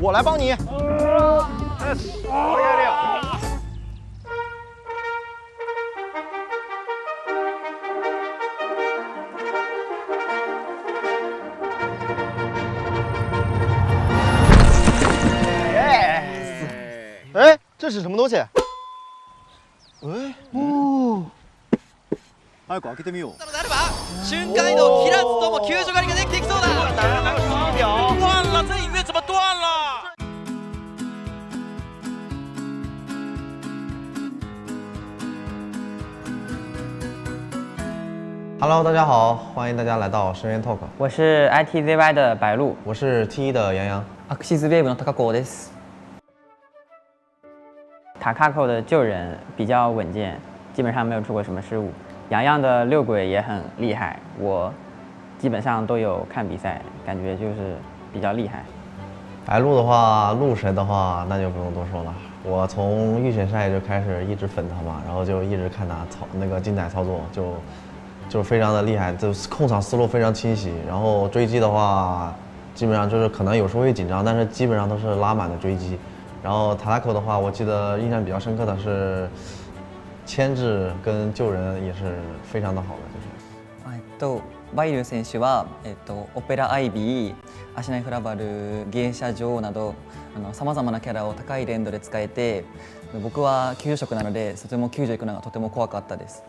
我来帮你。哎，这是什么东西？哎，哦。早く開けてみよう。瞬間移動切らずとも救助狩りができてきそうだ。断了，这音乐怎么断了？Hello， 大家好，欢迎大家来到深渊 Talk。我是 ITZY 的白鹿，我是 T 的杨洋。AXIZ VS Wolves の高子です。塔卡口的救人比较稳健，基本上没有出过什么失误。洋洋的六轨也很厉害，我基本上都有看比赛，感觉就是比较厉害。白鹿的话，鹿神的话，那就不用多说了。我从预选赛就开始一直粉他嘛，然后就一直看他那个精彩操作，就非常的厉害，就控场思路非常清晰。然后追击的话，基本上就是可能有时候会紧张，但是基本上都是拉满的追击。然后塔拉口的话，我记得印象比较深刻的是牵制跟救人也是非常的好的，就是。バイル選手は、オペラアイビー、足内フラバル、芸者女王などさまざまなキャラを高い連動で使えて、僕は救助職なのでとても救助行くのがとても怖かったです。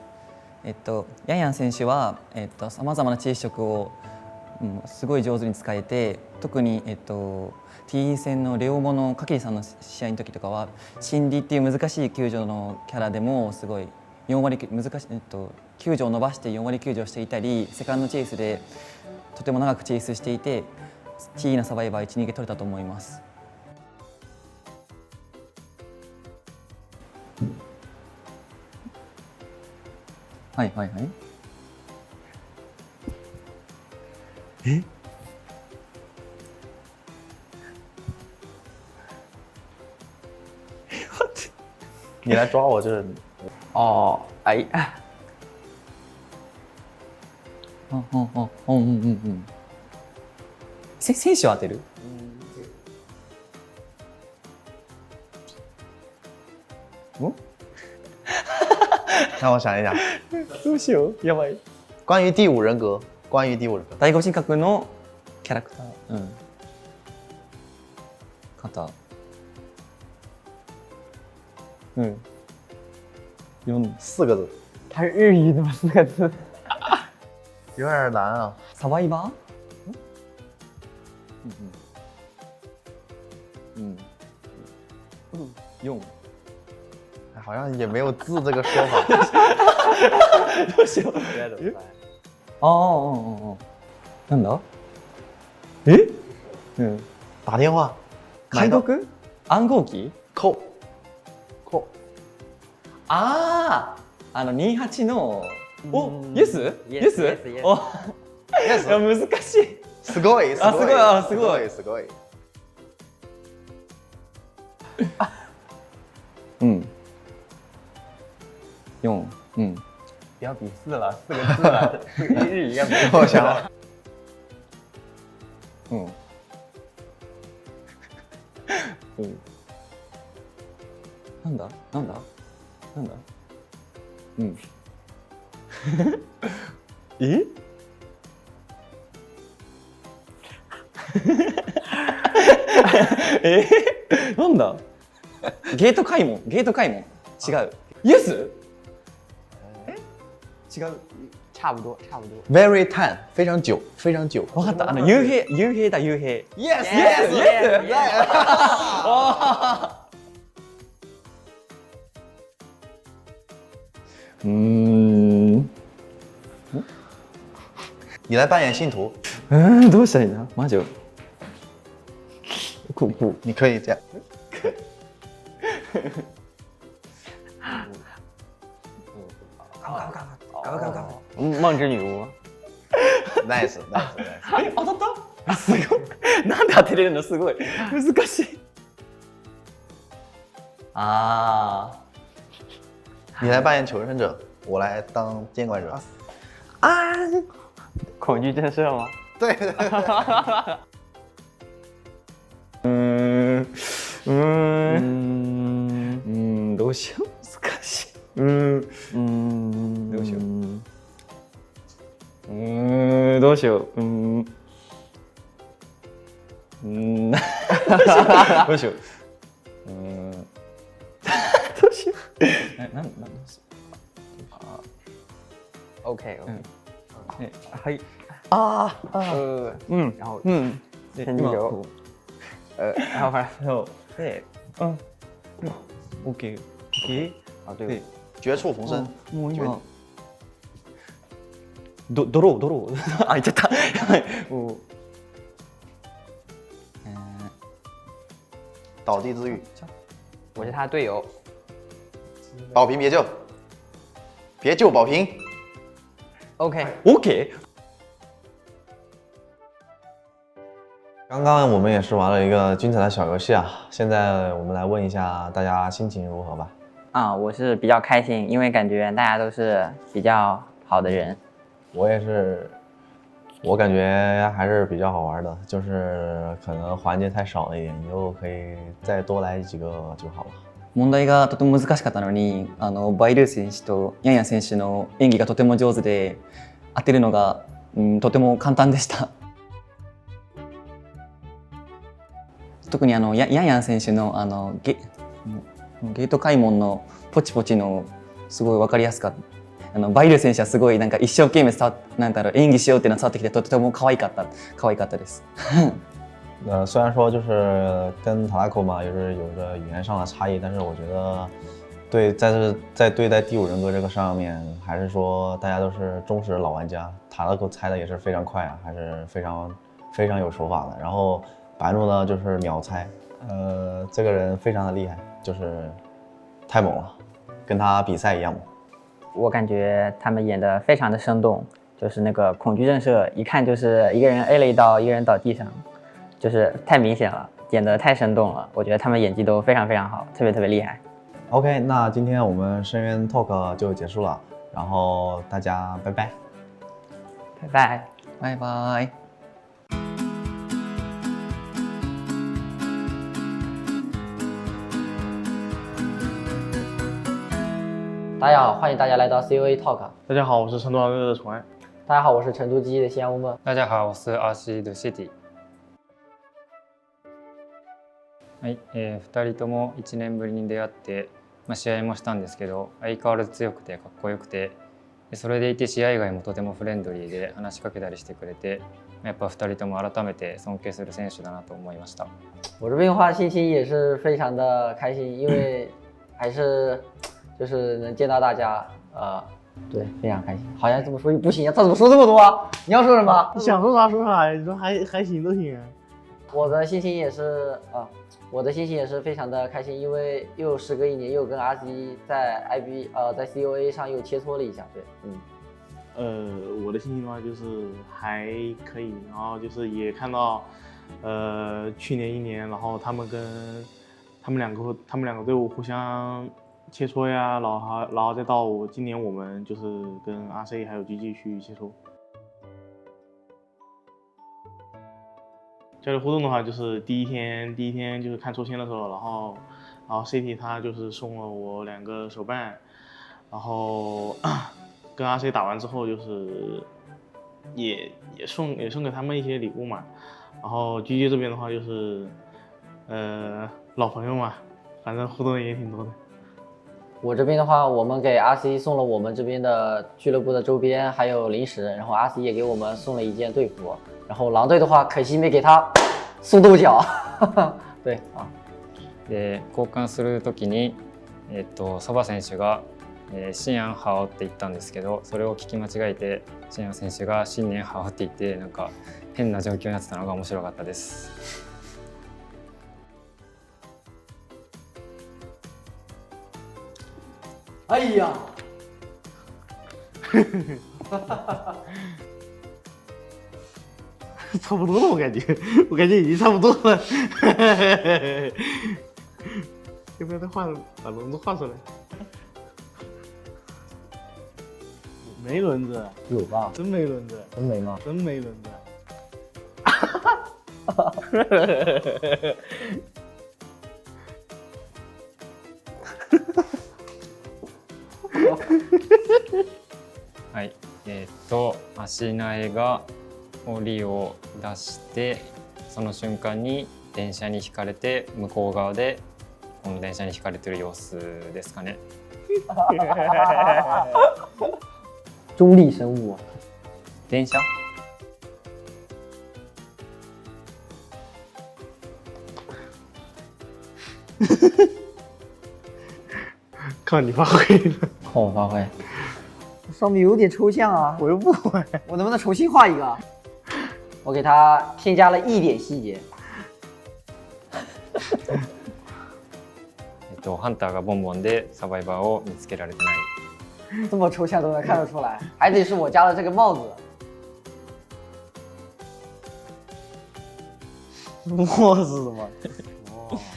ヤンヤン選手はさまざまな知識職を、すごい上手に使えて、特にT 戦のレオモのカキリさんの試合の時とかは心理っていう難しい救助のキャラでもすごい4割難しい、救助を伸ばして4割救助をしていたり、セカンドチェイスでとても長くチェイスしていて T のサバイバー1、2で取れたと思います。はいはいはい。え？你来抓我，就是哦，哎，選手を当てる？让我想一想，どうしよう、やばい。关于第五人格，关于第五人格，第五人格のキャラクター。肩。4个字，它是日语的吗？4个字，有点难啊。サバイバー？用。好像也没有字这个说法。どうしよう。なんだ？打电话。解読？暗号機？扣。28のイエス？イエス？難しい。すごい。すごい。4。不要比4了，4个字了，日语应该没有。我想了。なんだ？え？なんだ？ゲート開門。違う。イエス？違う。差不多。Very time，非常久。わかった。幽閉だ。Yes。你来扮演信徒。どうしたらいいな？魔女。你可以这样。梦之女巫。Nice。当たった？すごい。なんで当てれるの？すごい。難しい。你来扮演求生者，我来当监管者。恐惧震慑吗？对。どうしよう難しい。どうしよう。どうしよう。どうしよう。どうしよう。なん OK，はい。然后で天地流こ然后反正そうで、OK。啊对对，绝处逢生。もう今ドローあ言っちゃったやばいもう倒地自愈，我是他队友。保平别救，别救保平。 OK， OK。刚刚我们也是玩了一个精彩的小游戏啊，现在我们来问一下大家心情如何吧。啊，我是比较开心，因为感觉大家都是比较好的人。我也是，我感觉还是比较好玩的，就是可能环节太少了一点，以后可以再多来几个就好了。問題がとても難しかったのに、バイルー選手とヤンヤン選手の演技がとても上手で、当てるのが、とても簡単でした。特にヤンヤン選手のゲート開門のポチポチのすごい分かりやすかった。バイルー選手はすごいなんか一生懸命なんだろう演技しようっていうのが伝わってきてとても可愛かったです。虽然说就是跟塔拉口嘛，就是有着语言上的差异，但是我觉得在对待第五人格这个上面，还是说大家都是忠实的老玩家。塔拉口猜的也是非常快啊，还是非常有手法的。然后白鹿呢就是秒猜，这个人非常的厉害，就是太猛了，跟他比赛一样猛。我感觉他们演得非常的生动，就是那个恐惧震慑，一看就是一个人 A 了一刀，一个人倒地上，就是太明显了，演得太生动了。我觉得他们演技都非常好，特别厉害。OK， 那今天我们深渊 Talk 就结束了，然后大家拜拜，拜拜，バイバイ。大家好，欢迎大家来到 COA Talk。大家好，我是成都昂热的宠爱。大家好，我是成都记忆的西安乌梦。大家好，我是AXIZ。はい、2人とも1年ぶりに出会って、試合もしたんですけど、相変わらず強くてかっこよくて、それでいて試合以外もとてもフレンドリーで話しかけたりしてくれて、やっぱ2人とも改めて尊敬する選手だなと思いました。我这边的话心情也是非常的开心，因为还是就是能见到大家，对，非常开心。好像这么说不行，他怎么说这么多啊？你要说什么？你想说啥说啥，你说还行都行。我的心情也是我的心情也是非常的开心，因为又时隔1年，又跟AXIZ在在 COA 上又切磋了一下，对，我的心情的话就是还可以，然后就是也看到，去年1年，然后他们两个队伍互相切磋呀，然后再到今年我们就是跟AXIZ还有 GG 去切磋。交流互动的话，就是第一天就是看抽签的时候，然后 CT 他就是送了我2个手办，然后跟AXIZ打完之后就是也送给他们一些礼物嘛，然后 GG 这边的话就是老朋友嘛，反正互动也挺多的。我这边的话，我们给AXIZ送了我们这边的俱乐部的周边，还有零食，然后AXIZ也给我们送了一件队服。然后狼队的话，可惜没给他送豆角。对啊。で交換するときに、ソバ選手が新安ハオって言ったんですけど、それを聞き間違えて新安選手が新年ハオって言ってなんか変な状況になってたのが面白かったです。哎呀！差不多了，我感觉已经差不多了。要不要再把轮子画出来？没轮子，有吧？真没轮子，真没吗？真没轮子。はい。足苗が檻を出して、その瞬間に電車にひかれて、向こう側でこの電車にひかれてる様子ですかね。中立生物。電車？靠你发挥了。靠我发挥。上面有点抽象啊，我又不会。我能不能重新画一个？我给它添加了一点细节。ハンターがボンボンでサバイバーを見つけられてない。这么抽象都能看得出来，还得是我加了这个帽子。我是什么？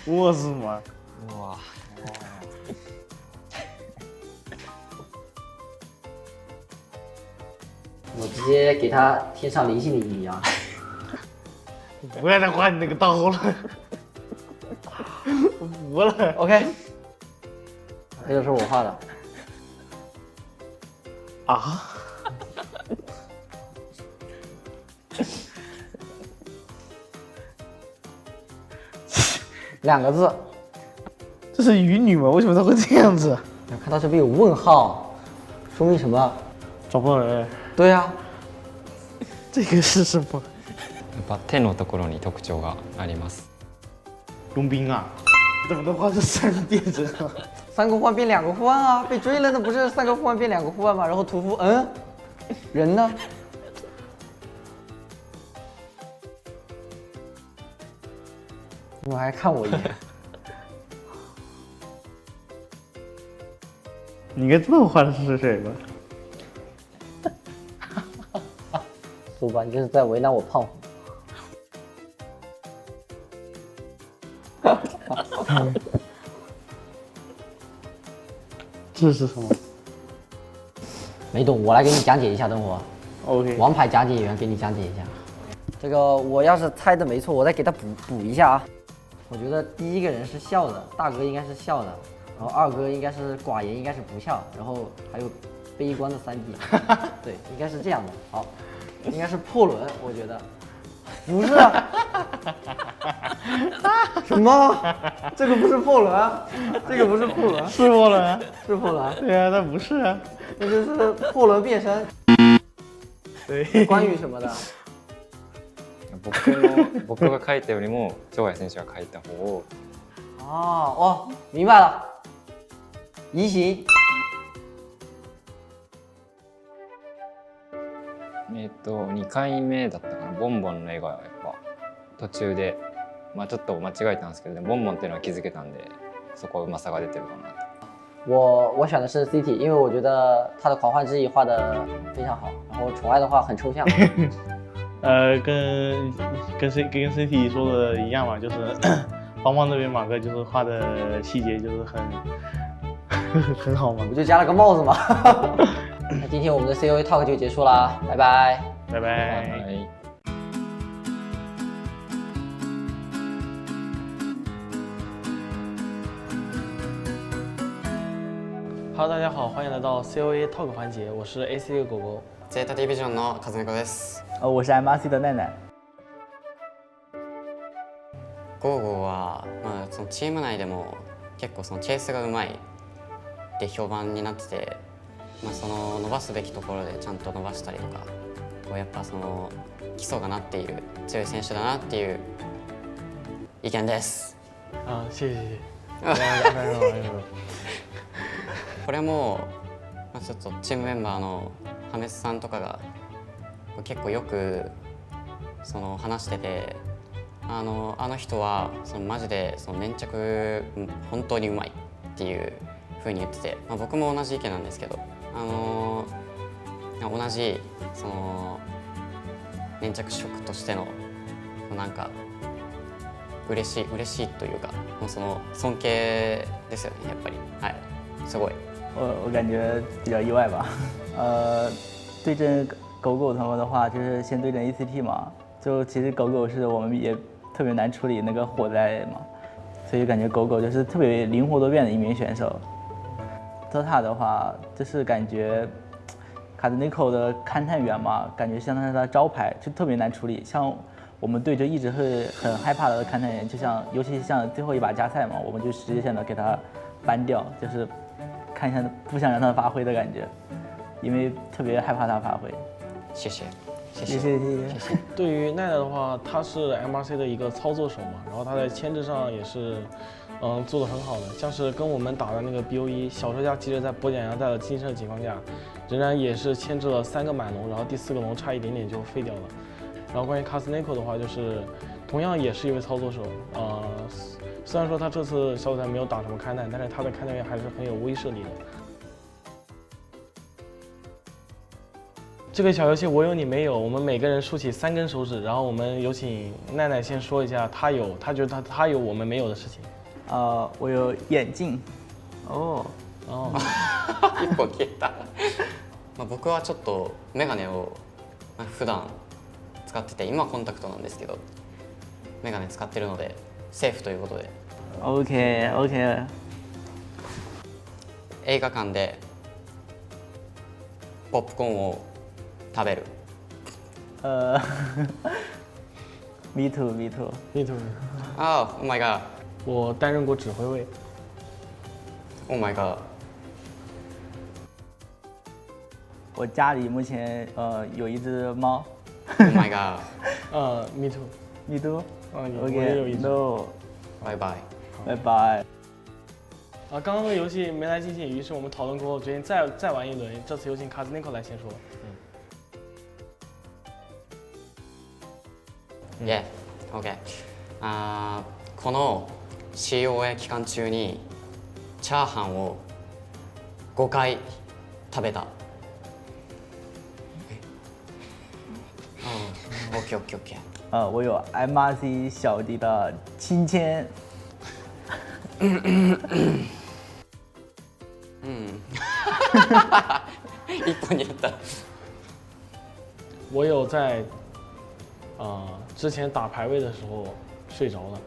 我是什么？哇！我直接给它添上灵性的意义啊！不要再画你那个刀了，服了。OK， 这个是我画的。啊！2个字。这是鱼女吗？为什么它会这样子？看到这边有问号，说明什么？找不到人。对啊，这个是什么？やっぱ手のところに特徴があります。佣兵啊！怎么能画成3个电针啊3个互换变2个互换啊！被追了，那不是3个互换变2个互换吗？然后屠夫，人呢？你们还看我一眼？你应该知道我画的是谁吧？说吧，你这是在为难我胖虎。这是什么？没懂，我来给你讲解一下，等会儿。OK， 王牌讲解员给你讲解一下。这个我要是猜的没错，我再给他补一下啊。我觉得第一个人是笑的，大哥应该是笑的，然后二哥应该是寡言，应该是不笑，然后还有悲观的3弟，对，应该是这样的。好，应该是破轮，我觉得。不是，什么？这个不是破轮，这个不是破轮，是破轮，是破轮。对啊，那不是啊，那就是破轮变身。对，关于什么的？僕が書いたよりも長谷選手が書いた方を。哦，明白了。移形。2回目だったかな、ボンボンの絵がやっぱ途中で、ちょっと間違えたんですけど、ボンボンっていうのは気づけたんで、そこはうまさが出てるかなと。我选的是 CT， 因为我觉得他的狂欢之翼画的非常好，然后宠爱的话很抽象。跟 CT 说的一样嘛，就是邦邦这边马哥就是画的细节就是很好嘛。我就加了个帽子嘛。那今天我们的 COA Talk 就结束啦，拜拜，拜拜。Hello， 大家好，欢迎来到 COA Talk 环节，我是 AC 的狗狗。ZETAディビジョンの和猫です。我是 MRC 的奈奈。ゴーゴーは、そのチーム内でも結構そのチェイスがうまいって評判になってて、その伸ばすべきところでちゃんと伸ばしたりとか、こうやっぱその基礎がなっている強い選手だなっていう意見です。あ、谢谢。これも、ちょっとチームメンバーのハメスさんとかが結構よくその話してて、あの人はそのマジでその粘着本当にうまいっていう風に言ってて、僕も同じ意見なんですけど、同じその粘着色としてのなんか嬉しいというか、その尊敬ですよね、やっぱり。はい、すごい。我感觉比较意外吧。对阵狗狗他们的话，就是先对阵 ACT 嘛。就其实狗狗是我们也特别难处理那个火灾嘛，所以感觉狗狗就是特别灵活多变的一名选手。ZETA 的话，就是感觉卡兹尼科的勘探员嘛，感觉相当于他的招牌，就特别难处理。像我们队就一直会很害怕的勘探员，就像尤其像最后一把加赛嘛，我们就直接性的给他搬掉，就是看一下不想让他发挥的感觉，因为特别害怕他发挥。谢谢。谢谢。对于奈奈的话，他是 MRC 的一个操作手嘛，然后他在牵制上也是，做得很好的。像是跟我们打的那个 BO1，小说家即使在博奖压在了金身的情况下，仍然也是牵制了3个满龙，然后第4个龙差一点点就废掉了。然后关于卡斯内科的话，就是同样也是一位操作手，虽然说他这次小组赛没有打什么勘探，但是他的勘探员还是很有威慑力的。这个小游戏我有你没有，我们每个人竖起3根手指，然后我们有请奈奈先说一下他觉得他有我们没有的事情。我有眼镜。哦。1本消えた。僕はちょっとメガネを普段使ってて、今コンタクトなんですけど、メガネ使ってるのでセーフということで。OK。映画館でポップコーンを食べる。Me too。Oh my god。我担任过指挥位。Oh my god。我家里目前有一只猫。Oh my god。Me too。Me too。我也有一只。No。拜拜。拜拜。刚刚的游戏没来尽兴，于是我们讨论过后决定再玩一轮。这次有请卡兹尼科来先说。Yeah。OK。この COA 期間中にチャーハンを5回食べた。OK。我有 MRC 小弟的亲签。一本になった。我有在之前打排位的时候睡着了。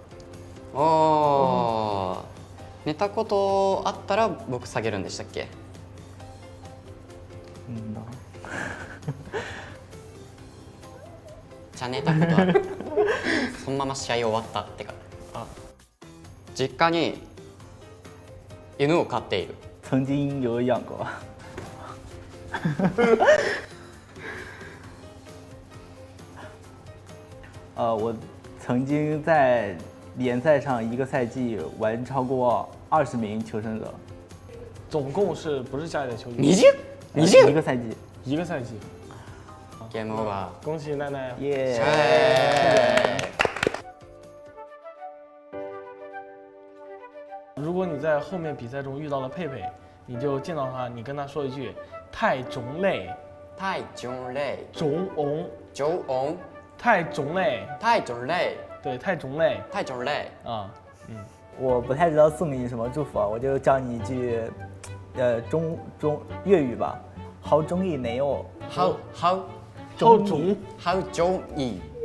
寝たことあったら僕下げるんでしたっけ？じゃあ寝たことある。そのまま試合終わったってか。実家に犬を飼っている。曾经有养过。我曾经在联赛上一个赛季玩超过20名求生者。总共是不是家里的球员？20？一个赛季。一个赛季。Game over。恭喜奈奈。耶。如果你在后面比赛中遇到了佩佩，你就见到他，你跟他说一句“太种类”。太种类。种翁。种翁。太种类。太种类。对，太种类。太种类。我不太知道送你什么祝福啊，我就教你一句，中粤语吧。好中意你哦。好中意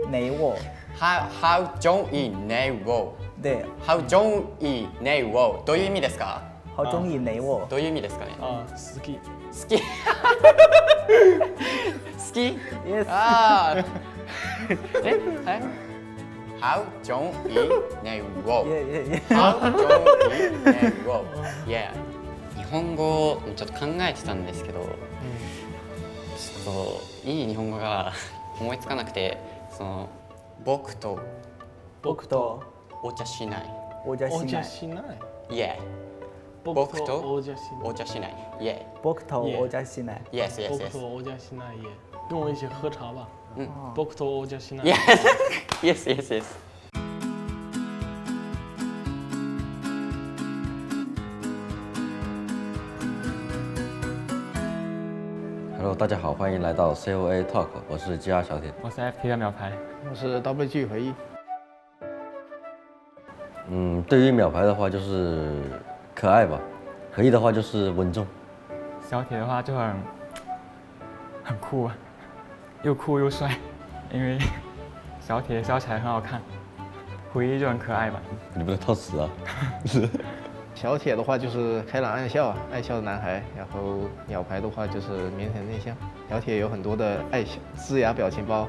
你哦。好中意你哦。对。好中意你哦。どういう意味ですか？好中意你哦。どういう意味ですかね？好き。好き。好き。Yes。好中意你を。好中意你を。Yeah。日本語をちょっと考えてたんですけど、ちょっといい日本語が思いつかなくて、僕とお茶しない。お茶しない。Yeah。僕とお茶しない。Yeah。僕とお茶しない。Yes。僕とお茶しない。跟我一起喝茶吧。僕とお茶しない。Yes。Hello， 大家好，欢迎来到 COA Talk， 我是 GR 小铁。我是 FT 的秒牌。我是 WG 回忆。对于秒牌的话就是可爱吧，回忆的话就是稳重。小铁的话就很酷啊，又酷又帅，因为小铁笑起来很好看。回忆就很可爱吧。你不能套词啊。小铁的话就是开朗爱笑，爱笑的男孩，然后鸟牌的话就是腼腆内向。小铁有很多的爱笑呲牙表情包。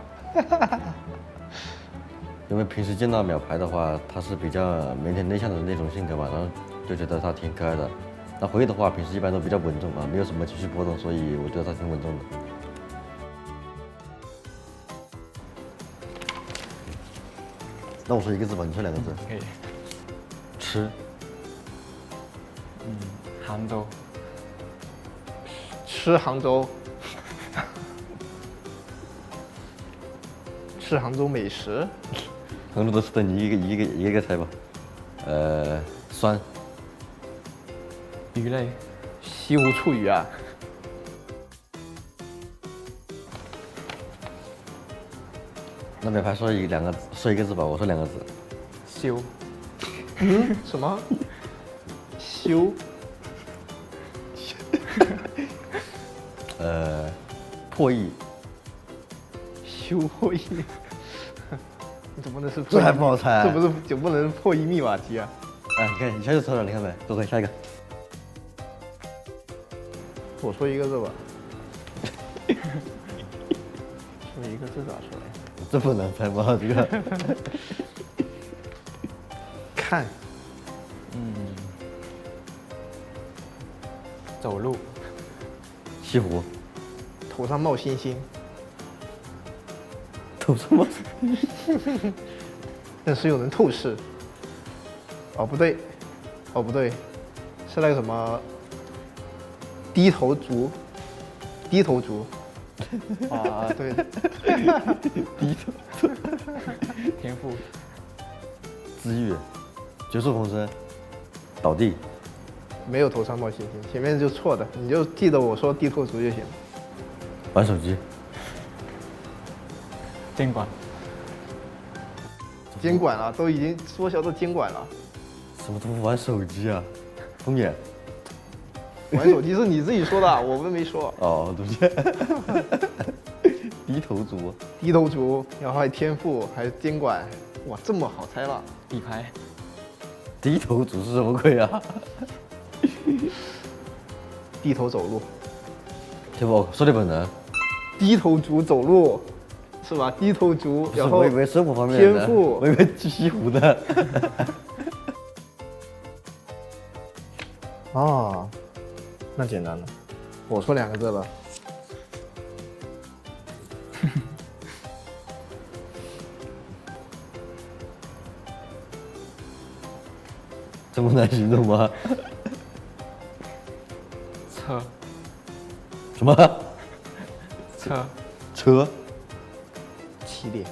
因为平时见到秒牌的话，他是比较腼腆内向的那种性格嘛，然后就觉得他挺可爱的。那回忆的话，平时一般都比较稳重啊，没有什么情绪波动，所以我觉得他挺稳重的。那我说一个字吧，你说两个字。可以。吃。杭州。吃杭州。吃杭州美食。杭州的吃的，你一个猜吧。酸。鱼类。西湖醋鱼啊。那秒牌说一个字吧，我说两个字。修。什么？修。破译。修破译。你怎么能是？这还不好猜？这不是就不能破译密码机啊？哎，你看一下就猜了，你看没？都可以下一个。我说一个字吧。说一个字咋说呀？这不难猜吗？这个。看。走路。西湖。头上冒星星。头上冒星星。但是又能透视。哦不对，哦不对，是那个什么低头族。低头族。啊对。低头。天赋。治愈。绝处逢生。倒地。没有头上冒星星，前面就错的，你就记得我说低头族就行了。玩手机。监管。监管了，都已经缩小到监管了。什么都不玩手机啊？封面。玩手机是你自己说的，我们没说。哦，对不起。低头族。低头族，然后还天赋，还监管，哇，这么好猜了。底牌。低头族是什么鬼啊？低头走路。天赋，说的本能。低头族走路，是吧？低头族，然后我以为生活方面天赋，我以为去西湖的。哦，那简单了。我说两个字了。这么难形容吗？车。什么？车。车。起点。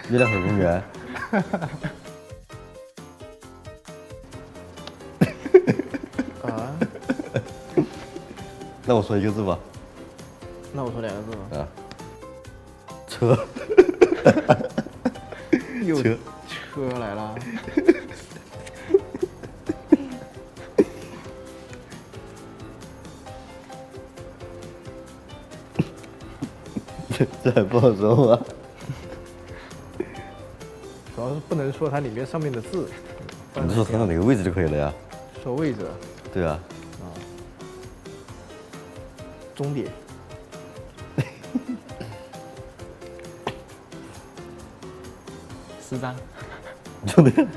月亮河公园。啊？那我说一个字吧。那我说两个字吧。啊。车。又车。车来了。这还不好说吗？主要是不能说它里面上面的字。你就说它哪个位置就可以了呀？说位置。对啊。啊。终点。13。终点。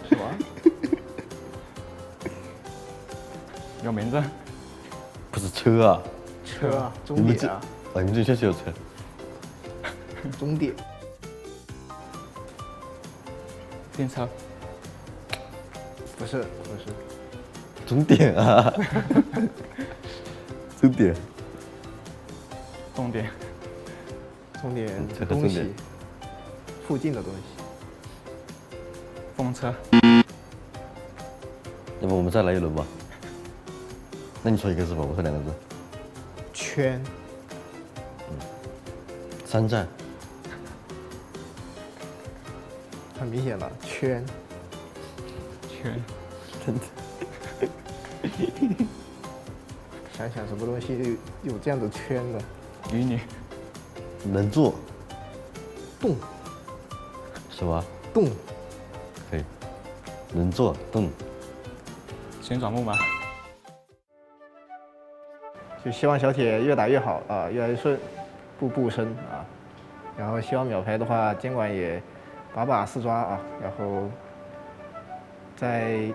什么？有名字。不是车啊。车啊，终点啊。啊，你们这确实有车。终点。电车。不是，不是。终点啊。终点。终点。终点这个东西终点。附近的东西。风车。要不我们再来一轮吧？那你说一个字吧，我说两个字。圈。山寨。很明显了，圈。圈。真的。想想什么东西有这样的圈的？鱼女。能做。动。什么？动，可以，能做动，旋转木马。就希望小铁越打越好啊，越来越顺，步步升啊。然后希望秒排的话，监管也把把四抓啊，然后再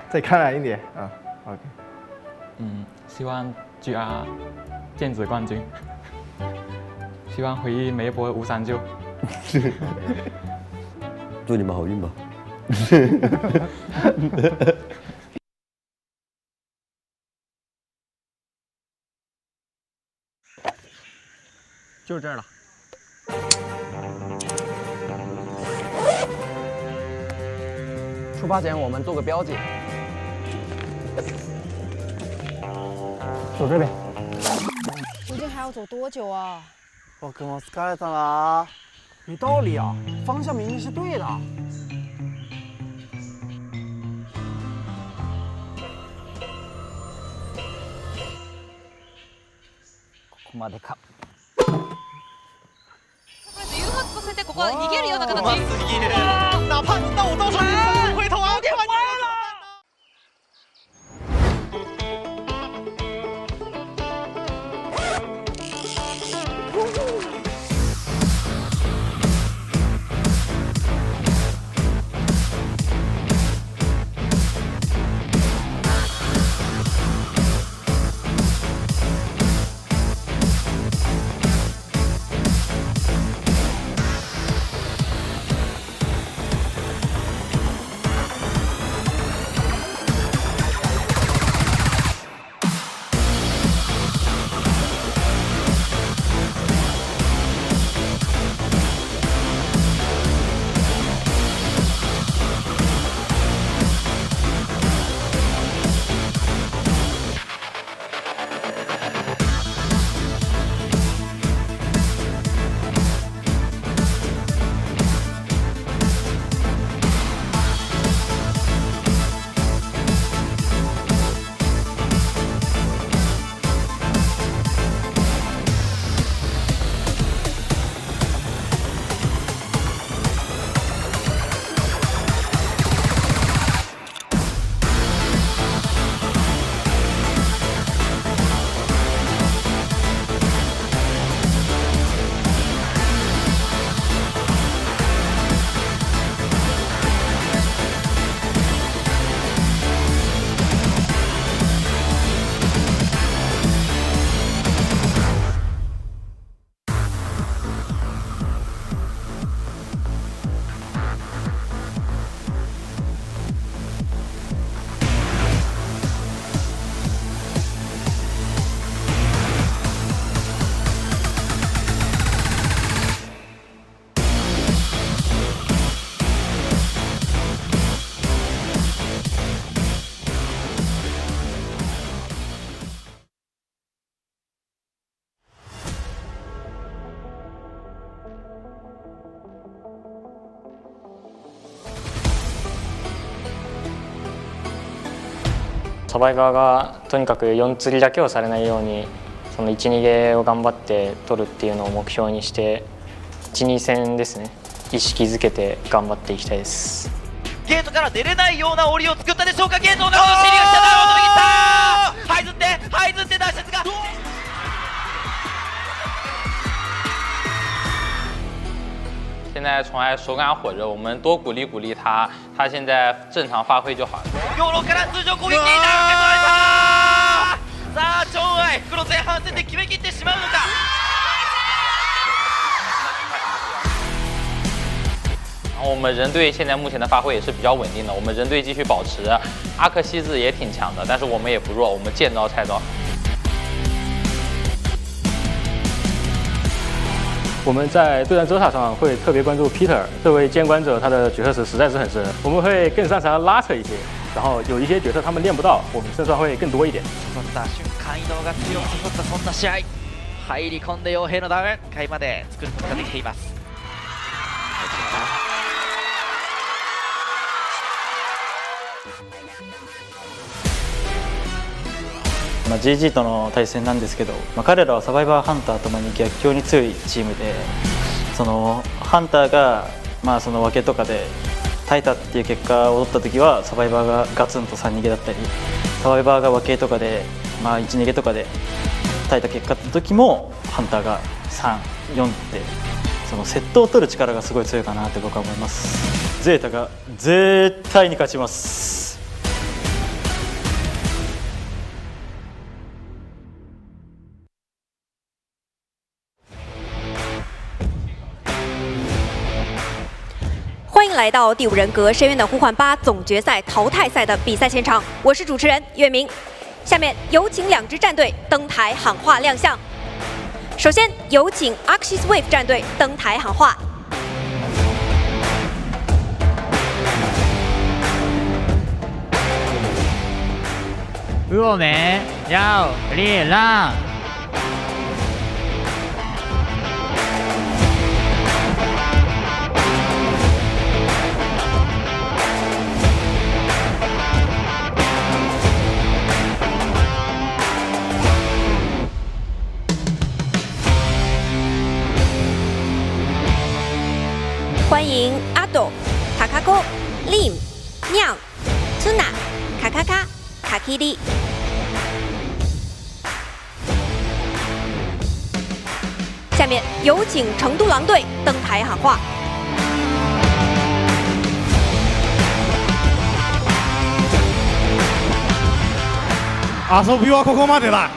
再开朗一点啊。OK。希望GR剑指冠军，希望回忆梅博无伤就。祝你们好运吧。就是这儿了。出发前我们做个标记。走这边。究竟还要走多久啊？我跟我疲れた了。没道理啊，方向明明是对的。ここまでか。誘発させてここは逃げるような形。うますぎる。哪怕那我到时候你回头啊，我给完了。サバイバーがとにかく4釣りだけをされないようにその1、2ゲーを頑張って取るっていうのを目標にして1、2戦ですね意識づけて頑張っていきたいです。ゲートから出れないような檻を作ったでしょうか。ゲートの中のシェリが下だろうと握った。這いずって脱出が。现在从来手感火热，我们多鼓励鼓励他，他现在正常发挥就好了。ヨーロから通常攻撃に受け取られた。さあチョンアイ袋前半戦で決めきってしまうのか。然后我们人队现在目前的发挥也是比较稳定的，我们人队继续保持。阿克西兹也挺强的，但是我们也不弱，我们见招拆招。我们在对战ZETA上会特别关注 Peter 这位监管者，他的决策池实在是很深，我们会更擅长拉扯一些，然后有一些决策他们练不到，我们胜算会更多一点。刺さった瞬間移動が強く刺さったそんな試合。入り込んで傭兵のダウン回まで作ることができています。GG との対戦なんですけど、彼らはサバイバーハンターともに逆境に強いチームで、そのハンターがその分けとかで耐えたっていう結果を取った時はサバイバーがガツンと3逃げだったり、サバイバーが分けとかで1逃げとかで耐えた結果って時もハンターが3、4ってそのセットを取る力がすごい強いかなって僕は思います。ゼータが絶対に勝ちます。欢迎来到第5人格深渊的呼唤8总决赛淘汰赛的比赛现场，我是主持人月明。下面有请2支战队登台喊话亮相。首先有请 AXIZ VS Wolves 战队登台喊话。我们要力量。欢迎阿斗、卡卡沟、Lim、酿、Tuna、卡卡卡、卡基里。下面有请成都狼队登台喊话。遊びはここまでだ。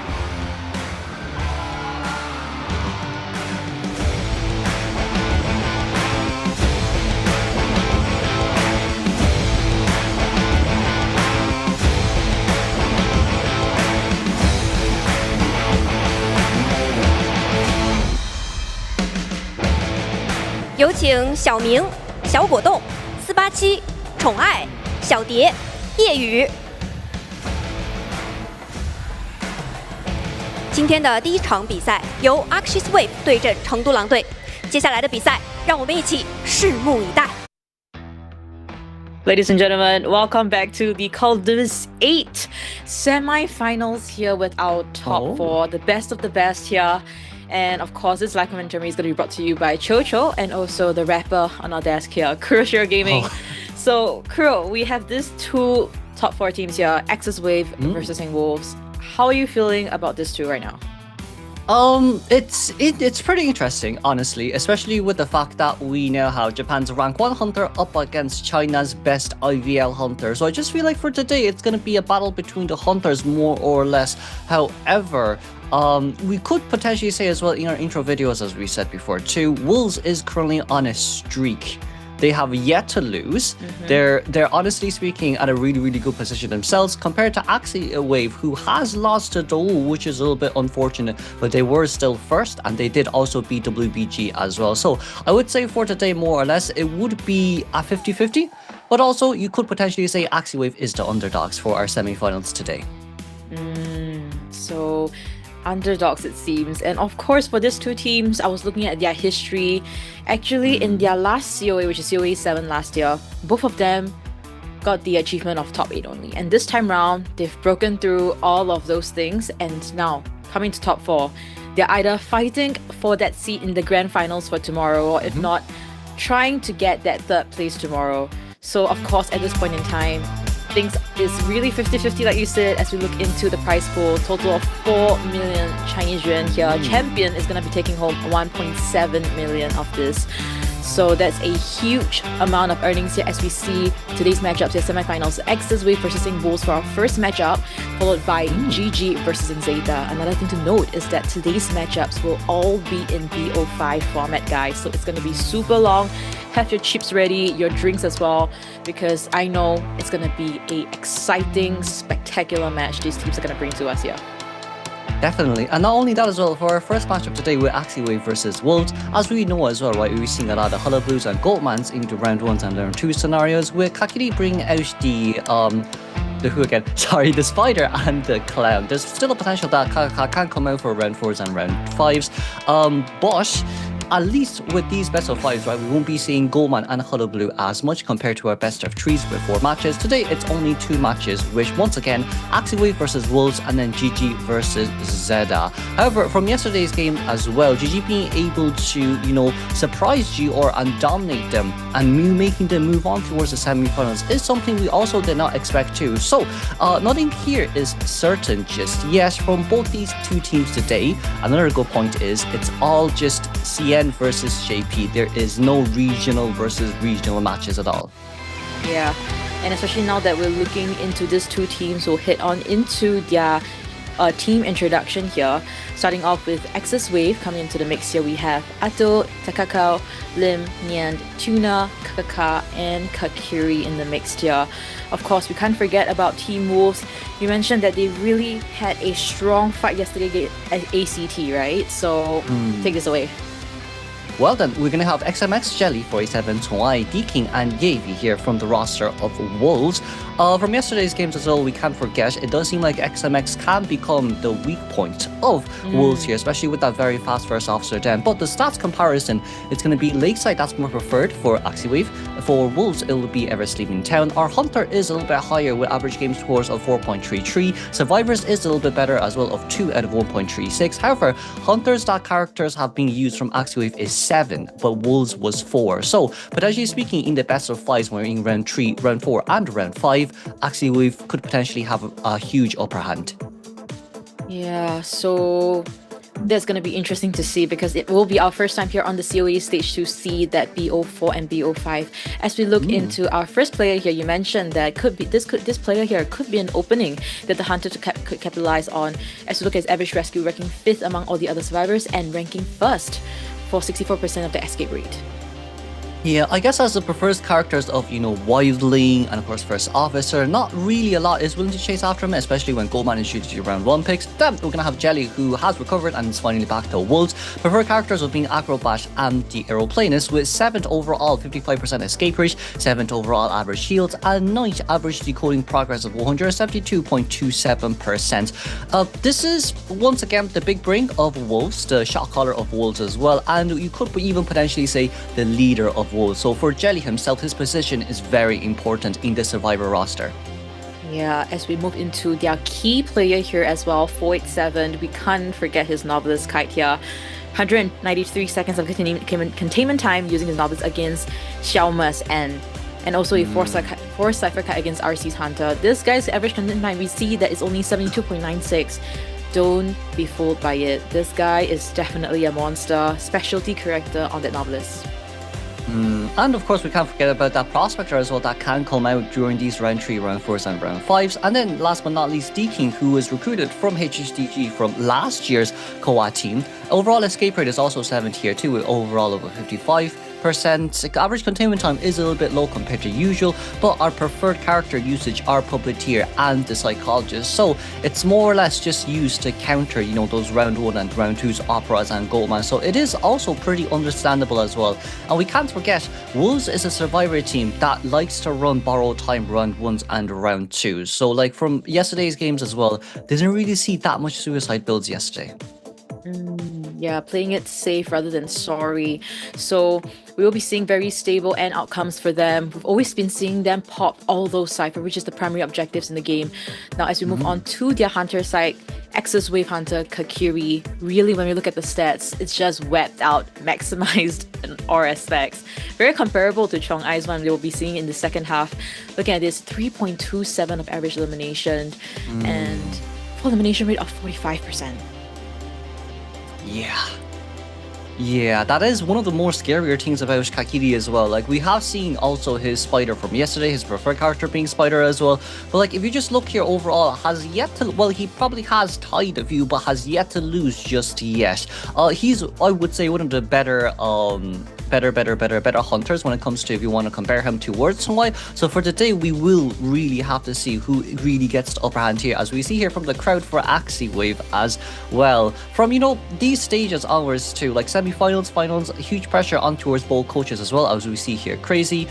有请小明、小果冻、487、宠爱、小蝶、夜雨。今天的第1场比赛由 AXIZ VS Wolves 对阵成都狼队，接下来的比赛让我们一起拭目以待。Ladies and gentlemen, welcome back to the COAA:s 8 semi-finals here with our top 4, the best of the best here. And of course, this live commentary is going to be brought to you by Chocho and also the rapper on our desk here, Kuroshiro Gaming. So, Kuro, we have these 2 top 4 teams here, AXIZ VS versus Wolves. How are you feeling about this 2 right now? It's pretty interesting, honestly, especially with the fact that we know how Japan's rank 1 hunter up against China's best IVL hunter. So I just feel like for today, it's going to be a battle between the hunters more or less. However, we could potentially say as well in our intro videos, as we said before too, Wolves is currently on a streak. They have yet to lose. They're honestly speaking at a really good position themselves compared to AXIZ VS, who has lost to Daewoo, which is a little bit unfortunate, but they were still first and they did also beat WBG as well. So I would say for today, more or less, it would be a 50-50, but also you could potentially say AXIZ VS is the underdogs for our semi-finals today. So underdogs, it seems. And of course, for these 2 teams, I was looking at their history. Actually, in their last COA, which is COA 7 last year, both of them got the achievement of top 8 only. And this time round, they've broken through all of those things and now coming to top 4. They're either fighting for that seat in the grand finals for tomorrow, or if not, trying to get that 3rd place tomorrow. So of course, at this point in time, things is really 50-50 like you said, as we look into the prize pool. Total of 4 million Chinese yuan here. Champion is going to be taking home 1.7 million of this. So that's a huge amount of earnings here as we see today's matchups, the semifinals. AXIZ VS versus Wolves for our first matchup, followed by GG versus ZETA. Another thing to note is that today's matchups will all be in BO5 format, guys. So it's going to be super long. Have your chips ready, your drinks as well, because I know it's going to be an exciting, spectacular match these teams are going to bring to us here. Definitely, and not only that as well, for our first matchup today with AXIZ VS versus Wolves, as we know as well, right, we've seen a lot of Hullablues and Goldmans into round 1s and round 2 scenarios, with Kakiri bringing out the who again? Sorry, the Spider and the Clown. There's still a potential that Kaka can come out for round 4s and round 5s. Bosch at least with these best of 5s, right, we won't be seeing Goldman and Hullabaloo as much compared to our best of 3s with 4 matches. Today, it's only 2 matches, which once again, AXIZ versus Wolves and then GG versus ZETA. However, from yesterday's game as well, GG being able to, surprise GR and dominate them and making them move on towards the semi-finals is something we also did not expect too. So, nothing here is certain just yet from both these two teams today. Another good point is it's all just CN versus JP. There is no regional versus regional matches at all. Yeah, and especially now that we're looking into these two teams, we'll head on into their team introduction here. Starting off with AXIZ Wave coming into the mix here, we have Ato, Takakao, Lim, Nian, Tuna, Kakaka, and Kakiri in the mix here. Of course, we can't forget about Team Wolves. You mentioned that they really had a strong fight yesterday at ACT, right? So take this away. Well then, we're going to have XMX, Jelly, 47, Tuai, D-King, and Yavi here from the roster of Wolves. From yesterday's games as well, we can't forget, it does seem like XMX can become the weak point of Wolves here, especially with that very fast first officer den. But the stats comparison, it's going to be Lakeside, that's more preferred for AXIZ Wave. For Wolves, it will be Ever Sleeping Town. Our Hunter is a little bit higher with average game scores of 4.33. Survivors is a little bit better as well of 2 out of 1.36. However, Hunters that characters have been used from AXIZ Wave is 7, but Wolves was 4. So, potentially speaking, in the best of 5s, when we're in round 3, round 4, and round 5, AXIZ Wave could potentially have a huge upper hand. Yeah, so that's going to be interesting to see because it will be our first time here on the COAⅧ stage to see that BO4 and BO5. As we look into our first player here, you mentioned that this player here could be an opening that the Hunter could capitalize on. As we look at his average rescue, ranking 5th among all the other survivors and ranking 1st for 64% of the escape rate. Yeah, I guess as the preferred characters of, Wildling and of course First Officer, not really a lot is willing to chase after him, especially when Goldman is shooting round 1 picks. Then we're going to have Jelly, who has recovered and is finally back to Wolves. Preferred characters of being Acrobat and the Aeroplanist with 7th overall 55% escape rate, 7th overall average shields, and 9th average decoding progress of 172.27%. This is once again the big bring of Wolves, the shot caller of Wolves as well, and you could even potentially say the leader of Wolves. So for Jelly himself, his position is very important in the Survivor roster. Yeah, as we move into their key player here as well, 487, we can't forget his Novelist Kite here. 193 seconds of containment time using his Novelist against Xiaomas and also a 4 Cypher Kite against RC's Hunter. This guy's average containment time, we see that it's only 72.96. Don't be fooled by it. This guy is definitely a monster, specialty character on that Novelist. And of course, we can't forget about that Prospector as well that can come out during these round 3, round 4s, and round 5s. And then last but not least, D-King, who was recruited from HHDG from last year's COAⅧ team. Overall escape rate is also 7th here too, with overall over 55%. Average containment time is a little bit low compared to usual, but our preferred character usage are Puppeteer and the Psychologist. So it's more or less just used to counter, those round 1 and round 2's Operas and Goldman. So it is also pretty understandable as well. And we can't forget, Wolves is a Survivor team that likes to run borrowed time round 1s and round 2s. So like from yesterday's games as well, didn't really see that much suicide builds yesterday. Yeah, playing it safe rather than sorry. So we will be seeing very stable end outcomes for them. We've always been seeing them pop all those Cypher, which is the primary objectives in the game. Now, as we move on to their Hunter side, AXIZ Wave Hunter, Kakiri, really when we look at the stats, it's just webbed out, maximized in all aspects. Very comparable to Chong Ai's one we will be seeing in the second half. Looking at this, 3.27 of average elimination and full elimination rate of 45%. Yeah, that is one of the more scarier things about Kakiri as well. Like, we have seen also his Spider from yesterday, his preferred character being Spider as well. But like, if you just look here overall, has yet to, well, he probably has tied a few, but has yet to lose just yet. He's, I would say, one of the better hunters when it comes to if you want to compare him towards someone. So for today, we will really have to see who really gets the upper hand here, as we see here from the crowd for AXIZ Wave as well. From, these stages onwards too, like semi-finals, finals, huge pressure on towards both coaches as well, as we see here. Crazy.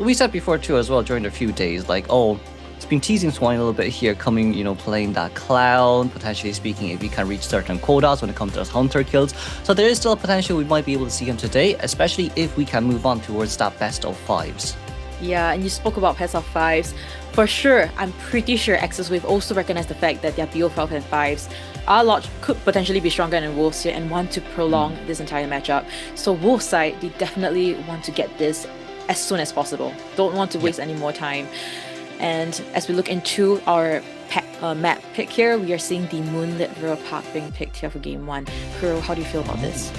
We said before too as well during the few days, like, oh, It's been teasing Swine a little bit here, coming, playing that clown, potentially speaking, if he can reach certain quotas when it comes to those hunter kills. So there is still a potential we might be able to see him today, especially if we can move on towards that best of 5s. Yeah, and you spoke about best of 5s. For sure, I'm pretty sure AXIZ VS also recognize the fact that their BO12 and 5s are lot could potentially be stronger than Wolves here and want to prolong this entire matchup. So Wolves side, they definitely want to get this as soon as possible. Don't want to waste any more time. And as we look into our map pick here, we are seeing the Moonlit River Park being picked here for Game 1. Kuro, how do you feel about this?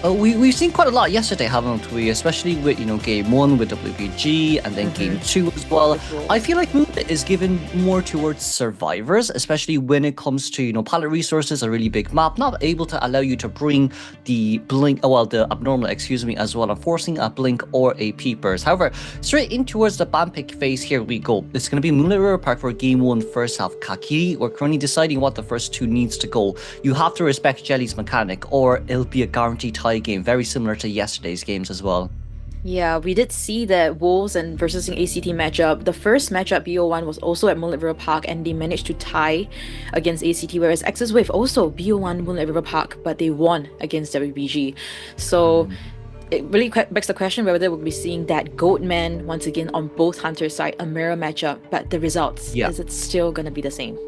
We've seen quite a lot yesterday, haven't we? Especially with, Game 1 with WBG and then Game 2 as well. I feel like Moonlit is given more towards survivors, especially when it comes to, palette resources, a really big map, not able to allow you to bring the blink, the abnormal, as well, and forcing a blink or a peepers. However, straight in towards the ban pick phase, here we go. It's going to be Moonlit River Park for Game 1 first half. Kakiri, we're currently deciding what the first 2 needs to go. You have to respect Jelly's mechanic, or it'll be a guaranteed tie game, very similar to yesterday's games as well. Yeah, we did see that Wolves and versus an ACT matchup. The first matchup, BO1, was also at Moonlit River Park and they managed to tie against ACT, whereas AXIZ VS also BO1 Moonlit River Park, but they won against WBG. So it really begs the question whether we'll be seeing that Goatman once again on both Hunter's side, a mirror matchup, but the results, is it still going to be the same?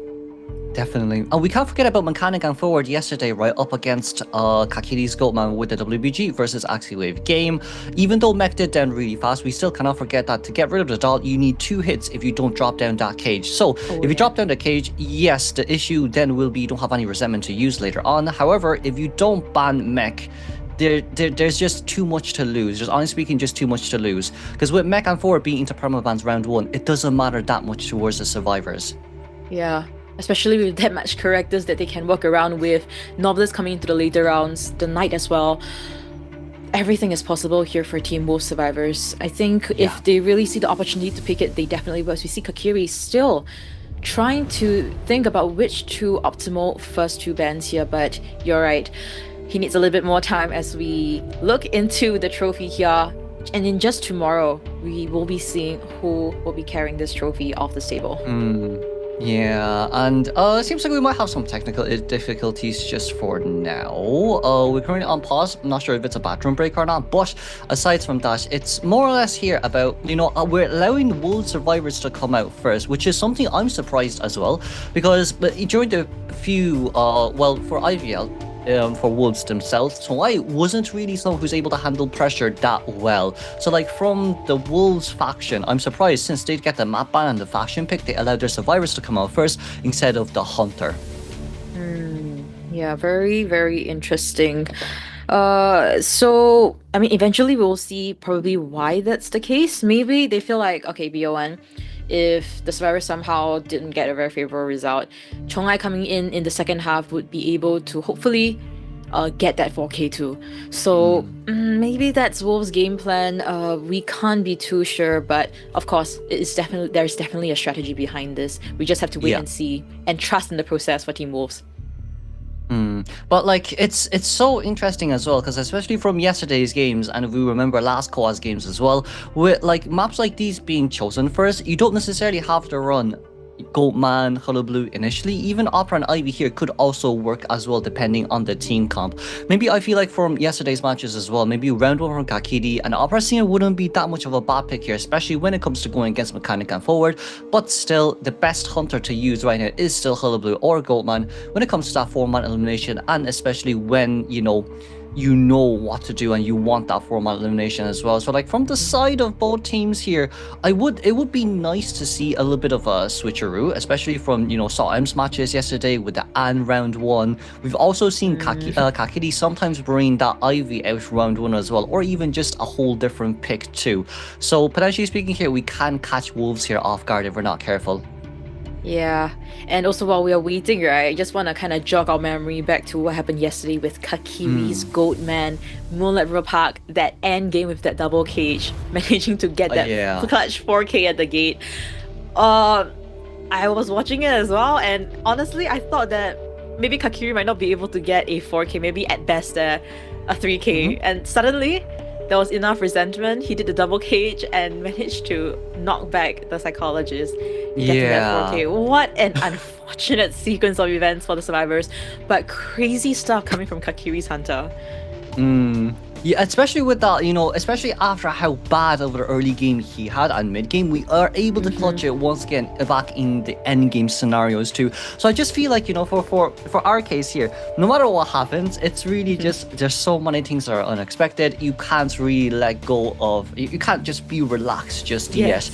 Definitely. And we can't forget about Mechanic and Forward yesterday, right, up against Kakiri's Goatman with the WBG versus AXIZ game. Even though Mech did down really fast, we still cannot forget that to get rid of the doll, you need 2 hits if you don't drop down that cage. So if you drop down the cage, yes, the issue then will be you don't have any resentment to use later on. However, if you don't ban Mech, there's just too much to lose. Just honestly speaking, just too much to lose. Because with Mech and Forward being into permabans round 1, it doesn't matter that much towards the survivors. Yeah. Especially with that much characters that they can work around with, Novelists coming into the later rounds, the Knight as well. Everything is possible here for Team Wolf survivors. I think if they really see the opportunity to pick it, they definitely will. As we see Kakiri still trying to think about which 2 optimal first 2 bans here, but you're right. He needs a little bit more time as we look into the trophy here. And in just tomorrow, we will be seeing who will be carrying this trophy off the table. Yeah, and it seems like we might have some technical difficulties just for now. We're currently on pause. I'm not sure if it's a bathroom break or not, but aside from that, it's more or less here about, we're allowing the Wolves survivors to come out first, which is something I'm surprised as well, because during the few, for IVL, for Wolves themselves, so I wasn't really someone who's able to handle pressure that well. So like from the Wolves faction, I'm surprised since they get the map ban and the faction pick, they allowed their survivors to come out first instead of the Hunter. Yeah, very, very interesting. So, I mean, eventually we'll see probably why that's the case. Maybe they feel like, okay, BO1, if the survivor somehow didn't get a very favorable result, Chongai coming in the second half would be able to hopefully get that 4K too. So maybe that's Wolves' game plan. We can't be too sure, but of course, there's definitely a strategy behind this. We just have to wait and see and trust in the process for Team Wolves. But like it's so interesting as well, because especially from yesterday's games, and if we remember last COA's games as well, with like maps like these being chosen first, you don't necessarily have to run Goatman, Hullabaloo initially. Even Opera and Ivy here could also work as well, depending on the team comp. Maybe I feel like from yesterday's matches as well, maybe round 1 from Kakiri and Opera Senior wouldn't be that much of a bad pick here, especially when it comes to going against Mechanic and Forward. But still, the best hunter to use right now is still Hullabaloo or Goatman when it comes to that 4-man elimination, and especially when you know what to do and you want that 4-man elimination as well. So like from the side of both teams here, it would be nice to see a little bit of a switcheroo, especially from SOTM's matches yesterday with the Anne round 1. We've also seen Kakiri sometimes bring that Ivy out round 1 as well, or even just a whole different pick too. So potentially speaking here, we can catch Wolves here off guard if we're not careful. Yeah, and also while we are waiting, right, I just want to kind of jog our memory back to what happened yesterday with Kakiri's Goatman, Moonlit River Park, that end game with that double cage, managing to get that clutch 4K at the gate. I was watching it as well, and honestly, I thought that maybe Kakiri might not be able to get a 4K, maybe at best a 3K, and suddenly there was enough resentment. He did the double cage and managed to knock back the psychologist. Getting that 4K. What an unfortunate sequence of events for the survivors, but crazy stuff coming from Kakiri's Hunter. Yeah, especially with that, especially after how bad of an early game he had and mid game, we are able to clutch it once again back in the end game scenarios too. So I just feel like, for our case here, no matter what happens, it's really just, there's so many things that are unexpected. You can't really let go of, you can't just be relaxed just yet.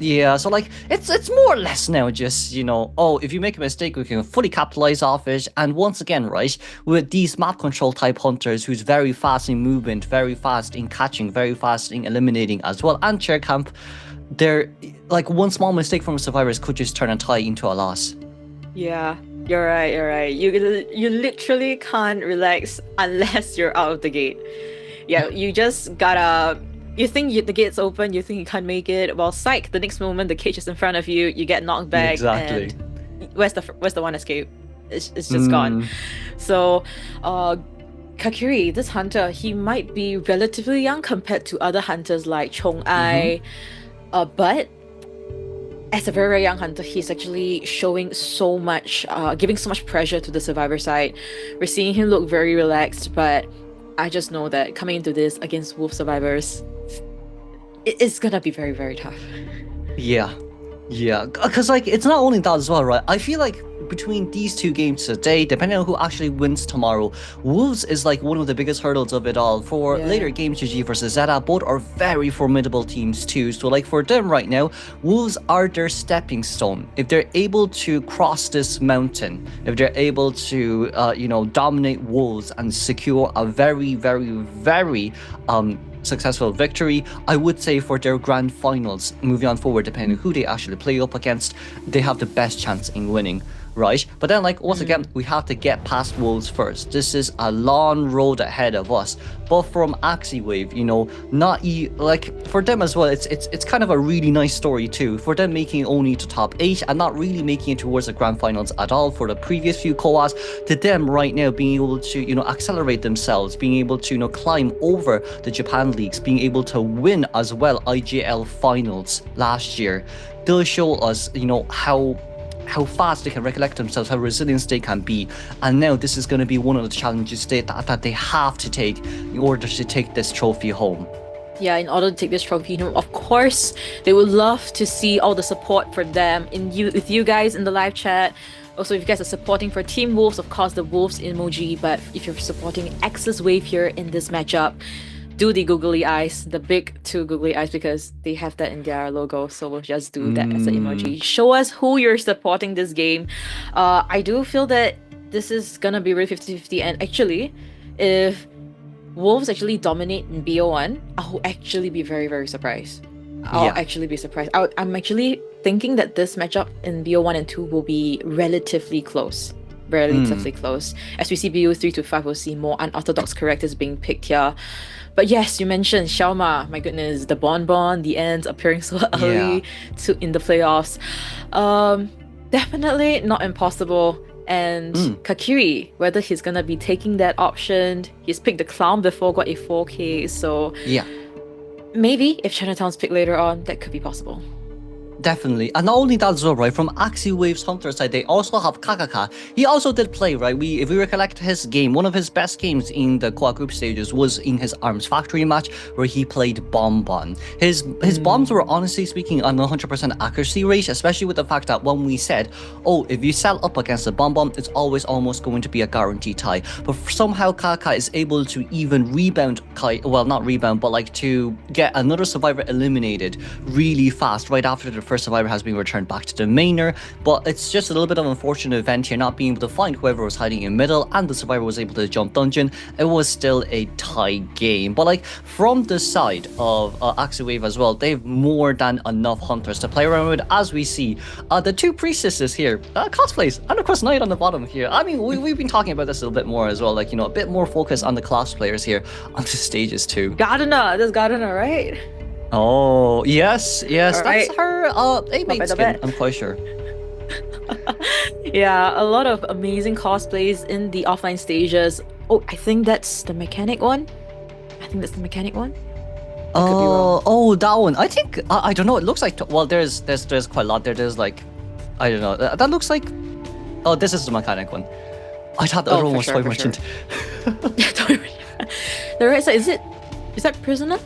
Yeah, so like, it's more or less now just, if you make a mistake, we can fully capitalize off it. And once again, right, with these map control type hunters who's very fast in movement, very fast in catching, very fast in eliminating as well, and chair camp, they're like one small mistake from survivors could just turn a tie into a loss. Yeah, you're right. You literally can't relax unless you're out of the gate. Yeah, you just gotta. You think the gate's open, you think you can't make it. Well, psych! The next moment the cage is in front of you, you get knocked back. Exactly. And where's the one escape? It's just gone. So, Kakiri, this hunter, he might be relatively young compared to other hunters like Chong-ai, but as a very, very young hunter, he's actually showing so much, giving so much pressure to the survivor side. We're seeing him look very relaxed, but I just know that coming into this against Wolf survivors, it's gonna be very, very tough. Yeah, because like it's not only that as well, right? I feel like between these two games today, depending on who actually wins tomorrow, Wolves is like one of the biggest hurdles of it all. For later games, GG versus ZETA, both are very formidable teams too. So like for them right now, Wolves are their stepping stone. If they're able to cross this mountain, if they're able to, dominate Wolves and secure a very, very, very successful victory, I would say for their grand finals moving on forward, depending on who they actually play up against, they have the best chance in winning, right? But then like once again, we have to get past Wolves first. This is a long road ahead of us. But from AXIZ, like for them as well, it's kind of a really nice story too. For them making only to top 8 and not really making it towards the grand finals at all for the previous few COAs, to them right now being able to accelerate themselves, being able to climb over the Japan leagues, being able to win as well IGL finals last year, does show us how fast they can recollect themselves, how resilient they can be. And now this is going to be one of the challenges that they have to take in order to take this trophy home. Yeah, in order to take this trophy home, of course, they would love to see all the support for them with you guys in the live chat. Also, if you guys are supporting for Team Wolves, of course, the Wolves emoji. But if you're supporting AXIZ Wave here in this matchup, do the googly eyes, the big 2 googly eyes, because they have that in their logo. So we'll just do that as an emoji. Show us who you're supporting this game. I do feel that this is gonna be really 50-50. And actually, if Wolves actually dominate in BO1, I'll actually be very, very surprised. I'll actually be surprised. I'm actually thinking that this matchup in BO1 and 2 will be relatively close. Relatively close. As we see BO3 to 5, we'll see more unorthodox characters being picked here. But yes, you mentioned Xiaoma. My goodness, the Bonbon, the Ends appearing so early in the playoffs. Definitely not impossible. And Kakiri, whether he's gonna be taking that option, he's picked the Clown before, got a 4K. So maybe if Chinatown's picked later on, that could be possible. Definitely. And not only that as well, right, from AXIZ Wave's Hunter side, they also have Kakaka. He also did play, right? If we recollect his game, one of his best games in the Quad Group stages was in his Arms Factory match, where he played Bonbon. His bombs were, honestly speaking, an 100% accuracy rate, especially with the fact that when we said, if you sell up against the Bonbon, it's always almost going to be a guaranteed tie. But somehow Kakaka is able to even rebound, well, not rebound, but like to get another survivor eliminated really fast right after the first survivor has been returned back to the mainer. But it's just a little bit of an unfortunate event here, not being able to find whoever was hiding in middle, and the survivor was able to jump dungeon. It was still a tie game. But like from the side of AXIZ Wave as well, they have more than enough hunters to play around with, as we see the 2 priestesses here, cosplays, and of course Knight on the bottom here. I mean, we've been talking about this a little bit more as well, like, a bit more focus on the cosplayers here on the stages too. Gardener, there's Gardener, right? Oh, yes, that's right. her A-mate skin, I'm quite sure. Yeah, a lot of amazing cosplays in the offline stages. Oh, I think that's the mechanic one. I think that's the mechanic one. Oh, that one. I think I don't know. It looks like well, there's quite a lot there. There's like, I don't know. That looks like. Oh, this is the mechanic one. I thought the other one was Toy Merchant. The right side, is that prisoner?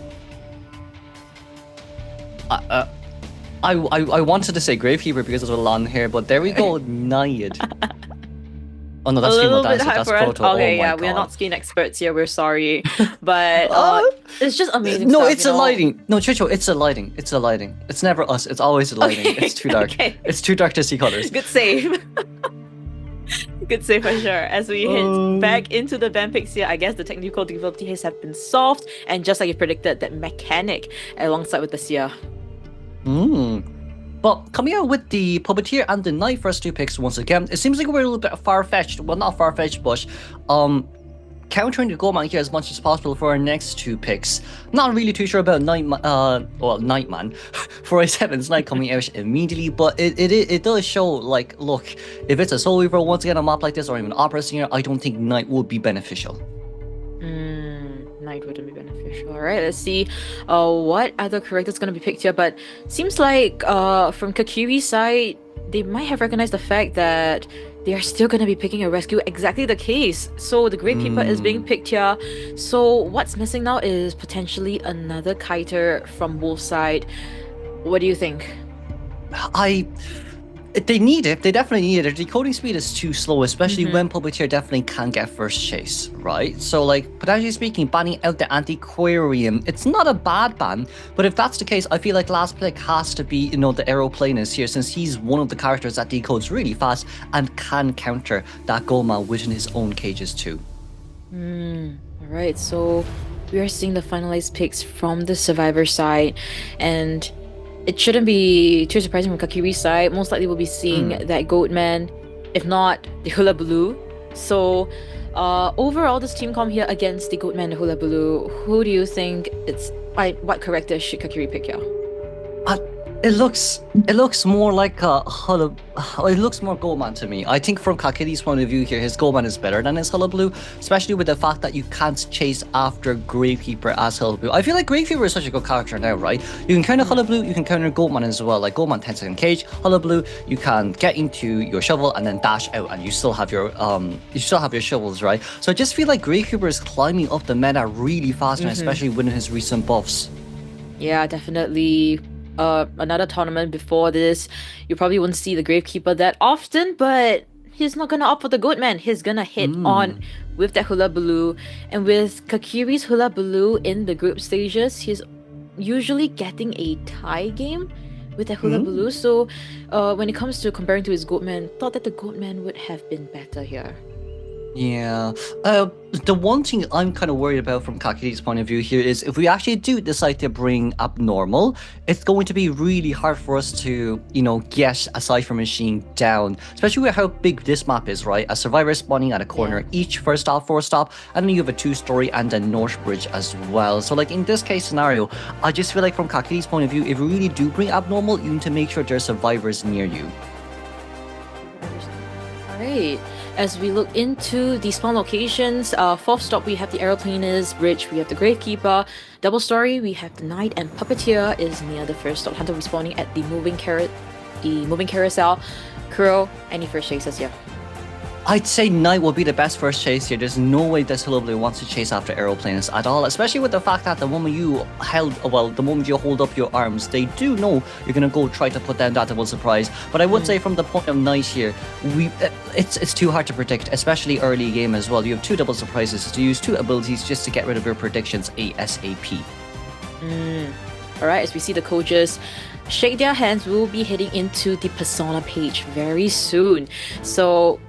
I wanted to say Gravekeeper because there's a long hair, but there we go, Nayad. Oh no, that's a little female bit dancer. high That's for us. Proto. Okay, Oh my yeah, God. we're not skin experts here. We're sorry, but it's just amazing. No, stuff, it's the lighting. No, Chicho, it's the lighting. It's the lighting. It's never us. It's always the lighting. Okay, It's too dark. okay. It's too dark to see colors. Good save. Good save for sure. As we hit back into the band picks here, I guess the technical difficulties have been solved, and just like you predicted, that mechanic alongside with the Seer. But coming out with the Puppeteer and the Knight first 2 picks once again, it seems like we're a little bit far-fetched. Well, not far-fetched, but countering the Goldman here as much as possible for our next 2 picks. Not really too sure about Nightman 487's Knight coming out immediately, but it does show, like, look, if it's a Soul Weaver once again, a map like this, or even Opera Singer, I don't think Knight would be beneficial. Knight wouldn't be beneficial. Alright, let's see what other characters going to be picked here, but seems like from Kakiri's side, they might have recognized the fact that they are still going to be picking a rescue. Exactly the case. So the Gravekeeper is being picked here. So what's missing now is potentially another kiter from Wolf's side. What do you think? They need it. They definitely need it. Their decoding speed is too slow, especially when Puppeteer definitely can get first chase, right? So, like, potentially speaking, banning out the Antiquarium, it's not a bad ban, but if that's the case, I feel like last pick has to be, you know, the Aeroplanist here, since he's one of the characters that decodes really fast and can counter that Goma within his own cages too. Alright, so we are seeing the finalized picks from the Survivor side, and it shouldn't be too surprising from Kakiri's side. Most likely we'll be seeing that Goatman, if not the Hula Blue. So overall, this team comp here against the Goatman and the Hula Blue, who do you think what character should Kakiri pick here? It looks more like a Hula. It looks more Goldman to me. I think from Kakiri's point of view here, his Goldman is better than his Hula Blue, especially with the fact that you can't chase after Gravekeeper as Hula Blue. I feel like Gravekeeper is such a good character now, right? You can counter Hula Blue, you can counter Goldman as well. Like Goldman 10-second cage, Hula Blue, you can get into your shovel and then dash out, and you still have your shovels, right? So I just feel like Gravekeeper is climbing up the meta really fast, and especially with his recent buffs. Yeah, definitely. Another tournament before this, you probably won't see the Gravekeeper that often, but he's not gonna opt for the Goatman. He's gonna hit on with that Hula Blue, and with Kakiri's Hula Blue in the group stages, he's usually getting a tie game with that Hula Blue. So when it comes to comparing to his Goatman, thought that the Goatman would have been better here. Yeah. The one thing I'm kind of worried about from Kakiri's point of view here is if we actually do decide to bring Abnormal, it's going to be really hard for us to, you know, get a Cypher Machine down, especially with how big this map is, right? A Survivor spawning at a corner, each first stop, fourth stop, and then you have a 2-story and a North Bridge as well. So, like, in this case scenario, I just feel like from Kakiri's point of view, if we really do bring Abnormal, you need to make sure there are survivors near you. Alright. As we look into the spawn locations, fourth stop we have the Aeroplanist Bridge, we have the Gravekeeper. Double story, we have the Knight, and Puppeteer is near the first stop. Hunter respawning at the moving carousel. Kuro, any first chases here? I'd say Knight will be the best first chase here. There's no way this Hula Blue wants to chase after Aeroplanes at all, especially with the fact that the moment you hold up your arms, they do know you're gonna go try to put down that double surprise. But I would say from the point of Knight here, it's too hard to predict, especially early game as well. You have 2 double surprises to use 2 abilities just to get rid of your predictions ASAP. Alright, as we see the coaches shake their hands, we'll be heading into the persona page very soon. So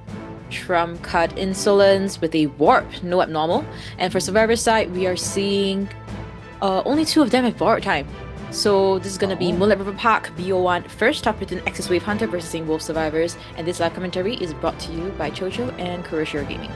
Trump card Insolence with a Warp, no Abnormal. And for Survivor side, we are seeing only 2 of them at borrowed time. So this is going to be Moonlight River Park, BO1, first stop between AXIZ Wave Hunter versus Wolf Survivors. And this live commentary is brought to you by Chocho and Kuroshiro Gaming.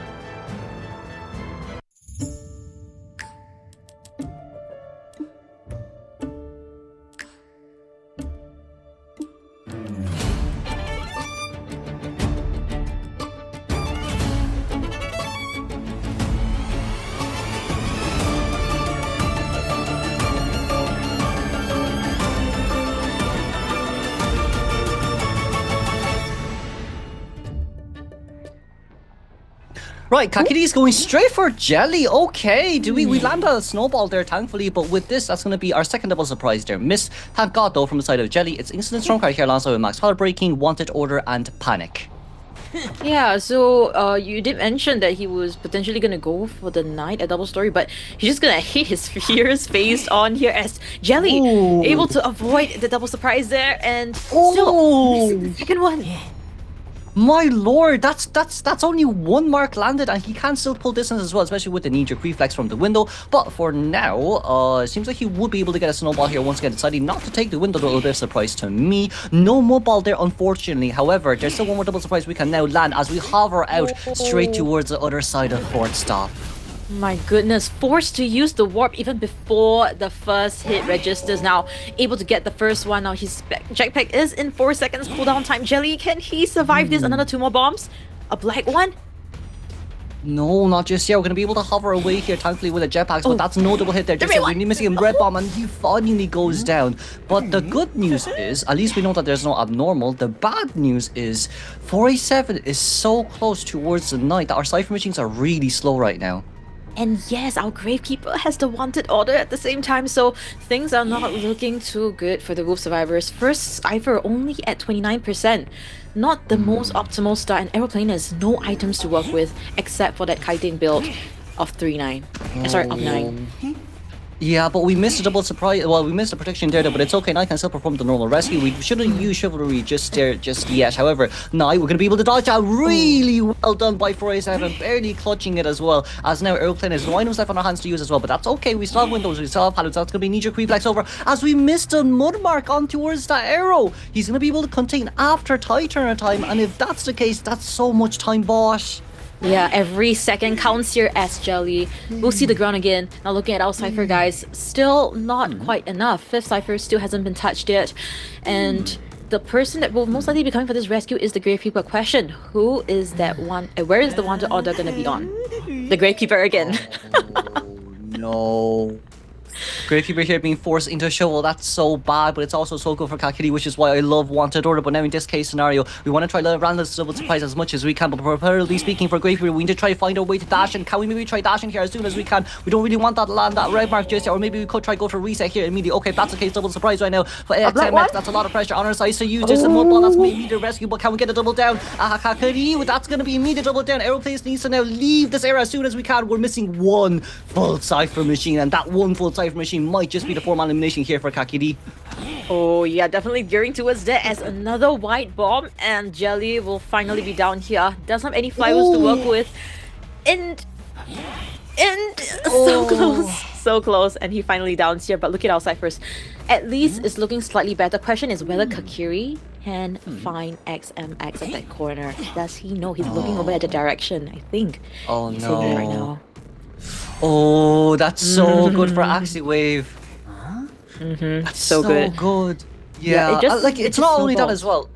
Right, Kakiri's going straight for Jelly. Okay, we land a snowball there, thankfully, but with this, that's going to be our second double surprise there. Miss, thank God, though, from the side of Jelly. It's Instant Stormcry here alongside with Max Breaking, Wanted Order, and Panic. Yeah, so you did mention that he was potentially going to go for the Knight at double story, but he's just going to hit his fears based on here as Jelly able to avoid the double surprise there and still missing the second one. My lord, that's only one mark landed, and he can still pull distance as well, especially with the knee-jerk reflex from the window. But for now, it seems like he would be able to get a snowball here once again, deciding not to take the window. A little bit of surprise to me. No mobile there, unfortunately. However, there's still one more double surprise we can now land as we hover out straight towards the other side of Fort Stop. My goodness, forced to use the warp even before the first hit registers. Now able to get the first one. Now his jetpack is in 4 seconds cooldown time. Jelly, can he survive this? Another 2 more bombs? A black one? No, not just yet. We're going to be able to hover away here, thankfully, with a jetpack, but that's no double hit there. Just we're missing a red bomb, and he finally goes down. But the good news is, at least we know that there's no abnormal. The bad news is, 487 is so close towards the Knight that our Cypher machines are really slow right now. And yes, our Gravekeeper has the Wanted Order at the same time, so things are not looking too good for the Wolf survivors. First Cypher only at 29%. Not the most optimal start, and Aeroplane has no items to work with except for that kiting build of 3-9. Sorry, of 9. Yeah, but we missed a double surprise. Well, we missed a protection there, but it's okay. Knight can still perform the normal rescue. We shouldn't use Chivalry just yet. However, Knight, we're going to be able to dodge out. Really well done by 487, barely clutching it as well. As now Aeroplane has no items left on our hands to use as well, but that's okay. We still have windows, we still have pallets. That's going to be knee-jerk reflex over as we missed a mud mark on towards that arrow. He's going to be able to contain after tie turner time, and if that's the case, that's so much time, boss. Yeah, every second counts here as Jelly. We'll see the ground again. Now looking at our Cypher guys, still not quite enough. Fifth Cypher still hasn't been touched yet. And the person that will most likely be coming for this rescue is the Gravekeeper. Question, who is that one? Where is the Wanted Order going to be on? The Gravekeeper again. No. Gravekeeper here being forced into a shovel, that's so bad, but it's also so good for Kakiri, which is why I love Wanted Order. But now in this case scenario, we want to try to land this double surprise as much as we can, but preferably speaking for Gravekeeper, we need to try to find a way to dash in. Can we maybe try dashing here as soon as we can? We don't really want that to land that red mark just yet, or maybe we could try go for reset here immediately. Okay, if that's the case, double surprise right now for AXMX, that's a lot of pressure on our side, so use this mud ball, that's maybe the rescue, but can we get a double down? Kakiri, that's going to be immediate double down. Aeroplane needs to now leave this area as soon as we can. We're missing one full Cypher machine, and that one full Cypher machine might just be the 4-man elimination here for Kakiri. Oh yeah, definitely gearing towards that as another white bomb, and Jelly will finally be down here. Doesn't have any flywheels to work with. And so close, and he finally downs here. But look at our Cyphers. At least it's looking slightly better. Question is whether Kakiri can find XMX at that corner. Does he know? He's looking over at the direction, I think. Oh He's no. right now. Oh, that's so good for AXIZ. That's so good. Yeah, it's not only that as well.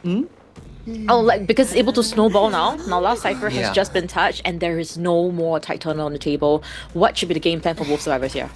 Oh, like because it's able to snowball now. Now last Cypher has Yeah. just been touched, and there is no more tight tunnel on the table. What should be the game plan for Wolf survivors here?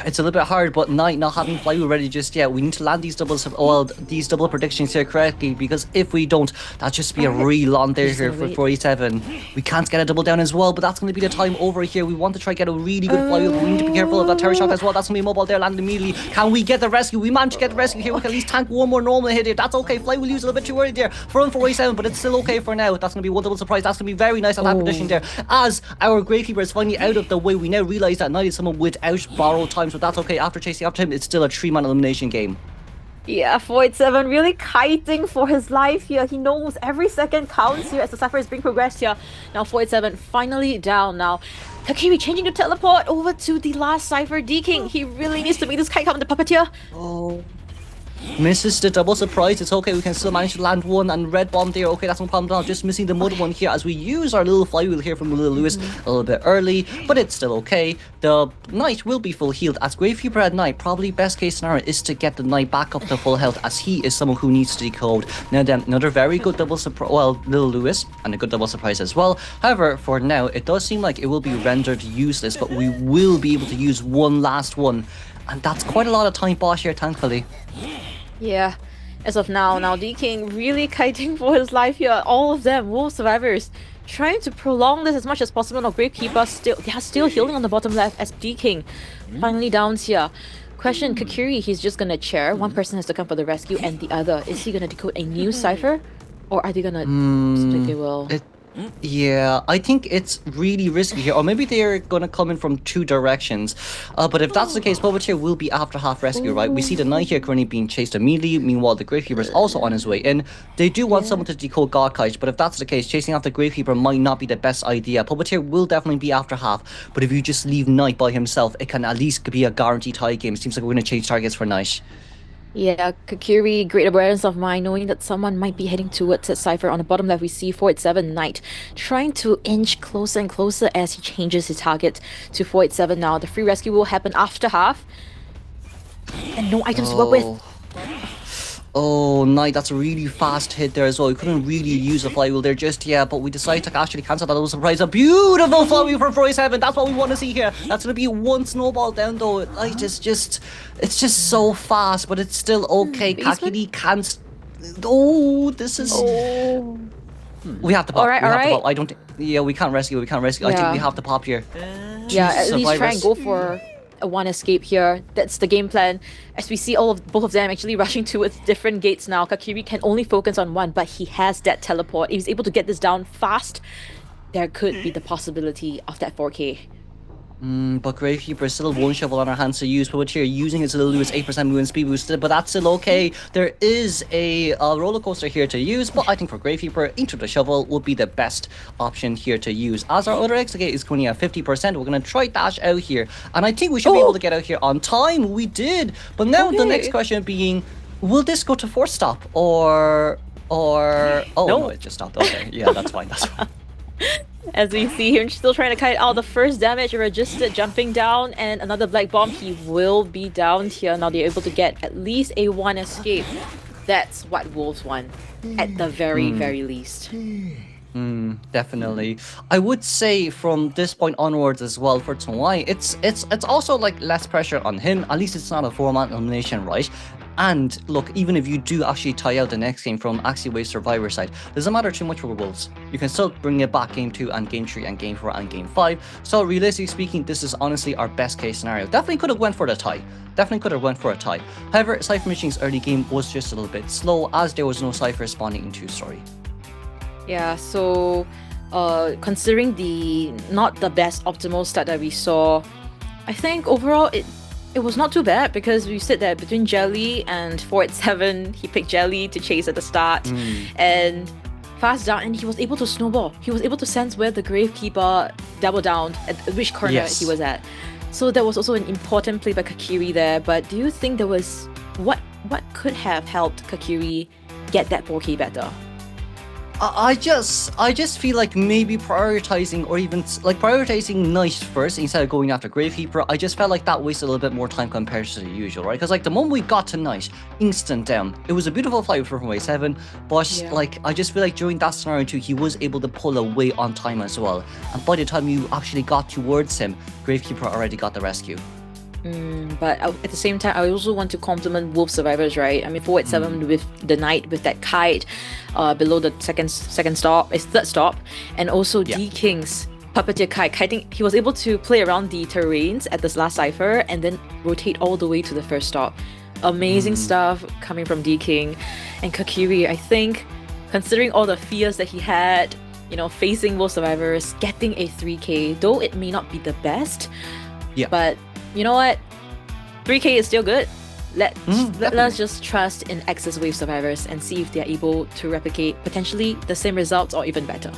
It's a little bit hard, but Knight not having flywheel ready just yet. We need to land these these double predictions here correctly, because if we don't, that'll just be a real on there here for 47. We can't get a double down as well, but that's going to be the time over here. We want to try to get a really good flywheel, but we need to be careful of that terror shock as well. That's going to be mobile there, landing immediately. Can we get the rescue? We managed to get the rescue here. We can at least tank one more normal hit here. That's okay. Flywheel used a little bit too early there from 487, but it's still okay for now. That's going to be one double surprise. That's going to be very nice on that prediction there. As our Gravekeeper is finally out of the way, we now realize that Knight is someone without borrowed time, so that's okay. After chasing after him, it's still a 3-man elimination game. Yeah, 487 really kiting for his life here. He knows every second counts here as the Cypher is being progressed here. Now 487 finally down now. Kakiri changing to teleport over to the last Cypher, D-King. He really needs to make this kite count the puppeteer. Oh. Misses the double surprise. It's okay, we can still manage to land one, and red bomb there. Okay, that's no problem at all. Just missing the mud one here as we use our little flywheel here from Little Lewis a little bit early, but it's still okay. The Knight will be full healed as Gravekeeper at Knight. Probably best case scenario is to get the Knight back up to full health, as he is someone who needs to decode. Now then, another very good double surprise, well, Little Lewis, and a good double surprise as well. However, for now, it does seem like it will be rendered useless, but we will be able to use one last one, and that's quite a lot of time boss here, thankfully. Yeah, as of now D-King really kiting for his life here. All of them, Wolf survivors, trying to prolong this as much as possible. Now Gravekeeper they are still healing on the bottom left as D-King finally down here. Question, Kakiri, he's just gonna chair. One person has to come for the rescue and the other. Is he gonna decode a new cipher? Or are they gonna like they will? Yeah, I think it's really risky here. Or maybe they're gonna come in from two directions. But if that's the case, Puppeteer will be after half rescue, right? We see the Knight here currently being chased immediately. Meanwhile, the Gravekeeper is also on his way in. They do want someone to decode Godkite, but if that's the case, chasing after Gravekeeper might not be the best idea. Puppeteer will definitely be after half, but if you just leave Knight by himself, it can at least be a guaranteed tie game. Seems like we're gonna change targets for Knight. Yeah, Kakiri, great awareness of mind, knowing that someone might be heading towards that cipher. On the bottom left, we see 487 Knight trying to inch closer and closer as he changes his target to 487 now. The free rescue will happen after half. And no items to work with. Oh, Knight, that's a really fast hit there as well. We couldn't really use the flywheel there just yet, but we decided to actually cancel that little surprise. A beautiful flywheel from 487. That's what we want to see here. That's going to be one snowball down, though. Knight is just... It's just so fast, but it's still okay. Kakiri can't... Oh, this is... Oh. We have to pop. Alright, we have alright. to pop. I don't... Yeah, we can't rescue. We can't rescue. I think we have to pop here. Yeah, at least try Survivors. and go for a one escape here. That's the game plan. As we see both of them actually rushing towards different gates now. Kakiri can only focus on one, but he has that teleport. If he's able to get this down fast, there could be the possibility of that 4K. But Gravekeeper is still one shovel on our hands to use. Puppeteer using his little Lewis 8% movement speed boost, but that's still okay. There is a roller coaster here to use, but I think for Gravekeeper, into the shovel would be the best option here to use. As our other exit gate is currently at 50%, we're going to try dash out here, and I think we should be able to get out here on time. We did, but now the next question being, will this go to force stop or oh no, it just stopped. Okay, yeah, that's fine. That's fine. As we see here, still trying to kite out the first damage registered, jumping down, and another black bomb. He will be down here. Now they're able to get at least a one escape. That's what Wolves want, at the very least. Definitely. I would say from this point onwards as well for Tawai, it's also like less pressure on him. At least it's not a 4-man elimination, right? And look, even if you do actually tie out the next game from AXIZ Survivor side, doesn't matter too much for Wolves. You can still bring it back game 2 and game 3 and game 4 and game 5. So realistically speaking, this is honestly our best case scenario. Definitely could have went for the tie. Definitely could have went for a tie. However, Cypher Machine's early game was just a little bit slow as there was no Cypher spawning in 2 story. Yeah, so considering the not the best optimal start that we saw, I think overall it was not too bad, because we said that between Jelly and 487, he picked Jelly to chase at the start, and fast down, and he was able to snowball. He was able to sense where the Gravekeeper doubled down, at which corner he was at. So that was also an important play by Kakiri there. But do you think there was what could have helped Kakiri get that 4K better? I just feel like maybe prioritizing, or even like prioritizing Knight first instead of going after Gravekeeper. I just felt like that wasted a little bit more time compared to the usual, right? Because like the moment we got to Knight, instant down. It was a beautiful fly from way 7, but like I just feel like during that scenario too, he was able to pull away on time as well. And by the time you actually got towards him, Gravekeeper already got the rescue. But at the same time, I also want to compliment Wolf Survivors, right? I mean, 487 with the Knight with that kite below the third stop, and also D-King's Puppeteer kite. Kiting, he was able to play around the terrains at this last cipher and then rotate all the way to the first stop. Amazing stuff coming from D-King. And Kakiri, I think, considering all the fears that he had, you know, facing Wolf Survivors, getting a 3K, though it may not be the best, but you know what? 3K is still good. Let's just trust in AXIZ Wave Survivors and see if they're able to replicate potentially the same results or even better.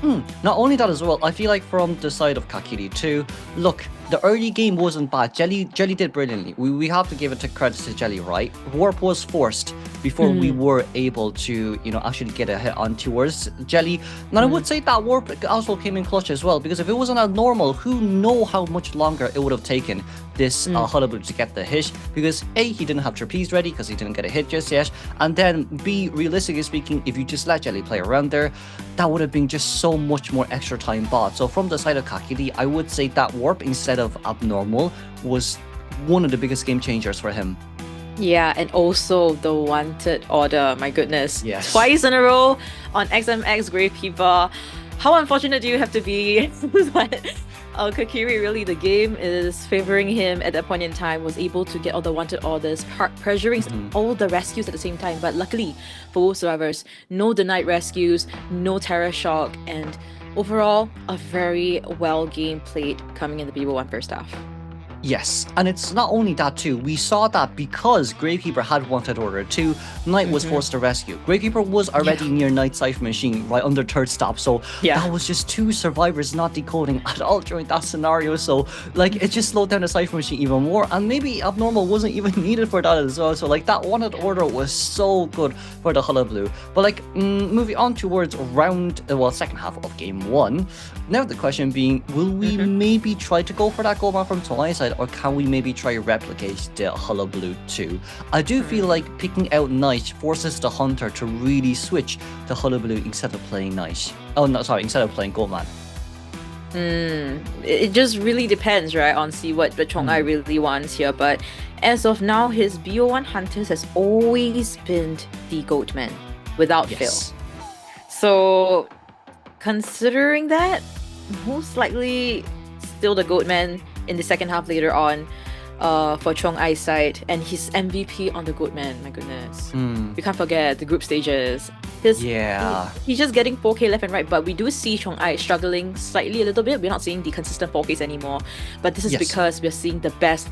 Not only that as well, I feel like from the side of Kakiri too, look, the early game wasn't bad. Jelly did brilliantly. We have to give it to credit to Jelly, right? Warp was forced before we were able to, you know, actually get a hit on towards Jelly. And I would say that Warp also came in clutch as well, because if it wasn't a normal, who know how much longer it would have taken this Hullabaloo to get the hit, because A, he didn't have Trapeze ready because he didn't get a hit just yet, and then B, realistically speaking, if you just let Jelly play around there, that would have been just so much more extra time bought. So from the side of Kakiri, I would say that Warp instead of Abnormal was one of the biggest game changers for him. Yeah, and also the wanted order, my goodness. Yes. Twice in a row on XMX Gravekeeper. how unfortunate do you have to be? But Kakiri, really, the game is favoring him at that point in time, was able to get all the wanted orders, pressuring all the rescues at the same time. But luckily for Wolves survivors, no denied rescues, no terror shock, and overall, a very well game played coming in the BO1 first half. Yes, and it's not only that too. We saw that because Gravekeeper had wanted order 2, Knight was forced to rescue. Gravekeeper was already near Knight's Cypher Machine, right under third stop, so that was just 2 survivors not decoding at all during that scenario. So like it just slowed down the Cypher Machine even more, and maybe Abnormal wasn't even needed for that as well. So like that wanted order was so good for the Hullabaloo. But like moving on towards second half of game 1. Now the question being, will we maybe try to go for that goal man from Tongai's side, or can we maybe try to replicate the Hullabaloo too? I do feel like picking out Knight forces the Hunter to really switch to Hullabaloo instead of playing Knight. Oh no, sorry, instead of playing Goldman. It just really depends, right, on see what Chongai really wants here. But as of now, his BO1 Hunters has always been the Goatman, without fail. So considering that, most likely still the Goatman in the second half later on for Chongai's side, and his MVP on the Goatman, my goodness. We can't forget the group stages. He's just getting 4K left and right, but we do see Chongai struggling slightly a little bit. We're not seeing the consistent 4Ks anymore, but this is because we're seeing the best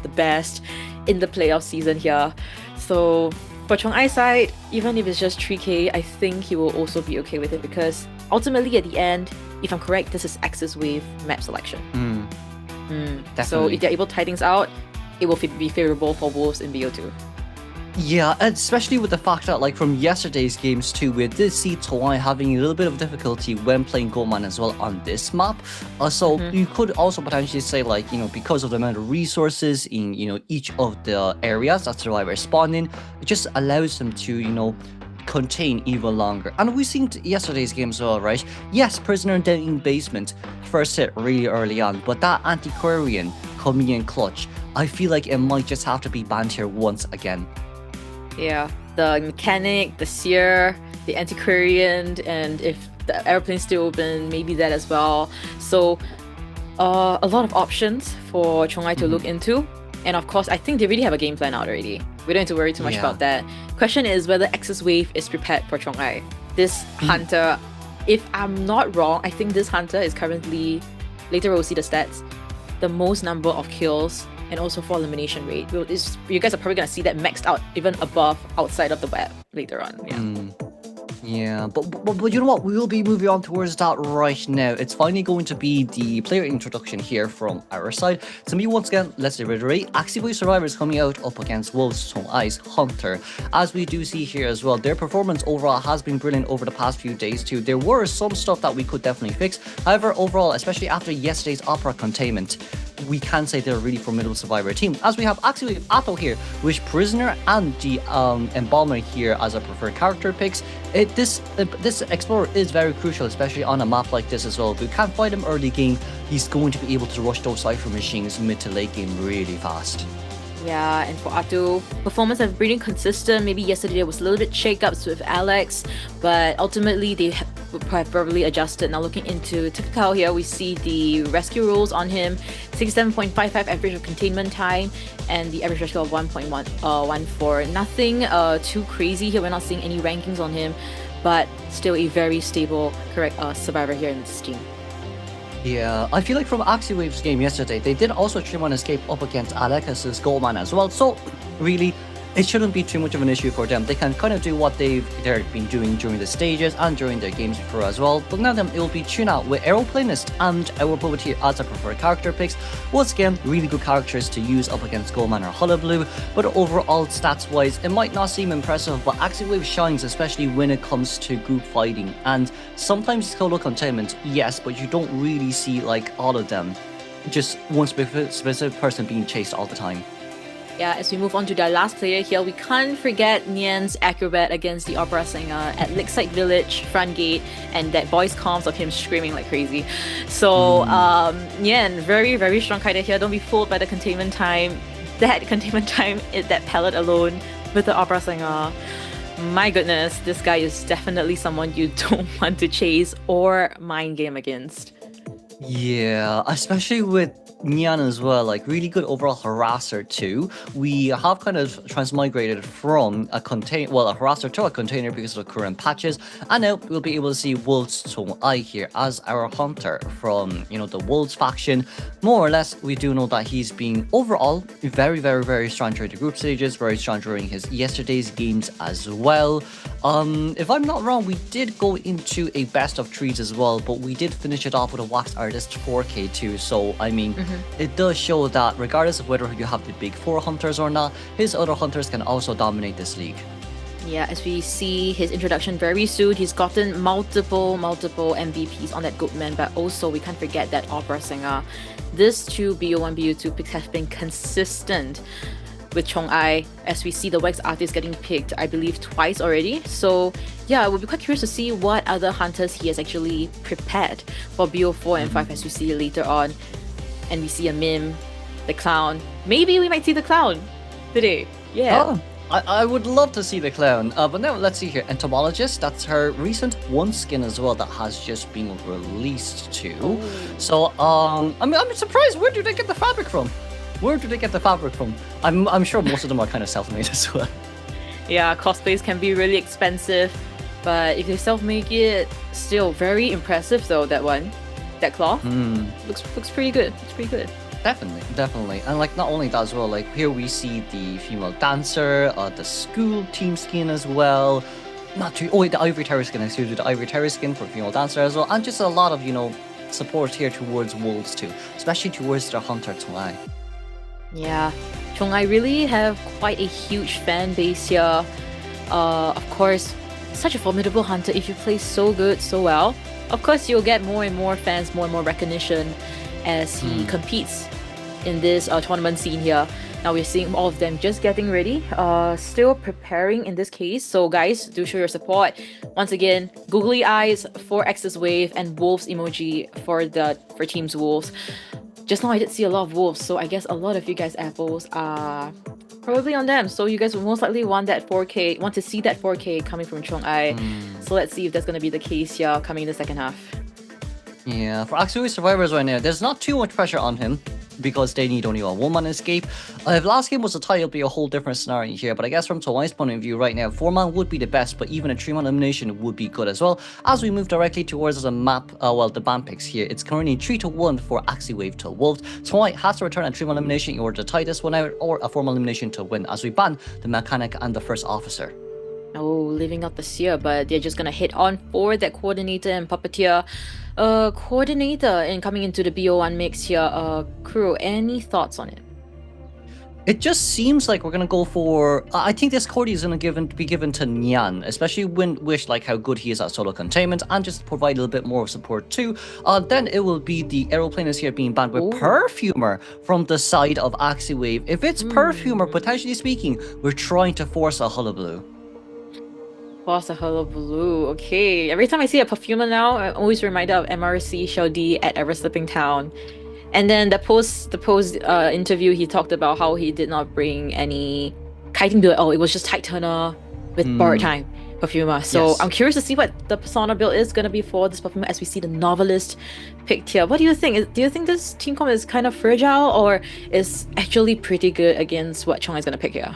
in the playoff season here. So for Chongai's side, even if it's just 3K, I think he will also be okay with it, because ultimately at the end, if I'm correct, this is AXIZ Wave map selection. So if they're able to tie things out, it will be favorable for Wolves in BO2. Yeah, especially with the fact that like from yesterday's games too, we did see Toei having a little bit of difficulty when playing Goldman as well on this map. So you could also potentially say like, you know, because of the amount of resources in, you know, each of the areas that survivors spawn in, it just allows them to, you know, contain even longer. And we've seen yesterday's game as well, right? Yes, Prisoner down in basement, first hit really early on, but that Antiquarian coming in clutch, I feel like it might just have to be banned here once again. Yeah, the Mechanic, the Seer, the Antiquarian, and if the airplane's still open, maybe that as well. So a lot of options for Chongai to look into. And of course, I think they really have a game plan out already. We don't need to worry too much about that. Question is whether AXIZ Wave is prepared for Chongai. This Hunter, if I'm not wrong, I think this Hunter is currently, later we'll see the stats, the most number of kills and also for elimination rate. You guys are probably going to see that maxed out even above outside of the web later on. Yeah, but you know what? We will be moving on towards that right now. It's finally going to be the player introduction here from our side. So me once again, let's reiterate, AXIZ VS Survivors coming out up against Wolves Tongai's Hunter. As we do see here as well, their performance overall has been brilliant over the past few days too. There were some stuff that we could definitely fix. However, overall, especially after yesterday's Opera containment, we can say they're a really formidable survivor team. As we have AXIZ VS Atto here, with Prisoner and the Embalmer here as our preferred character picks. This Explorer is very crucial, especially on a map like this as well. If we can't fight him early game, he's going to be able to rush those Cypher machines mid to late game really fast. Yeah, and for Atto, performance have been consistent. Maybe yesterday there was a little bit shake-ups with Alex, but ultimately they have probably adjusted. Now looking into Typical here, we see the rescue rolls on him, 67.55 average of containment time, and the average rescue of 1.14. Nothing too crazy here. We're not seeing any rankings on him, but still a very stable survivor here in this team. Yeah, I feel like from AXIZ Wave's game yesterday, they did also trim on escape up against Alexis's Goldman as well. So really, it shouldn't be too much of an issue for them. They can kind of do what they've been doing during the stages and during their games before as well. But now it will be Tuna with Aeroplanist and our Puppeteer as a preferred character picks. Once again, really good characters to use up against Goldman or Hullabaloo. But overall, stats-wise, it might not seem impressive, but AXIZ Wave shines, especially when it comes to group fighting. And sometimes solo containment, yes, but you don't really see like all of them. Just one specific person being chased all the time. Yeah, as we move on to the last player here, we can't forget Nian's acrobat against the Opera Singer at Lakeside Village front gate, and that voice comms of him screaming like crazy. So Nian, very, very strong character here. Don't be fooled by the containment time. That containment time is that palette alone with the Opera Singer. My goodness, this guy is definitely someone you don't want to chase or mind game against. Yeah, especially with Nyan as well, like really good overall harasser too. We have kind of transmigrated from a harasser to a container because of the current patches, and now we'll be able to see Wolves COAⅧ here as our hunter from, you know, the Wolves faction. More or less, we do know that he's been overall very strong during the group stages, very strong during his yesterday's games as well. If I'm not wrong, we did go into a best of threes as well, but we did finish it off with a Wax Artist 4K too. So I mean, it does show that regardless of whether you have the big four hunters or not, his other hunters can also dominate this league. Yeah, as we see his introduction very soon, he's gotten multiple MVPs on that Goatman, but also we can't forget that opera singer. These two BO1, BO2 picks have been consistent with COAⅧ, as we see the Wax Artist getting picked, I believe, twice already. So yeah, we'll be quite curious to see what other hunters he has actually prepared for BO4 and 5 as we see later on. And we see a Mim, the Clown. Maybe we might see the Clown today. Yeah. Oh, I would love to see the Clown. But now let's see here. Entomologist, that's her recent one skin as well that has just been released too. Oh. So I'm surprised. Where do they get the fabric from? I'm sure most of them are kind of self-made as well. Yeah, cosplays can be really expensive, but if they self-make it, still very impressive though, that cloth. Looks pretty good. It's pretty good. Definitely. And like not only that as well, like here we see the female dancer, the school team skin as well. The Ivory Terror skin, the Ivory Terror skin for female dancer as well, and just a lot of, you know, support here towards Wolves too, especially towards their hunter COAⅧ. Yeah, COAⅧ really have quite a huge fan base here. Of course, such a formidable hunter. If you play so good, so well, of course you'll get more and more fans, more and more recognition as he competes in this tournament scene here. Now we're seeing all of them just getting ready, still preparing in this case. So guys, do show your support. Once again, googly eyes for AXIZ Wave and Wolves emoji for Teams Wolves. Just now I did see a lot of Wolves, so I guess a lot of you guys apples are probably on them. So you guys will most likely want to see that 4K coming from COAⅧ. So let's see if that's going to be the case here coming in the second half. Yeah, for AXIZ survivors right now, there's not too much pressure on him because they need only a one-man escape. If last game was a tie, it'll be a whole different scenario here, but I guess from COAⅧ's point of view right now, 4-man would be the best, but even a 3-man elimination would be good as well. As we move directly towards the map, the ban picks here, it's currently 3-1 for AXIZ Wave to Wolves. COAⅧ has to return a 3-man elimination in order to tie this one out, or a 4-man elimination to win, as we ban the mechanic and the first officer. Oh, leaving out the Seer, but they're just gonna hit on for that Coordinator and Puppeteer. Coordinator and coming into the BO1 mix here. Crew, any thoughts on it? It just seems like we're gonna go for. I think this Cordy is gonna be given to Nyan, especially when Wish like how good he is at solo containment and just provide a little bit more of support too. Then it will be the Aeroplaners here being banned with Perfumer from the side of AXIZ Wave. If it's Perfumer, potentially speaking, we're trying to force a hullabaloo. Force a hullabaloo. Okay. Every time I see a Perfumer now, I'm always reminded of MRC Shodi at Ever Slipping Town. And then the post interview, he talked about how he did not bring any kiting build. Oh, it was just Tight Turner with Borrowed Time Perfumer. So yes. I'm curious to see what the persona build is going to be for this Perfumer as we see the Novelist picked here. What do you think? Do you think this team comp is kind of fragile or is actually pretty good against what COAⅧ is going to pick here?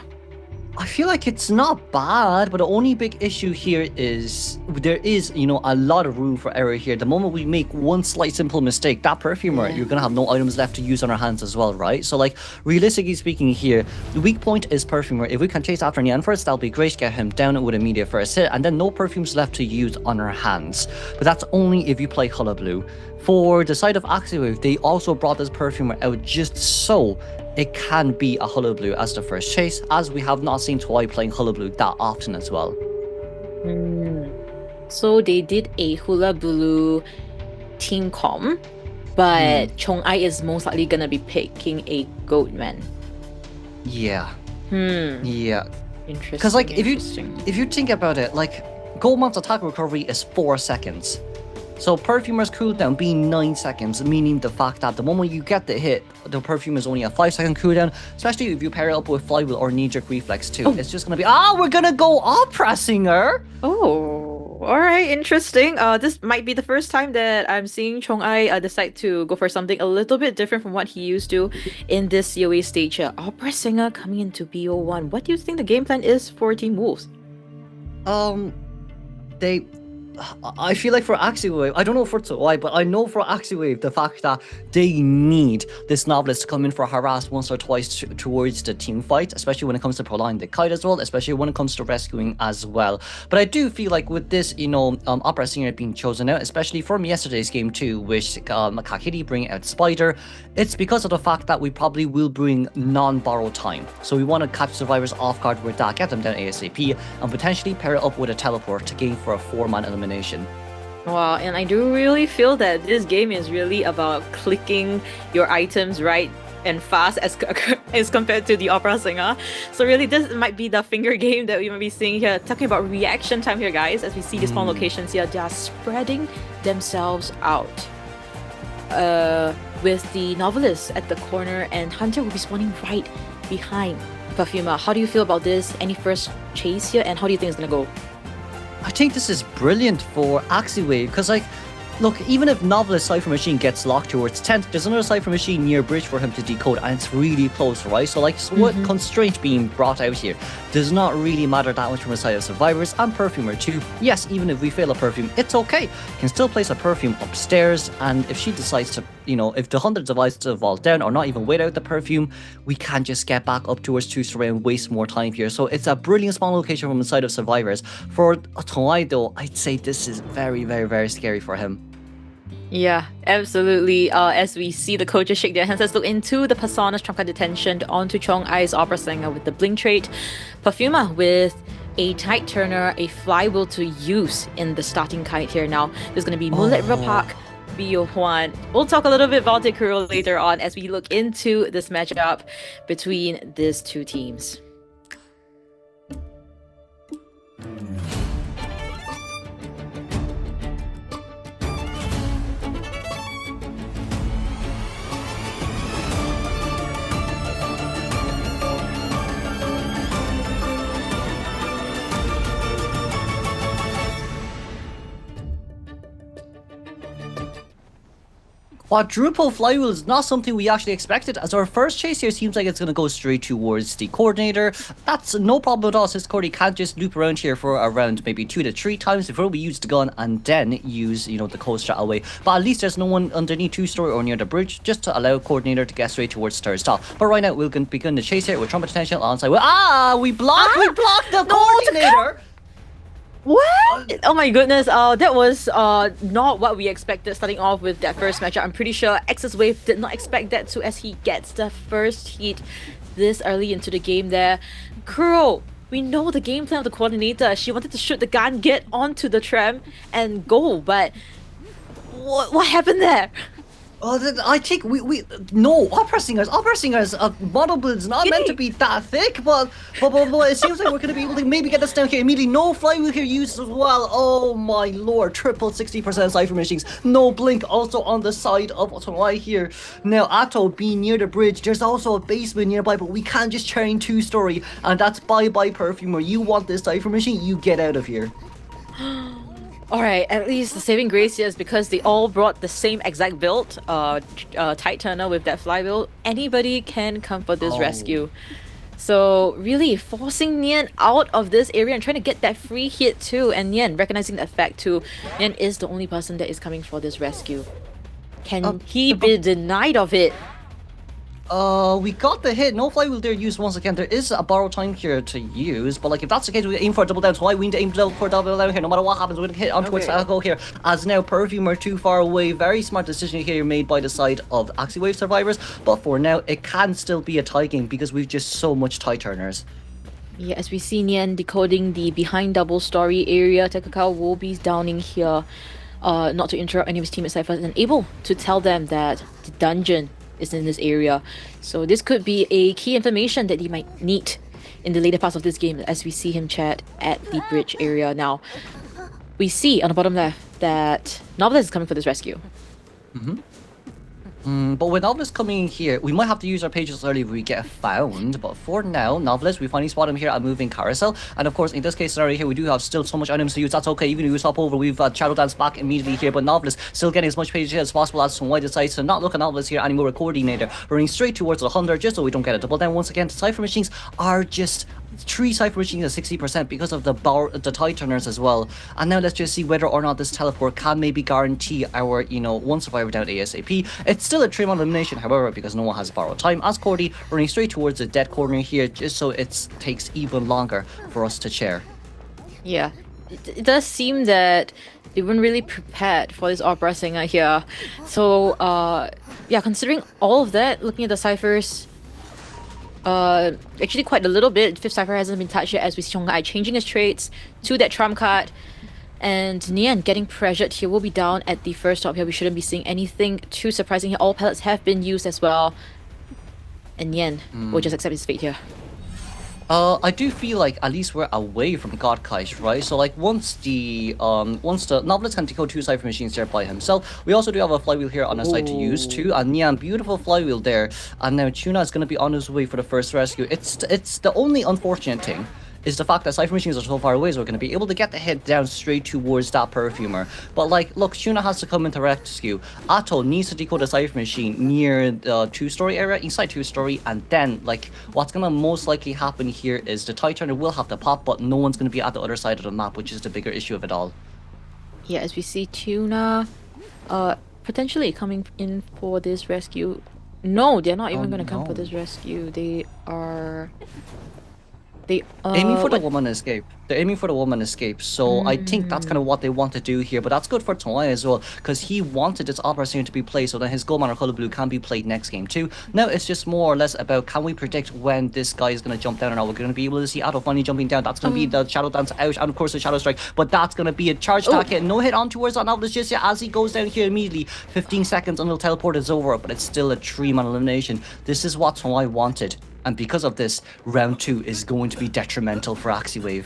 I feel like it's not bad, but the only big issue here is there is, you know, a lot of room for error here. The moment we make one slight simple mistake, that Perfumer, you're gonna have no items left to use on our hands as well, right? So like, realistically speaking here, the weak point is Perfumer. If we can chase after Nyan first, that'll be great, get him down with immediate first hit, and then no perfumes left to use on our hands. But that's only if you play Hullabaloo. For the side of AXIZ Wave, they also brought this Perfumer out just so it can be a Hullabaloo as the first chase, as we have not seen COAⅧ playing Hullabaloo that often as well. So they did a Hullabaloo team comp, but COAⅧ is most likely gonna be picking a Goatman. Yeah. Yeah. Interesting. Because like if you think about it, like Goatman's attack recovery is 4 seconds. So Perfumer's cooldown being 9 seconds, meaning the fact that the moment you get the hit, the Perfume is only a 5-second cooldown, especially if you pair it up with Flywheel or Knee-Jerk Reflex too. It's just gonna be, we're gonna go Opera Singer! Oh, alright, interesting. This might be the first time that I'm seeing Chong-ai decide to go for something a little bit different from what he used to in this COA stage here. Opera Singer coming into BO1. What do you think the game plan is for Team Wolves? I feel like for AXIZ, I don't know for why, but I know for AXIZ the fact that they need this novelist to come in for harass once or twice towards the team fight, especially when it comes to prolonging the kite as well, especially when it comes to rescuing as well. But I do feel like with this, Opera Singer being chosen out, especially from yesterday's game too, with Kakiri bringing out Spider, it's because of the fact that we probably will bring non-borrowed time. So we want to catch survivors off guard with that, get them down ASAP, and potentially pair it up with a teleport to gain for a 4-man elimination. Wow, and I do really feel that this game is really about clicking your items right and fast as compared to the Opera Singer. So really this might be the finger game that we might be seeing here. Talking about reaction time here, guys, as we see these spawn locations here, they are spreading themselves out. With the Novelist at the corner, and Hunter will be spawning right behind Perfuma. How do you feel about this? Any first chase here, and how do you think it's gonna go? I think this is brilliant for AXIZ, because look, even if Novelist Cypher Machine gets locked towards 10th, there's another Cypher Machine near bridge for him to decode, and it's really close, right? So what constraint being brought out here does not really matter that much from the side of Survivors and Perfumer too. Yes, even if we fail a Perfume, it's okay. Can still place a Perfume upstairs, and if she decides to, if the Hunter decides to vault down or not even wait out the Perfume, we can just get back up towards 2-story and waste more time here. So it's a brilliant spawn location from the side of Survivors. For Toai though, I'd say this is very, very, very scary for him. Yeah, absolutely. As we see the coaches shake their hands, let's look into the Persona's trump card detention onto Chong-ai's Opera Singer with the Blink trait. Perfuma with a tight turner, a flywheel to use in the starting kite here now. There's going to be Moonlit River Park, BO1. We'll talk a little bit about it later on as we look into this matchup between these two teams. Quadruple flywheel is not something we actually expected, as our first chase here seems like it's going to go straight towards the coordinator. That's no problem at all, since Cordy can't just loop around here for around maybe 2 to 3 times before we use the gun and then use, the coast strat away. But at least there's no one underneath 2-story or near the bridge, just to allow coordinator to get straight towards third stop. But right now we'll begin the chase here with trumpet potential onside. We blocked the coordinator! What? Oh my goodness, that was not what we expected starting off with that first matchup. I'm pretty sure AXIZ Wave did not expect that too, as he gets the first hit this early into the game there. Kuro, we know the game plan of the coordinator. She wanted to shoot the gun, get onto the tram and go, but what happened there? I think no, Opera Singers model build is not meant to be that thick, but it seems like we're going to be able to maybe get this down here immediately. No flywheel here used as well. Oh my lord, triple 60% Cypher Machines. No blink also on the side of Toai here. Now Atto being near the bridge, there's also a basement nearby, but we can't just chain 2-story, and that's bye-bye Perfumer. You want this Cypher Machine, you get out of here. Alright, at least the saving grace here is because they all brought the same exact build, tight turner with that flywheel. Anybody can come for this rescue. So really forcing Nian out of this area and trying to get that free hit too. And Nian recognizing that fact too. Nian is the only person that is coming for this rescue. Can he be denied of it? We got the hit. No flywheel there used once again. There is a borrowed time here to use, but if that's the case, we aim for a double down. So we need to aim for a double down here. No matter what happens, we're going to hit onto its go here. As now Perfumer too far away. Very smart decision here made by the side of AXIZ Wave Survivors. But for now, it can still be a tie game because we've just so much tie turners. Yeah, as we see Nian decoding the behind double story area, Takakao will be downing here, not to interrupt any of his teammates and able to tell them that the dungeon is in this area. So this could be a key information that he might need in the later parts of this game, as we see him chat at the bridge area now. we see on the bottom left that Novelist is coming for this rescue. But with Novelist coming in here, we might have to use our pages early if we get found. But for now, Novelist, we finally spot him here at moving carousel. And of course, in this case scenario here, we do have still so much items to use. That's okay. Even if we swap over, we've Shadow Dance back immediately here. But Novelist still getting as much pages here as possible as Songhai decides to not look at Novelist here anymore. A coordinator running straight towards the Hunter just so we don't get a double down. Once again, the Cypher Machines are just 3 Cypher Machines at 60% because of the Titaners as well. And now let's just see whether or not this teleport can maybe guarantee our, one survivor down ASAP. It's still a trim on elimination, however, because no one has borrowed time. As Cordy running straight towards the dead corner here, just so it takes even longer for us to chair. Yeah, it does seem that they weren't really prepared for this opera singer here. So, yeah, considering all of that, looking at the ciphers, actually quite a little bit. 5th cipher hasn't been touched yet as we see Songhai changing his traits to that trump card. And Nian getting pressured here will be down at the first stop here. We shouldn't be seeing anything too surprising here. All pellets have been used as well. And Nian will just accept his fate here. I do feel like at least we're away from Godkai's, right? So like once the Novelist can decode 2 Cypher Machines there by himself, we also do have a flywheel here on our side to use too. And Nian, beautiful flywheel there. And now Tuna is going to be on his way for the first rescue. It's the only unfortunate thing is the fact that Cypher Machines are so far away, so we're going to be able to get the hit down straight towards that Perfumer. But like, look, Tuna has to come into rescue. Atto needs to decode a Cypher Machine near the 2-story area, inside 2-story, and then, like, what's going to most likely happen here is the Titanic will have to pop, but no one's going to be at the other side of the map, which is the bigger issue of it all. Yeah, as we see Tuna potentially coming in for this rescue. No, they're not even going to come for this rescue. They are... aiming for the woman escape. They're aiming for the woman escape, so I think that's kind of what they want to do here. But that's good for Songhai as well, because he wanted this opera scene to be played so that his Goldman or Color Blue can be played next game too. Now it's just more or less about, can we predict when this guy is going to jump down or not? We're going to be able to see Atto finally jumping down. That's going to be the Shadow Dance out, and of course the Shadow Strike. But that's going to be a charge attack hit. No hit on towards that Novelist just yet as he goes down here immediately. 15 seconds until teleport is over, but it's still a 3-man elimination. This is what Songhai wanted. And because of this, round 2 is going to be detrimental for AXIZ.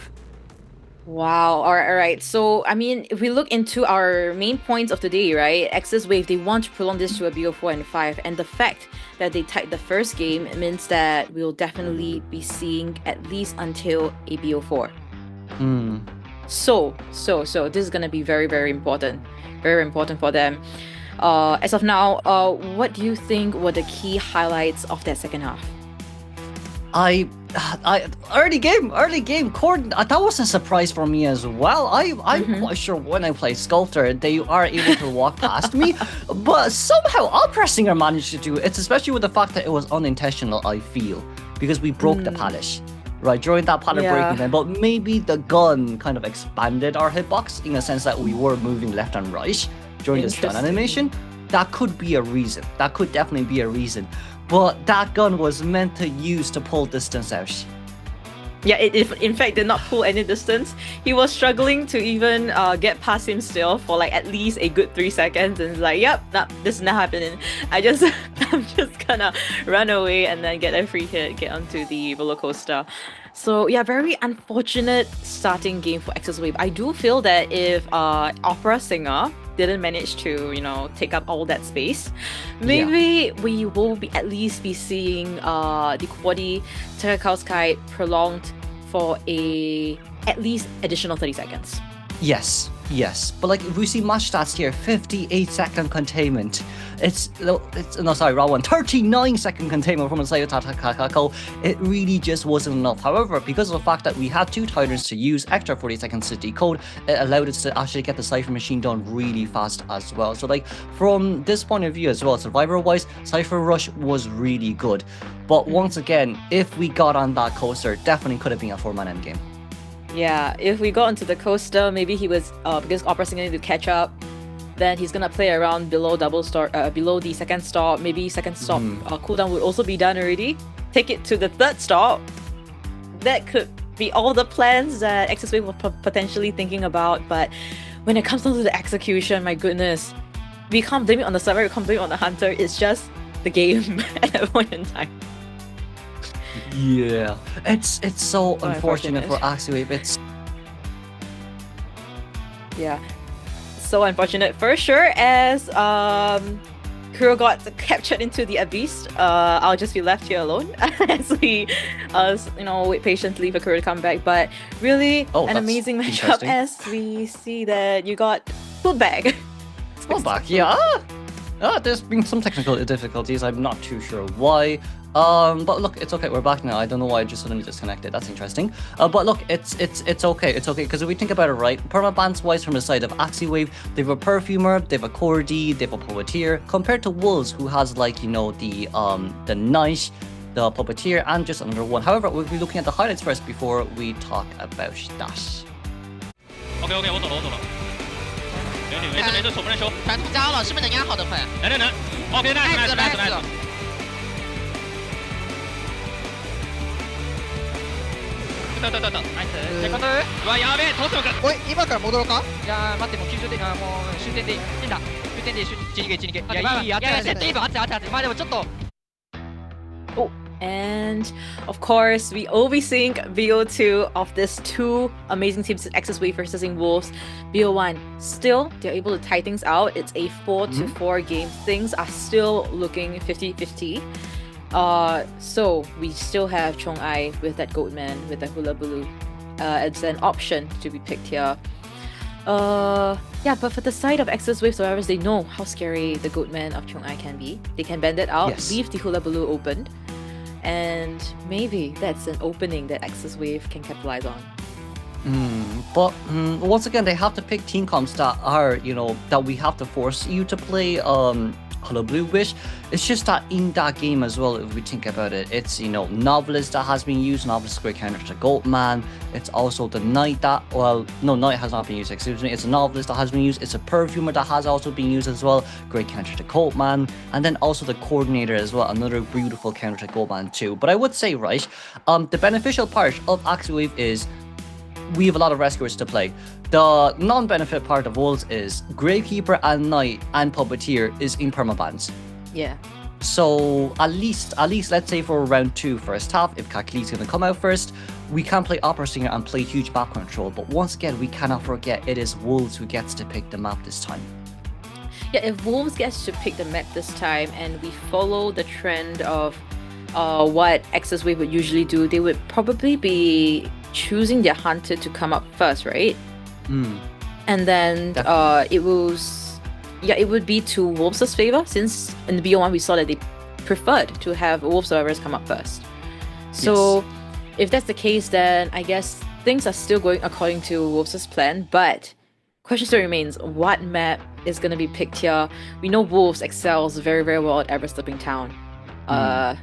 Wow, alright. So, I mean, if we look into our main points of the day, right? AXIZ, they want to prolong this to a BO4 and 5. And the fact that they tied the first game means that we'll definitely be seeing at least until a BO4. So, this is going to be very, very important. Very important for them. As of now, what do you think were the key highlights of that second half? Early game, that was a surprise for me as well. I'm quite sure when I play Sculptor, they are able to walk past me, but somehow Opera Singer managed to do it. It's especially with the fact that it was unintentional, I feel, because we broke the palace. Right, during that pallet breaking then, but maybe the gun kind of expanded our hitbox in a sense that we were moving left and right during this gun animation. That could be a reason. That could definitely be a reason. But that gun was meant to use to pull distance out. Yeah, it in fact did not pull any distance. He was struggling to even get past him still for like at least a good 3 seconds, and it's like, yep, nah, this is not happening. I'm just gonna run away and then get a free hit, get onto the roller coaster. So yeah, very unfortunate starting game for AXIZ. I do feel that if Opera Singer didn't manage to, take up all that space, maybe we will at least be seeing the Quaddy Takakau's prolonged for at least additional 30 seconds. Yes. But like, if we see match stats here, 58-second containment. Round 1, 39-second containment from ZETA. It really just wasn't enough. However, because of the fact that we had 2 Titans to use, extra 40 seconds to decode, it allowed us to actually get the Cypher Machine done really fast as well. So like, from this point of view as well, Survivor-wise, Cypher Rush was really good. But once again, if we got on that coaster, definitely could have been a 4-man endgame. Yeah, if we got onto the coaster, maybe he was because Opera Singer need to catch up, then he's gonna play around below below the second stop. Maybe second stop cooldown would also be done already. Take it to the 3rd stop. That could be all the plans that AXIZ were potentially thinking about. But when it comes down to the execution, my goodness, we can't blame it on the server. We can't blame it on the hunter. It's just the game at that point in time. Yeah, it's so unfortunate for AXIZ. Yeah. So unfortunate for sure, as Kuro got captured into the abyss. I'll just be left here alone as we wait patiently for Kuro to come back. But really an amazing matchup as we see that you got pulled back. Pulled back, yeah. There's been some technical difficulties. I'm not too sure why. But look, it's okay. We're back now. I don't know why I just suddenly disconnected. That's interesting. But look, it's okay. It's okay because if we think about it, right, permabans wise from the side of AXIZ, they have a perfumer, they have a COAAⅧ, they have a puppeteer. Compared to Wolves, who has the knight, the puppeteer, and just another one. However, we'll be looking at the highlights first before we talk about that. OK， 我走了。没事，手不能收。传图加了，是不是能压好的快？能。OK，nice。等。セコンド。うわ、やべえ、どうするか。おい、今から戻ろうか。いや待って、もう90点、もう終点でいいんだ。9点で1逃げ。いや、いい、やって、いいわ、あって。まあでもちょっと。Oh, and of course, we all be seeing BO2 of these two amazing teams, AXIZ versus Wolves. BO1, still, they're able to tie things out. It's a 4-4 game. Things are still looking 50-50. So we still have Chong-ai with that Goatman, with the Hula Baloo. It's an option to be picked here. Yeah, but for the side of AXIZ survivors, they know how scary the Goatman of Chong-ai can be. They can bend it out, leave the Hula Baloo opened, and maybe that's an opening that AXIZ can capitalize on. But once again, they have to pick team comps that are, that we have to force you to play Hula Blue Wish. It's just that in that game as well, if we think about it, it's Novelist that has been used. Novelist is a great counter to Goatman. It's also the Knight that, well, no, Knight has not been used, excuse me. It's a Novelist that has been used. It's a Perfumer that has also been used as well. Great counter to Goatman. And then also the Coordinator as well, another beautiful counter to Goatman too. But I would say, right, the beneficial part of AXIZ is we have a lot of rescuers to play. The non-benefit part of Wolves is Gravekeeper and Knight and Puppeteer is in permabans. Yeah. So at least let's say for round 2 first half, if Kakli's gonna come out first, we can play Opera Singer and play huge map control. But once again, we cannot forget it is Wolves who gets to pick the map this time. Yeah, if Wolves gets to pick the map this time and we follow the trend of what AXIZ would usually do, they would probably be choosing their hunter to come up first, right? And then it would be to Wolves' favor, since in the BO1 we saw that they preferred to have Wolves survivors come up first. So if that's the case, then I guess things are still going according to Wolves' plan, but question still remains, what map is going to be picked here? We know Wolves excels very, very well at Ever-Slipping Town.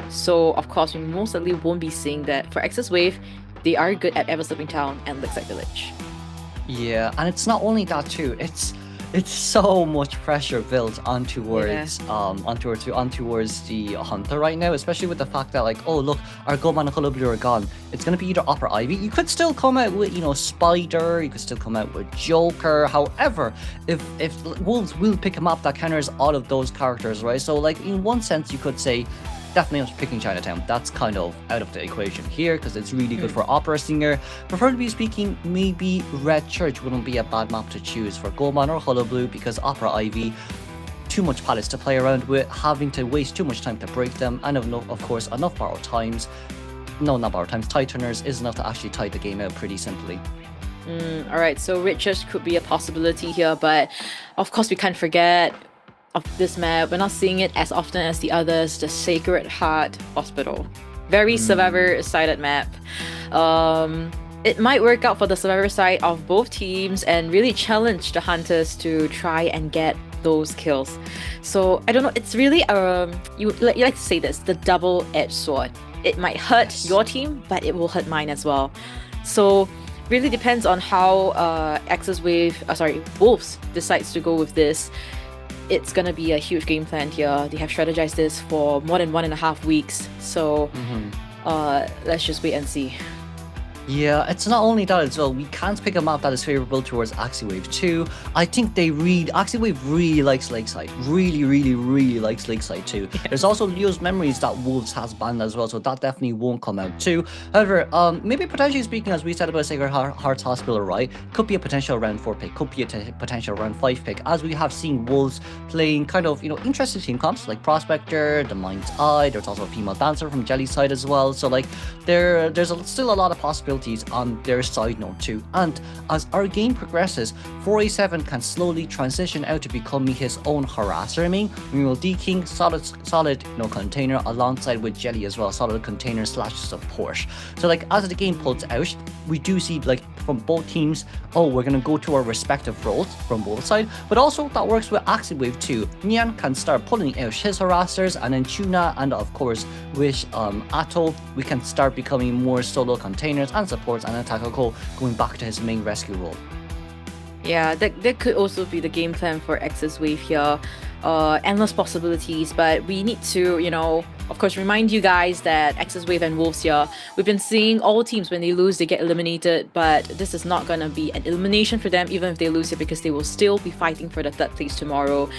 So of course we most likely won't be seeing that. For AXIZ, they are good at Ever-Slipping Town and Lakeside Village. Yeah, and it's not only that too. It's so much pressure built ontowards the hunter right now, especially with the fact that oh look, our Goatman and Hula Blue are gone. It's gonna be either Opera Ivy. You could still come out with Spider. You could still come out with Joker. However, if Wolves will pick a map that counters all of those characters, right? So in one sense, you could say, definitely not picking Chinatown. That's kind of out of the equation here because it's really good for Opera Singer. Preferably speaking, maybe Red Church wouldn't be a bad map to choose for Goatman or Hula Blue because Opera Ivy, too much pallets to play around with, having to waste too much time to break them, and of course enough borrowed times. No, not borrowed times. Tie turners is enough to actually tie the game out pretty simply. Alright, so Red Church could be a possibility here, but of course we can't forget of this map. We're not seeing it as often as the others, the Sacred Heart Hospital. Very survivor-sided map. It might work out for the survivor side of both teams and really challenge the hunters to try and get those kills. So I don't know, it's really you like to say this, the double-edged sword. It might hurt your team, but it will hurt mine as well. So really depends on how Wolves decides to go with this. It's gonna be a huge game plan here. They have strategized this for more than 1.5 weeks. So let's just wait and see. Yeah, it's not only that as well. We can't pick a map that is favorable towards AXIZ 2. I think AXIZ really likes Lakeside. Really likes Lakeside too. Yes. There's also Leo's Memories that Wolves has banned as well, so that definitely won't come out too. However, maybe potentially speaking, as we said about Sacred Hearts Hospital, right? Could be a potential round 4 pick, could be a potential round 5 pick, as we have seen Wolves playing kind of, interesting team comps like Prospector, the Mind's Eye. There's also a female dancer from Jelly side as well. So like there's still a lot of possibilities on their side note too. And as our game progresses, 4A7 can slowly transition out to becoming his own harasser main. We will D-King solid container alongside with Jelly as well, solid container / support. So like as the game pulls out, we do see like from both teams, we're gonna go to our respective roles from both sides, but also that works with AXIZ too. Nian can start pulling out his harassers, and then Tuna and of course with Atto, we can start becoming more solo containers and supports, and then Takako going back to his main rescue role. Yeah, that could also be the game plan for AXIZ here. Endless possibilities, but we need to, of course, remind you guys that AXIZ and Wolves here, we've been seeing all teams when they lose, they get eliminated, but this is not going to be an elimination for them, even if they lose here, because they will still be fighting for the 3rd place tomorrow.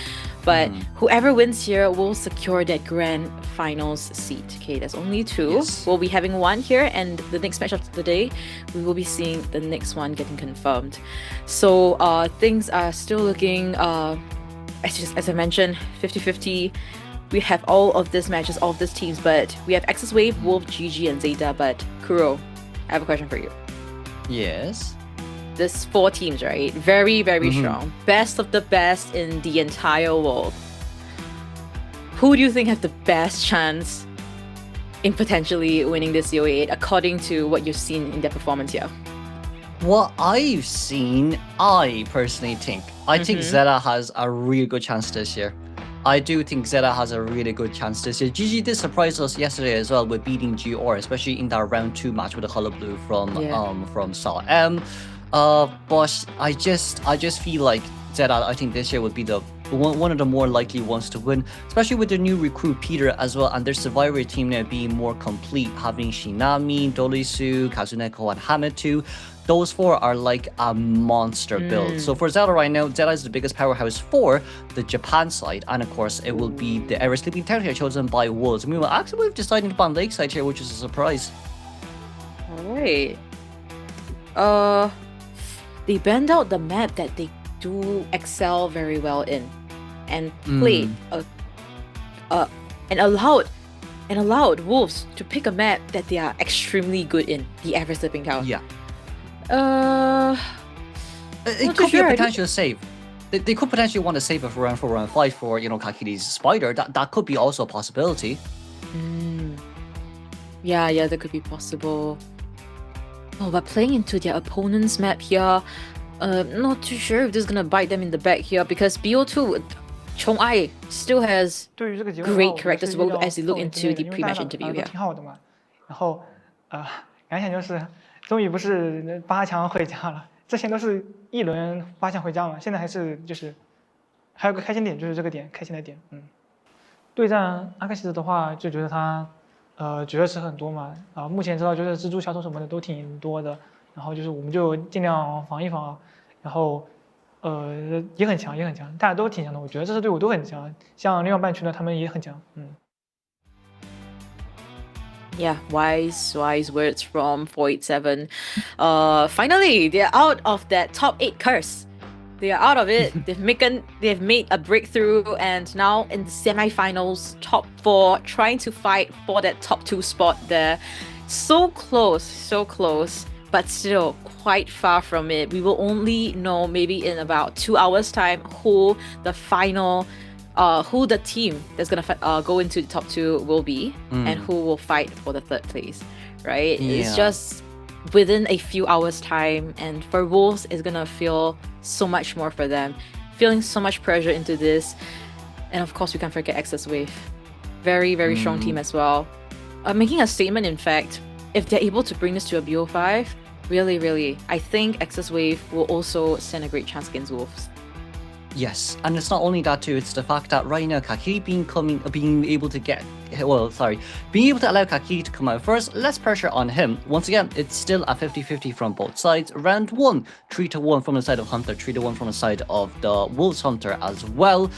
But whoever wins here will secure that grand finals seat. Okay, there's only 2. Yes. We'll be having 1 here, and the next match of the day, we will be seeing the next one getting confirmed. So things are still looking, as I mentioned, 50-50. We have all of these matches, all of these teams, but we have AXIZ, Wolf, GG, and ZETA. But Kuro, I have a question for you. Yes. There's 4 teams, right? Very strong. Best of the best in the entire world. Who do you think have the best chance in potentially winning this COAⅧ according to what you've seen in their performance here? What I've seen, I personally think, ZETA has a really good chance this year. I do think ZETA has a really good chance this year. GG did surprise us yesterday as well with beating GR, especially in that round 2 match with the Color Blue from Saw M. But I just feel like ZETA, I think this year would be the one of the more likely ones to win, especially with their new recruit Peter as well, and their survivor team now being more complete, having Shinami, Dolisu, Kazuneko, and Hametu. Those 4 are like a monster build. So for ZETA right now, ZETA is the biggest powerhouse for the Japan side, and of course it will be the Ever Sleeping Town here chosen by Wolves. Meanwhile, actually we've decided to ban Lakeside here, which is a surprise. Alright. They banned out the map that they do excel very well in, and played and allowed Wolves to pick a map that they are extremely good in, the Ever Sleeping Town. Yeah. It could be a potential save. They could potentially want to save it for round 4, round 5 for, Kakiri's Spider. That could be also a possibility. Yeah, that could be possible. Oh, but playing into their opponent's map here, not too sure if this is gonna bite them in the back here, because BO2 Chong-ai still has great characters as they look into the pre-match interview here. 然后感想就是终于不是8强回家了，之前都是1轮8强回家嘛，现在还是就是还有个开心点，就是这个点开心的点。对战阿克西斯的话，就觉得他角色池很多嘛，目前知道就是蜘蛛小丑什么的都挺多的，然后就是我们就尽量防一防，然后也很强，大家都挺强的，我觉得这支队伍都很强，像另外半区的他们也很强。Yeah, wise words from 487. Finally, they're out of that top 8 curse. They are out of it. They've made a breakthrough, and now in the semi-finals, top 4, trying to fight for that top 2 spot there. So close, but still quite far from it. We will only know maybe in about 2 hours' time who the team that's gonna go into the top 2 will be, and who will fight for the 3rd place, right? Yeah. It's just within a few hours time, and for Wolves it's gonna feel so much more for them, feeling so much pressure into this. And of course we can't forget AXIZ. Very strong team as well, making a statement. In fact, if they're able to bring this to a BO5, really I think AXIZ will also stand a great chance against Wolves. Yes, and it's not only that too, it's the fact that right now Kakiri being able to get being able to allow Kakiri to come out first, less pressure on him. Once again, it's still a 50-50 from both sides. Round 1, 3-1 from the side of Hunter, 3-1 from the side of the Wolves Hunter as well.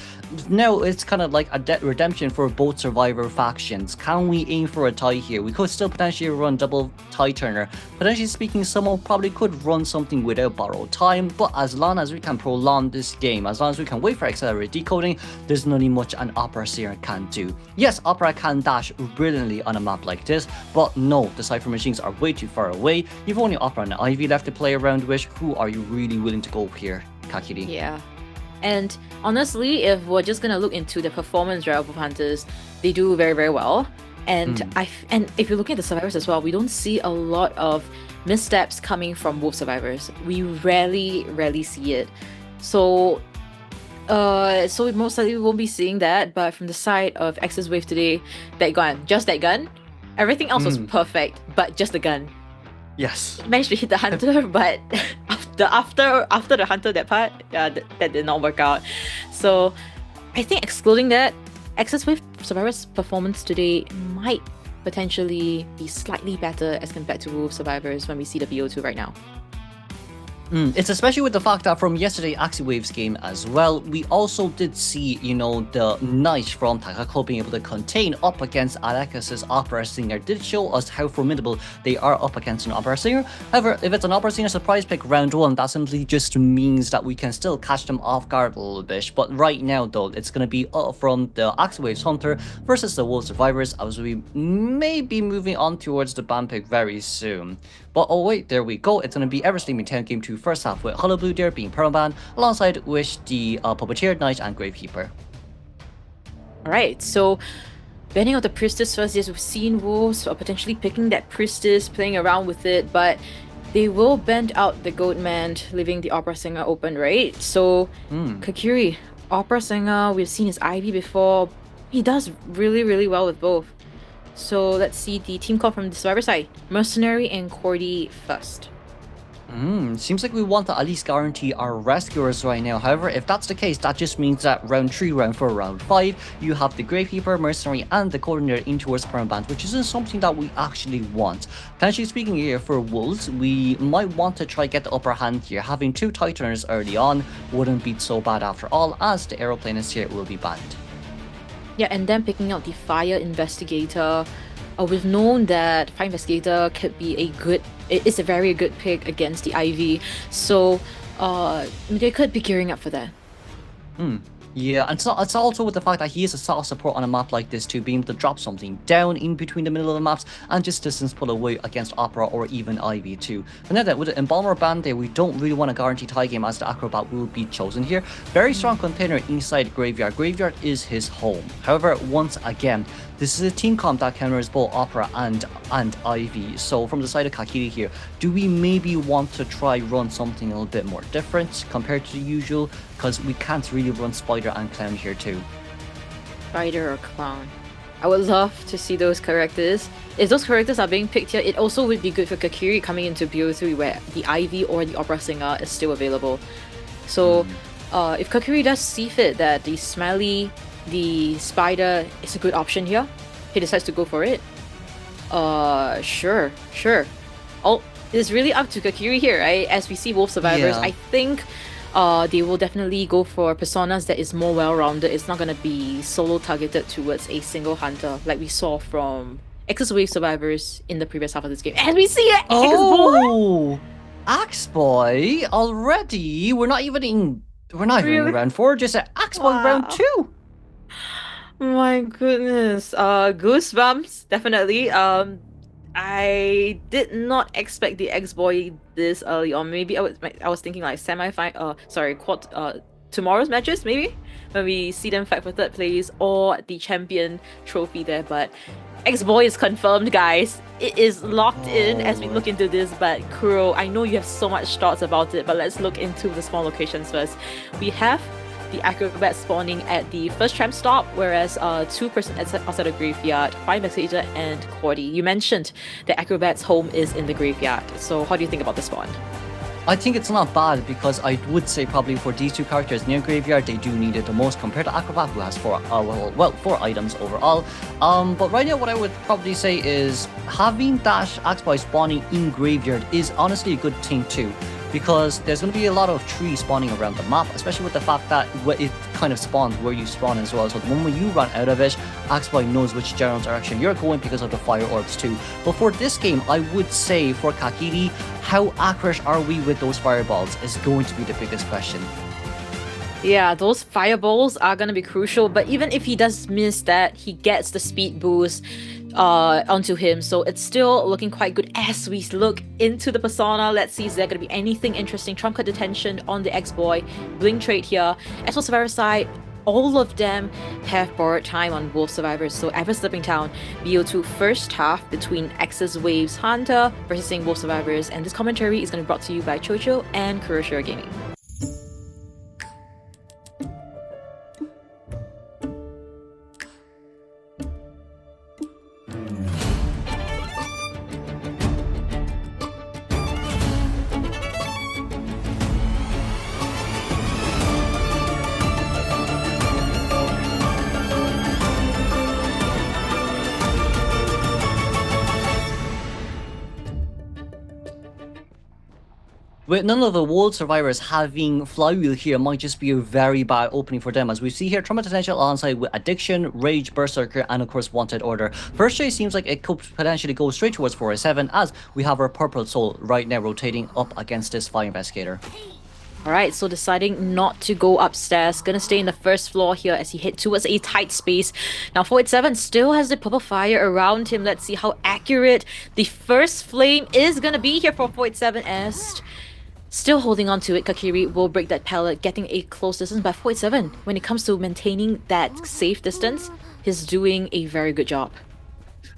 Now it's kind of like a redemption for both Survivor factions. Can we aim for a tie here? We could still potentially run double tie turner. Potentially speaking, someone probably could run something without borrowed time, but as long as we can prolong this game, as long as we can wait for accelerated decoding, there's not much an Opera Seer can do. Yes, Opera can dash brilliantly on a map like this, but no, the Cypher machines are way too far away. You've only Opera and Ivy left to play around with. Who are you really willing to go here, Kakiri? Yeah. And honestly, if we're just gonna look into the performance of Hunters, they do very, very well. And and if you look at the survivors as well, we don't see a lot of missteps coming from Wolf survivors. We rarely see it. So we most likely won't be seeing that. But from the side of AXIZ Wave today, just that gun, everything else was perfect, but just the gun. Yes. Managed to hit the hunter, but after the hunter, that part, that did not work out. So I think excluding that, AXIZ Wave Survivors' performance today might potentially be slightly better as compared to Wolf Survivors when we see the BO2 right now. It's especially with the fact that from yesterday AXIZ Wave's game as well, we also did see, you know, the Knight from Takako being able to contain up against Alexis's Opera Singer did show us how formidable they are up against an Opera Singer. However, if it's an Opera Singer surprise pick round 1, that simply just means that we can still catch them off guard a little bit. But right now though, it's going to be from the AXIZ Wave's Hunter versus the Wolf Survivors, as we may be moving on towards the ban pick very soon. But oh wait, there we go. It's going to be Eversleep Maintain Game 2 first half with Hollow Blue Deer being permaban alongside with the Puppeteer, Knight and Gravekeeper. Alright, so banning out the Priestess first, yes, we've seen Wolves potentially picking that Priestess, playing around with it, but they will bend out the Goatman, leaving the Opera Singer open, right? So Kakiri, Opera Singer, we've seen his Ivy before. He does really well with both. So let's see the team call from the Survivor side. Mercenary and COAⅧ first. Seems like we want to at least guarantee our rescuers right now. However, if that's the case, that just means that round 3, round 4, round 5, you have the Gravekeeper, Mercenary, and the Coordinator in towards permaban, which isn't something that we actually want. Potentially speaking here for Wolves, we might want to try get the upper hand here. Having 2 Titaners early on wouldn't be so bad after all, as the Aeroplanist here will be banned. Yeah, and then picking out the Fire Investigator. We've known that Fire Investigator could be it's a very good pick against the Ivy. So they could be gearing up for that. Yeah, and so it's also with the fact that he is a solid support on a map like this too, being able to drop something down in between the middle of the maps and just distance pull away against Opera or even Ivy too. And now that with the Embalmer ban there, we don't really want to guarantee tie game as the Acrobat will be chosen here. Very strong container inside Graveyard. Graveyard is his home. However, once again, this is a team comp that counters both Opera and Ivy. So from the side of Kakiri here, do we maybe want to try run something a little bit more different compared to the usual? Because we can't really run Spider and Clown here too. Spider or Clown. I would love to see those characters. If those characters are being picked here, it also would be good for Kakiri coming into BO3 where the Ivy or the Opera Singer is still available. So if Kakiri does see fit that the Smiley, the Spider is a good option here, he decides to go for it. Sure. It's really up to Kakiri here, right? As we see Wolf Survivors, I think they will definitely go for personas that is more well-rounded. It's not going to be solo targeted towards a single hunter like we saw from AXIZ Wave Survivors in the previous half of this game. And we see it! Axe Boy already? We're not even in round 4, just at Axe Boy round 2. My goodness. Goosebumps, definitely. I did not expect the X-Boy this early on. Maybe I was thinking like tomorrow's matches maybe, when we see them fight for 3rd place or the champion trophy there. But X-Boy is confirmed, guys. It is locked in as we look into this. But Kuro, I know you have so much thoughts about it, but let's look into the small locations first. We have the Acrobat spawning at the first tram stop, whereas 2 person outside the graveyard, Fire Investigator and COAⅧ. You mentioned the Acrobat's home is in the graveyard, so how do you think about the spawn? I think it's not bad because I would say probably for these two characters near graveyard they do need it the most compared to Acrobat who has four items overall. But right now what I would probably say is having that AXIZ spawning in graveyard is honestly a good thing too. Because there's going to be a lot of trees spawning around the map, especially with the fact that it kind of spawns where you spawn as well. So the moment you run out of it, AXIZ knows which general direction you're going because of the fire orbs too. But for this game, I would say for Kakiri, how accurate are we with those fireballs is going to be the biggest question. Yeah, those fireballs are going to be crucial, but even if he does miss that, he gets the speed boost onto him, so it's still looking quite good as we look into the persona. Let's see, is there going to be anything interesting? Trump card detention on the X-Boy, Blink trade here. As for Survivor side, all of them have borrowed time on Wolf Survivors, so ever slipping town. BO2 first half between AXIZ Waves Hunter versus Wolf Survivors, and this commentary is going to be brought to you by Chocho and Kuroshiro Gaming. With none of the World Survivors having Flywheel here might just be a very bad opening for them, as we see here Trauma Potential alongside with Addiction, Rage, Berserker, and of course Wanted Order. First chase seems like it could potentially go straight towards 4A7 as we have our Purple Soul right now rotating up against this Fire Investigator. Alright, so deciding not to go upstairs, gonna stay in the first floor here as he head towards a tight space. Now 487 still has the purple fire around him. Let's see how accurate the first flame is gonna be here for 487 as still holding on to it. Kakiri will break that pallet, getting a close distance, but 487, when it comes to maintaining that safe distance, he's doing a very good job.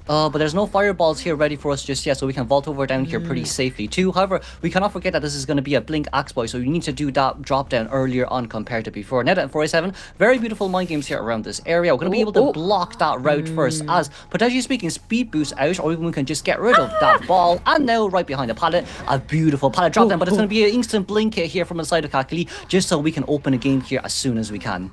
But there's no fireballs here ready for us just yet, so we can vault over down here pretty safely too. However, we cannot forget that this is going to be a Blink AXIZ, so you need to do that drop down earlier on compared to before. Now that 4A7, very beautiful mind games here around this area. We're going to be able to block that route first, as potentially speaking, speed boost out, or even we can just get rid of that ball. And now right behind the pallet, a beautiful pallet drop down, but it's going to be an instant blink hit here from the side of Kakili, just so we can open a game here as soon as we can.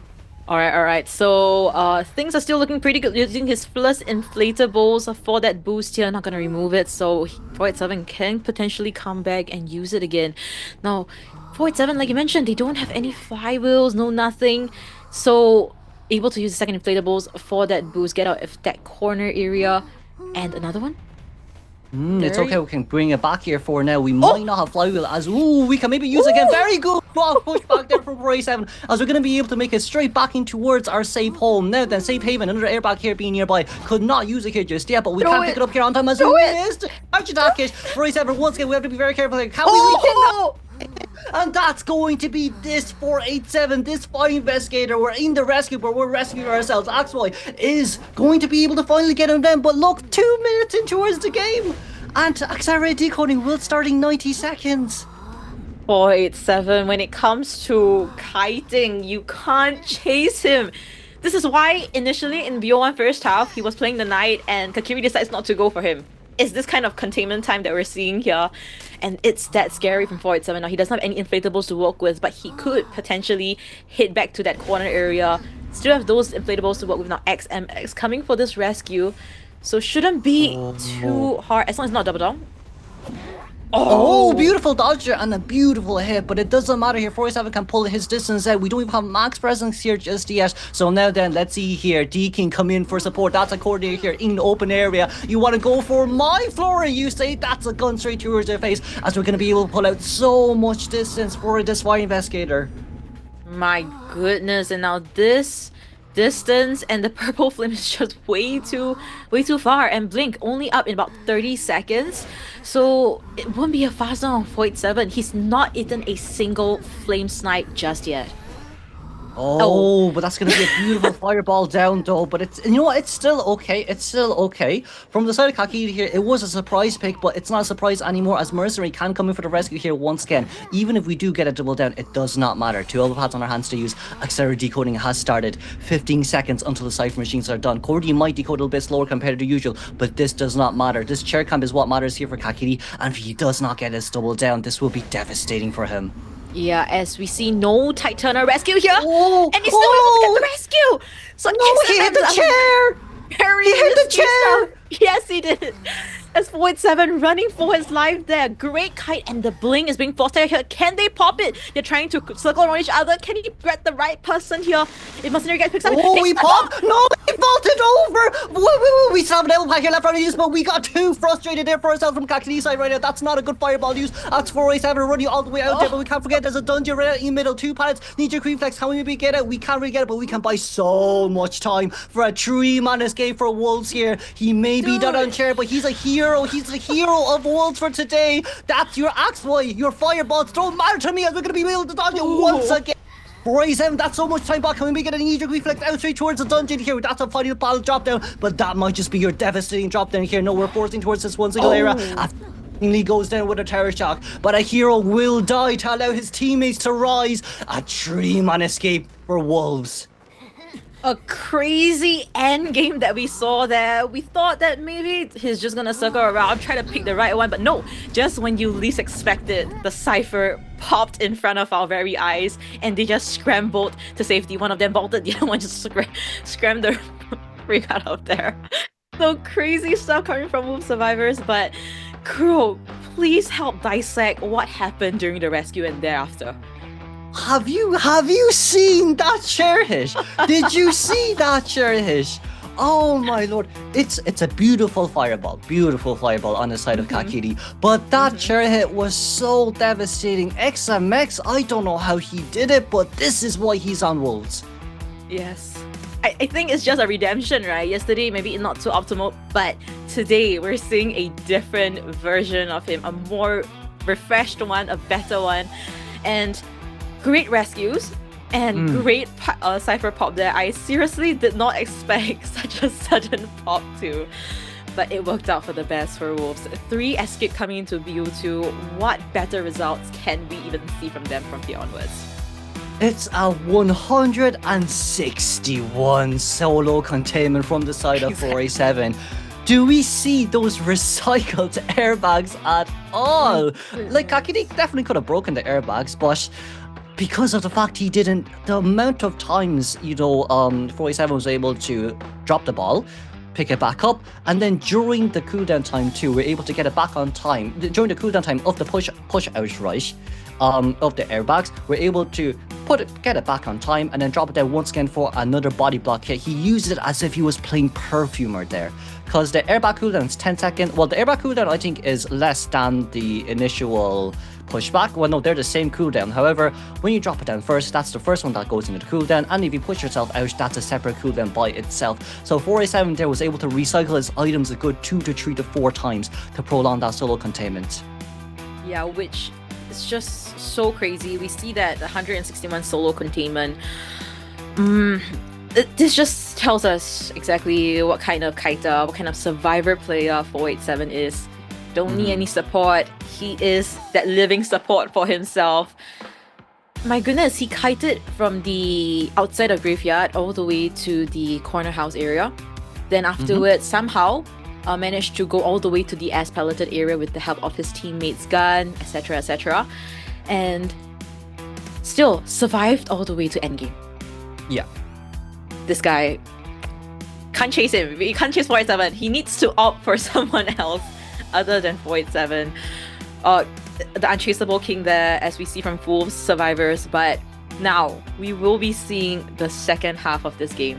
Alright, so things are still looking pretty good using his plus inflatables for that boost here. Not gonna remove it, so 487 can potentially come back and use it again. Now, 487, like you mentioned, they don't have any flywheels, no nothing, so able to use the second inflatables for that boost, get out of that corner area. And another one? It's okay, we can bring it back here for now. We might not have flywheel as we can maybe use it again. Very good push back there from 4A7 as we're going to be able to make it straight back in towards our safe home. Now then, safe haven, another airbag here being nearby. Could not use it here just yet, but we can pick it up here on time as we missed. Arch attack hit. 4A7 once again, we have to be very careful here. Can we And that's going to be this 487, this Fire Investigator. We're in the rescue, but we're rescuing ourselves. AXIZ is going to be able to finally get him down, but look, 2 minutes in towards the game. And accelerated decoding will start in 90 seconds. 487, when it comes to kiting, you can't chase him. This is why initially in BO1 first half, he was playing the Knight and Kakiri decides not to go for him. It's this kind of containment time that we're seeing here, and it's that scary from 487. Now he doesn't have any inflatables to work with, but he could potentially hit back to that corner area. Still have those inflatables to work with. Now XMX coming for this rescue, so shouldn't be too hard as long as it's not double down. Oh, beautiful dodger and a beautiful hit, but it doesn't matter here. 4A7 can pull his distance out. We don't even have max presence here just yet. So now then, let's see here. D can come in for support. That's a coordinator here in the open area. You want to go for my Flora, you say? That's a gun straight towards their face, as we're going to be able to pull out so much distance for this Fire Investigator. My goodness, and now this distance and the purple flame is just way too far, and Blink only up in about 30 seconds, so it won't be a fast on 487. He's not eaten a single flame snipe just yet. Oh, but that's going to be a beautiful fireball down though. But it's, you know what, it's still okay. It's still okay. From the side of Kakiri here, it was a surprise pick, but it's not a surprise anymore as Mercenary can come in for the rescue here once again. Even if we do get a double down, it does not matter. 12 pads on our hands to use. Accelerated decoding has started. 15 seconds until the cipher machines are done. COAⅧ might decode a little bit slower compared to usual, but this does not matter. This chair camp is what matters here for Kakiri, and if he does not get his double down, this will be devastating for him. Yeah, as we see no tight turner rescue here. Oh, and he's still able to get the rescue! So no, he hit the chair! He hit the chair! Yes, he did. As 487 running for his life there. Great kite, and the bling is being forced out here. Can they pop it? They're trying to circle around each other. Can he get the right person here? If Mercenary gets picked up, oh, we popped! No, he vaulted over! We still have an elbow pack here left, right, use, but we got too frustrated there for ourselves from Kakiri's side right now. That's not a good fireball use. That's 487 running all the way out there, but we can't forget there's a dungeon right out in the middle. 2 pallets. Need your reflex. Can we maybe get it? We can't really get it, but we can buy so much time for a 3-man escape for Wolves here. He may be done on chair, but he's a hero. He's the hero of Wolves for today. That's your AXIZ, your fireballs don't matter to me as we're going to be able to dodge it once again. 487, that's so much time back. Can we get an easier reflex out straight towards the dungeon here? That's a final battle drop down, but that might just be your devastating drop down here. No, we're forcing towards this one single area. He goes down with a terror shock, but a hero will die to allow his teammates to rise. A 3-man escape for Wolves. A crazy end game that we saw there. We thought that maybe he's just gonna circle around, try to pick the right one, but no. Just when you least expect it, the cipher popped in front of our very eyes, and they just scrambled to safety. One of them vaulted, the other one just scrammed the freak out of there. So crazy stuff coming from Wolves survivors, but Crow, please help dissect what happened during the rescue and thereafter. Have you seen that chair hit? Did you see that chair hit? Oh my lord, it's a beautiful fireball on the side of Kakiri, but that chair hit was so devastating. XMX, I don't know how he did it, but this is why he's on Wolves. Yes. I think it's just a redemption, right? Yesterday, maybe not so optimal, but today we're seeing a different version of him, a more refreshed one, a better one, and great rescues and great cipher pop there. I seriously did not expect such a sudden pop too, but it worked out for the best for Wolves. 3 escape coming into BO2. What better results can we even see from them from here onwards? It's a 161 solo containment from the side of 487. Do we see those recycled airbags at all? Like, Kakiri definitely could have broken the airbags, but because of the fact he didn't, the amount of times, 487 was able to drop the ball, pick it back up, and then during the cooldown time too, we're able to get it back on time. During the cooldown time of the push out rush, of the airbags, we're able to get it back on time and then drop it down once again for another body block hit. He used it as if he was playing Perfumer there, because the airbag cooldown is 10 seconds. Well, the airbag cooldown I think is less than the initial pushback. Well, no, they're the same cooldown. However, when you drop it down first, that's the first one that goes into the cooldown, and if you push yourself out, that's a separate cooldown by itself. So 487 there was able to recycle his items a good 2 to 3 to 4 times to prolong that solo containment. Yeah, which is just so crazy. We see that 161 solo containment. This just tells us exactly what kind of kiter, what kind of survivor player 487 is. Don't need any support. He is that living support for himself. My goodness, he kited from the outside of graveyard all the way to the corner house area. Then afterwards, somehow managed to go all the way to the as-palleted area with the help of his teammate's gun, etc, etc. And still survived all the way to endgame. Yeah. This guy can't chase him. He can't chase 487. He needs to opt for someone else other than 487. The unchaseable king there, as we see from Wolves survivors, but now we will be seeing the second half of this game,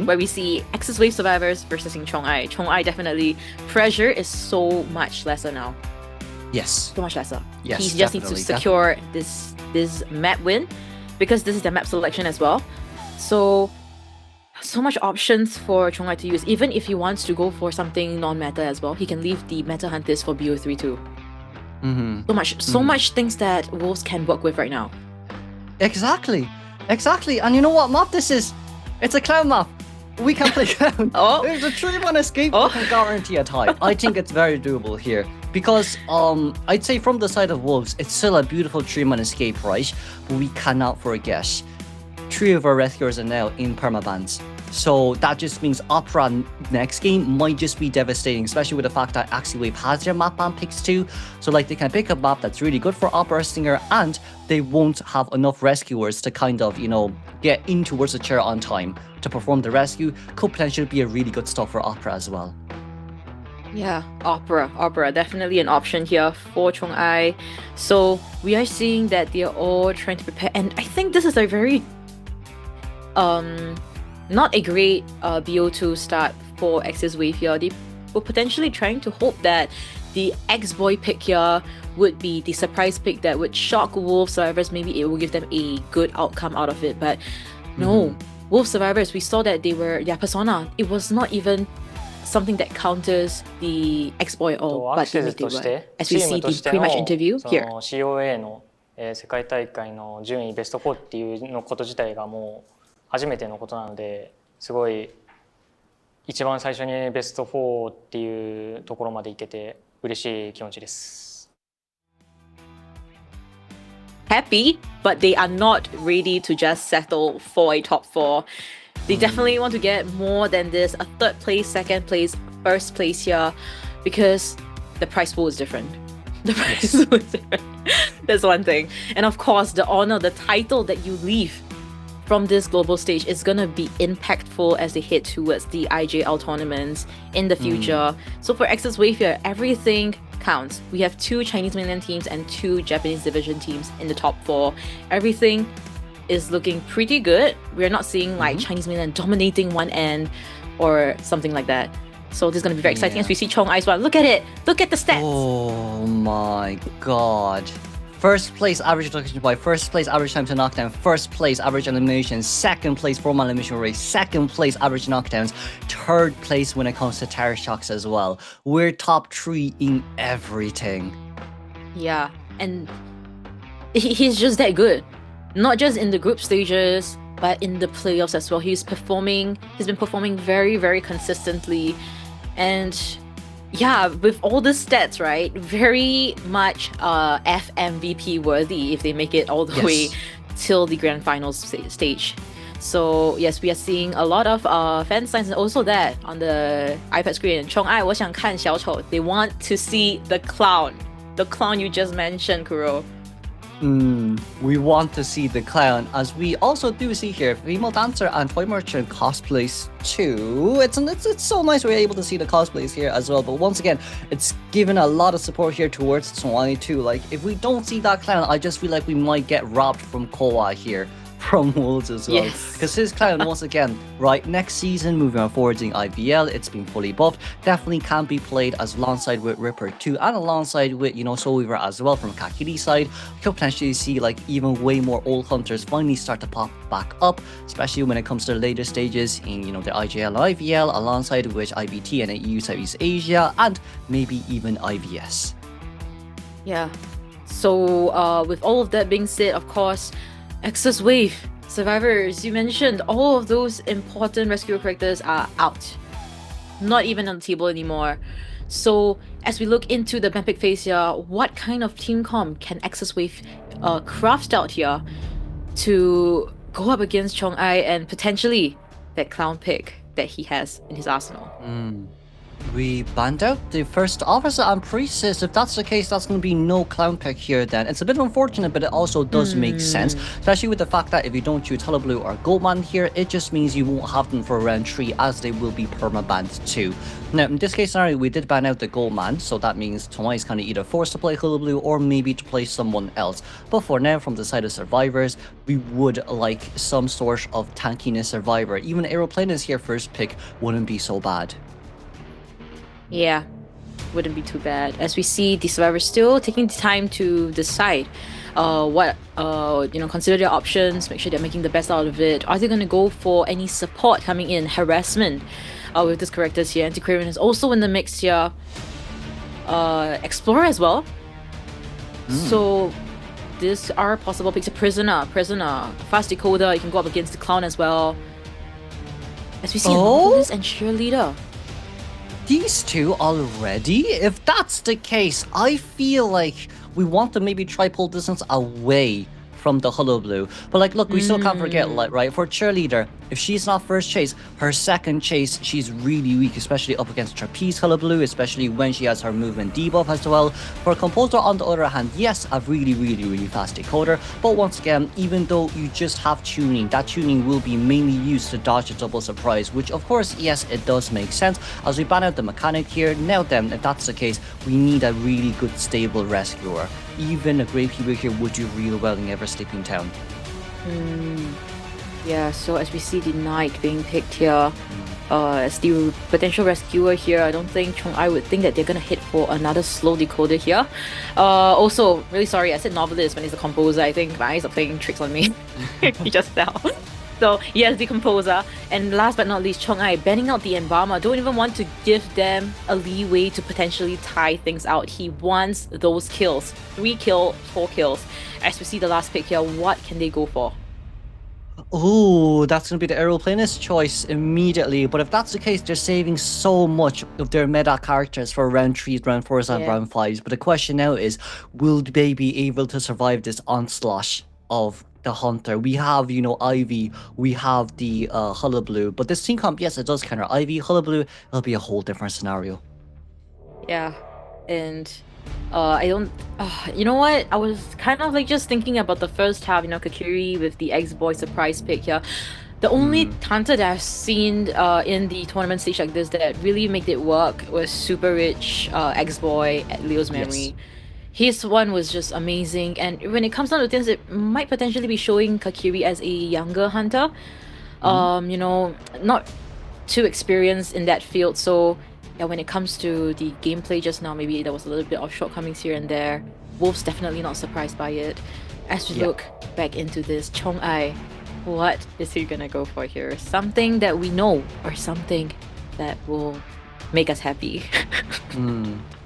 where we see AXIZ Wave survivors versus Chong'ai. Chong'ai definitely, pressure is so much lesser now. Yes. So much lesser. Yes, he just needs to secure this map win, because this is the map selection as well. So much options for Chong'ai to use. Even if he wants to go for something non-meta as well, he can leave the meta hunters for BO3 too. So much things that Wolves can work with right now. Exactly. Exactly, and you know what map this is? It's a clown map. We can play clown. If the 3-1 escape, we can guarantee a tie. I think it's very doable here. Because I'd say from the side of Wolves, it's still a beautiful 3-man escape, right? But we cannot forget 3 of our rescuers are now in permabans. So that just means Opera next game might just be devastating, especially with the fact that AXIZ has their map ban picks too. So like they can pick a map that's really good for Opera Stinger, and they won't have enough rescuers to kind of, you know, get in towards the chair on time to perform the rescue. Could potentially be a really good stuff for Opera as well. Yeah, Opera, definitely an option here for Chong'ai. So we are seeing that they are all trying to prepare, and I think this is a very not a great BO2 start for AXIZ Wave here. They were potentially trying to hope that the X-Boy pick here would be the surprise pick that would shock Wolf Survivors. Maybe it will give them a good outcome out of it, but no. Wolf Survivors, we saw that their persona, it was not even something that counters the X-Boy at all, but they made it work. As we see the pre-match interview here. COA の世界大会の順位ベスト4っていうのこと自体がもう初めてのことなので、すごい一番最初にベスト4っていうところまでいけて嬉しい気持ちです。Happy, but they are not ready to just settle for a top 4. They definitely want to get more than this, a 3rd place, 2nd place, 1st place here, because the prize pool is different. The prize pool is different. That's one thing. And of course, the honor, the title that you leave from this global stage is going to be impactful as they head towards the IJL tournaments in the future. So for AXIZ Wave here, everything counts. We have 2 Chinese mainland teams and 2 Japanese division teams in the top 4. Everything is looking pretty good. We're not seeing like Chinese mainland dominating one end or something like that. So this is going to be very exciting as we see Chong'ai's one. Look at it! Look at the stats! Oh my god. First place average reduction by, first place average time to knockdown, first place average elimination, second place 4-man elimination rate, second place average knockdowns, third place when it comes to tire shocks as well. We're top 3 in everything. Yeah, and he's just that good. Not just in the group stages, but in the playoffs as well. He's been performing very, very consistently. And yeah, with all the stats, right? Very much FMVP worthy if they make it all the way till the grand finals stage. So yes, we are seeing a lot of fan signs, and also that on the iPad screen. Chong'ai, 我想看小丑. They want to see the clown you just mentioned, Kuro. We want to see the clown, as we also do see here female dancer and toy merchant cosplays too. It's so nice we're able to see the cosplays here as well. But once again, it's given a lot of support here towards Chong'ai too. Like if we don't see that clown, I just feel like we might get robbed from COAⅧ here. From Wolves as well, because his clown once again, right, next season moving forward in IVL, it's been fully buffed, definitely can be played as alongside with Ripper 2 and alongside with, you know, Soul Weaver as well from Kakiri's side. We could potentially see like even way more old hunters finally start to pop back up, especially when it comes to the later stages in, you know, the IJL and IVL alongside with IBT and EU Southeast Asia and maybe even IVS. Yeah, so with all of that being said, of course, AXIZ Wave, Survivors, you mentioned all of those important rescue characters are out. Not even on the table anymore. So as we look into the map pick phase here, what kind of team comp can AXIZ Wave craft out here to go up against Chong'ai and potentially that clown pick that he has in his arsenal? We banned out the first officer and priestess. If that's the case, that's going to be no clown pick here then. It's a bit unfortunate, but it also does make sense, especially with the fact that if you don't choose Hello Blue or Goldman here, it just means you won't have them for round 3 as they will be perma-banned too. Now, in this case scenario, we did ban out the Goldman, so that means Chong'ai is kind of either forced to play Hello Blue or maybe to play someone else. But for now, from the side of Survivors, we would like some sort of tankiness Survivor. Even Aeroplane is here first pick wouldn't be so bad. Yeah, wouldn't be too bad. As we see the Survivors still taking the time to decide consider their options, make sure they're making the best out of it. Are they going to go for any support coming in, harassment with these characters here? Antiquarian is also in the mix here. Explorer as well. So these are possible picks. Prisoner, fast decoder. You can go up against the clown as well. As we see a novelist and cheerleader. These two already? If that's the case, I feel like we want to maybe try pull distance away from the hullabaloo. But like, look, we still can't forget, like, right, for cheerleader, if she's not first chase, her second chase, she's really weak, especially up against trapeze hullabaloo, especially when she has her movement debuff as well. For composer, on the other hand, yes, a really fast decoder, but once again, even though you just have tuning, that tuning will be mainly used to dodge a double surprise, which of course, yes, it does make sense. As we ban out the mechanic here, now then, if that's the case, we need a really good stable rescuer. Even a Gravekeeper here would do real well in Ever Sleeping Town. Yeah, so as we see the Knight being picked here, as the potential rescuer here, I don't think Chong-ai would think that they're gonna hit for another slow decoder here. Also, really sorry, I said novelist when it's the composer. I think my eyes are playing tricks on me. You just fell. So yes, the composer. And last but not least, Chong-ai banning out the Embalmer. Don't even want to give them a leeway to potentially tie things out. He wants those kills. 3 kills, 4 kills. As we see the last pick here, what can they go for? Oh, that's going to be the Aeroplanist choice immediately. But if that's the case, they're saving so much of their meta characters for round 3s, round 4s, and round 5s. But the question now is, will they be able to survive this onslaught of the Hunter? We have, you know, Ivy, we have the Hullabaloo. But this team comp, yes, it does counter Ivy, Hullabaloo. It'll be a whole different scenario. Yeah, and I don't... you know what? I was kind of like just thinking about the first half, you know, Kakiri with the X-Boy surprise pick here. The only Hunter that I've seen in the tournament stage like this that really made it work was Super Rich X-Boy at Leo's Memory. His one was just amazing, and when it comes down to things, it might potentially be showing Kakiri as a younger Hunter. You know, not too experienced in that field, so yeah, when it comes to the gameplay just now, maybe there was a little bit of shortcomings here and there. Wolves definitely not surprised by it. As we look back into this, Chong-ai, what is he gonna go for here? Something that we know, or something that will make us happy?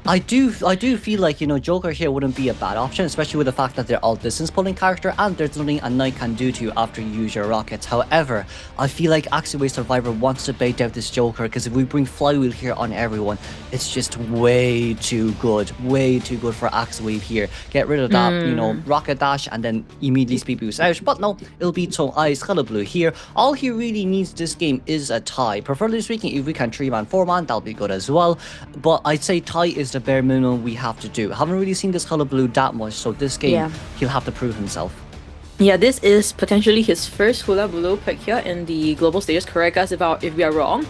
I do feel like, you know, Joker here wouldn't be a bad option, especially with the fact that they're all distance pulling character and there's nothing a knight can do to you after you use your rockets. However, I feel like AXIZ Survivor wants to bait out this Joker, because if we bring Flywheel here on everyone, it's just way too good for AXIZ here. Get rid of that, you know, rocket dash and then immediately speed boost out. But no, it'll be Chong-ai's Hullabaloo here. All he really needs this game is a tie. Preferably speaking, if we can 3-man, 4-man, that'll be good as well. But I'd say tie is the bare minimum we have to do. Haven't really seen this Hullabaloo that much, so this game he'll have to prove himself. Yeah, this is potentially his first Hullabaloo pick here in the global stages. Correct us if we are wrong.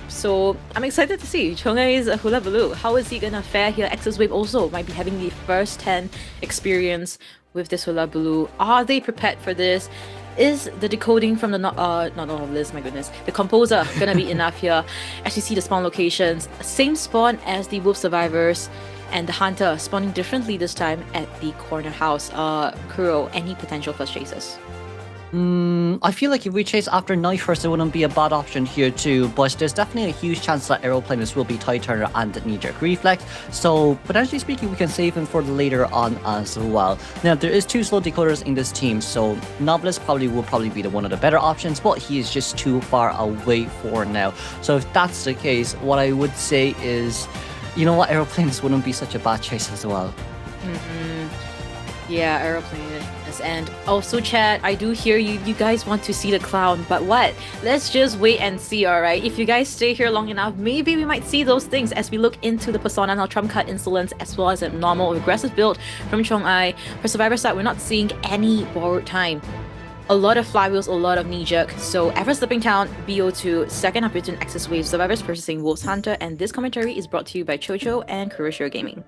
So I'm excited to see Chong-ai's Hullabaloo. How is he gonna fare here? AXIZ Wave also might be having the first 10 experience with this Hullabaloo. Are they prepared for this? Is the decoding from the not novelist, my goodness, the composer gonna be enough here? As you see the spawn locations, same spawn as the Wolf Survivors, and the Hunter spawning differently this time at the corner house. Kuro, any potential first chases? I feel like if we chase after Knight first, it wouldn't be a bad option here too, but there's definitely a huge chance that Aeroplanist will be Tide Turner and Knee-Jerk Reflect, so potentially speaking, we can save him for later on as well. Now, there is 2 slow decoders in this team, so Novelist will probably be one of the better options, but he is just too far away for now. So if that's the case, what I would say is, you know what, Aeroplanist wouldn't be such a bad chase as well. Yeah, Aeroplanist. And also, chat, I do hear you guys want to see the clown, but what? Let's just wait and see, alright? If you guys stay here long enough, maybe we might see those things as we look into the Persona now Trump Card Insolence, as well as a normal aggressive build from Chong-ai. For Survivor side, we're not seeing any borrowed time. A lot of flywheels, a lot of knee-jerk. So Ever Slipping Town, BO2, second up between AXIZ Wave Survivors purchasing Wolves Hunter, and this commentary is brought to you by Chocho and Kuroshiro Gaming.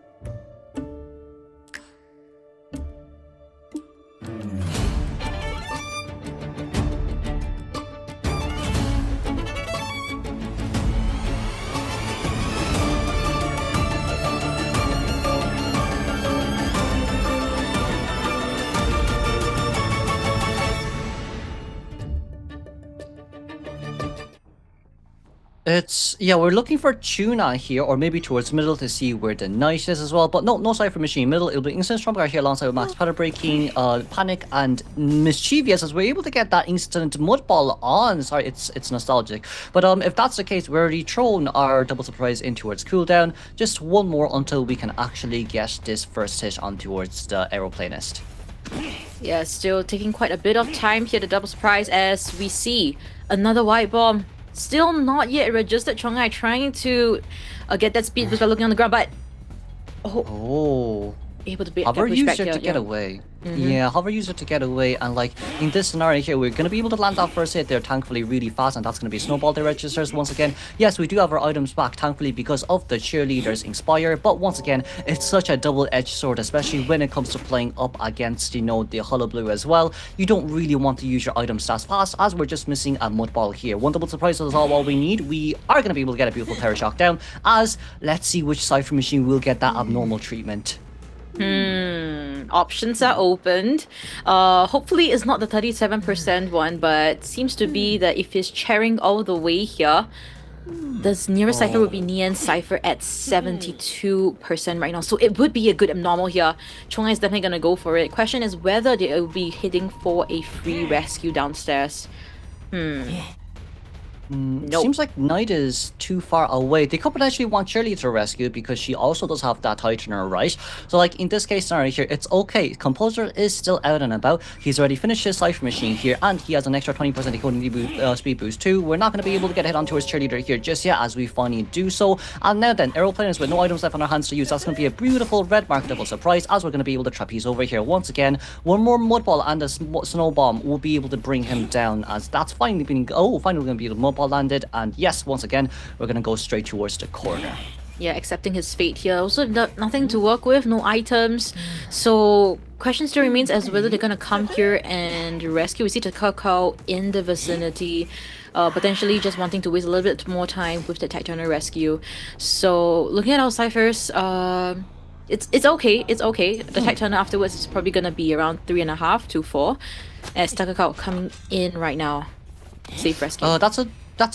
Yeah, we're looking for Tuna here, or maybe towards middle to see where the Knight is as well. But no Cypher Machine. Middle, it'll be Instant Trump Card here alongside with Max Powder Breaking, Panic, and Mischievous, as we're able to get that instant Mudball on. Sorry, it's nostalgic. But if that's the case, we're already thrown our double surprise in towards cooldown. Just one more until we can actually get this first hit on towards the Aeroplanist. Yeah, still taking quite a bit of time here, the double surprise, as we see another white bomb. Still not yet registered. Chongai trying to get that speed boost by looking on the ground, but able to Hover user to get away. Yeah, hover user to get away, and like in this scenario here, we're gonna be able to land that first hit there, thankfully, really fast, and that's gonna be Snowball that registers once again. Yes, we do have our items back, thankfully, because of the cheerleaders Inspire, but once again, it's such a double-edged sword, especially when it comes to playing up against, you know, the Hullabaloo as well. You don't really want to use your items as fast, as we're just missing a Mudball here. One double surprise is all we need. We are gonna be able to get a beautiful Terror Shock down, as let's see which Cypher Machine will get that abnormal treatment. Options are opened. Hopefully it's not the 37% one, but seems to be that if he's chairing all the way here, the nearest Cypher would be Nian Cypher at 72% right now. So it would be a good abnormal here. Chongai is definitely going to go for it. Question is whether they will be hitting for a free rescue downstairs. Seems like Knight is too far away. They could potentially want Shirley to rescue because she also does have that Titaner, right? So like in this case scenario here, it's okay. Composer is still out and about. He's already finished his Cypher Machine here, and he has an extra 20% decoding speed boost too. We're not going to be able to get a hit onto his cheerleader here just yet, as we finally do so. And now then, Aeroplaners with no items left on our hands to use. That's going to be a beautiful red mark double surprise, as we're going to be able to trapeze over here once again. One more Mudball and a Snow Bomb will be able to bring him down, as that's finally been finally going to be the Mudball landed. And yes, once again, we're going to go straight towards the corner. Yeah, accepting his fate here. Also, nothing to work with, no items. So, question still remains as whether they're going to come here and rescue. We see the Kakao in the vicinity, potentially just wanting to waste a little bit more time with the Titanic rescue. So, looking at our ciphers, it's okay. It's okay. The Titanic afterwards is probably going to be around 3.5 to 4. As Takakao coming in right now. Safe rescue. That's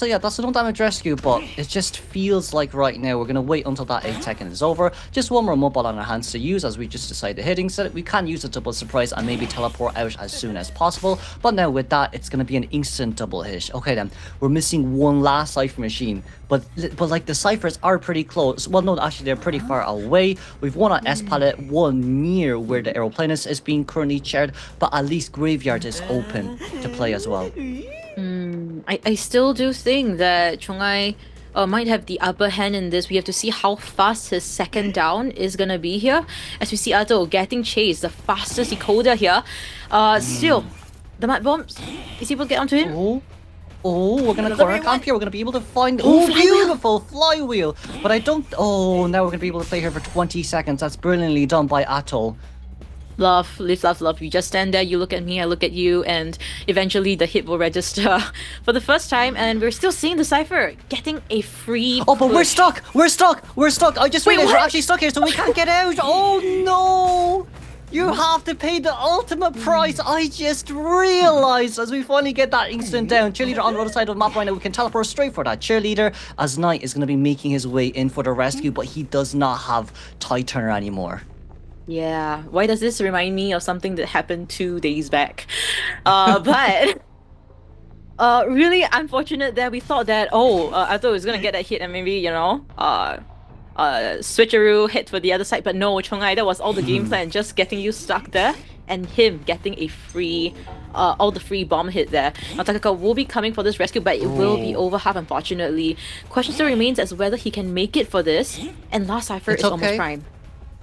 a no damage rescue, but it just feels like right now we're going to wait until that 8 seconds is over. Just one more Mudball on our hands to use, as we just decided hitting, so that we can use a double surprise and maybe teleport out as soon as possible. But now with that, it's going to be an instant double hit. Okay then, we're missing one last Cypher Machine, but like the ciphers are pretty close. Well, no, actually they're pretty far away. We've one on S pallet, one near where the Aeroplanist is being currently chaired, but at least Graveyard is open to play as well. I still do think that Chongai might have the upper hand in this. We have to see how fast his second down is gonna be here. As we see Ato getting chased, the fastest decoder here. Still, the Mud Bombs, is he able to get onto him? We're gonna corner camp here. We're gonna be able to find beautiful flywheel. But I don't. Now we're gonna be able to play here for 20 seconds. That's brilliantly done by Atoll. Love, live, love. You just stand there, you look at me, I look at you, and eventually the hit will register for the first time, and we're still seeing the Cypher getting a free but we're stuck! We're stuck! I just realized we're actually stuck here, so we can't get out! Oh no! You have to pay the ultimate price! I just realized as we finally get that instant down. Cheerleader on the other side of the map right now. We can teleport straight for that cheerleader, as Knight is going to be making his way in for the rescue, but he does not have Titaner anymore. Yeah, why does this remind me of something that happened 2 days back? But really unfortunate that we thought that, I thought it was gonna get that hit and maybe, you know, switcheroo hit for the other side, but no, Chongai, that was all the game plan, just getting you stuck there and him getting a free, all the free bomb hit there. Now Takaka will be coming for this rescue, but it will be over half, unfortunately. Question still remains as whether he can make it for this, and last Cypher is almost prime.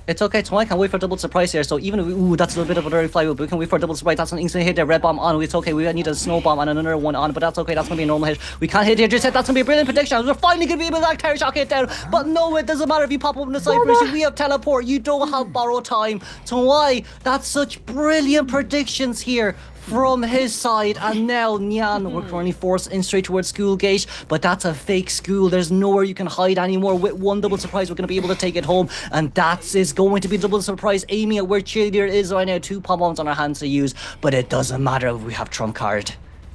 It's okay, so I can wait for a double surprise here. So even if we, that's a little bit of a dirty flywheel, but we can wait for a double surprise. That's an instant hit there. Red bomb on. It's okay. We need a snow bomb and another one on, but that's okay. That's gonna be a normal hit. We can't hit here just yet. That's gonna be a brilliant prediction. We're finally gonna be able to like Terror Shock hit down. But no, it doesn't matter if you pop up in the Cypher Machine. We have teleport. You don't have borrow time. So why? That's such brilliant predictions here from his side. And now Nyan, we're currently forced in straight towards School Gate, but that's a fake school. There's nowhere you can hide anymore. With one double surprise, we're going to be able to take it home, and that is going to be double surprise, aiming at where Cheerleader is right now. 2 pom-poms on our hands to use, but it doesn't matter if we have trump card.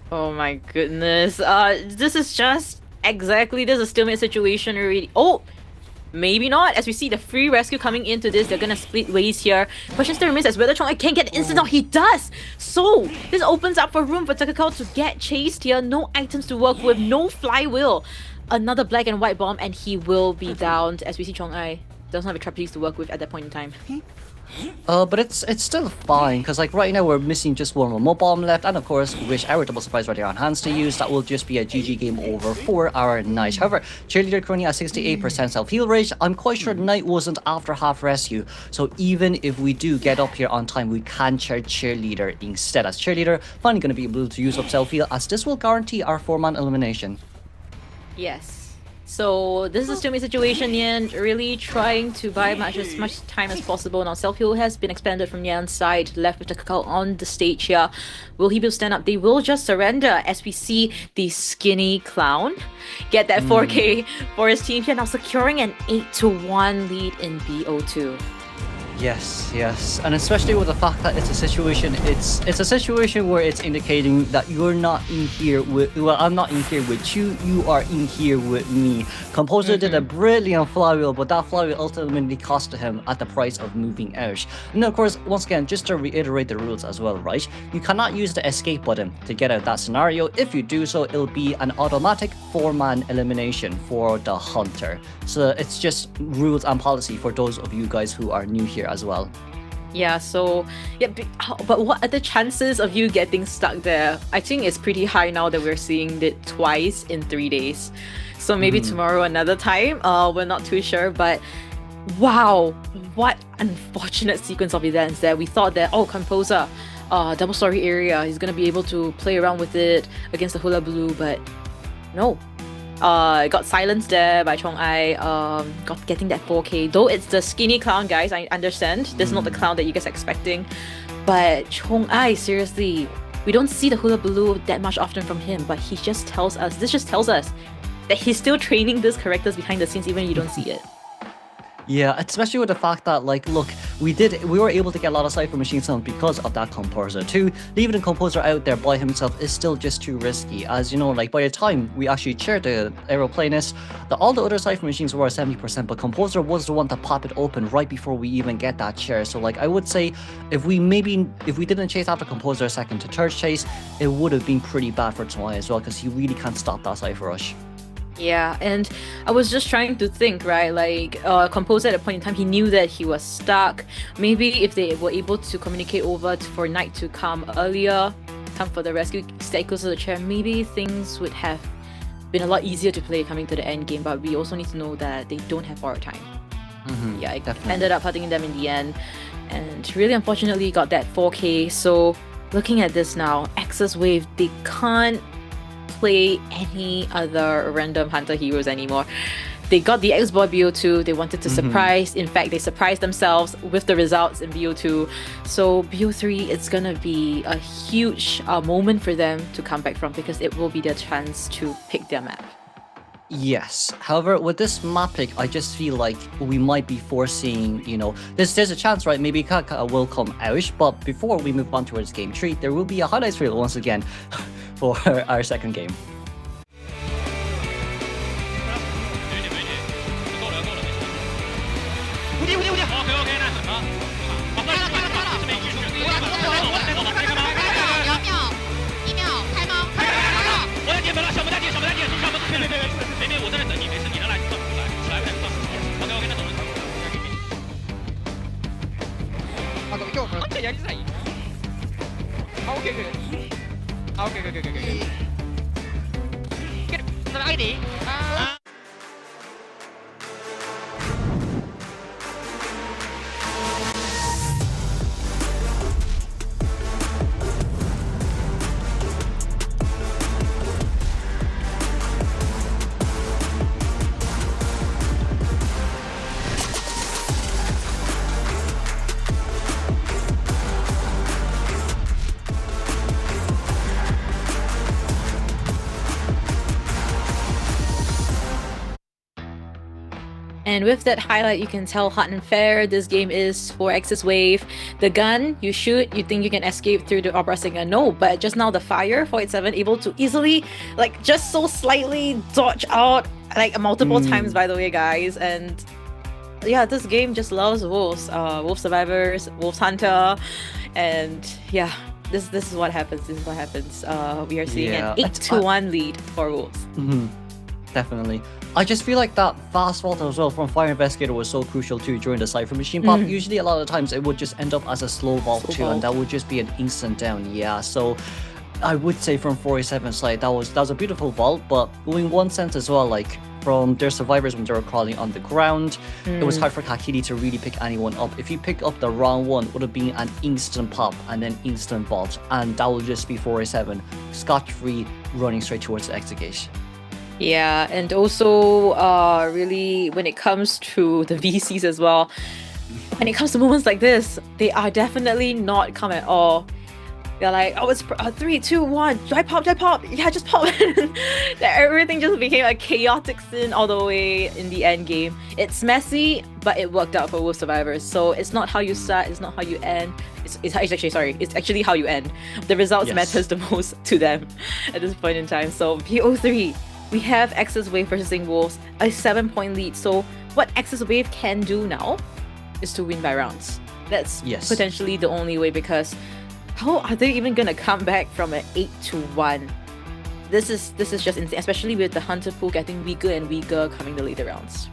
Oh my goodness, this is just Exactly, there's a stalemate situation already. Oh, maybe not. As we see the free rescue coming into this, they're gonna split ways here. Question still remains as whether Chong can get the instant out. He does! So, this opens up for room for Takakao to get chased here. No items to work with, no flywheel. Another black and white bomb and he will be downed. As we see Chong doesn't have a trapeze to work with at that point in time. But it's still fine, because like right now we're missing just one more bomb left, and of course, wish our double surprise right here on hands to use. That will just be a GG game over for our Knight. However, Cheerleader currently at 68% self-heal rate. I'm quite sure Knight wasn't after half rescue, so even if we do get up here on time, we can chair Cheerleader instead, as Cheerleader finally going to be able to use up self-heal, as this will guarantee our 4-man elimination. Yes. So this is a stalemate situation. Yan really trying to buy as much time as possible. Now self-heal has been expanded from Yan's side, left with Takakao on the stage here. Will he be able to stand up? They will just surrender, as we see the skinny clown get that 4K for his team here, now securing an 8-1 lead in BO2. Yes, yes, and especially with the fact that it's a situation where it's indicating that you're not in here with, well, I'm not in here with you, you are in here with me. Composer did a brilliant flywheel, but that flywheel ultimately cost him at the price of moving out. And of course, once again, just to reiterate the rules as well, right? You cannot use the escape button to get out that scenario. If you do so, it'll be an automatic 4-man elimination for the hunter. So it's just rules and policy for those of you guys who are new here as well. Yeah, so yeah, but what are the chances of you getting stuck there? I think it's pretty high now that we're seeing it twice in 3 days. So maybe tomorrow another time. We're not too sure, but wow, what unfortunate sequence of events there. We thought that, oh, Composer, double story area, he's gonna be able to play around with it against the Hula Blue, but no. Got silenced there by Chong-ai, getting that 4K. Though it's the skinny clown, guys, I understand. This is not the clown that you guys are expecting. But Chong-ai, seriously, we don't see the Hula Blue that much often from him, but he just tells us, this just tells us that he's still training these characters behind the scenes even if you don't see it. Yeah, especially with the fact that, like, look, we were able to get a lot of Cypher Machine Summons because of that Composer too. Leaving the Composer out there by himself is still just too risky, as you know, like, by the time we actually chaired the Aeroplanist, all the other Cypher Machines were at 70%, but Composer was the one to pop it open right before we even get that chair. So, like, I would say, if we didn't chase after Composer a second to third chase, it would have been pretty bad for Tsui as well, because he really can't stop that Cypher Rush. Yeah, and I was just trying to think, right, like, Composer at a point in time, he knew that he was stuck. Maybe if they were able to communicate over for Knight to come earlier, come for the rescue, stay close to the chair, maybe things would have been a lot easier to play coming to the end game, but we also need to know that they don't have borrowed time. Yeah, it ended up hurting them in the end, and really unfortunately got that 4K. So looking at this now, AXIZ Wave, they can't play any other random hunter heroes anymore. They got the X-Boy BO2, they wanted to surprise. In fact, they surprised themselves with the results in BO2. So BO3, it's gonna be a huge moment for them to come back from, because it will be their chance to pick their map. Yes. However, with this map pick, I just feel like we might be foreseeing, you know, there's a chance, right? Maybe Kaka will come out, but before we move on towards game 3, there will be a highlights reel once again for our second game. And with that highlight, you can tell hot and fair this game is for AXIZ Wave. The gun, you shoot, you think you can escape through the Opera Singer. No, but just now the fire, 487 able to easily, like just so slightly dodge out, like multiple times by the way, guys. And yeah, this game just loves Wolves. Wolf Survivors, Wolves Hunter, and yeah, this is what happens. This is what happens. We are seeing an 8-1 lead for Wolves. Definitely. I just feel like that fast vault as well from Fire Investigator was so crucial too during the Cypher Machine pop. Usually a lot of the times it would just end up as a slow vault too, and that would just be an instant down. Yeah, so I would say from 487's side that was a beautiful vault, but in one sense as well, like from their survivors when they were crawling on the ground, it was hard for Kakiri to really pick anyone up. If you pick up the wrong one, it would have been an instant pop and then instant vault, and that would just be 487 scotch-free running straight towards the exit gate. Yeah, and also really when it comes to the VCs as well, when it comes to moments like this, they are definitely not calm at all. They're like, oh, it's 3, 2, 1, do I pop? Yeah, just pop. Everything just became a chaotic scene all the way in the end game. It's messy, but it worked out for Wolf Survivors. So it's not how you start, it's not how you end. It's actually how you end. The results matters the most to them at this point in time. So BO3, we have AXIZ Wave versus Wolves, a 7-point lead. So what AXIZ Wave can do now is to win by rounds. That's potentially the only way, because how are they even gonna come back from an 8-1? This is just insane, especially with the Hunter pool getting weaker and weaker coming the later rounds.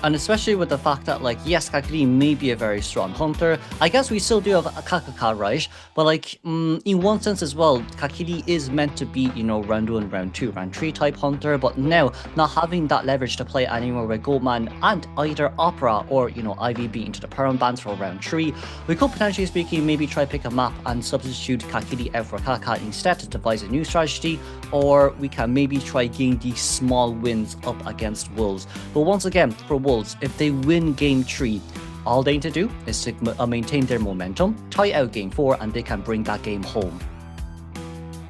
And especially with the fact that, like, yes, Kakiri may be a very strong hunter. I guess we still do have a Kakaka, right? But, like, in one sense as well, Kakiri is meant to be, you know, round 1, round 2, round 3 type hunter. But now, not having that leverage to play anymore with Goldman and either Opera or, you know, IVB into the Perm bands for round 3, we could potentially speaking maybe try pick a map and substitute Kakiri out for Kakaka instead to devise a new strategy. Or we can maybe try getting these small wins up against Wolves. But once again, for Wolves, if they win game 3, all they need to do is to maintain their momentum, tie out game 4, and they can bring that game home.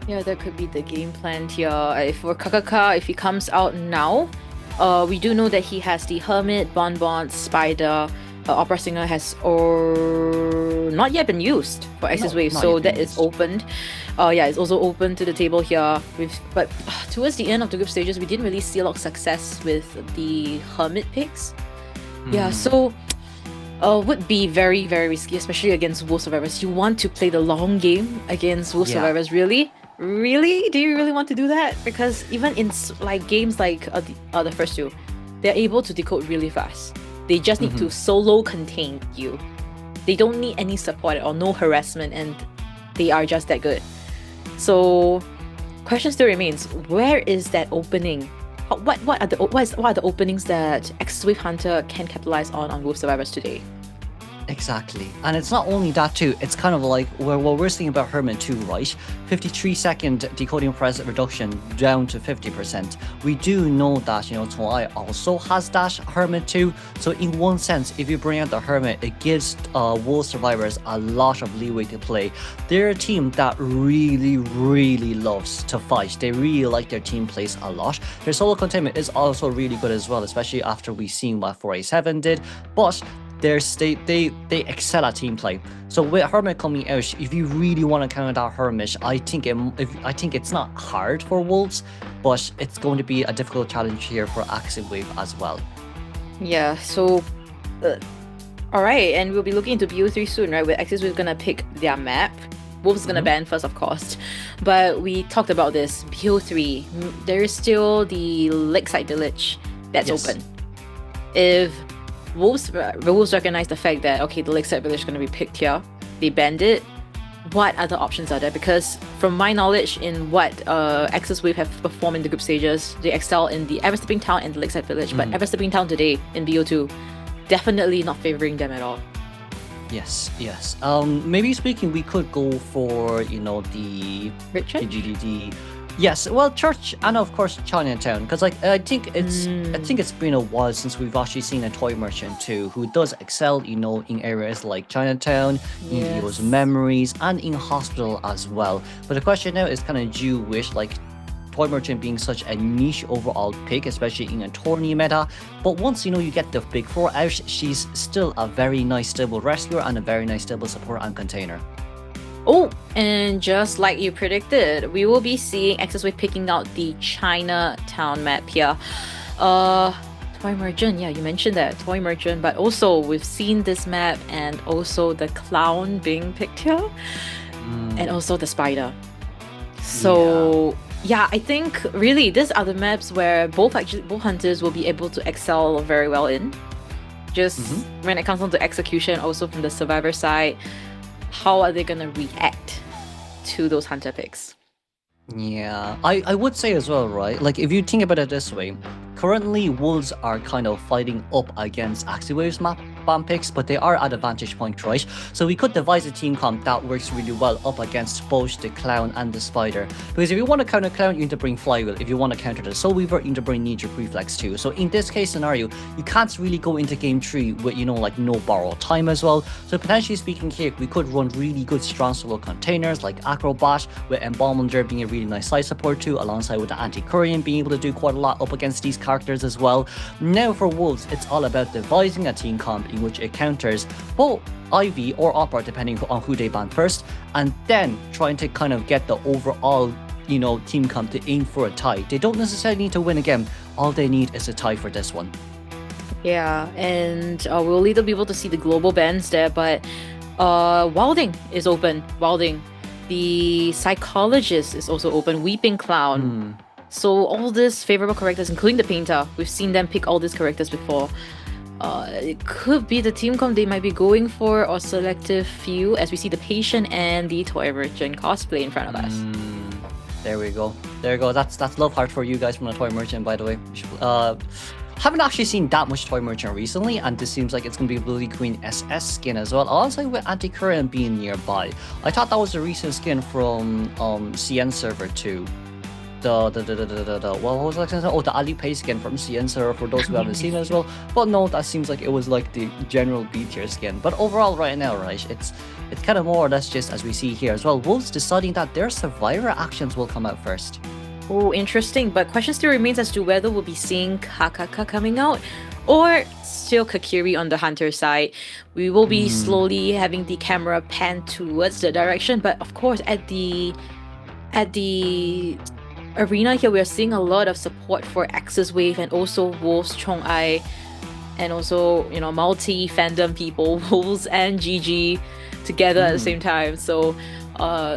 Yeah, that could be the game plan here. For Kakaka, if he comes out now, we do know that he has the Hermit, Bonbon, Spider. Opera Singer has not yet been used for AXIZ Wave, so that is opened. Yeah, it's also open to the table here. But towards the end of the group stages, we didn't really see a lot of success with the Hermit picks. Yeah, so would be very, very risky, especially against Wolf Survivors. You want to play the long game against Wolf Survivors, really? Really? Do you really want to do that? Because even in like games like the first two, they're able to decode really fast. They just need to solo contain you. They don't need any support or no harassment, and they are just that good. So, question still remains: where is that opening? What are the openings that AXIZ Wave Hunter can capitalize on Wolf Survivors today? Exactly. And it's not only that too, it's kind of like what we're seeing about Hermit too, right? 53-second decoding press reduction down to 50%. We do know that, you know, Toei also has that Hermit too. So in one sense, if you bring out the Hermit, it gives Wolf Survivors a lot of leeway to play. They're a team that really, really loves to fight. They really like their team plays a lot. Their solo containment is also really good as well, especially after we've seen what 487 did. But they excel at team play. So with Hermit coming out, if you really want to counter that Hermit, I think it's not hard for Wolves, but it's going to be a difficult challenge here for AXIZ Wave as well. Yeah, so alright, and we'll be looking into BO3 soon, right? Where AXIZ Wave is gonna pick their map. Wolves is gonna ban first, of course. But we talked about this. BO3, there is still the Lakeside Village that's open. If Wolves recognize the fact that, okay, the Lakeside Village is going to be picked here, they banned it, what other options are there? Because from my knowledge in what AXIZ Wave have performed in the group stages, they excel in the Ever-Stepping Town and the Lakeside Village, but Ever-Stepping Town today in BO2, definitely not favoring them at all. Yes. Maybe speaking, we could go for, you know, the GDD. Yes, well, Church and of course Chinatown, because like I think it's been a while since we've actually seen a toy merchant too who does excel, you know, in areas like Chinatown, in Leo's Memories, and in Hospital as well. But the question now is, kind of, do you wish like Toy Merchant being such a niche overall pick, especially in a tourney meta. But once you get the big four out, she's still a very nice stable rescuer and a very nice stable support and container. Oh, and just like you predicted, we will be seeing AXIZ picking out the Chinatown map here. Toy Merchant, yeah, you mentioned that, Toy Merchant, but also we've seen this map and also the clown being picked here, and also the spider. So yeah, I think really these are the maps where both hunters will be able to excel very well in. Just when it comes down to execution, also from the survivor side, how are they gonna react to those hunter picks? Yeah, I would say as well, right? Like, if you think about it this way, currently Wolves are kind of fighting up against AXIZ map ban picks, but they are at a vantage point, right? So we could devise a team comp that works really well up against both the clown and the spider. Because if you want to counter clown, you need to bring flywheel. If you want to counter the soul weaver, you need to bring knee-jerk reflex too. So in this case scenario, you can't really go into game 3 with like no borrowed time as well. So potentially speaking here, we could run really good strong solo containers like Acrobat, with Embalmer being a really nice side support too, alongside with the Anti-Courier being able to do quite a lot up against these characters as well. Now for Wolves, it's all about devising a team comp in which it counters both Ivy or Opera depending on who they ban first, and then trying to kind of get the overall team comp to aim for a tie. They don't necessarily need to win again, all they need is a tie for this one. Yeah, and we'll either be able to see the global bans there, but Wilding is open. Wilding. The Psychologist is also open. Weeping Clown. So all these favorable characters, including the Painter, we've seen them pick all these characters before. It could be the team comp they might be going for, or selective few, as we see the Patient and the Toy Merchant cosplay in front of us. There we go. There you go. That's love heart for you guys from the Toy Merchant, by the way. Haven't actually seen that much Toy Merchant recently, and this seems like it's going to be a Bloody Queen SS skin as well, alongside with Anti-Courier being nearby. I thought that was a recent skin from CN server 2. What was that? Oh, the Alipay skin from CN server for those who haven't seen it as well. But no, that seems like it was like the general B tier skin. But overall, right now, right, it's kind of more or less just as we see here as well. Wolves deciding that their survivor actions will come out first. Oh, interesting. But question still remains as to whether we'll be seeing Kakaka coming out or still Kakiri on the hunter side. We will be slowly having the camera pan towards the direction, but of course at the arena here, we are seeing a lot of support for AXIZ Wave and also Wolves Chong'ai, and also multi fandom people, Wolves and GG together at the same time. So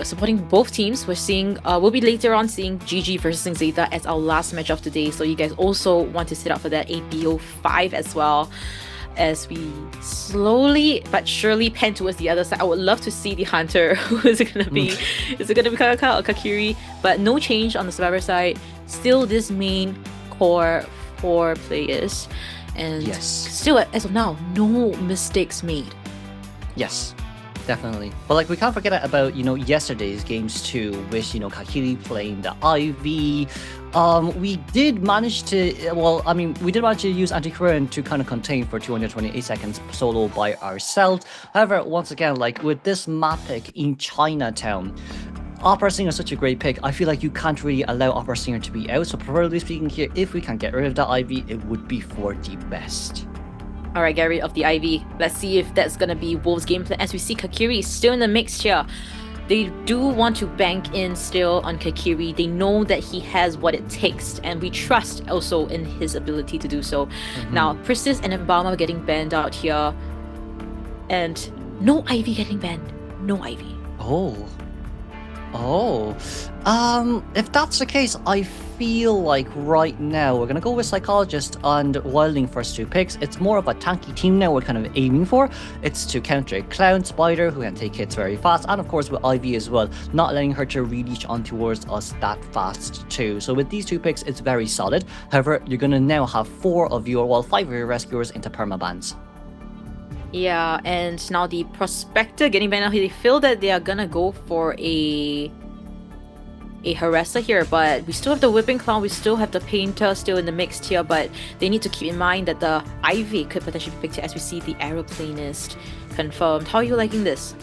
supporting both teams. We'll be later on seeing GG versus ZETA as our last match of the day. So you guys also want to sit out for that ABO5 as well, as we slowly but surely pan towards the other side. I would love to see the hunter. Who is it gonna be? Is it gonna be Kakaka or Kakiri? But no change on the survivor side. Still this main core 4 players, and still as of now, no mistakes made. Yes. Definitely. But like, we can't forget about, yesterday's games too, with, Kakiri playing the Ivy. We did manage to, use Anti-Courier to kind of contain for 228 seconds solo by ourselves. However, once again, like with this map pick in Chinatown, Opera Singer is such a great pick. I feel like you can't really allow Opera Singer to be out. So preferably speaking here, if we can get rid of the Ivy, it would be for the best. Alright, get rid of the Ivy. Let's see if that's gonna be Wolves' game plan. As we see Kakiri still in the mix here. They do want to bank in still on Kakiri. They know that he has what it takes, and we trust also in his ability to do so. Now, Priscus and Embalmer getting banned out here. And no Ivy getting banned. No Ivy. If that's the case, I feel like right now we're gonna go with Psychologist and Wilding first 2 picks. It's more of a tanky team now we're kind of aiming for. It's to counter Clown, Spider, who can take hits very fast, and of course with Ivy as well, not letting her to reach on towards us that fast too. So with these 2 picks, it's very solid. However, you're gonna now have 5 of your rescuers into permabans. Yeah, and now the Prospector getting banned out here. They feel that they are gonna go for a harasser here, but we still have the Whipping Clown, we still have the Painter still in the mix here, but they need to keep in mind that the Ivy could potentially be picked here as we see the Aeroplanist confirmed. How are you liking this?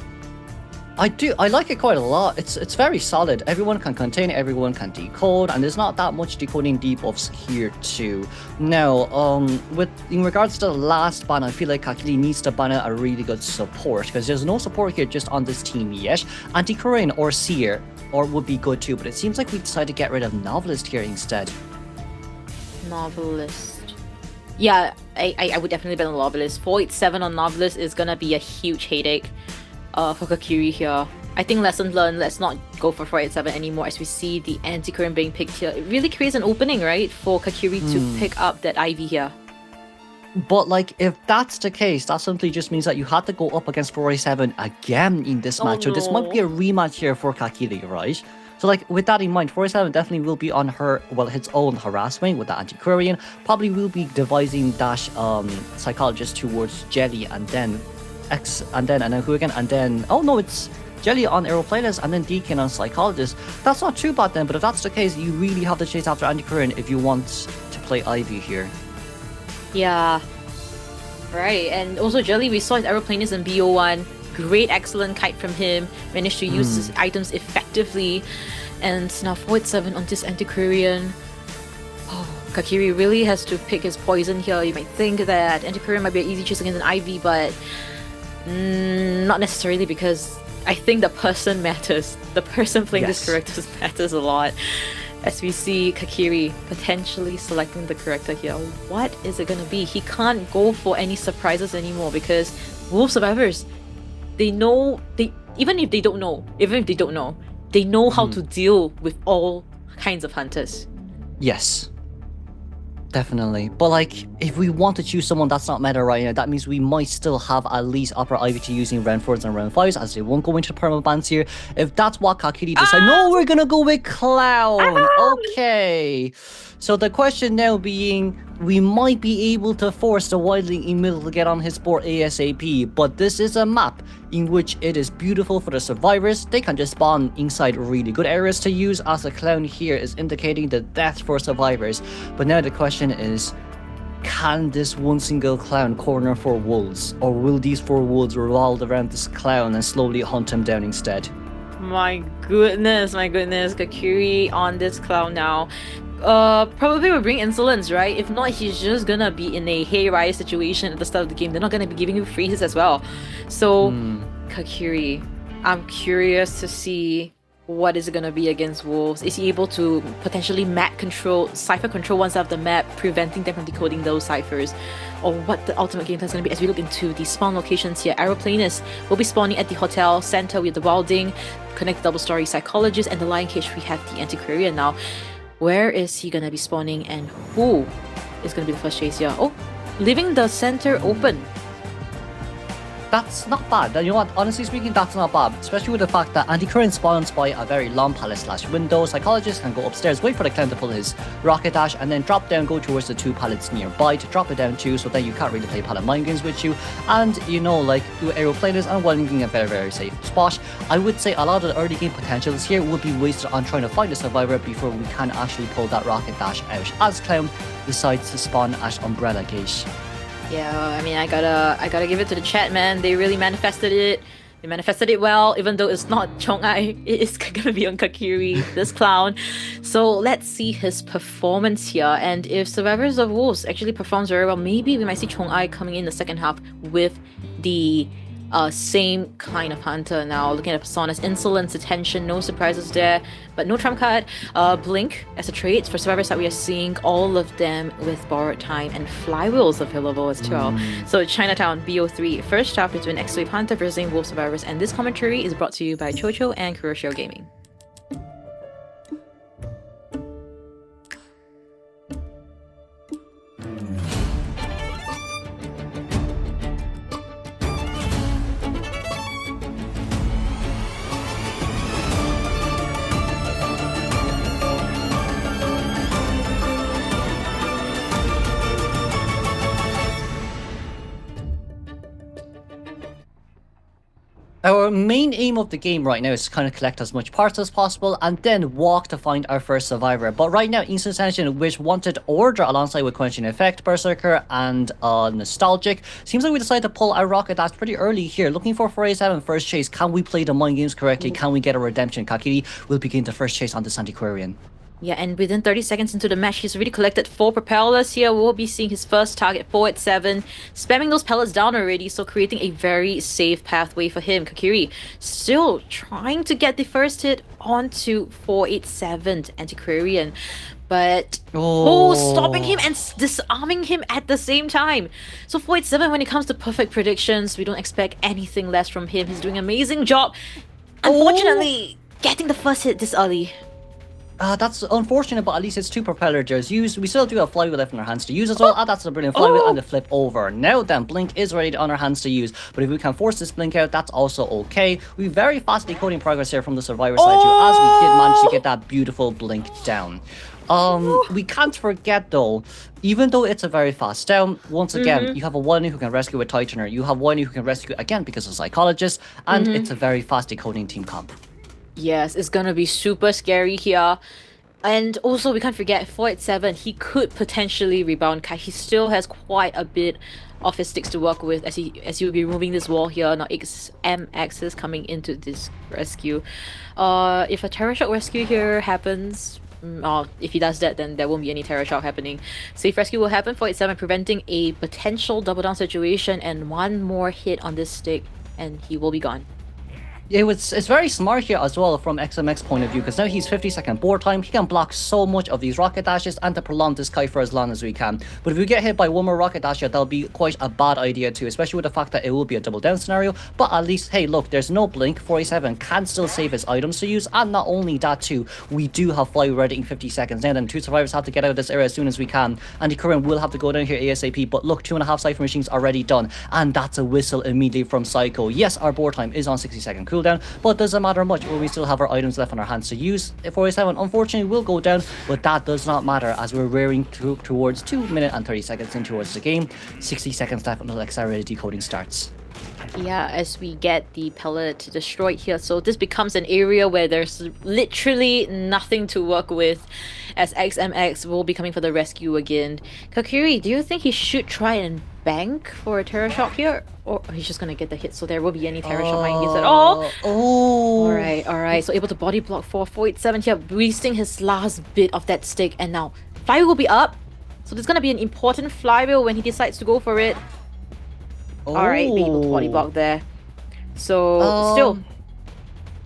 I like it quite a lot. It's very solid. Everyone can contain, everyone can decode, and there's not that much decoding debuffs here too. Now, in regards to the last ban, I feel like Kakili needs to ban a really good support, because there's no support here just on this team yet. Anti-Korean or Seer would be good too, but it seems like we decided to get rid of Novelist here instead. Novelist. Yeah, I would definitely ban the Novelist. 487 on Novelist is gonna be a huge headache for Kakiri here. I think lesson learned, let's not go for 487 anymore as we see the anti-current being picked here. It really creates an opening, right, for Kakiri to pick up that Ivy here. But like, if that's the case, that simply just means that you had to go up against 487 again in this match. So this might be a rematch here for Kakiri, right? So like, with that in mind, 487 definitely will be on its own harassment with the anti-Korean. Probably will be devising dash psychologist towards Jelly, and then and then who again? And then, oh no, it's Jelly on Aero Playlist and then Deacon on Psychologist. That's not too bad then, but if that's the case, you really have to chase after anti-Korean if you want to play Ivy here. Yeah. Right, and also Jelly, we saw his Aeroplanist in BO1. Great, excellent kite from him. Managed to use his items effectively. And now 487 on this anti-Korean. Oh, Kakiri really has to pick his poison here. You might think that anti-Korean might be an easy choice against an Ivy, but not necessarily, because I think the person matters. The person playing this character matters a lot. As we see Kakiri potentially selecting the character here. What is it gonna be? He can't go for any surprises anymore, because Wolf Survivors, even if they don't know, they know how to deal with all kinds of hunters. Yes. Definitely. But like, if we want to choose someone that's not meta right now, that means we might still have at least upper Ivy to using round 4s and round 5s, as they won't go into perma bans here. If that's what Kakiri decides, no, we're gonna go with Clown. Okay. So the question now being, we might be able to force the wildling in middle to get on his board ASAP, but this is a map in which it is beautiful for the survivors. They can just spawn inside really good areas to use, as a Clown here is indicating the death for survivors. But now the question is, can this one single Clown corner 4 wolves, or will these 4 wolves revolve around this Clown and slowly hunt him down instead? My goodness, Kakiri on this Clown now. Probably will bring insolence, right? If not, he's just gonna be in a hayride situation at the start of the game. They're not gonna be giving him freezes as well. So, Kakiri, I'm curious to see what is it gonna be against Wolves. Is he able to potentially cipher control one side of the map, preventing them from decoding those ciphers? Or what the ultimate game plan is gonna be as we look into the spawn locations here. Aeroplanists will be spawning at the hotel center with the Wilding, connect double story Psychologist, and the Lion Cage we have the anti-Korean now. Where is he gonna be spawning, and who is gonna be the first chase here? Oh, leaving the center open. That's not bad. You know what? Honestly speaking, that's not bad. Especially with the fact that anti-current spawns by a very long pallet/window. Psychologist can go upstairs, wait for the Clown to pull his rocket dash, and then drop down, go towards the 2 pallets nearby to drop it down too, so then you can't really play pallet mind games with you. And you know, like, do aeroplaners and while being a very, very safe spot. I would say a lot of the early game potentials here would be wasted on trying to find a survivor before we can actually pull that rocket dash out, as Clown decides to spawn at Umbrella Gate. Yeah, I mean, I gotta give it to the chat, man. They really manifested it. They manifested it well, even though it's not Chong-ai. It is gonna be on Kakiri, this Clown. So let's see his performance here. And if Survivors of Wolves actually performs very well, maybe we might see Chong-ai coming in the second half with the same kind of hunter now. Looking at Persona's insolence, attention, no surprises there, but no trump card. Blink as a trait for survivors that we are seeing, all of them with borrowed time and flywheels available as well. So Chinatown BO3, first half between X-Wave Hunter versus Wolf Survivors, and this commentary is brought to you by Chocho and Kuroshio Gaming. Our main aim of the game right now is to kind of collect as much parts as possible and then walk to find our first survivor. But right now, Instant Tension, which wanted Order alongside with Quenching Effect, Berserker, and Nostalgic, seems like we decided to pull our Rocket Dash pretty early here. Looking for 487 first chase. Can we play the mind games correctly? Can we get a redemption? Kakiri will begin the first chase on this Antiquarian. Yeah, and within 30 seconds into the match, he's already collected 4 propellers here. We'll be seeing his first target, 487, spamming those pellets down already, so creating a very safe pathway for him. Kakiri still trying to get the first hit onto 487 Antiquarian, but stopping him and disarming him at the same time. So 487, when it comes to perfect predictions, we don't expect anything less from him. He's doing an amazing job. Unfortunately, getting the first hit this early. That's unfortunate, but at least it's 2 propeller gears used. We still do have flywheel left in our hands to use as well. That's a brilliant flywheel and the flip over. Now then, Blink is ready on our hands to use, but if we can force this Blink out, that's also okay. We're very fast decoding progress here from the Survivor side too, as we did manage to get that beautiful Blink down. We can't forget though, even though it's a very fast down, once again, you have a 1 who can rescue with Tightener, you have 1 who can rescue again because of Psychologist, and it's a very fast decoding team comp. Yes, it's gonna be super scary here. And also, we can't forget, 487, he could potentially rebound. He still has quite a bit of his sticks to work with as he will be removing this wall here. Now, AXIZ coming into this rescue. If a Terror Shock rescue here happens, if he does that, then there won't be any Terror Shock happening. Safe rescue will happen, 487, preventing a potential double down situation, and 1 more hit on this stick, and he will be gone. It's very smart here as well from XMX point of view, because now he's 50-second board time. He can block so much of these rocket dashes and to prolong this kite for as long as we can. But if we get hit by 1 more rocket dash, that'll be quite a bad idea too, especially with the fact that it will be a double down scenario. But at least, hey, look, there's no blink. 487 can still save his items to use, and not only that too, we do have fly ready in 50 seconds. Now then, 2 survivors have to get out of this area as soon as we can. Antiquarian will have to go down here ASAP, but look, 2.5 Cypher machines already done, and that's a whistle immediately from Psycho. Yes, our board time is on 60-second cooldown, but doesn't matter much where we still have our items left in our hands to use. 487 unfortunately will go down, but that does not matter as we're rearing towards 2 minutes and 30 seconds in towards the game. 60 seconds left until accelerated decoding starts. Yeah, as we get the pellet destroyed here, so this becomes an area where there's literally nothing to work with, as XMX will be coming for the rescue again. Kakiri, do you think he should try and bank for a Terror Shock here? Or he's just gonna get the hit, so there won't be any Terror Shock mind games at all? Alright, so able to body block for 487 here, wasting his last bit of that stick, and now flywheel will be up, so there's gonna be an important flywheel when he decides to go for it. Alright, be able to body block there. So, still.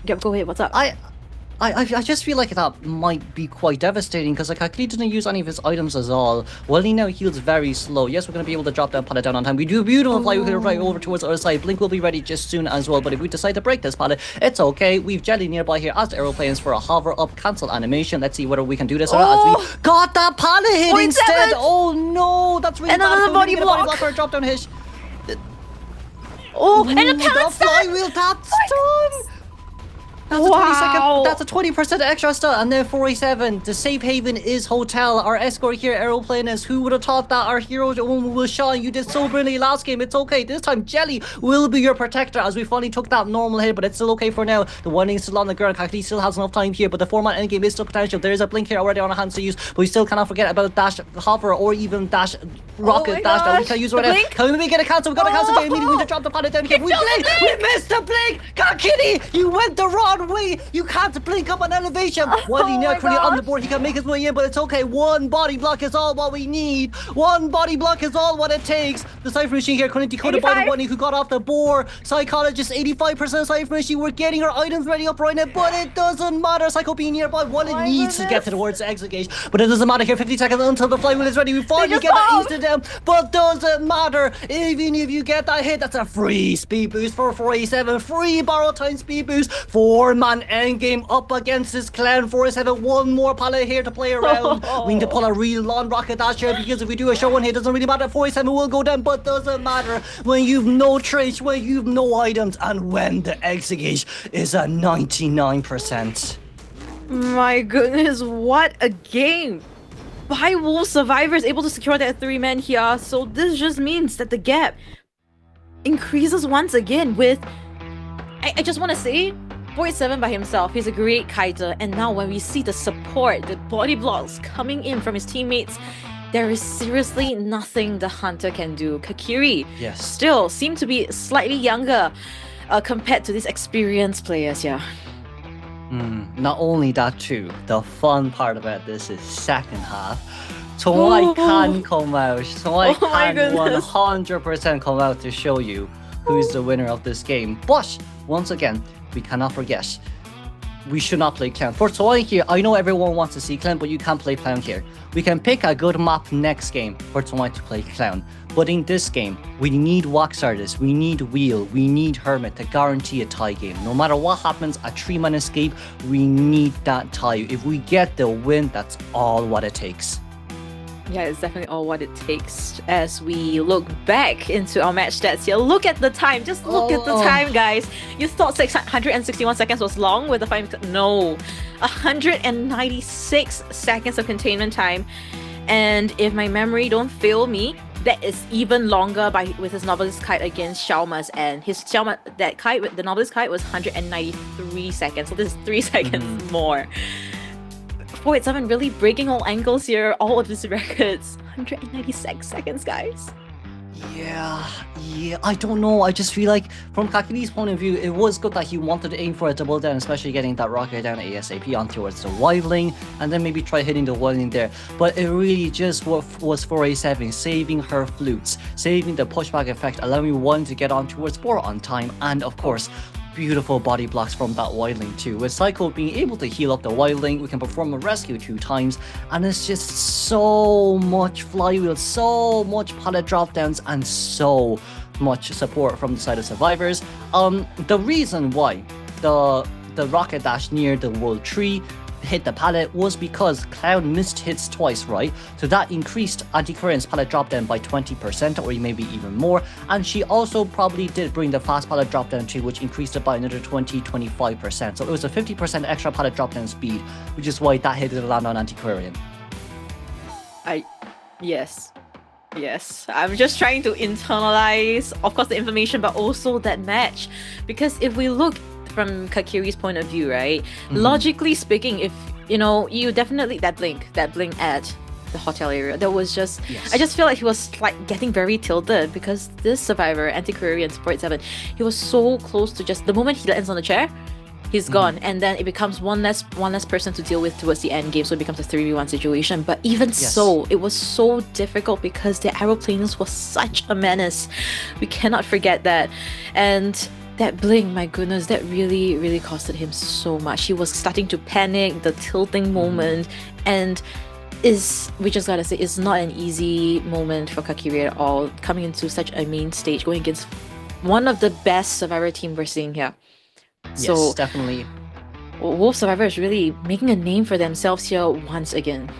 Yep, go ahead, what's up? I just feel like that might be quite devastating, because like Akili didn't use any of his items at all. Well, he now heals very slow. Yes, we're going to be able to drop that pallet down on time. We do a beautiful fly, we can right over towards the other side. Blink will be ready just soon as well, but if we decide to break this pallet, it's okay. We've Jelly nearby here as the aeroplanes for a hover up cancel animation. Let's see whether we can do this or not, as we got that pallet hit instead. Oh no, that's really bad. Another body block for a drop down hit. And a pallet flywheel tap stun! That's a 20-second, that's a 20% extra stun, and then 487, the safe haven is Hotel. Our escort here, aeroplane, is who would have thought that our hero will shine. You did so brilliantly last game, it's okay. This time Jelly will be your protector as we finally took that normal hit, but it's still okay for now. The warning is still on the ground. Kakli still has enough time here, but the 4-man endgame is still potential. There is a blink here already on our hands to use, but we still cannot forget about dash hover or even dash rocket dash that we can use right now. Can we get a cancel? We got a cancel to immediately to drop the planet down here. We blink! We missed the blink! Kakini, you went the wrong way. You can't blink up on elevation. While he now currently on the board, he can make his way in, but it's okay. 1 body block is all what we need. 1 body block is all what it takes. The Cypher machine here couldn't decode by the one who got off the board. Psychologist, 85% Cypher machine. We're getting our items ready up right now, but it doesn't matter. Psycho being nearby, it needs to get towards the exit gate, but it doesn't matter here. 50 seconds until the flywheel is ready. We finally get that instant down, but doesn't matter. Even if you get that hit, that's a free speed boost for 487. Free borrow time speed boost. 4-man endgame up against this clan. 487, 1 more pallet here to play around. We need to pull a real long rocket dash here, because if we do a show one here, it doesn't really matter. 487 will go down, but doesn't matter when you've no trace, when you've no items, and when the exit gauge is at 99%. My goodness, what a game! By Wolves survivors able to secure that 3-man here, so this just means that the gap increases once again with I just want to say, 47 by himself, he's a great kiter, and now when we see the support, the body blocks coming in from his teammates, there is seriously nothing the Hunter can do. Kakiri still seem to be slightly younger compared to these experienced players here. Not only that too, the fun part about this is second half. Tongwai can come out. Tongwai can 100% come out to show you who is the winner of this game. But once again, we cannot forget, we should not play Clown. For Tongwai here, I know everyone wants to see Clown, but you can't play Clown here. We can pick a good map next game for Tongwai to play Clown. But in this game, we need Wax Artist, we need Wheel, we need Hermit to guarantee a tie game. No matter what happens, a 3-man escape, we need that tie. If we get the win, that's all what it takes. Yeah, it's definitely all what it takes. As we look back into our match stats here, look at the time. Just look at the time, guys. You thought 661 seconds was long with the 5... No. 196 seconds of containment time. And if my memory don't fail me, that is even longer with his Novelist Kite against Xiaoma's, and his that kite with the Novelist Kite was 193 seconds. So this is 3 seconds more. 487 really breaking all ankles here, all of his records. 196 seconds, guys. Yeah, I don't know. I just feel like from Kakiri's point of view, it was good that he wanted to aim for a double down, especially getting that rocket down ASAP on towards the wide lane, and then maybe try hitting the wide lane there. But it really just was 487 saving her flutes, saving the pushback effect, allowing one to get on towards 4 on time, and of course, beautiful body blocks from that wide lane too. With Psycho being able to heal up the wide lane, we can perform a rescue 2 times, and it's just so much flywheel, so much pallet drop downs, and so much support from the side of survivors. The reason why the rocket dash near the world tree hit the pallet was because Cloud missed hits twice, right? So that increased Anti-Current's pallet drop down by 20% or maybe even more, and she also probably did bring the fast pallet drop down too, which increased it by another 20-25%. So it was a 50% extra pallet drop down speed, which is why that hit did land on Anti-Current. Yes. I'm just trying to internalize, of course, the information, but also that match. Because if we look from Kakiri's point of view, right? Logically speaking, if you definitely that blink at the hotel area, that was just I just feel like he was like getting very tilted because this survivor, Anti-Courier and 487, he was so close to just the moment he lands on the chair, he's gone, and then it becomes one less person to deal with towards the end game, so it becomes a 3v1 situation. But even so, it was so difficult because the aeroplanes was such a menace. We cannot forget that. And that blink, my goodness, that really, really costed him so much. He was starting to panic, the tilting moment, and we just gotta say, it's not an easy moment for Kakiri at all, coming into such a main stage, going against one of the best Survivor team we're seeing here. Yes, definitely. Wolf Survivor is really making a name for themselves here once again.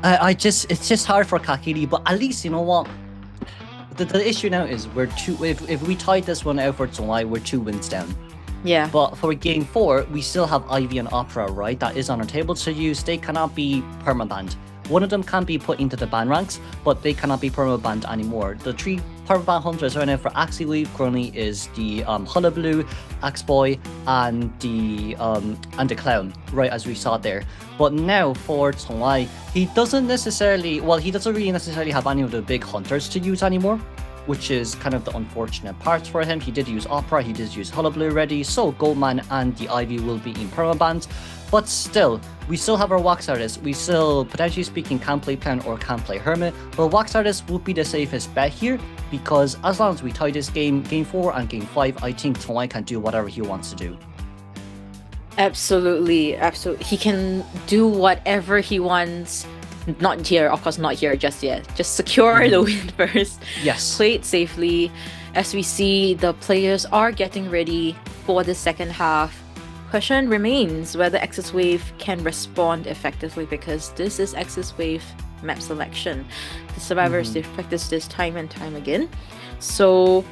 It's just hard for Kakiri, but at least, you know what? The issue now is we're if we tied this one out for Tongwai, we're 2 wins down. Yeah. But for game 4, we still have Ivy and Opera, right? That is on our table to use. They cannot be permabanned. One of them can be put into the ban ranks, but they cannot be permabanned anymore. The 3 permaban hunters right now for AXIZ currently is the Hullabaloo, Axeboy, and the Clown, right, as we saw there. But now for Tongwai, he doesn't really necessarily have any of the big hunters to use anymore, which is kind of the unfortunate part for him. He did use Opera, he did use Hullabaloo already, so Goldman and the Ivy will be in permabans. But still, we still have our Wax Artist. We still, potentially speaking, can play Clown or can play Hermit, but Wax Artist would be the safest bet here, because as long as we tie this game 4 and game 5, I think Tongwai can do whatever he wants to do. Absolutely. He can do whatever he wants. Not here, of course, not here just yet. Just secure the win first. Yes. Play it safely. As we see, the players are getting ready for the second half. Question remains whether AXIZ Wave can respond effectively, because this is AXIZ Wave map selection. The survivors, they've practiced this time and time again. So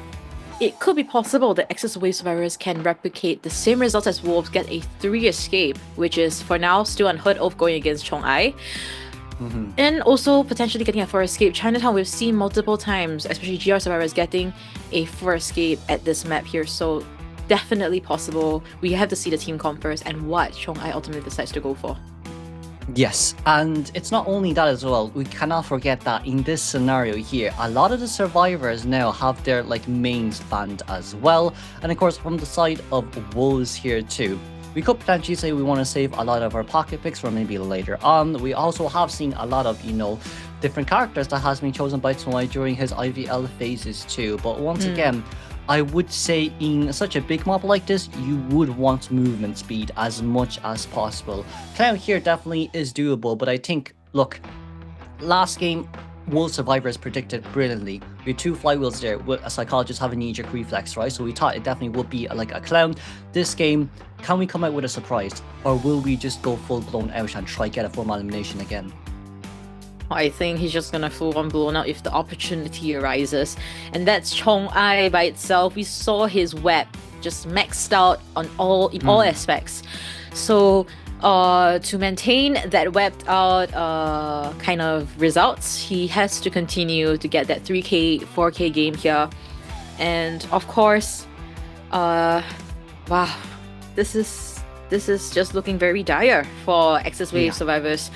it could be possible that AXIZ Wave survivors can replicate the same results as Wolves, get a 3 escape, which is for now still unheard of going against Chong'ai. And also potentially getting a 4 escape. Chinatown we've seen multiple times, especially GR survivors getting a 4 escape at this map here. So definitely possible. We have to see the team comp first and what Chong-ai ultimately decides to go for. Yes, and it's not only that as well. We cannot forget that in this scenario here, a lot of the survivors now have their like mains banned as well. And of course, from the side of Wolves here too, we could potentially say we want to save a lot of our pocket picks for maybe later on. We also have seen a lot of, different characters that has been chosen by Chong-ai during his IVL phases too. But once again, I would say in such a big mob like this, you would want movement speed as much as possible. Clown here definitely is doable, but I think, look, last game, Wolves survivors predicted brilliantly. We had 2 flywheels there with a psychologist having knee-jerk reflex, right? So we thought it definitely would be like a clown. This game, can we come out with a surprise? Or will we just go full-blown out and try get a formal elimination again? I think he's just gonna full on blown out if the opportunity arises. And that's Chong-ai by itself. We saw his web just maxed out on all aspects. So to maintain that webbed out kind of results, he has to continue to get that 3k, 4k game here. And of course, wow, this is just looking very dire for AXIZ Wave survivors.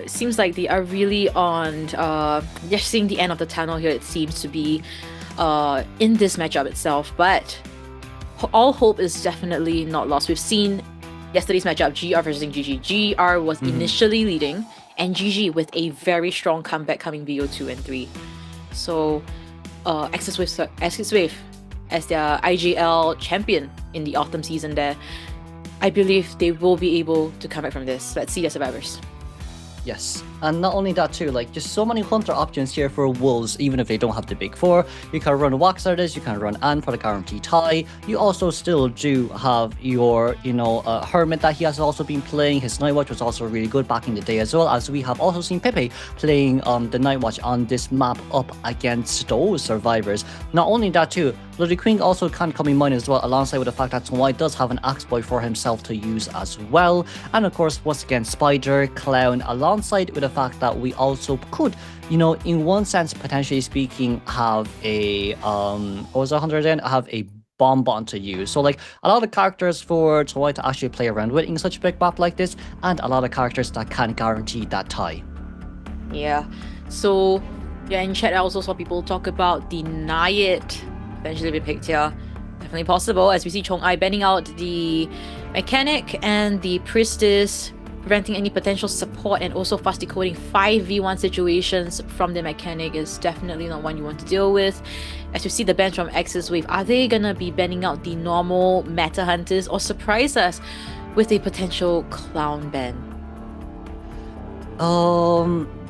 Seems like they are really on just seeing the end of the tunnel here. It seems to be in this matchup itself, but all hope is definitely not lost. We've seen yesterday's matchup, GR versus GG. GR was initially leading, and GG with a very strong comeback coming BO2 and 3. So AXIZ Wave as their IGL champion in the autumn season there, I believe they will be able to come back from this. Let's see their survivors. Yes, and not only that too, like just so many hunter options here for Wolves, even if they don't have the big 4. You can run AXIZ, you can run Anne for the guaranteed tie. You also still do have your, Hermit that he has also been playing. His Night Watch was also really good back in the day as well, as we have also seen Pepe playing the Night Watch on this map up against those survivors. Not only that too, Bloody Queen also can come in mind as well, alongside with the fact that Chong-ai does have an Axe Boy for himself to use as well. And of course, once again, Spider, Clown, alongside with the fact that we also could, in one sense, potentially speaking, have a, have a Bonbon to use. So like a lot of characters for Chong-ai to actually play around with in such a big map like this, and a lot of characters that can guarantee that tie. Yeah, so yeah, in chat I also saw people talk about the Nayet potentially be picked here. Definitely possible, as we see Chong-ai banning out the Mechanic and the Priestess, preventing any potential support, and also fast decoding 5v1 situations from the Mechanic is definitely not one you want to deal with. As you see the ban from AXIZ Wave, are they gonna be banning out the normal meta hunters or surprise us with a potential clown ban?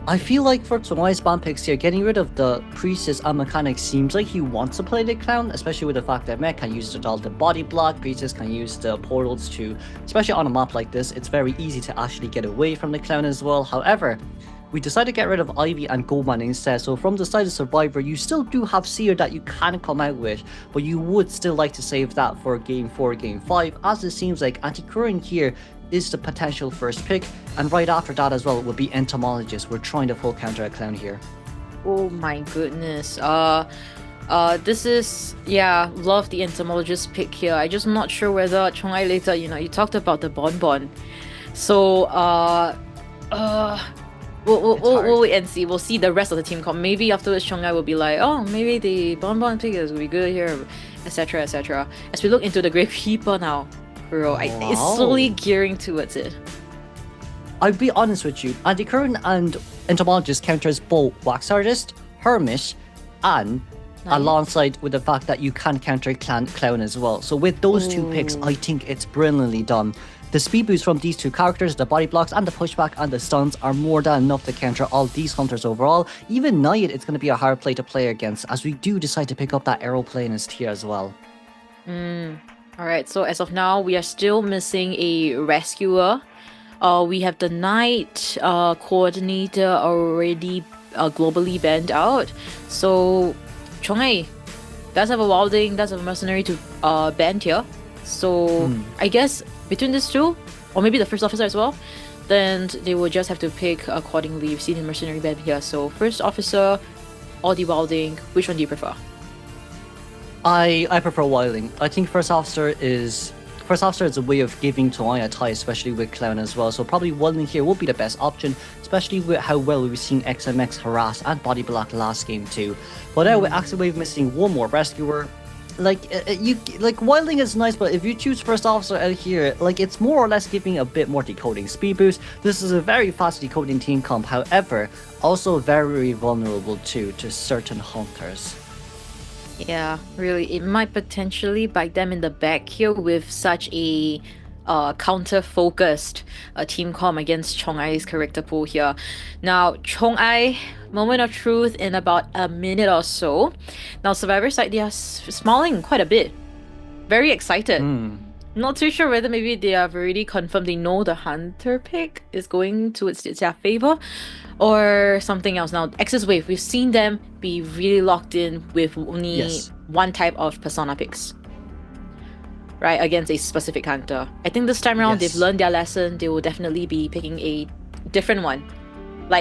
I feel like for Chong-ai's ban picks here, getting rid of the Priestess and Mechanic seems like he wants to play the Clown, especially with the fact that Mech can use the body block, Priestess can use the portals too. Especially on a map like this, it's very easy to actually get away from the Clown as well. However, we decided to get rid of Ivy and Goldman instead, so from the side of Survivor, you still do have Seer that you can come out with, but you would still like to save that for Game 4, Game 5, as it seems like Anti-Current here is the potential first pick, and right after that as well would be Entomologist. We're trying to full counter a Clown here. Oh my goodness. This is, love the Entomologist pick here. I'm just not sure whether Chong-ai later, you talked about the Bonbon. So, we'll wait and see. We'll see the rest of the team comp. Maybe afterwards Chong-ai will be like, oh, maybe the Bonbon pick is will be good here, etc, etc. As we look into the Gravekeeper now, bro, it's slowly gearing towards it. I'll be honest with you, Anti-Current and Entomologist counters both Wax Artist, Hermish, and alongside with the fact that you can counter Clown as well. So with those two picks, I think it's brilliantly done. The speed boost from these two characters, the body blocks and the pushback and the stuns are more than enough to counter all these hunters overall. Even Nayet, it's going to be a hard play to play against, as we do decide to pick up that Aeroplanist here as well. Alright, so as of now, we are still missing a Rescuer. We have the Knight Coordinator already globally banned out. So Chong-ai does have a Wilding, does have a Mercenary to ban here. So I guess between these two, or maybe the First Officer as well, then they will just have to pick accordingly. We've seen the Mercenary ban here. So First Officer or the Wilding, which one do you prefer? I prefer Wilding. I think First Officer is a way of giving Toei a tie, especially with Clown as well. So probably Wilding here will be the best option, especially with how well we've seen XMX harass and body block last game too. But now with AXIZ Wave missing one more rescuer, Wilding is nice, but if you choose First Officer out here, it's more or less giving a bit more decoding speed boost. This is a very fast decoding team comp, however, also very vulnerable to certain hunters. Yeah, really, it might potentially bite them in the back here with such a counter-focused team comp against Chongai's character pool here. Now, Chongai, moment of truth in about a minute or so. Now, Survivor side, they are smiling quite a bit. Very excited. Not too sure whether maybe they have already confirmed they know the Hunter pick is going towards their favor or something else. Now, AXIZ Wave, we've seen them be really locked in with only one type of persona picks, right, against a specific hunter. I think this time around they've learned their lesson. They will definitely be picking a different one,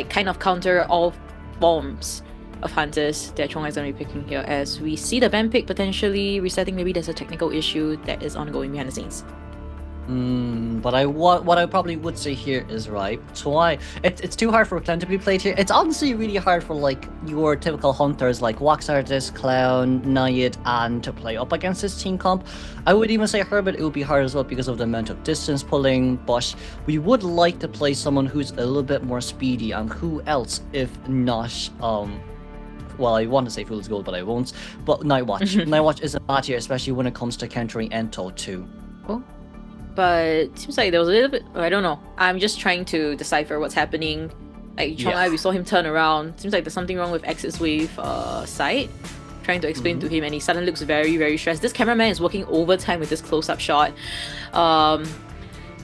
kind of counter all forms of hunters that Chongai is going to be picking here, as we see the ban pick potentially resetting. Maybe there's a technical issue that is ongoing behind the scenes. But what I probably would say here is, right, Toei, it's too hard for Clown to be played here. It's honestly really hard for your typical hunters like AXIZ, Clown, Nayid, and to play up against this team comp. I would even say Herbert, it would be hard as well because of the amount of distance pulling, but we would like to play someone who's a little bit more speedy, and who else if not well, I want to say Fool's Gold, but I won't. But Nightwatch. Nightwatch is a bad here, especially when it comes to countering Ento too. Oh. But it seems like there was a little bit, I don't know. I'm just trying to decipher what's happening. Chongai, we saw him turn around. Seems like there's something wrong with AXIZ Wave side. Trying to explain to him, and he suddenly looks very, very stressed. This cameraman is working overtime with this close-up shot.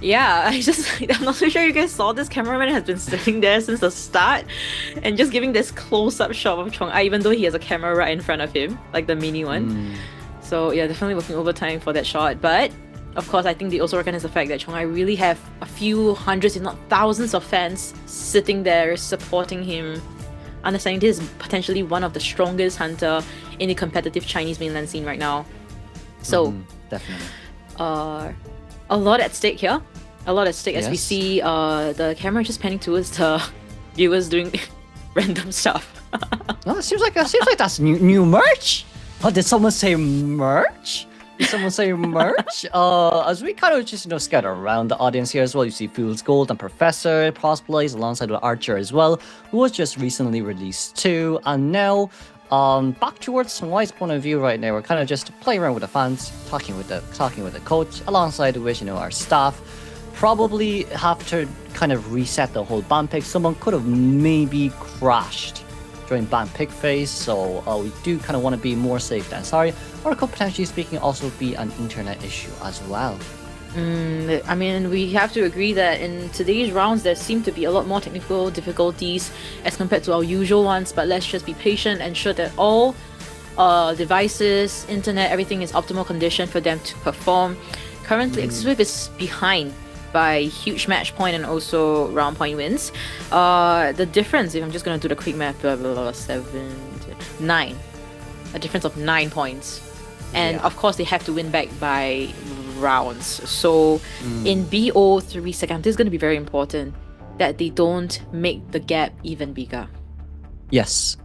Yeah, I'm not so sure you guys saw this. Cameraman has been sitting there since the start and just giving this close-up shot of Chongai, even though he has a camera right in front of him, like the mini one. So yeah, definitely working overtime for that shot. But of course, I think they also recognize the fact that Chongai really have a few hundreds, if not thousands of fans sitting there supporting him, understanding this is potentially one of the strongest hunter in the competitive Chinese mainland scene right now. So definitely. A lot at stake here. A lot at stake as we see the camera just panning towards the viewers doing random stuff. No, it seems like that's new merch. Oh, did someone say merch? Did someone say merch? As we kind of just scatter around the audience here as well, you see Fool's Gold and Professor cosplays alongside with Archer as well, who was just recently released too. And now, back towards Wise point of view right now, we're kind of just playing around with the fans, talking with the coach, alongside with our staff. Probably have to kind of reset the whole ban pick. Someone could have maybe crashed during ban pick phase, so we do kind of want to be more safe than sorry. Or it could potentially speaking also be an internet issue as well. I mean, we have to agree that in today's rounds there seem to be a lot more technical difficulties as compared to our usual ones, but let's just be patient and ensure that all devices, internet, everything is optimal condition for them to perform. Currently, AXIZ Wave is behind by huge match point and also round point wins. The difference, if I'm just going to do the quick math, 9. A difference of 9 points. And of course, they have to win back by rounds. So in BO3 second, this is going to be very important that they don't make the gap even bigger. Yes.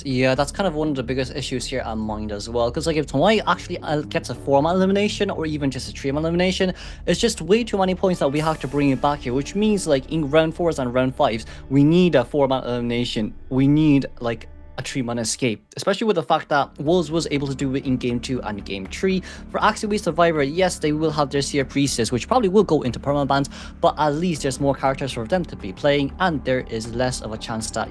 Yeah, that's kind of one of the biggest issues here on mind as well. Because if Toei actually gets a 4-man elimination or even just a 3-man elimination, it's just way too many points that we have to bring it back here. Which means in round 4s and round 5s, we need a 4-man elimination. We need a 3-man escape, especially with the fact that Wolves was able to do it in Game 2 and Game 3. For AXIZ Survivor, yes, they will have their Seer Priestess, which probably will go into permabans, but at least there's more characters for them to be playing, and there is less of a chance that,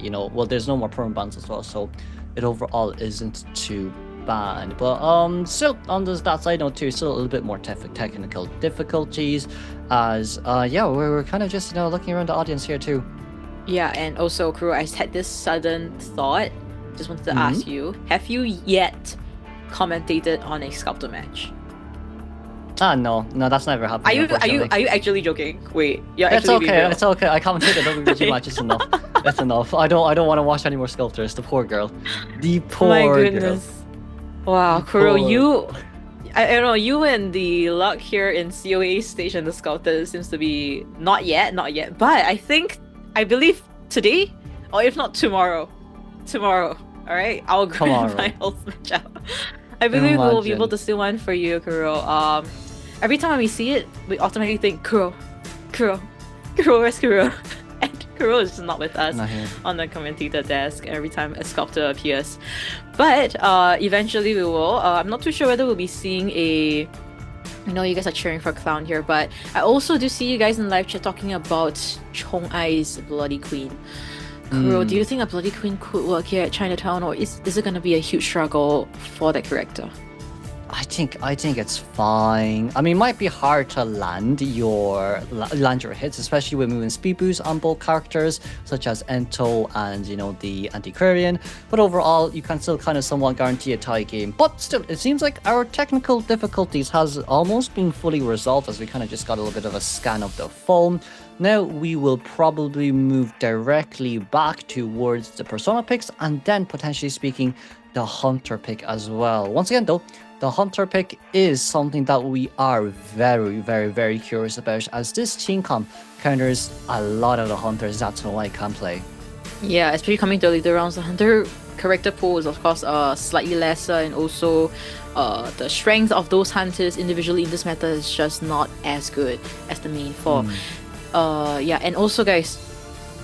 there's no more permabans as well, so it overall isn't too bad. But still, on that side note too, still a little bit more technical difficulties, as, we're kind of just, looking around the audience here too. Yeah, and also, crew, I had this sudden thought. Just wanted to ask you, have you yet commentated on a Sculptor match? No, that's never happened. Are you actually joking? Wait, you're actually being real. It's okay. I commentated WBG matches enough. That's enough. I don't want to watch any more Sculptors. The poor girl. The poor girl. Wow, Kuro, you... I don't know, you and the luck here in COA station, the Scouters, seems to be not yet, but I believe today, or if not tomorrow, alright? Our grand finals matchup. I believe we'll be able to steal one for you, Kuro. Every time we see it, we automatically think, Kuro, where's Kuro? And Kuro is just not with us on the commentator desk every time a sculptor appears. But eventually we will. I'm not too sure whether we'll be seeing a... I know you guys are cheering for Clown here, but I also do see you guys in live chat talking about Chong-Ai's Bloody Queen. Kuro, do you think a Bloody Queen could work here at Chinatown, or is it going to be a huge struggle for that character? I think it's fine. I mean, it might be hard to land your hits, especially with moving speed boost on both characters, such as Ento and the Antiquarian. But overall, you can still kind of somewhat guarantee a tie game. But still, it seems like our technical difficulties has almost been fully resolved, as we kind of just got a little bit of a scan of the phone. Now we will probably move directly back towards the Persona picks, and then potentially speaking, the Hunter pick as well. Once again, though, the Hunter pick is something that we are very, very, very curious about, as this team comp counters a lot of the Hunters that I can play. Yeah, especially coming to later rounds, the Hunter character pool is of course slightly lesser, and also the strength of those Hunters individually in this meta is just not as good as the main four. Yeah, and also guys,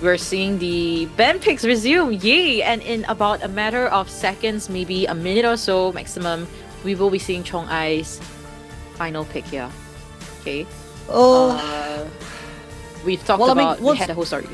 we're seeing the band picks resume, yay! And in about a matter of seconds, maybe a minute or so maximum, we will be seeing Chong-Ai's final pick here. Okay. We've talked about. We had a whole story.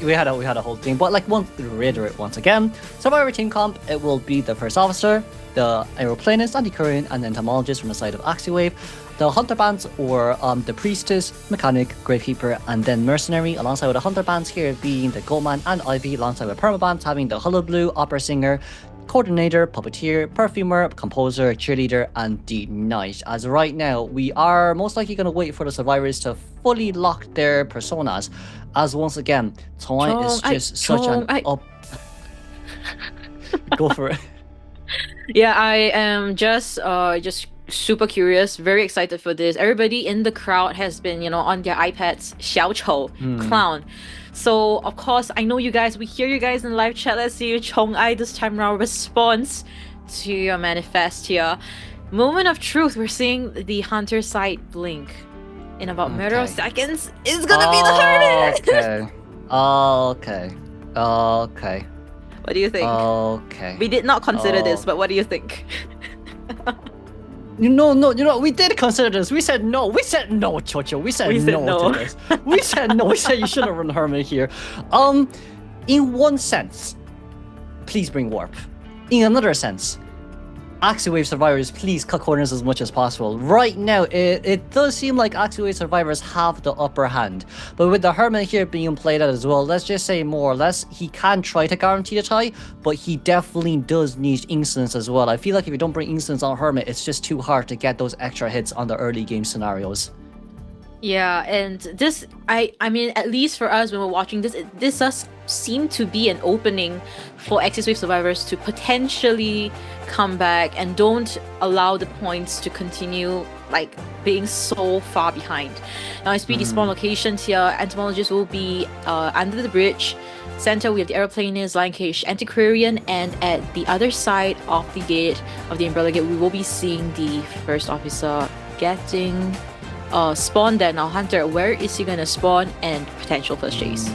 We had a whole thing, but like, to reiterate once again, Survivor team comp, it will be the first officer, the aeroplanist, anti-courier, and entomologist from the side of AXIZ. The Hunter bands or the priestess, mechanic, gravekeeper, and then mercenary, alongside with the Hunter bands here being the Goldman and Ivy, alongside with permabands having the Hullabaloo, opera singer, coordinator, puppeteer, perfumer, composer, cheerleader, and the knight. As right now, we are most likely going to wait for the survivors to fully lock their personas, as once again, Chong-Ai is just such an up. Go for it. Yeah, I am just super curious, very excited for this. Everybody in the crowd has been, on their iPads, Xiaochou, Clown. So, of course, I know you guys, we hear you guys in live chat. Let's see if Chong-Ai this time around responds to your manifest here. Moment of truth, we're seeing the Hunter side blink. In about a matter of seconds, it's gonna be the hardest! Okay. What do you think? Okay. We did not consider this, but what do you think? No, we did consider this. We said no, Chocho. We said no to this. We said no, we said you shouldn't run Herman here. In one sense, please bring warp. In another sense, AXIZ survivors, please cut corners as much as possible. Right now, it does seem like AXIZ survivors have the upper hand. But with the Herman here being played out as well, let's just say more or less, he can try to guarantee the tie, but he definitely does need instants as well. I feel like if you don't bring instants on Herman, it's just too hard to get those extra hits on the early game scenarios. Yeah, and this, I mean, at least for us when we're watching this, this does seem to be an opening for AXIZ survivors to potentially come back and don't allow the points to continue like being so far behind. Now, as we despawn locations here, entomologists will be under the bridge. Center, we have the aeroplanist, Lion Cage, Antiquarian, and at the other side of the gate, of the Umbrella Gate, we will be seeing the first officer getting spawn there. Now, Hunter, where is he gonna spawn, and potential first chase?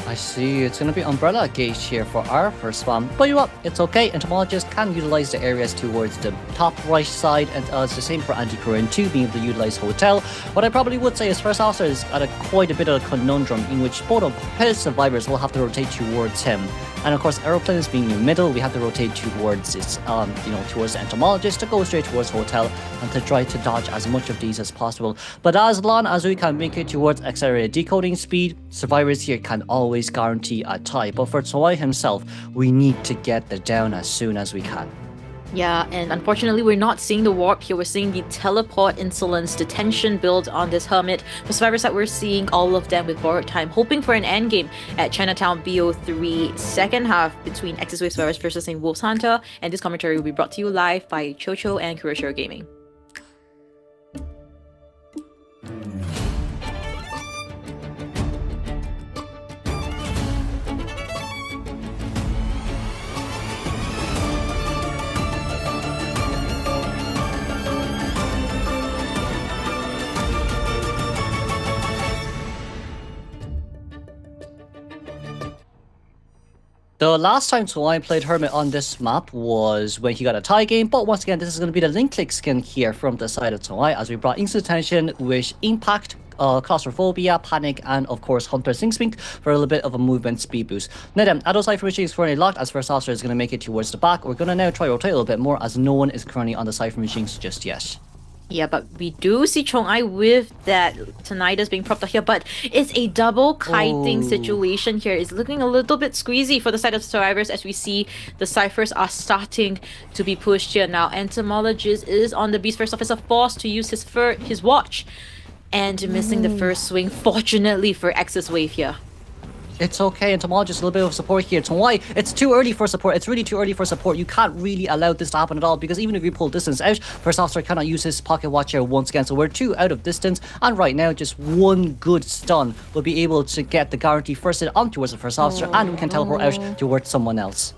I see, it's gonna be Umbrella Gate here for our first spawn. But you know what, it's okay, entomologists can utilize the areas towards the top right side, and it's the same for Antiquarian 2, being able to utilize Hotel. What I probably would say is First Officer is at quite a bit of a conundrum in which both of his survivors will have to rotate towards him. And of course, Aeroplanist being in the middle, we have to rotate towards its, towards the entomologist to go straight towards Hotel and to try to dodge as much of these as possible. But as long as we can make it towards accelerated decoding speed, survivors here can always guarantee a tie. But for Chong-Ai himself, we need to get the down as soon as we can. Yeah, and unfortunately we're not seeing the warp here. We're seeing the teleport insolence, the tension build on this hermit. For survivors that we're seeing all of them with borrowed time, hoping for an endgame at Chinatown BO3 second half between AXIZ VS Wolves versus St. Wolves Hunter. And this commentary will be brought to you live by Chocho and Kuroshiro Gaming. The last time Tsuai played Hermit on this map was when he got a tie game, but once again, this is going to be the link click skin here from the side of Tsuai as we brought instant tension with impact, claustrophobia, panic, and of course Hunter's Instinct for a little bit of a movement speed boost. Now then, Adult Cypher Machine is currently locked as First Officer is going to make it towards the back. We're going to now try to rotate a little bit more as no one is currently on the Cypher Machines just yet. Yeah, but we do see Chong-ai with that Tinnitus being propped up here, but it's a double kiting situation here. It's looking a little bit squeezy for the side of survivors as we see the ciphers are starting to be pushed here now. Entomologist is on the Beast First Officer, forced to use his watch and missing the first swing, fortunately for AXIZ Wave here. It's okay, Entomologist, a little bit of support here. Tsuai, it's too early for support. It's really too early for support. You can't really allow this to happen at all because even if you pull distance out, First Officer cannot use his pocket watch here once again. So we're 2 out of distance, and right now just 1 good stun will be able to get the guarantee first hit on towards the First Officer, and we can teleport out towards someone else.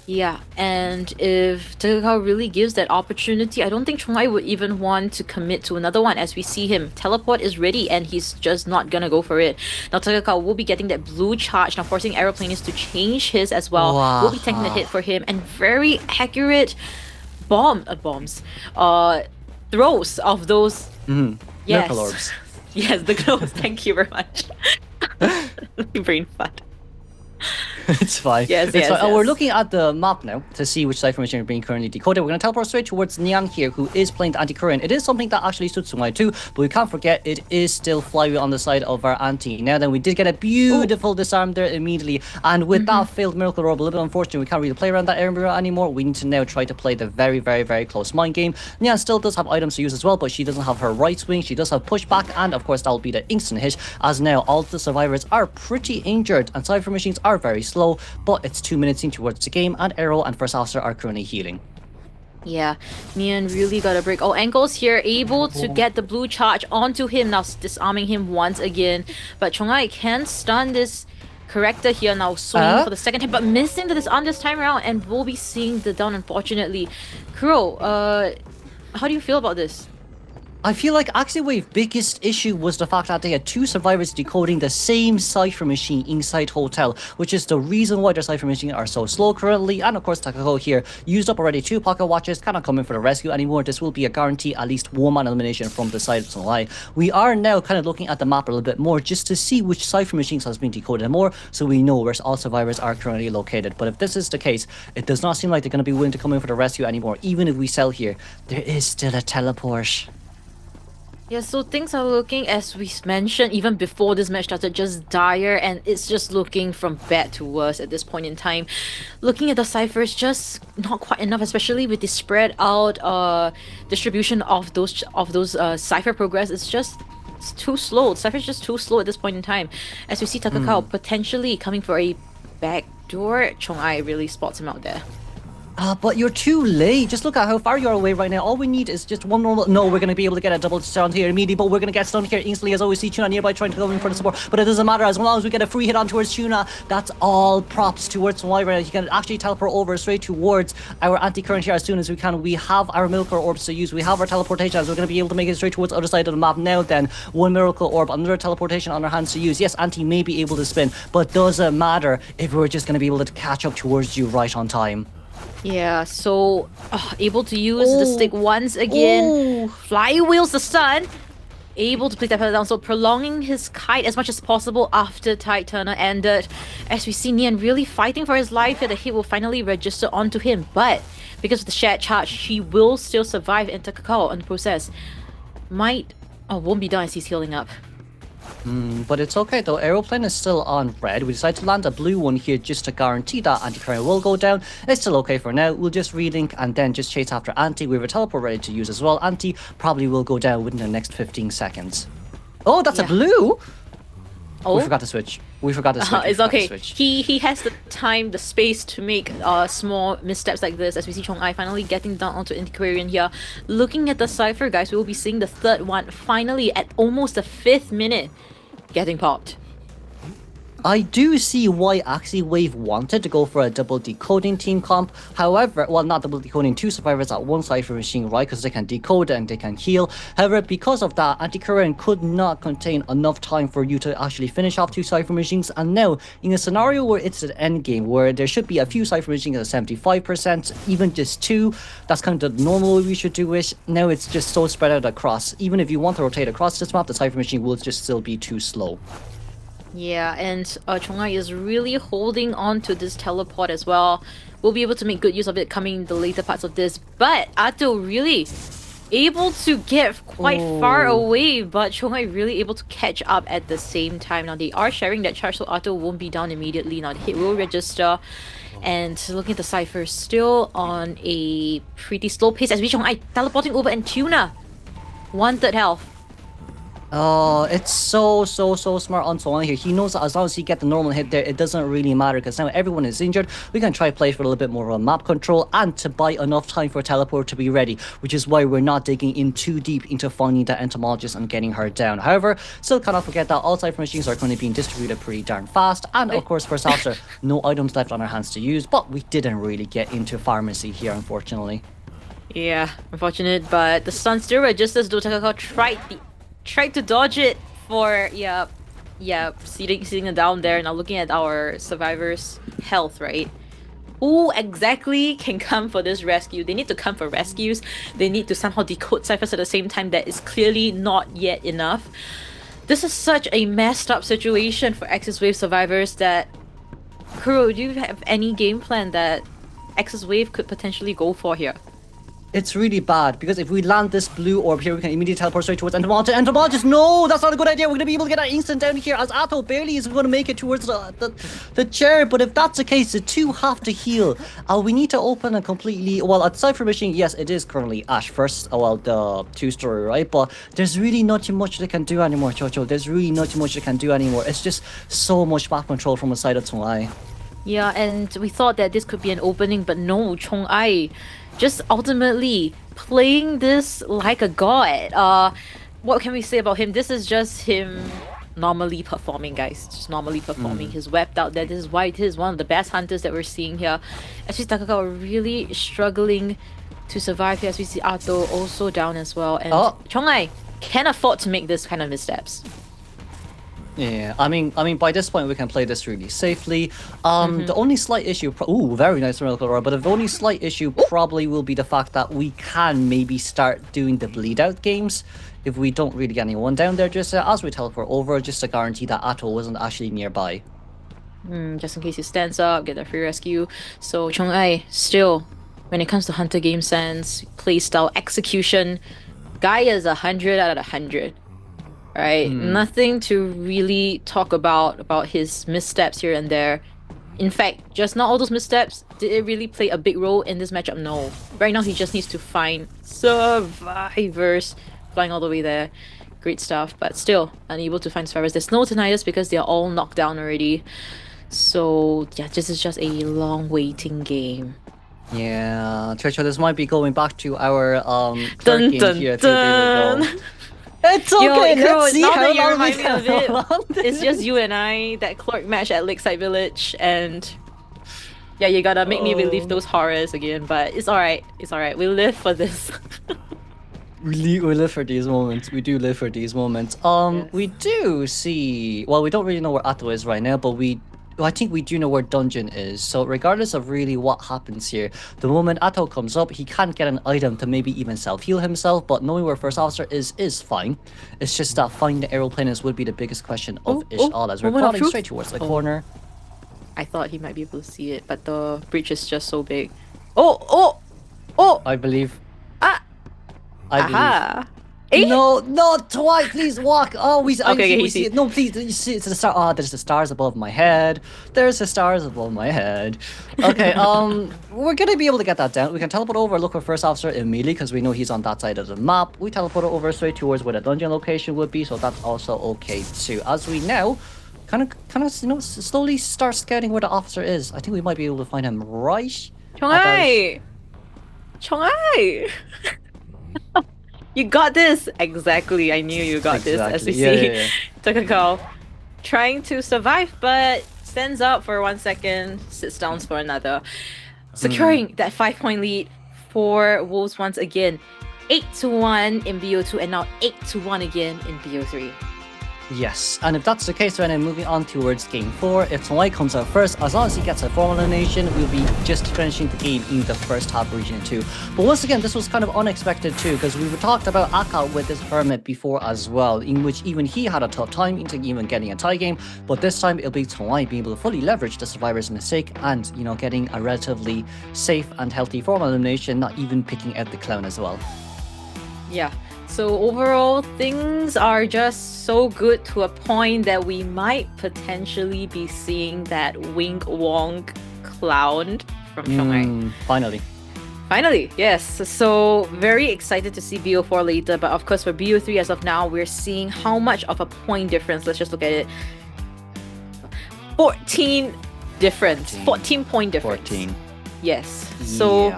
Yeah, and if Takakao really gives that opportunity, I don't think Chong-ai would even want to commit to another one as we see him. Teleport is ready and he's just not gonna go for it. Now Takakao will be getting that blue charge, now forcing Aeroplanist to change his as well. Wow. Will be taking the hit for him, and very accurate throws of those yes. Miracle orbs. Yes, the glows, thank you very much. Brain fart. It's fine. Yes, it's yes, fine. yes. We're looking at the map now to see which Cypher Machine is being currently decoded. We're going to teleport straight towards Nian here, who is playing the anti-current. It is something that actually suits Tsuai too, but we can't forget it is still flywheel on the side of our anti. Now then, we did get a beautiful disarm there immediately, and with that failed Miracle Orb, a little bit unfortunate, we can't really play around that area anymore. We need to now try to play the very, very, very close mind game. Nian still does have items to use as well, but she doesn't have her right swing. She does have pushback, and of course that will be the instant hit, as now all the survivors are pretty injured, and Cypher Machines are very slow, but it's 2 minutes in towards the game, and Arrow and First Officer are currently healing. Yeah, Nian really got to break all ankles here, able to get the blue charge onto him, now disarming him once again. But Chong-ai can stun this corrector here, now swinging for the second hit, but missing the disarm this time around, and we'll be seeing the down unfortunately. Kuro, how do you feel about this? I feel like AXIZ Wave's biggest issue was the fact that they had 2 survivors decoding the same Cypher Machine inside Hotel, which is the reason why their Cypher Machine are so slow currently. And of course, Takako here used up already 2 pocket watches, cannot come in for the rescue anymore. This will be a guarantee at least 1-man elimination from the side of Tsuai. We are now kind of looking at the map a little bit more just to see which Cypher Machines has been decoded more, so we know where all survivors are currently located. But if this is the case, it does not seem like they're going to be willing to come in for the rescue anymore. Even if we sell here, there is still a teleport. Yeah, so things are looking, as we mentioned, even before this match started, just dire, and it's just looking from bad to worse at this point in time. Looking at the ciphers, just not quite enough, especially with the spread out distribution of those cipher progress. It's too slow. Cypher's just too slow at this point in time. As we see Takakao potentially coming for a backdoor, Chong-ai really spots him out there. But you're too late. Just look at how far you're away right now. All we need is just one normal... No, we're going to be able to get a double stun here immediately, but we're going to get stunned here instantly as always see Tuna nearby trying to go in for the support. But it doesn't matter. As long as we get a free hit on towards Tuna, that's all props towards Tsuai right now. You can actually teleport over straight towards our anti-current here as soon as we can. We have our Miracle Orbs to use. We have our teleportation, as we're going to be able to make it straight towards the other side of the map. Now then, 1 Miracle Orb, another teleportation on our hands to use. Yes, anti may be able to spin, but doesn't matter if we're just going to be able to catch up towards you right on time. Yeah, so able to use the stick once again. Flywheels the stun. Able to place that pedal down, so prolonging his kite as much as possible after Tide Turner ended. As we see Nian really fighting for his life here, the hit will finally register onto him. But because of the shared charge, he will still survive, and Takakao in the process won't be done as he's healing up. But it's okay though, aeroplane is still on red. We decide to land a blue one here just to guarantee that anti-current will go down. It's still okay for now. We'll just relink and then just chase after anti. We have a teleport ready to use as well. Anti probably will go down within the next 15 seconds. Oh, that's a blue! Oh. We forgot to switch. We forgot to switch. It's okay. He has the time, the space to make small missteps like this, as we see Chong-ai finally getting down onto Antiquarian here. Looking at the Cypher, guys, we will be seeing the third one finally at almost the 5th minute getting popped. I do see why AXIZ Wave wanted to go for a double decoding team comp. However, well, not double decoding, 2 survivors at 1 Cypher machine, right? Because they can decode and they can heal. However, because of that, anti-current could not contain enough time for you to actually finish off 2 Cypher machines. And now, in a scenario where it's an end game, where there should be a few Cypher machines at 75%, even just 2, that's kind of the normal way we should do it. Now it's just so spread out across. Even if you want to rotate across this map, the Cypher machine will just still be too slow. Yeah, and Chong-ai is really holding on to this teleport as well. We'll be able to make good use of it coming in the later parts of this. But Ato really able to get quite far away, but Chong-ai really able to catch up at the same time. Now they are sharing that charge, so Ato won't be down immediately. Now the hit will register. And looking at the Cypher, still on a pretty slow pace as we Chong-ai teleporting over and Tuna. 1/3 health. Oh, it's so smart on Chong-ai here. He knows that as long as he get the normal hit there, it doesn't really matter because now everyone is injured. We can try play for a little bit more of a map control and to buy enough time for teleport to be ready, which is why we're not digging in too deep into finding that entomologist and getting her down. However, still cannot forget that all Cypher machines are currently being distributed pretty darn fast, and of course for Salsa, no items left on our hands to use, but we didn't really get into pharmacy here, unfortunately. Yeah, unfortunate, but the stun still registers. Dotakako tried to dodge it for sitting down there. Now looking at our survivors' health, right? Who exactly can come for this rescue? They need to come for rescues. They need to somehow decode ciphers at the same time. That is clearly not yet enough. This is such a messed up situation for AXIZ Wave survivors that... Kuro, do you have any game plan that AXIZ Wave could potentially go for here? It's really bad because if we land this blue orb here, we can immediately teleport straight towards entomologist. Entomologist, no, that's not a good idea. We're going to be able to get that instant down here as Ato barely is going to make it towards the chair. But if that's the case, the 2 have to heal. We need to open a completely... Well, at Cypher Machine, yes, it is currently Ash first. Well, the 2-story, right? But there's really not too much they can do anymore, Chocho. There's really not too much they can do anymore. It's just so much map control from the side of Chong-ai. Yeah, and we thought that this could be an opening, but no, Chong-ai just ultimately playing this like a god. What can we say about him? This is just him normally performing, guys. Just normally performing. He's wept out there. This is why he is one of the best hunters that we're seeing here. As we see Takako are really struggling to survive here, as we see Ato also down as well. And Chong-ai can afford to make this kind of missteps. Yeah, I mean, by this point we can play this really safely. The only slight issue, very nice Miracle Roar, but the only slight issue probably will be the fact that we can maybe start doing the bleed out games if we don't really get anyone down there, just as we teleport over, just to guarantee that Ato wasn't actually nearby. Just in case he stands up, get a free rescue. So Chong-ai still, when it comes to hunter game sense, playstyle, execution, guy is 100 out of 100. Right, nothing to really talk about his missteps here and there. In fact, just not all those missteps, did it really play a big role in this matchup? No. Right now he just needs to find survivors. Flying all the way there, great stuff, but still unable to find survivors. There's no tinnitus because they're all knocked down already. So yeah, this is just a long waiting game. Yeah, Churchill, this might be going back to our clerk game here. It's okay, let's see how long we can hold on. It's just you and I, that clerk match at Lakeside Village, and yeah, you gotta make me relive those horrors again, but it's alright, we live for this. We live for these moments. We do live for these moments. Yes. We do see... Well, we don't really know where Ato is right now, but I think we do know where Dungeon is. So regardless of really what happens here, the moment Ato comes up, he can't get an item to maybe even self-heal himself, but knowing where First Officer is fine. It's just that finding the aeroplaners would be the biggest question of all, as we're crawling straight towards the corner. I thought he might be able to see it, but the breach is just so big. I believe. No, not twice. Please walk. Oh, Okay, we he see sees. it. No, please. You see, it's the star. Oh, there's the stars above my head. There's the stars above my head. Okay. We're gonna be able to get that down. We can teleport over, look for first officer immediately because we know he's on that side of the map. We teleport over straight towards where the dungeon location would be, so that's also okay too. As we now, kind of, slowly start scouting where the officer is. I think we might be able to find him right. Chong-ai! Chong-ai! You got this! Exactly, I knew you got this, as we see. Takakao trying to survive, but stands up for 1 second, sits down for another. Securing that 5-point lead for Wolves once again. 8-1 in BO2 and now 8-1 again in BO3. Yes, and if that's the case, then moving on towards game 4. If Tongwai comes out first, as long as he gets a formal elimination, we'll be just finishing the game in the first half region 2. But once again, this was kind of unexpected too, because we talked about Aka with his Hermit before as well, in which even he had a tough time into even getting a tie game. But this time it'll be Tongwai being able to fully leverage the survivor's mistake and, getting a relatively safe and healthy formal elimination, not even picking out the clown as well. Yeah. So overall, things are just so good to a point that we might potentially be seeing that Wink Wonk clown from Chong-ai. Finally. Finally, yes. So very excited to see BO4 later, but of course for BO3 as of now, we're seeing how much of a point difference. Let's just look at it. 14 difference. 14 point difference. 14. Yes. So,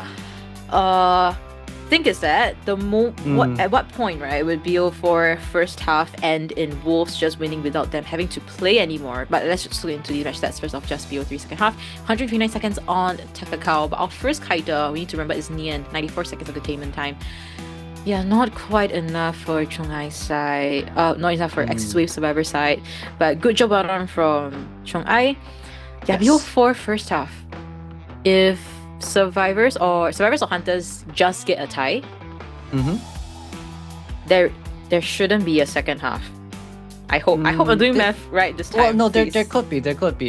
think is that at what point, right, would BO4 first half end in Wolves just winning without them having to play anymore? But let's just look into the match stats first off, just BO3 second half. 129 seconds on Takakao, but our first Kaita, we need to remember, is Nian. 94 seconds of containment time. Yeah, not quite enough for Chong-ai's side. Not enough for AXIZ Wave Survivor side. But good job well done from Chong-ai. Yeah, BO4 first half. If survivors or hunters just get a tie, there shouldn't be a second half. I hope I'm doing math right this time. Well, no, there could be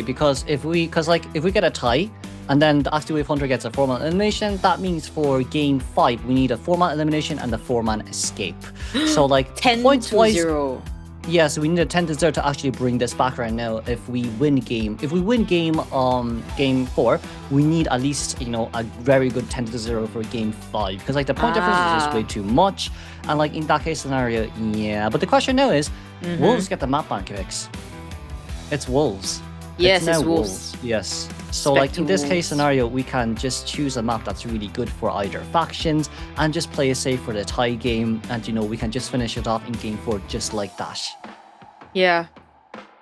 because if we get a tie and then the AXIZ Wave Hunter gets a 4-man elimination, that means for game 5 we need a 4-man elimination and a 4-man escape. So like 10-0. Yeah, so we need a 10-0 to actually bring this back right now. If we win game 4, we need at least, a very good 10-0 for game 5. Because like the point difference is just way too much. And like in that case scenario, yeah. But the question now is, Wolves get the map bank fix. It's Wolves. Yes, it's Wolves. Yes. So like in this case scenario, we can just choose a map that's really good for either factions and just play it safe for the tie game, and we can just finish it off in game 4 just like that. Yeah,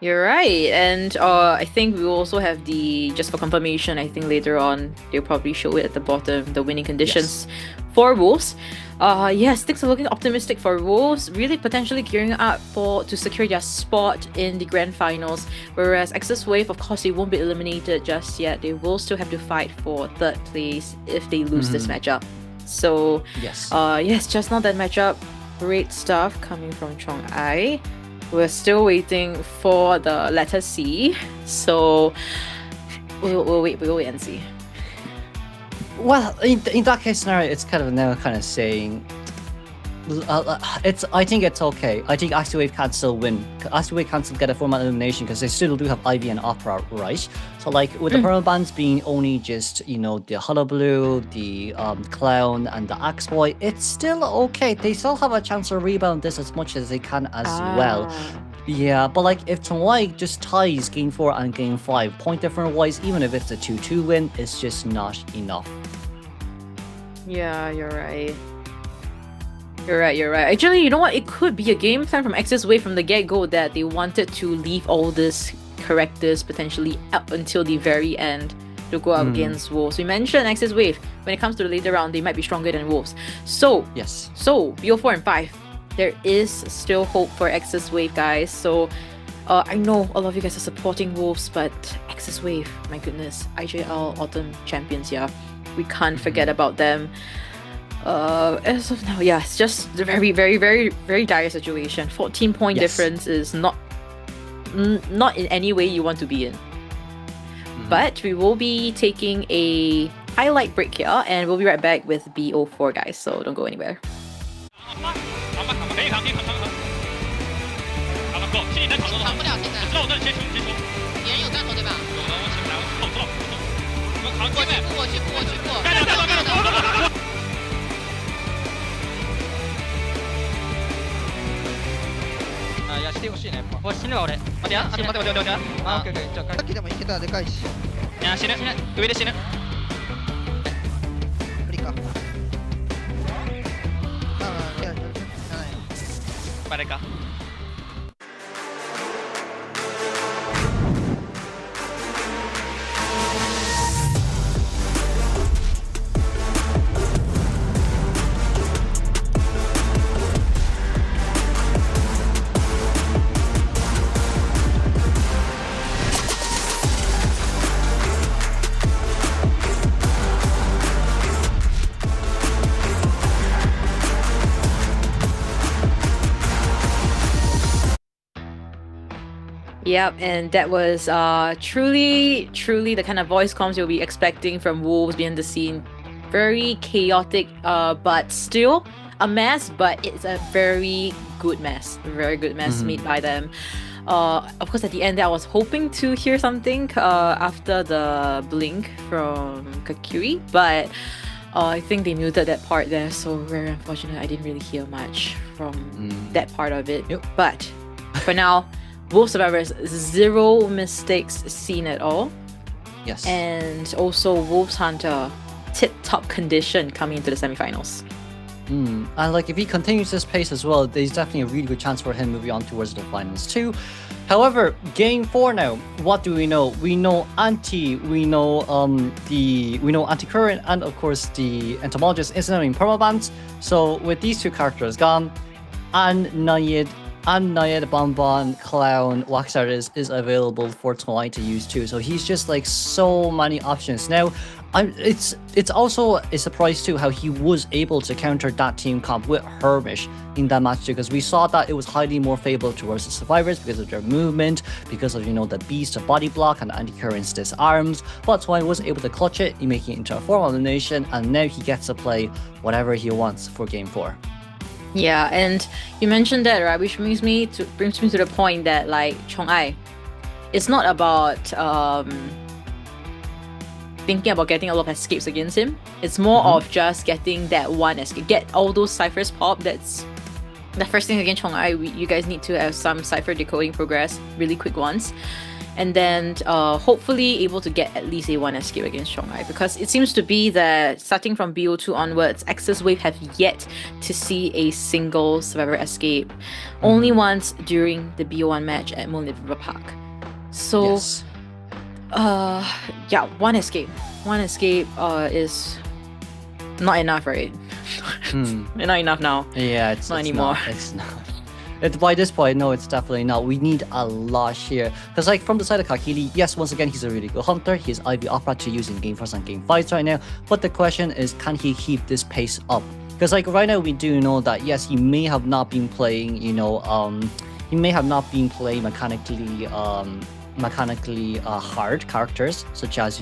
you're right. And I think we will also have just for confirmation, I think later on they'll probably show it at the bottom, the winning conditions for Wolves. Yes, things are looking optimistic for Wolves, really potentially gearing up to secure their spot in the grand finals. Whereas AXIZ Wave, of course, they won't be eliminated just yet. They will still have to fight for 3rd place if they lose this matchup. So, yes, just not that matchup. Great stuff coming from Chong-ai. We're still waiting for the letter C. So, we'll wait and see. Well, in that case scenario, it's kind of saying, I think it's okay. I think AXIZ Wave can still win. AXIZ Wave can still get a 4-man elimination because they still do have Ivy and Opera, right? So like with the permabans being only just the Hullabaloo, the Clown, and the Axe Boy, it's still okay. They still have a chance to rebound this as much as they can as well. Yeah, but like if Tongwai just ties game 4 and game 5, point difference wise, even if it's a 2-2 win, it's just not enough. Yeah, you're right. You're right. Actually, you know what? It could be a game plan from AXIZ Wave from the get-go that they wanted to leave all these characters potentially up until the very end to go up against Wolves. We mentioned AXIZ Wave. When it comes to the later round, they might be stronger than Wolves. So, BO4 and 5. There is still hope for AXIZ Wave, guys. So, I know a lot of you guys are supporting Wolves, but AXIZ Wave, my goodness, IJL Autumn Champions, yeah. We can't forget about them. As of now, yeah, it's just a very, very, very, very dire situation. 14-point difference is not in any way you want to be in. But we will be taking a highlight break here, and we'll be right back with BO4, guys. So don't go anywhere. 以扛，扛。好，够，心里在扛扛不了现在。知道我在接球。别人有弹头对吧？有的，我起不来，我知道。我扛，我去过。干了。いやしてほしいね。おい死ぬわ俺。待てや。待て。あ、オッケー。じゃあ。さっきでもいけたらでかいし。いや死ぬ。上で死ぬ。無理か。いやバレか。Yep, and that was truly the kind of voice comms you'll be expecting from Wolves behind the scene. Very chaotic, but still a mess, but it's a very good mess. A very good mess made by them. Of course, at the end, I was hoping to hear something after the blink from Kakiri, but I think they muted that part there, so very unfortunate. I didn't really hear much from that part of it. But for now, Wolves Survivors, 0 mistakes seen at all. Yes. And also Wolves Hunter, tip-top condition coming into the semifinals. And like if he continues this pace as well, there's definitely a really good chance for him moving on towards the finals too. However, game 4 now, what do we know? We know Anti, we know Anti-Current, and of course the Entomologist incident in permabans. So with these two characters gone, and Nayed, Bonbon, Clown, Waxar is available for Twilight to use too. So he's just like so many options. Now, it's also a surprise too how he was able to counter that team comp with Hermish in that match too, because we saw that it was highly more favorable towards the survivors because of their movement, because of the beast to body block and anti-currents disarms. But Twilight was able to clutch it, making it into a formal elimination, and now he gets to play whatever he wants for game 4. Yeah, and you mentioned that, right? Which brings me to the point that like Chong-ai, it's not about thinking about getting a lot of escapes against him. It's more of just getting that one escape, get all those ciphers pop. That's the first thing against Chong-ai. You guys need to have some cipher decoding progress, really quick ones. And then hopefully able to get at least a 1 escape against Chong-ai, because it seems to be that starting from BO2 onwards, AXIZ Wave have yet to see a single survivor escape. Only once during the BO1 match at Moonlit River Park. So, yes. Yeah, 1 escape. 1 escape is not enough, right? Not enough now. Yeah, it's not anymore. It's not. By this point, no, it's definitely not. We need a lot here. Because like from the side of Kakili, yes, once again, he's a really good hunter. He has Ivy Opera to use in game 4s and game 5s right now. But the question is, can he keep this pace up? Because like right now, we do know that, yes, he may have not been playing, he may have not been playing mechanically hard characters, such as,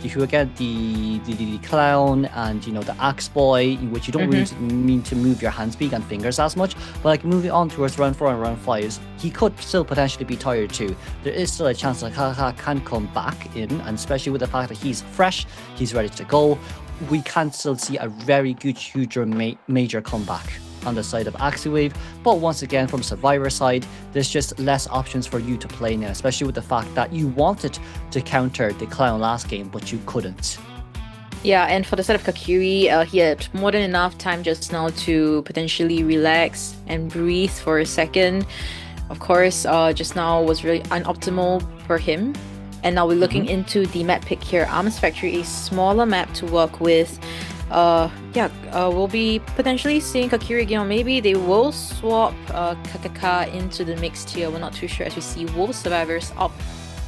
if you get the clown and the axe boy, in which you don't really need to move your hand speed and fingers as much, but like moving on towards round 4 and round 5, he could still potentially be tired too. There is still a chance that Kaka can come back in, and especially with the fact that he's fresh, he's ready to go, we can still see a very good, huge major comeback on the side of AXIZ Wave. But once again, from Survivor side, there's just less options for you to play now, especially with the fact that you wanted to counter the clown last game, but you couldn't. Yeah, and for the side of Kakiri, he had more than enough time just now to potentially relax and breathe for a second. Of course, just now was really unoptimal for him. And now we're looking into the map pick here. Arms Factory, a smaller map to work with. We'll be potentially seeing Kakiri again, or maybe they will swap Kakaka into the mixed here. We're not too sure, as we see Wolves Survivors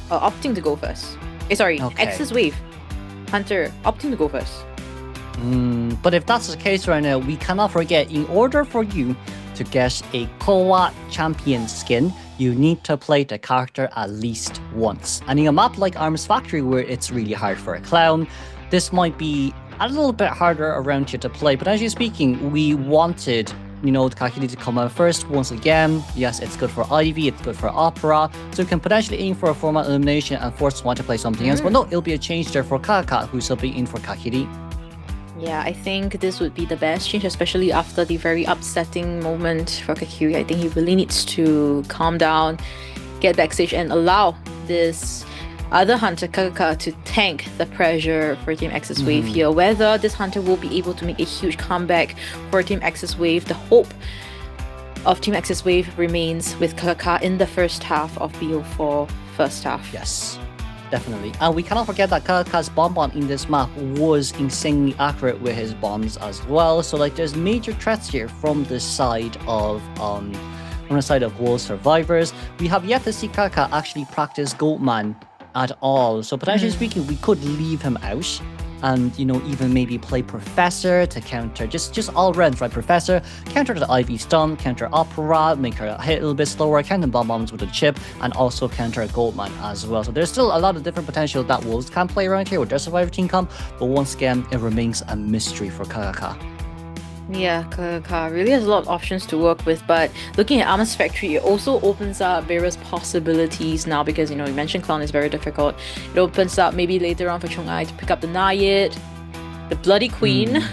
opting to go first. AXIZ Wave Hunter opting to go first. But if that's the case right now, we cannot forget, in order for you to get a COAⅧ champion skin, you need to play the character at least once. And in a map like Arms Factory, where it's really hard for a clown, this might be a little bit harder around here to play. But as you're speaking, we wanted Kakiri to come out first once again. Yes, it's good for Ivy, it's good for Opera. So you can potentially aim for a format elimination and force one to play something else. But no, it'll be a change there for Kaka, who's subbing in for Kakiri. Yeah, I think this would be the best change, especially after the very upsetting moment for Kakiri. I think he really needs to calm down, get backstage, and allow this other hunter, Kaka, to tank the pressure for Team AXIZ Wave here. Whether this hunter will be able to make a huge comeback for Team AXIZ Wave, the hope of Team AXIZ Wave remains with Kaka in the first half of BO4 first half. Yes. Definitely. And we cannot forget that Kaka's bomb in this map was insanely accurate with his bombs as well. So there's major threats here from the side of Wolves survivors. We have yet to see Kaka actually practice Goatman at all. So potentially speaking, we could leave him out and even maybe play Professor to counter just all rounds, right? Professor, counter the Ivy stun, counter Opera, make her hit a little bit slower, counter bombs with a chip, and also counter Goldman as well. So there's still a lot of different potential that Wolves can play around here with their survivor team comp, but once again, it remains a mystery for Kaka. Yeah, Kaka really has a lot of options to work with, but looking at Armor's Factory, it also opens up various possibilities now because, you mentioned Clown is very difficult. It opens up maybe later on for Chung-Ai to pick up the Nayit, the Bloody Queen.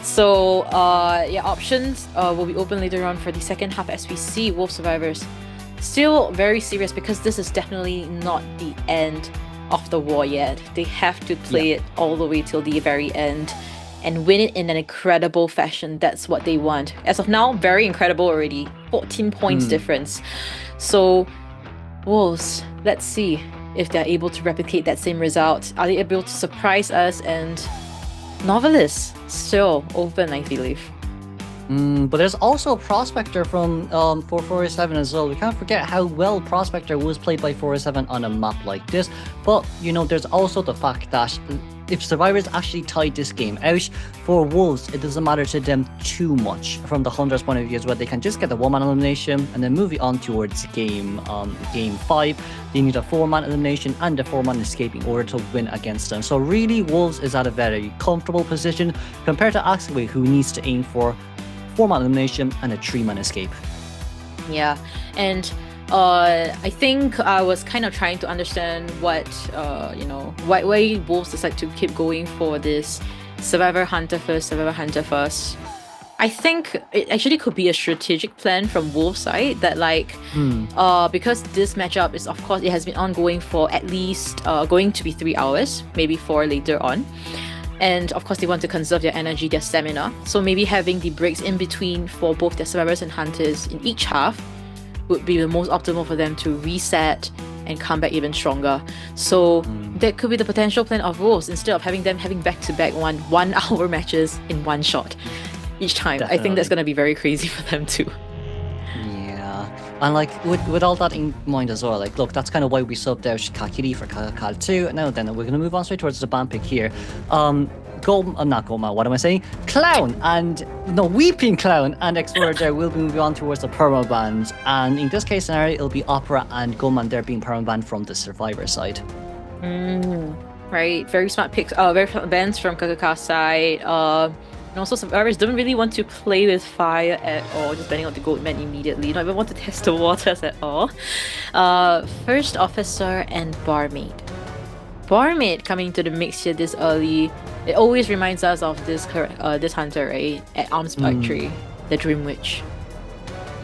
So, options will be open later on for the second half as we see Wolf Survivors. Still very serious because this is definitely not the end of the war yet. They have to play it all the way till the very end and win it in an incredible fashion. That's what they want. As of now, very incredible already. 14 points difference. So, Wolves, let's see if they're able to replicate that same result. Are they able to surprise us? And Novelist still open, I believe. But there's also Prospector from for 407 as well. We can't forget how well Prospector was played by 407 on a map like this. But, there's also the fact that if Survivors actually tied this game out, for Wolves, it doesn't matter to them too much from the Hunter's point of view as well. They can just get the 1-man elimination and then move it on towards game 5. They need a 4-man elimination and a 4-man escape in order to win against them. So really, Wolves is at a very comfortable position compared to AXIZ, who needs to aim for 4-man elimination and a 3-man escape. Yeah, and I think I was kind of trying to understand why Wolves decide to keep going for this Survivor Hunter first. I think it actually could be a strategic plan from Wolves' side that because this matchup is, of course, it has been ongoing for at least going to be 3 hours, maybe 4 later on. And of course, they want to conserve their energy, their stamina. So maybe having the breaks in between for both their survivors and hunters in each half would be the most optimal for them to reset and come back even stronger. So that could be the potential plan of Wolves instead of having back-to-back 1 hour matches in one shot each time. Definitely. I think that's going to be very crazy for them too. Yeah, and with all that in mind as well, look, that's kind of why we subbed out Kakiri for Kaka too. Now then, we're going to move on straight towards the ban pick here. Clown and Weeping Clown and Explorer will be moving on towards the perma bans, and in this case scenario, it'll be Opera and Goldman there being perma banned from the Survivor side. Right, very smart picks. Very smart bans from Kaka's side. And also, Survivors don't really want to play with fire at all, just banning out the Goldman immediately. Not even want to test the waters at all. First Officer and Barmaid. Barmaid coming to the mix here this early. It always reminds us of this hunter, right? At Arm's Factory, the Dream Witch.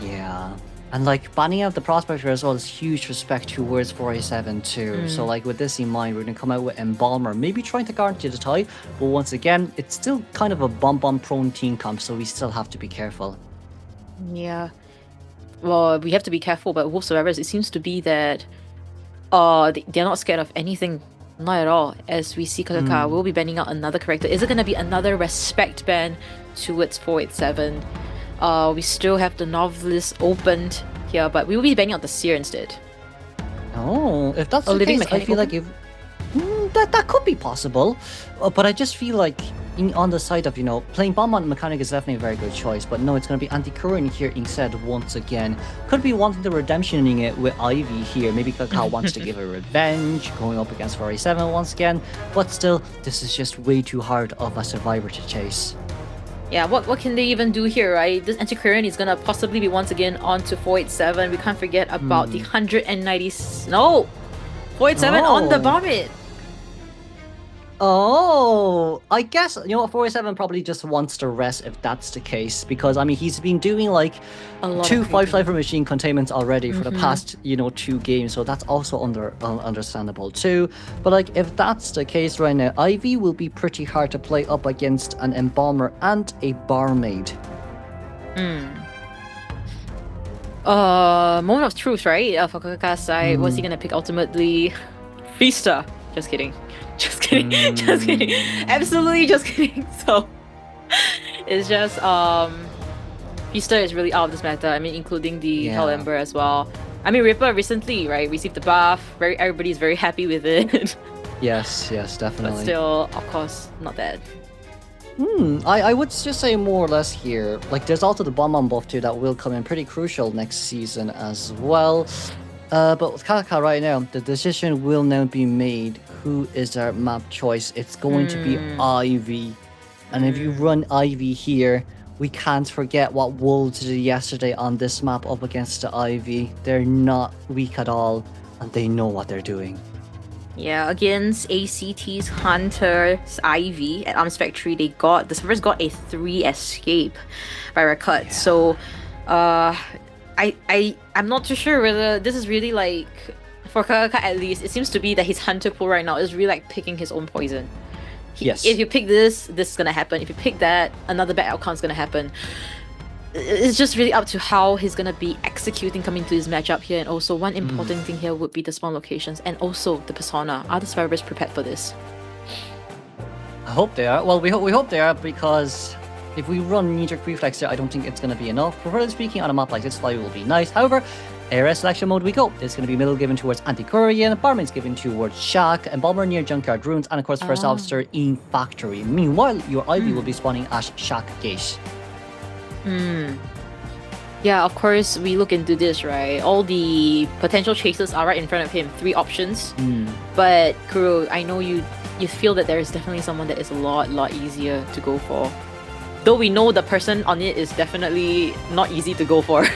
Yeah. And banning out the Prospector as well is huge respect towards 487 too. So with this in mind, we're going to come out with Embalmer, maybe trying to guarantee the tie, but once again, it's still kind of a bomb prone team comp, so we still have to be careful. Yeah. Well, we have to be careful, but Wolf Survivors, it seems to be that they're not scared of anything. Not at all. As we see Kaka will be banning out another character. Is it going to be another respect ban towards 487? We still have the Novelist opened here, but we will be banning out the Seer instead. Oh, if that's the case, I feel like that could be possible. But I just feel like on the side of, playing Bomb mechanic is definitely a very good choice, but no, it's going to be Anti-Current here instead once again. Could be wanting the redemptioning it with Ivy here. Maybe Kaka wants to give her revenge, going up against 487 once again, but still, this is just way too hard of a survivor to chase. Yeah, what can they even do here, right? This Antiquarian is gonna possibly be once again on to 487. We can't forget about the 190... No! 487 on the Barmaid! Oh, I guess, you know, 487 probably just wants to rest if that's the case, because, I mean, he's been doing, like, 2 5-Cypher machine containments already for the past, you know, 2 games, so that's also understandable too. But, like, if that's the case right now, Ivy will be pretty hard to play up against an Embalmer and a Barmaid. Moment of truth, right? For Kakaka's side, what's he gonna pick ultimately? Feaster! Just kidding. Just kidding. Just kidding. Absolutely just kidding. So it's just Feaster is really out of this matter. I mean, including the Hell Ember as well. I mean, Ripper recently, right, received the buff. Everybody's very happy with it. Yes, definitely. But still, of course, not bad. I would just say more or less here. Like, there's also the Bomb buff too that will come in pretty crucial next season as well. But with Kakaka right now, the decision will now be made. Who is our map choice? It's going to be Ivy. And if you run Ivy here, we can't forget what Wolves did yesterday on this map up against the Ivy. They're not weak at all, and they know what they're doing. Yeah, against ACT's Hunter's Ivy at Arms Factory, the servers got a 3 escape by record. So, I'm not too sure whether this is really like, for Kakaka at least, it seems to be that his Hunter pool right now is really like picking his own poison. Yes. If you pick this is gonna happen. If you pick that, another bad outcome is gonna happen. It's just really up to how he's gonna be executing coming to this matchup here. And also one important thing here would be the spawn locations and also the persona. Are the survivors prepared for this? I hope they are. Well, we hope they are, because if we run knee-jerk reflex here, I don't think it's going to be enough. Preferably speaking, on a map like this, Fly will be nice. However, area selection mode we go. It's going to be middle given towards Antiquarian, Barmaid's given towards Shack, Embalmer near Junkyard Ruins, and of course First Officer in Factory. Meanwhile, your Ivy will be spawning at Shack Gate. Yeah, of course, we look into this, right? All the potential chasers are right in front of him. 3 options. But, Kuro, I know you feel that there is definitely someone that is a lot easier to go for. Though we know the person on it is definitely not easy to go for.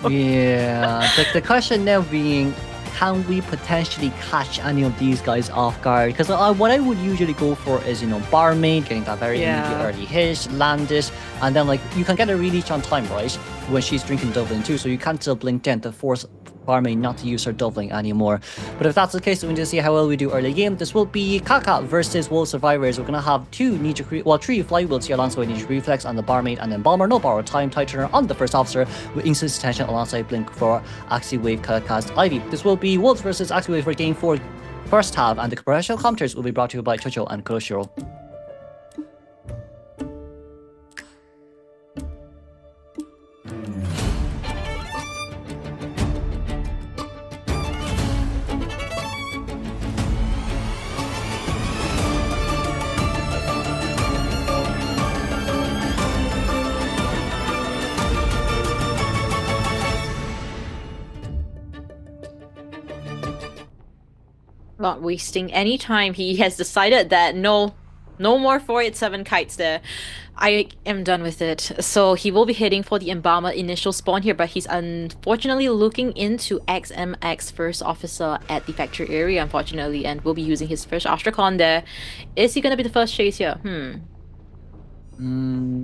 Yeah, the question now being, can we potentially catch any of these guys off guard? Because what I would usually go for is, you know, Barmaid, getting that very immediate early hit, land it, and then, like, you can get a release on time, right? When she's drinking Dublin too, so you can't still blink then to force Barmaid not to use her doubling anymore. But if that's the case, we need to see how well we do early game. This will be Kaka versus Wolves Survivors. We're going to have 3 flywheels here alongside Ninja Reflex on the Barmaid and then Bomber. No borrowed time, Tightoner on the First Officer with instant detention alongside Blink for AXIZ Wave Kaka's Ivy. This will be Wolves versus AXIZ Wave for Game 4 first half, and the professional commenters will be brought to you by Chocho and Kuroshiro. Not wasting any time. He has decided that no more 487 kites there. I am done with it. So he will be heading for the Embalmer initial spawn here, but he's unfortunately looking into XMX First Officer at the factory area, unfortunately, and will be using his first Astracon there. Is he gonna be the first chase here?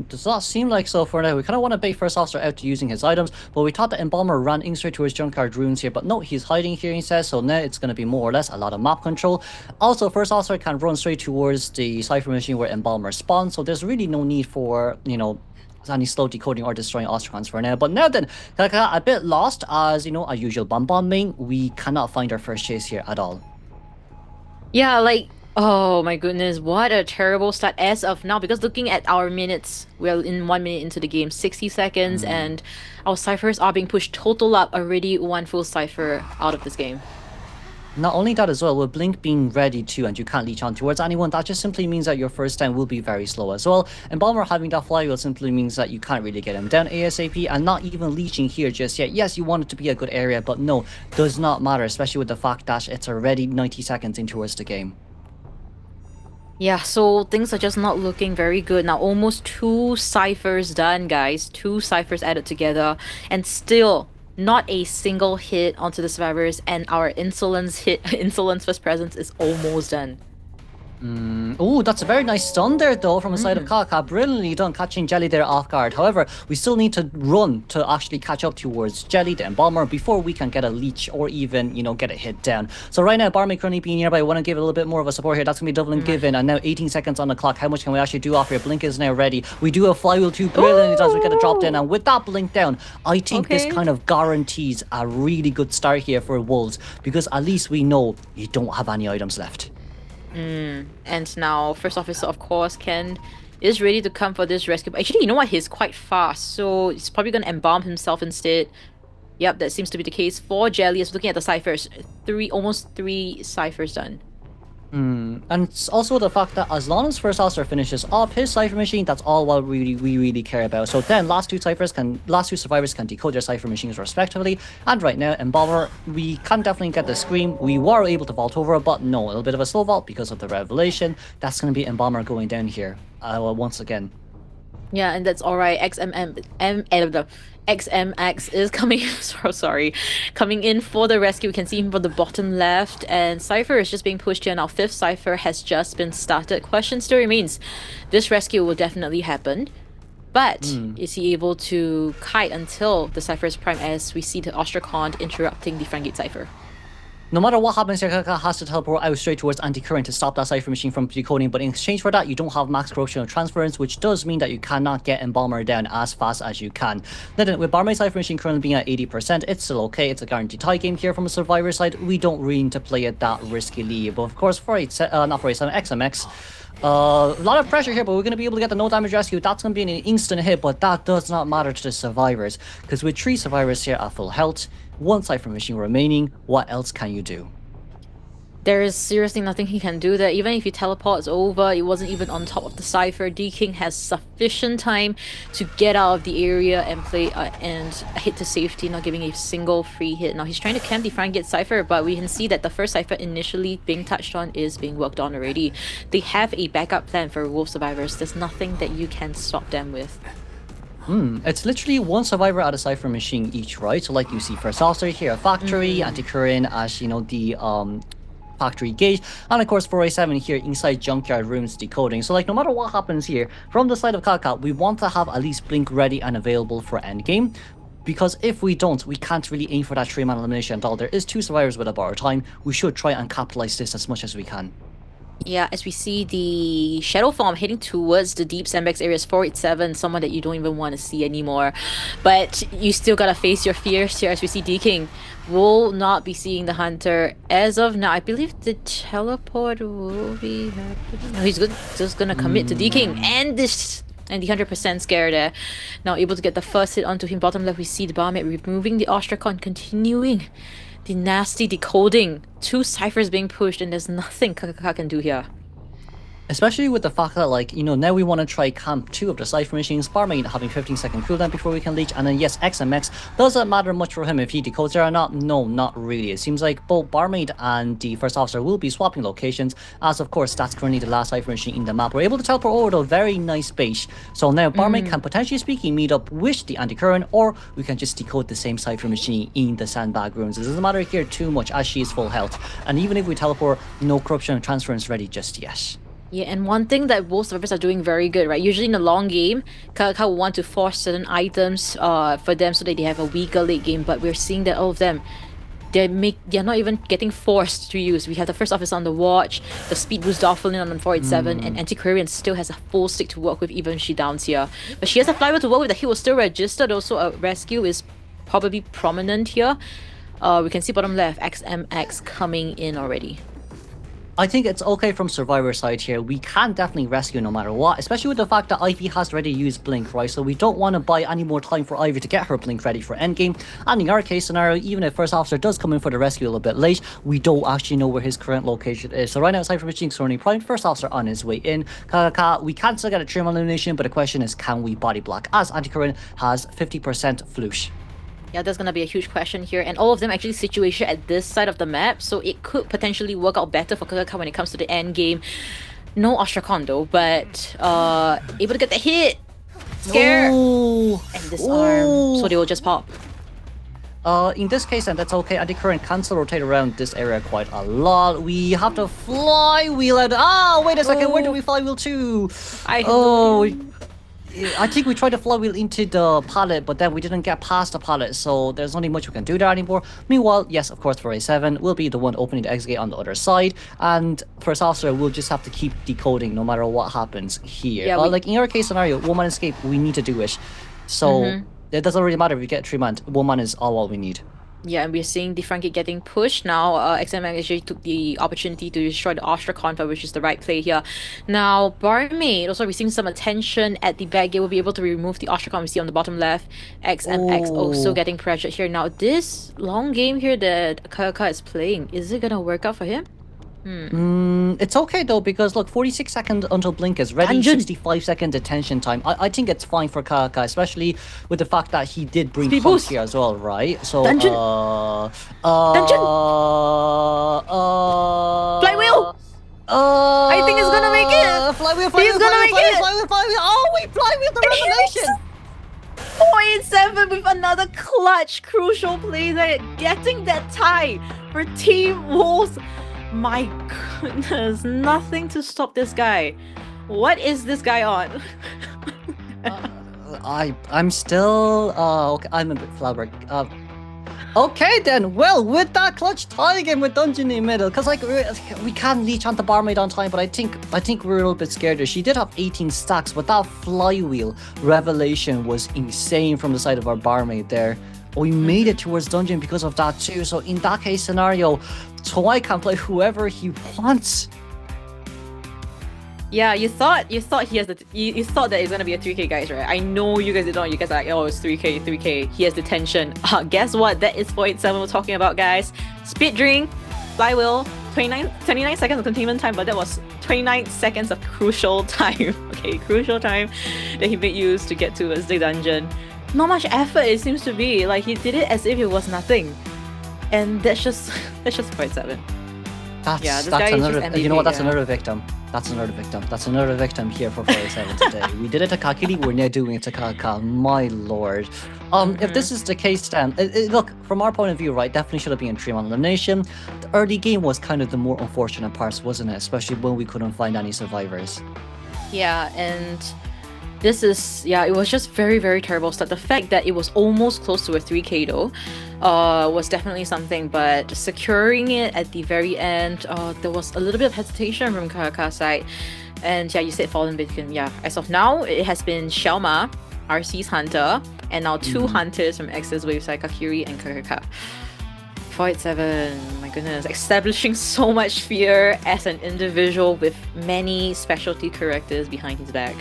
Does not seem like so for now. We kind of want to bait First Officer out to using his items, but we thought the Embalmer ran in straight towards Junkyard Ruins here, but no, he's hiding here, he says, so now it's going to be more or less a lot of map control. Also, First Officer can run straight towards the Cypher machine where Embalmer spawns, so there's really no need for, you know, any slow decoding or destroying Ostracons for now. But now then, Kaka a bit lost, as, you know, our usual bomb main, we cannot find our first chase here at all. Yeah, like, oh my goodness, what a terrible start as of now, because looking at our minutes, we're in 1 minute into the game, 60 seconds, and our ciphers are being pushed total up, already 1 full cipher out of this game. Not only that as well, with Blink being ready too, and you can't leech on towards anyone, that just simply means that your first time will be very slow as well. And Bomber having that flywheel simply means that you can't really get him down ASAP, and not even leeching here just yet. Yes, you want it to be a good area, but no, does not matter, especially with the fact that it's already 90 seconds in towards the game. Yeah, so things are just not looking very good. Now almost 2 ciphers done, guys. 2 ciphers added together, and still not a single hit onto the survivors, and our insolence first presence is almost done. Oh, that's a very nice stun there, though, from the side of COAⅧ. Brilliantly done, catching Jelly there off guard. However, we still need to run to actually catch up towards Jelly, the Embalmer, before we can get a leech or even, get a hit down. So right now, Barmaid currently being nearby. I want to give a little bit more of a support here. That's going to be doubling given. And now 18 seconds on the clock. How much can we actually do off here? Blink is now ready. We do a flywheel too. Brilliantly does. We get a drop down. And with that blink down, I think this kind of guarantees a really good start here for Wolves, because at least we know you don't have any items left. And now first officer, of course, Ken is ready to come for this rescue. But actually, you know what? He's quite fast, so he's probably going to embalm himself instead. Yep, that seems to be the case for Jelly. Is looking at the ciphers. Almost 3 ciphers done. And it's also the fact that as long as first officer finishes off his cipher machine, that's all what we really care about. So then last two survivors can decode their cipher machines respectively. And right now, Embalmer, we can definitely get the scream. We were able to vault over, but no, a little bit of a slow vault because of the revelation. That's going to be Embalmer going down here once again. Yeah, and that's alright. XMX is coming coming in for the rescue. We can see him from the bottom left, and Cypher is just being pushed here now. 5th Cypher has just been started. Question still remains. This rescue will definitely happen, but is he able to kite until the Cypher is prime, as we see the Ostracon interrupting the Front Gate Cypher? No matter what happens, COAⅧ has to teleport out straight towards Anti-Current to stop that cipher machine from decoding, but in exchange for that, you don't have max corruption or transference, which does mean that you cannot get Embalmer down as fast as you can. Then, with Barmaid cipher machine currently being at 80%, it's still okay. It's a guaranteed tie game here from a survivor side. We don't really need to play it that riskily. But of course, for XMX, a lot of pressure here, but we're going to be able to get the no damage rescue. That's going to be an instant hit, but that does not matter to the survivors, because with 3 survivors here at full health, 1 cipher machine remaining, what else can you do? There is seriously nothing he can do there. Even if he teleports over, it wasn't even on top of the Cypher. D-King has sufficient time to get out of the area and play and hit to safety, not giving a single free hit. Now he's trying to camp the Front Gate Cypher, but we can see that the first Cypher initially being touched on is being worked on already. They have a backup plan for Wolf survivors. There's nothing that you can stop them with. It's literally 1 survivor at a cipher machine each, right? So like you see first officer here, a factory, Anti-Current as the factory gate, and of course 4A7 here inside junkyard rooms decoding. So like no matter what happens here, from the side of COAⅧ, we want to have at least Blink ready and available for endgame. Because if we don't, we can't really aim for that 3-man elimination at all. There is 2 survivors with a bar of time. We should try and capitalize this as much as we can. Yeah, as we see the shadow form heading towards the deep sandbags areas, 487, someone that you don't even want to see anymore. But you still gotta face your fears here, as we see D-King will not be seeing the hunter as of now. I believe the teleport will be happening. No, he's just gonna commit to D-King and this. And the 100% scare there. Now able to get the first hit onto him. Bottom left, we see the Barmaid removing the Ostracon, continuing the nasty decoding. 2 ciphers being pushed, and there's nothing COAⅧ can do here. Especially with the fact that, now we want to try camp 2 of the cipher machines, Barmaid having 15-second cooldown before we can leech, and then yes, XMX, doesn't matter much for him if he decodes there or not. No, not really. It seems like both Barmaid and the first officer will be swapping locations, as of course that's currently the last cipher machine in the map. We're able to teleport over to a very nice base, so now Barmaid can potentially speaking meet up with the Anti-Current, or we can just decode the same cipher machine in the sandbag rooms. It doesn't matter here too much, as she is full health, and even if we teleport, no corruption and transference ready just yet. Yeah, and one thing that both survivors are doing very good, right? Usually in the long game, COAⅧ will want to force certain items for them so that they have a weaker late game, but we're seeing that all of them, they're not even getting forced to use. We have the first officer on the watch, the speed boost Dolphin on 487, and Anti-Current still has a full stick to work with even if she downs here. But she has a flywheel to work with. The hit was still registered. Also, a rescue is probably prominent here. We can see bottom left, XMX coming in already. I think it's okay from survivor side here. We can definitely rescue no matter what, especially with the fact that Ivy has already used Blink, right? So we don't want to buy any more time for Ivy to get her Blink ready for endgame. And in our case scenario, even if first officer does come in for the rescue a little bit late, we don't actually know where his current location is. So right now, Cypher Machine is currently primed, first officer on his way in. COAⅧ, we can still get a trim elimination, but the question is, can we body block? As Anti-Current has 50% floosh. Yeah, there's gonna be a huge question here, and all of them actually situated at this side of the map, so it could potentially work out better for COAⅧ when it comes to the end game. No Ostrakhan though, but able to get the hit. Scare. Ooh. And disarm. So they will just pop. In this case, and that's okay. At the current, can still rotate around this area quite a lot. We have to flywheel it. Ah, wait a second. Where do we flywheel to? I think we tried to flywheel into the pallet, but then we didn't get past the pallet, so there's only much we can do there anymore. Meanwhile, yes, of course, 4A7 will be the one opening the exit gate on the other side, and First Officer will just have to keep decoding no matter what happens here. Yeah, like in our case scenario, one man escape, we need to do it. So it doesn't really matter if we get 3 man. 1 man is all we need. Yeah, and we're seeing the front gate getting pushed now. XMX actually took the opportunity to destroy the Ostrakhan, which is the right play here. Now, Barmaid also receiving some attention at the back gate. Will be able to remove the Ostrakhan we see on the bottom left. XMX also getting pressured here. Now, this long game here that COAⅧ is playing, is it gonna work out for him? It's okay though, because look, 46 seconds until Blink is ready, 65-second detention time. I think it's fine for COAⅧ, especially with the fact that he did bring pumps here as well, right? So Dungeon! Flywheel! I think he's gonna make it! Flywheel, He's gonna make it! Flywheel! Oh, we flywheel the revelation! 487 with another clutch, crucial play there, getting that tie for Team Wolves. My goodness, nothing to stop this guy. What is this guy on? I'm still okay, I'm a bit flabbergasted. Okay then, well, with that clutch tie again with Dungeon in the middle, because like we can leech onto Barmaid on time, but I think we're a little bit scared there. She did have 18 stacks, but that flywheel revelation was insane from the side of our Barmaid there. We made it towards Dungeon because of that too. So in that case scenario, Toy can play whoever he wants. Yeah, you thought he has the you thought that it's gonna be a 3K, guys, right? I know you guys didn't. You guys are like, oh, it's 3K. He has detention. Guess what? That is 487 we're talking about, guys. Speed drink, flywheel, 29 seconds of containment time, but that was 29 seconds of crucial time. Okay, crucial time that he made use to get towards the dungeon. Not much effort, it seems to be. Like, he did it as if it was nothing. And that's just 487. That's another. You know what? That's another victim. That's another victim here for 487 today. We did it to Kakiri, we're now doing it to COAⅧ. My lord. If this is the case, then look, from our point of view, right, definitely should have been 3-man elimination. The early game was kind of the more unfortunate parts, wasn't it? Especially when we couldn't find any survivors. Yeah, and this is, it was just very, very terrible start. The fact that it was almost close to a 3K though was definitely something, but securing it at the very end, there was a little bit of hesitation from COAⅧ's side. And yeah, you said Fallen Beacon. Yeah, as of now, it has been Shelma, RC's Hunter, and now 2 Hunters from AXIZ VS Kakiri and COAⅧ. 487, my goodness, establishing so much fear as an individual with many specialty characters behind his back.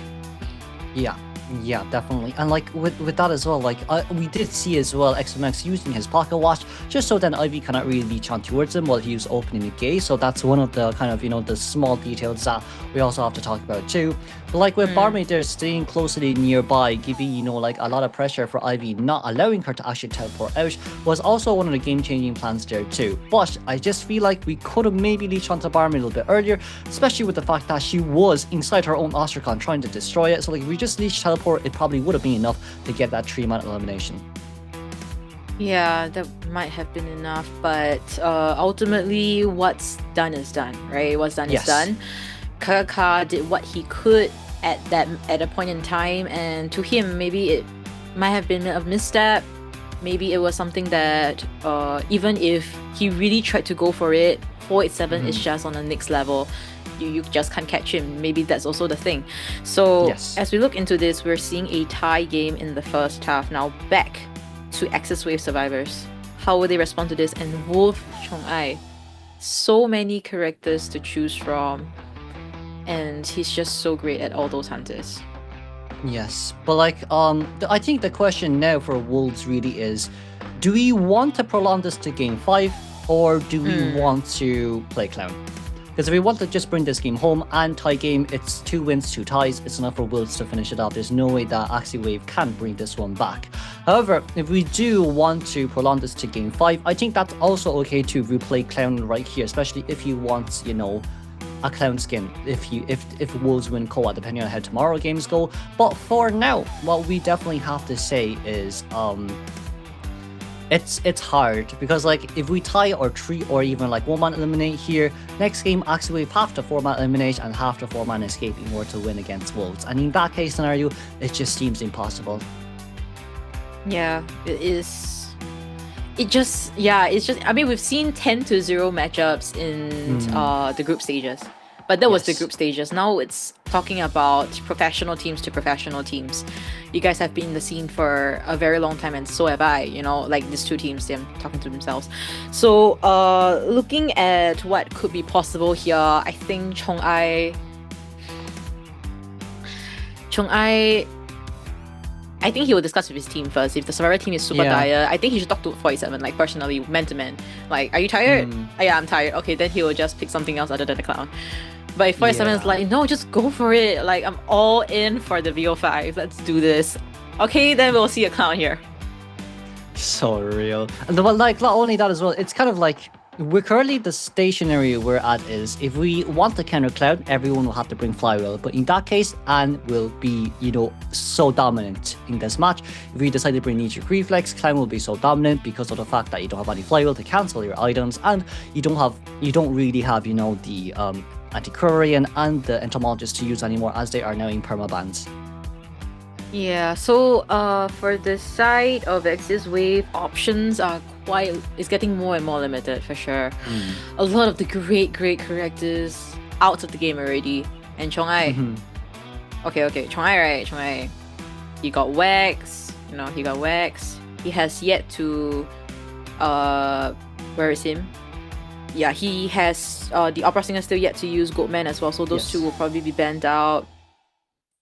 Yeah, definitely. And like with that as well, like we did see as well XMX using his pocket watch just so then Ivy cannot really reach on towards him while he was opening the gate. So that's one of the kind of, you know, the small details that we also have to talk about too. But like with Barmaid there staying closely nearby, giving, you know, like a lot of pressure for Ivy, not allowing her to actually teleport out, was also one of the game-changing plans there too. But I just feel like we could have maybe reached onto Barmaid a little bit earlier, especially with the fact that she was inside her own Ostrakhan trying to destroy it. So like if we just reached teleport, it probably would have been enough to get that 3-man elimination. Yeah, that might have been enough, but ultimately what's done is done, right? What's done is done. COAⅧ did what he could at a point in time, and to him maybe it might have been a misstep. Maybe it was something that even if he really tried to go for it, 487 is just on the next level. You just can't catch him. Maybe that's also the thing. So as we look into this, we're seeing a tie game in the first half. Now back to AXIZ Wave survivors. How will they respond to this? And Wolf Chong-ai, so many characters to choose from, and he's just so great at all those hunters. Yes, but like I think the question now for Wolves really is, do we want to prolong this to game 5, or do we want to play clown? Because if we want to just bring this game home and tie game, it's 2 wins, 2 ties. It's enough for Wolves to finish it off. There's no way that AXIZ Wave can bring this one back. However, if we do want to prolong this to game 5, I think that's also okay to replay Clown right here, especially if you want, you know, a clown skin if Wolves win COAⅧ, depending on how tomorrow games go. But for now, what we definitely have to say is it's hard because like if we tie or 3 or even like 1-man eliminate here, next game AXIZ have to 4-man eliminate and have to 4-man escape in order to win against Wolves. And in that case scenario, it just seems impossible. Yeah, it is. It's just, I mean, we've seen 10-0 matchups in the group stages. But that was the group stages. Now it's talking about professional teams to professional teams. You guys have been in the scene for a very long time, and so have I, you know, like these two teams, they're talking to themselves. So looking at what could be possible here, I think Chong'ai, I think he will discuss with his team first. If the Survivor team is super dire, I think he should talk to 47, like personally, man to man. Like, are you tired? Oh, yeah, I'm tired. Okay, then he will just pick something else other than the clown. But if 47 is like, no, just go for it. Like, I'm all in for the VO5. Let's do this. Okay, then we'll see a clown here. So real. And but like, not only that as well, it's kind of like, we're currently the stationary we're at is if we want to counter cloud, everyone will have to bring flywheel. But in that case, Anne will be, you know, so dominant in this match. If we decide to bring knee-jerk reflex, clown will be so dominant because of the fact that you don't have any flywheel to cancel your items, and you don't really have, you know, the antiquarian and the entomologist to use anymore, as they are now in permabans. Yeah, so for the side of AXIZ Wave, options are is getting more and more limited for sure. A lot of the great characters out of the game already. And Chong'ai, okay, Chong'ai, right? Chong'ai, he got Wax, you know, he has yet to where is him? Yeah, he has the opera singer still yet to use Goatman as well, so those two will probably be banned out.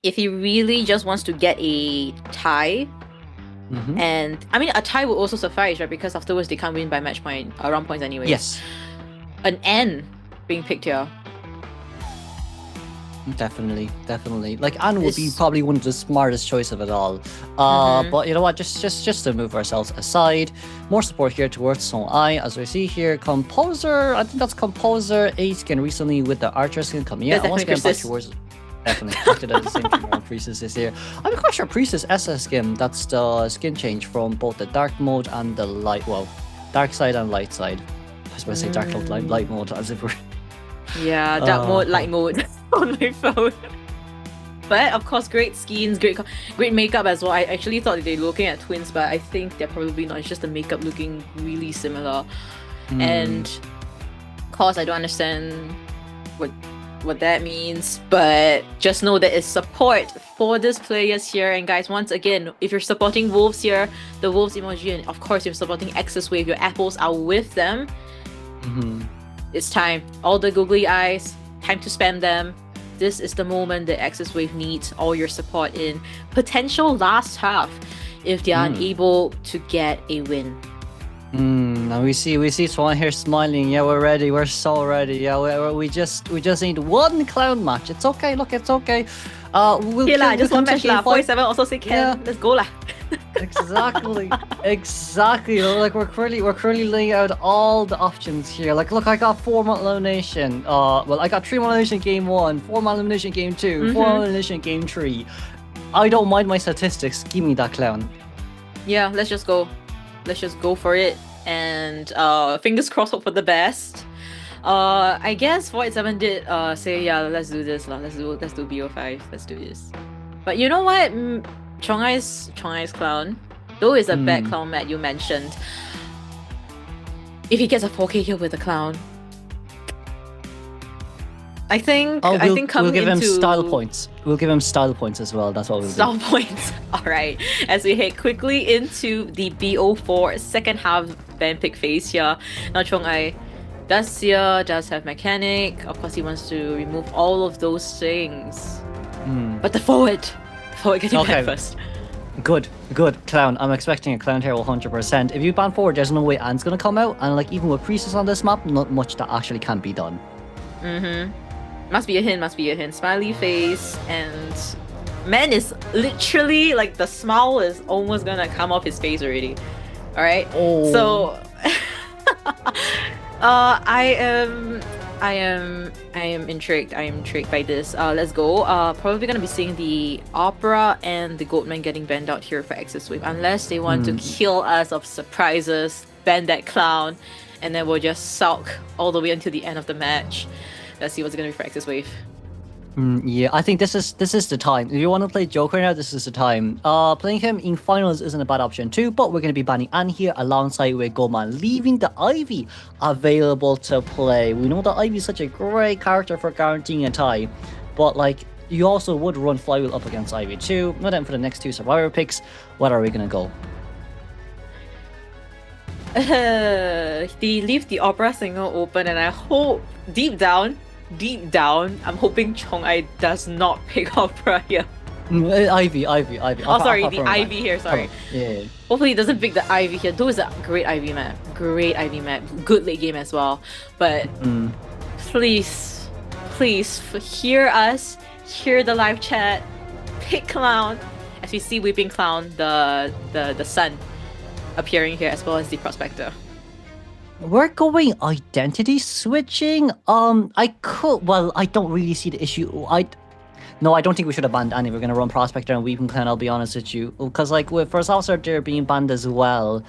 If he really just wants to get a tie, and I mean a tie will also suffice, right? Because afterwards they can't win by match point, round points anyway. Yes. An N being picked here. Definitely. Like Anne would be probably one of the smartest choice of it all. But you know what? Just to move ourselves aside, more support here towards Chong'ai, as we see here. Composer, I think that's Composer 8 skin recently with the Archer skin coming out. I want to get back towards. Definitely. Acted as the same thing on Priestess this year. I'm quite sure Priestess SS skin, that's the skin change from both the dark mode and the light, well, dark side and light side. I was supposed to say dark mode, light mode, as if we're... Yeah, dark mode, light mode on my phone. But of course, great skins, great makeup as well. I actually thought they were looking at twins, but I think they're probably not. It's just the makeup looking really similar. And of course, I don't understand what that means, but just know that it's support for these players here. And guys, once again, if you're supporting Wolves here, the Wolves emoji, and of course you're supporting AXIZ Wave, your apples are with them. It's time. All the googly eyes, time to spam them. This is the moment that AXIZ Wave needs all your support in potential last half if they are unable to get a win. Now we see Swan here smiling. Yeah, we're ready. We're so ready. Yeah, we just need one clown match. It's okay. Look, it's okay. We'll just one match lah. 47 also say can. Let's go lah. Exactly. Like we're currently laying out all the options here. Like, look, I got 4-man elimination. Well, I got 3-man elimination game 1, 4-man elimination game 2, 4-man elimination game 3. I don't mind my statistics. Give me that clown. Yeah, let's just go for it, and fingers crossed, hope for the best. I guess 47 did say, yeah, let's do this lah. Let's do BO5. Let's do this. But you know what? Chong'ai's clown, though, is a bad clown mat you mentioned. If he gets a 4K kill with a clown, I think we'll give him style points. We'll give him style points as well. That's what we'll do. Style points. All right. As we head quickly into the BO4 second half ban pick phase here. Now Chong'ai does have mechanic. Of course, he wants to remove all of those things. But the forward getting banned first. Good clown. I'm expecting a clown here 100%. If you ban forward, there's no way Anne's gonna come out, and like even with Priestess on this map, not much that actually can be done. Must be a hint. Smiley face, and man is literally like the smile is almost gonna come off his face already. All right. So I I am intrigued. I am intrigued by this. Let's go. Probably gonna be seeing the Opera and the Goatman getting banned out here for AXIZ Wave, unless they want to kill us of surprises, ban that clown, and then we'll just sulk all the way until the end of the match. Let's see what's gonna be for AXIZ Wave. Yeah, I think this is the time. If you want to play Joker now, this is the time. Playing him in finals isn't a bad option too, but we're going to be banning Anne here alongside with Goldman, leaving the Ivy available to play. We know that Ivy is such a great character for guaranteeing a tie, but like you also would run Flywheel up against Ivy too. But then for the next two Survivor picks, what are we going to go? They leave the Opera single open, and I hope deep down, I'm hoping Chong-ai does not pick Opera here. Ivy. Oh, sorry, the Ivy here, sorry. Yeah. Hopefully he doesn't pick the Ivy here. Though it's a great Ivy map. Good late game as well. But please, hear us, hear the live chat, pick Clown. As we see Weeping Clown, the sun appearing here, as well as the Prospector. We're going identity switching. I don't really see the issue. No, I don't think we should have banned Annie. We're gonna run Prospector and Weeping Clan, I'll be honest with you. Because like with First Officer there being banned as well,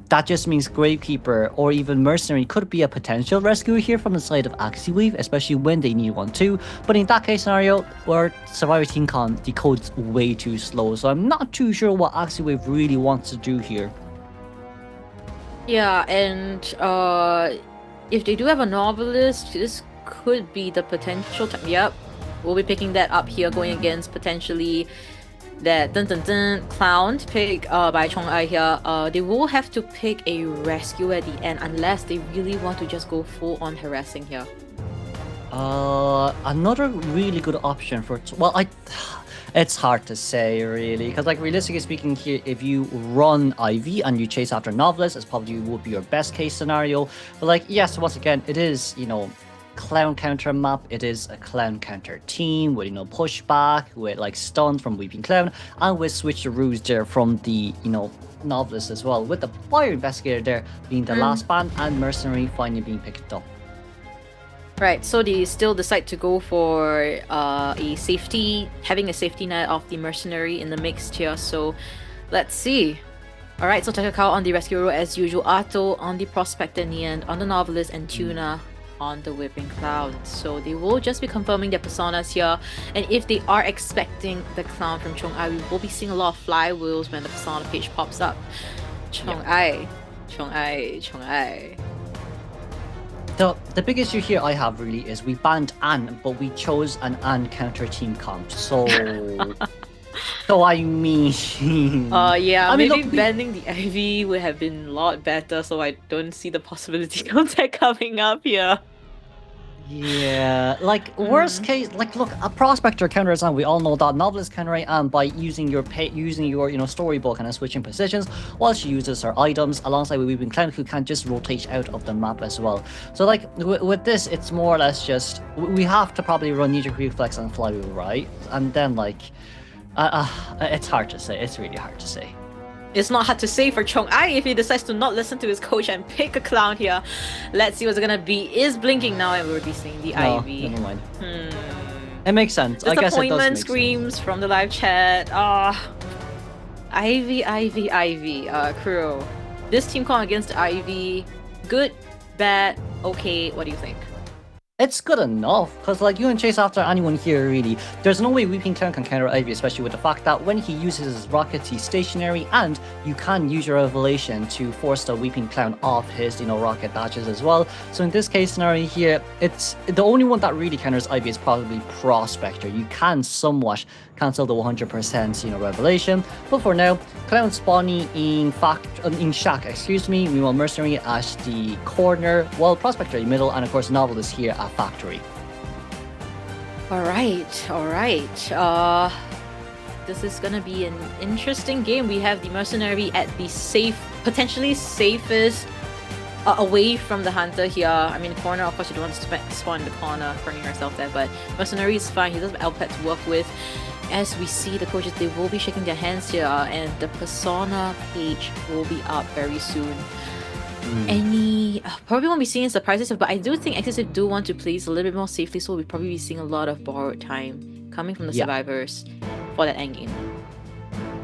that just means Gravekeeper or even Mercenary could be a potential rescue here from the side of AXIZ Wave, especially when they need one too. But in that case scenario, where Survivor Team Con decodes way too slow, so I'm not too sure what AXIZ Wave really wants to do here. Yeah, and if they do have a novelist, this could be the potential time. Yep, we'll be picking that up here, going against potentially that clown pick by Chong-ai here. They will have to pick a rescue at the end unless they really want to just go full on harassing here. Another really good option for it's hard to say really, because like realistically speaking here, if you run Ivy and you chase after Novelist, it's probably would be your best case scenario. But like yes, once again, it is, you know, clown counter map. It is a clown counter team with, you know, pushback, with like stun from Weeping Clown, and with switcheroos there from the, you know, Novelist as well, with the Fire Investigator there being the last ban and Mercenary finally being picked up. Right, so they still decide to go for having a safety net of the Mercenary in the mix here, so let's see. Alright, so Takakao on the Rescue Row as usual, Ato on the Prospector in the end, on the Novelist, and Tuna on the Whipping Clown. So they will just be confirming their personas here, and if they are expecting the clown from Chong-ai, we will be seeing a lot of flywheels when the persona page pops up. Chong-ai. The big issue here I have really is we banned Anne, but we chose an Anne counter team comp. So, I mean, yeah, I mean, maybe look, banning the Ivy would have been a lot better. So I don't see the possibility of that coming up here. Yeah, like worst case, like look, a Prospector counters Anne. We all know that Novelist counter Anne by using your you know, storybook and switching positions while she uses her items alongside with Weeping Clown, who can just rotate out of the map as well. So like with this, it's more or less just we have to probably run Knee-Jerk Reflex and Flywheel, right? And then like, it's hard to say. It's really hard to say. It's not hard to say for Chong-ai if he decides to not listen to his coach and pick a clown here. Let's see what's gonna be. Is blinking now, and we're already seeing the Ivy. Never mind. It makes sense. I guess it does Disappointment make screams sense. from the live chat. Ivy. Crew. This team call against Ivy. Good, bad, okay. What do you think? It's good enough, because like you can chase after anyone here really. There's no way Weeping Clown can counter Ivy, especially with the fact that when he uses his rockets he's stationary, and you can use your Revelation to force the Weeping Clown off his, you know, rocket batches as well. So in this case scenario here, it's the only one that really counters Ivy is probably Prospector. You can somewhat cancel the 100%, you know, Revelation, but for now, Clown spawning in Shack, excuse me, meanwhile Mercenary at the corner, while Prospector in the middle, and of course Novelist here at Factory. Alright. This is gonna be an interesting game. We have the Mercenary at the potentially safest away from the Hunter here. I mean, corner, of course you don't want to spawn in the corner, burning yourself there, but Mercenary is fine. He doesn't have L-Pet to work with. As we see the coaches, they will be shaking their hands here, and the persona page will be up very soon. Any we probably won't be seeing surprises, but I do think AXIZ do want to play a little bit more safely, so we'll probably be seeing a lot of borrowed time coming from the survivors for that endgame.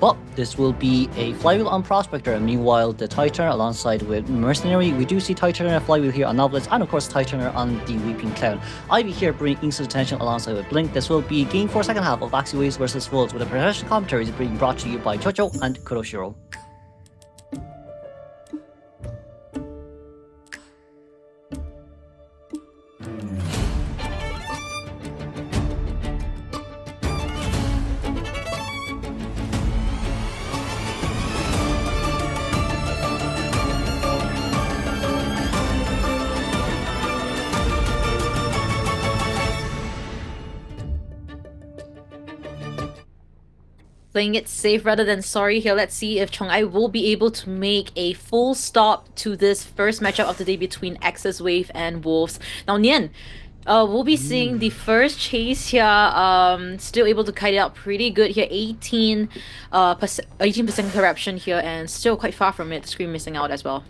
But this will be a flywheel on Prospector. Meanwhile, the Titan alongside with Mercenary, we do see Titan and a flywheel here on Novelist, and of course Titan on the Weeping Cloud. Ivy here bringing instant attention alongside with Blink. This will be game 4 second half of AXIZ vs Wolves, with the professional commentaries being brought to you by Chocho and Kuroshiro. Playing it safe rather than sorry here. Let's see if Chongai will be able to make a full stop to this first matchup of the day between AXIZ Wave and Wolves. Now, Nian, we'll be seeing the first chase here. Still able to kite it out pretty good here. 18% corruption here, and still quite far from it. The screen missing out as well.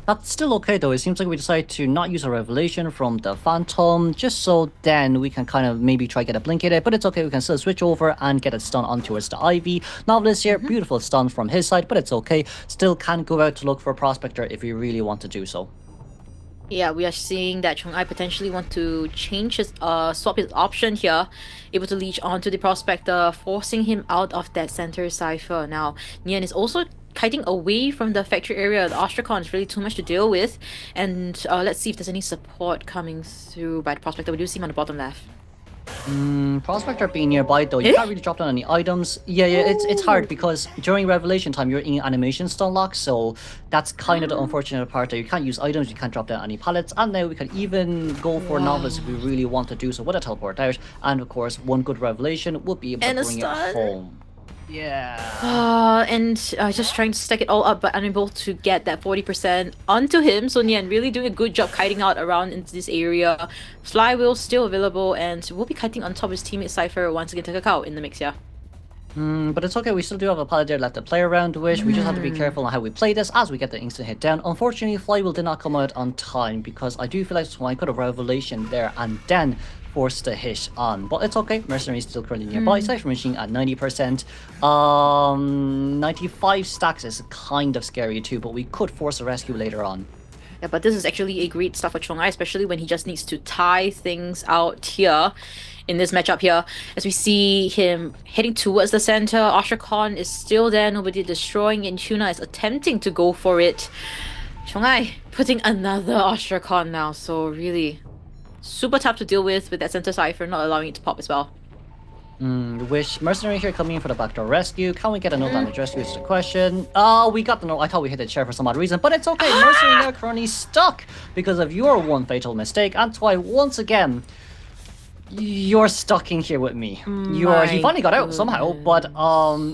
That's still okay though. It seems like we decided to not use a revelation from the Phantom, just so then we can kind of maybe try get a blink at it, but it's okay, we can still switch over and get a stun on towards the Ivy. Novelist here, beautiful stun from his side, but it's okay. Still can go out to look for a Prospector if we really want to do so. Yeah, we are seeing that Chongai potentially want to change his swap his option here, able to leech onto the Prospector, forcing him out of that center cipher. Now, Nian is also kiting away from the factory area. The Ostrakon is really too much to deal with, and let's see if there's any support coming through by the Prospector. We do see him on the bottom left. Prospector being nearby though, you can't really drop down any items. Yeah, it's hard because during Revelation time you're in animation stun lock, so that's kind of the unfortunate part that you can't use items, you can't drop down any pallets, and now we can even go for Novelist if we really want to do so with a teleport out, and of course one good Revelation would be able to bring it home. Yeah. And just trying to stack it all up, but unable to get that 40% onto him. So Nian really doing a good job kiting out around into this area. Flywheel still available, and we'll be kiting on top of his teammate Cypher once again. Takakao in the mix, yeah. But it's okay, we still do have a pallet there left to play around with. We just have to be careful on how we play this as we get the instant hit down. Unfortunately, Flywheel did not come out on time because I do feel like I could have Revelation there and then forced the hit on. But it's okay, Mercenary is still currently nearby. Cypher Machine at 90%. 95 stacks is kind of scary too, but we could force a rescue later on. Yeah, but this is actually a great stuff for Chongai, especially when he just needs to tie things out here in this matchup here. As we see him heading towards the center, Ostrakon is still there, nobody destroying, and Tuna is attempting to go for it. Chongai putting another Ostrakon now, so really super tough to deal with that center cipher, not allowing it to pop as well. Wish Mercenary here coming in for the backdoor rescue. Can we get a no damage rescue is the question. We got the no. I thought we hit the chair for some odd reason, but it's okay. Mercenary now currently stuck because of your one fatal mistake, and that's why once again you're stuck in here with me. He finally got out somehow, but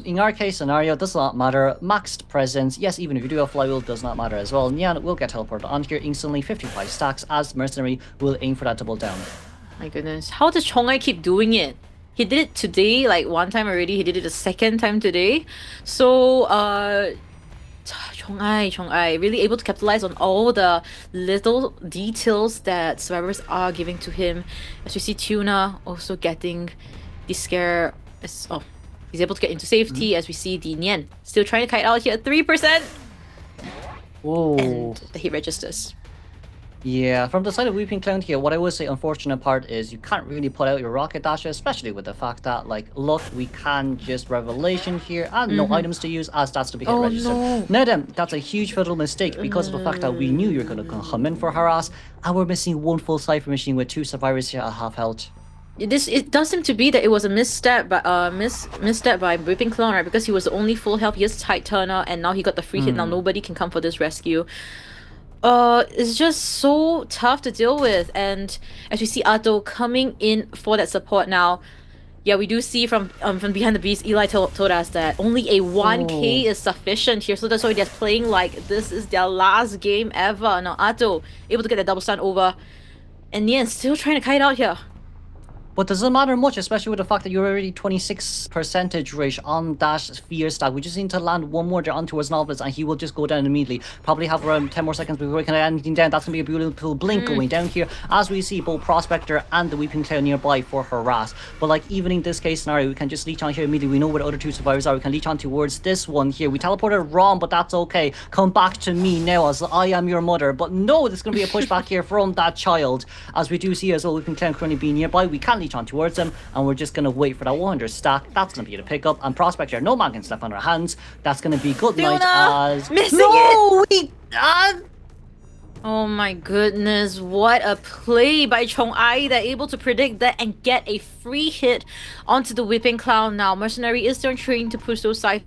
in our case scenario, does not matter. Maxed presence, yes, even if you do have flywheel, does not matter as well. Nian will get teleported on here instantly, 55 stacks, as Mercenary will aim for that double down. My goodness, how does Chongai keep doing it? He did it today, like one time already. He did it a second time today. So, Chongai, really able to capitalize on all the little details that survivors are giving to him. As we see Tuna also getting the scare. He's able to get into safety. As we see the Nian still trying to kite out here at 3%. Whoa. And the hit registers. Yeah, from the side of Weeping Cloud here, what I would say unfortunate part is you can't really put out your rocket dasher, especially with the fact that, like, look, we can just Revelation here and no items to use as that's to be hit registered. No. Now then, that's a huge fatal mistake because of the fact that we knew you were going to come in for harass, and we're missing one full Cypher Machine with 2 survivors here at half health. It does seem to be that it was a misstep, but misstep by Whipping Clown, right? Because he was the only full health. He has Tight Turner, and now he got the free hit. Now nobody can come for this rescue. It's just so tough to deal with, and as we see Atto coming in for that support now, yeah, we do see from behind the beast, Eli told us that only a 1k is sufficient here, so that's why they're playing like this is their last game ever. Now Atto able to get the double stun over, and Nian still trying to kite out here. But does it matter much, especially with the fact that you're already 26% rate on that fear stack? We just need to land one more there on towards Novelist, and he will just go down immediately. Probably have around 10 more seconds before we can get anything down. That's going to be a beautiful blink going down here, as we see both Prospector and the Weeping Cloud nearby for harass. But like, even in this case scenario, we can just leech on here immediately. We know where the other two survivors are. We can leech on towards this one here. We teleported wrong, but that's okay. Come back to me now, as I am your mother. But no, there's going to be a pushback here from that child, as we do see as well Weeping Cloud currently being nearby. We can leech on towards them, and we're just going to wait for that 100 stack. That's going to be the pickup. And Prospector, no man can step on our hands. That's going to be good night as... Missing it! Oh my goodness, what a play by COAⅧ. They're able to predict that and get a free hit onto the Whipping Cloud now. Mercenary is still trying to push those side.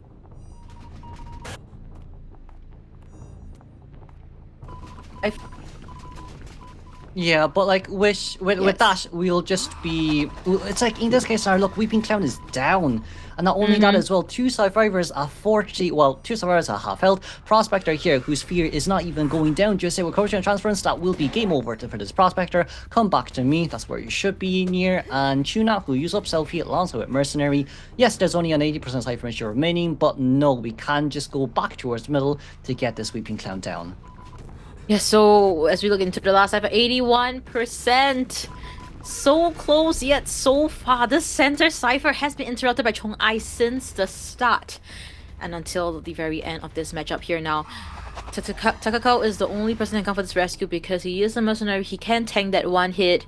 Yeah, but like with that, we'll just be... It's like, in this case now, look, Weeping Cloud is down. And not only that as well, two survivors are 40... Well, two survivors are half health. Prospector here, whose fear is not even going down. Just say with Corruption and Transference, that will be game over for this Prospector. Come back to me, that's where you should be near. And Tuna, who used up self-heal alongside with Mercenary. Yes, there's only an 80% Cypher ratio remaining, but no, we can just go back towards the middle to get this Weeping Cloud down. Yeah, so as we look into the last cypher, 81%. So close yet so far. This center cipher has been interrupted by COAⅧ since the start. And until the very end of this matchup here now. Takakao is the only person that can come for this rescue because he is a mercenary. He can tank that one hit.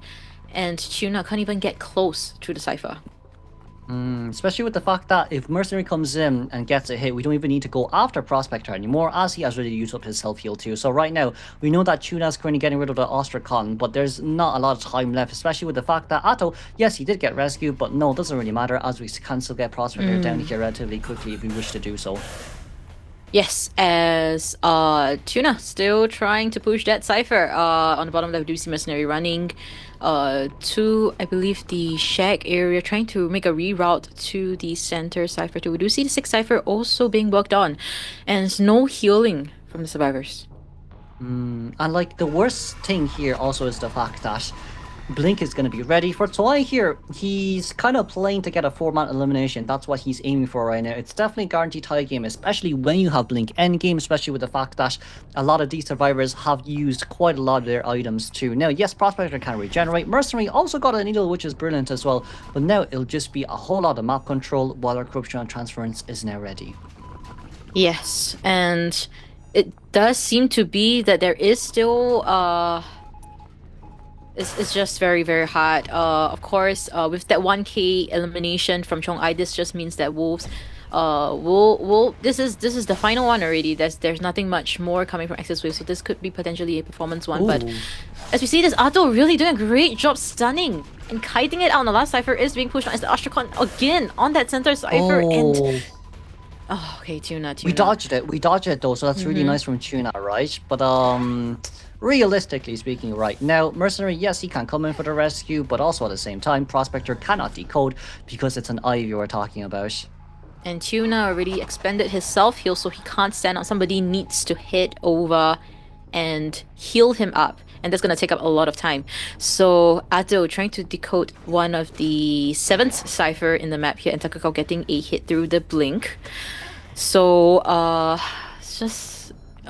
And Tuna can't even get close to the cipher. Especially with the fact that if Mercenary comes in and gets a hit, we don't even need to go after Prospector anymore, as he has already used up his self-heal too. So right now, we know that Tuna's currently getting rid of the Ostracon, but there's not a lot of time left, especially with the fact that Atto, yes, he did get rescued, but no, it doesn't really matter, as we can still get Prospector down here relatively quickly if we wish to do so. Yes, as Tuna still trying to push that cipher. On the bottom left, we do see Mercenary running to, I believe, the shack area, trying to make a reroute to the center cipher too. We do see the 6th cipher also being worked on, and no healing from the survivors. And like, the worst thing here also is the fact that Blink is going to be ready for COAⅧ here. He's kind of playing to get a 4-man elimination. That's what he's aiming for right now. It's definitely a guaranteed tie game, especially when you have Blink endgame, especially with the fact that a lot of these survivors have used quite a lot of their items too. Now, yes, Prospector can regenerate. Mercenary also got a needle, which is brilliant as well. But now it'll just be a whole lot of map control while our Corruption and Transference is now ready. Yes, and it does seem to be that there is still... It's just very, very hard. Of course, with that 1k elimination from COAⅧ, this just means that Wolves will this is the final one already. There's nothing much more coming from AXIZ VS, so this could be potentially a performance one. But as we see, this Atto really doing a great job stunning and kiting it out on the last cipher is being pushed on as the Ostracon again on that center cipher and... Oh, okay, Tuna. We dodged it though, so that's really nice from Tuna, right? But realistically speaking right now, Mercenary, yes, he can come in for the rescue, but also at the same time, Prospector cannot decode because it's an Ivy we're talking about. And Tuna already expended his self-heal, so he can't stand out. Somebody needs to hit over and heal him up, and that's going to take up a lot of time. So Atto trying to decode one of the 7th cipher in the map here, and Takakao getting a hit through the blink. So it's just...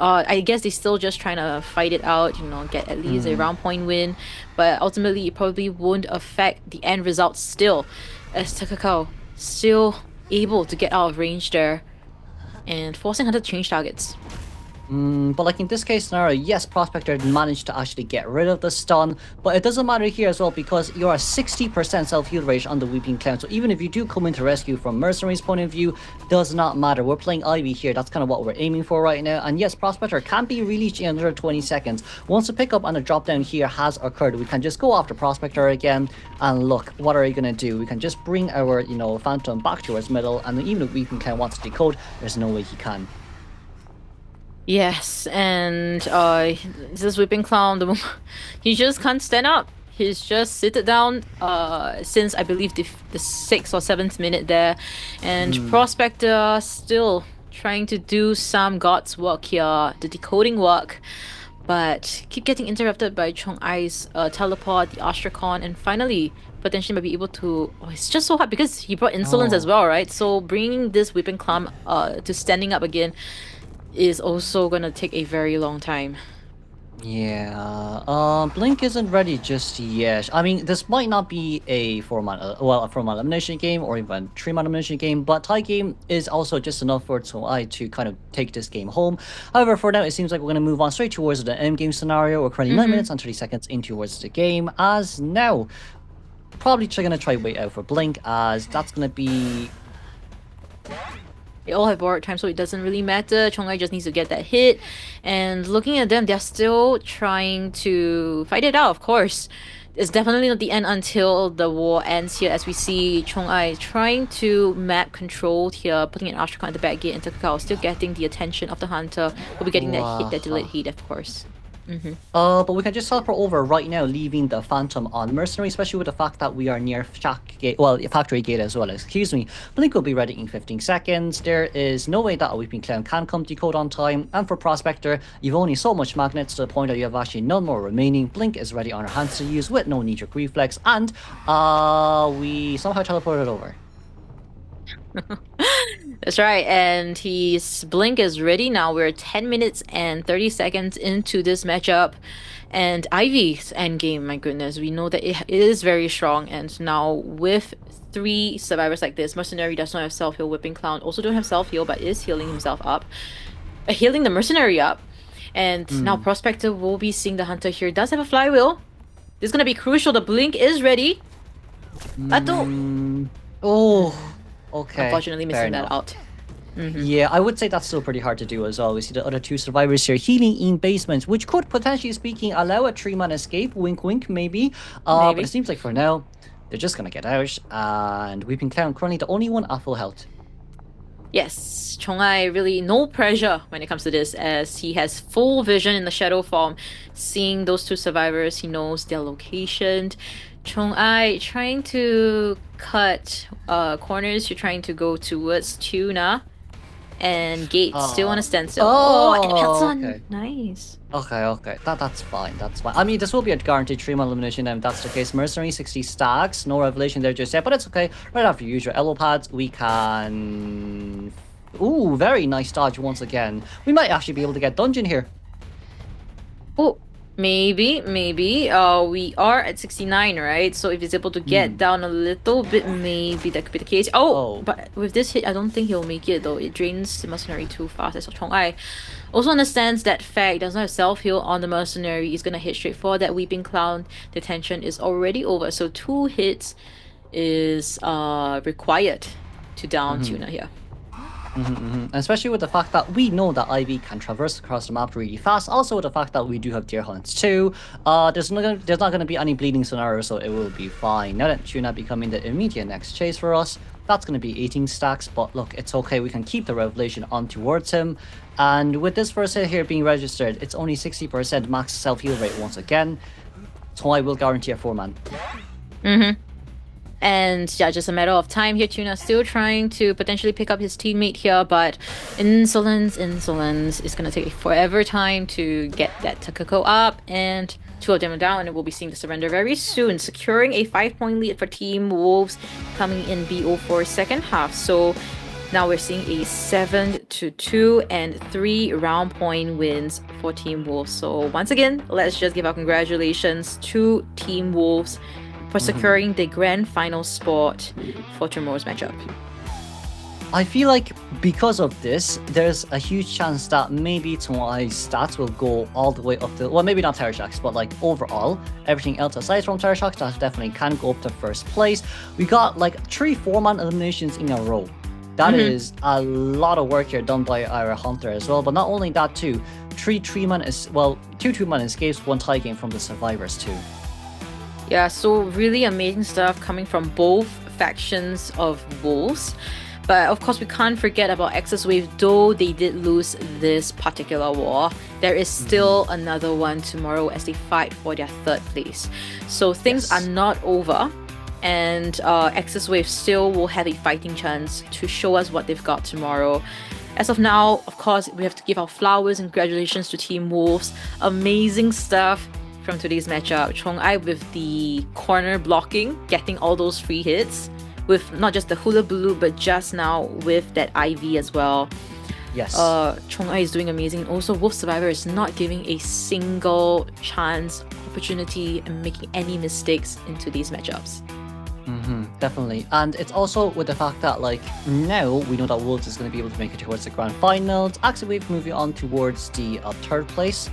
I guess they're still just trying to fight it out, you know, get at least a round point win. But ultimately, it probably won't affect the end result still, as Takakao still able to get out of range there and forcing her to change targets. But like in this case scenario, yes, Prospector managed to actually get rid of the stun, but it doesn't matter here as well because you're a 60% self-heal rate on the Weeping Cloud, so even if you do come into rescue from Mercenary's point of view, does not matter. We're playing Ivy here, that's kind of what we're aiming for right now, and yes, Prospector can be released in another 20 seconds. Once the pickup and the drop down here has occurred, we can just go after Prospector again, and look, what are you going to do? We can just bring our, you know, Phantom back towards middle, and even if Weeping Cloud wants to decode, there's no way he can. Yes, and this Whipping Clown, he just can't stand up. He's just seated down since I believe the 6th or 7th minute there. And Prospector still trying to do some God's work here, the decoding work. but keep getting interrupted by Chong-Ai's teleport, the Ostracon, and finally potentially might be able to... Oh, it's just so hard because he brought insolence as well, right? So bringing this Whipping Clump to standing up again is also gonna take a very long time. Yeah, Blink isn't ready just yet. I mean, this might not be a 4-man elimination game or even a 3-man elimination game, but tie game is also just enough for Chong-Ai to kind of take this game home. However, for now, it seems like we're going to move on straight towards the end game scenario. We're currently 9 minutes and 30 seconds in towards the game, as now, probably going to try wait out for Blink, as that's going to be... They all have borrowed time, so it doesn't really matter. Chong-Ai just needs to get that hit. And looking at them, they're still trying to fight it out, of course. It's definitely not the end until the war ends here, as we see Chong-Ai trying to map control here, putting an Ostracon at the back gate, and Takakawa still getting the attention of the Hunter. Will be getting that hit, that delayed hit, of course. But we can just teleport over right now, leaving the Phantom on Mercenary, especially with the fact that we are near Factory Gate as well, excuse me. Blink will be ready in 15 seconds. There is no way that a Weeping Clown can come decode on time. And for Prospector, you've only so much magnets to the point that you have actually none more remaining. Blink is ready on our hands to use with no knee-jerk reflex, and we somehow teleported over. That's right, and his Blink is ready now. We're 10 minutes and 30 seconds into this matchup. And Ivy's endgame, my goodness, we know that it is very strong. And now with 3 survivors like this, Mercenary does not have self-heal, Whipping Clown also don't have self-heal, but is healing himself up. Healing the Mercenary up. And now Prospector will be seeing the Hunter here. Does have a flywheel. This is going to be crucial. The Blink is ready. Oh, okay. Unfortunately missing that out. Yeah, I would say that's still pretty hard to do as well. We see the other 2 survivors here healing in basements, which could potentially speaking allow a 3-man escape. Wink wink, maybe. But it seems like for now, they're just gonna get out. And Weeping Clown currently the only one at full health. Yes, Chong-Ai really no pressure when it comes to this, as he has full vision in the shadow form. Seeing those 2 survivors, he knows their location. Chong-Ai trying to cut corners. You're trying to go towards Tuna. And Gate still on a standstill. And Pelton. Okay. Nice. Okay. That's fine. I mean, this will be a guaranteed 3-man elimination, and if that's the case. Mercenary 60 stacks. No revelation there just yet, but it's okay. Right after you use your elo pads, we can... Ooh, very nice dodge once again. We might actually be able to get dungeon here. Oh, maybe. We are at 69, right? So if he's able to get down a little bit, maybe that could be the case. But with this hit, I don't think he'll make it, though. It drains the Mercenary too fast. As Chong-Ai also understands that fact. Does not have self-heal on the Mercenary. He's gonna hit straight for that Weeping Clown. The tension is already over. So 2 hits is required to down Tuna here. Especially with the fact that we know that Ivy can traverse across the map really fast. Also with the fact that we do have Deer Hunts too. There's not going to be any bleeding scenario, so it will be fine. Now that Tuna becoming the immediate next chase for us, that's going to be 18 stacks. But look, it's okay. We can keep the revelation on towards him. And with this first hit here being registered, it's only 60% max self-heal rate once again. So I will guarantee a 4-man. And yeah, just a matter of time here. Tuna still trying to potentially pick up his teammate here, but Insolence is gonna take forever time to get that Takako up, and 2 of them are down, and we'll be seeing the surrender very soon, securing a 5-point lead for Team Wolves coming in BO4 second half. So now we're seeing a 7-2 and 3 round point wins for Team Wolves. So once again, let's just give our congratulations to Team Wolves for securing the grand final spot for tomorrow's matchup. I feel like because of this, there's a huge chance that maybe Chong-Ai's stats will go all the way up to, well, maybe not Terror Shocks, but like overall, everything else aside from Terror Shocks, that definitely can go up to first place. We got like 3 4-man eliminations in a row. That is a lot of work here done by our Hunter as well. But not only that too, 2 2-man escapes, 1 tie game from the survivors too. Yeah, so really amazing stuff coming from both factions of Wolves. But of course, we can't forget about AXIZ Wave, though they did lose this particular war. There is still another one tomorrow as they fight for their 3rd place. So things are not over. And AXIZ Wave still will have a fighting chance to show us what they've got tomorrow. As of now, of course, we have to give our flowers and congratulations to Team Wolves. Amazing stuff from today's matchup. COAAY with the corner blocking, getting all those free hits, with not just the hula blue, but just now with that IV as well. Yes. COAAY is doing amazing. Also, Wolf Survivor is not giving a single chance, opportunity, and making any mistakes into these matchups. Definitely. And it's also with the fact that, like, now we know that Wolves is going to be able to make it towards the grand finals. AXIZ moving on towards the third place.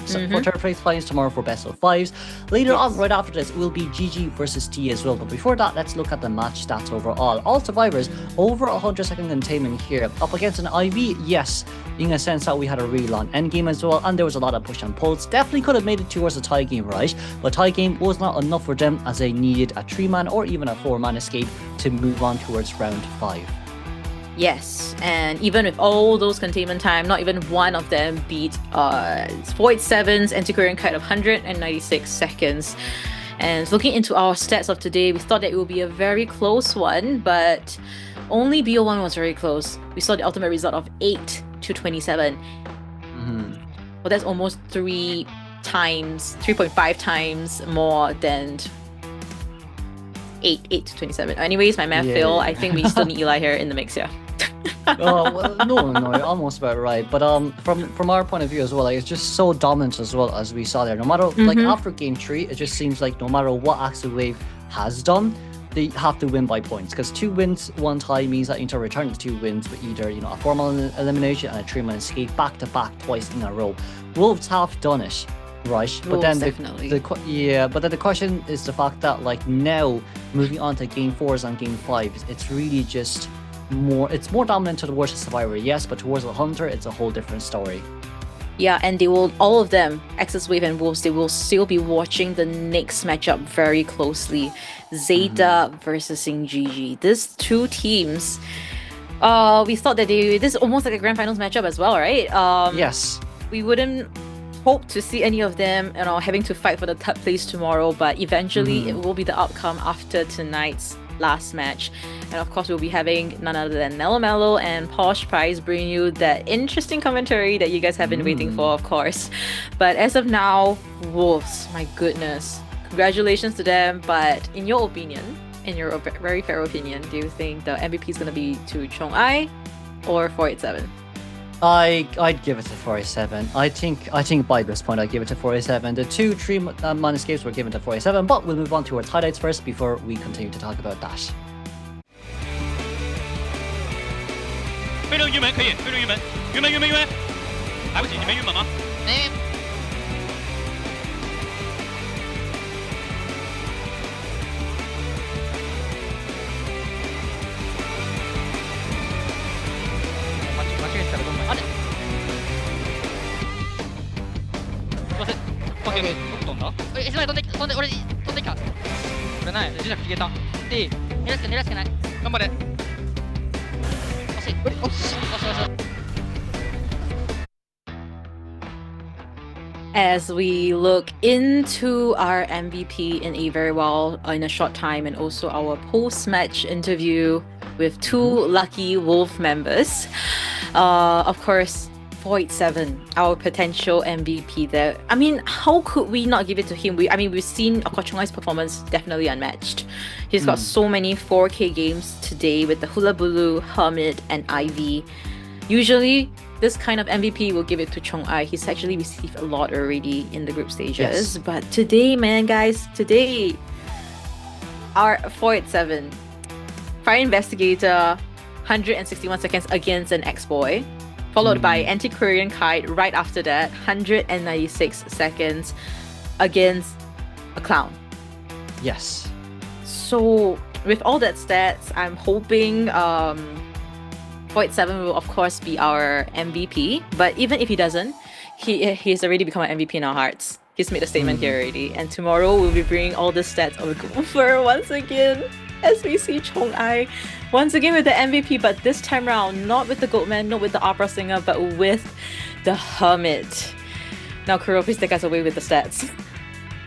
So for third place finals tomorrow for best of fives. Later on, right after this, will be GG versus T as well. But before that, let's look at the match stats overall. All survivors over 100-second containment here. Up against an IV, yes, in a sense that we had a really long end game as well, and there was a lot of push and pulls. Definitely could have made it towards a tie game, right? But tie game was not enough for them, as they needed a 3-man or even a 4-man escape to move on towards round 5. Yes, and even with all those containment time, not even one of them beat AXIZ's anti-Korean kite of 196 seconds. And looking into our stats of today, we thought that it would be a very close one, but only BO1 was very close. We saw the ultimate result of 8-27. Well, that's almost 3.5 times more than 8-27. Anyways, my math failed. I think we still need Eli here in the mix, yeah. Well, no, you're almost about right. But from our point of view as well, like, it's just so dominant as well as we saw there. No matter like after game 3, it just seems like no matter what AXIZ has done, they have to win by points, because 2 wins, 1 tie means that you need to return the 2 wins with either, you know, a formal elimination and a 3-man escape back to back twice in a row. Wolves have done it, right? But then but then the question is the fact that, like, now moving on to game 4s and game 5s, it's really just more dominant towards the survivor, yes, but towards the hunter, it's a whole different story. Yeah, and they will, all of them, AXIZ and Wolves, they will still be watching the next matchup very closely. ZETA versus GG. These 2 teams, we thought that this is almost like a grand finals matchup as well, right? Yes. We wouldn't hope to see any of them, you know, having to fight for the third place tomorrow, but eventually it will be the outcome after tonight's last match. And of course, we'll be having none other than Mellow and Posh Prize bringing you that interesting commentary that you guys have been waiting for, of course. But as of now, Wolves, my goodness, congratulations to them. But in your opinion, in your very fair opinion, do you think the MVP is going to be to COAAY or 487? I'd give it to 487. I think by this point I'd give it to 487. The 2 3-man escapes were given to 487, but we'll move on to our highlights first before we continue to talk about that. 飞龙鱼门可以，飞龙鱼门，鱼门，来不及，你们鱼门吗？没。飛んだ？一枚飛んで俺飛んできた。これない。磁石消えた。で、狙ってない。頑張れ。惜しい。惜しい。As we look into our MVP in a short time, and also our post-match interview with 2 lucky Wolf members, of course, 487, our potential MVP there. I mean, how could we not give it to him? We've seen COAAY's performance definitely unmatched. He's got so many 4K games today with the Hula Bulu, Hermit, and IV. Usually, this kind of MVP will give it to COAAY. He's actually received a lot already in the group stages. Yes. But today, man, guys, our 487, Fire Investigator, 161 seconds against an X-Boy, followed by Anti-Korean Kite right after that, 196 seconds against a Clown. Yes. So with all that stats, I'm hoping 487 will of course be our MVP. But even if he doesn't, he's already become an MVP in our hearts. He's made a statement here already. And tomorrow we'll be bringing all the stats over once again, as we see COAAY once again with the MVP, but this time around, not with the Goatman, not with the opera singer, but with the Hermit. Now, Kuro, please take us away with the stats.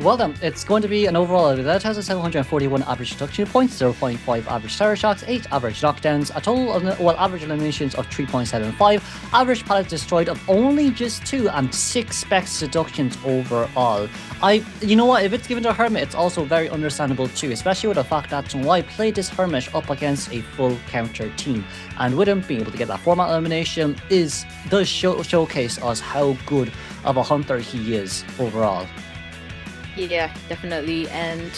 Well then, it's going to be an overall of 1,741 average deduction points, 0.5 average terror shocks, 8 average knockdowns, a total of average eliminations of 3.75, average pallets destroyed of only just 2, and 6 specs deductions overall. You know what, if it's given to a Hermit, it's also very understandable too, especially with the fact that Zhongwai played this Hermit up against a full counter team, and with him being able to get that format elimination does showcase us how good of a hunter he is overall. Yeah, definitely. And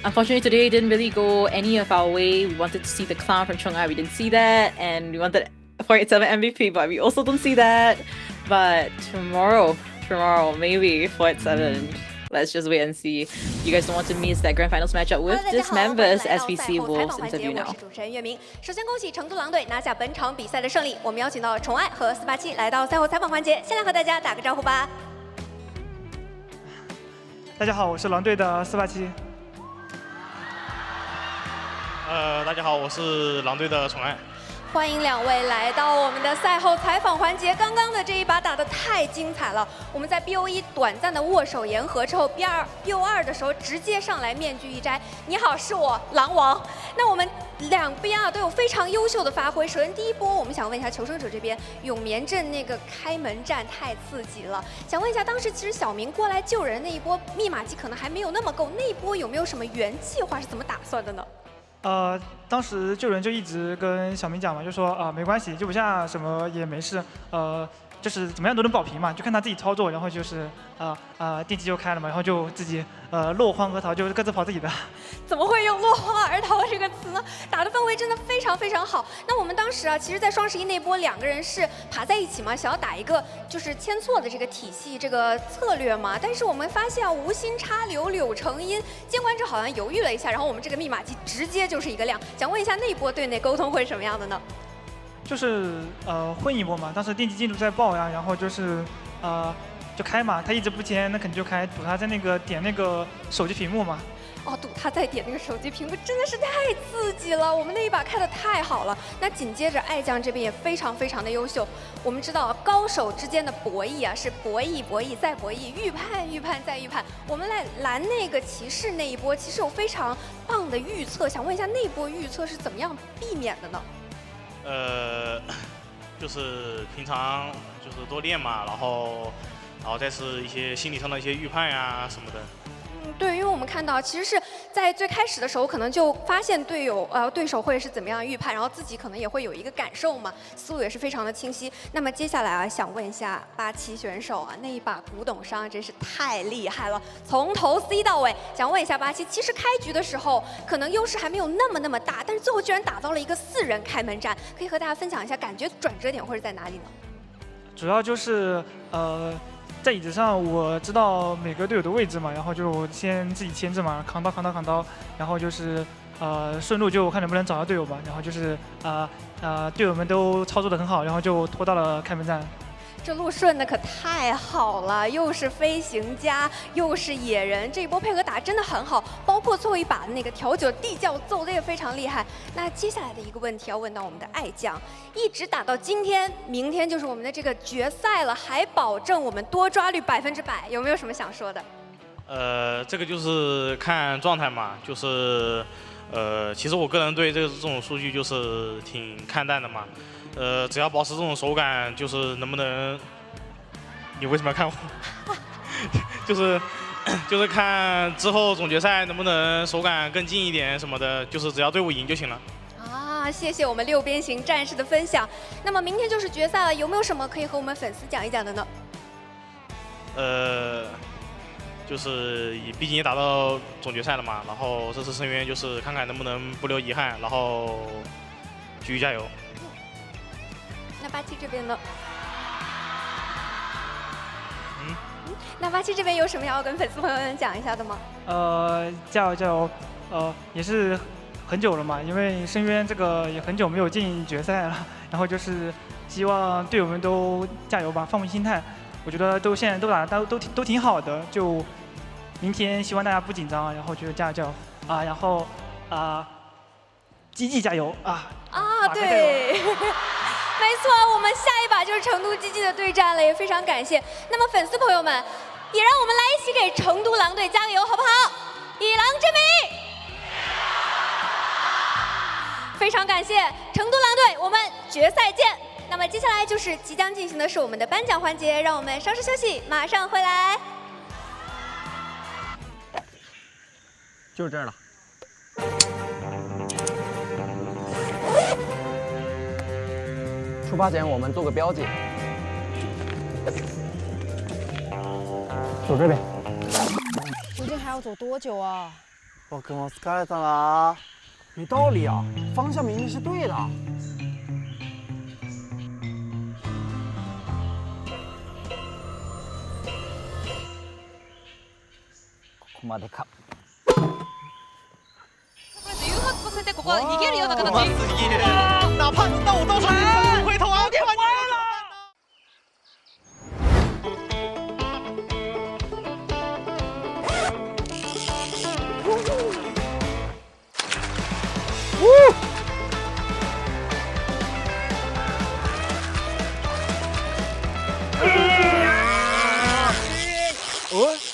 unfortunately today didn't really go any of our way. We wanted to see the clown from Chongai, we didn't see that, and we wanted 487 MVP, but we also don't see that. But tomorrow, maybe 487. Let's just wait and see. You guys don't want to miss that grand finals matchup with dismembers SVC Wolves interview now. 我是主持人岳明。首先恭喜成都狼队拿下本场比赛的胜利。我们邀请到宠爱和487来到赛后采访环节，先来和大家打个招呼吧。大家好，我是狼队的487。大家好，我是狼队的宠爱。欢迎两位来到我们的赛后采访环节。刚刚的这一把打得太精彩了，我们在 BO1 短暂的握手言和之后，BO2 的时候直接上来面具一摘，你好，是我狼王。那我们两边都有非常优秀的发挥。首先第一波，我们想问一下求生者这边永眠阵那个开门战太刺激了，想问一下，当时其实小明过来救人那一波密码机可能还没有那么够，那一波有没有什么原计划是怎么打算的呢？当时救人就一直跟小明讲嘛，就说没关系，救不下什么也没事，就是怎么样都能保平嘛，就看他自己操作，然后就是电机就开了嘛，然后就自己落荒而逃，就各自跑自己的。怎么会用落荒而逃这个词呢？打的氛围真的非常非常好。那我们当时其实，在双11那波两个人是爬在一起嘛，想要打一个就是签错的这个体系这个策略嘛，但是我们发现无心插柳柳成荫，监管者好像犹豫了一下，然后我们这个密码机直接就是一个亮。想问一下那一波队内沟通会什么样的呢？就是混一波嘛，当时电机进度在爆呀，然后就是就开嘛，他一直不签，那肯定就开，赌他在那个点那个手机屏幕嘛。赌他在点那个手机屏幕，真的是太刺激了！我们那一把开的太好了。那紧接着爱将这边也非常非常的优秀。我们知道高手之间的博弈是博弈再博弈，预判再预判。我们来拦那个骑士那一波，其实有非常棒的预测，想问一下那波预测是怎么样避免的呢？就是平常就是多练嘛，然后再是一些心理上的一些预判呀什么的。对，因为我们看到其实是在最开始的时候，可能就发现对手会是怎么样预判，然后自己可能也会有一个感受嘛，思路也是非常的清晰。那么接下来想问一下87选手那一把古董商真是太厉害了，从头 C 到尾。想问一下87，其实开局的时候可能优势还没有那么大，但是最后居然打到了一个4人开门战，可以和大家分享一下感觉转折点会是在哪里呢？主要就是在椅子上我知道每个队友的位置嘛，然后就我先自己牵制嘛，扛刀，然后就是顺路就看能不能找到队友吧，然后就是队友们都操作得很好，然后就拖到了开门战。这路顺的可太好了，又是飞行家，又是野人，这一波配合打真的很好，包括最后一把的那个调酒地窖揍的也非常厉害。那接下来的一个问题要问到我们的爱将，一直打到今天，明天就是我们的这个决赛了，还保证我们多抓率100%，有没有什么想说的？这个就是看状态嘛，就是其实我个人对这种数据就是挺看淡的嘛。只要保持这种手感，就是能不能？你为什么要看我？就是看之后总决赛能不能手感更近一点什么的，就是只要队伍赢就行了。谢谢我们6边形战士的分享。那么明天就是决赛了，有没有什么可以和我们粉丝讲一讲的呢？就是毕竟也打到总决赛了嘛，然后这次深渊就是看看能不能不留遗憾，然后继续加油。那87这边呢？那87这边有什么要跟粉丝朋友们讲一下的吗？加油！也是很久了嘛，因为深渊这个也很久没有进决赛了，然后就是希望队友们都加油吧，放平心态。我觉得现在都打都挺好的，就明天希望大家不紧张，然后就加油然后GG加油对。没错，我们下一把就是成都GG的对战了，也非常感谢。那么粉丝朋友们，也让我们来一起给成都狼队加个油，好不好？以狼之名！非常感谢成都狼队，我们决赛见。那么接下来就是即将进行的是我们的颁奖环节，让我们稍事休息，马上回来。就是这儿了。出发前我们做个标记。走这边。究竟还要走多久啊？我跟我疲れた了。没道理啊，方向明明是对的。ここまでか。誘発させてここ逃げるような形。うますぎる。哪怕那我到时候不回头啊，我看完了。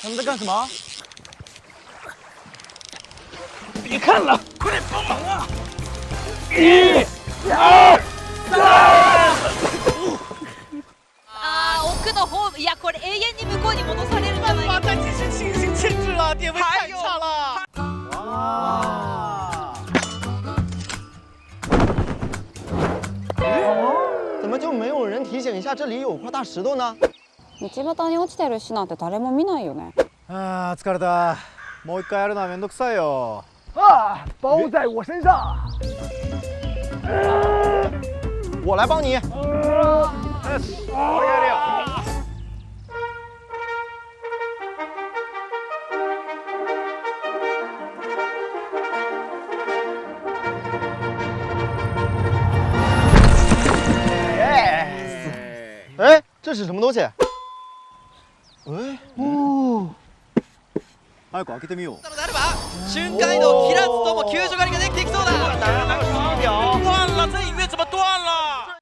他们在干什么？别看了，快点帮忙啊！1、2、3。奥の方、いやこれ永遠に向こうに戻されるんじゃないか。再继续进行牵制了，点位太差了。哇！怎么就没有人提醒一下这里有块大石头呢？道端に落ちてる石なんて誰も見ないよね。啊，疲れた。もう一回やるのはめんどくさいよ。啊，包在我身上。我来帮你。我也了。哎，这是什么东西？早く開けてみよう。瞬間移動切らずとも救助狩りができていきそうだ。断了，这音乐怎么断了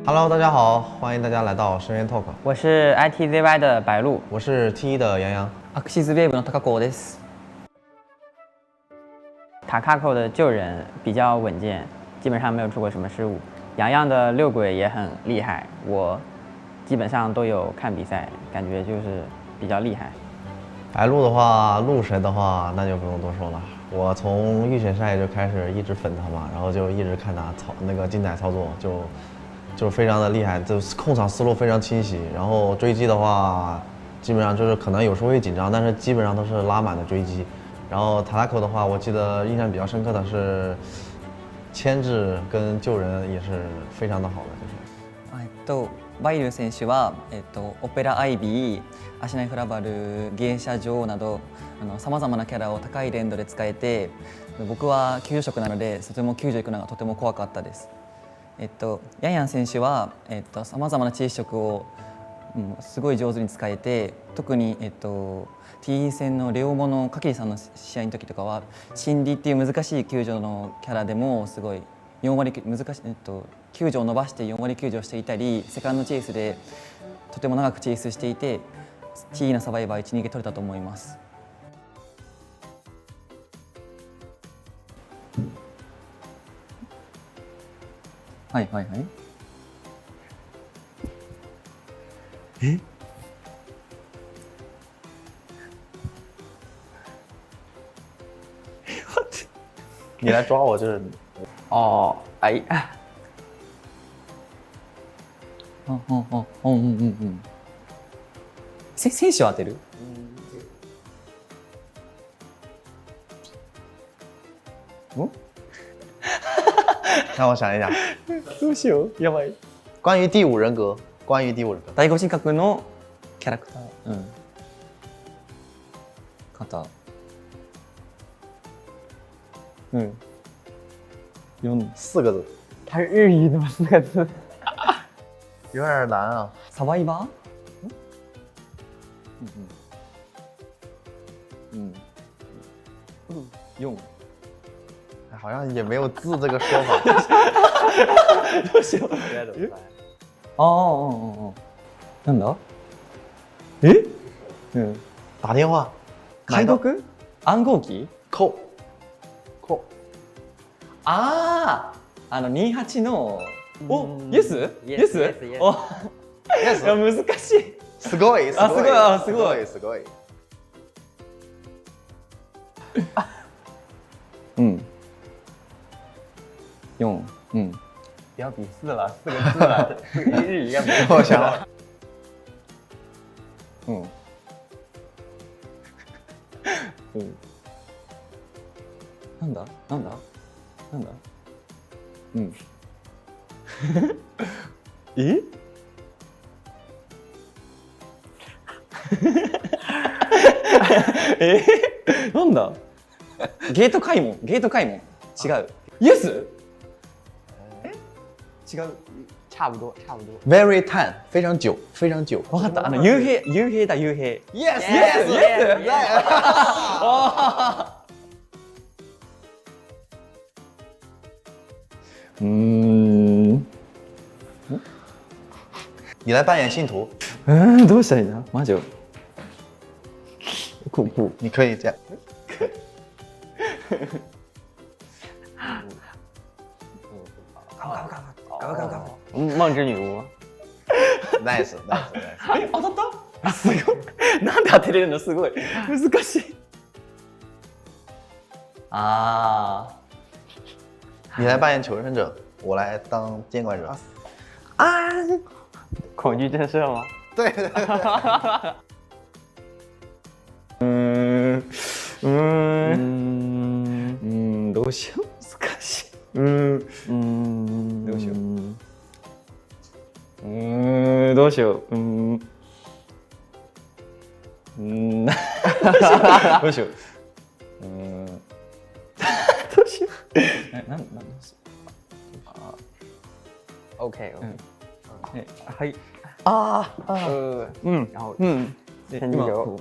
？Hello， 大家好，欢迎大家来到深渊 Talk。我是 ITZY 的白鹿，我是 T 的杨洋。AXIZ VS の高子です。塔卡口的救人比较稳健，基本上没有出过什么失误。洋洋的六轨也很厉害，我基本上都有看比赛，感觉就是比较厉害。白鹿的话，鹿神的话，那就不用多说了。我从预选赛就开始一直粉他嘛，然后就一直看他那个精彩操作，就非常的厉害，就控场思路非常清晰。然后追击的话，基本上就是可能有时候会紧张，但是基本上都是拉满的追击。然后塔拉口的话，我记得印象比较深刻的是牵制跟救人也是非常的好的，バイル選手は、オペラアイビー、アシナイフラバル、芸者女王などさまざまなキャラを高い連動で使えて、僕は救助職なのでとても救助行くのがとても怖かったです。ヤンヤン選手はさまざまな知識職を、すごい上手に使えて、特にT 戦のレオモのカキリさんの試合の時とかはシンディっていう難しい救助のキャラでもすごい4割難しい、救助を伸ばして4割救助をしていたり、セカンドチェイスでとても長くチェイスしていて T のサバイバー1、2で取れたと思います。はいはいはい。え？你来抓我就是哦，哎。選手を当てる？让我想一想，どうしよう、やばい。关于第五人格，关于第五人格，第五人格のキャラクター。肩。4个字。它是日语的吗？4个字。有点难啊。サバイバー？4。好像也没有字这个说法。どうしよう。哦，なんだ？打電話。解読？暗号機？扣。28の。お、イエス？イエス？お、いや難しい。すごい。すごい。4，不要比4了，4个字了，日语要没我想了。なんだ？なんだ？ゲート開門。違う。イエス？違う。差不多。Very time， 非常久。わかった。幽閉だ。Yes。你来扮演信徒。どうしたらいいんだ？マジよ。你可以这样。梦之女巫。ナイス。当たった？すごい。なんで当てれるの？すごい。難しい。你来扮演求生者，我来当监管者。恐惧震慑吗？对。どうしよう。難しい。どうしよう。どうしよう。OK。はい。然后前女友。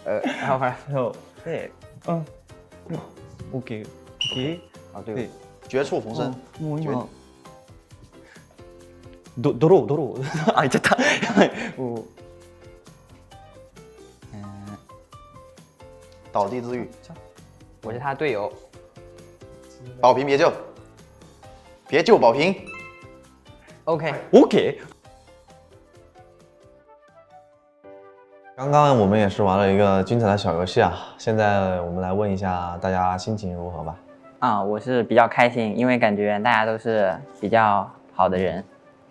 然后对，OK。对，绝处逢生。もう今ドローあ、言っちゃった。やばい。倒地自愈。我是他队友。保平别救，别救保平。OK。刚刚我们也是玩了一个精彩的小游戏啊，现在我们来问一下大家心情如何吧。我是比较开心，因为感觉大家都是比较好的人。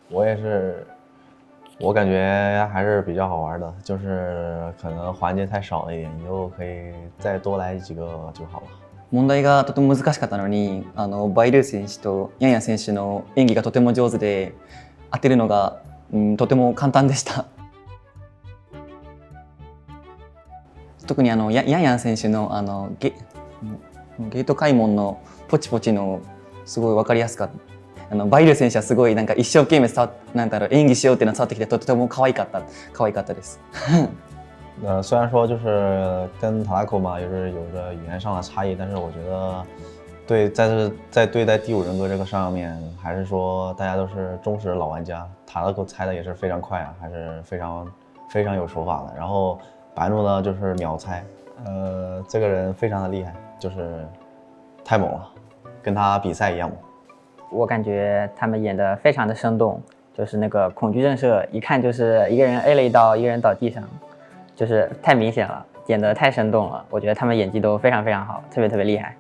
我也是，我感觉还是比较好玩的，就是可能环节太少了一点，以后可以再多来几个就好了。問題がとても難しかったのに、バイルー選手とヤンヤン選手の演技がとても上手で、当てるのが、とても簡単でした。特にヤンヤン選手のゲート開門のポチポチのすごい分かりやすかった。バイル選手はすごいなんか一生懸命演技しようっていうのが伝わってきてとても可愛かったです。虽然说就是跟塔拉口嘛，就是有着语言上的差异，但是我觉得在对待第五人格这个上面，还是说大家都是忠实的老玩家。塔拉口猜的也是非常快啊，还是非常有手法的。然后白鹿呢就是秒猜，这个人非常的厉害，就是太猛了，跟他比赛一样猛。我感觉他们演得非常的生动，就是那个恐惧震慑，一看就是一个人 A 了一刀，一个人倒地上，就是太明显了，演得太生动了。我觉得他们演技都非常好，特别厉害。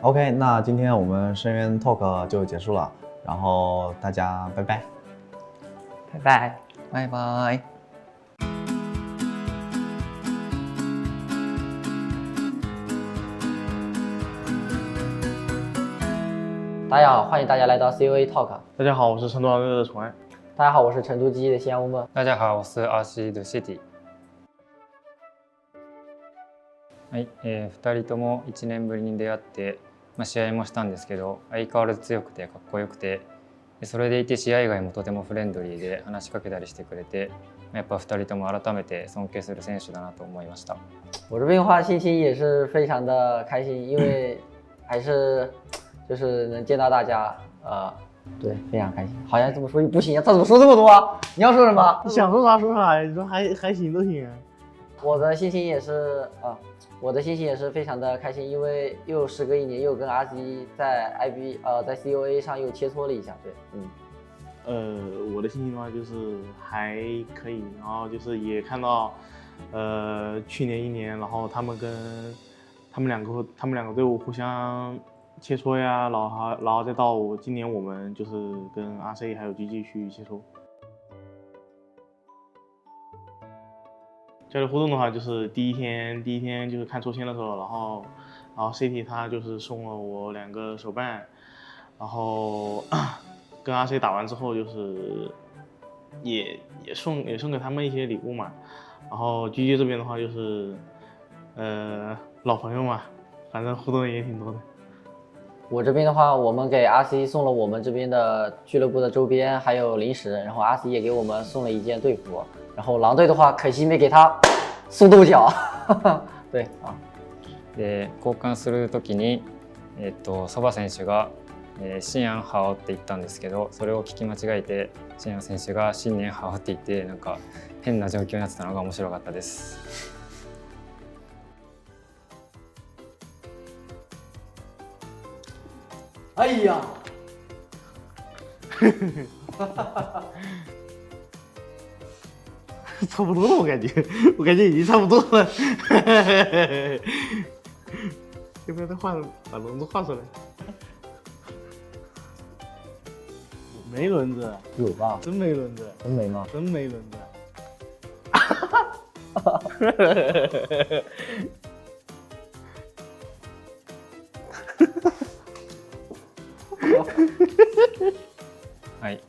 OK， 那今天我们深渊 Talk 就结束了，然后大家拜拜。拜拜。大家好，欢迎大家来到 COA Talk。大家好，我是成都昂热的宠爱。大家好，我是成都记忆的西安乌梦。大家好，我是AXIZ。はい、2人とも1年ぶりに出会って、試合もしたんですけど、相変わらず強くてかっこよくて、それでいて試合以外もとてもフレンドリーで話しかけたりしてくれて、やっぱ2人とも改めて尊敬する選手だなと思いました。我这边的话心情也是非常的开心，因为还是就是能见到大家，对，非常开心。好像这么说不行啊，他怎么说这么多啊？你要说什么？你想说啥说啥呀，你说还行都行啊。我的心情也是非常的开心，因为又时隔1年，又跟RZ在在 COA 上又切磋了一下，对，我的心情的话就是还可以，然后就是也看到，去年1年，然后他们两个队伍互相切磋呀，然后再到今年我们就是跟AXIZ还有 GG 去切磋。交流互动的话，就是第一天就是看抽签的时候，然后 CT 他就是送了我2个手办，然后跟AXIZ打完之后就是也送给他们一些礼物嘛，然后 GG 这边的话就是老朋友嘛，反正互动也挺多的。我这边的话，我们给RC 送了我们这边的俱乐部的周边，还有零食，然后RC 也给我们送了一件队服。然后狼队的话，可惜没给他送豆角。对啊。で交換する時にソバ選手が新安ハオって言ったんですけど、それを聞き間違えて新安選手が新年ハオって言ってなんか変な状況になってたのが面白かったです。哎呀，差不多了，我感觉已经差不多了。要不要再把轮子画出来？没轮子，有吧？真没轮子，真没吗？真没轮子。はい、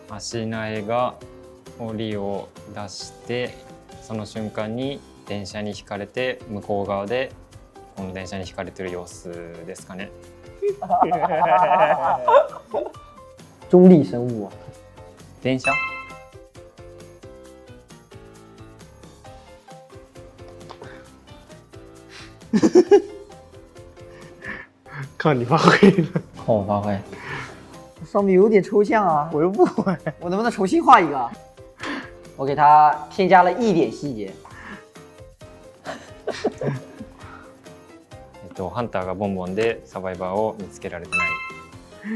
足苗が檻を出してその瞬間に電車にひかれて向こう側でこの電車にひかれてる様子ですかね。中立生物。電車？靠你发挥了，靠我发挥。上面有点抽象啊，我又不会，我能不能重新画一个？我给它添加了一点细节。ハンターがボンボンでサバイバーを見つけられてない。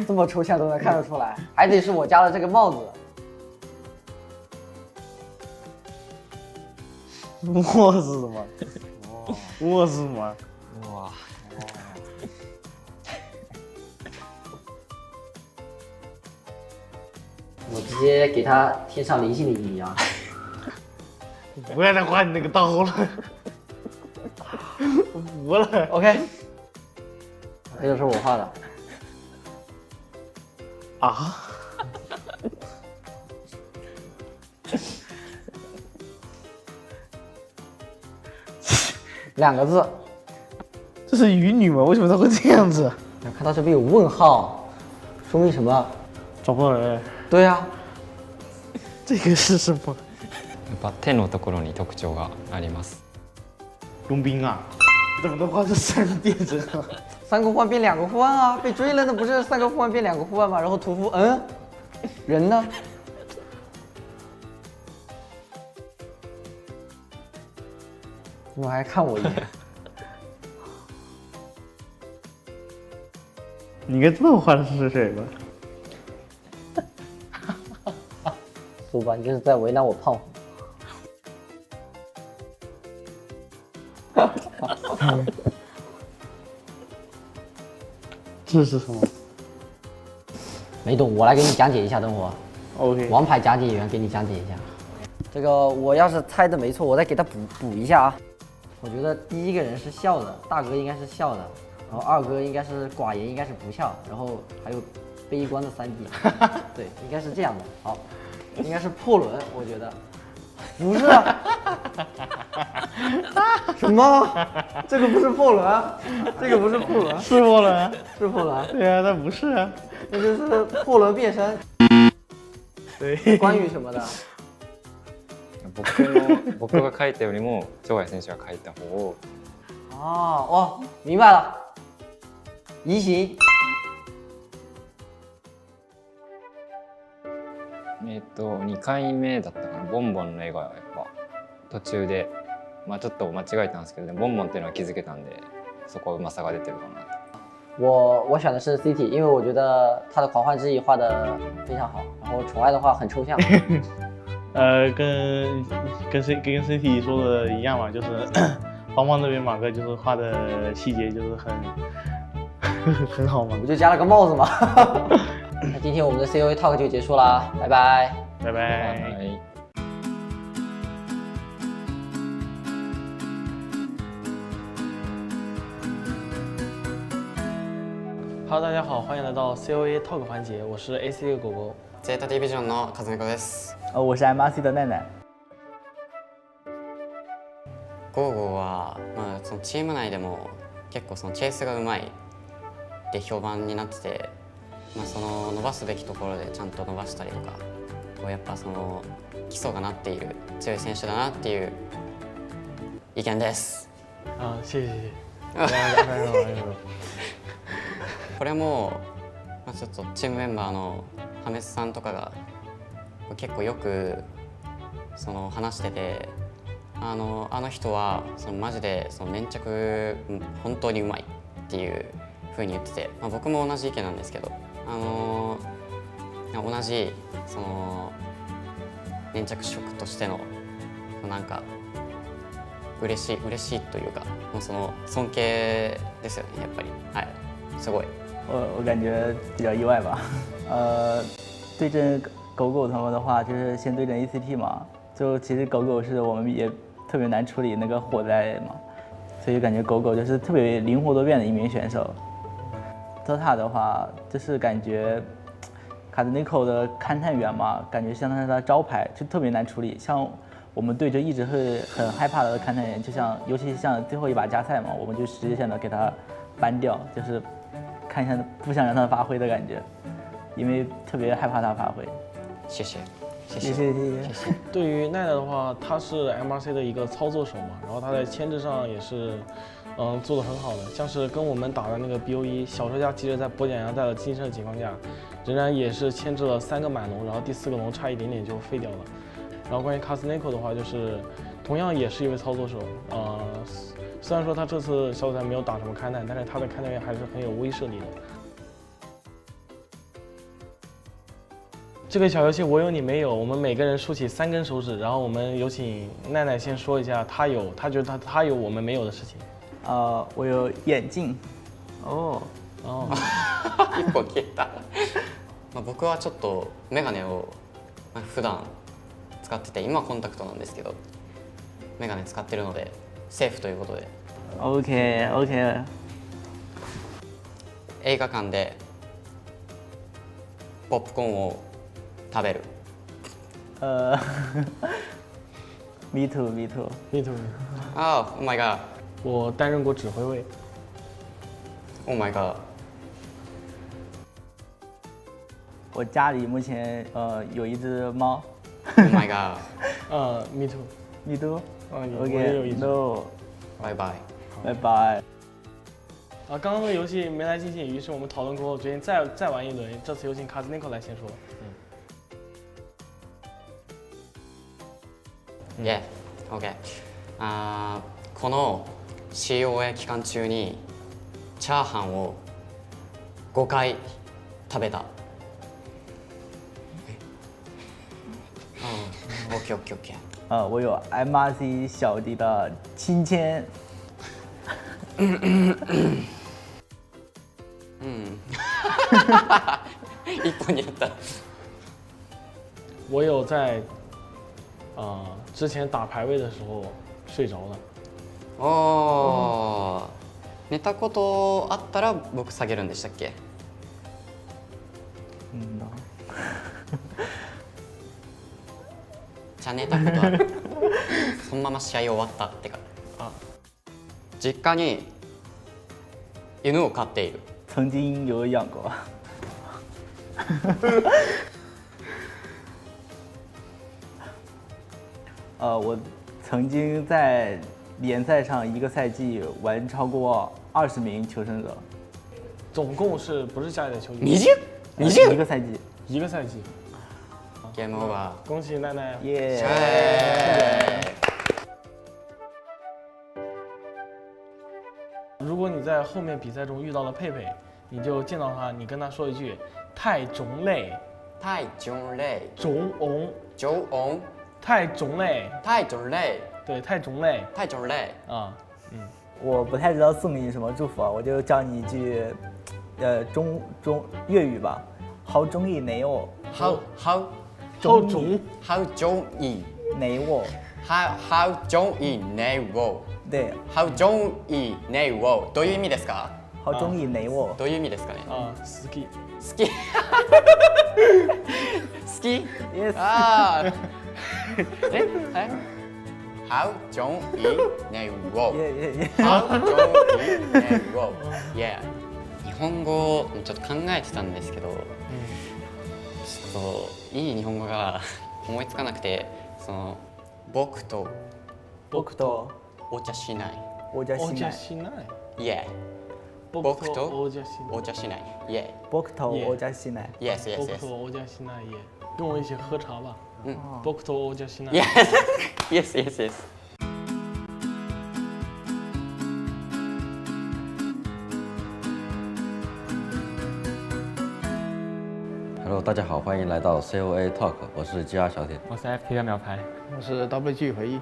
这么抽象都能看得出来，还得是我加了这个帽子。我是什么？我是什么？哇！我直接给它添上灵性的意义啊！不要再画你那个刀了，我服了。OK， 这就是我画的。啊？2个字。这是鱼女吗？为什么它会这样子？看到这边有问号，说明什么？找不到人。对呀、啊，这个是什么？やっぱ手のところに特徴があります。佣兵啊，怎么能画成3个变身啊？3个互换变2个互换啊！被追了，那不是3个互换变2个互换吗？然后屠夫，人呢？你们还看我一眼？你应该知道我画的是谁吧？说吧，你就是在为难我胖虎。这是什么？没懂，我来给你讲解一下，等会儿。OK。王牌讲解员给你讲解一下。这个我要是猜的没错，我再给他补一下啊。我觉得第一个人是笑的，大哥应该是笑的，然后二哥应该是寡言，应该是不笑，然后还有悲观的3弟，对，应该是这样的。好，应该是破轮，我觉得。不是。什么？这个不是破轮，这个不是破轮，是破輪，是破轮。对啊，那不是啊，那就是破轮变身。对。关于什么的？僕が書いたよりも長谷選手が書いた方を。哦，明白了。移形2回目だったかな、ボンボンの絵がやっぱ途中で、ちょっと間違えたんですけど、ボンボンっていうのは気づけたんで、そこはうまさが出てるかなと。我选的是 CT， 因为我觉得他的狂欢之翼画的非常好，然后宠爱的话很抽象。跟 CT 说的一样嘛，就是邦邦这边马哥就是画的细节就是很好嘛。我就加了个帽子嘛。那今天我们的 COA Talk 就结束啦，拜拜，拜拜。Hello， 大家好，欢迎来到 COA Talk 环节，我是 AXIZ 狗狗。ZETAディビジョンの和猫です。我是 AbyssⅧ 的奈奈。ゴーゴーは、そのチーム内でも結構そのチェイスがうまいって評判になってて、その伸ばすべきところでちゃんと伸ばしたりとか、やっぱその基礎がなっている強い選手だなっていう意見です。谢谢。これも、ちょっとチームメンバーのハメスさんとかが結構よくその話してて、あの人はそのマジでその粘着本当にうまいっていう風に言ってて、僕も同じ意見なんですけど、同じその粘着色としてのなんか嬉しいというか、その尊敬ですよね、やっぱり。はい、すごい。我感觉比较意外吧。对阵狗狗他们的话，就是先对阵 ACT 嘛，就其实狗狗是我们也特别难处理那个火灾嘛，所以感觉狗狗就是特别灵活多变的一名选手。ZETA 的话，就是感觉卡德内克的勘探员嘛，感觉相当于他的招牌，就特别难处理。像我们对着一直会很害怕的勘探员，就像尤其像最后一把加赛嘛，我们就直接性的给他搬掉，就是看一下不想让他发挥的感觉，因为特别害怕他发挥。谢谢。谢谢。对于奈奈的话，他是 MRC 的一个操作手嘛，然后他在牵制上也是，做得很好的。像是跟我们打的那个 BO1 小车家，即使在跛脚羊带了金身的情况下，仍然也是牵制了3个满龙，然后第4个龙差一点点就废掉了。然后关于卡斯内克的话，就是同样也是一位操作手，虽然说他这次小组赛没有打什么勘探，但是他的勘探员还是很有威慑力的。这个小游戏我有你没有，我们每个人竖起3根手指，然后我们有请奈奈先说一下他觉得他有我们没有的事情。我有眼镜。1個消えた。僕はちょっとメガネを普段使ってて、今はコンタクトなんですけど、メガネ使ってるのでセーフということで。OK。映画館でポップコーンを食べる。Me too。Oh my god。我担任过指挥位。Oh my god。我家里目前有一只猫。Oh my god。Me too。我也有一只。No。拜拜。刚刚的游戏没来尽兴，于是我们讨论过后决定再玩一轮。这次有请卡兹内克来先说。OK。この COA 期間中にチャーハンを5回食べた。OK。我有 MRC 小弟的亲签。一本になった。我有在之前打排位的时候睡着了。寝たことあったら僕下げるんでしたっけ？じゃあ寝たことある。そのまま試合終わったってか。実家に犬を飼っている。曾经有养过。我曾经在联赛上一个赛季玩超过20名求生者。总共是不是家里的球员？20？一个赛季。一个赛季。Game over。恭喜奈奈！耶！如果你在后面比赛中遇到了佩佩，你就见到他，你跟他说一句“太种类”。太种类。种翁。种翁。太种类。太种类。对，太种类。太种类。啊，我不太知道送你什么祝福啊，我就教你一句，中粤语吧。好中意你哦。好中意你哦。好中意你哦。对。好中意你哦。どういう意味ですか？好中意你哦。どういう意味ですかね？好き。好き。好き。Yes。好中意你を。好中意にを。日本語ちょっと考えてたんですけど、ちょっといい日本語が思いつかなくて、僕とお茶しない。お茶しない。僕とお茶しない。僕とお茶しない。Yes。僕とお茶しない。跟我一起喝茶吧。僕とお茶しない。Yes。Hello， 大家好，欢迎来到 COA Talk， 我是GR小铁，我是 FT 的秒牌，我是 WG 回忆。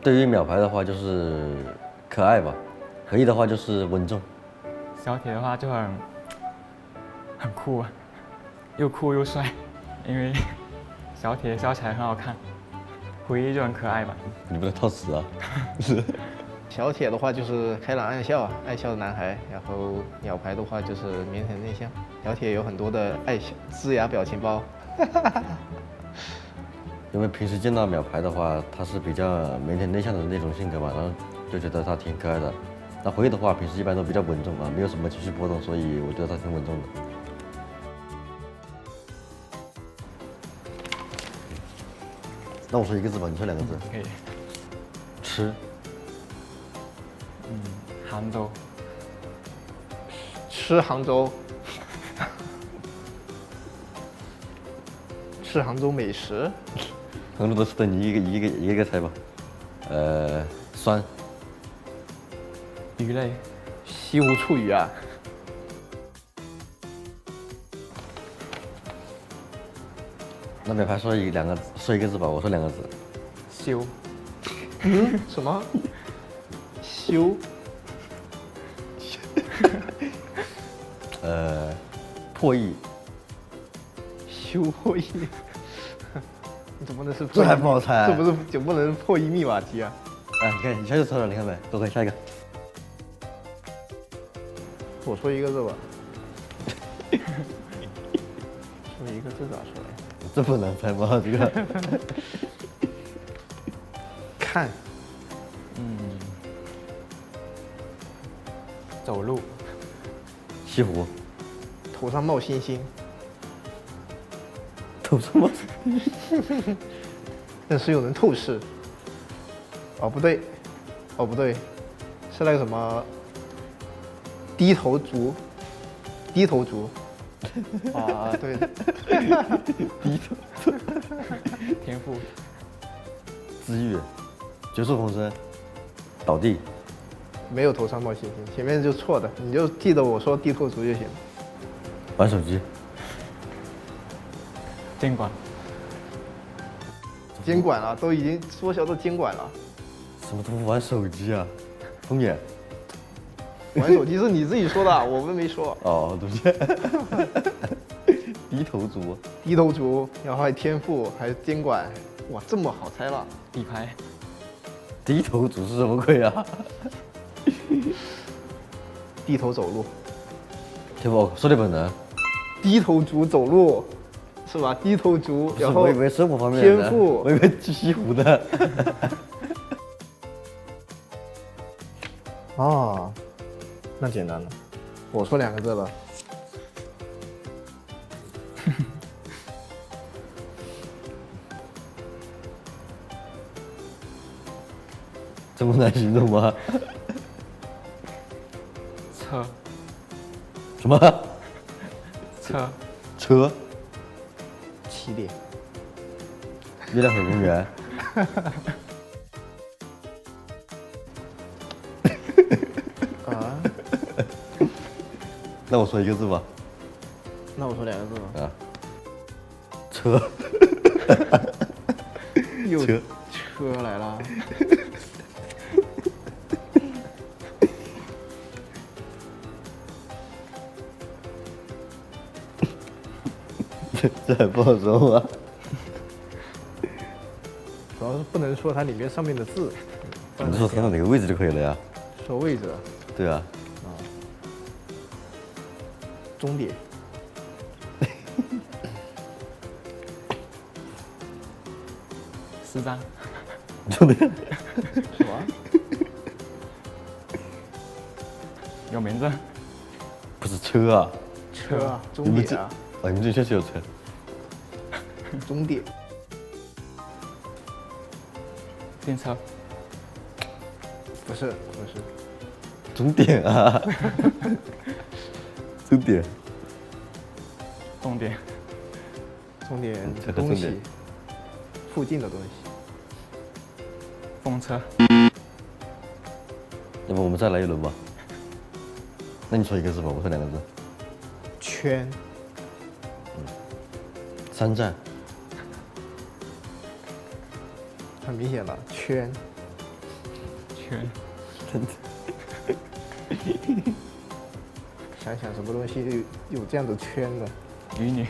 对于秒牌的话就是可爱吧，回忆的话就是稳重。小铁的话就很酷啊，又酷又帅，因为小铁笑起来很好看，回忆就很可爱吧。你不能套词啊。小铁的话就是开朗爱笑爱笑的男孩，然后鸟牌的话就是腼腆内向。小铁有很多的爱笑呲牙表情包。因为平时见到秒牌的话，他是比较腼腆内向的那种性格嘛，然后就觉得他挺可爱的。那回忆的话，平时一般都比较稳重啊，没有什么情绪波动，所以我觉得他挺稳重的。那我说一个字吧，你说两个字。可以。吃。杭州。吃杭州。吃杭州美食。杭州的吃的，你一个猜吧。酸。鱼类。西湖醋鱼啊。那秒牌说一个字吧，我说两个字。修。什么？修。破译。修破译。你总不能是这还不好猜？这不是总不能破译密码机啊？哎，你看一下就猜了，你看没？快下一个。我说一个字吧。说一个字咋说呀？这么难猜吗？这个。看。走路。西湖。头上冒星星。头上冒星星。但是有人透视。哦不对，是那个什么低头族。啊对。低头族。天赋。治愈。绝处逢生。倒地。没有头上冒星星，前面就错的，你就记得我说低头族就行了。玩手机。监管。监管了，都已经缩小到监管了。什么都不玩手机啊？封眼。玩手机是你自己说的，我们没说。哦，对不起。低头族，然后还天赋，还监管，哇，这么好猜了。底牌。低头族是什么鬼啊？低头走路。天赋说的本能。低头族走路，是吧？低头族，然后我以为生活方面的天赋，我以为去西湖的。哦，那简单了，我说两个字了。这么难形容吗？车。什么？车。车。系列。月亮很公园。啊？那我说一个字吧。那我说2个字吧。啊。车。又车来了。这还不好说吗？主要是不能说它里面上面的字。你说停到哪个位置就可以了呀？说位置。对啊。终点。13。终点。什么？有名字？不是车啊。车啊，终点啊。你们这确实有车。终点。自行车。不是。终点啊。终点。终点。东西。附近的东西。风车。要不我们再来一轮吧？那你说一个字吧，我说2个字。圈。3站。很明显了，圈。真的。想想什么东西有这样的圈的？鱼女。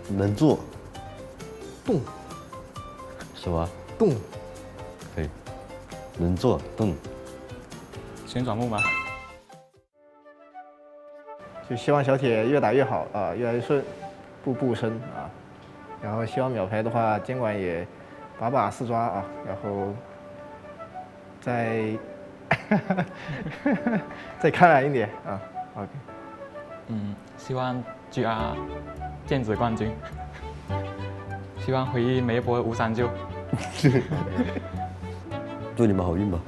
能坐。动。什么？动。可以。能坐动。旋转木马。就希望小铁越打越好啊，越来越顺，步步升啊。然后希望秒排的话，监管也把4抓啊，然后再开朗一点啊。OK。希望 GR 剑指冠军。希望回忆梅博无伤就。祝你们好运吧。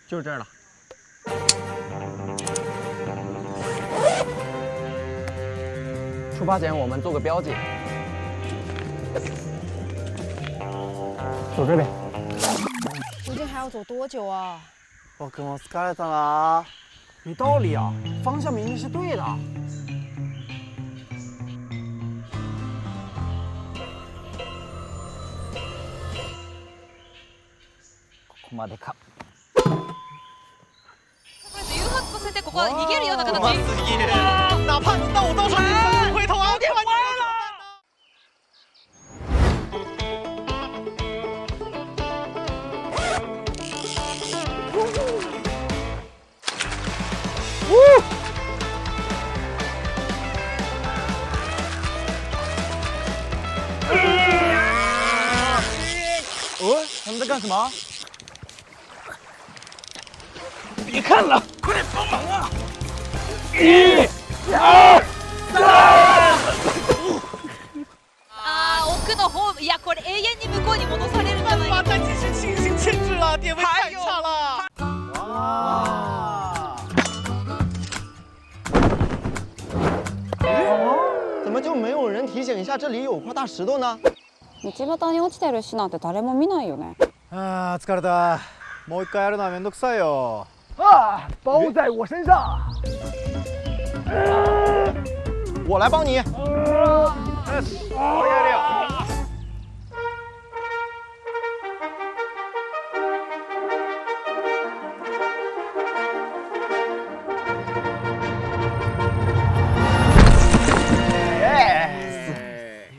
就是这儿了。出发前我们做个标记。走这边。究竟还要走多久啊？我跟我疲れた了。没道理啊，方向明明是对的。ここまでか。誘発させてここは逃げるような形。うますぎる。哪怕轮到我，到时候你不回头啊！开玩笑。他们在干什么？别看了，快点帮忙啊！1、2、3。奥の方、いやこれ永遠に向こうに戻されるんじゃない办法再继续进行牵制了，点位太差了。哇！怎么就没有人提醒一下这里有块大石头呢？道端に落ちてる石なんて誰も見ないよね。啊，疲れた。もう一回やるのはめんどくさいよ。啊，包在我身上。我来帮你。我压力。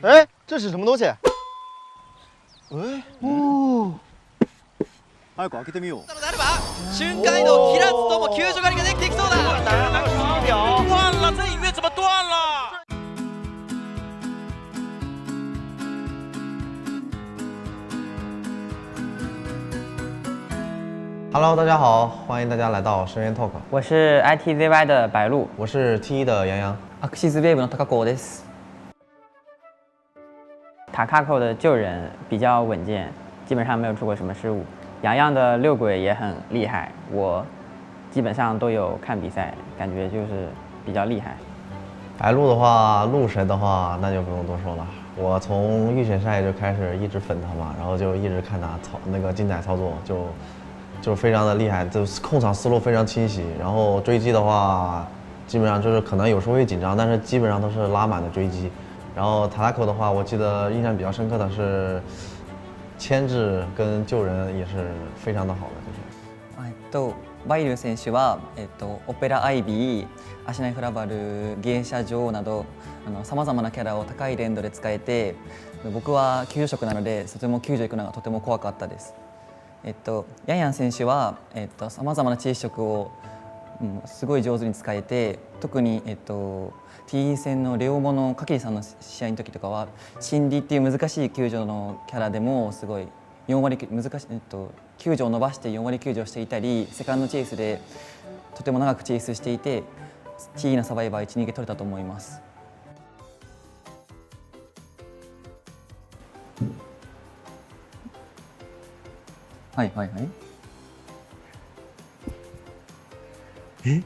哎，这是什么东西？哎，哦。早く開けてみよう。瞬間移動切らずとも救助狩りができてきそうだ。断了，这影院怎么断了？Hello， 大家好，欢迎大家来到深渊 Talk。我是 ITZY 的白鹿，我是 T1的杨洋。AXIZ VS の高子です。塔卡口的救人比较稳健，基本上没有出过什么失误。洋洋的六轨也很厉害，我基本上都有看比赛，感觉就是比较厉害。白鹿的话，鹿神的话那就不用多说了。我从预选赛就开始一直粉他嘛，然后就一直看他那个近彩操作，就非常的厉害，就是控场思路非常清晰。然后追击的话，基本上就是可能有时候会紧张，但是基本上都是拉满的追击。然后塔拉口的话，我记得印象比较深刻的是牵制跟救人也是非常的好的。バイル選手は、オペラアイビー、アシナイフラバル、芸者女王などさまざまなキャラを高い連動で使えて、僕は救助職なのでとても救助行くのがとても怖かったです。ヤンヤン選手はさまざまな知識職を、すごい上手に使えて、特にT 戦のレオモのカキリさんの試合の時とかはシンディっていう難しい救助のキャラでもすごい4割難しい、救助を伸ばして4割救助をしていたり、セカンドチェイスでとても長くチェイスしていて、T のサバイバー1、2ゲ取れたと思います。はいはいはい。え？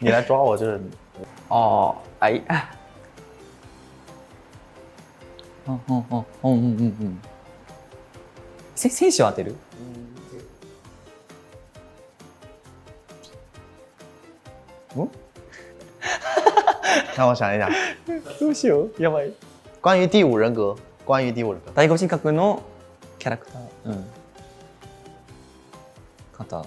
你来抓我就是哦，哎。選手を当てる？让我想一想，どうしよう、やばい。关于第五人格，关于第五人格，第五人格のキャラクター。方。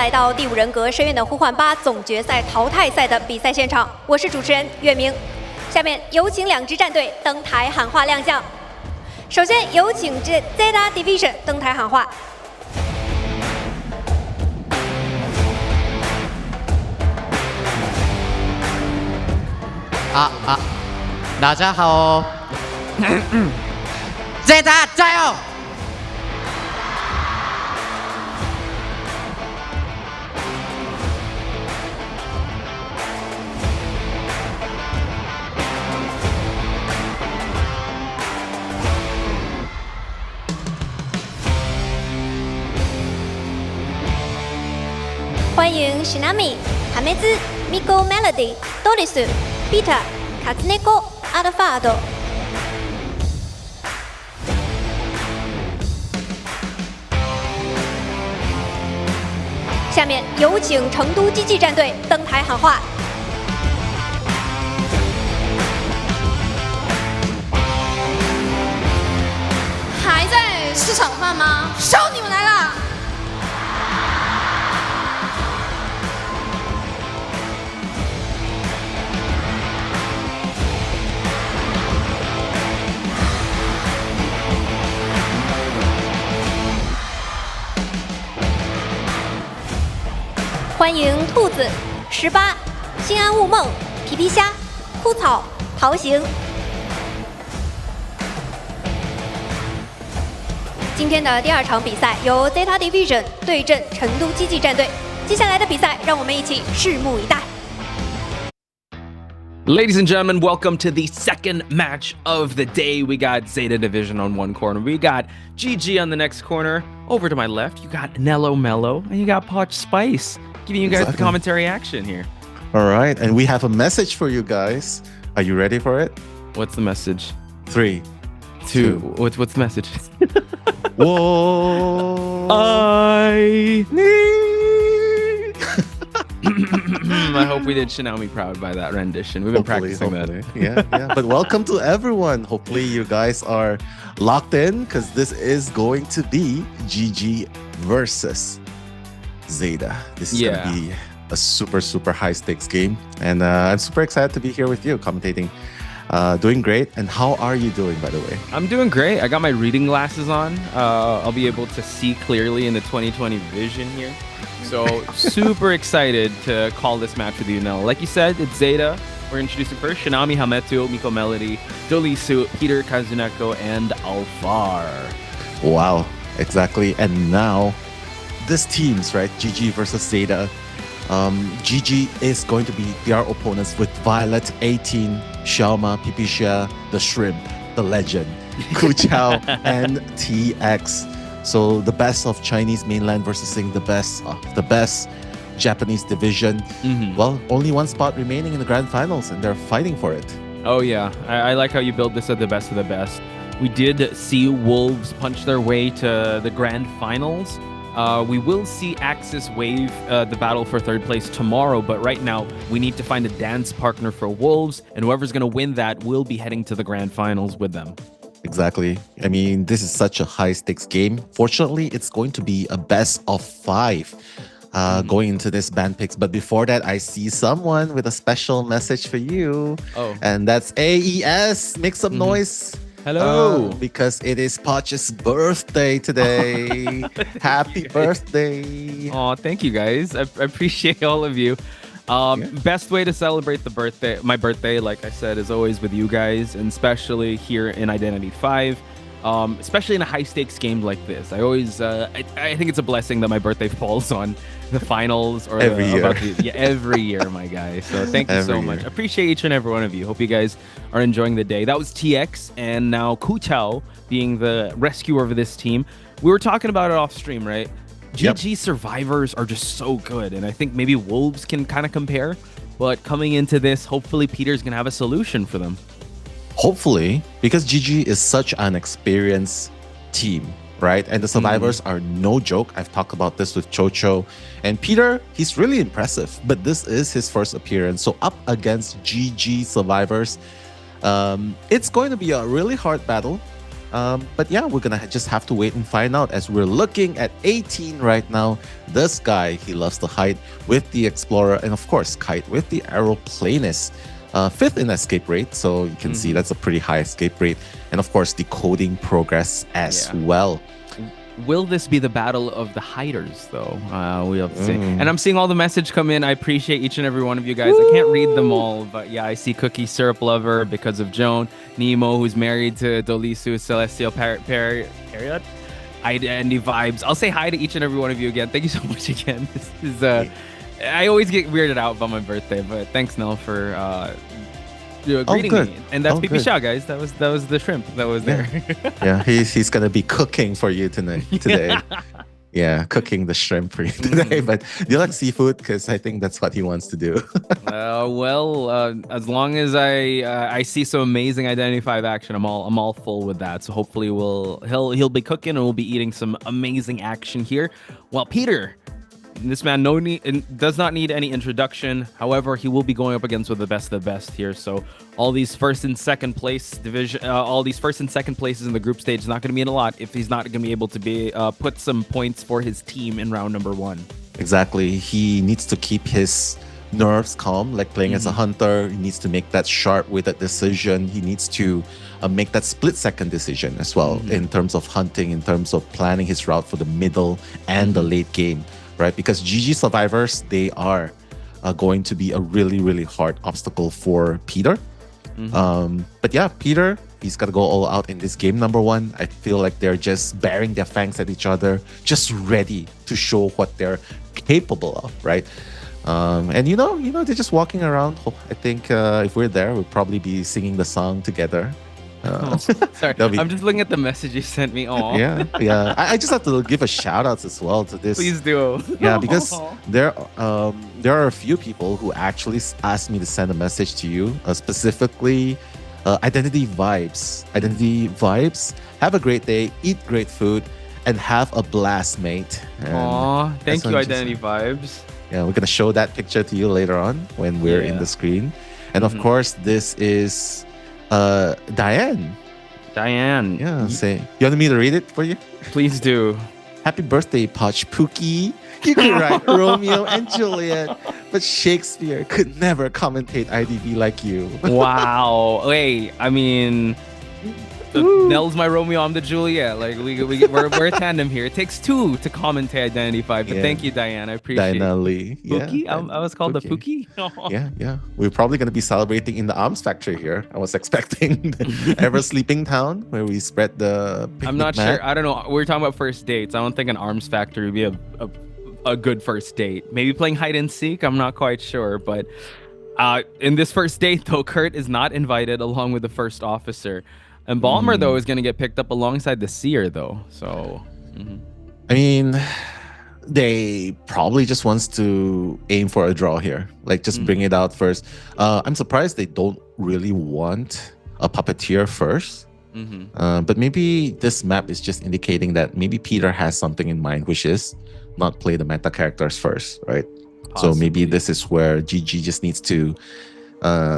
来到第5人格深渊的呼唤8总决赛淘汰赛的比赛现场，我是主持人月明。下面有请2支战队登台喊话亮相。首先有请ZETA Division 登台喊话。大家好，ZETA 加油！欢迎 Shinami、哈梅兹、Miko Melody、Doris、Peter、卡兹内コ、アルファード。下面有请成都机器战队登台喊话。还在市场饭吗？收你们来了！欢迎兔子、18、心安勿梦、皮皮虾、枯草、桃形。今天的第2场比赛由 ZETA Division 对阵成都机器战队。接下来的比赛，让我们一起拭目以待。Ladies and gentlemen, welcome to the second match of the day. We got ZETA Division on one corner. We got GG on the next corner. Over to my left, you got Nello Mello, and you got Poch Spice, giving you guys the commentary action here. All right, and we have a message for you guys. Are you ready for it? What's the message? 3, 2. What's the message? Whoa! I I hope we did Shinami proud by that rendition. We've been practicing that. Yeah. But welcome to everyone. Hopefully you guys are locked in because this is going to be GG versus ZETA. This is going to be a super high stakes game. And I'm super excited to be here with you commentating. Doing great. And how are you doing, by the way? I'm doing great. I got my reading glasses on. I'll be able to see clearly in the 2020 vision here. So super excited to call this match with you now. Like you said, it's ZETA. We're introducing first Shinami, Hametu, Miko Melody, Dolisu, Peter Kazuneko, and Alfar. Wow, exactly. And now this team's right, GG versus ZETA. GG is going to be their opponents with Violet, 18, Xiaoma, Pipisha, the Shrimp, the Legend, Kuchao, and TX. So the best of Chinese mainland versus the best Japanese division. Well, only one spot remaining in the grand finals, and they're fighting for it. Oh yeah, I like how you build this at the best of the best. We did see Wolves punch their way to the grand finals. We will see AXIZ wave the battle for 3rd place tomorrow, but right now we need to find a dance partner for Wolves, and whoever's going to win that will be heading to the grand finals with them. Exactly. I mean, this is such a high stakes game. Fortunately, it's going to be a best of 5 going into this band picks. But before that, I see someone with a special message for you. Oh. And that's AES. Make some noise. Hello. Because it is Poch's birthday today. Happy birthday. Oh, thank you guys. I appreciate all of you. Best way to celebrate my birthday, like I said, is always with you guys, and especially here in Identity 5. Especially in a high stakes game like this. I always, I think it's a blessing that my birthday falls on the finals or every year. Every year, my guy. So thank you so much. Appreciate each and every one of you. Hope you guys are enjoying the day. That was TX, and now Kuchao being the rescuer of this team. We were talking about it off stream, right? GG survivors are just so good, and I think maybe Wolves can kind of compare. But coming into this, hopefully Peter's gonna have a solution for them. Hopefully, because GG is such an experienced team, right? And the survivors are no joke. I've talked about this with Chocho. And Peter, he's really impressive, but this is his first appearance. So up against GG survivors, it's going to be a really hard battle. But yeah, we're gonna just have to wait and find out as we're looking at 18 right now. This guy, he loves to hide with the Explorer and of course Kite with the Aeroplanist. 5th in escape rate, so you can see that's a pretty high escape rate. And of course, decoding progress as well. Will this be the battle of the hiders, though? We have to see. And I'm seeing all the message come in. I appreciate each and every one of you guys. I can't read them all, but yeah, I see Cookie Syrup Lover because of Joan. Nemo, who's married to Dolisu, Celestial Period. Identity Vibes. I'll say hi to each and every one of you again. Thank you so much again. This is I always get weirded out by my birthday, but thanks, Nell, for greeting me. And that's Pipi Sha, guys. That was the shrimp that was there. Yeah, he's gonna be cooking for you today. Yeah, cooking the shrimp for you today. But do you like seafood? Because I think that's what he wants to do. As long as I see some amazing Identity 5 action, I'm all full with that. So hopefully he'll be cooking and we'll be eating some amazing action here. Well, Peter, this man does not need any introduction. However, he will be going up against with the best of the best here. So all these first and second place division, all these first and second places in the group stage is not going to mean a lot if he's not going to be able to be put some points for his team in round number 1. Exactly. He needs to keep his nerves calm, like playing as a hunter. He needs to make that sharp-witted decision. He needs to make that split-second decision as well in terms of hunting, in terms of planning his route for the middle and the late game. Right, because GG survivors, they are going to be a really, really hard obstacle for Peter. But yeah, Peter, he's got to go all out in this game number 1. I feel like they're just baring their fangs at each other, just ready to show what they're capable of, right? And you know, they're just walking around. I think if we're there, we'll probably be singing the song together. Sorry, I'm just looking at the message you sent me. Aww. Yeah. I just have to give a shout out as well to this. Please do. Yeah, because there are a few people who actually asked me to send a message to you, specifically Identity Vibes. Identity Vibes. Have a great day, eat great food, and have a blast, mate. Aww, thank you, Identity Vibes. Yeah, we're gonna show that picture to you later on when we're in the screen. And of course, this is Diane. Yeah. Say, you want me to read it for you? Please do. Happy birthday, Poch Pookie. You could write Romeo and Juliet, but Shakespeare could never commentate IDV like you. Wow. Wait, I mean, Nell's my Romeo, I'm the Juliet. Like we're a tandem here. It takes 2 to commentate Identity 5. But thank you, Diane. I appreciate it. Diana Lee. Pookie? I was called the Pookie? Yeah. We're probably going to be celebrating in the Arms Factory here. I was expecting the Ever Sleeping Town where we spread the I'm not sure. I don't know. We're talking about first dates. I don't think an Arms Factory would be a good first date. Maybe playing hide and seek. I'm not quite sure. But in this first date, though, Kurt is not invited along with the first officer. And Balmer, though, is going to get picked up alongside the Seer, though. So, I mean, they probably just wants to aim for a draw here. Like, just bring it out first. I'm surprised they don't really want a puppeteer first. But maybe this map is just indicating that maybe Peter has something in mind, which is not play the meta characters first, right? Possibly. So maybe this is where GG just needs to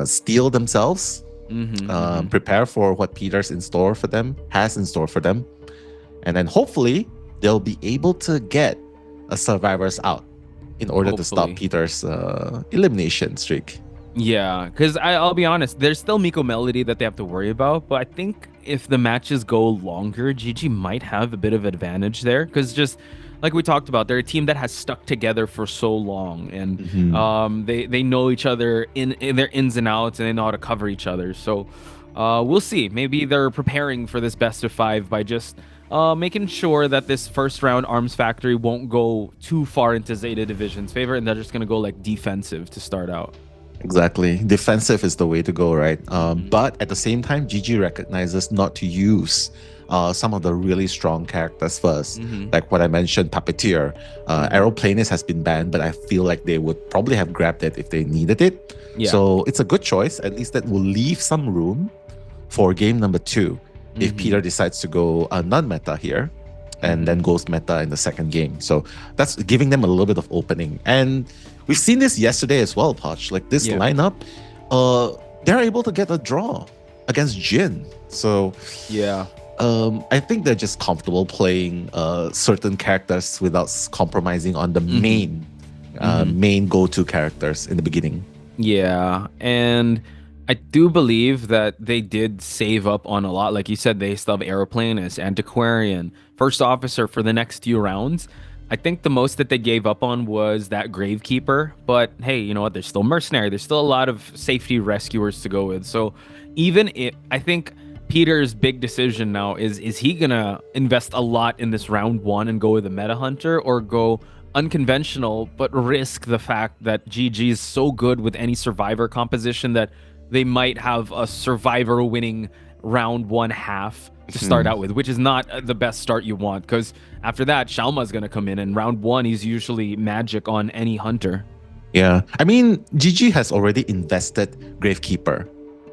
steal themselves. Prepare for what Peter's has in store for them, and then hopefully they'll be able to get a survivors out in order to stop Peter's elimination streak. Yeah, because I'll be honest, there's still Miko Melody that they have to worry about, but I think if the matches go longer, GG might have a bit of advantage there, because just like we talked about, they're a team that has stuck together for so long, and they know each other in their ins and outs, and they know how to cover each other. So we'll see. Maybe they're preparing for this best of 5 by just making sure that this first round Arms Factory won't go too far into Zeta Division's favor, and they're just going to go like defensive to start out. Exactly. Defensive is the way to go, right? But at the same time, GG recognizes not to use some of the really strong characters first. Like what I mentioned, Puppeteer. Aeroplanist has been banned, but I feel like they would probably have grabbed it if they needed it. So it's a good choice. At least that will leave some room for game number 2 if Peter decides to go non-meta here and then goes meta in the second game. So that's giving them a little bit of opening. And we've seen this yesterday as well, Poch. Like this lineup, they're able to get a draw against Jin. So I think they're just comfortable playing certain characters without compromising on the main go-to characters in the beginning. Yeah, and I do believe that they did save up on a lot. Like you said, they still have Aeroplane as Antiquarian, First Officer for the next few rounds. I think the most that they gave up on was that Gravekeeper. But hey, you know what? There's still Mercenary. There's still a lot of safety rescuers to go with. So even if, I think Peter's big decision now is he going to invest a lot in this round 1 and go with a Meta Hunter, or go unconventional but risk the fact that GG is so good with any Survivor composition that they might have a Survivor winning round 1 half to start out with, which is not the best start you want, because after that Shalma's going to come in, and round 1 he's usually magic on any hunter. Yeah, I mean, GG has already invested Gravekeeper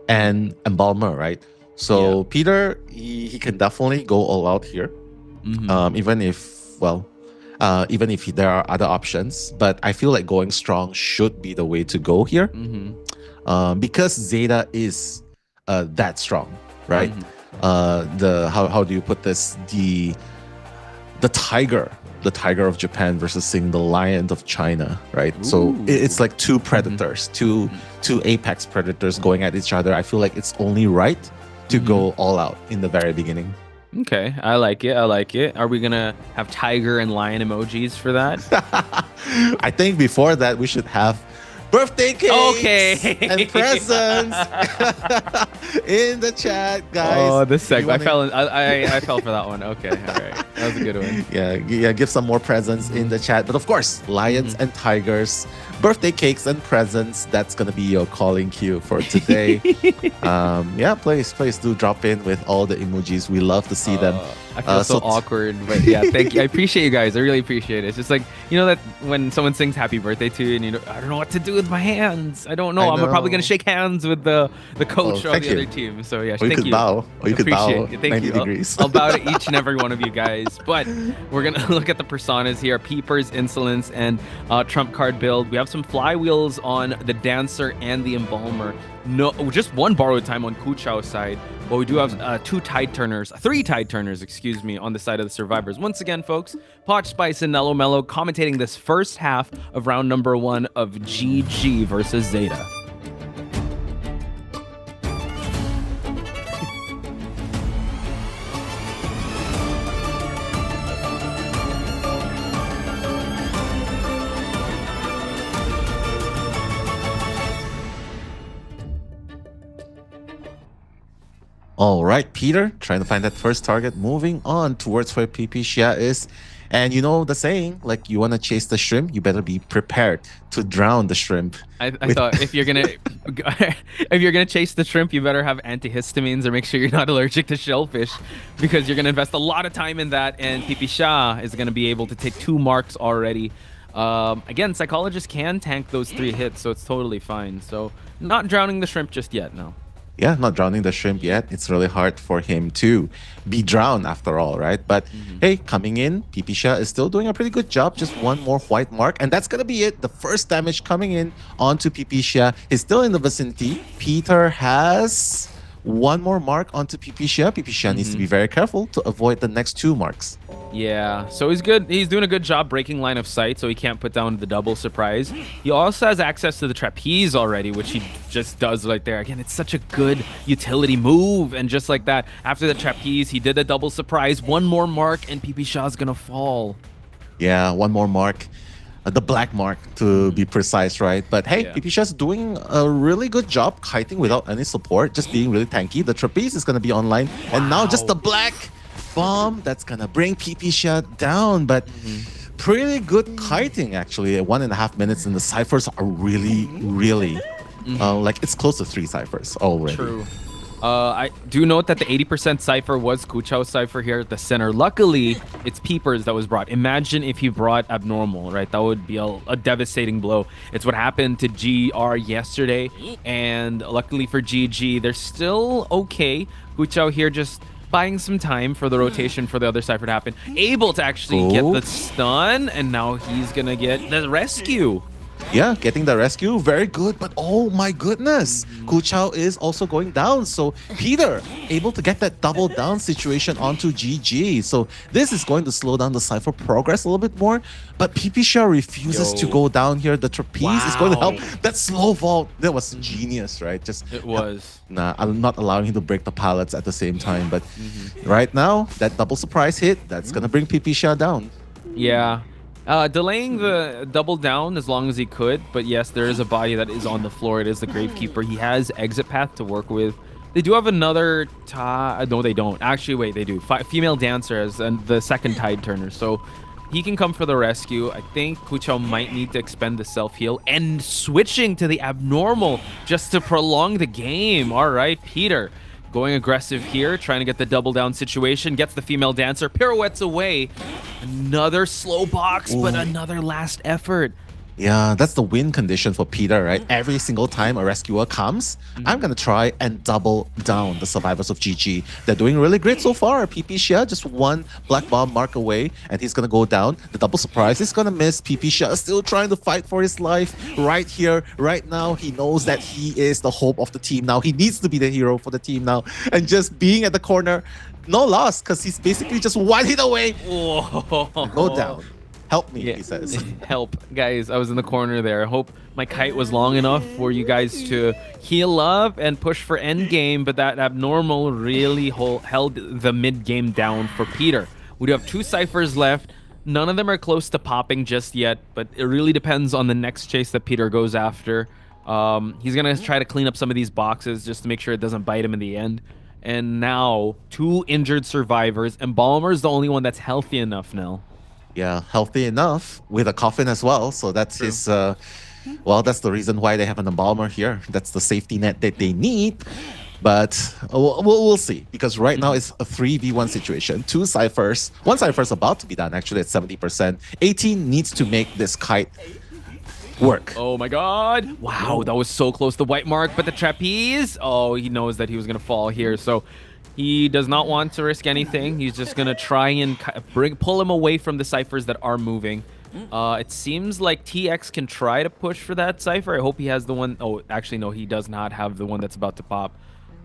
and Embalmer, right? So Peter, he can definitely go all out here, even if there are other options. But I feel like going strong should be the way to go here, because Zeta is that strong, right? How do you put this? The tiger of Japan versus seeing the lion of China, right? Ooh. So it's like two predators, two apex predators going at each other. I feel like it's only right to go all out in the very beginning. Okay, I like it. Are we gonna have tiger and lion emojis for that? I think before that we should have birthday cakes and presents in the chat, guys. Oh, this segment. I fell for that one. Okay, all right. That was a good one. Yeah, give some more presents in the chat. But of course, lions and tigers, birthday cakes and presents, that's going to be your calling cue for today. Please do drop in with all the emojis. We love to see them. I feel so awkward, but yeah, thank you. I appreciate you guys. I really appreciate it. It's just like, you know, that when someone sings happy birthday to you and I don't know what to do with my hands. I don't know. I'm probably going to shake hands with the coach of the other team. So yeah, thank you. Bow. Or you could bow. Thank 90 you. degrees. I'll bow to each and every one of you guys. But we're going to look at the personas here. Peepers, Insolence, and Trump card build. We have some flywheels on the Dancer and the Embalmer. No, just one borrowed time on Kuchao's side, but we do have three tide turners, on the side of the survivors. Once again, folks, Potch Spice and Nello Mello commentating this first half of round number 1 of GG versus Zeta. All right, Peter, trying to find that first target, moving on towards where PP Xia is. And you know the saying, like, you want to chase the shrimp, you better be prepared to drown the shrimp. I thought if you're gonna chase the shrimp, you better have antihistamines or make sure you're not allergic to shellfish, because you're gonna invest a lot of time in that, and PP Xia is gonna be able to take 2 marks already. Again, Psychologist can tank those 3 hits, so it's totally fine. So not drowning the shrimp just yet, no. Yeah, not drowning the shrimp yet. It's really hard for him to be drowned after all, right? But hey, coming in, PP Xia is still doing a pretty good job. Just 1 more white mark, and that's going to be it. The first damage coming in onto PP Xia is still in the vicinity. Peter has 1 more mark onto PP Xia. PP Xia needs to be very careful to avoid the next 2 marks. Yeah, so he's good. He's doing a good job breaking line of sight, so he can't put down the double surprise. He also has access to the trapeze already, which he just does right there. Again, it's such a good utility move, and just like that, after the trapeze, he did a double surprise. 1 more mark, and PP Xia's gonna fall. Yeah, 1 more mark. The black mark, to be precise, right? But hey, PP Xia's doing a really good job kiting without any support, just being really tanky. The trapeze is gonna be online, and now just the black bomb that's gonna bring PP Xia down. But pretty good kiting, actually. 1.5 minutes, and the ciphers are really like, it's close to 3 ciphers already. True. I do note that the 80% cipher was Kuchao's cipher here at the center. Luckily, it's Peepers that was brought. Imagine if he brought Abnormal, right? That would be a devastating blow. It's what happened to GR yesterday, and luckily for GG, they're still okay. Kuchao here just buying some time for the rotation for the other cipher to happen. Able to actually get the stun, and now he's gonna get the rescue. Yeah, getting the rescue, very good. But oh my goodness, Kuchao is also going down. So Peter able to get that double down situation onto GG. So this is going to slow down the Cypher progress a little bit more. But PP refuses to go down here. The trapeze is going to help. That slow vault, that was genius, right? It was. Nah, I'm not allowing him to break the pallets at the same time. But right now, that double surprise hit, that's going to bring PP down. Yeah. Delaying the double down as long as he could, but yes, there is a body that is on the floor. It is the Gravekeeper. He has exit path to work with. They do have another no, they don't. Actually, wait, they do. Female dancer as the second tide turner, so he can come for the rescue. I think Kuchao might need to expend the self-heal and switching to the abnormal just to prolong the game. All right, Peter. Going aggressive here, trying to get the double down situation. Gets the female dancer, pirouettes away. Another slow box, but another last effort. Yeah, that's the win condition for Peter, right? Every single time a rescuer comes, I'm going to try and double down the survivors of GG. They're doing really great so far. PP Xia just one black bomb mark away, and he's going to go down. The double surprise is going to miss. PP Xia still trying to fight for his life right here, right now. He knows that he is the hope of the team now. He needs to be the hero for the team now. And just being at the corner, no loss, because he's basically just one hit away. Go down. Help me, he says. Help. Guys, I was in the corner there. I hope my kite was long enough for you guys to heal up and push for endgame, but that abnormal really held the mid-game down for Peter. We do have 2 ciphers left. None of them are close to popping just yet, but it really depends on the next chase that Peter goes after. He's going to try to clean up some of these boxes just to make sure it doesn't bite him in the end. And now, 2 injured survivors. Embalmer's the only one that's healthy enough now. Yeah, healthy enough with a coffin as well. So that's his, well, that's the reason why they have an embalmer here. That's the safety net that they need. But we'll see, because right now it's a 3v1 situation. 2 ciphers. 1 cipher is about to be done, actually, at 70%. 18 needs to make this kite work. Oh my god. Wow, that was so close. The white mark, but the trapeze. Oh, he knows that he was going to fall here. So he does not want to risk anything. He's just going to try and pull him away from the ciphers that are moving. It seems like TX can try to push for that cipher. I hope he has the one. Oh, actually, no, he does not have the one that's about to pop.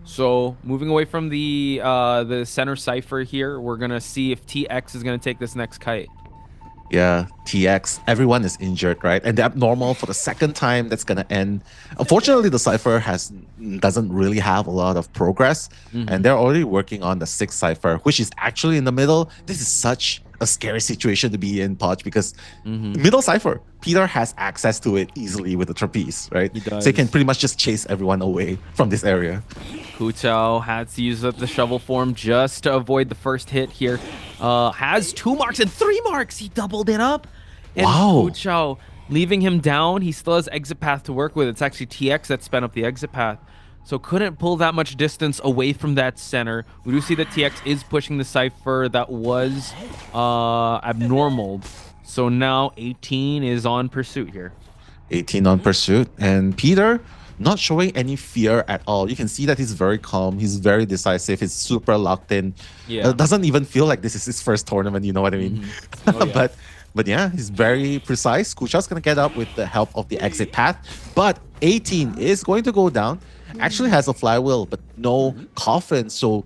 So moving away from the center cipher here, we're going to see if TX is going to take this next kite. Yeah, TX, everyone is injured, right? And the abnormal for the second time, that's going to end. Unfortunately, the cipher doesn't really have a lot of progress, and they're already working on the 6th cipher, which is actually in the middle. This is such a scary situation to be in, Podge, because middle cipher, Peter has access to it easily with the trapeze, right? He does. So he can pretty much just chase everyone away from this area. Kuchao had to use up the shovel form just to avoid the first hit here. Has 2 marks and 3 marks. He doubled it up. And Kuchao leaving him down. He still has exit path to work with. It's actually TX that spent up the exit path. So couldn't pull that much distance away from that center. We do see that TX is pushing the cipher that was abnormal. So now 18 is on pursuit here. 18 on pursuit. And Peter not showing any fear at all. You can see that he's very calm. He's very decisive. He's super locked in. Yeah. Doesn't even feel like this is his first tournament. You know what I mean? Oh, yeah. But yeah, he's very precise. Kuchao's going to get up with the help of the exit path. But 18 is going to go down. Actually has a flywheel, but no coffin. So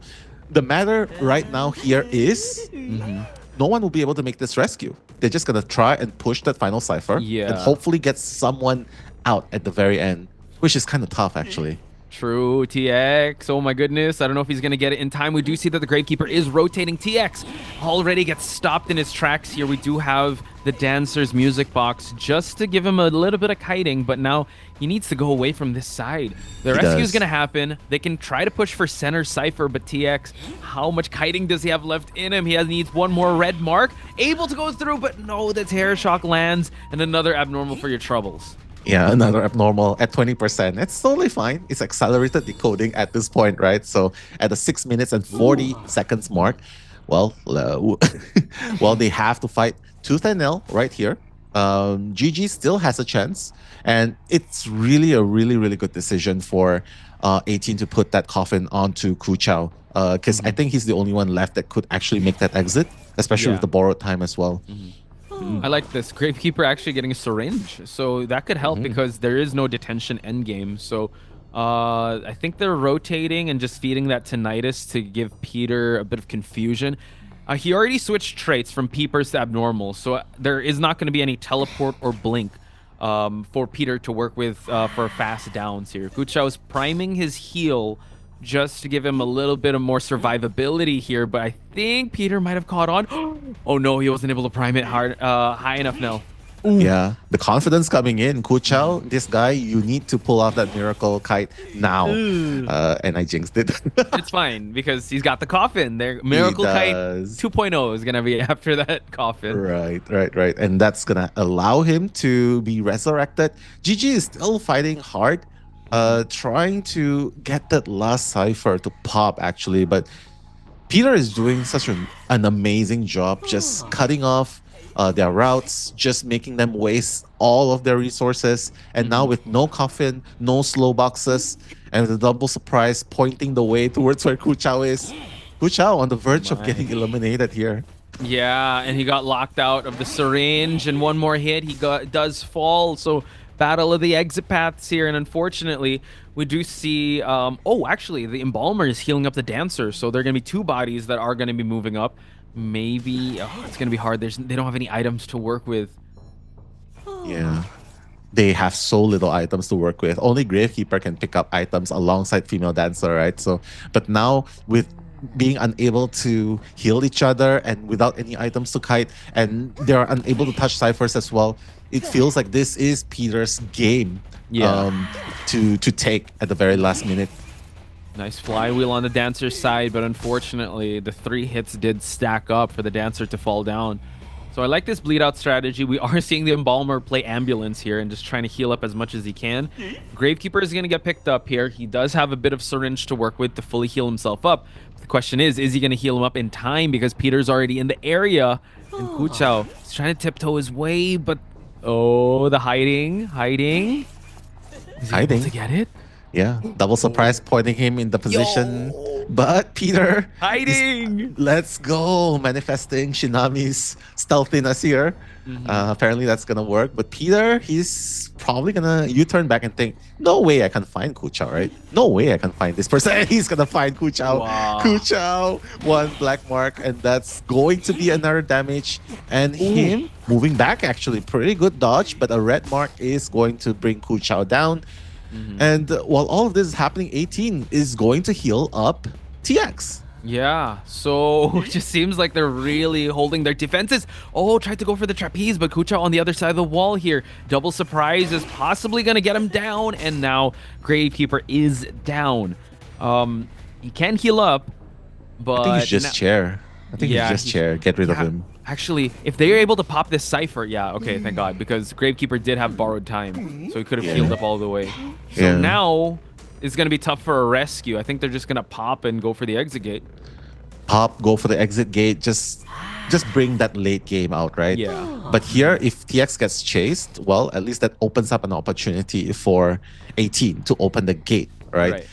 the matter right now here is no one will be able to make this rescue. They're just going to try and push that final cipher and hopefully get someone out at the very end, which is kind of tough, actually. True, TX. Oh my goodness. I don't know if he's going to get it in time. We do see that the Gravekeeper is rotating. TX already gets stopped in his tracks here. We do have the Dancer's music box just to give him a little bit of kiting, but now he needs to go away from this side. The rescue is going to happen. They can try to push for center cipher, but TX, how much kiting does he have left in him? He needs 1 more red mark. Able to go through, but no, the Terror Shock lands, and another abnormal for your troubles. Yeah, another abnormal at 20%. It's totally fine. It's accelerated decoding at this point, right? So at the 6 minutes and 40 seconds mark, well, they have to fight tooth and nail right here. GG still has a chance, and it's really a really good decision for 18 to put that coffin onto Kuchao, because I think he's the only one left that could actually make that exit, especially with the borrowed time as well. I like this. Gravekeeper actually getting a syringe. So that could help because there is no detention endgame. So I think they're rotating and just feeding that tinnitus to give Peter a bit of confusion. He already switched traits from peepers to abnormal. So there is not going to be any teleport or blink for Peter to work with for fast downs here. Kuchao is priming his heal just to give him a little bit of more survivability here, but I think Peter might have caught on. Oh no, he wasn't able to prime it high enough now. Ooh. Yeah, the confidence coming in. Kuchao, this guy, you need to pull off that miracle kite now. And I jinxed it. It's fine because he's got the coffin there. Miracle kite 2.0 is gonna be after that coffin. Right. And that's gonna allow him to be resurrected. GG is still fighting hard, trying to get that last cipher to pop actually, but Peter is doing such an amazing job just cutting off their routes, just making them waste all of their resources. And now with no coffin, no slow boxes, and with a double surprise pointing the way towards where Kuchao is. Kuchao on the verge of getting eliminated here. Yeah, and he got locked out of the syringe, and one more hit, he does fall. So battle of the exit paths here, and unfortunately, we do see, actually, the Embalmer is healing up the Dancer, so there are going to be two bodies that are going to be moving up. Maybe it's gonna be hard. They don't have any items to work with. Yeah, they have so little items to work with. Only Gravekeeper can pick up items alongside Female Dancer, right? So, but now with being unable to heal each other and without any items to kite, and they're unable to touch ciphers as well, it feels like this is Peter's game. To take at the very last minute. Nice flywheel on the Dancer's side, but unfortunately, the 3 hits did stack up for the Dancer to fall down. So I like this bleed out strategy. We are seeing the Embalmer play ambulance here and just trying to heal up as much as he can. Gravekeeper is going to get picked up here. He does have a bit of syringe to work with to fully heal himself up. The question is he going to heal him up in time because Peter's already in the area? And Kuchao is trying to tiptoe his way, but the hiding. Is he able to get it? Yeah, double surprise pointing him in the position. But Peter hiding. Let's go, manifesting Shinami's stealthiness here. Apparently that's gonna work. But Peter, he's probably gonna U-turn back and think, no way I can find Kuchao, right? No way I can find this person. And he's gonna find Kuchao. Wow. Kuchao, 1 black mark, and that's going to be another damage. And him moving back, actually pretty good dodge, but a red mark is going to bring Kuchao down. And while all of this is happening, 18 is going to heal up TX. Yeah, so it just seems like they're really holding their defenses. Tried to go for the trapeze, but Kuchao on the other side of the wall here. Double surprise is possibly going to get him down, and now Gravekeeper is down. He can heal up, but I think he's just chair. Get rid of him. Actually, if they are able to pop this cipher, thank God, because Gravekeeper did have borrowed time, so he could have healed up all the way. So now it's going to be tough for a rescue. I think they're just going to pop and go for the exit gate. Go for the exit gate. Just bring that late game out, right? Yeah. But here, if TX gets chased, well, at least that opens up an opportunity for 18 to open the gate, right?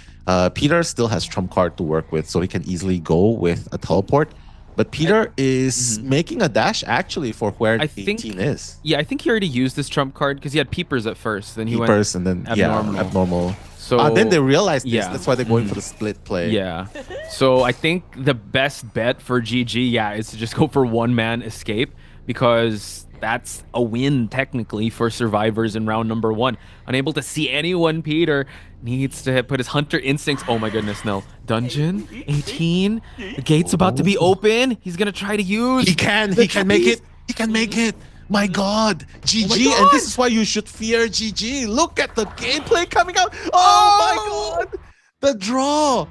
Peter still has trump card to work with, so he can easily go with a teleport. But Peter is making a dash actually for where 18 is. Yeah, I think he already used this trump card because he had peepers at first. Then he peepers went and then abnormal. So then they realized this. That's why they're going for the split play. Yeah. So I think the best bet for GG, is to just go for one-man escape because that's a win technically for survivors in round number 1. Unable to see anyone, Peter needs to put his hunter instincts. Oh my goodness, no. Dungeon 18. The gate's about to be open. He's gonna try to use. He can make it. He can make it. My God, GG, and this is why you should fear GG. Look at the gameplay coming out. Oh my God, the draw.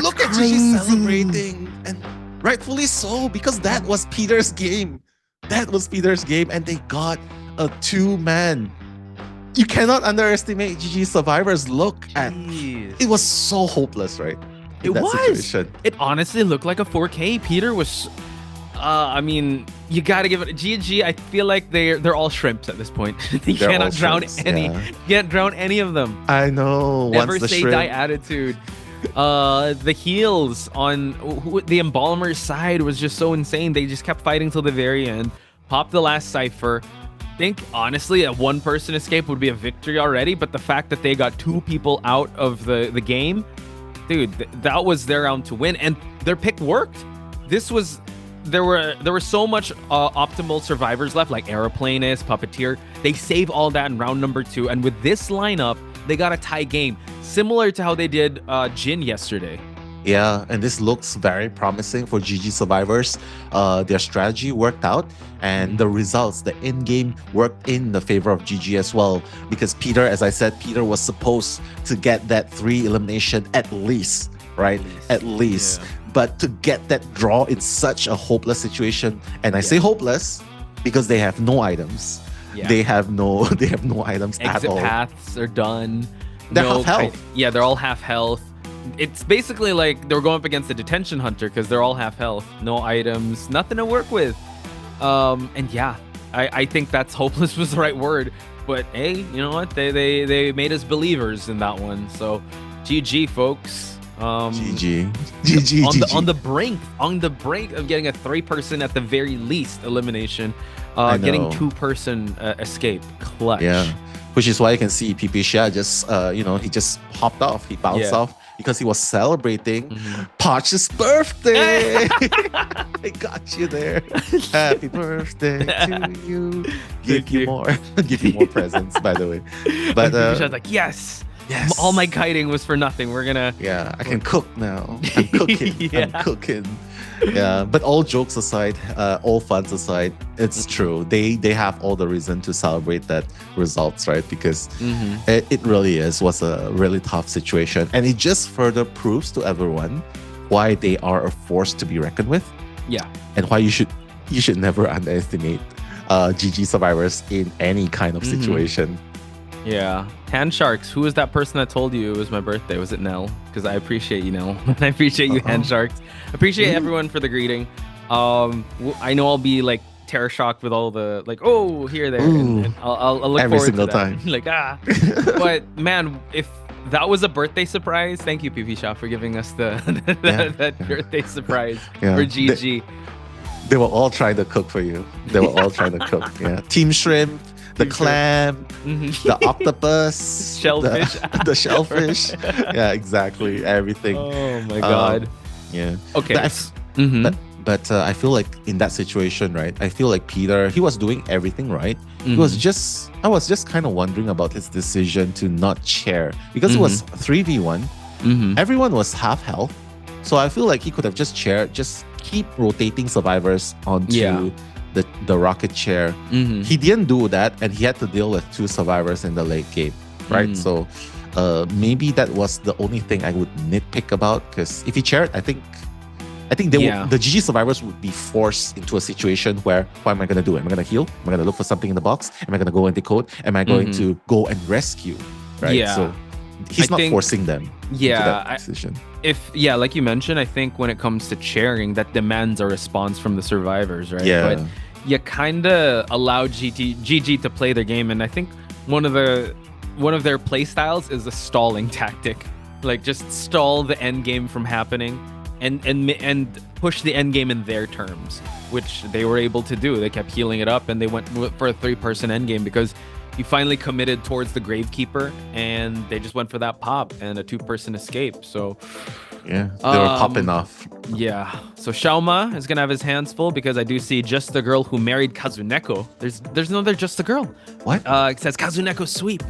Look at GG celebrating, and rightfully so, because that was Peter's game. And they got a 2-man. You cannot underestimate GG survivors. Look at it was so hopeless, right? It was. It honestly looked like a 4K. Peter was. I mean, you gotta give it GG. I feel like they're all shrimps at this point. You cannot drown any. You can't drown any of them. I know. Never say die attitude. The heals on the Embalmer's side was just so insane. They just kept fighting till the very end. pop the last Cypher. I think, honestly, a one-person escape would be a victory already, but the fact that they got 2 people out of the game, dude, that was their round to win, and their pick worked. There were so much optimal survivors left, like Aeroplanist, Puppeteer. They save all that in round number 2, and with this lineup, they got a tie game, similar to how they did Jin yesterday. Yeah, and this looks very promising for GG survivors. Their strategy worked out, and the results, the end game, worked in the favor of GG as well. Because Peter, as I said, Peter was supposed to get that 3 elimination at least, right? At least. Yeah. But to get that draw in such a hopeless situation, and I say hopeless because they have no items. Yeah. They have no items at all. Exit paths are done. They're half health. Yeah, they're all half health. It's basically like they're going up against a detention hunter because they're all half health, no items, nothing to work with. And yeah, I think that's hopeless was the right word. But hey, you know what? They made us believers in that one. So GG, folks. GG. On the brink of getting a 3-person at the very least elimination. Getting 2-person escape. Clutch. Yeah. Which is why you can see PPSha just he just hopped off. He bounced off because he was celebrating Poch's birthday. I got you there. Happy birthday to you. Give you more presents, by the way. But PPSha's like, yes. All my kiting was for nothing. We're gonna. Yeah, I can cook now. I'm cooking. I'm cooking. Yeah, but all jokes aside, all funs aside, it's true. They have all the reason to celebrate that results, right? Because it really was a really tough situation, and it just further proves to everyone why they are a force to be reckoned with. Yeah, and why you should never underestimate GG survivors in any kind of situation. Yeah. Hand Sharks, who was that person that told you it was my birthday? Was it Nell? Because I appreciate you, Nell. I appreciate you, Hand Sharks. Appreciate everyone for the greeting. I know I'll be like terror shocked with all the like, oh, here, there. And I'll look every forward single to that. time. Like, But man, if that was a birthday surprise, thank you, PPSha, for giving us that birthday surprise for GG. They were all trying to cook for you. They were all trying to cook. Yeah. Team Shrimp. The clam, the octopus, shellfish, the shellfish. Yeah, exactly. Everything. Oh my god. Yeah. Okay. But I feel like in that situation, right? I feel like Peter, he was doing everything right. I was just kind of wondering about his decision to not chair because it was 3v1. Everyone was half health, so I feel like he could have just chaired, just keep rotating survivors onto. The rocket chair. He didn't do that, and he had to deal with 2 survivors in the late game, right? So maybe that was the only thing I would nitpick about, because if he chaired, I think the GG survivors would be forced into a situation where, what am I going to do? Am I going to heal? Am I going to look for something in the box? Am I going to go and decode? Am I going to go and rescue? Right? Yeah. So he's not forcing them into that decision. Like you mentioned, I think when it comes to chairing, that demands a response from the survivors, right? Yeah. But you kind of allow GG to play their game, and I think one of their play styles is a stalling tactic, like just stall the end game from happening, and push the end game in their terms, which they were able to do. They kept healing it up, and they went for a 3-person end game because he finally committed towards the Gravekeeper, and they just went for that pop and a 2-person escape. So yeah, they were popping off. Yeah. So Xiaoma is gonna have his hands full because I do see Just the Girl Who Married Kazuneko. There's no other Just the Girl. What? It says Kazuneko Sweep.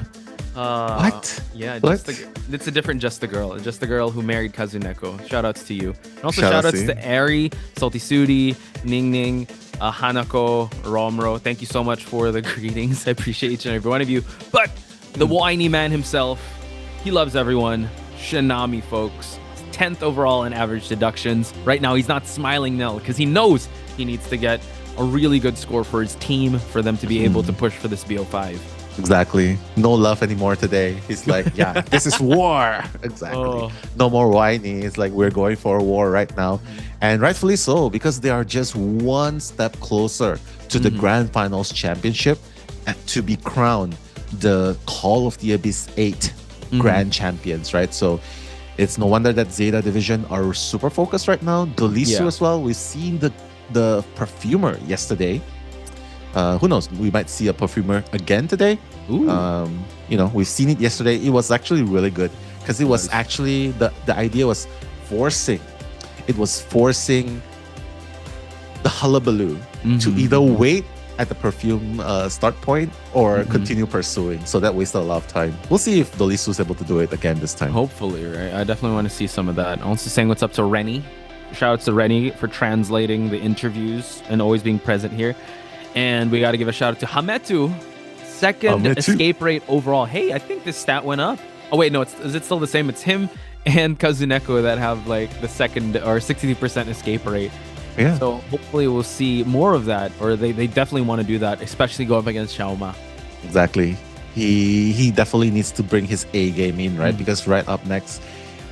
What? Yeah, what? It's a different Just the Girl. Just the Girl Who Married Kazuneko. Shout outs to you. And also shout outs to Ari, Salty Sudi, Ning Ning, Hanako, Romro. Thank you so much for the greetings. I appreciate each and every one of you. But the whiny man himself, he loves everyone. Shinami, folks. 10th overall in average deductions. Right now, he's not smiling now because he knows he needs to get a really good score for his team for them to be able to push for this BO5. Exactly. No love anymore today. He's like, yeah, this is war. Exactly. No more whiny. It's like we're going for a war right now. And rightfully so, because they are just one step closer to the Grand Finals Championship and to be crowned the Call of the Abyss 8 Grand Champions, right? So it's no wonder that ZETA division are super focused right now. Delisu as well. We've seen the perfumer yesterday. Who knows? We might see a perfumer again today. You know, we've seen it yesterday. It was actually really good because it was actually the idea was forcing the hullabaloo to either wait at the perfume start point or continue pursuing. So that wasted a lot of time. We'll see if Dolisu's able to do it again this time. Hopefully, right? I definitely want to see some of that. Also saying what's up to Rennie. Shout out to Rennie for translating the interviews and always being present here. And we got to give a shout out to Hametu. Second escape rate overall. Hey, I think this stat went up. Oh, wait, no, is it still the same? It's him and Kazuneko that have like the second or 60% escape rate. Yeah. So hopefully we'll see more of that, or they definitely want to do that, especially go up against Xiaoma. Exactly. He definitely needs to bring his A game in, right? Because right up next,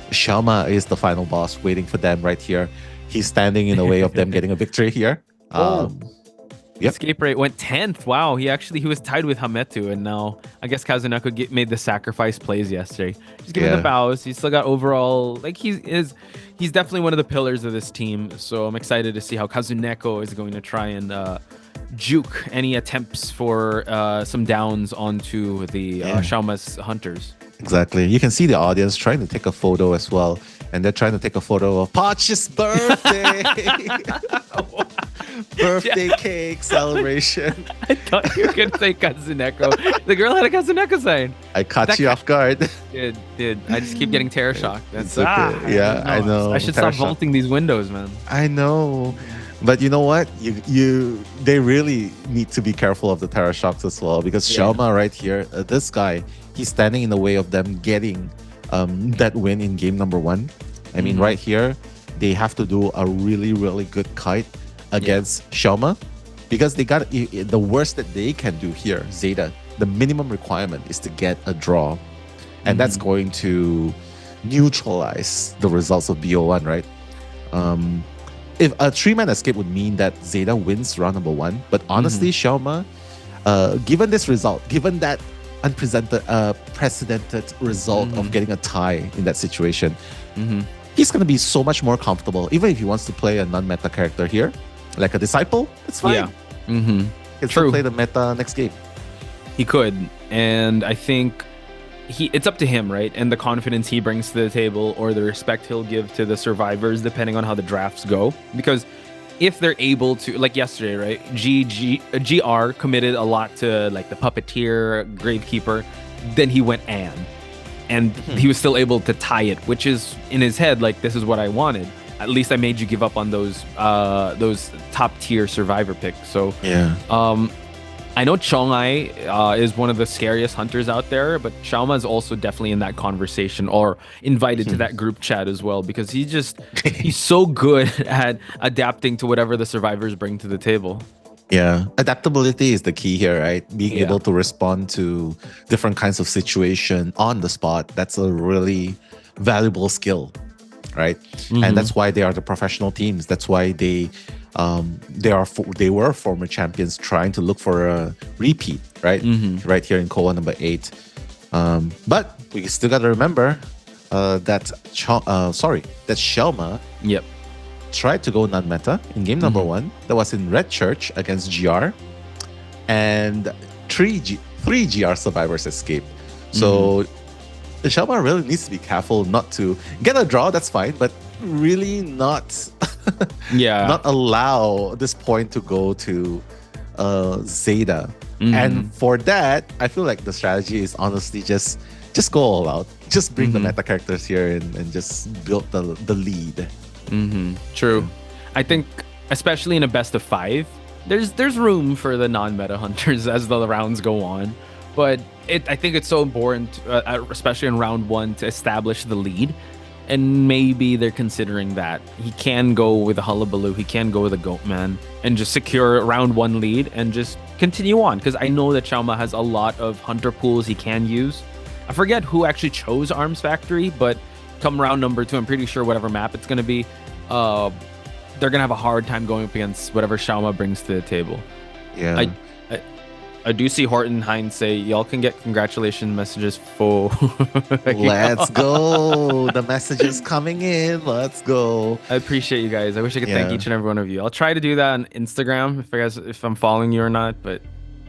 Xiaoma is the final boss waiting for them right here. He's standing in the way of them getting a victory here. Escape rate went 10th. Wow, he was tied with Hametu, and now I guess Kazuneko made the sacrifice plays yesterday. He's giving the bows. He's still got overall, like he's definitely one of the pillars of this team. So I'm excited to see how Kazuneko is going to try and juke any attempts for some downs onto the Xiaoma's hunters. Exactly. You can see the audience trying to take a photo as well. And they're trying to take a photo of Potch's birthday. Birthday cake celebration. I thought you were going to say Kazuneko. The girl had a Kazuneko sign. I caught you off guard. Did. I just keep getting terror shock. That's okay. Yeah, I know. I should stop vaulting these windows, man. I know. But you know what? They really need to be careful of the terror shocks as well, because Xiaoma right here, this guy, he's standing in the way of them getting that win in game number 1. I mean, right here, they have to do a really, really good kite against Xiaoma, because they got the worst that they can do here, ZETA. The minimum requirement is to get a draw, and that's going to neutralize the results of BO1, right? If a 3-man escape would mean that ZETA wins round number 1, but honestly, Xiaoma, given this result, given that unprecedented result of getting a tie in that situation, he's going to be so much more comfortable. Even if he wants to play a non-meta character here, like a disciple, it's fine. He can still play the meta next game. He could, and I think it's up to him, right? And the confidence he brings to the table, or the respect he'll give to the survivors, depending on how the drafts go. Because if they're able to, like yesterday, right? GR committed a lot to like the puppeteer, gravekeeper. Then he went and he was still able to tie it, which is in his head like, this is what I wanted. At least I made you give up on those top tier survivor picks. So I know Chongai is one of the scariest hunters out there, but Xiaoma is also definitely in that conversation, or invited to that group chat as well, because he's so good at adapting to whatever the survivors bring to the table. Yeah, adaptability is the key here, right? Being able to respond to different kinds of situation on the spot. That's a really valuable skill, right? And that's why they are the professional teams. That's why they were former champions trying to look for a repeat, right? Right here in COA number 8. But we still got to remember that Xiaoma tried to go non-meta in game number 1. That was in Red Church against GR, and three GR survivors escaped. So Xiaoma really needs to be careful not to get a draw. That's fine, but really not allow this point to go to ZETA. And for that, I feel like the strategy is honestly just go all out. Just bring the meta characters here and just build the lead. True. I think especially in a best of 5, there's room for the non-meta hunters as the rounds go on. But I think it's so important, especially in round 1, to establish the lead. And maybe they're considering that. He can go with a Hullabaloo, he can go with a Goatman, and just secure a round 1 lead and just continue on. Because I know that Xiaoma has a lot of hunter pools he can use. I forget who actually chose Arms Factory, but come round number 2, I'm pretty sure whatever map it's going to be, they're going to have a hard time going up against whatever Xiaoma brings to the table. Yeah. I do see Horton Hines say, y'all can get congratulations messages for... Let's go. The messages coming in. Let's go. I appreciate you guys. I wish I could thank each and every one of you. I'll try to do that on Instagram if I'm following you or not. But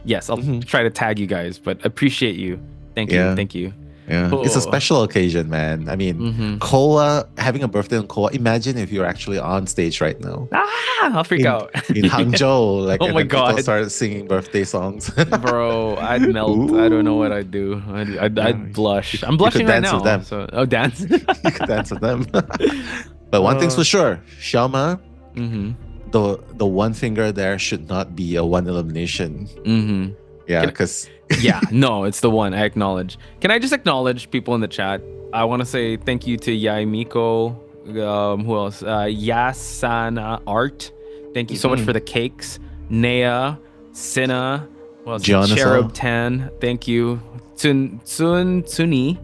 yes, I'll try to tag you guys. But I appreciate you. Thank you. Thank you. Yeah, it's a special occasion, man. I mean, Koa, having a birthday on Koa, imagine if you're actually on stage right now. I'll freak out. In Hangzhou, like, oh my God, people started singing birthday songs. Bro, I'd melt. Ooh. I don't know what I'd do. I'd blush. I'm blushing right now. With them. So, dance. You could dance with them. But one thing's for sure, Xiaoma, the one finger there should not be a one elimination. Yeah, because... yeah, no, it's the one. I acknowledge. Can I just acknowledge people in the chat? I want to say thank you to Yaimiko. Who else? Yasana Art. Thank you so much for the cakes. Nea, Sina, Cherub 10. Thank you. Tsuni,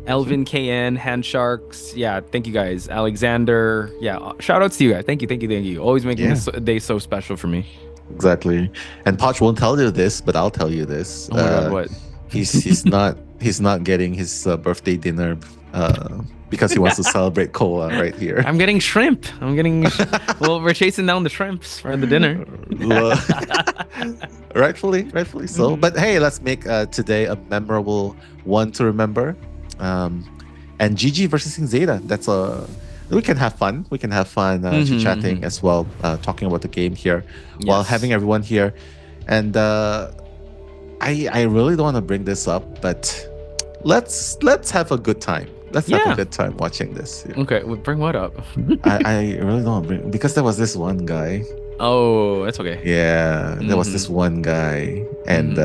Elvin KN, Handsharks. Yeah, thank you guys. Alexander. Yeah, shout outs to you guys. Thank you. Always making this day so special for me. Exactly. And Poch won't tell you this, but I'll tell you this. Oh my God, what? He's not getting his birthday dinner because he wants to celebrate Koa right here. I'm getting shrimp. Well, we're chasing down the shrimps for the dinner. rightfully so. But hey, let's make today a memorable one to remember. And GG versus ZETA. We can have fun. Chit-chatting as well, talking about the game here while having everyone here. And I really don't want to bring this up, but let's have a good time. Let's have a good time watching this. Yeah. Okay, well, bring what up? I really don't want to bring, because there was this one guy. Oh, that's okay. Yeah, there was this one guy, and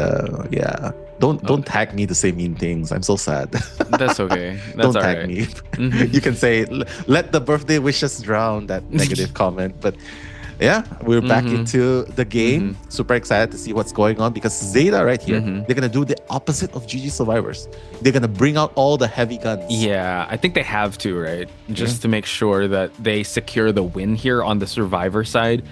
don't tag me to say mean things. I'm so sad. That's okay. Don't tag me. You can say, let the birthday wishes drown that negative comment. But yeah, we're back into the game. Super excited to see what's going on, because ZETA right here, they're gonna do the opposite of GG Survivors. They're gonna bring out all the heavy guns. Yeah, I think they have to, right? Just to make sure that they secure the win here on the Survivor side.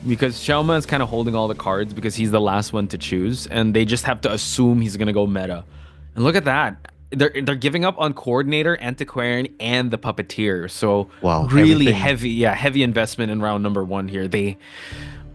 Because Xiaoma is kind of holding all the cards because he's the last one to choose, and they just have to assume he's gonna go meta. And look at that. They're giving up on Coordinator, Antiquarian, and the Puppeteer. So really heavy investment in round number 1 here.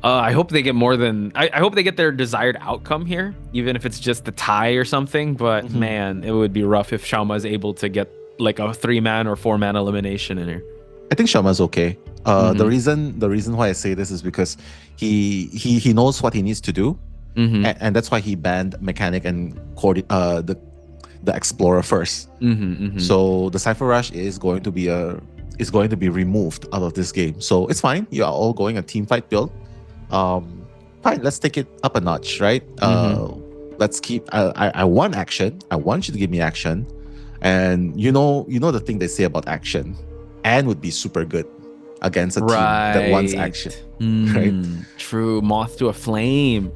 I hope they get more than I hope they get their desired outcome here, even if it's just the tie or something. But man, it would be rough if Xiaoma is able to get like a 3-man or 4-man elimination in here. I think Xiaoma's okay. The reason why I say this is because he knows what he needs to do, and that's why he banned Mechanic and the Explorer first. So the Cypher Rush is going to be removed out of this game. So it's fine. You are all going a team fight build. Fine. Let's take it up a notch, right? Let's keep. I want action. I want you to give me action, and you know the thing they say about action. And would be super good against a team that wants action. Right? True. Moth to a flame.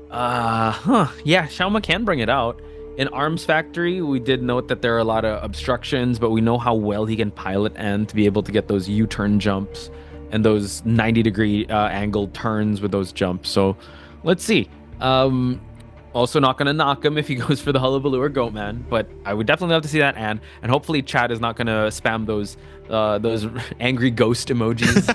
Yeah, Xiaoma can bring it out. In Arms Factory, we did note that there are a lot of obstructions, but we know how well he can pilot and to be able to get those U-turn jumps and those 90-degree angled turns with those jumps. So let's see. Also not going to knock him if he goes for the Hullabaloo or Goatman, but I would definitely love to see that, and hopefully Chad is not going to spam those angry ghost emojis.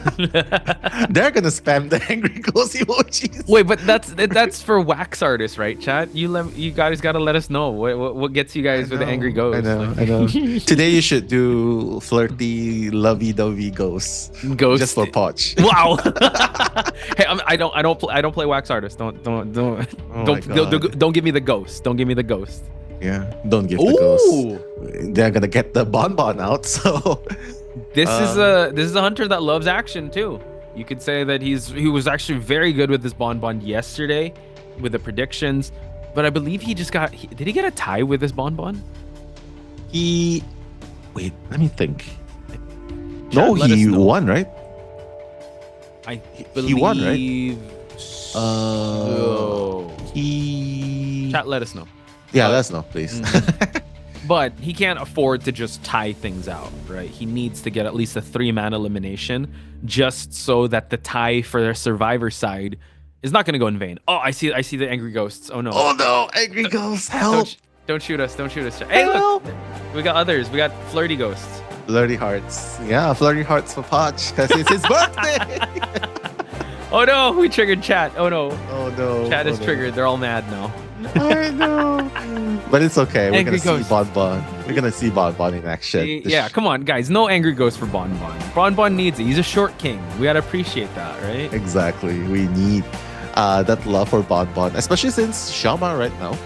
They're going to spam the angry ghost emojis. Wait, but that's for wax artists, right, Chad? You guys got to let us know what gets you guys with the angry ghost. I know. Today you should do flirty, lovey-dovey ghosts. Just for Poch. Wow. Hey, I don't play wax artists. Don't give me the ghost. Don't give me the ghost. Yeah, don't give the ghost. They're gonna get the bonbon out. So this is a hunter that loves action too. You could say that he was actually very good with this bonbon yesterday with the predictions, but I believe he just got. Did he get a tie with this bonbon? Wait, let me think. No, he won, right? I believe he won, right? Chat, let us know. Yeah, let us know, please. But he can't afford to just tie things out, right? He needs to get at least a 3-man elimination, just so that the tie for their Survivor side, you know, is 3 man elimination. is not going to go in vain. Oh, I see the angry ghosts. Oh no. Oh no, angry ghosts, help. Don't shoot us. Don't shoot us. Hey, look. We got others. We got flirty ghosts. Flirty hearts. Yeah, flirty hearts for Poch because it's his birthday. Oh no, we triggered chat. Oh no. Oh no. Chat is triggered. They're all mad now. I know. But it's okay. We're going to see Bonbon. We're going to see Bonbon in action. Yeah, come on, guys. No angry ghost for Bonbon. Bonbon needs it. He's a short king. We got to appreciate that, right? Exactly. We need that love for Bonbon, especially since Xiaoma right now.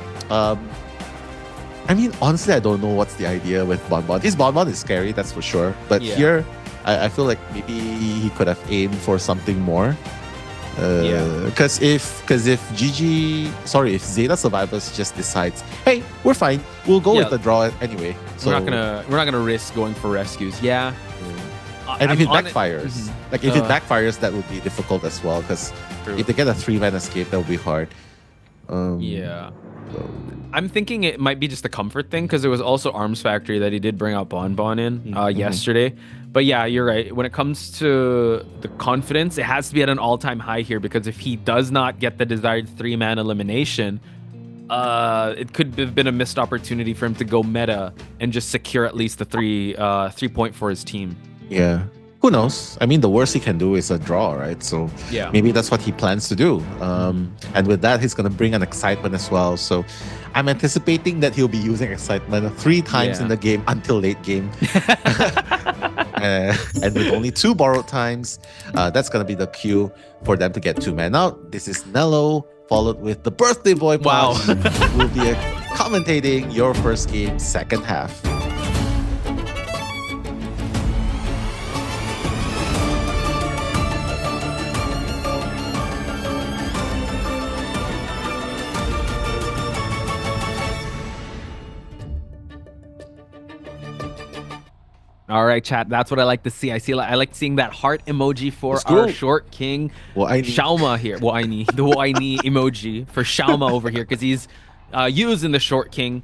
I mean, honestly, I don't know what's the idea with Bonbon. His Bonbon is scary, that's for sure. But here, I feel like maybe he could have aimed for something more. Because if ZETA Survivors just decides, hey, we're fine, we'll go with the draw anyway. So we're not gonna risk going for rescues. Yeah. And if it backfires, if it backfires, that would be difficult as well. Because if they get a 3-man escape, that would be hard. I'm thinking it might be just a comfort thing because it was also Arms Factory that he did bring out Bonbon in yesterday. But yeah, you're right. When it comes to the confidence, it has to be at an all-time high here because if he does not get the desired 3-man elimination, it could have been a missed opportunity for him to go meta and just secure at least the 3-point for his team. Yeah. Who knows? I mean, the worst he can do is a draw, right? So maybe that's what he plans to do. And with that, he's going to bring an excitement as well. So I'm anticipating that he'll be using excitement 3 times in the game until late game. And with only 2 borrowed times, that's going to be the cue for them to get 2-man out. This is Nello, followed with the birthday boy. Wow. Will be commentating your first game, second half. All right, chat. That's what I like to see. I like seeing that heart emoji for our short king, Xiaoma here. The Waini emoji for Xiaoma over here because he's using the short king.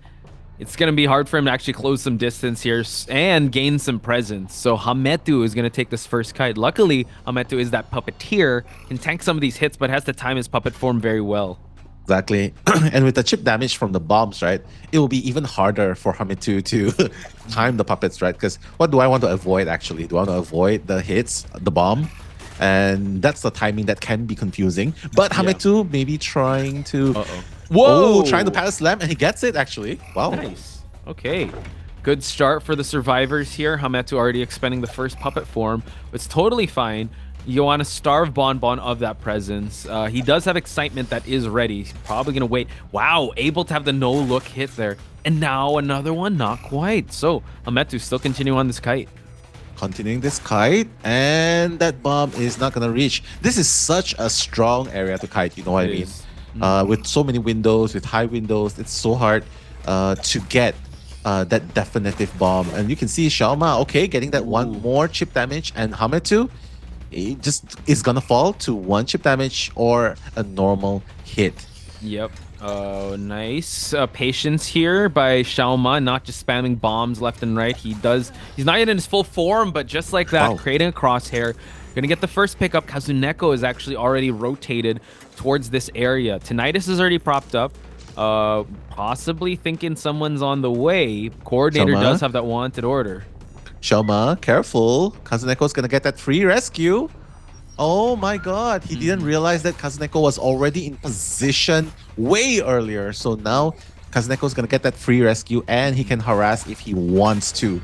It's going to be hard for him to actually close some distance here and gain some presence. So Hametu is going to take this first kite. Luckily, Hametu is that puppeteer, can tank some of these hits, but has to time his puppet form very well. Exactly. And with the chip damage from the bombs, right, it will be even harder for Hametu to time the puppets, right? Because what do I want to avoid, actually? Do I want to avoid the hits, the bomb? And that's the timing that can be confusing. But Hametu maybe trying to... Whoa! Trying to pass slam, and he gets it, actually. Wow. Nice. Okay. Good start for the survivors here. Hametu already expending the first puppet form. It's totally fine. You want to starve Bonbon of that presence. He does have excitement that is ready. He's probably going to wait. Wow, able to have the no-look hit there. And now another one, not quite. So Hametu still continuing on this kite. Continuing this kite, and that bomb is not going to reach. This is such a strong area to kite, you know what I mean? With so many windows, with high windows, it's so hard to get that definitive bomb. And you can see Xiaoma, okay, getting that one more chip damage, and Hametu, it just is gonna fall to 1 chip damage or a normal hit. Yep. Nice patience here by Xiaoma, not just spamming bombs left and right. He's not yet in his full form, but just like that, creating a crosshair. Gonna get the first pickup. Kazuneko is actually already rotated towards this area. Tinnitus is already propped up. Possibly thinking someone's on the way. Coordinator does have that wanted order. Xiaoma, careful. Kazuneko's gonna get that free rescue. Oh my god, he didn't realize that Kazuneko was already in position way earlier. So now Kazuneko's gonna get that free rescue and he can harass if he wants to.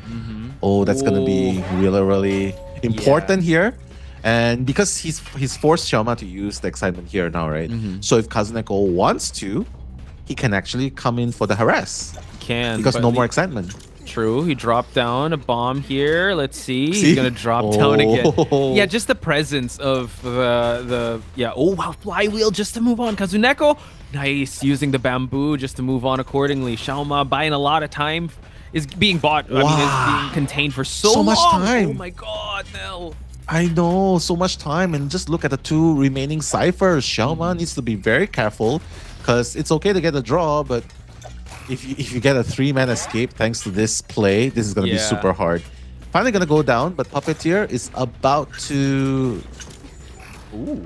Oh, that's gonna be really, really important here. And because he's forced Xiaoma to use the excitement here now, right? So if Kazuneko wants to, he can actually come in for the harass. Because no more excitement. True. He dropped down a bomb here. Let's see. He's gonna drop down again. Yeah, just the presence of the oh wow, flywheel just to move on. Kazuneko, nice, using the bamboo just to move on accordingly. Xiaoma buying a lot of time, is being bought. I mean, is being contained for so much long. time. Oh my god, Nell. I know, so much time, and just look at the 2 remaining ciphers. Xiaoma needs to be very careful because it's okay to get a draw, but if you get a 3-man escape thanks to this play, this is going to be super hard. Finally going to go down, but Puppeteer is about to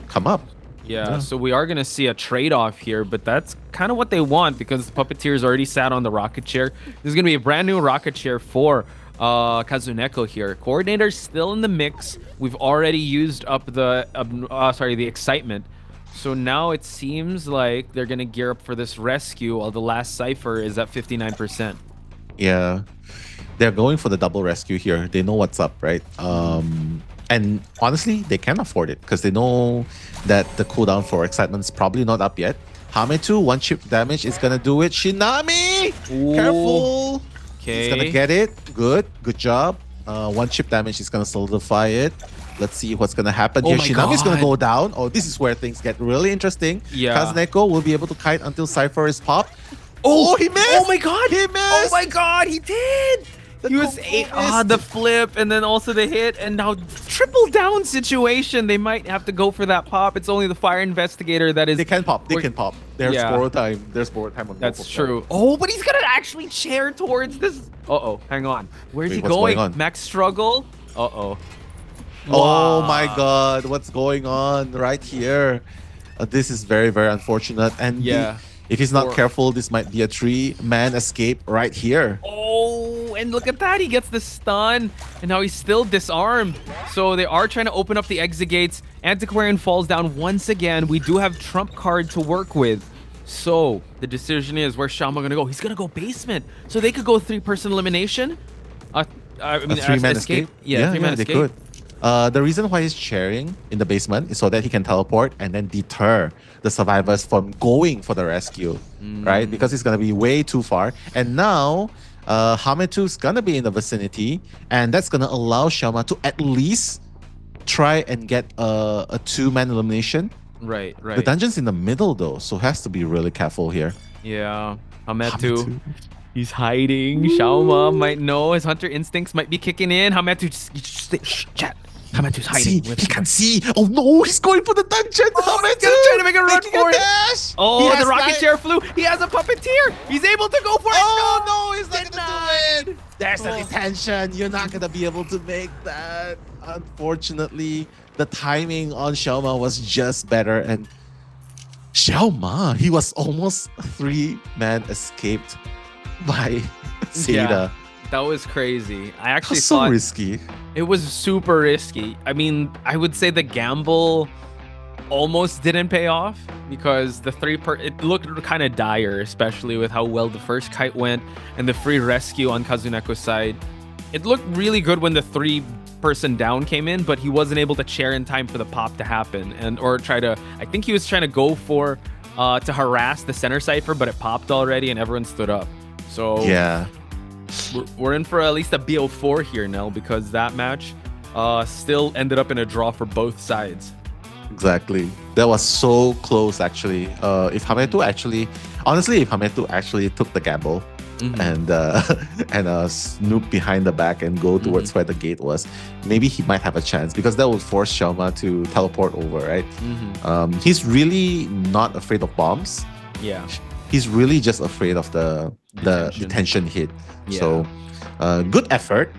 come up. Yeah, so we are going to see a trade-off here, but that's kind of what they want because the Puppeteer's already sat on the rocket chair. There's going to be a brand new rocket chair for Kazuneko here. Coordinator's still in the mix. We've already used up the excitement. So now it seems like they're going to gear up for this rescue while the last Cypher is at 59%. Yeah, they're going for the double rescue here. They know what's up, right? And honestly, they can afford it because they know that the cooldown for excitement is probably not up yet. Hametu, 1 chip damage is going to do it. Shinami! Ooh. Careful! Okay. He's going to get it. Good job. 1 chip damage is going to solidify it. Let's see what's going to happen here. Shinami's going to go down. Oh, this is where things get really interesting. Yeah. Kazuneko will be able to kite until Cypher is popped. Oh, he missed! Oh my god! He missed! Oh my god, he did! He was the flip and then also the hit, and now triple down situation. They might have to go for that pop. It's only the fire investigator that is. They can pop. There's borrow time. There's borrow time on both. That's true. Oh, but he's gonna actually chair towards this. Hang on. Where's he going? Max struggle. Oh my god, what's going on right here? This is very, very unfortunate. And if he's not careful, this might be a 3-man escape right here. Oh, and look at that. He gets the stun, and now he's still disarmed. So they are trying to open up the exit gates. Antiquarian falls down once again. We do have trump card to work with. So the decision is, where's Xiaoma going to go? He's going to go basement. So they could go 3-person elimination. I mean, a 3-man escape? Yeah, 3-man escape. They could. The reason why he's cheering in the basement is so that he can teleport and then deter the survivors from going for the rescue, right? Because it's going to be way too far. And now, Hametu's going to be in the vicinity, and that's going to allow Xiaoma to at least try and get a 2-man elimination. Right. The dungeon's in the middle, though, so has to be really careful here. Yeah, Hametu. He's hiding. Xiaoma might know. His hunter instincts might be kicking in. Hametu, chat. Hametu's hiding. He can see. Oh no, he's going for the dungeon. Hametu trying to make a run for it. Dash. Oh, the rocket chair flew. He has a puppeteer. He's able to go for it. Oh no, he's not going to do it. There's a detention. You're not going to be able to make that. Unfortunately, the timing on Xiaoma was just better. And Xiaoma, he was almost 3-man escaped by ZETA. Yeah, that was crazy. I actually thought so risky. It was super risky. I mean, I would say the gamble almost didn't pay off because it looked kind of dire, especially with how well the first kite went and the free rescue on Kazuneko's side. It looked really good when the 3-person down came in, but he wasn't able to chair in time for the pop to happen I think he was trying to go for to harass the center cipher, but it popped already and everyone stood up. So yeah, we're in for at least a BO4 here now because that match still ended up in a draw for both sides. Exactly. That was so close, actually. If Hametu actually took the gamble and snoop behind the back and go towards where the gate was, maybe he might have a chance because that would force Xiaoma to teleport over, right? He's really not afraid of bombs. Yeah. He's really just afraid of the detention hit. Yeah. So good effort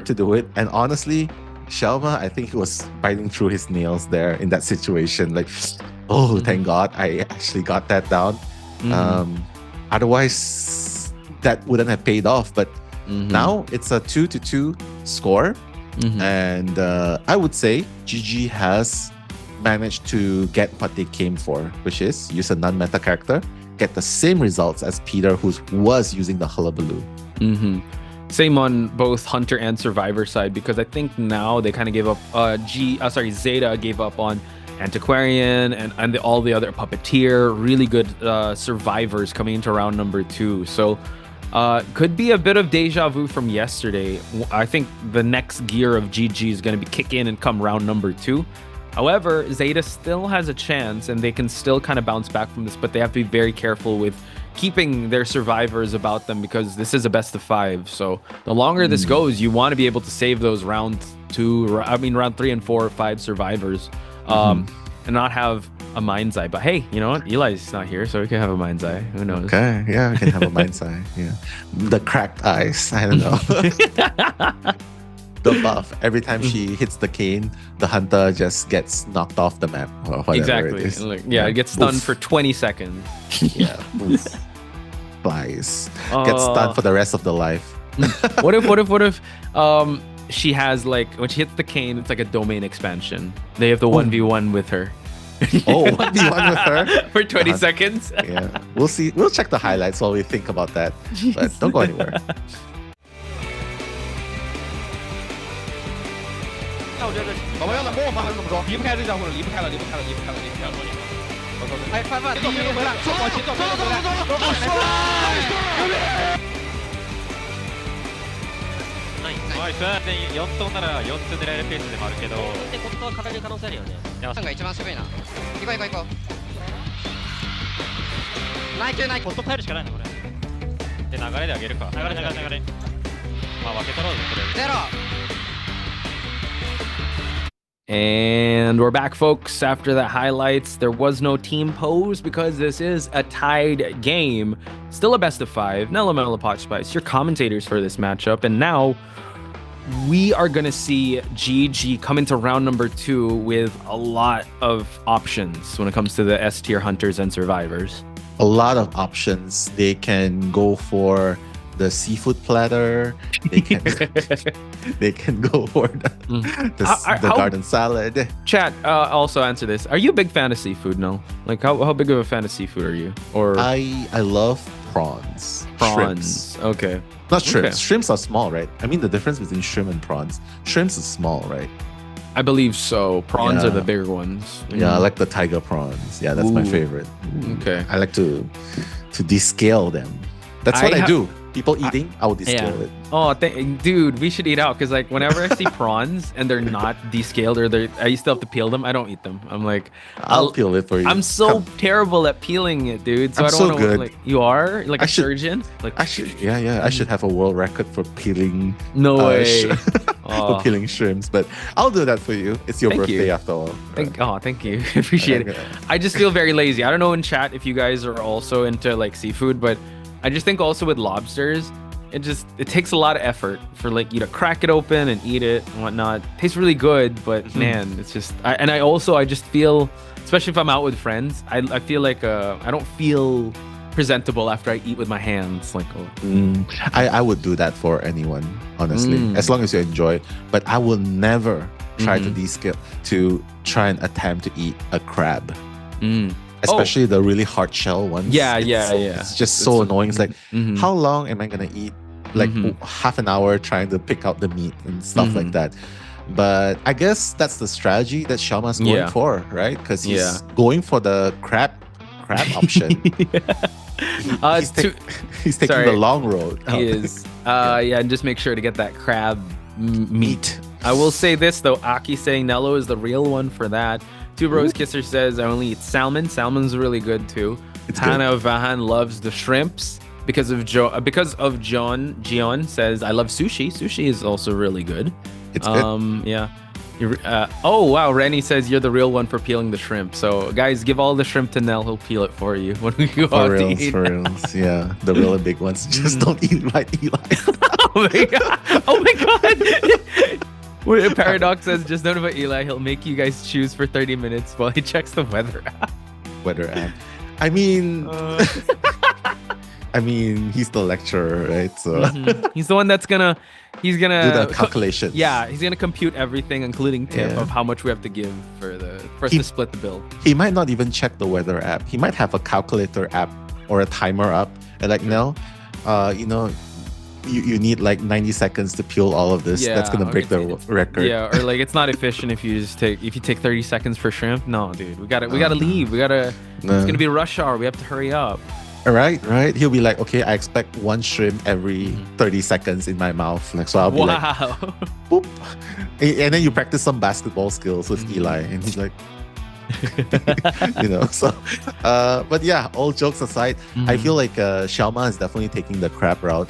to do it. And honestly, Xiaoma, I think he was biting through his nails there in that situation. Like, thank God I actually got that down. Otherwise, that wouldn't have paid off. But now it's a 2-2 score. And I would say GG has managed to get what they came for, which is use a non-meta character, get the same results as Peter, who was using the Hullabaloo. Same on both Hunter and Survivor side, because I think now they kind of gave up. ZETA gave up on Antiquarian and all the other Puppeteer. Really good survivors coming into round number 2. So could be a bit of deja vu from yesterday. I think the next gear of GG is going to be kick in and come round number 2. However, ZETA still has a chance and they can still kind of bounce back from this, but they have to be very careful with keeping their survivors about them because this is a best of 5. So the longer this goes, you want to be able to save those round 3 and 4 or 5 survivors and not have a mind's eye. But hey, you know what? Eli's not here, so we can have a mind's eye. Who knows? Okay, yeah, we can have a mind's eye. Yeah, the cracked eyes. I don't know. the buff. Every time she hits the cane, the hunter just gets knocked off the map or whatever Exactly. it is. Like, yeah, it gets stunned Oof. for 20 seconds. Yeah. Oof. Flies. Gets stunned for the rest of the life. What if she has like when she hits the cane, it's like a domain expansion. They have the 1v1 with her. Oh, 1v1 with her? For 20 seconds. Yeah. We'll see. We'll check the highlights while we think about that. But don't go anywhere. 那我觉得宝宝要冷漠吗？还是怎么说？离不开这家伙，离不开了，离不开了，离不开了，离不开了。哎，范范，左边回来，往前走，走走走走，ナイス。4投なら4つ狙えるペースでもあるけど。でここは勝てる可能性あるよね。ファンが一番渋いな。行こう行こう行こう。ナイキューナイキュー。ポスト耐えるしかないねこれ。で流れで上げるか。流れ。まあ分け取ろうぜとりあえず。ゼロ。And we're back, folks. After the highlights, there was no team pose because this is a tied game. Still a best of 5. Nella Pot Spice, your commentators for this matchup. And now we are going to see GG come into round number 2 with a lot of options when it comes to the S tier hunters and survivors. A lot of options. They can go for the seafood platter. They can they can go for the garden salad. Chat, also answer this. Are you a big fan of seafood? No, like how big of a fan of seafood are you? Or I love prawns. Shrimps. Okay. Not shrimps. Okay. Shrimps are small, right? I mean the difference between shrimp and prawns. Shrimps is small, right? I believe so. Prawns are Yeah. the bigger ones. Yeah, I like the tiger prawns. Yeah, that's my Ooh. favorite. Okay. I like to descale them. That's what I do. People eating, I will descale it. Oh, dude, we should eat out because like whenever I see prawns and they're not descaled or I still have to peel them, I don't eat them. I'm like, I'll peel it for you. I'm so terrible at peeling it, dude. So I'm I don't so want to. good. Like, you are like a surgeon. Like I should, yeah. I should have a world record for peeling. No way. For peeling shrimps, but I'll do that for you. It's your Thank birthday you. after all. Thank you. Appreciate it. I just feel very lazy. I don't know in chat if you guys are also into like seafood, but I just think also with lobsters, it takes a lot of effort for like you to crack it open and eat it and whatnot. Tastes really good, but man, it's just I just feel, especially if I'm out with friends, I feel like I don't feel presentable after I eat with my hands. Like I would do that for anyone, honestly, as long as you enjoy. But I will never try to descale to try and attempt to eat a crab. Especially the really hard shell ones. It's just so annoying. It's like, how long am I gonna eat? Like half an hour trying to pick out the meat and stuff like that. But I guess that's the strategy that Xiaoma's going for, right? Because he's going for the crab option. He's taking the long road. He is. And just make sure to get that crab meat. I will say this though, Aki saying Nello is the real one for that. Two Bros Kisser says I only eat salmon. Salmon's really good too. Hannah Vahan loves the shrimps because of John. Gion says I love sushi. Sushi is also really good. It's good. Yeah. Oh wow, Rennie says you're the real one for peeling the shrimp. So guys, give all the shrimp to Nell. He'll peel it for you when we go out to eat. For reals, yeah. The really big ones. Just don't eat like Eli. Oh my god! Oh my god! Paradox says, just notify Eli. He'll make you guys choose for 30 minutes while he checks the weather app. Weather app. I mean, he's the lecturer, right? So he's the one that's gonna do the calculations. Yeah, he's gonna compute everything, including tip of how much we have to give for us to split the bill. He might not even check the weather app. He might have a calculator app or a timer up, and like, no, you need like 90 seconds to peel all of this. That's gonna break the record. Yeah, or like it's not efficient if you take 30 seconds for shrimp. No, dude, we gotta leave. It's gonna be rush hour. We have to hurry up. Right. He'll be like, okay, I expect one shrimp every 30 seconds in my mouth. Like, so I'll be like, boop. And then you practice some basketball skills with Eli, and he's like, So, but yeah, all jokes aside, I feel like Xiaoma is definitely taking the crab route.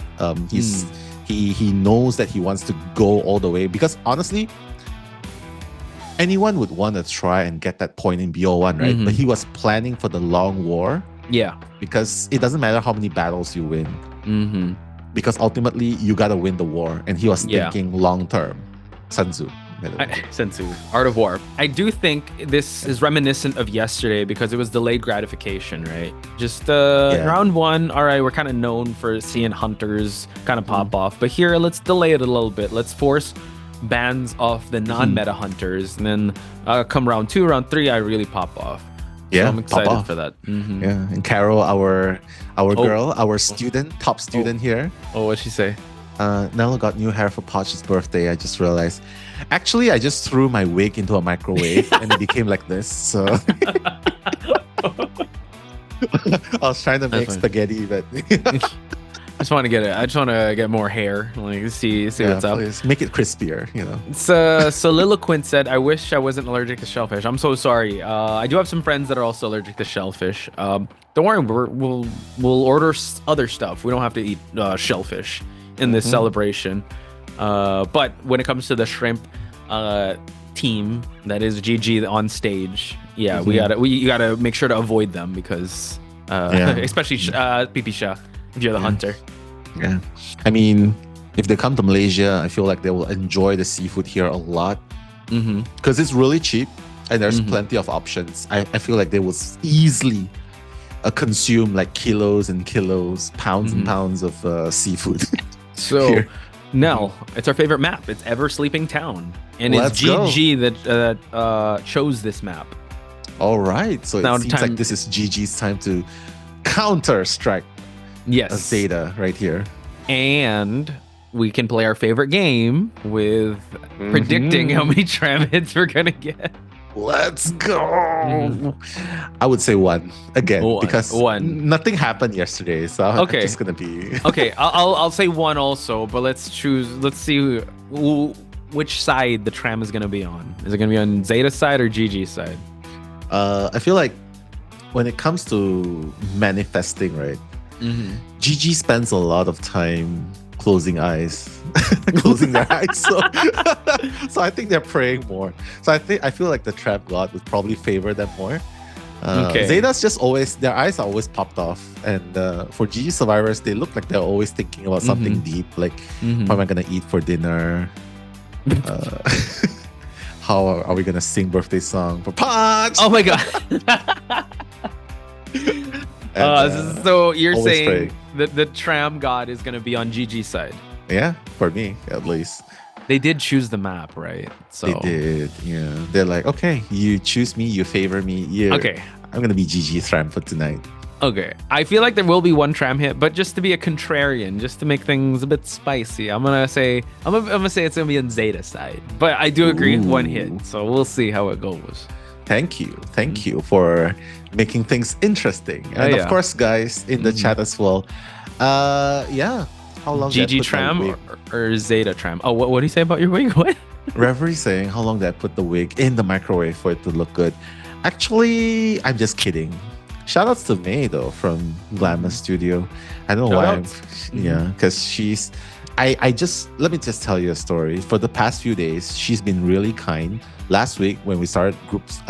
He knows that he wants to go all the way because honestly, anyone would want to try and get that point in BO1, right? But he was planning for the long war. Yeah. Because it doesn't matter how many battles you win. Because ultimately, you got to win the war. And he was thinking long term. Sun Tzu. Sun Tzu, Art of War. I do think this is reminiscent of yesterday because it was delayed gratification, right? Just round one, all right, we're kind of known for seeing hunters kind of pop off, but here let's delay it a little bit. Let's force bans off the non-meta hunters, and then come round 2, round 3, I really pop off. Yeah, so I'm excited for that. Yeah, and Carol, our girl, our student, top student here. Oh, what'd she say? Nella got new hair for Poch's birthday. I just realized. Actually, I just threw my wig into a microwave and it became like this. So I was trying to make spaghetti, but I just want to get it. I just want to get more hair. Like see what's up. Please. Make it crispier, you know. So Soliloquent said, "I wish I wasn't allergic to shellfish. I'm so sorry. I do have some friends that are also allergic to shellfish. Don't worry, we'll order other stuff. We don't have to eat shellfish in this celebration. But when it comes to the shrimp team that is GG on stage, yeah, you gotta make sure to avoid them because especially Pipisha if you're the hunter. Yeah, I mean, if they come to Malaysia, I feel like they will enjoy the seafood here a lot because it's really cheap and there's plenty of options. I feel like they will easily consume like kilos and kilos, pounds and pounds of seafood. So here. Nell, it's our favorite map. It's Ever Sleeping Town, and it's GG that chose this map. All right, so now it seems like this is GG's time to counter strike. Yes, ZETA right here, and we can play our favorite game with predicting how many tram hits we're gonna get. Let's go. I would say 1 again because nothing happened yesterday, so I'm just gonna be okay. I'll say 1 also, but let's see which side the tram is gonna be on. Is it gonna be on ZETA side or GG side? I feel like when it comes to manifesting, right? GG spends a lot of time closing their eyes. So I think they're praying more. So I feel like the trap god would probably favor them more. ZETA's just always, their eyes are always popped off, and for GG survivors, they look like they're always thinking about something deep, like what am I gonna eat for dinner? How are we gonna sing birthday song for Punch? Oh my god. So you're saying that the tram god is gonna be on GG side? Yeah, for me at least. They did choose the map, right? So they did, yeah. They're like, okay, you choose me, you favor me. Yeah. Okay. I'm gonna be GG tram for tonight. Okay. I feel like there will be 1 tram hit, but just to be a contrarian, just to make things a bit spicy, I'm gonna say it's gonna be on ZETA side. But I do agree 1 hit, so we'll see how it goes. Thank you for making things interesting. And of course, guys, in the chat as well. How long GG tram or ZETA tram? Oh, what do you say about your wig? What? Reverie saying, how long did I put the wig in the microwave for it to look good? Actually, I'm just kidding. Shoutouts to May though from Glamour Studio. I don't know why. Because she's. Let me just tell you a story. For the past few days, she's been really kind. Last week when we started groups,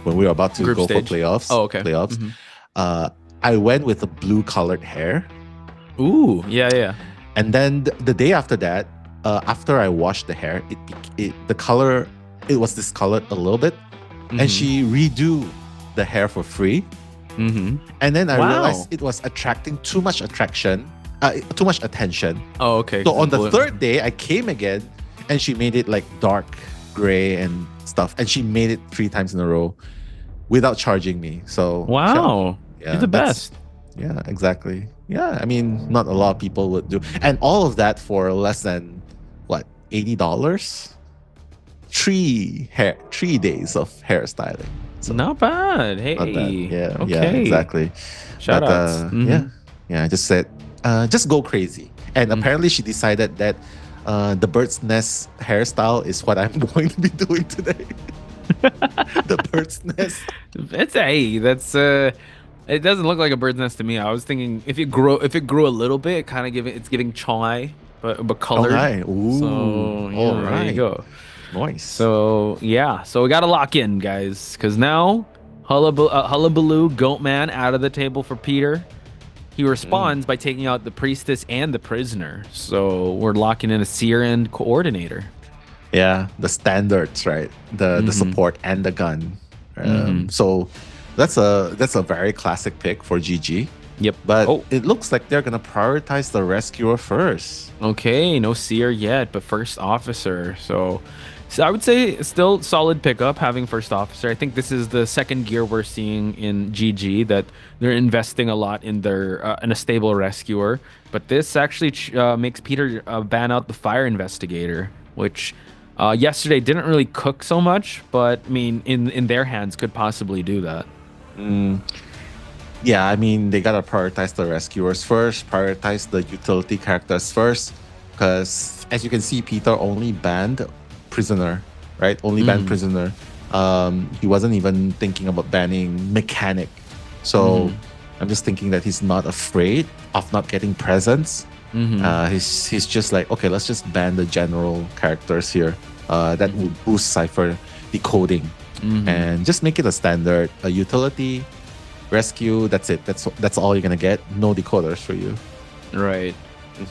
when we were about to go for playoffs. Oh, okay. Playoffs. I went with a blue colored hair. Ooh, yeah. And then the day after that, after I washed the hair, the color was discolored a little bit, and she redo the hair for free. And then I realized it was attracting too much attention. Oh, okay. So on the 3rd day, I came again, and she made it like dark gray and stuff, and she made it 3 times in a row without charging me. So wow, you're the best. Yeah, exactly. Yeah, I mean, not a lot of people would do, and all of that for less than what, $80? 3 days of hairstyling. So not bad. Hey, not bad. Yeah, okay. Yeah, exactly. Shout outs. Yeah. I just said, just go crazy. And apparently, she decided that the bird's nest hairstyle is what I'm going to be doing today. The bird's nest. It doesn't look like a bird's nest to me. I was thinking if it grew a little bit, it's giving chai, but colored. Ooh, so yeah, there you go. Nice. So yeah, so we gotta lock in, guys, because now Hullabaloo Goatman out of the table for Peter. He responds by taking out the priestess and the prisoner. So we're locking in a seer and coordinator. Yeah, the standards, right? The support and the gun. So that's a very classic pick for GG. Yep. But it looks like they're gonna prioritize the rescuer first. Okay, no seer yet, but first officer. So I would say still solid pickup having first officer. I think this is the second gear we're seeing in GG that they're investing a lot in their in a stable rescuer. But this actually makes Peter ban out the fire investigator, which yesterday didn't really cook so much, but I mean in their hands could possibly do that. Yeah, I mean, they gotta prioritize the rescuers first, prioritize the utility characters first, because as you can see, Peter only banned prisoner, right? Only banned prisoner. He wasn't even thinking about banning mechanic. So I'm just thinking that he's not afraid of not getting presents. He's just like, okay, let's just ban the general characters here. That would boost Cypher decoding. And just make it a standard, a utility, rescue, that's it. That's all you're gonna get. No decoders for you. Right.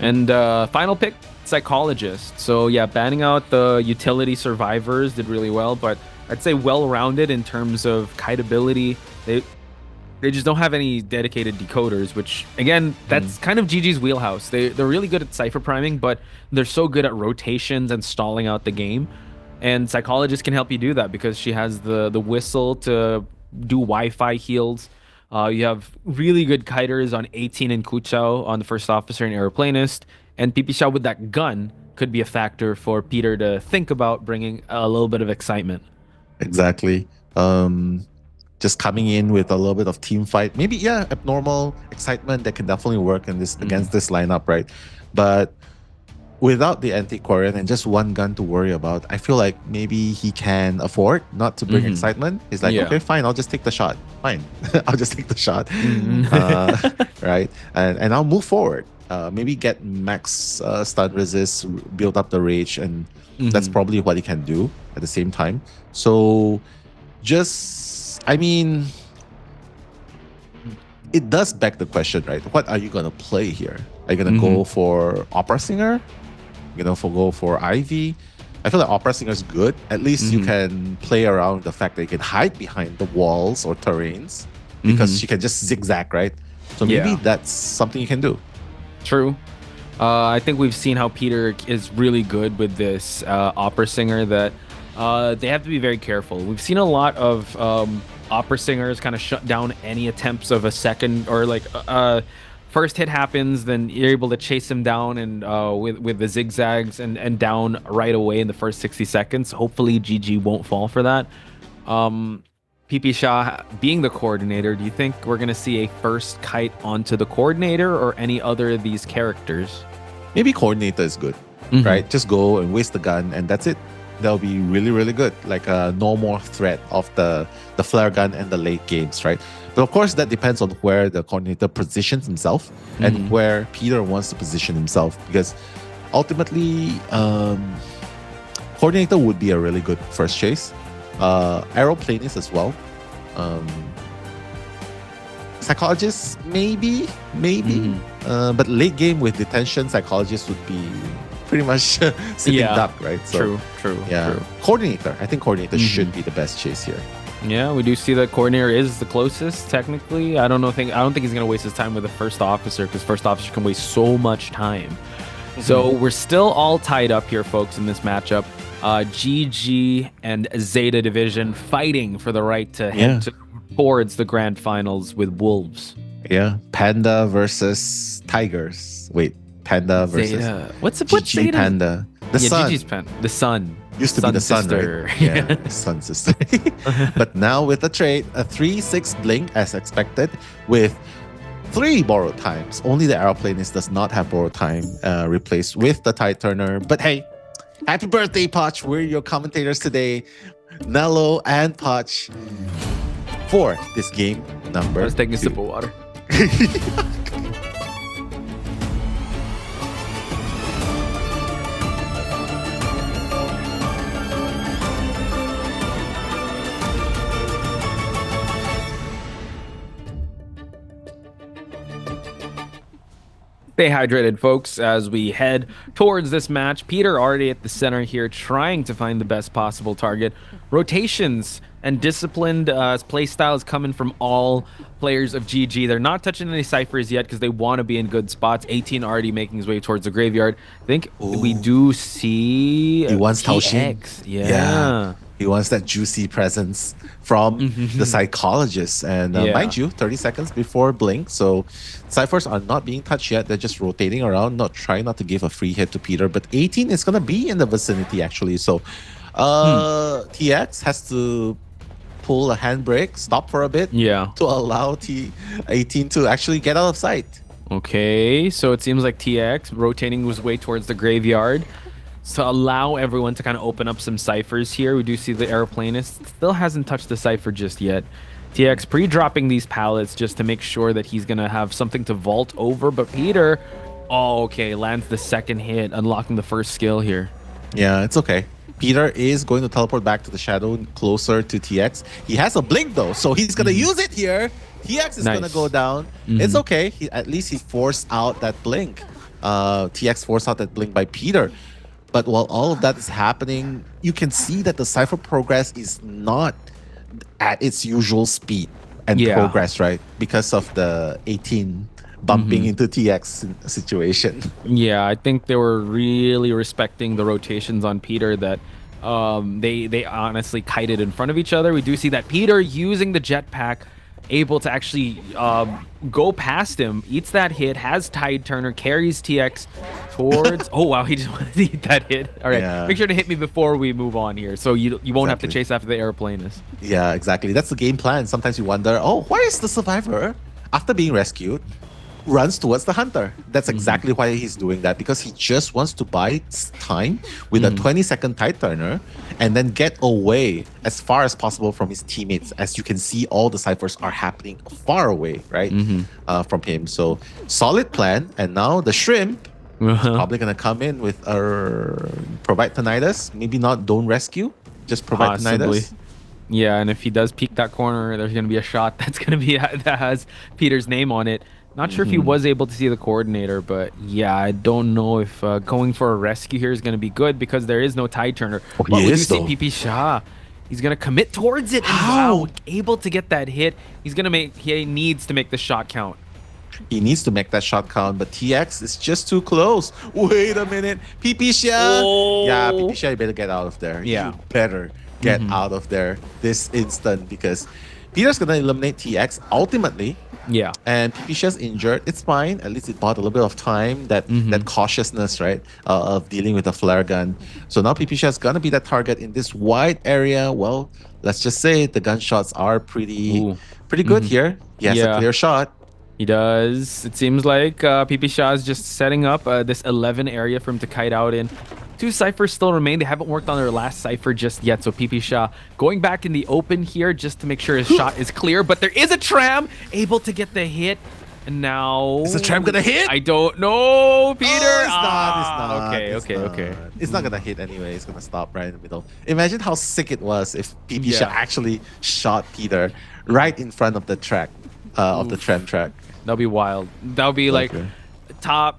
And final pick, psychologist. So yeah, banning out the utility survivors did really well, but I'd say well-rounded in terms of kite ability. They just don't have any dedicated decoders, which again, that's kind of GG's wheelhouse. They're really good at cypher priming, but they're so good at rotations and stalling out the game. And psychologist can help you do that because she has the whistle to do Wi-Fi heals. You have really good kiters on 18 and Kuchao on the first officer and aeroplanist, and Pipixiao with that gun could be a factor for Peter to think about bringing a little bit of excitement. Exactly. Just coming in with a little bit of team fight, maybe abnormal excitement that can definitely work in this against this lineup, right? But without the antiquarian and just one gun to worry about, I feel like maybe he can afford not to bring excitement. He's like, okay, fine, I'll just take the shot. Fine, I'll just take the shot. Right? And I'll move forward. Maybe get max stun resist, build up the rage, and that's probably what he can do at the same time. So I mean, it does beg the question, right? What are you going to play here? Are you going to go for opera singer? Go for Ivy. I feel like opera singer is good. At least you can play around the fact that you can hide behind the walls or terrains because she can just zigzag, right? So maybe that's something you can do. True. I think we've seen how Peter is really good with this opera singer that they have to be very careful. We've seen a lot of opera singers kind of shut down any attempts of a second or like first hit happens, then you're able to chase him down and with the zigzags and down right away in the first 60 seconds. Hopefully GG won't fall for that. Pipixiao being the coordinator, do you think we're going to see a first kite onto the coordinator or any other of these characters? Maybe coordinator is good, right? Just go and waste the gun and that's it. That'll be really, really good. Like no more threat of the flare gun and the late games, right? But of course, that depends on where the coordinator positions himself and where Peter wants to position himself. Because ultimately, coordinator would be a really good first chase. Aeroplanist as well. Psychologist, maybe. But late game with detention, psychologist would be pretty much sitting duck, right? So, true. Coordinator. I think coordinator should be the best chase here. Yeah, we do see that coordinator is the closest technically. I don't think he's gonna waste his time with the first officer because first officer can waste so much time. So we're still all tied up here, folks, in this matchup. GG and ZETA division fighting for the right to head towards the grand finals with Wolves. Yeah, Panda versus Tigers. Wait, Panda versus ZETA. What's GG ZETA? Panda? The sun. GG's the sun. Used to be the sun, right? Yeah, sun sister. But now with a trade, a 3-6 blink as expected with 3 borrowed times. Only the aeroplanist does not have borrowed time replaced with the tide turner. But hey, happy birthday, Poch. We're your commentators today, Nello and Poch, for this game number. Let's take a sip of water. Stay hydrated, folks, as we head towards this match. Peter already at the center here, trying to find the best possible target. Rotations and disciplined play styles coming from all players of GG. They're not touching any ciphers yet because they want to be in good spots. 18 already making his way towards the graveyard. I think we do see he wants Tao Xin. Yeah. He wants that juicy presence from the psychologist. And mind you, 30 seconds before Blink. So ciphers are not being touched yet. They're just rotating around, trying not to give a free hit to Peter. But 18 is going to be in the vicinity, actually. So TX has to pull a handbrake, stop for a bit to allow T18 to actually get out of sight. Okay, so it seems like TX rotating his way towards the graveyard to allow everyone to kind of open up some ciphers here. We do see the aeroplanist still hasn't touched the cipher just yet. TX pre-dropping these pallets just to make sure that he's going to have something to vault over. But Peter, lands the second hit, unlocking the first skill here. Yeah, it's okay. Peter is going to teleport back to the shadow closer to TX. He has a blink though, so he's going to use it here. TX is going to go down. It's okay. At least he forced out that blink. TX forced out that blink by Peter. But while all of that is happening, you can see that the cipher progress is not at its usual speed and progress, right? Because of the 18 bumping into TX situation. Yeah, I think they were really respecting the rotations on Peter that they honestly kited in front of each other. We do see that Peter using the jetpack, able to actually go past him, eats that hit, has Tide Turner, carries TX towards... oh, wow, he just wanted to eat that hit. All right, make sure to hit me before we move on here, so you won't have to chase after the airplanist. Yeah, exactly. That's the game plan. Sometimes you wonder, why is the survivor, after being rescued, runs towards the hunter? That's exactly why he's doing that, because he just wants to buy time with a 20-second Tide Turner and then get away as far as possible from his teammates. As you can see, all the ciphers are happening far away, right, from him. So solid plan. And now the shrimp is probably going to come in with a provide tinnitus. Maybe not don't rescue, just provide tinnitus. Yeah, and if he does peek that corner, there's going to be a shot that's going to be that has Peter's name on it. Not sure if he was able to see the coordinator, but yeah, I don't know if going for a rescue here is going to be good because there is no Tide Turner. But we do see Abyss:�. He's going to commit towards it. How? Wow, able to get that hit. He needs to make the shot count. He needs to make that shot count, but TX is just too close. Wait a minute. Abyss:�. Yeah, Abyss:�, you better get out of there. Yeah. You better get out of there this instant because Peter's going to eliminate TX ultimately. Yeah. And Abyss:g's injured. It's fine. At least it bought a little bit of time, that cautiousness, right, of dealing with a flare gun. So now Abyss:g's going to be that target in this wide area. Well, let's just say the gunshots are pretty good here. He has a clear shot. He does. It seems like Abyss:g's is just setting up this 11 area for him to kite out in. 2 ciphers still remain. They haven't worked on their last cipher just yet. So Abyss:g's going back in the open here just to make sure his shot is clear. But there is a tram able to get the hit. And now... Is the tram going to hit? I don't know, Peter. It's not. Okay. It's not going to hit anyway. It's going to stop right in the middle. Imagine how sick it was if Abyss:g's actually shot Peter right in front of the track, of the tram track. That'll be wild. That'll be like... top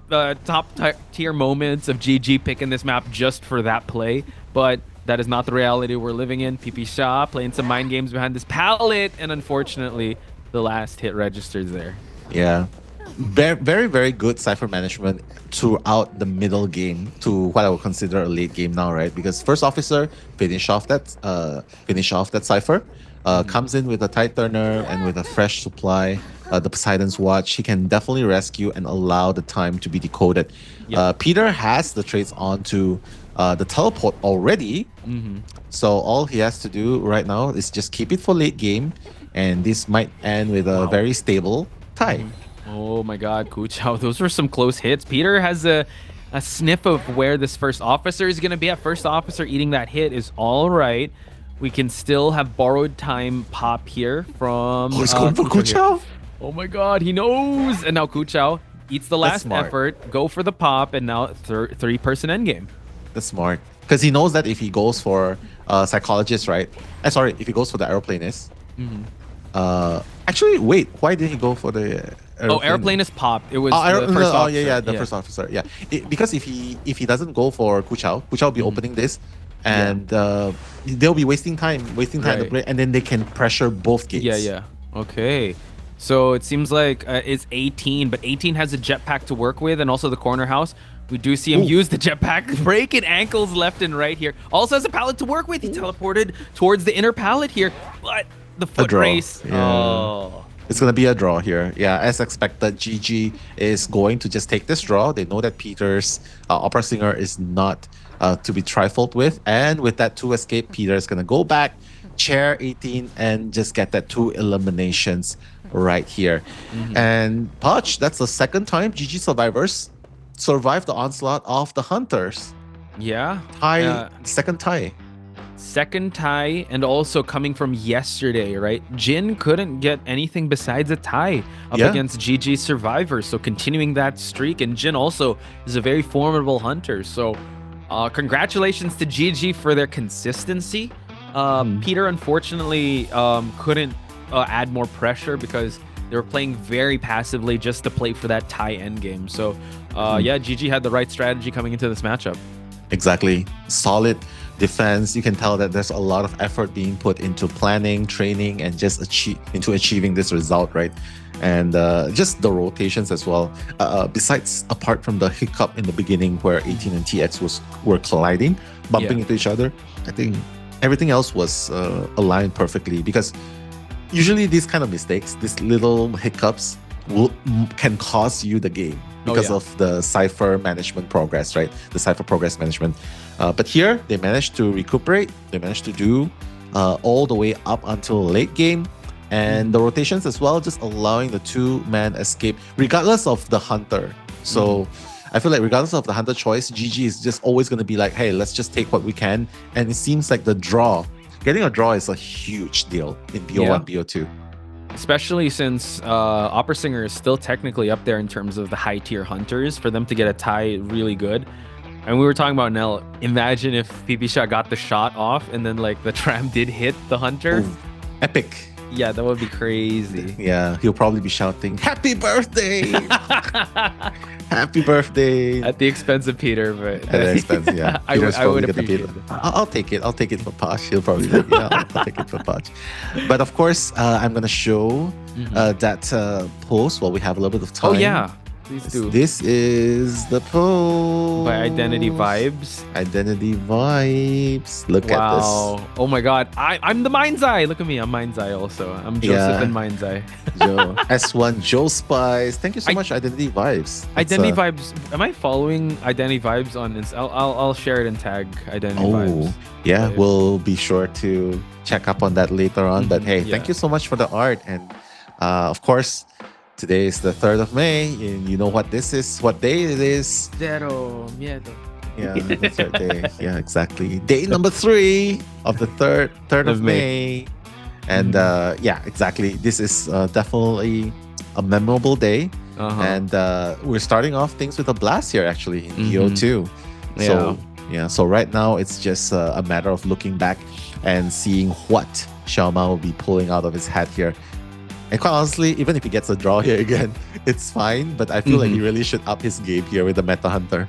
tier moments of GG picking this map just for that play, but that is not the reality we're living in. Abyss:g's playing some mind games behind this pallet, and unfortunately the last hit registers there. Yeah, very, very good cipher management throughout the middle game to what I would consider a late game now, right? Because first officer finish off that cipher, comes in with a Tide Turner and with a fresh supply. The Poseidon's Watch, he can definitely rescue and allow the time to be decoded. Peter has the trades onto the teleport already, so all he has to do right now is just keep it for late game, and this might end with a very stable tie. Oh my god, COAⅧ, those were some close hits. Peter has a sniff of where this first officer is going to be at. First officer eating that hit is all right. We can still have borrowed time pop here from... he's going for COAⅧ? Oh my god, he knows! And now COAⅧ eats the last effort, go for the pop, and now 3-person endgame. That's smart. Because he knows that if he goes for psychologist, right? If he goes for the aeroplanist. Actually, wait, why did he go for the... Airplane is popped. It was the first officer. First officer. Yeah, because if he doesn't go for Kuchao will be opening this, and they'll be wasting time to play, and then they can pressure both gates. Yeah. Okay. So it seems like it's 18, but 18 has a jetpack to work with, and also the corner house. We do see him use the jetpack, breaking ankles left and right here. Also has a pallet to work with. He teleported towards the inner pallet here, but the foot race. Yeah. Oh. It's going to be a draw here. Yeah, as expected, GG is going to just take this draw. They know that Peter's Opera Singer is not to be trifled with. And with that 2 escape, Peter is going to go back, chair 18, and just get that 2 eliminations right here. And Poch, that's the second time GG survivors survived the onslaught of the Hunters. Yeah. Second tie. Second tie, and also coming from yesterday, right? Jin couldn't get anything besides a tie up against GG survivors. So continuing that streak, and Jin also is a very formidable hunter. So congratulations to GG for their consistency. Peter unfortunately couldn't add more pressure because they were playing very passively just to play for that tie endgame. So yeah, GG had the right strategy coming into this matchup. Exactly. Solid defense. You can tell that there's a lot of effort being put into planning, training, and just achieving this result, right? And just the rotations as well. Apart from the hiccup in the beginning where 18 and TX were colliding, bumping into each other, I think everything else was aligned perfectly, because usually these kind of mistakes, these little hiccups can cost you the game because of the Cypher management progress, right? The Cypher progress management. But here, they managed to recuperate. They managed to do all the way up until late game. And the rotations as well, just allowing the 2-man escape, regardless of the hunter. So I feel like regardless of the hunter choice, GG is just always going to be like, hey, let's just take what we can. And it seems like getting a draw is a huge deal in BO1, BO2. Especially since Opera Singer is still technically up there in terms of the high tier hunters. For them to get a tie, really good. And we were talking about Nell. Imagine if Pipisha got the shot off and then like the tram did hit the hunter. Ooh, epic. Yeah, that would be crazy. Yeah, he'll probably be shouting, "Happy birthday!" Happy birthday! At the expense of Peter, but at the expense, yeah. I would appreciate it. I'll take it. I'll take it for Poch. He'll probably take it. Yeah, I'll take it for Poch. But of course, I'm gonna show that post while we have a little bit of time. Oh yeah, please do. This is the post by Identity Vibes. Identity Vibes. Look at this. Oh my God, I'm the Mind's Eye. Look at me. I'm Mind's Eye also. I'm Joseph and Mind's Eye. Joe S1 Joe Spice. Thank you so much, Identity Vibes. Identity Vibes. Am I following Identity Vibes on Insta? I'll share it and tag Identity Vibes. Yeah, we'll be sure to check up on that later on. But hey, thank you so much for the art. And of course, today is the 3rd of May, and you know what this is, what day it is. Zero miedo. Yeah, the 3rd day. Yeah, exactly. Day number 3 of the 3rd of May. And yeah, exactly. This is definitely a memorable day. And we're starting off things with a blast here, actually, in BO2. So, so right now it's just a matter of looking back and seeing what Xiaoma will be pulling out of his hat here. And quite honestly, even if he gets a draw here again, it's fine. But I feel like he really should up his game here with the Meta Hunter.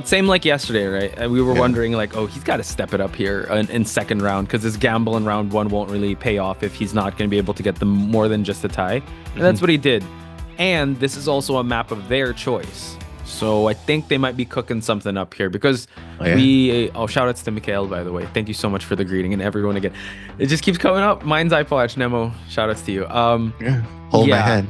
Same like yesterday, right? And we were wondering like, oh, he's got to step it up here in second round, because his gamble in round 1 won't really pay off if he's not going to be able to get them more than just a tie. And that's what he did. And this is also a map of their choice. So I think they might be cooking something up here, because shout outs to Mikhail, by the way. Thank you so much for the greeting, and everyone again. It just keeps coming up. Mind's Eye Poch, Nemo. Shout outs to you. Hold my hand.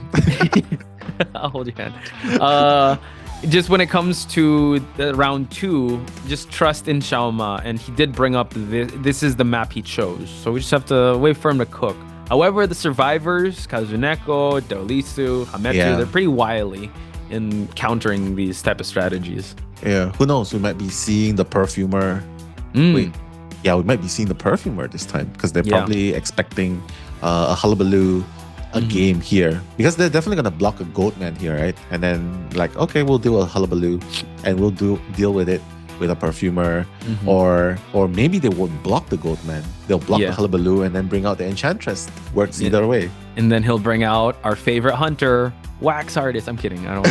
I'll hold your hand. Just when it comes to round 2, just trust in Xiaoma, and he did bring up this is the map he chose. So we just have to wait for him to cook. However, the survivors, Kazuneko, Daolisu, Hametsu, they're pretty wily in countering these type of strategies. Yeah, who knows? We might be seeing the Perfumer. Wait, yeah, we might be seeing the Perfumer this time, because they're probably expecting a hullabaloo, a game here, because they're definitely gonna block a Goatman here, right? And then like, okay, we'll do a hullabaloo, and we'll deal with it with a Perfumer, or maybe they won't block the Goatman. They'll block the hullabaloo and then bring out the Enchantress. Works either way. And then he'll bring out our favorite hunter, Wax artist. I'm kidding. I don't.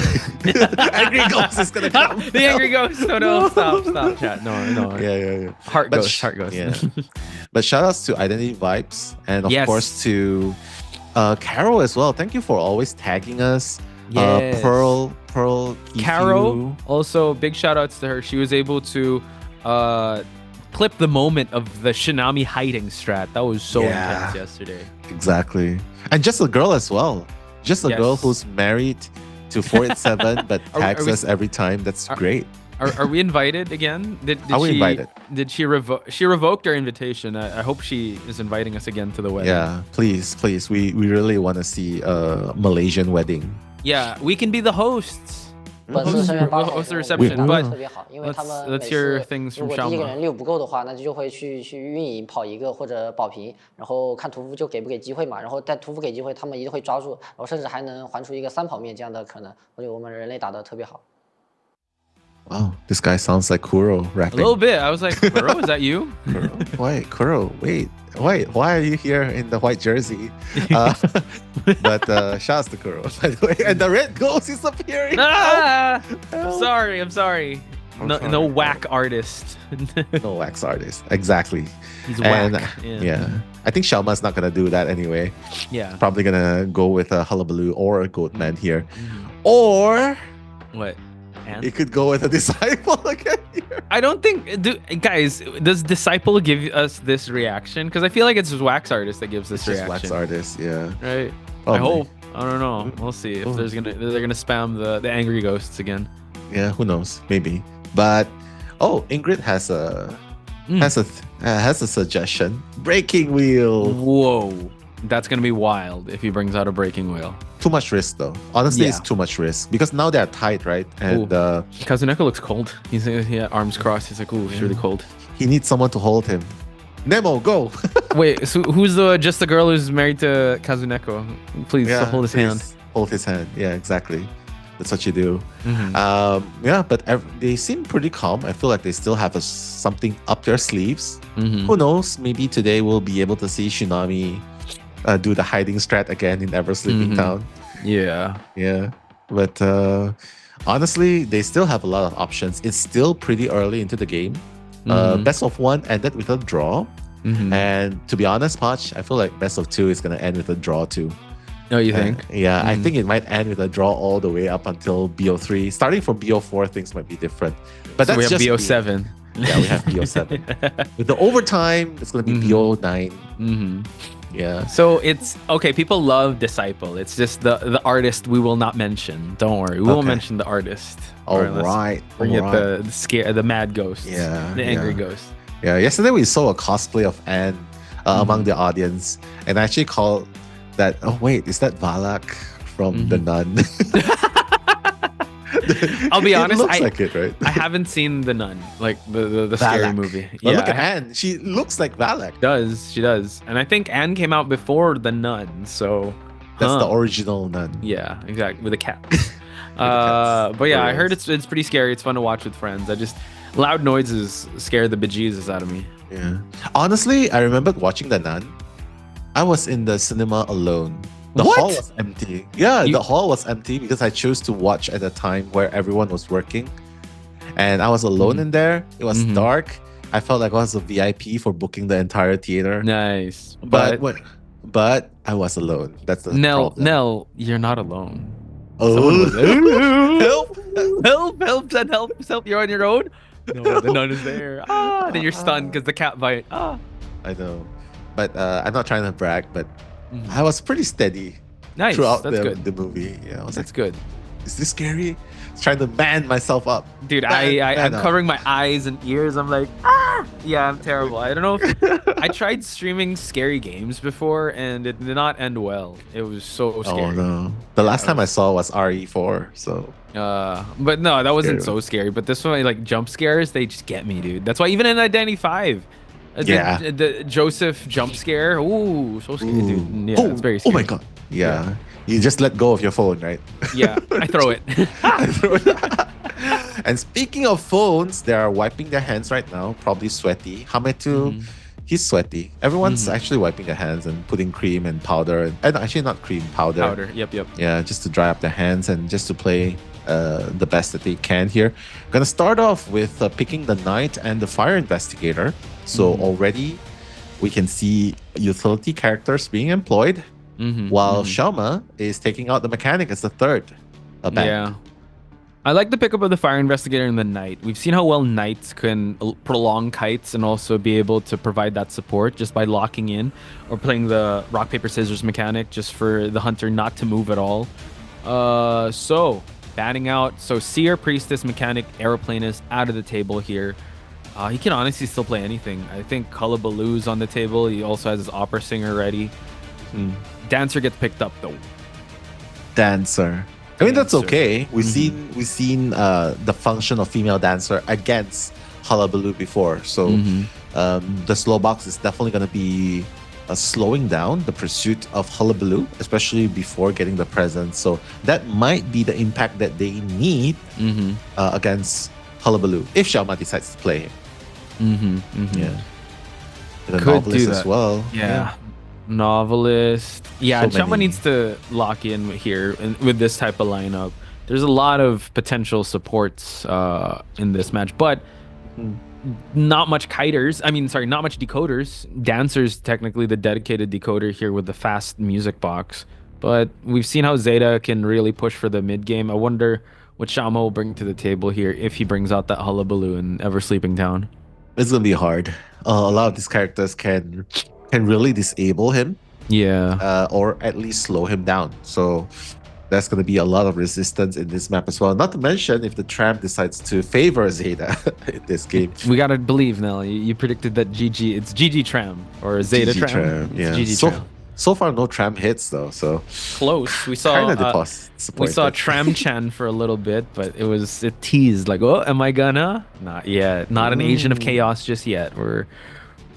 Angry Ghost is gonna come. The Angry Ghost. No, stop, chat. No. Yeah. Heart But Ghost. Yeah. But shout outs to Identity Vibes and of course to Carol as well. Thank you for always tagging us. Yes. Pearl. Carol. Also, big shout outs to her. She was able to clip the moment of the Shinami hiding strat. That was so intense yesterday. Exactly. And just a girl as well. Just a girl who's married to 487 but tags us every time. That's great. Are we invited again? Are we invited? Did she revoke? She revoked our invitation. I hope she is inviting us again to the wedding. Yeah, please. We really want to see a Malaysian wedding. Yeah, we can be the hosts. 本次声援8号 host the reception, 特 but 别好，因为他们 let's 每 hear 次 things 如 from 果第一个人 Xiaoma. 6不够的话，那就会去运营跑一个或者保平，然后看屠夫就给不给机会嘛，然后但屠夫给机会，他们一定会抓住，然后甚至还能还出一个3跑面这样的可能。我觉得我们人类打得特别好。 Wow, this guy sounds like Kuro A rapping. little bit. I was like, Kuro, is that you? Wait, Kuro, wait, why are you here in the white jersey? But shouts to Kuro, by the way. And the red ghost is appearing. Ah! Help. I'm sorry. No whack artist. No wax artist. Exactly. He's and, whack. Yeah. I think Xiaoma's not gonna do that anyway. Yeah. Probably gonna go with a Hullabaloo or a Goatman here. Or What? And? it could go with a Disciple again here. I don't think, guys, does Disciple give us this reaction? Because I feel like it's just Wax Artist that gives this It's just reaction. Wax Artist, yeah. Right. Probably. I hope. I don't know. We'll see if they're gonna spam the angry ghosts again. Yeah, who knows? Maybe. But Ingrid has a suggestion. Breaking wheel. Whoa. That's gonna be wild if he brings out a breaking wheel. Too much risk though. Honestly, Yeah. it's too much risk because now they're tight, right? And Kazuneko looks cold. He had arms crossed. He's like, ooh, it's really cold. he needs someone to hold him. Nemo, go. Wait, so who's just the girl who's married to Kazuneko? Please hold his hand. Hold his hand. Yeah, exactly. That's what you do. Mm-hmm. Yeah, but they seem pretty calm. I feel like they still have something up their sleeves. Mm-hmm. Who knows? Maybe today we'll be able to see Shinami do the hiding strat again in Ever Sleeping Town. Yeah. Yeah. But honestly, they still have a lot of options. It's still pretty early into the game. Best of 1 ended with a draw. And to be honest, Patch, I feel like best of 2 is going to end with a draw too. Oh, you think? Yeah, I think it might end with a draw all the way up until BO3. Starting from BO4, things might be different. But So that's we have just BO7. Yeah, we have BO7. With the overtime, it's going to be BO9. Yeah. So it's okay. People love Disciple. It's just the artist we will not mention. Don't worry, we won't mention the artist. All Or let's right. Forget all right. the mad ghost. Yeah, The angry yeah. ghost. Yeah, yesterday we saw a cosplay of Anne among the audience, and I actually called that. Oh wait, is that Valak from The Nun? I'll be It honest. looks like it, right? I haven't seen The Nun, like the scary Valak. movie. But look I at Anne. She looks like Valak. She does, and I think Anne came out before The Nun, so That's the original Nun. Yeah, exactly, with a cat. But yeah, I heard it's pretty scary. It's fun to watch with friends. Loud noises scare the bejesus out of me. Yeah. Honestly, I remember watching The Nun. I was in the cinema alone. The hall was empty. Yeah, the hall was empty because I chose to watch at a time where everyone was working. And I was alone in there. It was dark. I felt like I was a VIP for booking the entire theater. Nice. But I was alone. That's the problem. Nell, you're not alone. Oh, help! You're on your own. No, the nun is there. And then you're stunned because the cat bite. I know. But I'm not trying to brag, but I was pretty steady throughout the movie. Yeah, I was That's good. Is this scary? Trying to man myself up. Dude, I'm covering my eyes and ears. I'm like, yeah, I'm terrible. I don't know if I tried streaming scary games before and it did not end well. It was so scary. Oh no. The last time I saw was RE4, so but no, that wasn't so scary. But this one, like jump scares, they just get me, dude. That's why even in Identity 5, the Joseph jump scare, ooh, so scary, dude. Yeah, it's very scary. Oh my god. Yeah. You just let go of your phone, right? Yeah, I throw it. And speaking of phones, they are wiping their hands right now, probably sweaty. Hametu, he's sweaty. Everyone's actually wiping their hands and putting cream and powder, and actually not cream, powder. Powder, yep. Yeah, just to dry up their hands and just to play the best that they can here. Gonna start off with picking the Knight and the Fire Investigator. So already we can see utility characters being employed, while Xiaoma is taking out the Mechanic as the third band. Yeah. I like the pickup of the Fire Investigator and the Knight. We've seen how well Knights can prolong kites and also be able to provide that support just by locking in or playing the rock, paper, scissors mechanic just for the Hunter not to move at all. So, batting out. So, Seer, Priestess, Mechanic, Aeroplane is out of the table here. He can honestly still play anything. I think Hullabaloo's on the table. He also has his Opera Singer ready. Dancer gets picked up, though. Dancer. I mean, that's okay. We've seen the function of female dancer against Hullabaloo before. So the slow box is definitely going to be slowing down the pursuit of Hullabaloo, especially before getting the presence. So that might be the impact that they need against Hullabaloo if Xiaoma decides to play him. Yeah. The Novelist as well. Yeah. Novelist. Yeah, So Xiaoma many. needs to lock in here with this type of lineup. There's a lot of potential supports in this match, but not much kiters. I mean, sorry, not much decoders. Dancer's technically the dedicated decoder here with the fast music box. But we've seen how ZETA can really push for the mid game. I wonder what Xiaoma will bring to the table here if he brings out that Hullabaloo in Ever Sleeping Town. It's going to be hard. A lot of these characters can really disable him. Yeah. Or at least slow him down. So that's going to be a lot of resistance in this map as well. Not to mention if the Tram decides to favor ZETA in this game. We got to believe, Nell. You predicted that it's GG Tram or ZETA GG Tram. Yeah. It's GG Tram. So far, no Tram hits though. So close. We saw kind of we saw Tram Chan for a little bit, but it teased like, oh, am I gonna? Not yet. Not an Agent of Chaos just yet. It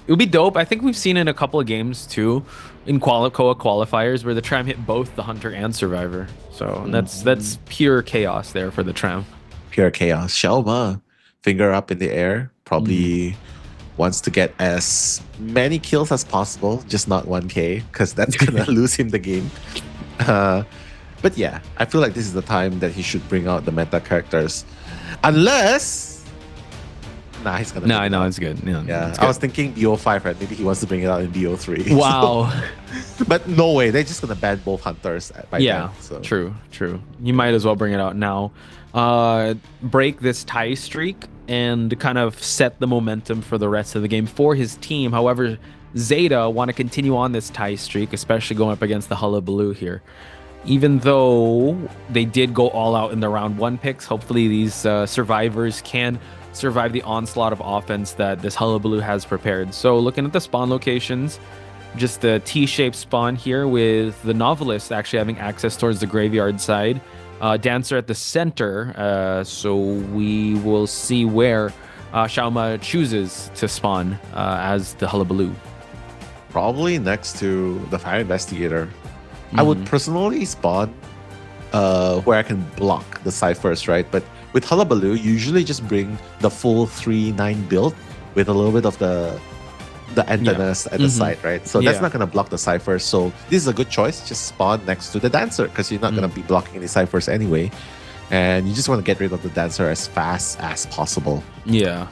would be dope. I think we've seen in a couple of games too, in COA qualifiers, where the Tram hit both the Hunter and Survivor. So that's pure chaos there for the Tram. Pure chaos. Xiaoma, finger up in the air, probably wants to get as many kills as possible, just not 1k, because that's gonna lose him the game. But yeah, I feel like this is the time that he should bring out the meta characters, unless. Nah, he's gonna. No, I know it's good. Yeah, it's I was thinking BO5, right? Maybe he wants to bring it out in BO3. Wow. But no way, they're just gonna ban both Hunters by then. So. True. You might as well bring it out now. Break this tie streak and kind of set the momentum for the rest of the game for his team. However, ZETA want to continue on this tie streak, especially going up against the Hullabaloo here. Even though they did go all out in the round 1 picks, hopefully these survivors can survive the onslaught of offense that this Hullabaloo has prepared. So looking at the spawn locations, just the T-shaped spawn here with the Novelist actually having access towards the graveyard side. Dancer at the center, so we will see where Xiaoma chooses to spawn as the Hullabaloo. Probably next to the Fire Investigator. I would personally spawn where I can block the ciphers, right? But with Hullabaloo, you usually just bring the full 3-9 build with a little bit of the antennas at the side, right? So that's not going to block the ciphers. So this is a good choice. Just spawn next to the Dancer because you're not going to be blocking any ciphers anyway. And you just want to get rid of the Dancer as fast as possible. Yeah.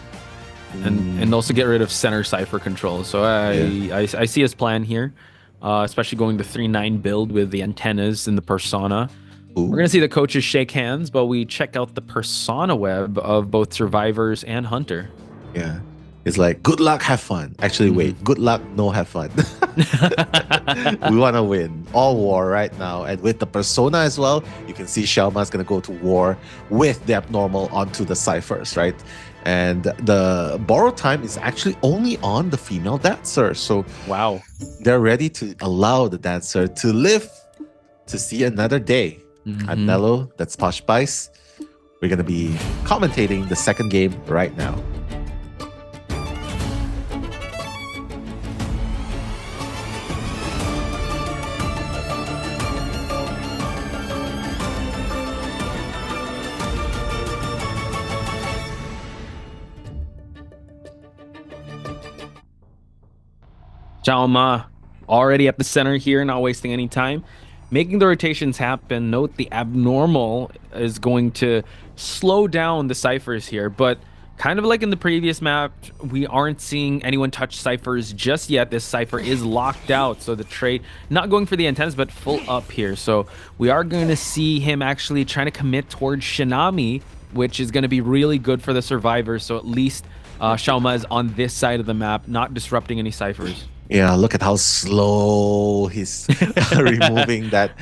And also get rid of center cipher control. So I see his plan here, especially going the 3-9 build with the antennas and the persona. We're going to see the coaches shake hands, but we check out the persona web of both survivors and Hunter. Yeah. It's like, good luck, have fun. Actually, wait, good luck, no have fun. We want to win. All war right now. And with the persona as well, you can see Xiaoma's going to go to war with the abnormal onto the ciphers, right? And the borrow time is actually only on the female dancer. So wow, they're ready to allow the dancer to live to see another day. I'm Nello, that's Posh Bice. We're going to be commentating the second game right now. Xiaoma already at the center here, not wasting any time. Making the rotations happen. Note the abnormal is going to slow down the ciphers here, but kind of like in the previous map, we aren't seeing anyone touch ciphers just yet. This cipher is locked out, so the trade not going for the antennas, but full up here. So we are going to see him actually trying to commit towards Shinami, which is going to be really good for the survivors. So at least Xiaoma is on this side of the map, not disrupting any ciphers. Yeah, look at how slow he's removing that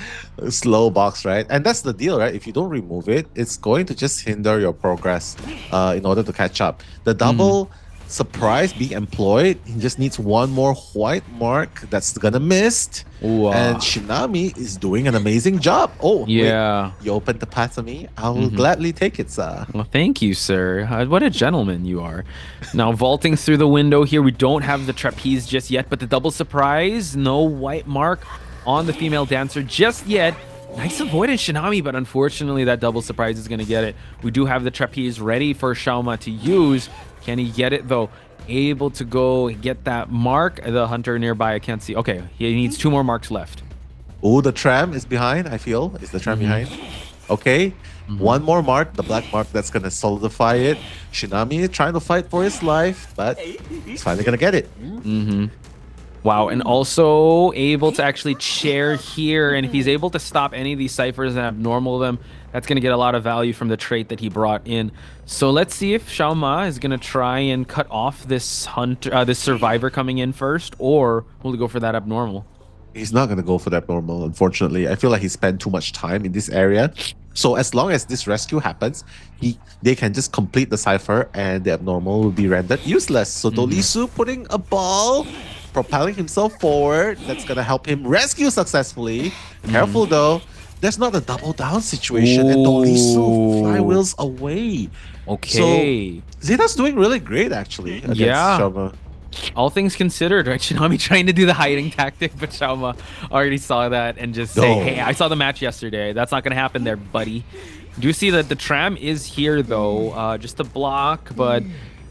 slow box, right? And that's the deal, right? If you don't remove it, it's going to just hinder your progress in order to catch up. The double surprise being employed, he just needs one more white mark that's gonna miss. And Shinami is doing an amazing job. Oh, yeah. Wait, you opened the path to me. I will gladly take it, sir. Well, thank you, sir. What a gentleman you are. Now, vaulting through the window here, we don't have the trapeze just yet, but the double surprise, no white mark on the female dancer just yet. Nice avoidance, Shinami, but unfortunately that double surprise is going to get it. We do have the trapeze ready for Xiaoma to use. Can he get it, though? Able to go get that mark. The hunter nearby, I can't see. Okay, he needs 2 more marks left. Oh, the tram is behind, I feel. Is the tram behind? Okay. One more mark, the black mark that's going to solidify it. Shinami is trying to fight for his life, but he's finally going to get it. Wow, and also able to actually chair here, and if he's able to stop any of these ciphers and abnormal them, that's going to get a lot of value from the trait that he brought in. So let's see if Xiaoma is going to try and cut off this hunter, this survivor coming in first, or will he go for that abnormal? He's not going to go for that abnormal, unfortunately. I feel like he spent too much time in this area. So as long as this rescue happens, they can just complete the cipher and the abnormal will be rendered useless. So Dolisu putting a ball, propelling himself forward. That's going to help him rescue successfully. Careful though. There's not a double down situation and Dolisu flywheels away. Okay. So ZETA's doing really great actually against Xiaoma. All things considered, right? Shinami trying to do the hiding tactic, but Xiaoma already saw that and just say, hey, I saw the match yesterday. That's not going to happen there, buddy. Do you see that the tram is here though, just to block, but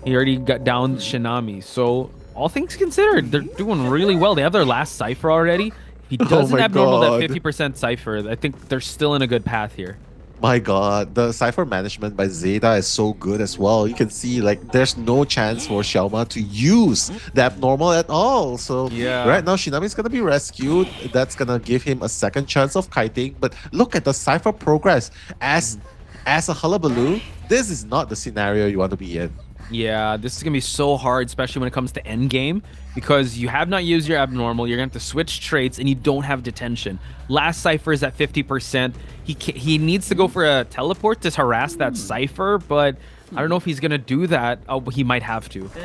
he already got down Shinami. So all things considered, they're doing really well. They have their last cipher already. He doesn't have normal that 50% cipher. I think they're still in a good path here. My god, the cipher management by ZETA is so good as well. You can see like there's no chance for Xiaoma to use the abnormal at all. So right now Shinami's gonna be rescued. That's gonna give him a second chance of kiting. But look at the cipher progress. As a hullabaloo, this is not the scenario you want to be in. Yeah, this is going to be so hard, especially when it comes to endgame, because you have not used your abnormal. You're going to have to switch traits, and you don't have detention. Last cipher is at 50%. He needs to go for a teleport to harass that cipher, but I don't know if he's going to do that. Oh, he might have to. He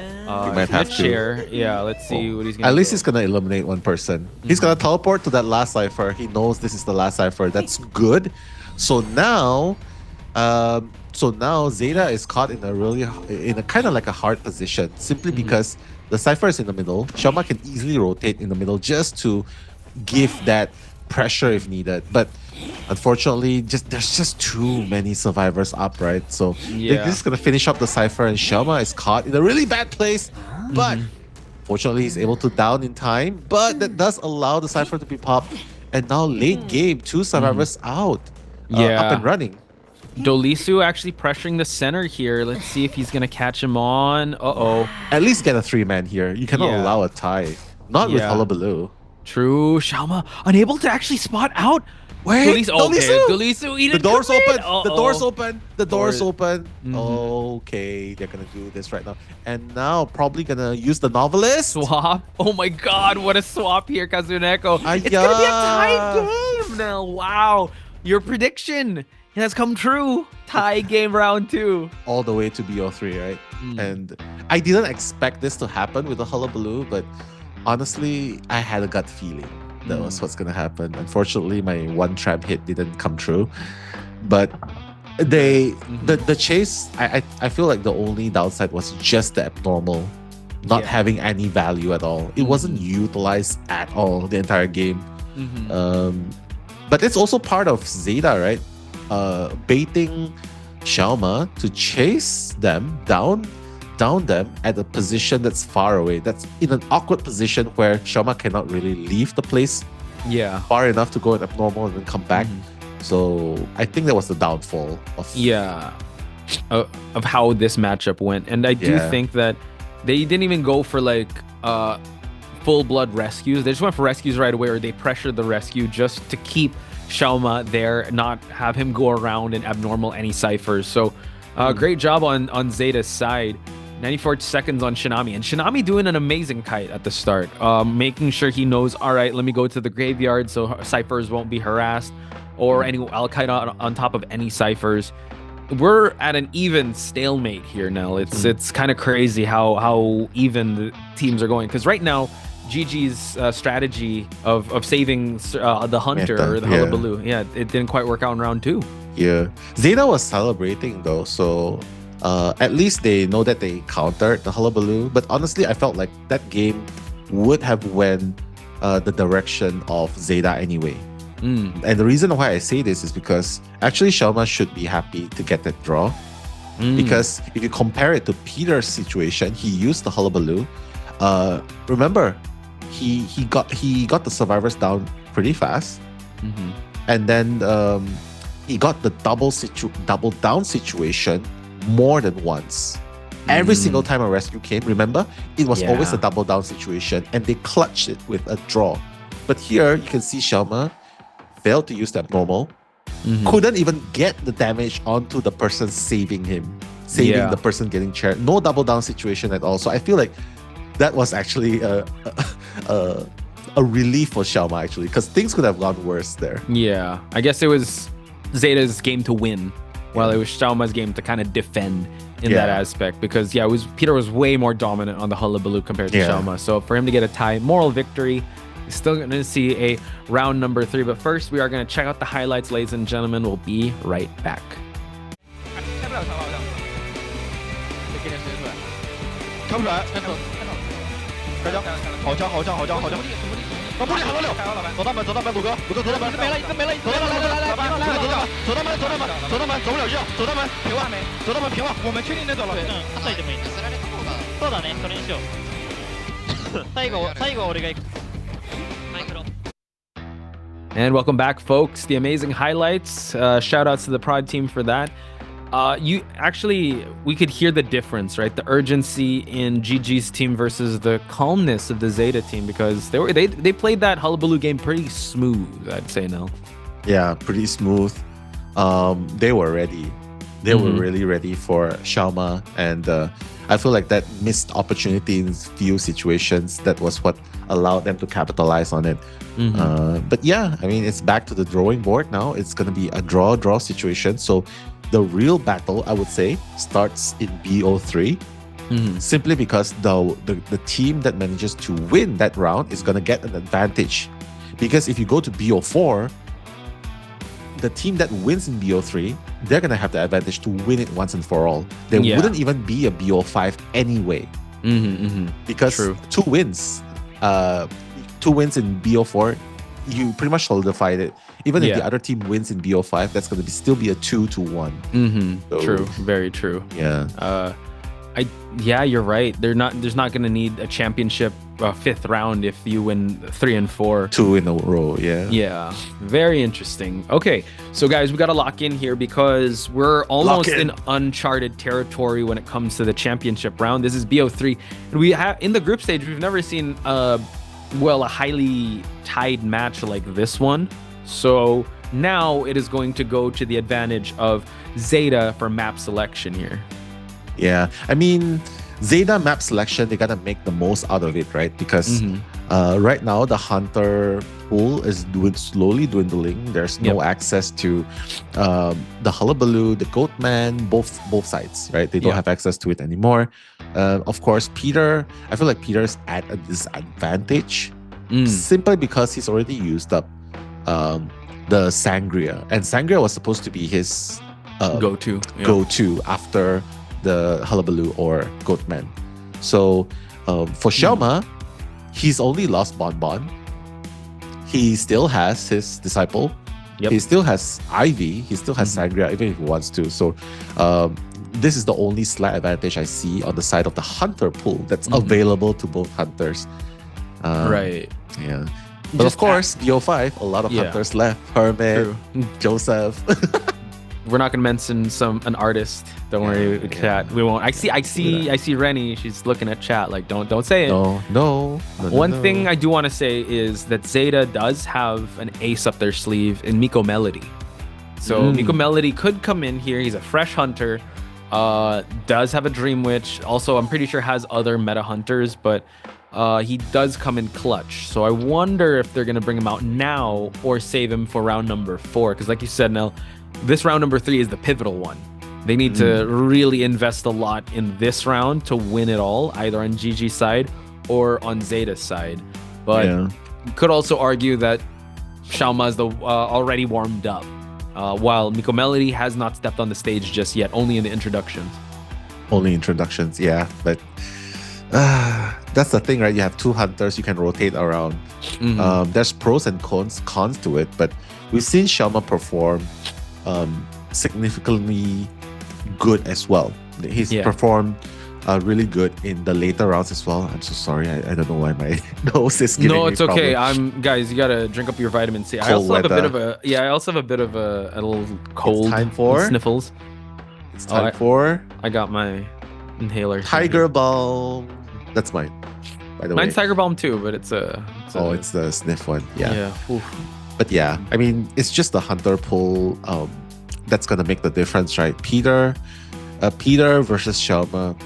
might have to. Chair. Yeah, let's see what he's going to do. At least he's going to eliminate one person. He's going to teleport to that last cipher. He knows this is the last cipher. That's good. So now... ZETA is caught in a kind of like a hard position simply because the cipher is in the middle. Xiaoma can easily rotate in the middle just to give that pressure if needed. But unfortunately, there's just too many survivors up, right? So they're just gonna finish up the cipher, and Xiaoma is caught in a really bad place. But fortunately, he's able to down in time. But that does allow the cipher to be popped. And now late game, 2 survivors out, up and running. Dolisu actually pressuring the center here. Let's see if he's going to catch him on. At least get a 3-man here. You cannot allow a tie. Not with Hullabaloo. True. Xiaoma unable to actually spot out. Wait, Dolisu, the door's open. The door's open. The door's open. Okay, they're going to do this right now. And now probably going to use the Novelist. Swap. Oh my god, what a swap here, Kazuneko. It's going to be a tie game now. Wow. Your prediction has come true. Tie game round 2. All the way to BO3, right? And I didn't expect this to happen with the Hullabaloo, but honestly, I had a gut feeling that was what's going to happen. Unfortunately, my one trap hit didn't come true. But the chase, I feel like the only downside was just the abnormal not having any value at all. It wasn't utilized at all the entire game. But it's also part of ZETA, right? Baiting Xiaoma to chase them down down them at a position that's far away. That's in an awkward position where Xiaoma cannot really leave the place far enough to go in abnormal and then come back. So I think that was the downfall of how this matchup went. And I do think that they didn't even go for like full blood rescues. They just went for rescues right away, or they pressured the rescue just to keep Xiaoma there, not have him go around and abnormal any ciphers. So great job on ZETA's side. 94 seconds on Shinami, and Shinami doing an amazing kite at the start, making sure he knows, all right, let me go to the graveyard so ciphers won't be harassed, or I'll kite on top of any ciphers. We're at an even stalemate here now. It's kind of crazy how even the teams are going, because right now GG's strategy of saving the hunter or the hullabaloo, it didn't quite work out in round 2. ZETA was celebrating though, so at least they know that they countered the hullabaloo. But honestly, I felt like that game would have went the direction of ZETA anyway. And the reason why I say this is because actually Xiaoma should be happy to get that draw. Because if you compare it to Peter's situation, he used the hullabaloo. Remember, he got the survivors down pretty fast, and then he got the double down situation more than once. Every single time a rescue came, remember, it was always a double down situation, and they clutched it with a draw. But here you can see Xiaoma failed to use the abnormal, couldn't even get the damage onto the person saving him, the person getting chaired. No double down situation at all. So I feel like that was actually a relief for Xiaoma, actually, because things could have gone worse there. Yeah, I guess it was ZETA's game to win, while it was Xiaoma's game to kind of defend in that aspect, because Peter was way more dominant on the hullabaloo compared to Xiaoma. So for him to get a tie, moral victory. Still going to see a round number 3, but first we are going to check out the highlights, ladies and gentlemen. We'll be right back. And welcome back, folks. The amazing highlights. Shout outs to the prod team for that. We could hear the difference, right? The urgency in GG's team versus the calmness of the ZETA team, because they played that hullabaloo game pretty smooth, I'd say now. Yeah, pretty smooth. They were ready. They were really ready for Xiaoma, and I feel like that missed opportunity in few situations, that was what allowed them to capitalize on it. But yeah, I mean, it's back to the drawing board now. It's going to be a draw situation. So the real battle, I would say, starts in BO3, simply because the team that manages to win that round is going to get an advantage. Because if you go to BO4, the team that wins in BO3, they're going to have the advantage to win it once and for all. There wouldn't even be a BO5 anyway. Because 2 wins in BO4, you pretty much solidified it. Even if the other team wins in BO5, that's going to still be a 2-1. So, true, very true. You're right. There's not going to need a championship 5th round if you win 3 and 4. 2 in a row, Yeah, very interesting. Okay, so guys, we got to lock in here because we're almost in uncharted territory when it comes to the championship round. This is BO3. And we have in the group stage, we've never seen a highly tied match like this one. So now it is going to go to the advantage of ZETA for map selection here. Yeah, I mean, ZETA map selection, they gotta make the most out of it, right? Because right now the hunter pool is slowly dwindling. There's no access to the hullabaloo, the goatman, both sides, right? They don't have access to it anymore. Of course, Peter, I feel like Peter's at a disadvantage simply because he's already used up the Sangria, and Sangria was supposed to be his go-to after the hullabaloo or goatman. So for Xiaoma, he's only lost Bonbon. He still has his disciple. He still has Ivy. He still has Sangria, even if he wants to. So this is the only slight advantage I see on the side of the hunter pool that's available to both hunters. Right. Yeah. But of course, BO5, a lot of hunters left. Hermit, Joseph. We're not gonna mention an artist. Don't worry, chat. We won't. I see Rennie. She's looking at chat. Like, don't say it. No. One thing I do want to say is that ZETA does have an ace up their sleeve in Miko Melody. So Miko Melody could come in here. He's a fresh hunter. Does have a Dream Witch. Also, I'm pretty sure has other meta hunters, but he does come in clutch. So I wonder if they're gonna bring him out now or save him for round number 4. Because like you said, Nell, this round number 3 is the pivotal one. They need to really invest a lot in this round to win it all, either on GG's side or on ZETA's side. But you could also argue that Xiaoma is already warmed up, while Miko Melody has not stepped on the stage just yet, only in the introductions. Only introductions, yeah. But that's the thing, right? You have 2 hunters, you can rotate around. There's pros and cons to it, but we've seen Xiaoma perform significantly good as well. He's performed really good in the later rounds as well. I'm so sorry. I don't know why my nose is giving me No, it's okay. problems. Guys, you gotta drink up your vitamin C. Cold I also have weather. a bit of a little cold. It's time for sniffles. It's time for I got my inhaler. Tiger Balm. That's mine, by the way. Mine's Tiger Balm too, but it's the sniff one. Yeah. Oof. But yeah, I mean, it's just the hunter pool that's gonna make the difference, right? Peter versus Xiaoma.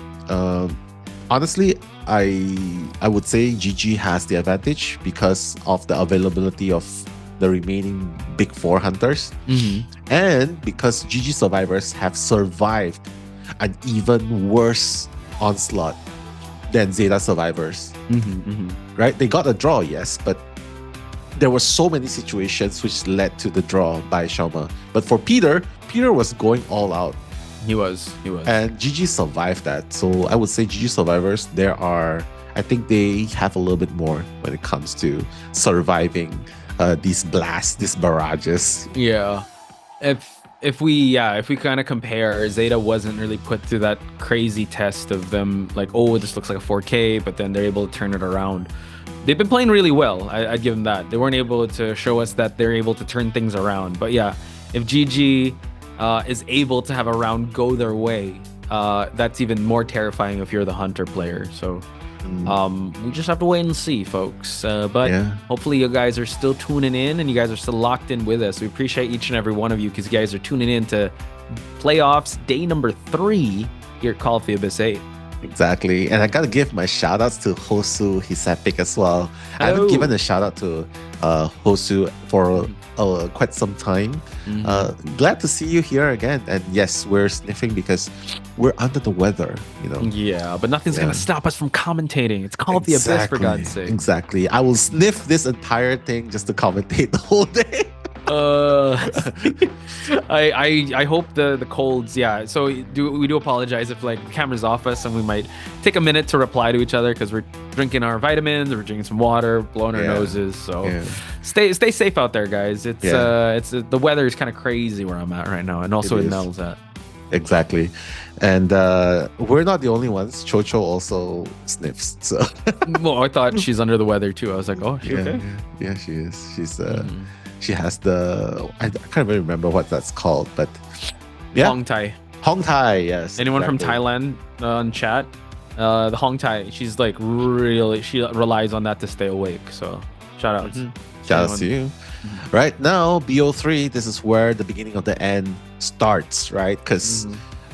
Honestly, I would say GG has the advantage because of the availability of the remaining big 4 hunters, and because GG survivors have survived an even worse onslaught than ZETA survivors. Right? They got a draw, yes, but there were so many situations which led to the draw by Xiaoma. But for Peter was going all out. He was. And GG survived that. So I would say GG survivors, I think they have a little bit more when it comes to surviving these blasts, these barrages. Yeah. If we kind of compare, ZETA wasn't really put through that crazy test of them like, oh, this looks like a 4K, but then they're able to turn it around. They've been playing really well. I'd give them that. They weren't able to show us that they're able to turn things around. But yeah, if GG is able to have a round go their way, that's even more terrifying if you're the hunter player. So we just have to wait and see, folks. But hopefully you guys are still tuning in and you guys are still locked in with us. We appreciate each and every one of you because you guys are tuning in to playoffs day number 3 here at Call of the Abyss 8. Exactly. And I gotta give my shout outs to Hosu Hisapik as well. I haven't given a shout out to Hosu for quite some time. Glad to see you here again. And yes, we're sniffing because we're under the weather, you know. Yeah, but nothing's gonna stop us from commentating. It's Call of the Abyss, for God's sake. Exactly. I will sniff this entire thing just to commentate the whole day. I hope the colds, so we do apologize if like the camera's off us and we might take a minute to reply to each other because we're drinking our vitamins, we're drinking some water, blowing our noses. So stay safe out there, guys. It's the weather is kind of crazy where I'm at right now, and also in Nell's at. Exactly. And we're not the only ones. Chocho also sniffs. So well, I thought she's under the weather too. I was like, oh, she okay? Yeah, she is. She's she has I can't really remember what that's called, but Hong Tai. Hong Tai, yes. Anyone from Thailand on chat? The Hong Tai, she's like really, she relies on that to stay awake. So shout outs. Shout outs to you. Right now, BO3, this is where the beginning of the end starts, right? Because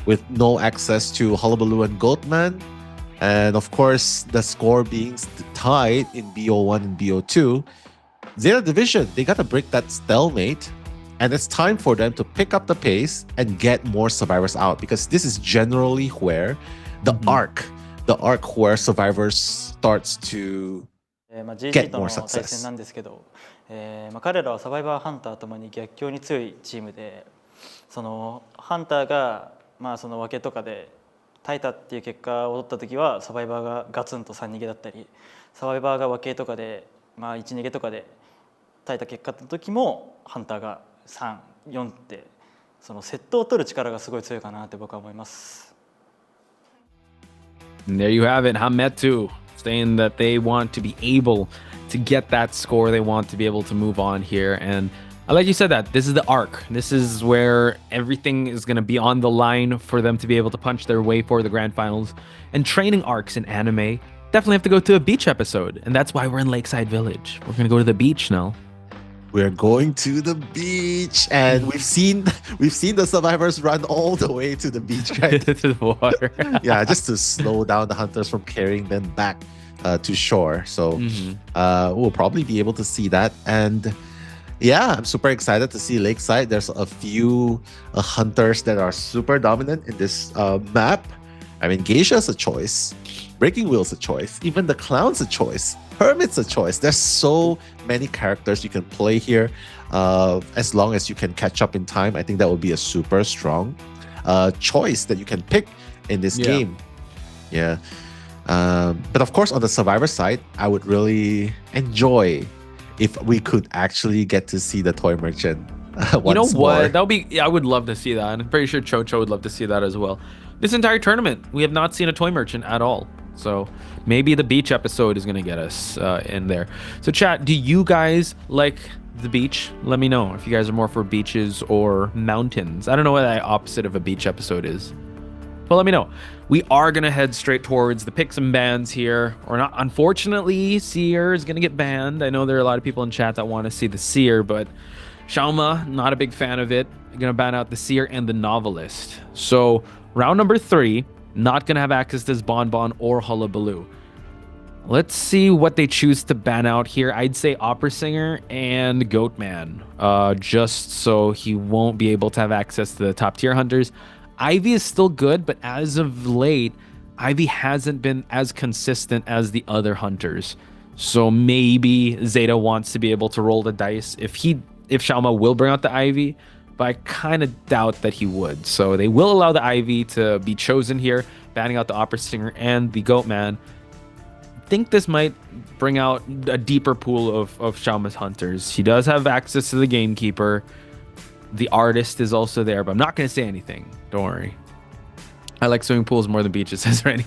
with no access to Hullabaloo and Goatman, and of course the score being tied in BO1 and BO2, ZETA Division, they got to break that stalemate, and it's time for them to pick up the pace and get more survivors out, because this is generally where the arc where survivors starts to get more success. 彼らはサバイバーハンターともに逆境に強いチームで、そのハンターがその分けとかで耐えたっていう結果を取った時はサバイバーがガツンと3逃げだったり、サバイバーが分けとかで1逃げとかで耐えた結果の時もハンターが3、4ってそのセットを取る力がすごい強いかなって僕は思います。And there you have it, Hametu saying that they want to be able to get that score. They want to be able to move on here. And I like you said that this is the arc. This is where everything is going to be on the line for them to be able to punch their way for the grand finals. And training arcs in anime definitely have to go to a beach episode. And that's why we're in Lakeside Village. We're going to go to the beach now. We're going to the beach, and we've seen the survivors run all the way to the beach, right? To the water. Yeah, just to slow down the hunters from carrying them back to shore. So we'll probably be able to see that. And yeah, I'm super excited to see Lakeside. There's a few hunters that are super dominant in this map. I mean, Geisha's a choice. Breaking Wheel's a choice. Even the Clown's a choice. Hermit's a choice. There's so many characters you can play here. As long as you can catch up in time, I think that will be a super strong choice that you can pick in this game. Yeah. But of course, on the Survivor side, I would really enjoy if we could actually get to see the Toy Merchant once You know what? more. That would be. I would love to see that. And I'm pretty sure Chocho would love to see that as well. This entire tournament, we have not seen a Toy Merchant at all. So maybe the beach episode is going to get us in there. So chat, do you guys like the beach? Let me know if you guys are more for beaches or mountains. I don't know what the opposite of a beach episode is. But let me know. We are going to head straight towards the picks and bans here. Or not. Unfortunately, Seer is going to get banned. I know there are a lot of people in chat that want to see the Seer, but Xiaoma, not a big fan of it. Going to ban out the Seer and the Novelist. So round number 3, not going to have access to this Bonbon or Hullabaloo. Let's see what they choose to ban out here. I'd say Opera Singer and Goatman, just so he won't be able to have access to the top tier hunters. Ivy is still good, but as of late, Ivy hasn't been as consistent as the other hunters. So maybe Zeta wants to be able to roll the dice if Xiaoma will bring out the Ivy. But I kind of doubt that he would. So they will allow the Ivy to be chosen here, banning out the Opera Singer and the Goatman. I think this might bring out a deeper pool of Xiaoma's hunters. He does have access to the Gamekeeper. The Artist is also there, but I'm not going to say anything. Don't worry. I like swimming pools more than beaches, says Rennie.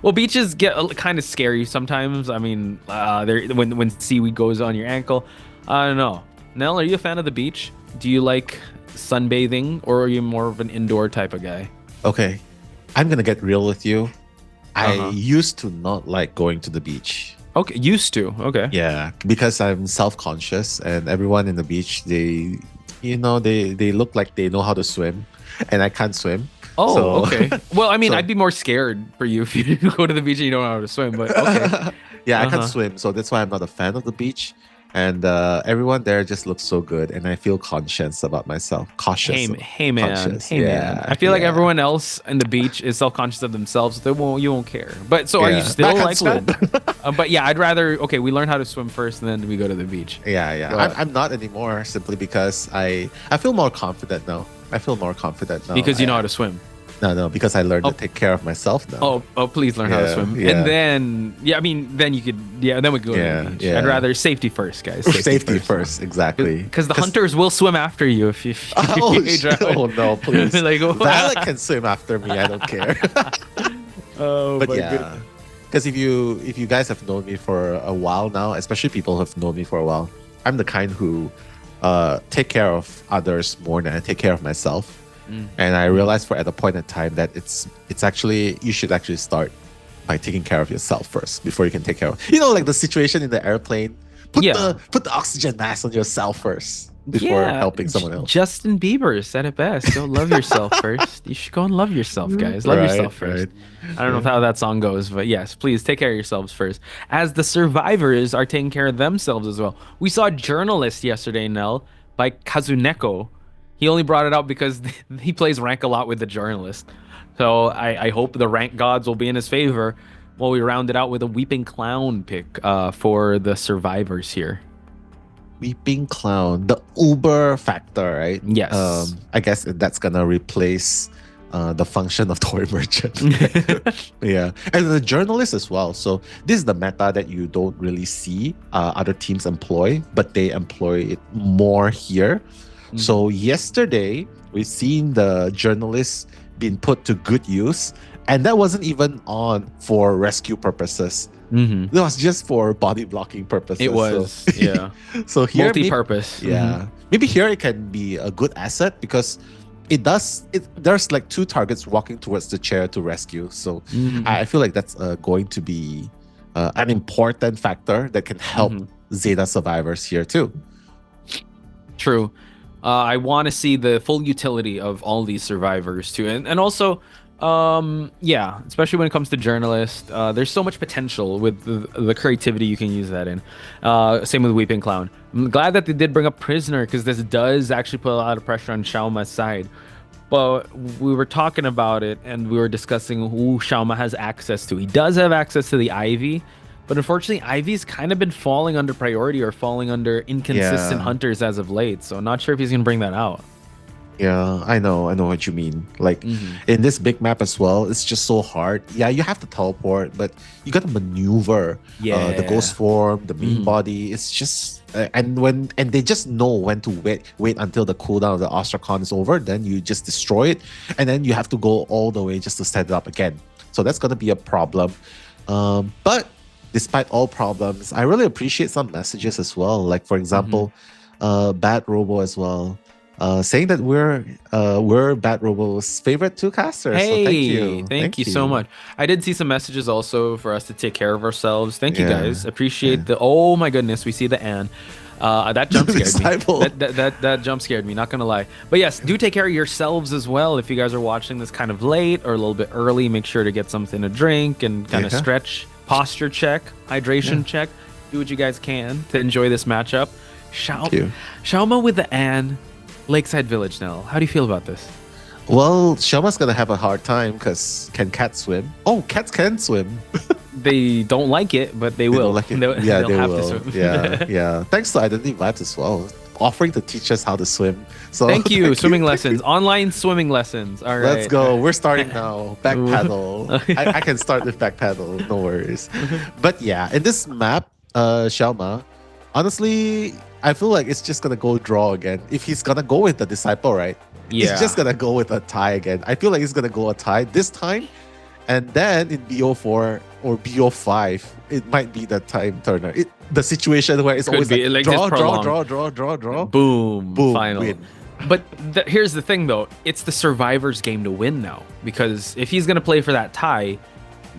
Well, beaches get kind of scary sometimes. I mean, when seaweed goes on your ankle. I don't know. Nell, are you a fan of the beach? Do you like sunbathing, or are you more of an indoor type of guy? Okay, I'm gonna get real with you. I used to not like going to the beach. Okay, used to. Okay. Yeah, because I'm self-conscious, and everyone in the beach, they look like they know how to swim, and I can't swim. Oh, so, okay. Well, I mean, I'd be more scared for you if you go to the beach and you don't know how to swim. But okay. Yeah, I can't swim, so that's why I'm not a fan of the beach. And everyone there just looks so good, and I feel conscious about myself. Cautious. Hey man. I feel like everyone else in the beach is self-conscious of themselves. You won't care. But so are you still like that? But yeah, I'd rather. Okay, we learn how to swim first, and then we go to the beach. Yeah. I'm not anymore, simply because I feel more confident now. Because you know how to swim. No, because I learned to take care of myself now. Oh, please learn how to swim. Yeah. And then, then you could, then we go to the beach. Yeah. I'd rather safety first, guys. Safety first, exactly. Because the hunters will swim after you if you oh no, please. Like, Valak can swim after me, I don't care. But yeah. Because if you guys have known me for a while now, especially people who have known me for a while, I'm the kind who take care of others more than I take care of myself. And I realized at a point in time that it's actually, you should actually start by taking care of yourself first before you can take care of, like the situation in the airplane. Put the oxygen mask on yourself first before helping someone else. Justin Bieber said it best. Go love yourself first. You should go and love yourself, guys. Love yourself first. I don't know how that song goes, but yes, please take care of yourselves first. As the survivors are taking care of themselves as well. We saw Journalist yesterday, Nell, by Kazuneko. He only brought it up because he plays rank a lot with the Journalist. So I hope the rank gods will be in his favor while we round it out with a Weeping Clown pick for the survivors here. Weeping Clown, the Uber factor, right? Yes. I guess that's going to replace the function of Toy Merchant. Yeah. And the Journalist as well. So this is the meta that you don't really see other teams employ, but they employ it more here. So yesterday, We've seen the journalists being put to good use, and that wasn't even on for rescue purposes. It was just for body blocking purposes. It was, so. yeah. So here, multi-purpose. Maybe here it can be a good asset because there's like 2 targets walking towards the chair to rescue. So I feel like that's going to be an important factor that can help ZETA survivors here too. True. I want to see the full utility of all these survivors too, and also yeah, especially when it comes to journalists, there's so much potential with the creativity you can use that in. Same with Weeping Clown. I'm glad that they did bring up Prisoner, because this does actually put a lot of pressure on Xiaoma's side. But we were talking about it, and we were discussing who Xiaoma has access to. He does have access to the Ivy, but unfortunately, Ivy's kind of been falling under priority or falling under inconsistent hunters as of late. So I'm not sure if he's going to bring that out. Yeah, I know what you mean. Like in this big map as well, it's just so hard. Yeah, you have to teleport, but you got to maneuver the ghost form, the main body. It's just and they just know when to wait until the cooldown of the Ostrakhan is over. Then you just destroy it, and then you have to go all the way just to set it up again. So that's gonna be a problem. But despite all problems, I really appreciate some messages as well. Like for example, Bad Robo as well. Saying that we're Bad Robo's favorite 2 casters. Hey, so thank you. Thank you so much. I did see some messages also for us to take care of ourselves. Thank you guys. Appreciate the. Oh my goodness, we see the Anne. That jump scared me. That jump scared me, not gonna lie. But yes, do take care of yourselves as well. If you guys are watching this kind of late or a little bit early, make sure to get something to drink and kind of stretch, posture check, hydration check. Do what you guys can to enjoy this matchup. Xiaoma with the Anne. Lakeside Village now. How do you feel about this? Well, Xiaoma's gonna have a hard time because can cats swim? Oh, cats can swim. They don't like it, but they will. Like it. They'll have to swim. Yeah. Thanks to Identity Vibes as well, offering to teach us how to swim. So thank you. Swimming lessons, online swimming lessons. All right, let's go. We're starting now. Back paddle. I can start with back paddle. No worries. But yeah, in this map, Xiaoma, honestly, I feel like it's just gonna go draw again. If he's gonna go with the Disciple, right? He's just gonna go with a tie again. I feel like he's gonna go a tie this time, and then in BO4 or BO5, it might be the time turner. The situation where it's always like draw. Boom. Final. Win. But here's the thing, though. It's the Survivor's game to win now, because if he's gonna play for that tie,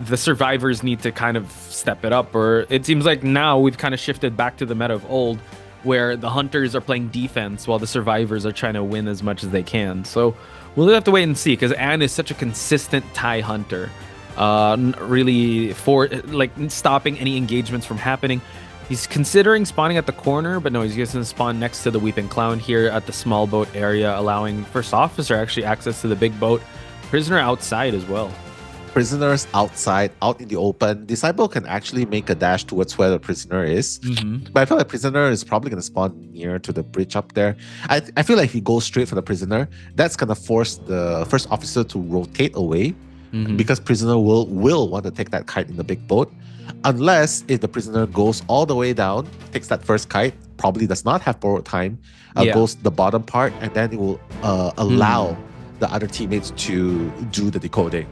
the Survivors need to kind of step it up. Or it seems like now we've kind of shifted back to the meta of old, where the Hunters are playing defense while the Survivors are trying to win as much as they can. So we'll have to wait and see, because Anne is such a consistent tie hunter, really for like stopping any engagements from happening. He's considering spawning at the corner, but no, he's going to spawn next to the Weeping Clown here at the small boat area, allowing First Officer actually access to the big boat. Prisoner outside as well. Prisoners outside, out in the open. Disciple can actually make a dash towards where the prisoner is. But I feel like prisoner is probably going to spawn near to the bridge up there. I feel like if he goes straight for the prisoner, that's going to force the First Officer to rotate away, because prisoner will want to take that kite in the big boat. Unless if the prisoner goes all the way down, takes that first kite, probably does not have borrowed time, goes to the bottom part, and then it will allow the other teammates to do the decoding.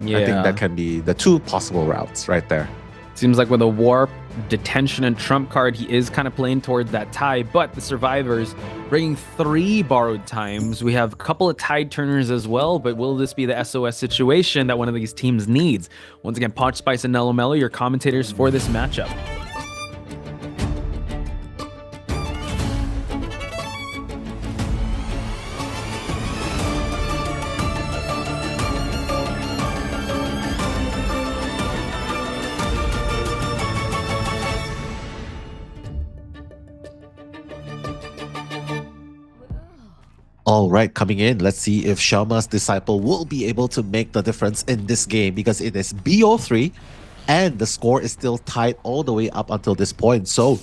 I think that can be the 2 possible routes right there. Seems like with a warp, detention, and trump card, he is kind of playing toward that tie, but the Survivors bringing 3 borrowed times. We have a couple of tide turners as well, but will this be the SOS situation that one of these teams needs? Once again, Potch Spice and Nello Mello, your commentators for this matchup. All right, coming in, let's see if Xiaoma's Disciple will be able to make the difference in this game, because it is BO3 and the score is still tied all the way up until this point. So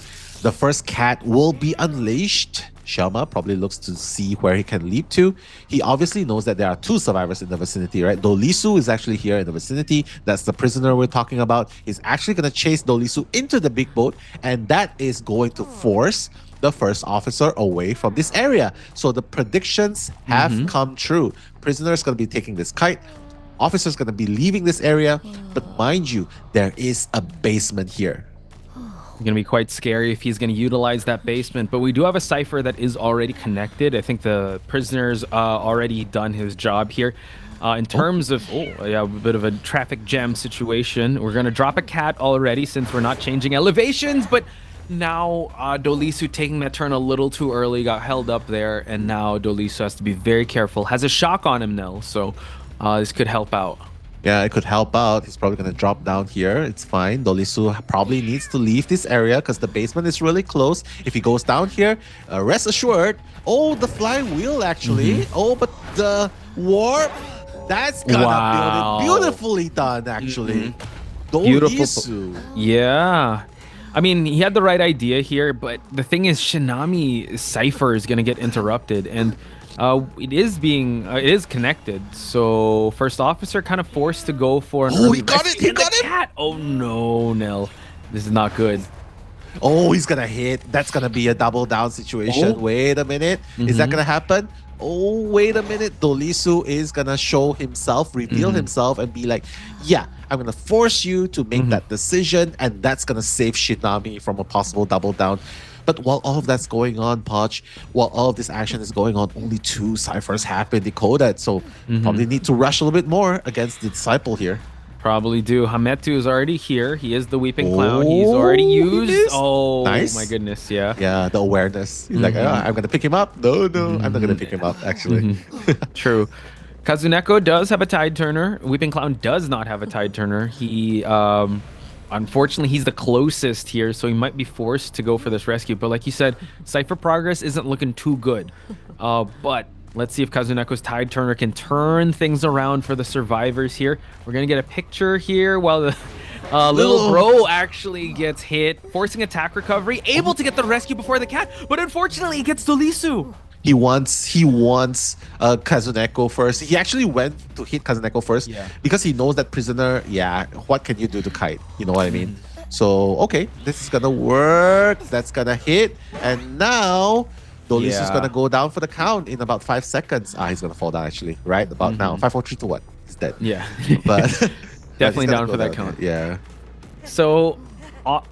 the first cat will be unleashed. Xiaoma probably looks to see where he can leap to. He obviously knows that there are 2 survivors in the vicinity, right? Dolisu is actually here in the vicinity. That's the prisoner we're talking about. He's actually going to chase Dolisu into the big boat, and that is going to force the first officer away from this area. So the predictions have come true. Prisoner's going to be taking this kite. Officer's going to be leaving this area. But mind you, there is a basement here. Going to be quite scary if he's going to utilize that basement, but we do have a cipher that is already connected. I think the prisoner's already done his job here. In terms of a bit of a traffic jam situation, we're going to drop a cat already since we're not changing elevations, but now Dolisu taking that turn a little too early, got held up there, and now Dolisu has to be very careful. Has a shock on him now, so this could help out. Yeah, it could help out. He's probably going to drop down here. It's fine. Dolisu probably needs to leave this area because the basement is really close. If he goes down here, rest assured. Oh, the flywheel actually. Oh, but the warp, that's gonna build it. Beautifully done actually. Dolisu. Yeah. I mean, he had the right idea here, but the thing is, Shinami's cipher is going to get interrupted, and it is connected. So first officer kind of forced to go for an he got it! He got it! Cat. Oh no, Nell. This is not good. Oh, he's gonna hit. That's gonna be a double down situation. Wait a minute. Is that gonna happen? Oh, wait a minute. Dolisu is gonna show himself, reveal himself, and be like, yeah, I'm gonna force you to make that decision, and that's gonna save Shinami from a possible double down. But while all of that's going on, Poch, while all of this action is going on, only 2 ciphers have been decoded. So probably need to rush a little bit more against the Disciple here. Probably do. Hametu is already here. He is the Weeping Clown. He's already used. Oh, nice. My goodness. Yeah. Yeah, the awareness. He's like, I'm going to pick him up. No, I'm not going to pick him up, actually. True. Kazuneko does have a Tide Turner. Weeping Clown does not have a Tide Turner. He, unfortunately, he's the closest here, so he might be forced to go for this rescue. But like you said, Cypher progress isn't looking too good. But let's see if Kazuneko's Tide Turner can turn things around for the survivors here. We're going to get a picture here while the little bro actually gets hit, forcing attack recovery, able to get the rescue before the cat, but unfortunately, he gets Dolisu. He wants Kazuneko first. He actually went to hit Kazuneko first because he knows that prisoner, what can you do to kite? You know what I mean? So, okay, this is gonna work. That's gonna hit. And now, Dolisu's gonna go down for the count in about 5 seconds. He's gonna fall down actually, right? About now. 5, 4, 3, 2, 1. He's dead. Yeah. But definitely down for that count. Yeah. So,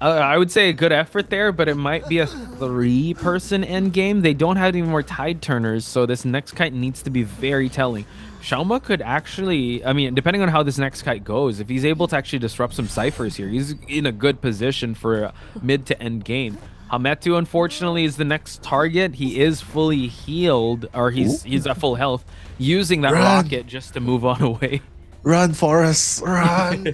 I would say a good effort there, but it might be a 3-person end game. They don't have any more Tide Turners, so this next kite needs to be very telling. Xiaoma could actually, I mean, depending on how this next kite goes, if he's able to actually disrupt some ciphers here, he's in a good position for a mid to end game. Hametu, unfortunately, is the next target. He is fully healed, or he's at full health, using that rocket just to move on away. Run, Forrest, run!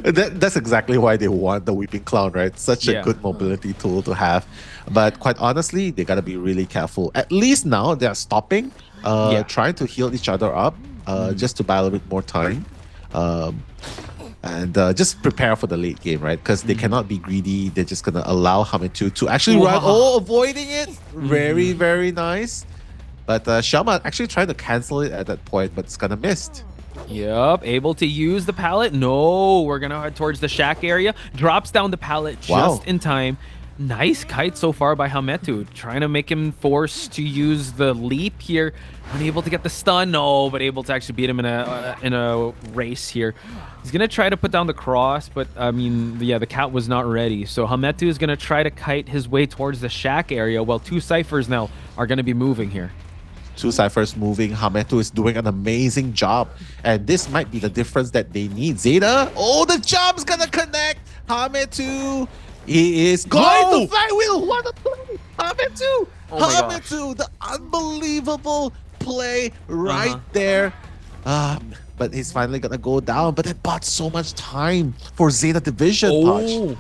That's exactly why they want the Weeping Clown, right? Such a good mobility tool to have. But quite honestly, they gotta be really careful. At least now they're stopping, trying to heal each other up, just to buy a little bit more time. And just prepare for the late game, right? Because they cannot be greedy. They're just gonna allow Hametu to actually run. Oh, avoiding it! Very, very nice. But Xiaoma actually tried to cancel it at that point, but it's gonna miss. Yep, able to use the pallet. No, we're gonna head towards the shack area. Drops down the pallet just in time. Nice kite so far by Hametu, trying to make him forced to use the leap here. Unable to get the stun, no, but able to actually beat him in a race here. He's gonna try to put down the cross, but I mean, the cat was not ready. So Hametu is gonna try to kite his way towards the shack area, while 2 ciphers now are gonna be moving here. 2 ciphers moving. Hametu is doing an amazing job. And this might be the difference that they need. ZETA. Oh, the jump's gonna connect. Hametu. He is going to flywheel. What a play. Hametu. Hametu. The unbelievable play right there. But he's finally gonna go down. But it bought so much time for ZETA Division, Poch.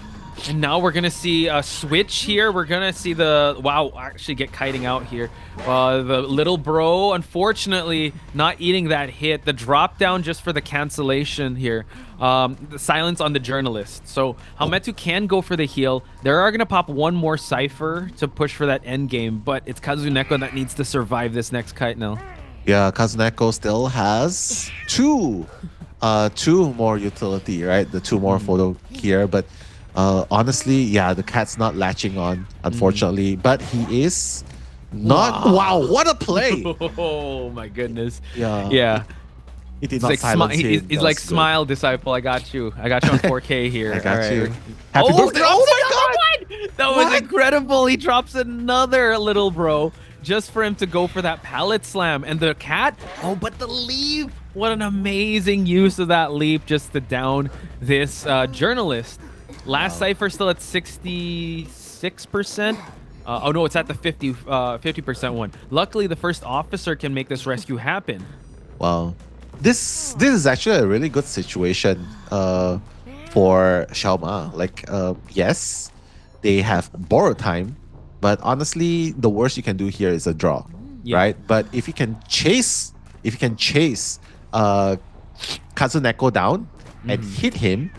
And now we're going to see a switch here. We're going to see the, actually get kiting out here. The little bro, unfortunately, not eating that hit. The drop down just for the cancellation here. The silence on the journalist. So Hametu can go for the heal. They are going to pop 1 more cipher to push for that end game, but it's Kazuneko that needs to survive this next kite now. Yeah, Kazuneko still has 2 more utility, right? The 2 more photo here, but Honestly, yeah, the cat's not latching on, unfortunately, but he is not. Wow, what a play! Oh my goodness. Yeah. He did not like silence him. He's That like, was good. smile, disciple. I got you on 4K here. I got All right. you. Happy birthday! Drops Oh my another one! That was incredible. He drops another little bro just for him to go for that pallet slam. And the cat, but the leap. What an amazing use of that leap just to down this journalist. Last cipher still at 66%. Oh no, it's at the 50% one. Luckily, the first officer can make this rescue happen. Wow. This is actually a really good situation for Xiaoma. Like, yes, they have borrowed time, but honestly, the worst you can do here is a draw, right? But if you can chase Kazuneko down and hit him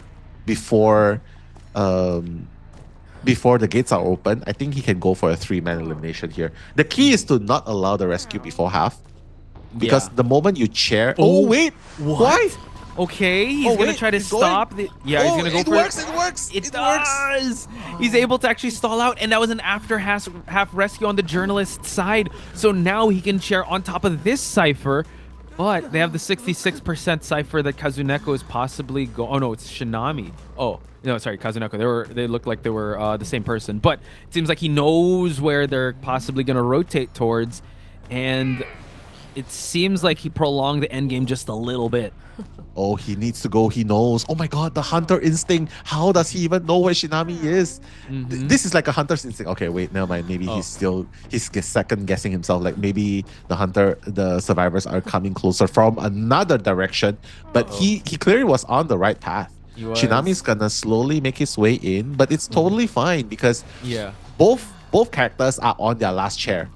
before the gates are open, I think he can go for a 3-man elimination here. The key is to not allow the rescue before half. Because the moment you chair... Oh, wait! What? Okay, he's gonna try to stop the... Yeah, he's gonna go for it. It works! It does! He's able to actually stall out, and that was an after half rescue on the journalist's side. So now he can chair on top of this cipher, but they have the 66% cipher that Kazuneko is possibly Oh no, it's Shinami. Oh, no, sorry, Kazuneko. They looked like they were the same person, but it seems like he knows where they're possibly gonna rotate towards, and it seems like he prolonged the end game just a little bit. Oh, he needs to go. He knows. Oh my god, the hunter instinct. How does he even know where Shinami is? This is like a hunter's instinct. Okay, wait, never mind. Maybe he's second guessing himself. Like maybe the survivors are coming closer from another direction. But he clearly was on the right path. Shinami's gonna slowly make his way in, but it's totally fine because both characters are on their last chair.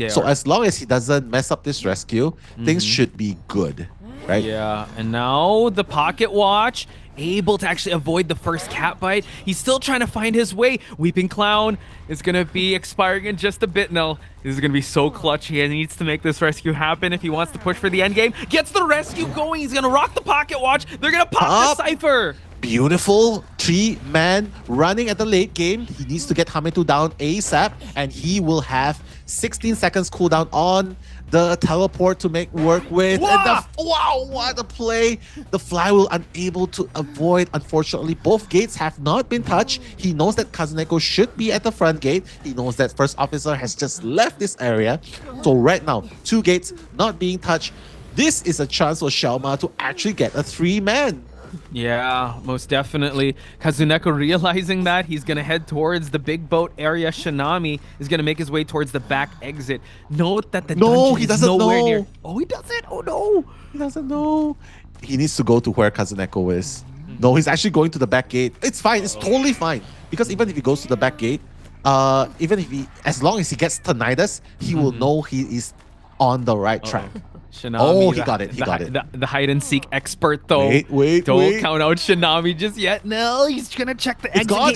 So as long as he doesn't mess up this rescue, things should be good, right? Yeah, and now the pocket watch, able to actually avoid the first cat bite. He's still trying to find his way. Weeping Clown is going to be expiring in just a bit now. This is going to be so clutch. He needs to make this rescue happen if he wants to push for the end game. Gets the rescue going. He's going to rock the pocket watch. They're going to pop the cipher. Beautiful 3-man running at the late game. He needs to get Hametu down ASAP, and he will have 16 seconds cooldown on the teleport to make work with. Wow, what a play. The flywheel unable to avoid. Unfortunately, both gates have not been touched. He knows that Kazuneko should be at the front gate. He knows that first officer has just left this area. So right now, 2 gates not being touched. This is a chance for Xiaoma to actually get a 3-man. Yeah, most definitely. Kazuneko realizing that, he's going to head towards the big boat area. Shinami is going to make his way towards the back exit. Note that the dungeon he is doesn't nowhere know. near. Oh, he doesn't? Oh, no. He doesn't know. He needs to go to where Kazuneko is. No, he's actually going to the back gate. It's fine. It's totally fine. Because even if he goes to the back gate, as long as he gets Tinnitus, he will know he is on the right track. Shinami, he got it. He got it. The hide and seek expert, though. Don't count out Shinami just yet. No, he's gonna check the exit. It's gone.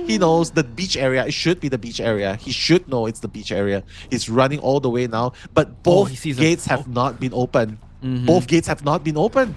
He knows the beach area. It should be the beach area. He should know it's the beach area. He's running all the way now, but both gates have not been open. Both gates have not been open.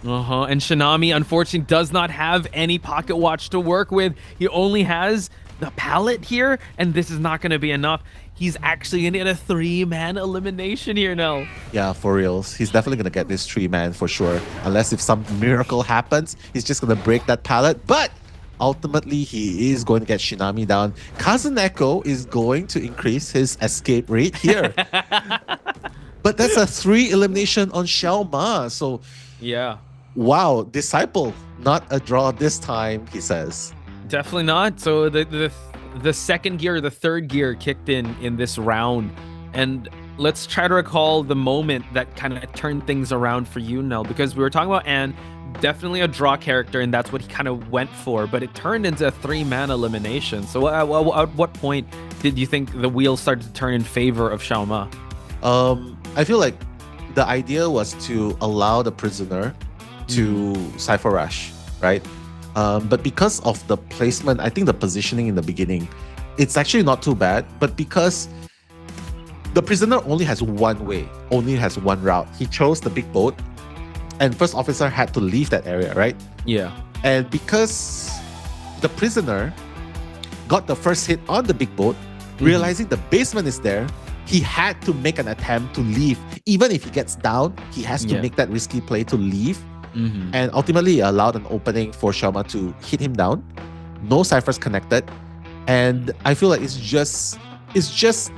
And Shinami, unfortunately, does not have any pocket watch to work with. He only has the pallet here, and this is not going to be enough. He's actually going to get a 3-man elimination here now. Yeah, for reals. He's definitely going to get this 3-man for sure. Unless if some miracle happens, he's just going to break that pallet. But ultimately, he is going to get Shinami down. Kazuneko is going to increase his escape rate here. But that's a 3 elimination on Xiaoma. So, yeah. Wow, Disciple, not a draw this time, he says. Definitely not. So the second gear, the third gear kicked in this round. And let's try to recall the moment that kind of turned things around for you, Nell, because we were talking about Anne, definitely a draw character, and that's what he kind of went for, but it turned into a 3-man elimination. So at what point did you think the wheels started to turn in favor of Xiaoma? I feel like the idea was to allow the prisoner to Cypher Rush, right? But because of the placement, I think the positioning in the beginning, it's actually not too bad. But because the prisoner only has one way, only has one route, he chose the big boat, and first officer had to leave that area, right? Yeah. And because the prisoner got the first hit on the big boat, realizing the basement is there, he had to make an attempt to leave. Even if he gets down, he has to make that risky play to leave. And ultimately allowed an opening for Xiaoma to hit him down. No ciphers connected. And I feel like it's just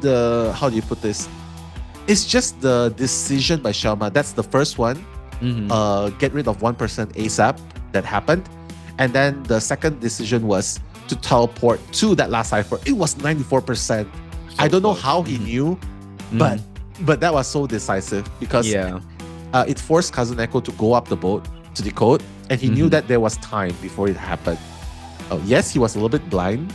the, how do you put this? It's just the decision by Xiaoma. That's the first one. Get rid of one person ASAP. That happened. And then the second decision was to teleport to that last cipher. It was 94%. I don't know how he knew, but that was so decisive because it forced Kazuneko to go up the boat to decode, and he knew that there was time before it happened. Yes, he was a little bit blind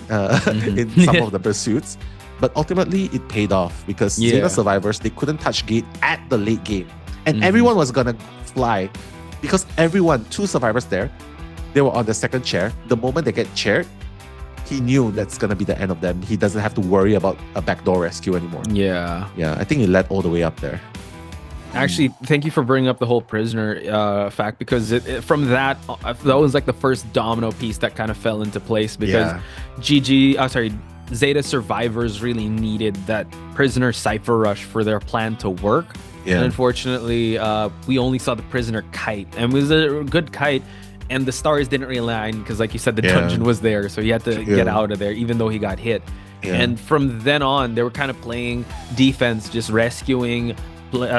in some of the pursuits, but ultimately it paid off because Zeta survivors, they couldn't touch gate at the late game, and everyone was gonna fly because two survivors there, they were on the second chair. The moment they get chaired, he knew that's gonna be the end of them. He doesn't have to worry about a backdoor rescue anymore. Yeah, I think he led all the way up there. Actually, thank you for bringing up the whole prisoner fact, because from that was like the first domino piece that kind of fell into place, because Zeta survivors really needed that prisoner cipher rush for their plan to work. And unfortunately, we only saw the prisoner kite, and it was a good kite, and the stars didn't realign because, like you said, the dungeon was there, so he had to get out of there, even though he got hit. And from then on, they were kind of playing defense, just rescuing,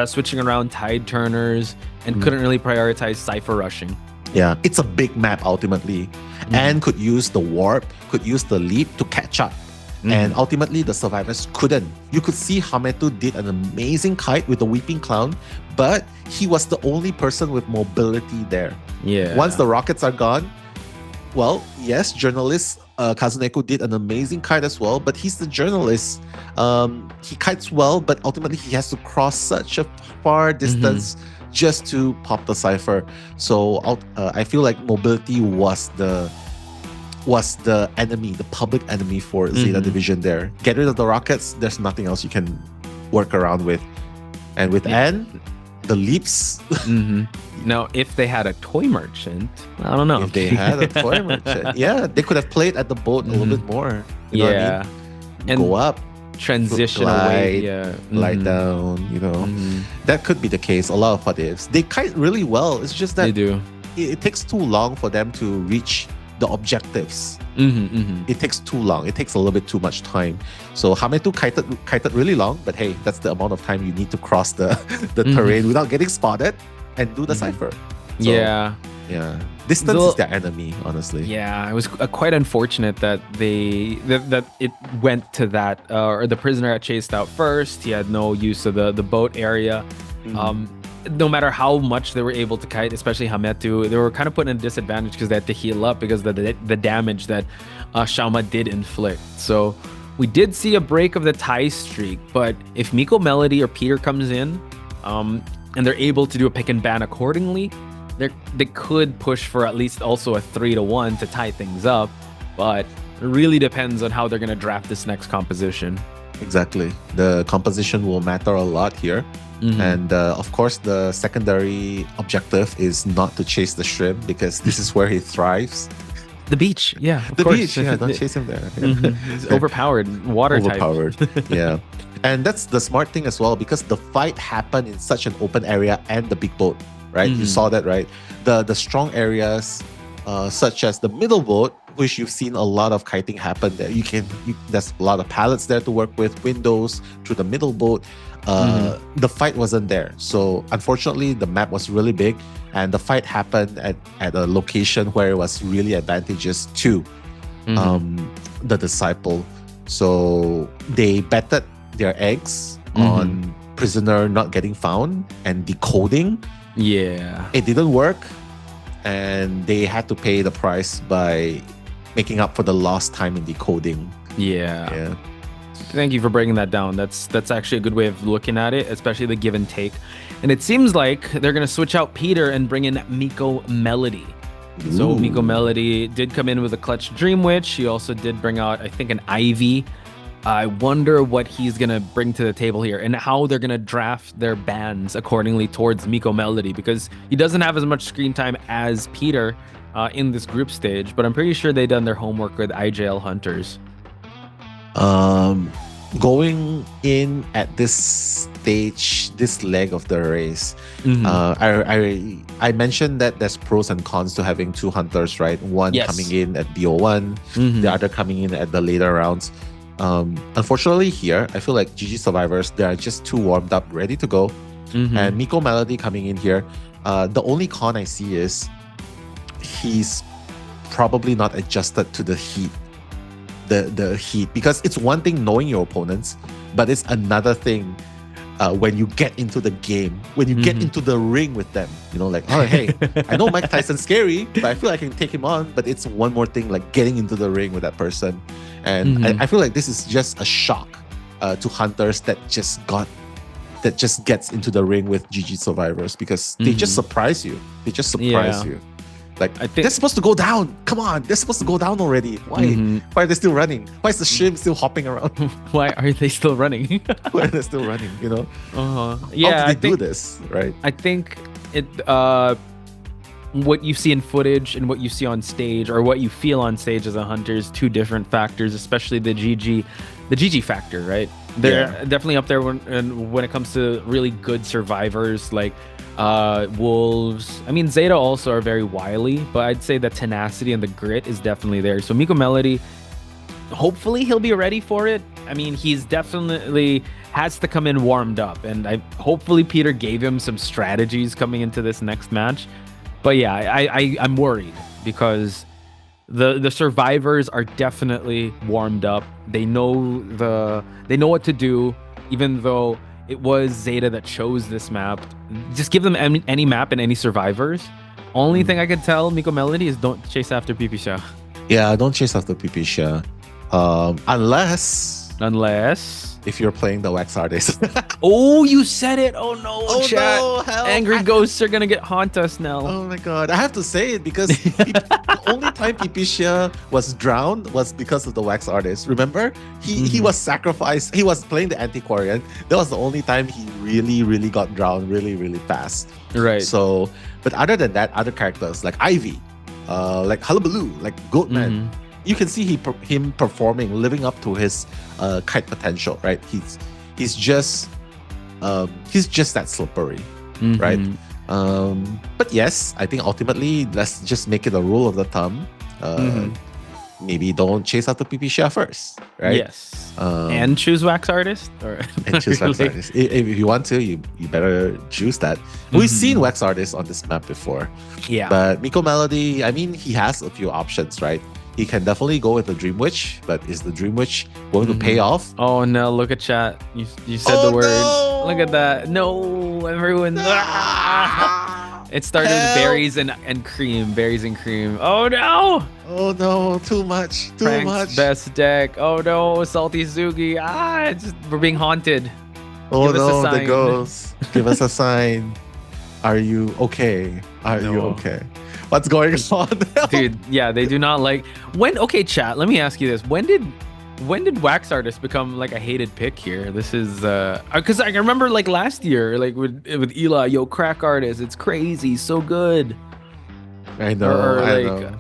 switching around tide turners, and couldn't really prioritize cipher rushing. It's a big map ultimately, and could use the warp, could use the leap to catch up. And ultimately, the survivors couldn't. You could see Hametu did an amazing kite with the Weeping Clown, but he was the only person with mobility there. Once the rockets are gone, well, yes, journalist Kazuneko did an amazing kite as well, but he's the journalist. He kites well, but ultimately he has to cross such a far distance just to pop the cipher. So I feel like mobility was the enemy, the public enemy for Zeta Division there. Get rid of the rockets, there's nothing else you can work around with. And with N, the leaps. Now, if they had a toy merchant, I don't know. If they had a toy merchant, they could have played at the boat a little bit more. You know what I mean? And go up, transition glide, away, glide down. You know, that could be the case. A lot of what ifs. They kite really well. It's just that they do. It takes too long for them to reach the objectives. It takes too long. It takes a little bit too much time. So Hametu kited really long, but hey, that's the amount of time you need to cross the terrain without getting spotted and do the cipher. So, distance is their enemy, honestly. It was quite unfortunate that that it went to that, or the prisoner had chased out first. He had no use of the boat area. No matter how much they were able to kite, especially Hametu, they were kind of put in a disadvantage because they had to heal up because of the damage that Xiaoma did inflict. So we did see a break of the tie streak, but if Miko Melody or Peter comes in and they're able to do a pick and ban accordingly, they could push for at least also a 3-1 to tie things up, but it really depends on how they're going to draft this next composition. Exactly. The composition will matter a lot here. And of course, the secondary objective is not to chase the shrimp because this is where he thrives. The beach, the beach. Don't chase him there. He's overpowered, water type. Overpowered, And that's the smart thing as well, because the fight happened in such an open area and the big boat, right? You saw that, right? The strong areas, such as the middle boat, which you've seen a lot of kiting happen there. There's a lot of pallets there to work with, windows through the middle boat. The fight wasn't there. So unfortunately, the map was really big and the fight happened at a location where it was really advantageous to the disciple. So they betted their eggs on prisoner not getting found and decoding. It didn't work and they had to pay the price by making up for the lost time in decoding. Thank you for breaking that down. That's actually a good way of looking at it, especially the give and take. And it seems like they're going to switch out Peter and bring in Miko Melody. So Miko Melody did come in with a clutch Dream Witch. He also did bring out, I think, an Ivy. I wonder what he's going to bring to the table here and how they're going to draft their bans accordingly towards Miko Melody, because he doesn't have as much screen time as Peter. in this group stage, but I'm pretty sure they've done their homework with IJL Hunters. Going in at this stage, this leg of the race, I mentioned that there's pros and cons to having two hunters, right? One coming in at BO1, the other coming in at the later rounds. Unfortunately here, I feel like GG Survivors, they are just too warmed up, ready to go. And Miko Melody coming in here, the only con I see is he's probably not adjusted to the heat. The heat, because it's one thing knowing your opponents, but it's another thing when you get into the game, when you get into the ring with them, you know, like, oh hey, I know Mike Tyson's scary, but I feel like I can take him on. But it's one more thing, like getting into the ring with that person. And I feel like this is just a shock to hunters that just gets into the ring with GG Survivors, because they just surprise you. They just surprise you. Like, I think they're supposed to go down. Come on, they're supposed to go down already. Why? Why are they still running? Why is the shrimp still hopping around? Why are they still running? Why are they still running? You know? Yeah, how did they do this? Right? I think it. What you see in footage and what you see on stage, or what you feel on stage as a hunter, is two different factors. Especially the GG factor, right? They're definitely up there when it comes to really good survivors like Wolves. I mean, ZETA also are very wily, but I'd say the tenacity and the grit is definitely there. So Miko Melody, hopefully he'll be ready for it. I mean, he's definitely has to come in warmed up, and hopefully Peter gave him some strategies coming into this next match. But yeah, I'm worried because the survivors are definitely warmed up. They know what to do, even though it was ZETA that chose this map. Just give them any map and any survivors. Only thing I can tell Miko Melody is don't chase after AbyssⅧ. Yeah, don't chase after AbyssⅧ. Unless if you're playing the Wax Artist. Oh, you said it. Oh no, chat. No, help. Angry ghosts are gonna haunt us now. Oh my god, I have to say it because the only time AbyssⅧ was drowned was because of the Wax Artist. Remember? He was sacrificed. He was playing the Antiquarian. That was the only time he really got drowned really fast. Right. So, but other than that, other characters like Ivy, like Hullabaloo, like Goatman, you can see him performing, living up to his kite potential, right? He's just that slippery, right? But yes, I think ultimately let's just make it a rule of the thumb. Maybe don't chase after AbyssⅧ first, right? Yes. And choose Wax Artist, and choose Wax Artist. If you want to, you better choose that. We've seen Wax Artist on this map before. Yeah. But Miko Melody, I mean, he has a few options, right? He can definitely go with the Dream Witch, but is the Dream Witch going to pay off? Oh no, look at chat. You said the word. No. Look at that. No, everyone. It started with berries and cream. Berries and cream. Oh no. Oh no, too much. Too much. Best deck. Oh no, Salty Sugi. We're being haunted. Oh no, the ghost. Give us a sign. Are you okay? Are you okay? What's going on? Dude, yeah, they do not like okay, chat, let me ask you this. When did Wax Artist become like a hated pick here? This is because I remember like last year, like with Eli, yo, Crack Artist, it's crazy, so good. I know. I know.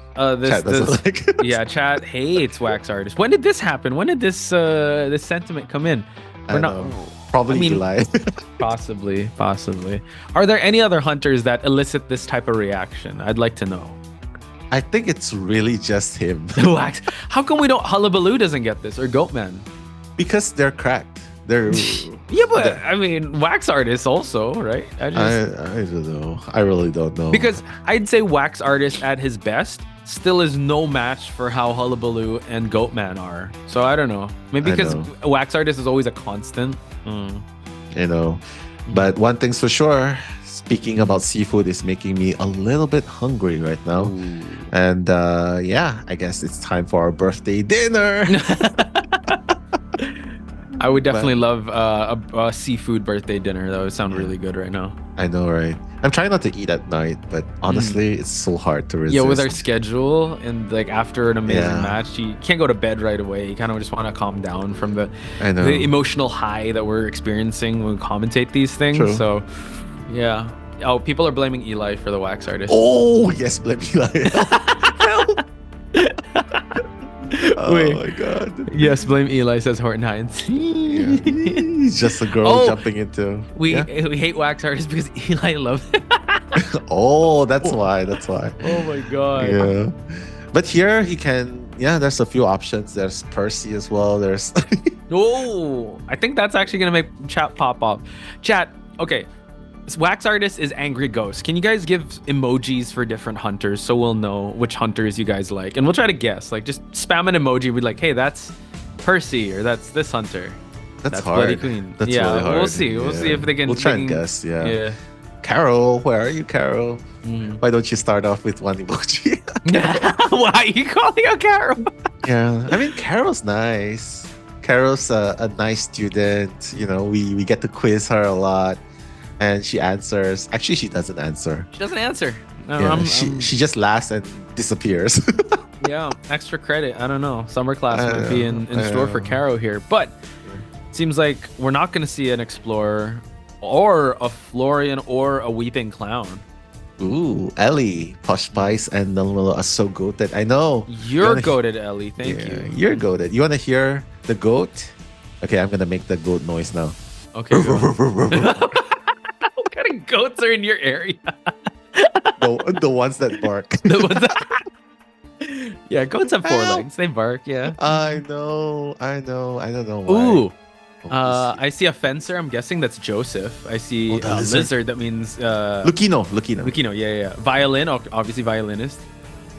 Yeah, chat hates Wax Artist. When did this happen? When did this sentiment come in? Probably Eli. Possibly. Are there any other hunters that elicit this type of reaction? I'd like to know. I think it's really just him. Wax. How come Hullabaloo doesn't get this, or Goatman? Because they're cracked. They're yeah, but I mean, Wax Artist also, right? I don't know. I really don't know. Because I'd say Wax Artist at his best still is no match for how Hullabaloo and Goatman are. So I don't know. Maybe because Wax Artist is always a constant. You know, but one thing's for sure, speaking about seafood is making me a little bit hungry right now. Ooh. And yeah, I guess it's time for our birthday dinner. I would definitely love a seafood birthday dinner. That would sound really good right now. I know, right? I'm trying not to eat at night, but honestly, it's so hard to resist. Yeah, with our schedule and like after an amazing match, you can't go to bed right away. You kind of just want to calm down from the emotional high that we're experiencing when we commentate these things. True. So, yeah. Oh, people are blaming Eli for the Wax Artist. Oh, yes, blame Eli. Oh my god. Yes, blame Eli, says Horton Hines. He's just a girl jumping into. We hate wax artists because Eli loves it. Oh, that's why. That's why. Oh my god. Yeah. But here he can. Yeah, there's a few options. There's Percy as well. There's. Oh, I think that's actually gonna make chat pop off. Chat. Okay. This wax artist is Angry Ghost. Can you guys give emojis for different hunters so we'll know which hunters you guys like? And we'll try to guess. Like, just spam an emoji. We'd like, hey, that's Percy, or that's this hunter. That's Bloody hard. Queen. That's yeah, really hard. We'll see. We'll see if they can. We'll try and they can- guess. Yeah. Yeah. Carol, where are you, Carol? Why don't you start off with one emoji? Why are you calling her Carol? Yeah, I mean, Carol's nice. Carol's a nice student. You know, we get to quiz her a lot, and she answers. Actually, she doesn't answer. She doesn't answer. No, Yeah, she just laughs and disappears. Yeah, extra credit. I don't know. Summer class I might be know, in I store for know. Caro here, but it seems like we're not going to see an Explorer or a Florian or a Weeping Clown. Ooh, Ellie, Posh Spice, and Nalmelo are so goated. I know. You're goated, Ellie. Thank you. You're goated. You want to hear the goat? Okay, I'm going to make the goat noise now. Okay. Go on. What kind of goats are in your area? The ones that bark. Yeah, goats have four legs. They bark, yeah. I know. I don't know why. Ooh. I see a fencer. I'm guessing that's Joseph. I see the a lizard. lizard. That means Lucino. Yeah. Violin, obviously violinist.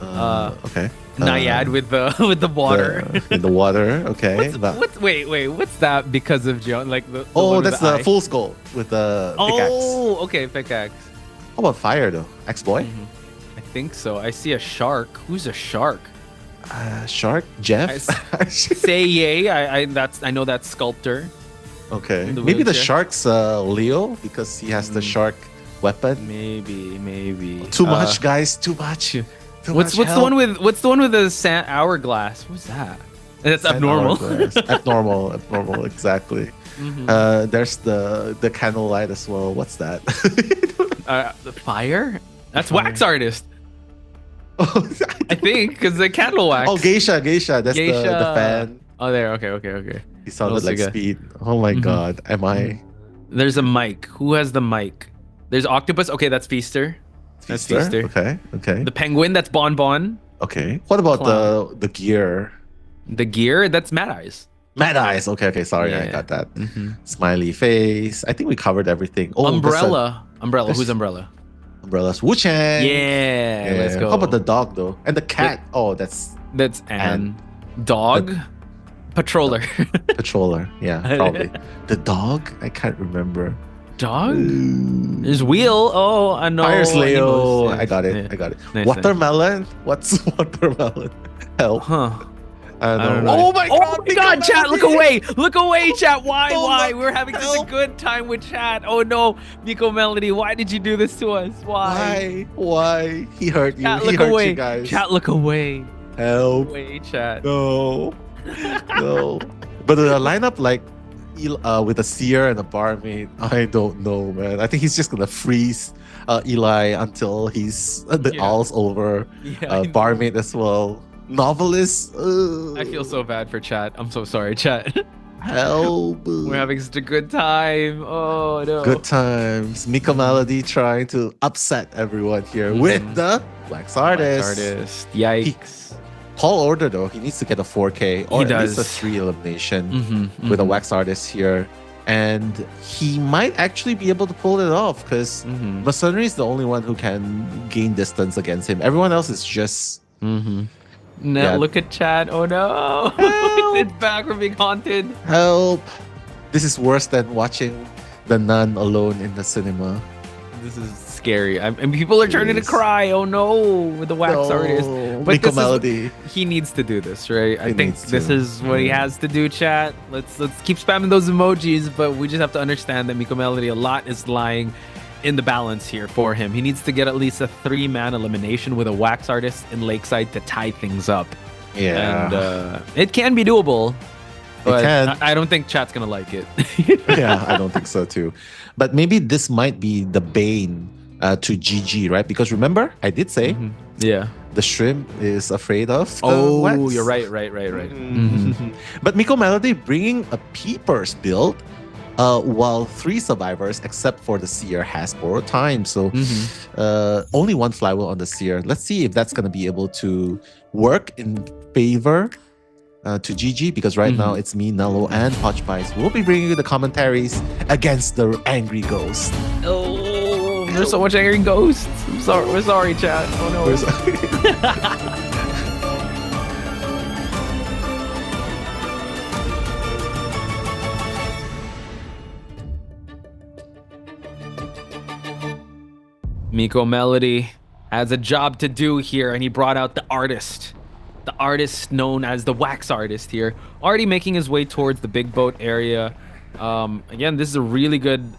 Okay. Naiad with the water. In the water. Okay. Wait. What's that? Because of Joan? Like the Oh, one with that's the eye? full skull with the pickaxe. Oh, okay, pickaxe. How about fire though? X-boy? I think so. I see a shark. Who's a shark? Shark? Jeff? Say yay. I know that sculptor. Okay. In the Maybe the wheelchair. shark's Leo because he has the shark weapon. Maybe. Too much, guys. Too much. What's the one with the hourglass? What's that? That's abnormal. abnormal. Exactly. There's the candlelight as well. What's that? The fire? That's wax artist. I think because the candle wax. Oh, geisha. That's the fan. Oh, there. Okay. He sounded like Speed. Oh my god. Am I? There's a mic. Who has the mic? There's Octopus. Okay, that's Feaster. That's Feaster. Okay. The Penguin. That's Bon. Okay. What about the gear? The gear. That's Mad Eyes. Mad Eyes. Okay. Sorry, I got that. Smiley face. I think we covered everything. Oh, Umbrella. Umbrella. there's Who's Umbrella? Umbrella's Wu Chang. Yeah, let's go. How about the dog though? And the cat. Oh, that's Anne. Dog. Patroller. Patroller. Yeah, probably. The dog? I can't remember. Dog? There's Wheel. Oh, I know. Fire's Leo. Animals. I got it. Yeah. I got it. Nice, Watermelon? What's watermelon? Help. Huh. I don't know. know. Oh my god, chat, look away. Look away, chat. Why? We're having such a good time with chat. Oh no, Miko Melody, why did you do this to us? Why? Why? He hurt you. Chat, He look hurt away. you guys. Chat, look away. Help. Away, chat. No. No. But the lineup like with a seer and a barmaid, I don't know, man. I think he's just gonna freeze Eli until he's the all's over. Yeah, Barmaid as well. Novelist. I feel so bad for chat. I'm so sorry, chat. Help. We're having such a good time. Oh no. Good times. Miko Melody trying to upset everyone here with the wax artist. Yikes. Tall order though. He needs to get a 4K or He at least does. a 3 elimination with a wax artist here. And he might actually be able to pull it off because Masonry is the only one who can gain distance against him. Everyone else is just. No, Yeah. look at chat. Oh no. It's back. We're being haunted. Help! This is worse than watching The Nun alone in the cinema. This is scary. And people are turning to cry. Oh no, with the wax artist. Miko this is- Melody. he needs to do this, right? I He think needs this to. is what he has to do, chat. Let's keep spamming those emojis, but we just have to understand that Miko Melody, a lot is lying in the balance here for him. He needs to get at least a 3-man elimination with a wax artist in Lakeside to tie things up. Yeah. And it can be doable, but can. I don't think chat's gonna like it. Yeah, I don't think so too. But maybe this might be the bane to GG, right? Because remember, I did say, the shrimp is afraid of the Oh, wax. you're right. Mhm. But Miko Melody bringing a Peepers build, while 3 survivors, except for the Seer, has borrowed time. So only 1 flywheel on the Seer. Let's see if that's going to be able to work in favor to GG, because right now it's me, Nello, and Hotch Pies who will be bringing you the commentaries against the angry ghost. Oh, there's so much angry ghosts. We're sorry, chat. Oh no. Miko Melody has a job to do here, and he brought out the artist known as the wax artist here, already making his way towards the big boat area. Again, this is a really good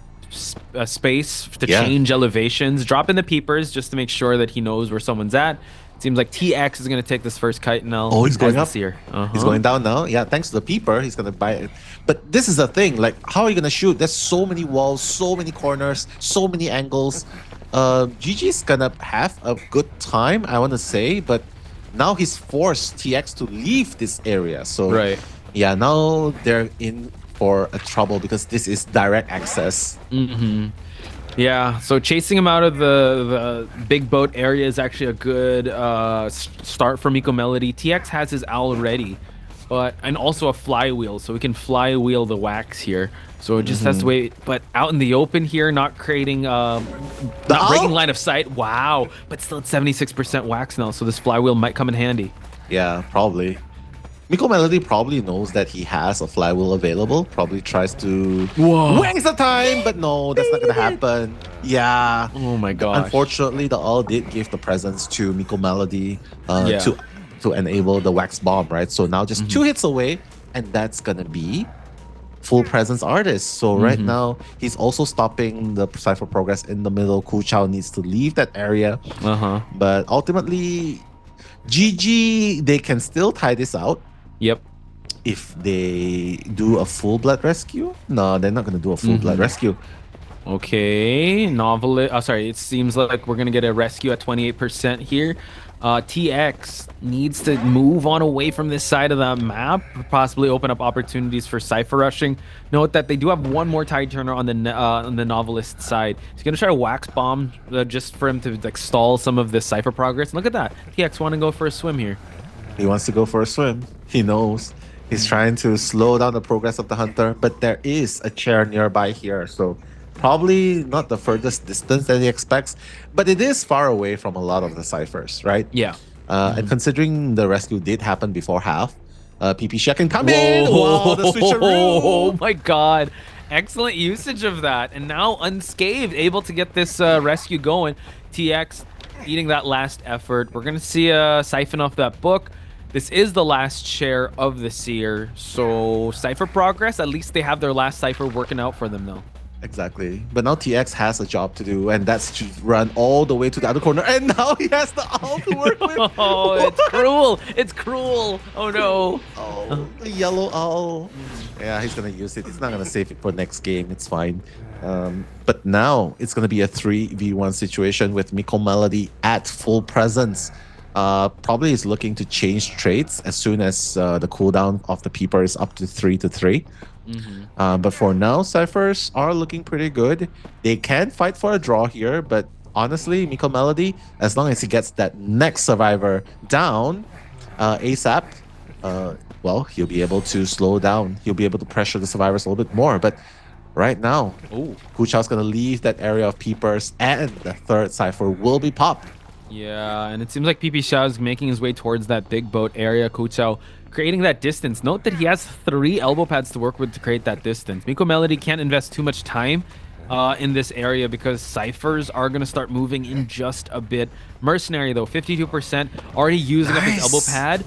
space to change elevations, drop in the peepers just to make sure that he knows where someone's at. It seems like TX is going to take this first kite now. Oh, he's going up here. He's going down now. Yeah, thanks to the peeper, he's going to buy it. But this is the thing, like, how are you going to shoot? There's so many walls, so many corners, so many angles. GG's gonna have a good time, I want to say, but now he's forced TX to leave this area. So yeah, now they're in for a trouble because this is direct access. Yeah, so chasing him out of the big boat area is actually a good start for Miko Melody. TX has his owl ready, and also a flywheel, so we can flywheel the wax here. So it just has to wait, but out in the open here, not creating, not breaking line of sight. Wow, but still at 76% wax now, so this flywheel might come in handy. Yeah, probably. Miko Melody probably knows that he has a flywheel available, probably tries to waste the time, but no, that's not gonna happen. Yeah. Oh my gosh. Unfortunately, the all did give the presence to Miko Melody to enable the wax bomb, right? So now just 2 hits away, and that's gonna be full presence artist. So right now he's also stopping the Cypher progress in the middle. Kuchao needs to leave that area. But ultimately, GG, they can still tie this out. Yep. If they do a full blood rescue. No, they're not going to do a full blood rescue. Okay, it seems like we're gonna get a rescue at 28% here. TX needs to move on away from this side of the map, possibly open up opportunities for Cypher rushing. Note that they do have 1 more tide turner on the Novelist side. He's gonna try to wax bomb just for him to like stall some of the Cypher progress. Look at that, TX want to go for a swim here. He wants to go for a swim. He knows he's trying to slow down the progress of the Hunter, but there is a chair nearby here, so probably not the furthest distance that he expects, but it is far away from a lot of the Cyphers, right? Yeah. And considering the rescue did happen before half, PP Shaq can come in! Wow, the switcheroo! Oh my god. Excellent usage of that. And now unscathed, able to get this rescue going. TX eating that last effort. We're going to see a siphon off that book. This is the last share of the Seer. So Cypher progress, at least they have their last Cypher working out for them though. Exactly. But now TX has a job to do, and that's to run all the way to the other corner. And now he has the owl to work with. Oh, it's cruel. It's cruel. Oh no. Oh, the yellow owl. Yeah, he's going to use it. He's not going to save it for next game. It's fine. But now it's going to be a 3v1 situation with Miko Melody at full presence. Probably is looking to change traits as soon as the cooldown of the Peeper is up to 3-3. But for now, Cyphers are looking pretty good. They can fight for a draw here, but honestly, Miko Melody, as long as he gets that next survivor down ASAP, well, he'll be able to slow down. He'll be able to pressure the survivors a little bit more. But right now, Kuchao's going to leave that area of Peepers, and the 3rd Cypher will be popped. Yeah, and it seems like PP Xiao is making his way towards that big boat area. Kuchao creating that distance. Note that he has 3 elbow pads to work with to create that distance. Miko Melody can't invest too much time in this area because Cyphers are going to start moving in just a bit. Mercenary, though, 52%, already using up his elbow pad.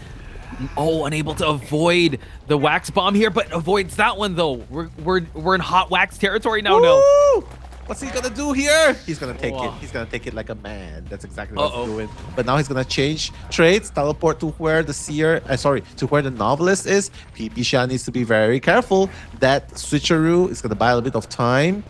Oh, unable to avoid the wax bomb here, but avoids that one, though. We're in hot wax territory now. Woo! What's he gonna do here? He's gonna take it. He's gonna take it like a man. That's exactly what he's doing. But now he's gonna change traits, teleport to where the Seer, to where the Novelist is. PP Sha needs to be very careful. That switcheroo is gonna buy a little bit of time.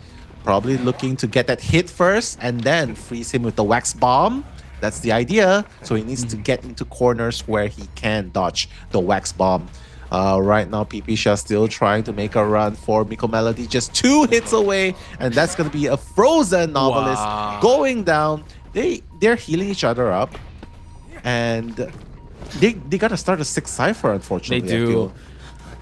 Probably looking to get that hit first and then freeze him with the wax bomb. That's the idea. So he needs to get into corners where he can dodge the wax bomb. Right now, Abyss:̅ still trying to make a run for Miko Melody, just 2 hits away, and that's going to be a frozen Novelist going down. They're healing each other up, and they got to start a 6th Cypher, unfortunately. They do.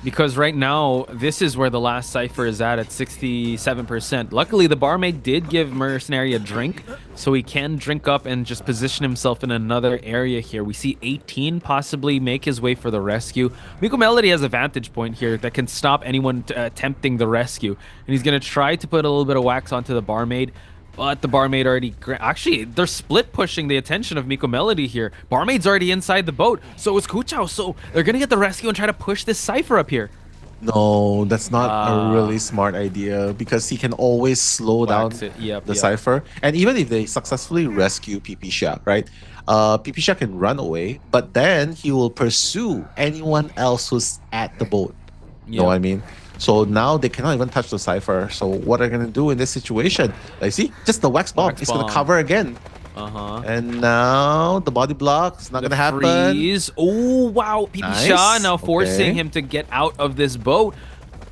Because right now, this is where the last Cypher is at 67%. Luckily, the barmaid did give Mercenary a drink, so he can drink up and just position himself in another area here. We see 18 possibly make his way for the rescue. Miko Melody has a vantage point here that can stop anyone attempting the rescue. And he's going to try to put a little bit of wax onto the barmaid. But the barmaid already... Actually, they're split pushing the attention of Miko Melody here. Barmaid's already inside the boat. So is Kuchao. So they're going to get the rescue and try to push this Cypher up here. No, that's not a really smart idea because he can always slow down the Cypher. And even if they successfully rescue Abyss:̅, right? Abyss:̅ can run away, but then he will pursue anyone else who's at the boat. You know what I mean? So now they cannot even touch the Cypher. So what are they going to do in this situation? Like, see, just the wax bomb is going to cover again. And now the body block is not going to happen. Freeze. Oh, wow. Abyss:̅ now forcing him to get out of this boat.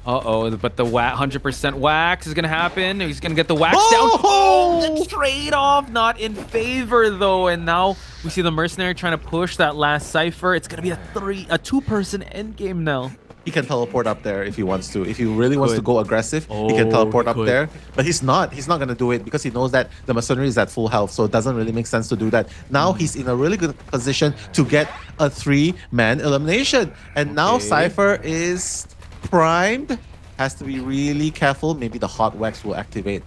Uh-oh, but the 100% wax is going to happen. He's going to get the wax down. Oh, the trade-off not in favor, though. And now we see the Mercenary trying to push that last Cypher. It's going to be a 2-person endgame now. He can teleport up there if he wants to. If he really wants to go aggressive, he can teleport up there. But he's not. He's not going to do it because he knows that the Mercenary is at full health. So it doesn't really make sense to do that. Now he's in a really good position to get a 3-man elimination. And now Cypher is primed. Has to be really careful. Maybe the hot wax will activate.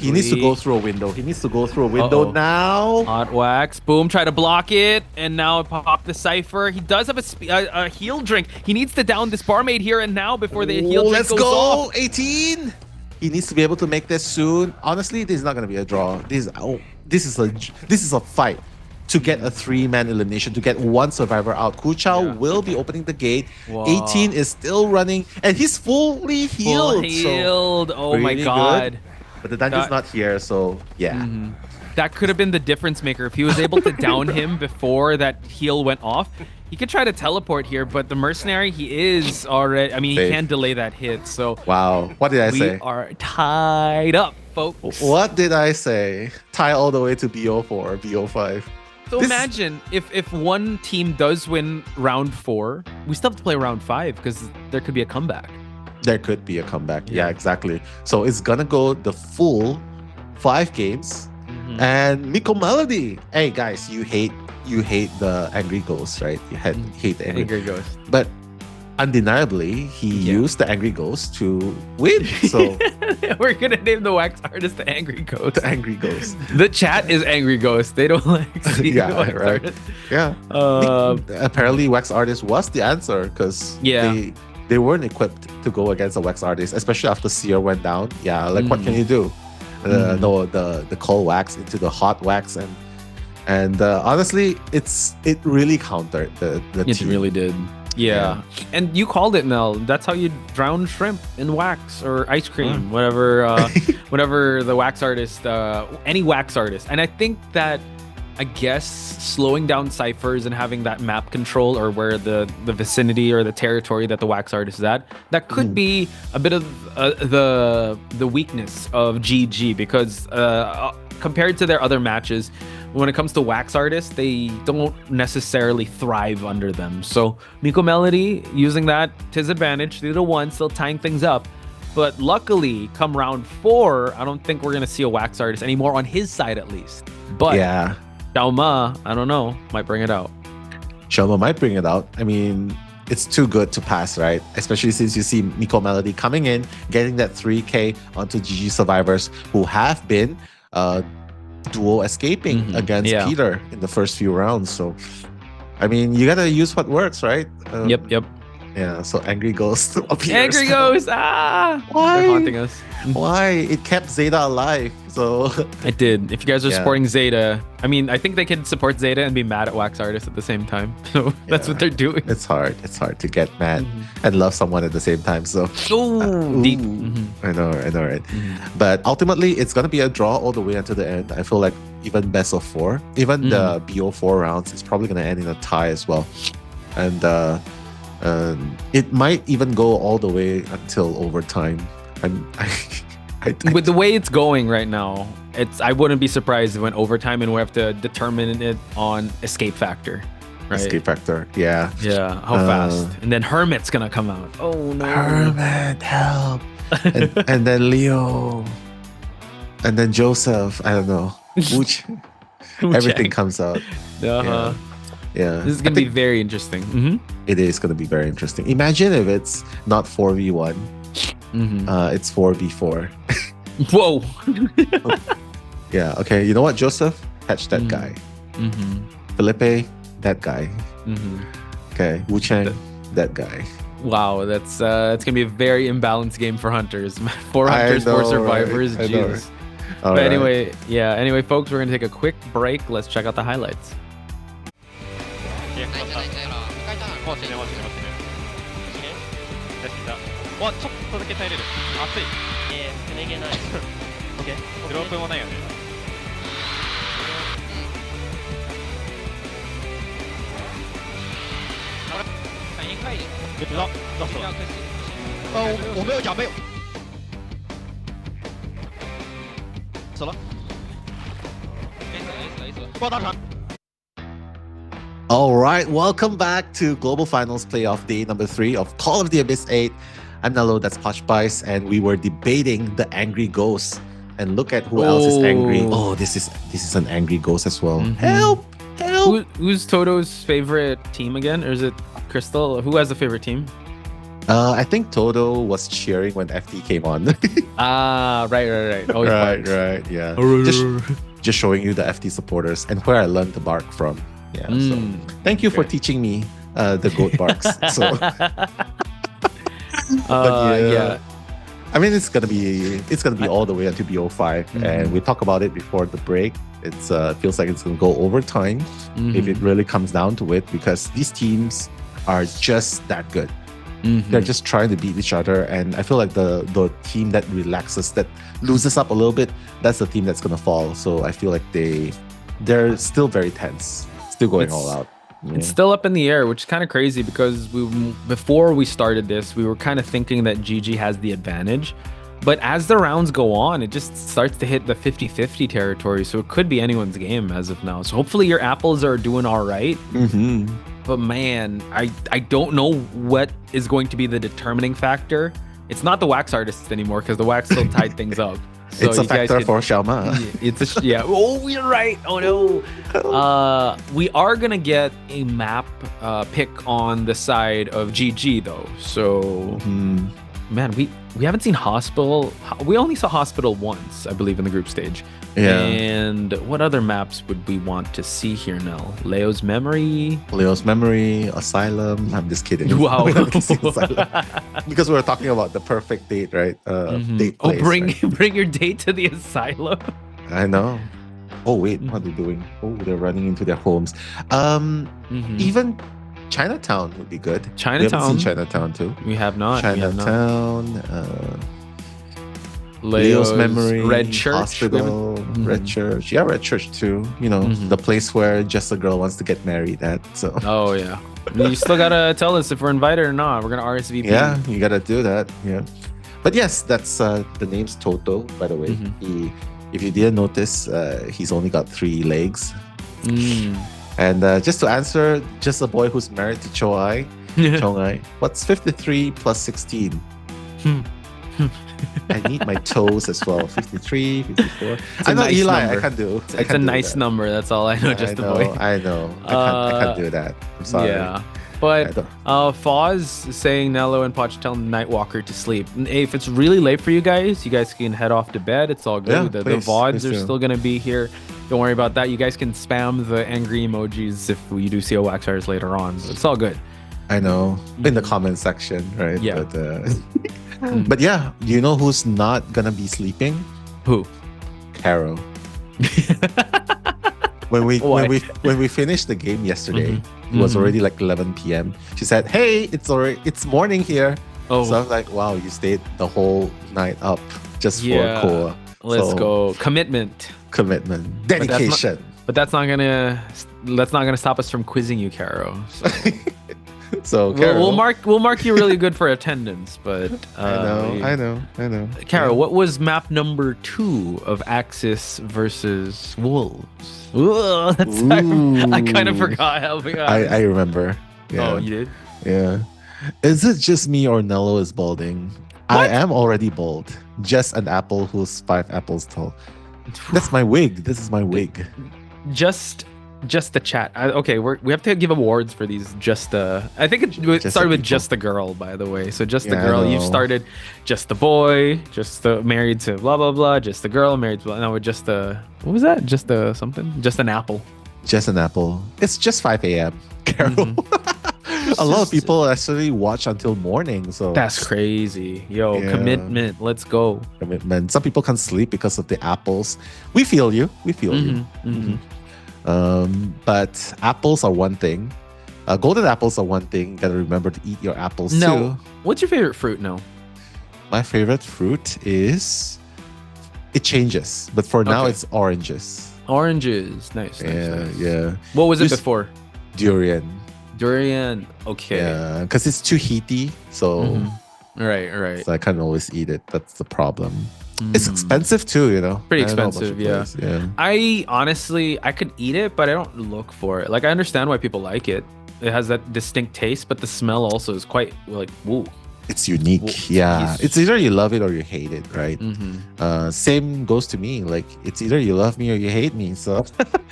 He needs to go through a window. He needs to go through a window now. Hot wax. Boom. Try to block it. And now pop the Cypher. He does have a heal drink. He needs to down this barmaid here and now before the heal drink goes off. Let's go. 18. He needs to be able to make this soon. Honestly, this is not going to be a draw. This is a fight to get a 3-man elimination, to get 1 survivor out. Kuchao will be opening the gate. 18 is still running, and he's fully healed. Full healed. So oh my god. Good. But the dungeon's not here, so yeah. That could have been the difference maker. If he was able to down him before that heal went off, he could try to teleport here, but the Mercenary, he is already... I mean, he can delay that hit, so... Wow. What did I say? We are tied up, folks. What did I say? Tie all the way to BO4, BO5. So imagine if one team does win round 4, we still have to play round 5 because there could be a comeback. There could be a comeback. Yeah, exactly. So it's gonna go the full 5 games. And Miko Melody. Hey guys, you hate the Angry Ghost, right? You hate the Angry Ghost. But undeniably, he used the Angry Ghost to win. So we're gonna name the wax artist the Angry Ghost. The Angry Ghost. The chat is Angry Ghost. They don't like seeing the wax artist. Yeah. Apparently, wax artist was the answer because they weren't equipped to go against a wax artist, especially after Seer went down. Yeah, like what can you do? No, the cold wax into the hot wax, and honestly, it really countered the team. It really did. Yeah. And you called it, Mel. That's how you drown shrimp in wax or ice cream, whatever the wax artist, any wax artist. And I think that, I guess, slowing down ciphers and having that map control or where the vicinity or the territory that the wax artist is at, that could be a bit of the weakness of GG because compared to their other matches, when it comes to wax artists, they don't necessarily thrive under them. So Miko Melody using that to his advantage, 3-1, still tying things up. But luckily, come round 4, I don't think we're gonna see a wax artist anymore on his side at least. But yeah, Xiaoma, I don't know, might bring it out. Xiaoma might bring it out. I mean, it's too good to pass, right? Especially since you see Miko Melody coming in, getting that 3K onto GG survivors who have been duo escaping against Peter in the first few rounds. So, I mean, you gotta use what works, right? Yep. Yeah, so Angry Ghost appears. Angry Ghost! Ah! Why? They're haunting us. Why? It kept ZETA alive, so... It did. If you guys are Yeah. supporting ZETA, I mean, I think they can support ZETA and be mad at Wax Artist at the same time. So that's what they're doing. It's hard. It's hard to get mad and love someone at the same time. So deep. I know, right? But ultimately, it's gonna be a draw all the way until the end. I feel like even best of 4, even the BO4 rounds, it's probably gonna end in a tie as well, and it might even go all the way until overtime. With the way it's going right now, I wouldn't be surprised if it went overtime and we have to determine it on escape factor. Right? Escape factor, yeah. Yeah, how fast? And then Hermit's gonna come out. Oh no. Hermit, help. and then Leo. And then Joseph. I don't know. Which everything comes out. Uh-huh. Yeah. This is gonna be very interesting. It is gonna be very interesting. Imagine if it's not 4v1. It's 4v4. Whoa. Yeah, okay. You know what, Joseph? Catch that guy. Felipe, that guy. Okay, Wu Chang, that guy. Wow, that's gonna be a very imbalanced game for hunters. 4 hunters, 4 survivors. Right? I know, Jesus. right? But anyway, anyway, folks, we're gonna take a quick break. Let's check out the highlights. All right, welcome back to Global Finals Playoff Day number 3 of Call of the Abyss 8. I'm Nello, that's Posh Spice, and we were debating the Angry Ghost. And look at who else is angry. Oh, this is an Angry Ghost as well. Help! Who's Toto's favorite team again? Or is it Crystal? Who has a favorite team? I think Toto was cheering when FT came on. Right. Always barks. Right, yeah. Just showing you the FT supporters and where I learned to bark from. Yeah. So thank you for teaching me the goat barks. So yeah. I mean, it's gonna be all the way until BO5, and we talked about it before the break. It's feels like it's gonna go overtime if it really comes down to it, because these teams are just that good. They're just trying to beat each other, and I feel like the team that relaxes, that loses up a little bit, that's the team that's gonna fall. So I feel like they're still very tense, still going all out. It's still up in the air, which is kind of crazy, because before we started this, we were kind of thinking that GG has the advantage. But as the rounds go on, it just starts to hit the 50-50 territory. So it could be anyone's game as of now. So hopefully your apples are doing all right. But man, I don't know what is going to be the determining factor. It's not the Wax Artists anymore, because the Wax still tied things up. So it's a factor for Xiaoma. Yeah. Oh, you're right. Oh no. We are gonna get a map pick on the side of GG though. So, man, we haven't seen Hospital. We only saw Hospital once, I believe, in the group stage. Yeah. And what other maps would we want to see here now? Leo's Memory, Asylum. I'm just kidding. Wow. We haven't seen Asylum. Because we were talking about the perfect date, right? Date place, bring your date to the Asylum. I know. Oh wait, what are they doing? Oh, they're running into their homes. Even Chinatown would be good. We haven't seen Chinatown too. We have not. Chinatown. Leo's Memory, Red Church, Hospital, Red Church. Yeah, Red Church too. You know, the place where just a girl wants to get married at. So. Oh yeah. You still gotta tell us if we're invited or not. We're gonna RSVP. Yeah, you gotta do that. Yeah. But yes, that's the name's Toto, by the way. If you didn't notice, he's only got 3 legs. And just to answer, just a boy who's married to Chong-ai. What's 53 plus 16? I need my toes as well. 53, 54. I know Eli, number. I can't do. It's a nice number. That's all I know. Just the boy. I know. I can't do that. I'm sorry. Yeah. But Foz is saying Nello and Poch tell Nightwalker to sleep. Hey, if it's really late for you guys can head off to bed. It's all good. Yeah, the VODs are still going to be here. Don't worry about that. You guys can spam the angry emojis if we do see a Wax Artist later on. So it's all good. I know. In the comment section, right? Yeah. But yeah, you know who's not gonna be sleeping? Who? Caro. when we finished the game yesterday, it was already like 11 p.m. She said, "Hey, it's morning here." Oh. So I'm like, "Wow, you stayed the whole night up just for Koa." Let's go. Commitment, dedication. But that's not gonna stop us from quizzing you, Caro. So we'll mark you really good for attendance, but I know. Caro, what was map number 2 of AXIZ versus Wolves? Ooh, I kind of forgot how we got. I remember. Yeah. Oh, you did? Yeah. Is it just me or Nello is balding? I am already bald. Just an apple who's 5 apples tall. That's my wig. This is my wig. Just the chat. Okay, we have to give awards for these. I think it started with just the girl, by the way. So just the girl. You've started just the boy, just the married to blah blah blah, just the girl married to blah. No, just the what was that? Just the something. Just an apple. Just an apple. It's just 5 a.m. Carol. A lot of people actually watch until morning. So that's crazy. Yo, commitment. Let's go. Commitment. Some people can't sleep because of the apples. We feel you. But apples are one thing. Golden apples are one thing. Gotta remember to eat your apples too. What's your favorite fruit? No. My favorite fruit is. It changes, but for now it's oranges. Oranges, nice. Yeah. What was it before? Durian. Okay. Yeah, because it's too heaty. So. Right. So I can't always eat it. That's the problem. It's expensive too, you know. Pretty expensive, yeah. I honestly, I could eat it, but I don't look for it. Like, I understand why people like it. It has that distinct taste, but the smell also is quite like, woo. It's unique. Yeah. It's either you love it or you hate it, right? Same goes to me. Like, it's either you love me or you hate me. So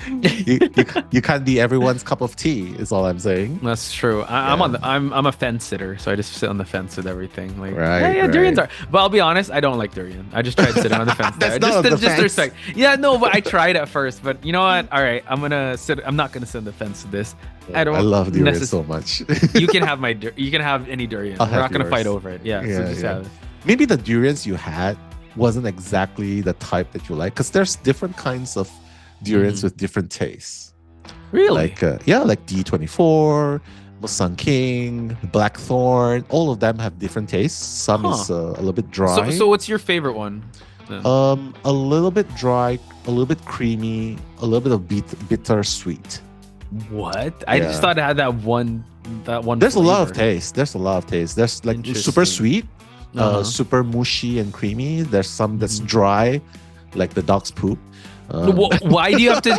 you can't be everyone's cup of tea, is all I'm saying. That's true. I'm a fence sitter, so I just sit on the fence with everything. Like, right. Durians are. But I'll be honest, I don't like durian. I just tried sitting on the fence there. Just respect. Yeah, no, but I tried at first. But you know what? All right, I'm not gonna sit on the fence with this. I love durian so much. You can have you can have any durian. We're not gonna fight over it. Yeah. So just have it. Maybe the durians you had wasn't exactly the type that you like, because there's different kinds of durians with different tastes. Really? Like like D24, Musang King, Blackthorn. All of them have different tastes. Some is a little bit dry. So what's your favorite one? Then? A little bit dry, a little bit creamy, a little bit of bitter sweet. What? I just thought it had that one. There's a lot of taste. There's like super sweet, super mushy and creamy. There's some that's dry, like the dog's poop. Why do you have to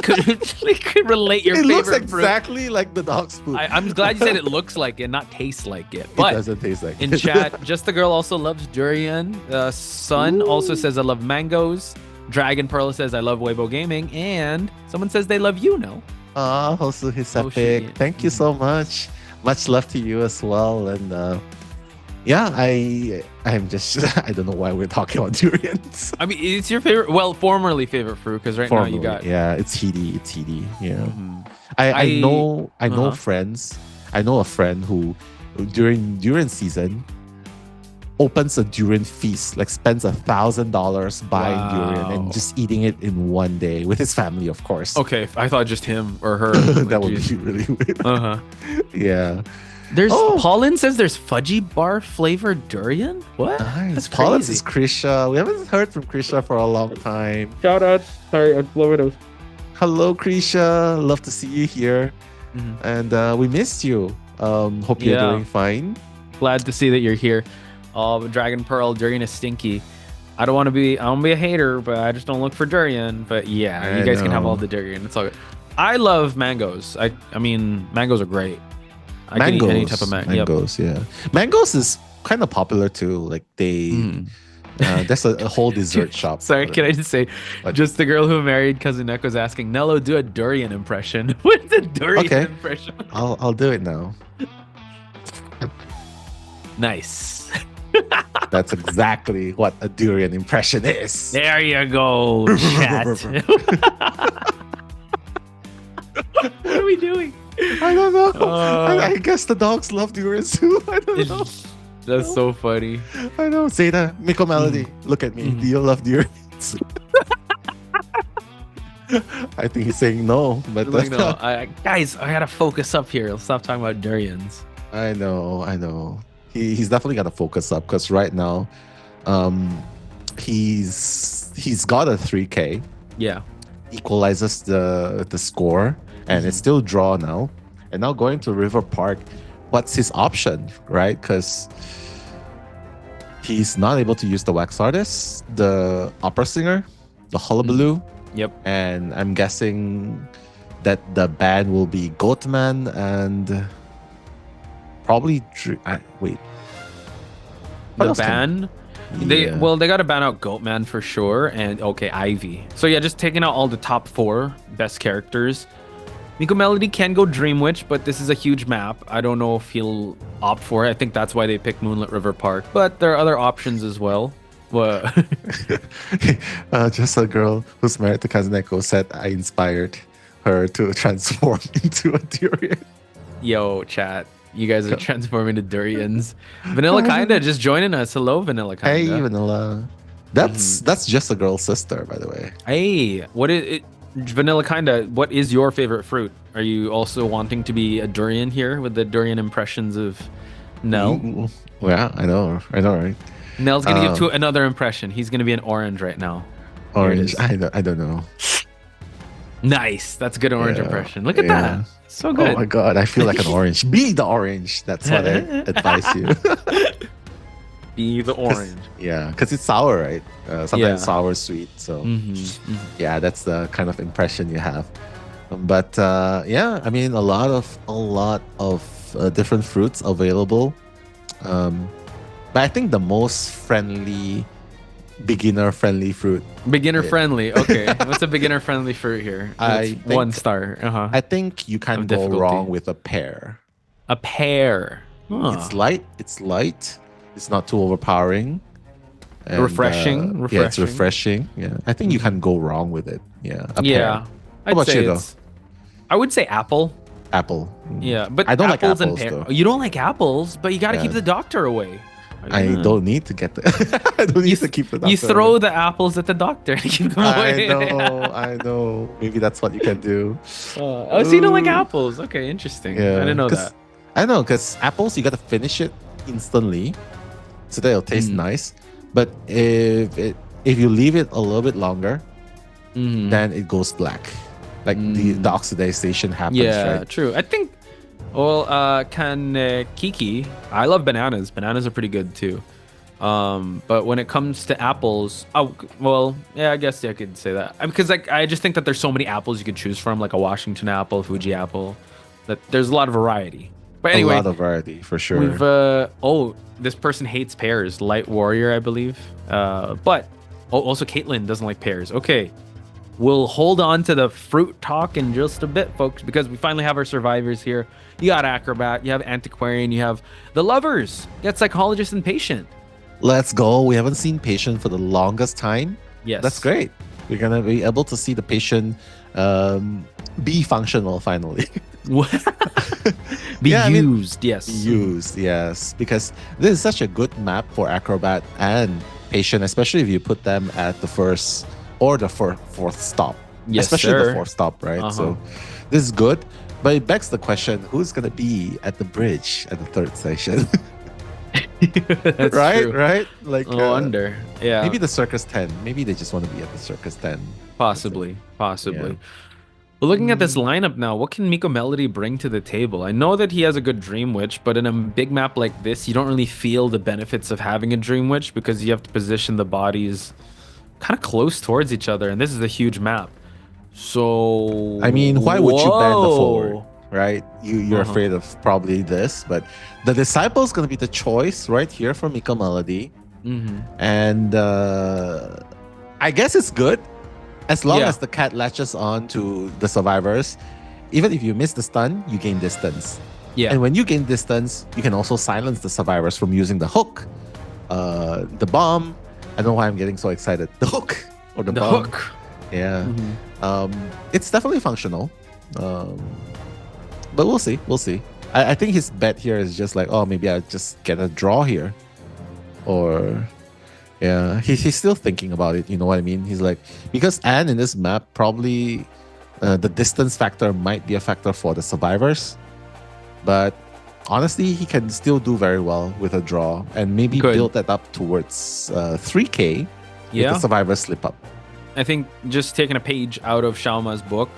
relate your favorite fruit? It looks exactly like the dog's poop. I'm glad you said it looks like it, not tastes like it. But it doesn't taste like it. In chat, Just the Girl also loves durian. Sun also says I love mangoes. Dragon Pearl says I love Weibo Gaming. And someone says they love you, no? Hosu Hisapik. Thank you so much. Much love to you as well. And I'm just I don't know why we're talking about durians. I mean, it's your favorite, formerly favorite fruit, because now you got it's heaty. Yeah. I know friends. I know a friend who during durian season opens a durian feast, like spends $1,000 buying durian and just eating it in one day with his family, of course. Okay, I thought just him or her. That would be really weird. Yeah. There's Pollen says there's fudgy bar flavored durian. What? Nice. That's Pollen crazy. is Krisha. We haven't heard from Krisha for a long time. Shout out. Sorry, I'm blowing. Hello, Krisha. Love to see you here. And we missed you. Hope you're doing fine. Glad to see that you're here. Dragon Pearl, durian is stinky. I don't want to be a hater, but I just don't look for durian. But yeah, you guys can have all the durian. It's all good. I love mangoes. I mean, mangoes are great. I can eat any type of mangoes. Yeah, mangoes is kind of popular too. Like they, there's a whole dessert shop. Sorry, can I just say, just the girl who married Cousin Nick was asking Nello, do a durian impression. What's a durian impression? I'll do it now. Nice. That's exactly what a durian impression is. There you go, chat. What are we he doing? I don't know. I guess the dogs love durians too. I don't know. That's so funny. I know. ZETA, Miko Melody, look at me. Do you love durians? I think he's saying no, but Like, no, guys, I gotta focus up here. Let's stop talking about durians. I know. He's definitely got to focus up because right now, he's got a 3K. Yeah. Equalizes the score, and it's still draw now. And now going to River Park, what's his option, right? Because he's not able to use the wax artist, the opera singer, the hullabaloo. Yep. And I'm guessing that the ban will be Goatman and probably wait. What The else ban? They got to ban out Goatman for sure, and Ivy. So yeah, just taking out all the top 4 best characters. Miko Melody can go Dream Witch, but this is a huge map. I don't know if he'll opt for it. I think that's why they picked Moonlit River Park. But there are other options as well. What? Just a girl who's married to Kazuneko said I inspired her to transform into a durian. Yo, chat. You guys are transforming to durians. Vanilla Kinda just joining us. Hello, Vanilla Kinda. Hey, Vanilla. That's just a girl's sister, by the way. Hey, what is it? Vanilla Kinda, what is your favorite fruit? Are you also wanting to be a durian here with the durian impressions of Nell? Yeah, I know, right? Nell's gonna give to another impression. He's gonna be an orange right now. Orange. I don't know. Nice. That's a good orange impression. Look at that. So good. Oh my god, I feel like an orange. Be the orange. That's what I advise you. Be the orange. Yeah, because it's sour, right? Sometimes sour, sweet. So yeah, that's the kind of impression you have. But yeah, I mean, a lot of different fruits available. But I think the most beginner-friendly fruit. Beginner-friendly. Okay. What's a beginner-friendly fruit here? I think 1 star. I think you can't go wrong with a pear. A pear. Huh. It's light. It's not too overpowering. And, refreshing. Yeah, it's refreshing. Yeah, I think you can't go wrong with it. Yeah. A pear. Yeah. How about you, though? I would say apple. Apple. Yeah, but I don't like apples apples, and though. You don't like apples, but you got to keep the doctor away. I don't need to get the. I don't need to keep the doctor. You throw away. the apples at the doctor and keep them away. I know. Maybe that's what you can do. So you don't like apples? Okay, interesting. Yeah, I didn't know that. I know, because apples you got to finish it instantly, so that it'll taste nice. But if you leave it a little bit longer, then it goes black. Like the oxidization happens. Yeah, right? true. I think. Well, Kiki, I love bananas. Bananas are pretty good too. But when it comes to apples, I guess I could say that. Because I just think that there's so many apples you could choose from, like a Washington apple, Fuji apple, that there's a lot of variety. But anyway, a lot of variety for sure. We've this person hates pears, Light Warrior, I believe. But also Caitlin doesn't like pears. Okay. We'll hold on to the fruit talk in just a bit, folks, because we finally have our survivors here. You got Acrobat, you have Antiquarian, you have the Lovers, you got Psychologist and Patient. Let's go. We haven't seen Patient for the longest time. Yes. That's great. We're going to be able to see the Patient be functional finally. Used, yes. Used, yes. Because this is such a good map for Acrobat and Patient, especially if you put them at the first or the fourth stop. Yes, especially sir. the fourth stop, right? So this is good. But it begs the question, who's going to be at the bridge at the third station? That's right? true. Right? Like, I wonder. Yeah. Maybe the Circus 10. Maybe they just want to be at the Circus 10. Possibly. Yeah. But looking at this lineup now, what can Miko Melody bring to the table? I know that he has a good Dream Witch, but in a big map like this, you don't really feel the benefits of having a Dream Witch because you have to position the bodies kind of close towards each other, and this is a huge map. So I mean, why would you ban the forward, right? You're afraid of probably this, but the Disciple's going to be the choice right here for Miko Melody. And I guess it's good as long as the cat latches on to the survivors. Even if you miss the stun, you gain distance. Yeah. And when you gain distance, you can also silence the survivors from using the hook, the bomb. I don't know why I'm getting so excited. The hook or the bomb. Hook. Yeah. It's definitely functional. but we'll see. We'll see. I think his bet here is just like, oh, maybe I'll just get a draw here. Or, yeah, he's still thinking about it. You know what I mean? He's like, because Anne in this map, probably the distance factor might be a factor for the survivors. But honestly, he can still do very well with a draw and maybe build that up towards 3K if the survivors slip up. I think just taking a page out of Xiaoma's book,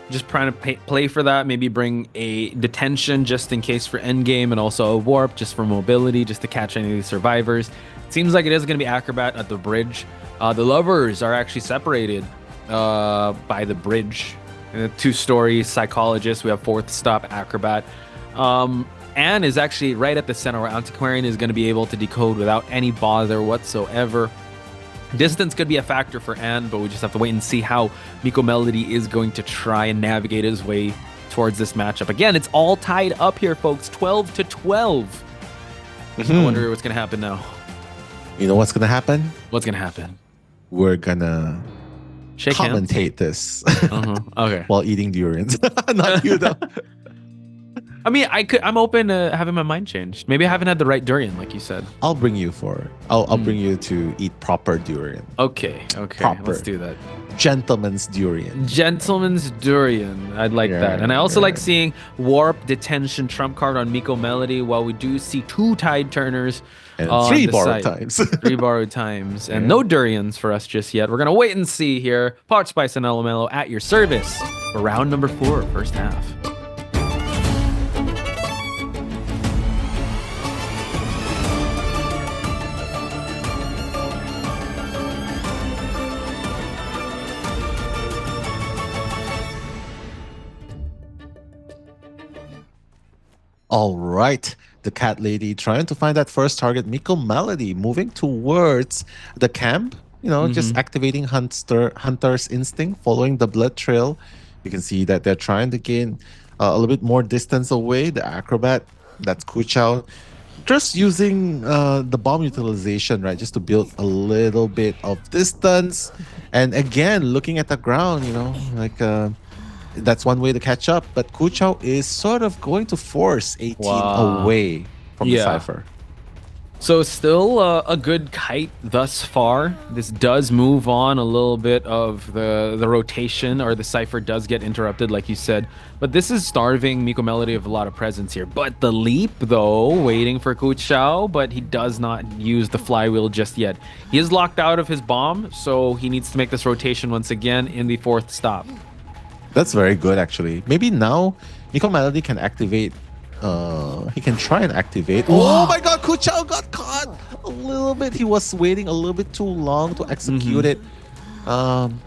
just trying to play for that, maybe bring a detention just in case for endgame and also a warp just for mobility, just to catch any of these survivors. It seems like it is going to be Acrobat at the bridge. The lovers are actually separated by the bridge. Two stories, psychologist. We have fourth stop, Acrobat. Anne is actually right at the center where Antiquarian is going to be able to decode without any bother whatsoever. Distance could be a factor for Anne, but we just have to wait and see how Miko Melody is going to try and navigate his way towards this matchup. Again, it's all tied up here, folks. 12-12. I wonder what's going to happen now. You know what's going to happen? What's going to happen? We're going to commentate this Okay. while eating durians. Not you, though. I mean, I'm open to having my mind changed. Maybe I haven't had the right durian, like you said. I'll bring you for it. I'll bring you to eat proper durian. Okay. Proper. Let's do that. Gentleman's durian. Gentleman's durian. I'd like that. And I also like seeing warp, detention, trump card on Miko Melody, while we do see 2 tide turners. And 3 borrowed times. 3 borrowed times. And no durians for us just yet. We're going to wait and see here. Pot Spice and Elemelo at your service for round number 4, first half. All right. The cat lady trying to find that first target, Miko Melody, moving towards the camp, just activating Hunter's instinct, following the blood trail. You can see that they're trying to gain a little bit more distance away. The Acrobat, that's Kuchao, just using the bomb utilization, right, just to build a little bit of distance. And again, looking at the ground, that's one way to catch up, but Kuchao is sort of going to force 18 away from the Cypher. So still a good kite thus far. This does move on a little bit of the rotation, or the Cypher does get interrupted, like you said. But this is starving Miko Melody of a lot of presence here. But the leap, though, waiting for Kuchao, but he does not use the flywheel just yet. He is locked out of his bomb, so he needs to make this rotation once again in the 4th stop. That's very good, actually. Maybe now Miko Melody can activate. He can try and activate. Oh my god, Kuchao got caught a little bit. He was waiting a little bit too long to execute it. I'm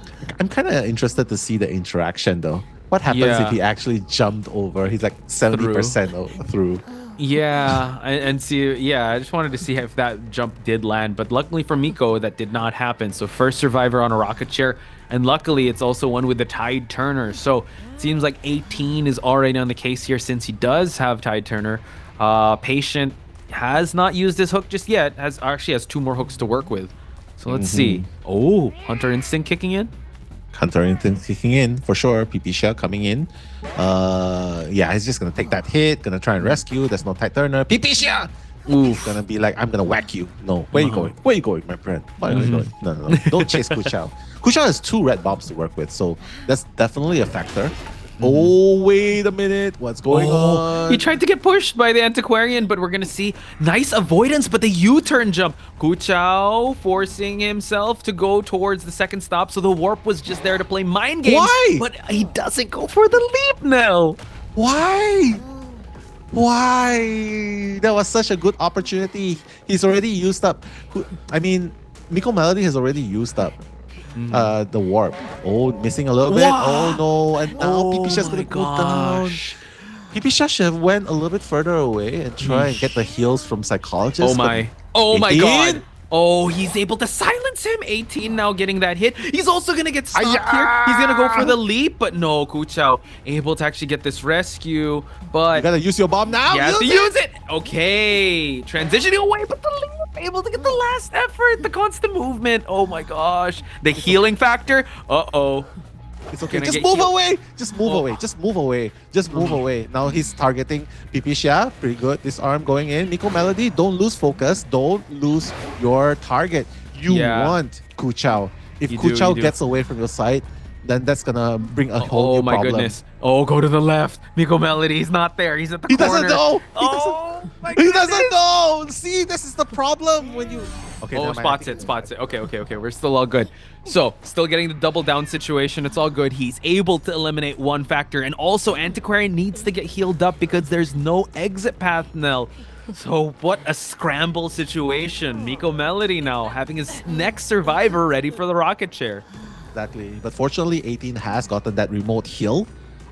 kind of interested to see the interaction, though. What happens if he actually jumped over? He's like 70% through. Yeah, and see, I just wanted to see if that jump did land, but luckily for Miko, that did not happen. So first survivor on a rocket chair, and luckily it's also one with the tide turner. So it seems like 18 is already on the case here, since he does have tide turner. Patient has not used his hook just yet, actually has 2 more hooks to work with. So let's see. Oh, Hunter Instinct kicking in. Hunter Instinct kicking in for sure. Pipisha coming in. He's just gonna take that hit, gonna try and rescue. There's no tide turner. Pipisha! He's gonna be like, I'm gonna whack you. No, where are you going? Where are you going, my friend? Where are you going? No. Don't chase Kuchao. Kuchao has 2 red bombs to work with, so that's definitely a factor. Oh, wait a minute. What's going on? He tried to get pushed by the Antiquarian, but we're going to see nice avoidance, but the U-turn jump. Kuchao forcing himself to go towards the 2nd stop, so the warp was just there to play mind games. Why? But he doesn't go for the leap now. Why? That was such a good opportunity. He's already used up. I mean, Miko Melody has already used up the warp. Oh, missing a little bit. Oh no, and now Pipisha's gonna go down. Pipisha should have went a little bit further away and try and get the heals from Psychologist. Oh my god. Oh, he's able to silence him. 18 now getting that hit. He's also gonna get stopped here. He's gonna go for the leap, but no, Kuchao able to actually get this rescue. But you gotta use your bomb now. You have to use it. Okay, transitioning away, but the leap able to get the last effort, the constant movement. Oh my gosh, the healing factor. It's okay. Gonna Just get move healed. away. Just move away. Just move away. Just move away. Now he's targeting Pipisha. Pretty good. This arm going in. Miko Melody, don't lose focus. Don't lose your target. You want Kuchao. If You do, Kuchao you do. gets away from your side, then that's gonna bring a whole Oh new my problem. goodness. Oh, go to the left. Miko Melody, he's not there. He's at the He corner. doesn't know. Oh, my He goodness. doesn't know. See, this is the problem when you. Okay. Oh, never mind. spots it. Okay. We're still all good. So, still getting the double down situation. It's all good. He's able to eliminate one factor. And also, Antiquarian needs to get healed up because there's no exit path now. So, what a scramble situation. Miko Melody now having his next survivor ready for the rocket chair. Exactly. But fortunately, 18 has gotten that remote heal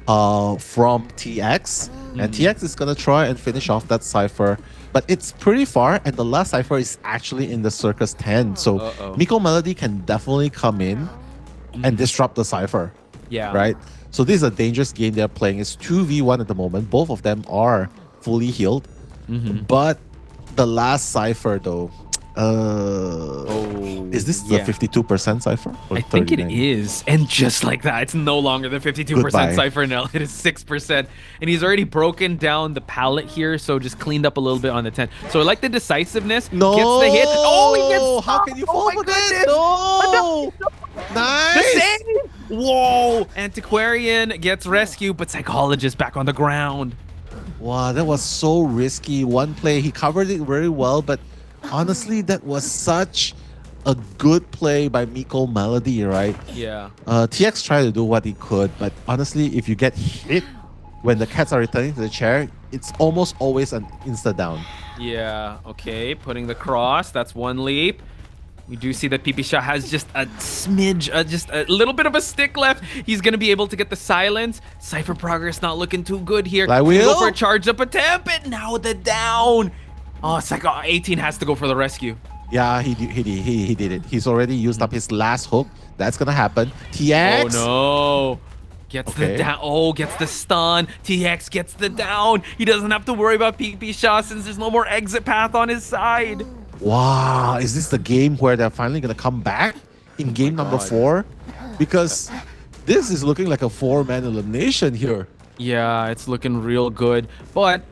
from TX. And TX is going to try and finish off that Cypher. But it's pretty far, and the last Cypher is actually in the Circus 10. So Miko Melody can definitely come in and disrupt the Cypher. Yeah. Right? So this is a dangerous game they're playing. It's 2v1 at the moment. Both of them are fully healed. But the last Cypher, though, is this the 52% Cypher? Or I think it 39? is. And just like that, it's no longer the 52% Goodbye. Cypher now. It is 6%. And he's already broken down the palette here, so just cleaned up a little bit on the 10. So I like the decisiveness. No! Gets the hit. Oh, he gets How can you fall for this? No! Nice! The save! Whoa! Antiquarian gets rescued, but Psychologist back on the ground. Wow, that was so risky. One play, he covered it very well, but honestly, that was such a good play by Miko Melody, right? Yeah. TX tried to do what he could, but honestly, if you get hit when the cats are returning to the chair, it's almost always an insta down. Yeah, okay. Putting the cross. That's one leap. We do see that Pipisha has just a smidge, just a little bit of a stick left. He's going to be able to get the silence. Cypher progress not looking too good here. Fly Gonna wheel. Go for a charge up attempt, and now the down. Oh, Psycho 18 has to go for the rescue. Yeah, he did it. He's already used up his last hook. That's going to happen. TX. Oh, no. Gets the down. Oh, gets the stun. TX gets the down. He doesn't have to worry about Pipisha since there's no more exit path on his side. Wow, is this the game where they're finally going to come back in game number 4? Because this is looking like a 4-man elimination here. Yeah, it's looking real good. But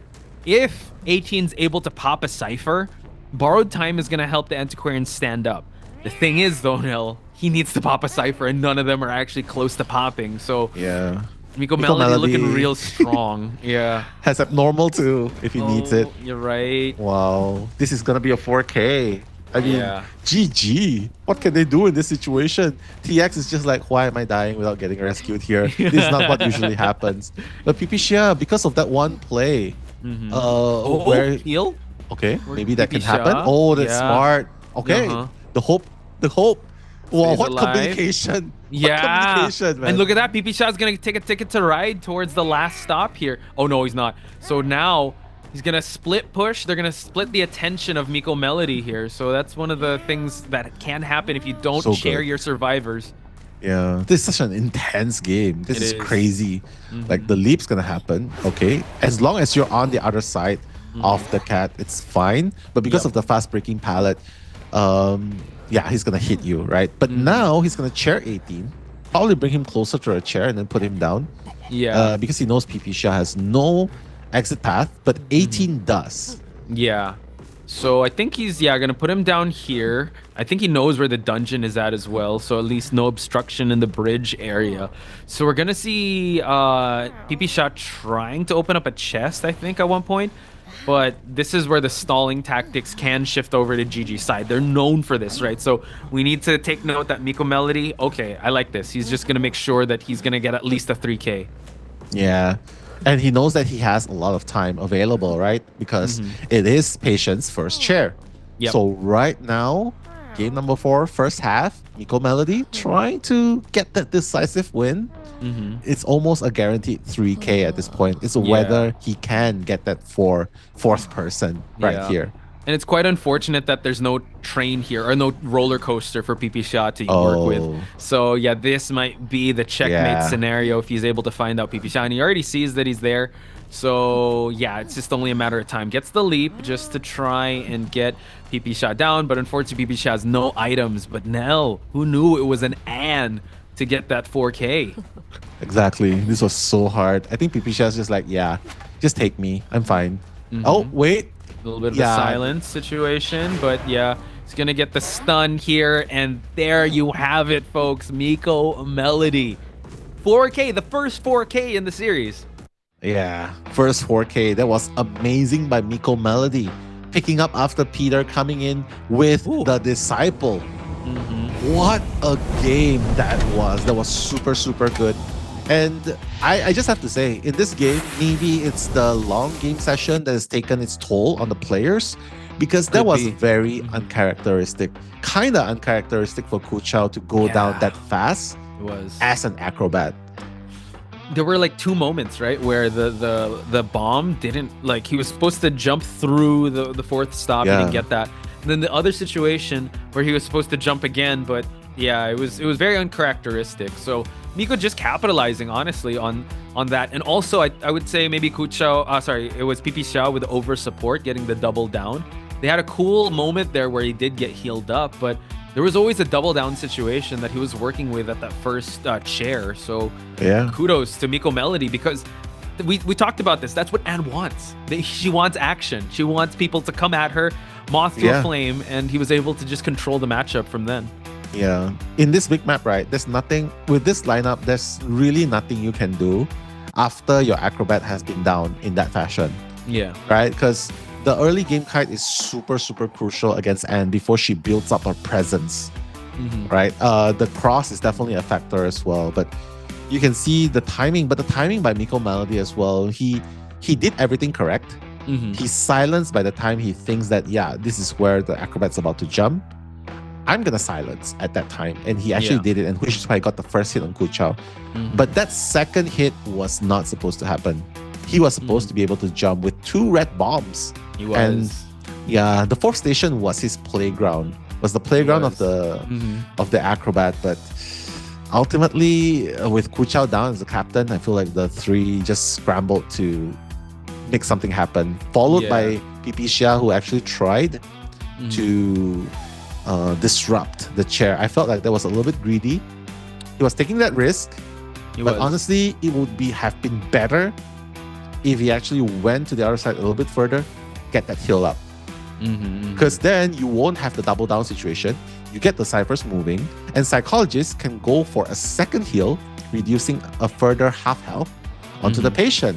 if 18's able to pop a Cypher, Borrowed Time is going to help the Antiquarian stand up. The thing is, though, Nell, he needs to pop a Cypher, and none of them are actually close to popping. So yeah, Miko Melody looking real strong. Yeah. Has abnormal too if he needs it. You're right. Wow, this is gonna be a 4K. I mean, Yeah. GG. What can they do in this situation? TX is just like, why am I dying without getting rescued here? This is not what usually happens. But Pipisha, because of that one play, where heal? Okay, maybe that can Pipisha, happen. Oh, that's yeah. smart. Okay, the hope. Wow, Stays what alive. communication? Yeah. What communication, man. And look at that. Pipisha's going to take a ticket to ride towards the last stop here. Oh, no, he's not. So now he's going to split push. They're going to split the attention of Miko Melody here. So that's one of the things that can happen if you don't So share good. your survivors. Yeah, this is such an intense game. This It is is. crazy. Like the leap's gonna happen, okay? As long as you're on the other side of the cat, it's fine. But because of the fast breaking pallet, yeah, he's gonna hit you, right? But now he's gonna chair 18, probably bring him closer to a chair and then put him down. Yeah. Because he knows Pipisha has no exit path, but 18 does. Yeah. So I think he's, going to put him down here. I think he knows where the dungeon is at as well. So at least no obstruction in the bridge area. So we're going to see Pipisha trying to open up a chest, I think, at one point. But this is where the stalling tactics can shift over to GG's side. They're known for this, right? So we need to take note that Miko Melody, okay, I like this. He's just going to make sure that he's going to get at least a 3K. Yeah. And he knows that he has a lot of time available, right? Because it is Patient's first chair. Yep. So right now, game number 4, first half, Miko Melody trying to get that decisive win. It's almost a guaranteed 3K at this point. It's whether he can get that fourth person right here. And it's quite unfortunate that there's no train here or no roller coaster for Pipisha to work with. So yeah, this might be the checkmate scenario if he's able to find out Pipisha. And he already sees that he's there. So yeah, it's just only a matter of time. Gets the leap just to try and get Pipisha down. But unfortunately, Pipisha has no items. But Nell, who knew it was an Ann to get that 4K. Exactly. This was so hard. I think Pipisha's just like, yeah, just take me. I'm fine. Oh, wait. A little bit of a silence situation, but yeah, he's gonna get the stun here, and there you have it, folks. Miko Melody. 4K, the first 4K in the series. Yeah, first 4K. That was amazing by Miko Melody. Picking up after Peter coming in with the Disciple. What a game that was. That was super, super good. And I just have to say, in this game, maybe it's the long game session that has taken its toll on the players, because that was very uncharacteristic. Kind of uncharacteristic for Kuchao to go down that fast as an acrobat. There were like 2 moments, right, where the bomb didn't, like, he was supposed to jump through the 4th stop. He didn't get that. And then the other situation where he was supposed to jump again, but yeah, it was very uncharacteristic. So Miko just capitalizing, honestly, on that. And also, I would say maybe Kuchao, sorry, it was Pipisha with over support, getting the double down. They had a cool moment there where he did get healed up, but there was always a double down situation that he was working with at that first chair. So kudos to Miko Melody, because we talked about this. That's what Anne wants. She wants action. She wants people to come at her, moth to a flame, and he was able to just control the matchup from then. Yeah. In this big map, right, there's nothing, with this lineup, there's really nothing you can do after your acrobat has been down in that fashion. Yeah. Right? Because the early game kite is super, super crucial against Anne before she builds up her presence. Right? The cross is definitely a factor as well. But you can see the timing, but the timing by Miko Melody as well, he did everything correct. He's silenced by the time he thinks that, yeah, this is where the acrobat's about to jump. I'm gonna silence at that time, and he actually did it, and which is why I got the first hit on Kuchao. But that second hit was not supposed to happen. He was supposed to be able to jump with 2 red bombs. He was. And yeah, the 4th station was his playground. Was the playground of the acrobat, but ultimately with Kuchao down as the captain, I feel like the 3 just scrambled to make something happen. Followed by Pipisha, who actually tried to disrupt the chair. I felt like that was a little bit greedy. He was taking that risk, but honestly, it would have been better if he actually went to the other side a little bit further, get that heal up. Because then you won't have the double down situation. You get the ciphers moving, and psychologists can go for a second heal, reducing a further half health onto the patient.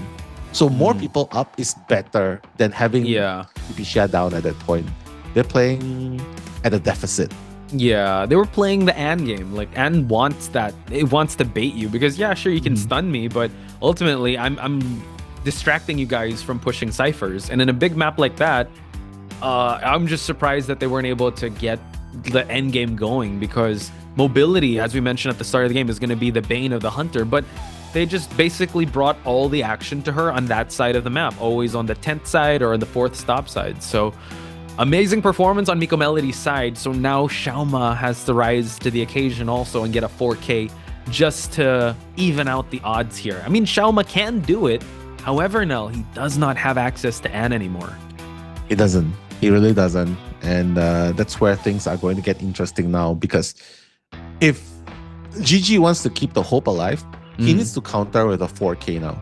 So more people up is better than having Pipisha down at that point. They're playing at a deficit. Yeah, they were playing the Anne game. Like, Anne wants that. It wants to bait you because, yeah, sure, you can stun me, but ultimately, I'm distracting you guys from pushing ciphers. And in a big map like that, I'm just surprised that they weren't able to get the end game going, because mobility, as we mentioned at the start of the game, is going to be the bane of the hunter. But they just basically brought all the action to her on that side of the map, always on the 10th side or on the 4th stop side. So amazing performance on Miko Melody's side. So now Xiaoma has to rise to the occasion also and get a 4K just to even out the odds here. I mean, Xiaoma can do it. However, Nell, he does not have access to Anne anymore. He doesn't. He really doesn't. And that's where things are going to get interesting now, because if GG wants to keep the hope alive, he needs to counter with a 4K now.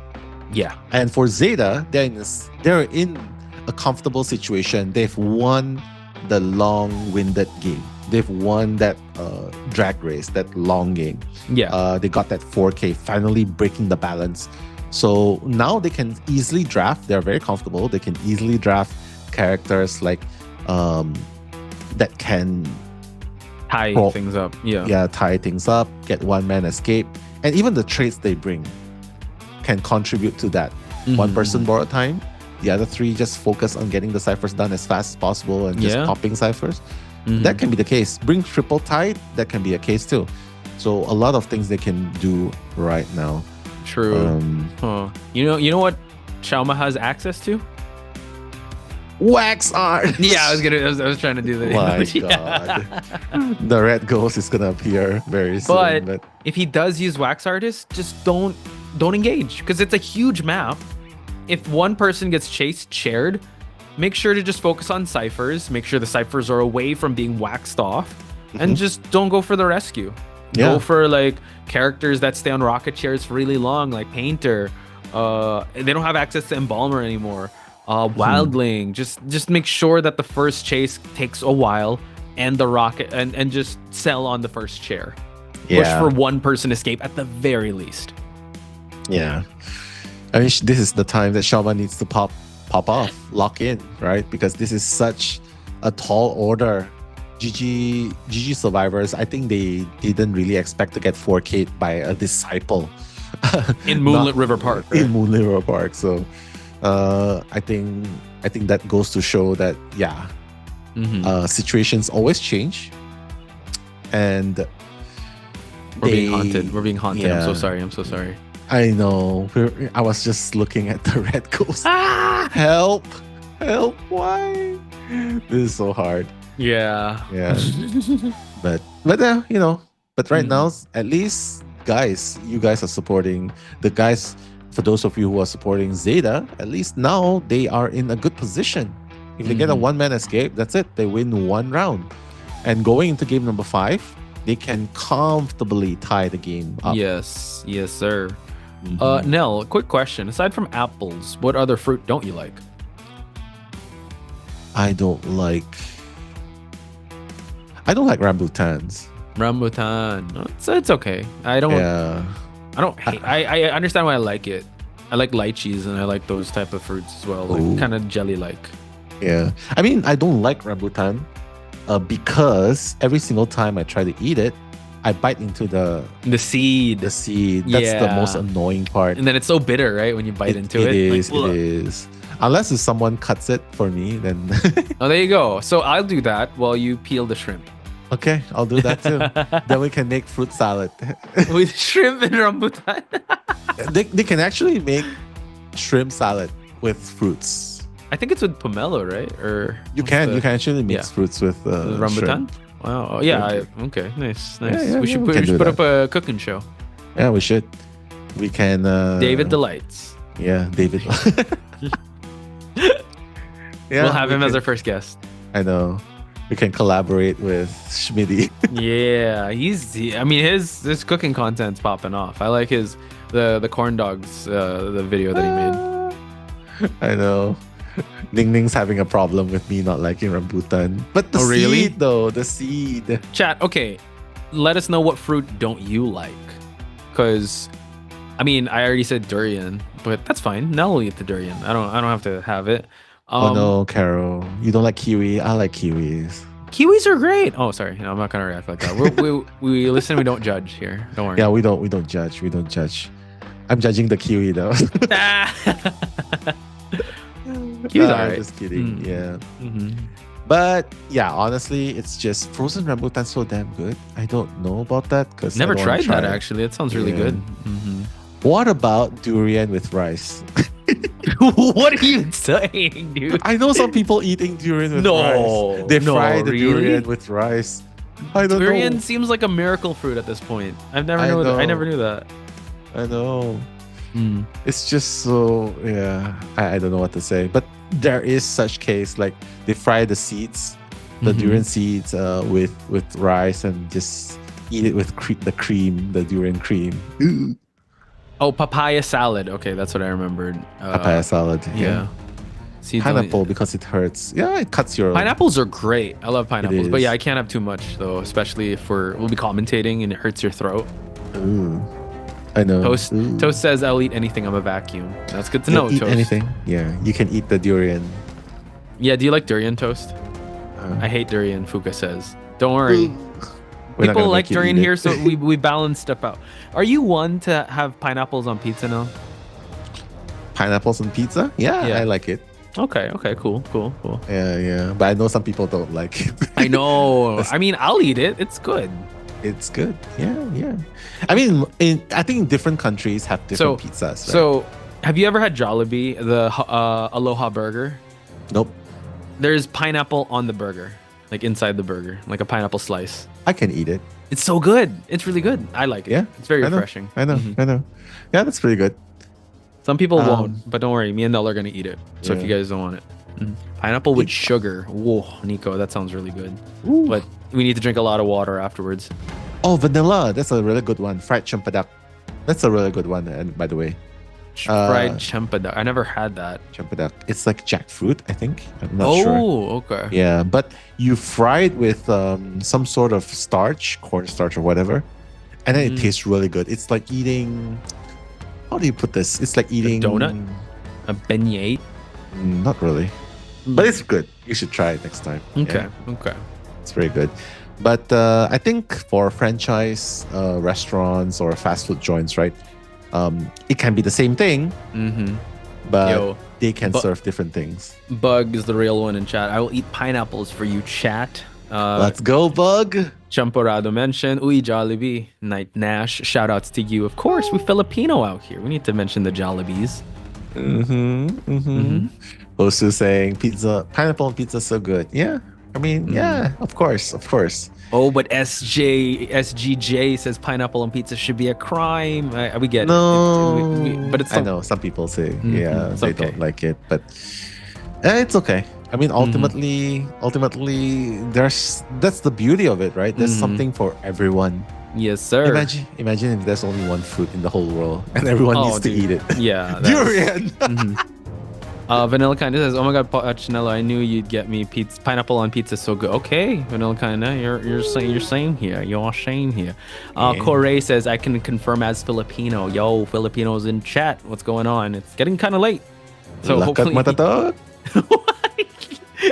Yeah. And for ZETA, they're in a comfortable situation. They've won the long-winded game. They've won that drag race, that long game. Yeah. They got that 4K, finally breaking the balance. So now they can easily draft. They're very comfortable. They can easily draft characters like that can tie things up. Yeah, tie things up, get one-man escape. And even the traits they bring can contribute to that. One person borrowed time, the other 3 just focus on getting the ciphers done as fast as possible and just popping ciphers. That can be the case. Bring triple tide, that can be a case too. So a lot of things they can do right now. True. You know what Xiaoma has access to? Wax art. Yeah, I was trying to do that. My God. The red ghost is gonna appear very soon. But if he does use wax artist, just don't engage, because it's a huge map. If one person gets chaired, make sure to just focus on ciphers. Make sure the ciphers are away from being waxed off, and just don't go for the rescue. Go Yeah. for like characters that stay on rocket chairs really long, like Painter. They don't have access to Embalmer anymore. Wildling. Just make sure that the first chase takes a while, and the rocket and just sell on the first chair. Push Yeah. for one person escape at the very least. Yeah. I mean, this is the time that Xiaoma needs to pop off, lock in, right? Because this is such a tall order. GG survivors, I think they didn't really expect to get 4K'd by a disciple. In Moonlit River Park. Right? In Moonlit River Park. So I think that goes to show that, yeah, situations always change. And We're being haunted. We're being haunted. Yeah. I'm so sorry. I know. I was just looking at the red ghost. Help! Why? This is so hard. Yeah. Yeah. but But right now, at least, guys, you guys are supporting the guys. For those of you who are supporting ZETA, at least now they are in a good position. If they get a one-man escape, that's it. They win one round. And going into game number 5, they can comfortably tie the game up. Yes, sir. Nell, quick question. Aside from apples, what other fruit don't you like? I don't like rambutans. Rambutan. It's okay. I don't hate. I understand why I like it. I like lychees and I like those type of fruits as well. Like, kind of jelly-like. Yeah. I mean, I don't like rambutan because every single time I try to eat it, I bite into the seed. The seed. That's the most annoying part. And then it's so bitter, right? When you bite into it. It is. Unless if someone cuts it for me, then... Oh, there you go. So I'll do that while you peel the shrimp. Okay, I'll do that too. Then we can make fruit salad. With shrimp and rambutan. They can actually make shrimp salad with fruits. I think it's with pomelo, right? Or you can actually mix fruits with rambutan. shrimp. Wow. Oh, yeah. Okay. Nice. Yeah, we should we can do put that. up a cooking show. Yeah, we should. We can. David Delights. Yeah, David. We'll have him as our first guest. I know. We can collaborate with Schmitty. Yeah, his cooking content's popping off. I like the corn dogs the video that he made. I know. Ning Ning's having a problem with me not liking rambutan. But the really? seed though, the seed. Chat, okay. Let us know what fruit don't you like. Cause I already said durian, but that's fine. Nell will eat the durian. I don't have to have it. Oh no, Carol. You don't like kiwi? I like kiwis. Kiwis are great. Oh, sorry. No, I'm not gonna react like that. We listen. We don't judge here. Don't worry. Yeah, we don't judge. We don't judge. I'm judging the kiwi though. Kiwis are right. Just kidding. Yeah. But yeah, honestly, it's just frozen rambutan so damn good. I don't know about that because Never tried that actually. It sounds really good. What about durian with rice? What are you saying, dude? I know some people eating durian with rice. They fry the durian with rice. I don't know. Durian seems like a miracle fruit at this point. I never knew that. I know. It's just so I don't know what to say. But there is such case, like they fry the seeds, the durian seeds with rice and just eat it with the durian cream. Ooh. Oh, papaya salad. Okay, that's what I remembered. Papaya salad. Yeah. Seeds Pineapple because it hurts. Yeah, it cuts your... Pineapples are great. I love pineapples. But yeah, I can't have too much though, especially if we'll be commentating and it hurts your throat. Ooh. I know. Toast says, I'll eat anything. I'm a vacuum. That's good to know, eat Toast. anything. Yeah, you can eat the durian. Yeah, do you like durian, Toast? I hate durian, Fuka says. Don't worry. People like durian here, so we balance stuff out. Are you one to have pineapples on pizza now? Pineapples on pizza? Yeah, I like it. Okay, cool. Yeah. But I know some people don't like it. I know. I'll eat it. It's good. It's good. Yeah. I think in different countries have different pizzas. Right? So, have you ever had Jollibee, the Aloha burger? Nope. There's pineapple on the burger, like inside the burger, like a pineapple slice. I can eat it. It's so good. It's really good. I like it. Yeah. It's very refreshing. I know. Yeah, that's pretty good. Some people won't, but don't worry. Me and Nell are going to eat it. So if you guys don't want it. Pineapple with sugar. Whoa, Nico, that sounds really good. But we need to drink a lot of water afterwards. Oh, vanilla. That's a really good one. Fried champadak. That's a really good one, and by the way. Fried champadak. I never had that. Champadak. It's like jackfruit, I think. I'm not sure. Oh, okay. Yeah, but you fry it with some sort of starch, cornstarch or whatever, and then it tastes really good. It's like eating. How do you put this? It's like eating a donut, a beignet. Not really, but it's good. You should try it next time. Okay. Yeah. Okay. It's very good. But I think for franchise restaurants or fast food joints, right? It can be the same thing, but they can serve different things. Bug is the real one in chat. I will eat pineapples for you, chat. Let's go, Bug. Champorado mentioned. Uy, Jollibee. Night Nash. Shout outs to you. Of course, we're Filipino out here. We need to mention the Jollibees. Also saying pizza, pineapple on pizza is so good. Yeah. I mean, yeah, of course. Oh, but SGJ says pineapple on pizza should be a crime. We get it. But it's I know some people say, they don't like it, but it's okay. I mean, ultimately, that's the beauty of it, right? There's something for everyone. Yes, sir. Imagine if there's only one fruit in the whole world and everyone needs to eat it. Yeah. Durian. Vanilla Kinda says, "Oh my God, Chinello, I knew you'd get me pizza. Pineapple on pizza, so good." Okay, Vanilla Kinda, you're same here. You're same here. Corey says, "I can confirm as Filipino." Yo, Filipinos in chat. What's going on? It's getting kind of late, so hopefully.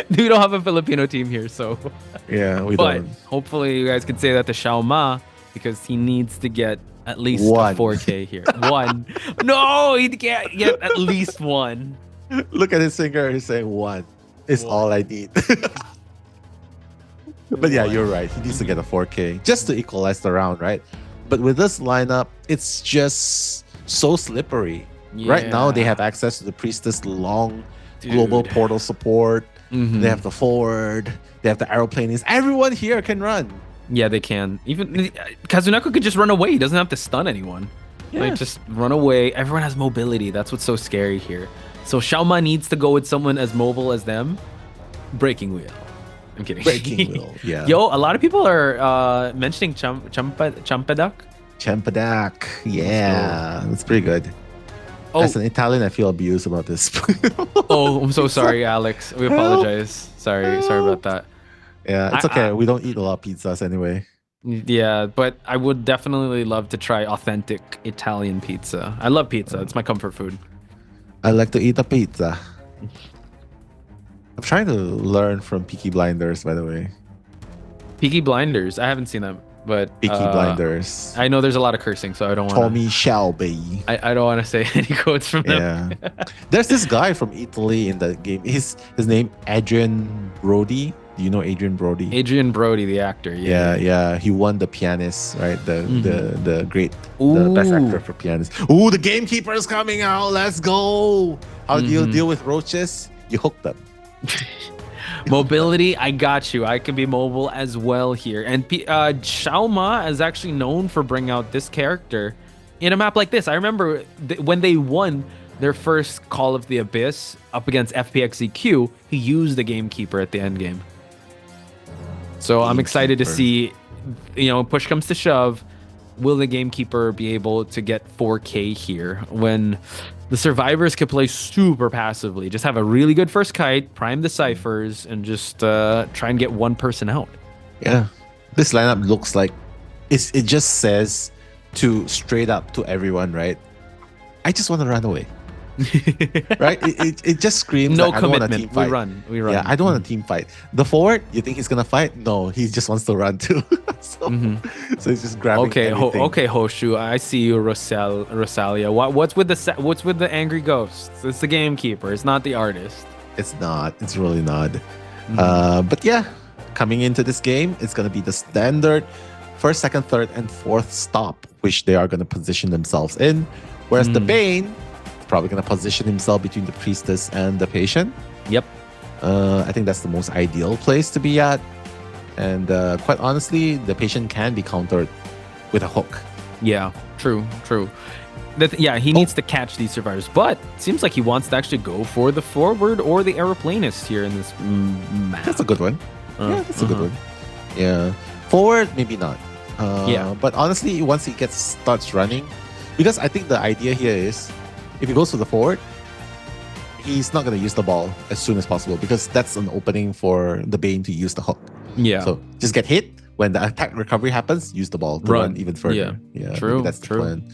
We don't have a Filipino team here, so yeah, we but don't. Hopefully, you guys can say that to Xiao Ma because he needs to get at least a 4K here. One. No, he can't get at least one. Look at his finger. He's saying one is all I need. But yeah, you're right. He needs to get a 4K just to equalize the round, right? But with this lineup, it's just so slippery. Right now, they have access to the Priestess long global portal support. They have the forward. They have the aeroplanist. Everyone here can run. Yeah, they can. Even Kazunako could just run away. He doesn't have to stun anyone. Like, just run away. Everyone has mobility. That's what's so scary here. So Xiaoma needs to go with someone as mobile as them. Breaking Wheel. I'm kidding. Breaking Wheel, yeah. Yo, a lot of people are mentioning Champadak. Champadak, yeah. That's pretty good. Oh. As an Italian, I feel abused about this. Oh, I'm so sorry, Alex. We apologize. Sorry about that. Yeah, it's okay. We don't eat a lot of pizzas anyway. Yeah, but I would definitely love to try authentic Italian pizza. I love pizza. It's my comfort food. I like to eat a pizza. I'm trying to learn from Peaky Blinders, by the way. Peaky Blinders? I haven't seen them, but Peaky Blinders. I know there's a lot of cursing, so I don't want Tommy Shelby. I don't want to say any quotes from them. Yeah. There's this guy from Italy in the game. His name Adrian Brody. Do you know Adrian Brody? Adrian Brody, the actor. Yeah. He won the Pianist, right? The great, the best actor for Pianist. Ooh, the Gamekeeper is coming out. Let's go. How do you deal with roaches? You hook them. Mobility, I got you. I can be mobile as well here. And Xiao Ma is actually known for bringing out this character in a map like this. I remember when they won their first Call of the Abyss up against FPXEQ, he used the Gamekeeper at the end game. So I'm excited to see, push comes to shove, will the Gamekeeper be able to get 4K here when the survivors can play super passively? Just have a really good first kite, prime the ciphers, and just try and get one person out. Yeah. This lineup looks like it just says straight up to everyone, right? I just want to run away. Right? It just screams no like, commitment. I don't want a team fight. We run. Yeah, I don't want a team fight. The forward, you think he's gonna fight? No, he just wants to run too. So he's just grabbing. Okay, everything. Hoshu, I see you, Rosalia. What's with the angry ghosts? It's the Gamekeeper. It's not the artist. It's not. It's really not. But yeah, coming into this game, it's gonna be the standard first, second, third, and fourth stop, which they are gonna position themselves in. Whereas the Bane probably going to position himself between the Priestess and the Patient. Yep. I think that's the most ideal place to be at. And quite honestly, the Patient can be countered with a hook. Yeah, true. He needs to catch these survivors, but it seems like he wants to actually go for the forward or the aeroplanist here in this map. That's a good one. Yeah, that's a good one. Yeah. Forward, maybe not. But honestly, once he starts running, because I think the idea here is, if he goes to the forward, he's not going to use the ball as soon as possible because that's an opening for the Bane to use the hook. Yeah. So just get hit. When the attack recovery happens, use the ball to run even further. Yeah. True. That's the plan.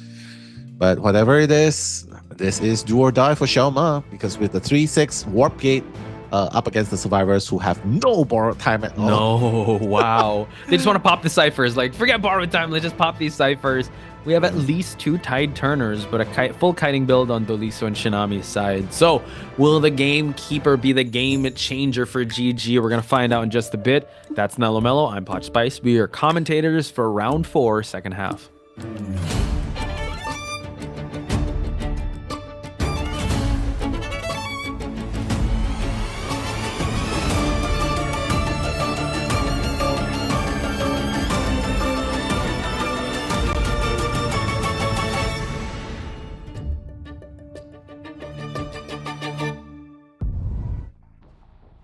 But whatever it is, this is do or die for Xiaoma because with the 3-6 warp gate up against the survivors who have no borrowed time at all. No, wow. They just want to pop the ciphers. Like, forget borrowed time. Let's just pop these ciphers. We have at least 2 tide turners, but a full kiting build on Doliso and Shinami's side. So, will the gamekeeper be the game changer for GG? We're going to find out in just a bit. That's Nello Mello. I'm Potch Spice. We are commentators for round 4, second half.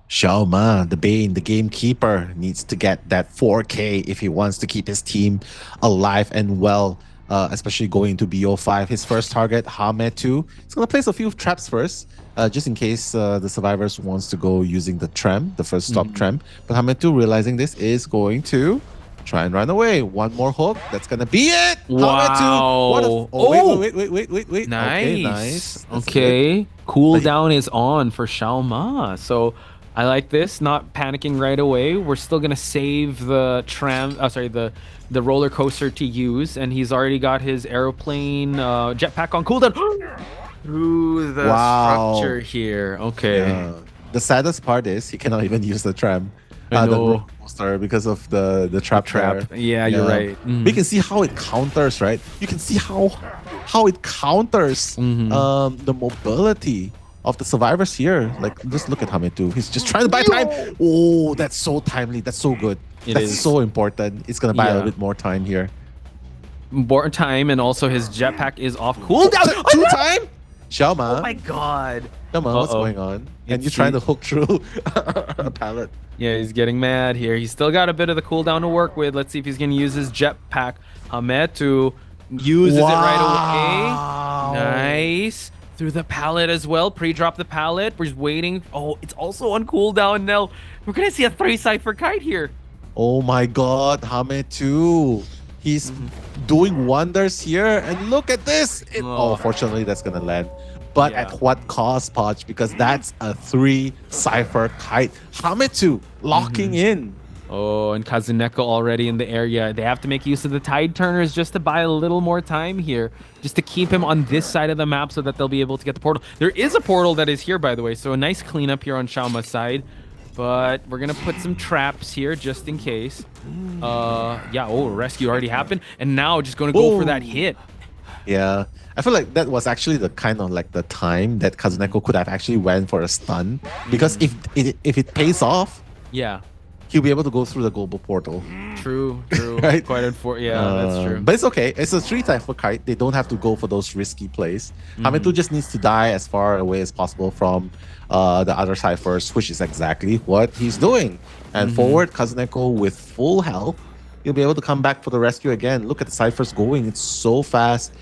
Xiaoma, the Bane, the gamekeeper, needs to get that 4K if he wants to keep his team alive and well, especially going to BO5. His first target, Hametu. He's going to place a few traps first, just in case the survivors wants to go using the tram, the first stop tram. But Hametu, realizing this, is going to try and run away. One more hook. That's going to be it. Wow. Wait. Nice. Okay, nice. Okay. Cooldown is on for Xiaoma. So I like this, not panicking right away. We're still gonna save the the roller coaster to use, and he's already got his aeroplane jetpack on cooldown through the structure here. Okay. Yeah. The saddest part is he cannot even use the tram, the roller coaster, because of the trap. Yeah, you're right. We can see how it counters, right? You can see how it counters the mobility of the survivors here. Like, just look at Hametu. He's just trying to buy time. Oh, that's so timely. That's so good. That's so important. It's going to buy a little bit more time here. More time, and also his jetpack is off cooldown. Two time? Xiaoma. Oh my god. Xiaoma, what's going on? And you're trying to hook through a pallet. Yeah, he's getting mad here. He's still got a bit of the cooldown to work with. Let's see if he's going to use his jetpack. Hametu uses it right away. Nice. Through the pallet as well. Pre-drop the pallet. We're just waiting. Oh, it's also on cooldown now. We're going to see a 3 cipher kite here. Oh my god, Hametu. He's doing wonders here. And look at this. Fortunately, that's going to land. But at what cost, Podge? Because that's a 3 cipher kite. Hametu locking in. Oh, and Kazuneko already in the area. They have to make use of the tide turners just to buy a little more time here, just to keep him on this side of the map so that they'll be able to get the portal. There is a portal that is here, by the way, so a nice cleanup here on Xiaoma's side. But we're going to put some traps here just in case. Rescue already happened. And now just going to go for that hit. Yeah, I feel like that was actually the kind of like the time that Kazuneko could have actually went for a stun. Because if it pays off, he'll be able to go through the global portal. True. Right? Quite unfortunate. Yeah, that's true. But it's okay. It's a 3 cipher kite. They don't have to go for those risky plays. Hametu just needs to die as far away as possible from the other ciphers, which is exactly what he's doing. And forward, Kazuneko with full health, he'll be able to come back for the rescue again. Look at the ciphers going. It's so fast.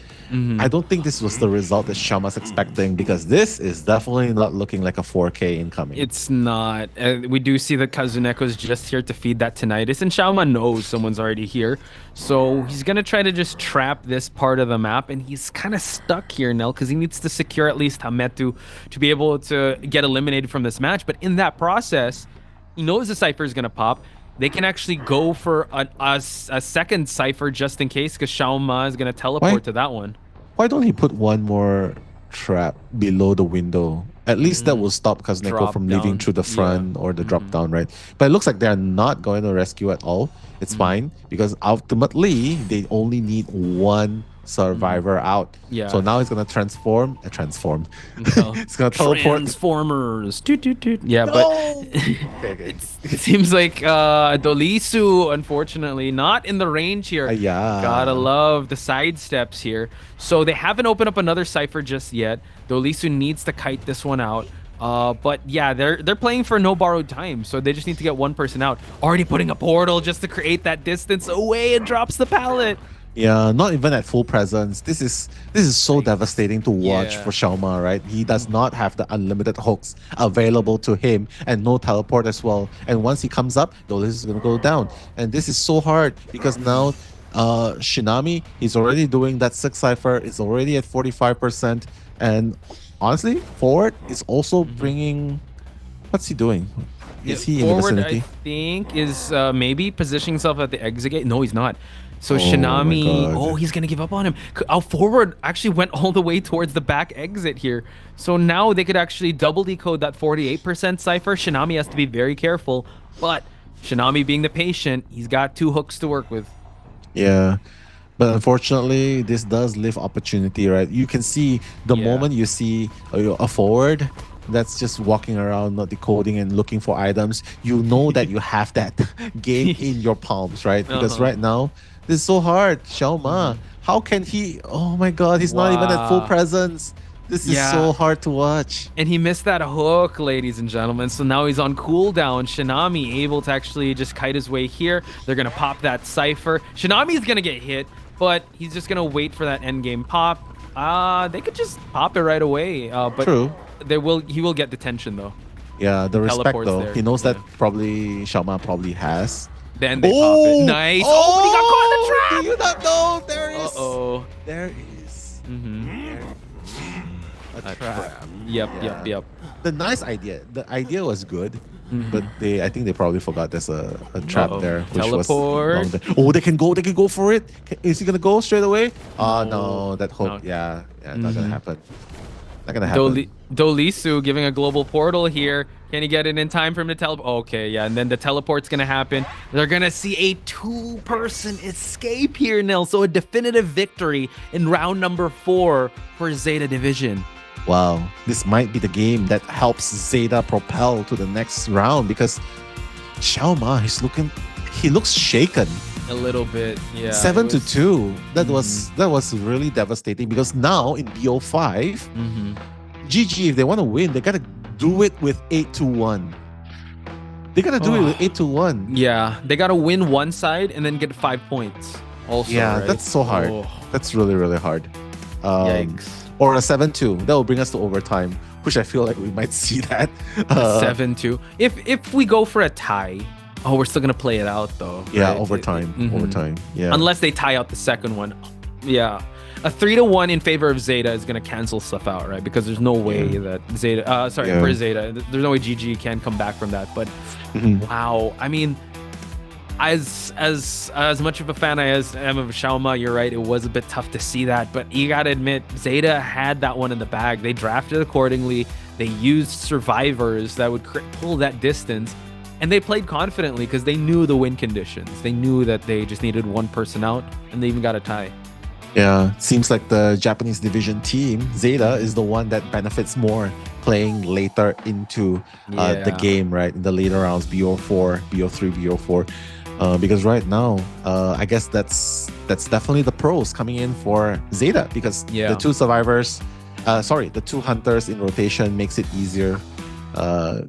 I don't think this was the result that Xiaoma's expecting, because this is definitely not looking like a 4K incoming. It's not. We do see that Kazuneko's just here to feed that tinnitus, and Xiaoma knows someone's already here. So he's going to try to just trap this part of the map, and he's kind of stuck here, Nell, because he needs to secure at least Hametu to be able to get eliminated from this match. But in that process, he knows the cipher is going to pop. They can actually go for a second cipher just in case, because Xiaoma is going to teleport to that one. Why don't he put one more trap below the window? At least that will stop Kazuneko from leaving through the front or the drop down, right? But it looks like they're not going to rescue at all. It's fine, because ultimately they only need one survivor out. So now he's gonna transform. It's gonna teleport. Transformers. Yeah, but it seems like Dolisu, unfortunately, not in the range here. Gotta love the side steps here. So they haven't opened up another cipher just yet. Dolisu needs to kite this one out. But yeah, they're playing for no borrowed time, so they just need to get one person out. Already putting a portal just to create that distance away and drops the pallet. Yeah, not even at full presence. This is so devastating to watch for Xiaoma, right? He does not have the unlimited hooks available to him and no teleport as well. And once he comes up, Dolis is going to go down. And this is so hard because now Shinami, he's already doing that 6 cipher. It's already at 45%. And honestly, forward is also bringing... What's he doing? Is he in the vicinity? I think is maybe positioning himself at the exit gate. No, he's not. So Shinami, he's going to give up on him. Forward actually went all the way towards the back exit here. So now they could actually double decode that 48% cipher. Shinami has to be very careful. But Shinami being the patient, he's got 2 hooks to work with. Yeah. But unfortunately, this does leave opportunity, right? You can see the moment you see a forward that's just walking around, not decoding and looking for items, you know that you have that game in your palms, right? Because right now, this is so hard. Xiaoma, how can he? Oh my God, he's not even at full presence. This is so hard to watch. And he missed that hook, ladies and gentlemen. So now he's on cooldown. Shinami able to actually just kite his way here. They're going to pop that cipher. Shinami's going to get hit, but he's just going to wait for that endgame pop. They could just pop it right away. But True. He will get detention though. Yeah, the respect though. There. He knows that probably Xiaoma probably has. Then they pop it. Nice. But he got caught in the trap. Do you not know? There is. Uh-oh. There is. A trap. Yep. The nice idea. The idea was good. But I think they probably forgot there's a trap there. Which Teleport. Was oh, they can go for it. Is he gonna go straight away? No, that hook. Yeah, not gonna happen. Not gonna happen. Dolisu giving a global portal here. Can he get it in time for him to teleport? Okay, yeah, and then the teleport's gonna happen. They're gonna see a 2-person escape here, Nil. So a definitive victory in round number 4 for ZETA Division. Wow, this might be the game that helps ZETA propel to the next round because Xiaoma, he looks shaken. A little bit, yeah. 7-2. That was really devastating because now in BO5, GG, if they want to win, they gotta do it with 8-1. They gotta do it with 8-1. Yeah, they gotta win one side and then get 5 points. Also, yeah, right? that's so hard. That's really, really hard. Yikes. Or a 7-2. That will bring us to overtime, which I feel like we might see that. 7-2. If we go for a tie, we're still gonna play it out though. Yeah, right? overtime. Overtime. Yeah. Unless they tie out the second one. Yeah. A 3-1 in favor of ZETA is gonna cancel stuff out, right? Because there's no way that ZETA for ZETA, there's no way GG can come back from that. But wow. I mean, as much of a fan as I am of Xiaoma, you're right, it was a bit tough to see that, but you gotta admit, ZETA had that one in the bag. They drafted accordingly. They used survivors that would pull that distance, and they played confidently because they knew the win conditions. They knew that they just needed one person out, and they even got a tie. Yeah, seems like the Japanese division team, ZETA, is the one that benefits more playing later into the game, right? In the later rounds, BO4, BO3, BO4. Because right now, I guess that's definitely the pros coming in for ZETA because the 2 survivors, the 2 hunters in rotation makes it easier.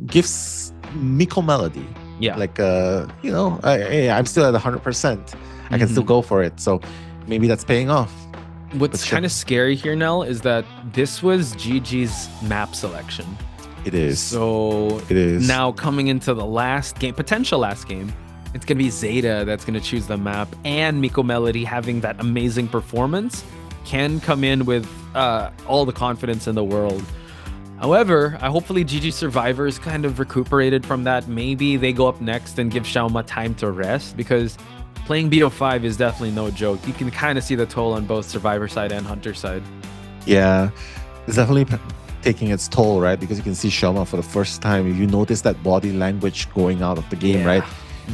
Gives Miko Melody. Yeah. Like, I'm still at 100%. I can still go for it. So maybe that's paying off. What's kind of scary here, Nell, is that this was GG's map selection. It is. So it is. Now coming into the last game, potential last game, it's going to be ZETA that's going to choose the map, and Miko Melody having that amazing performance can come in with all the confidence in the world. However, hopefully GG Survivors kind of recuperated from that. Maybe they go up next and give Xiaoma time to rest, because playing BO5 is definitely no joke. You can kind of see the toll on both Survivor side and Hunter side. Yeah, it's definitely taking its toll, right? Because you can see Xiaoma for the first time. If you notice that body language going out of the game, right?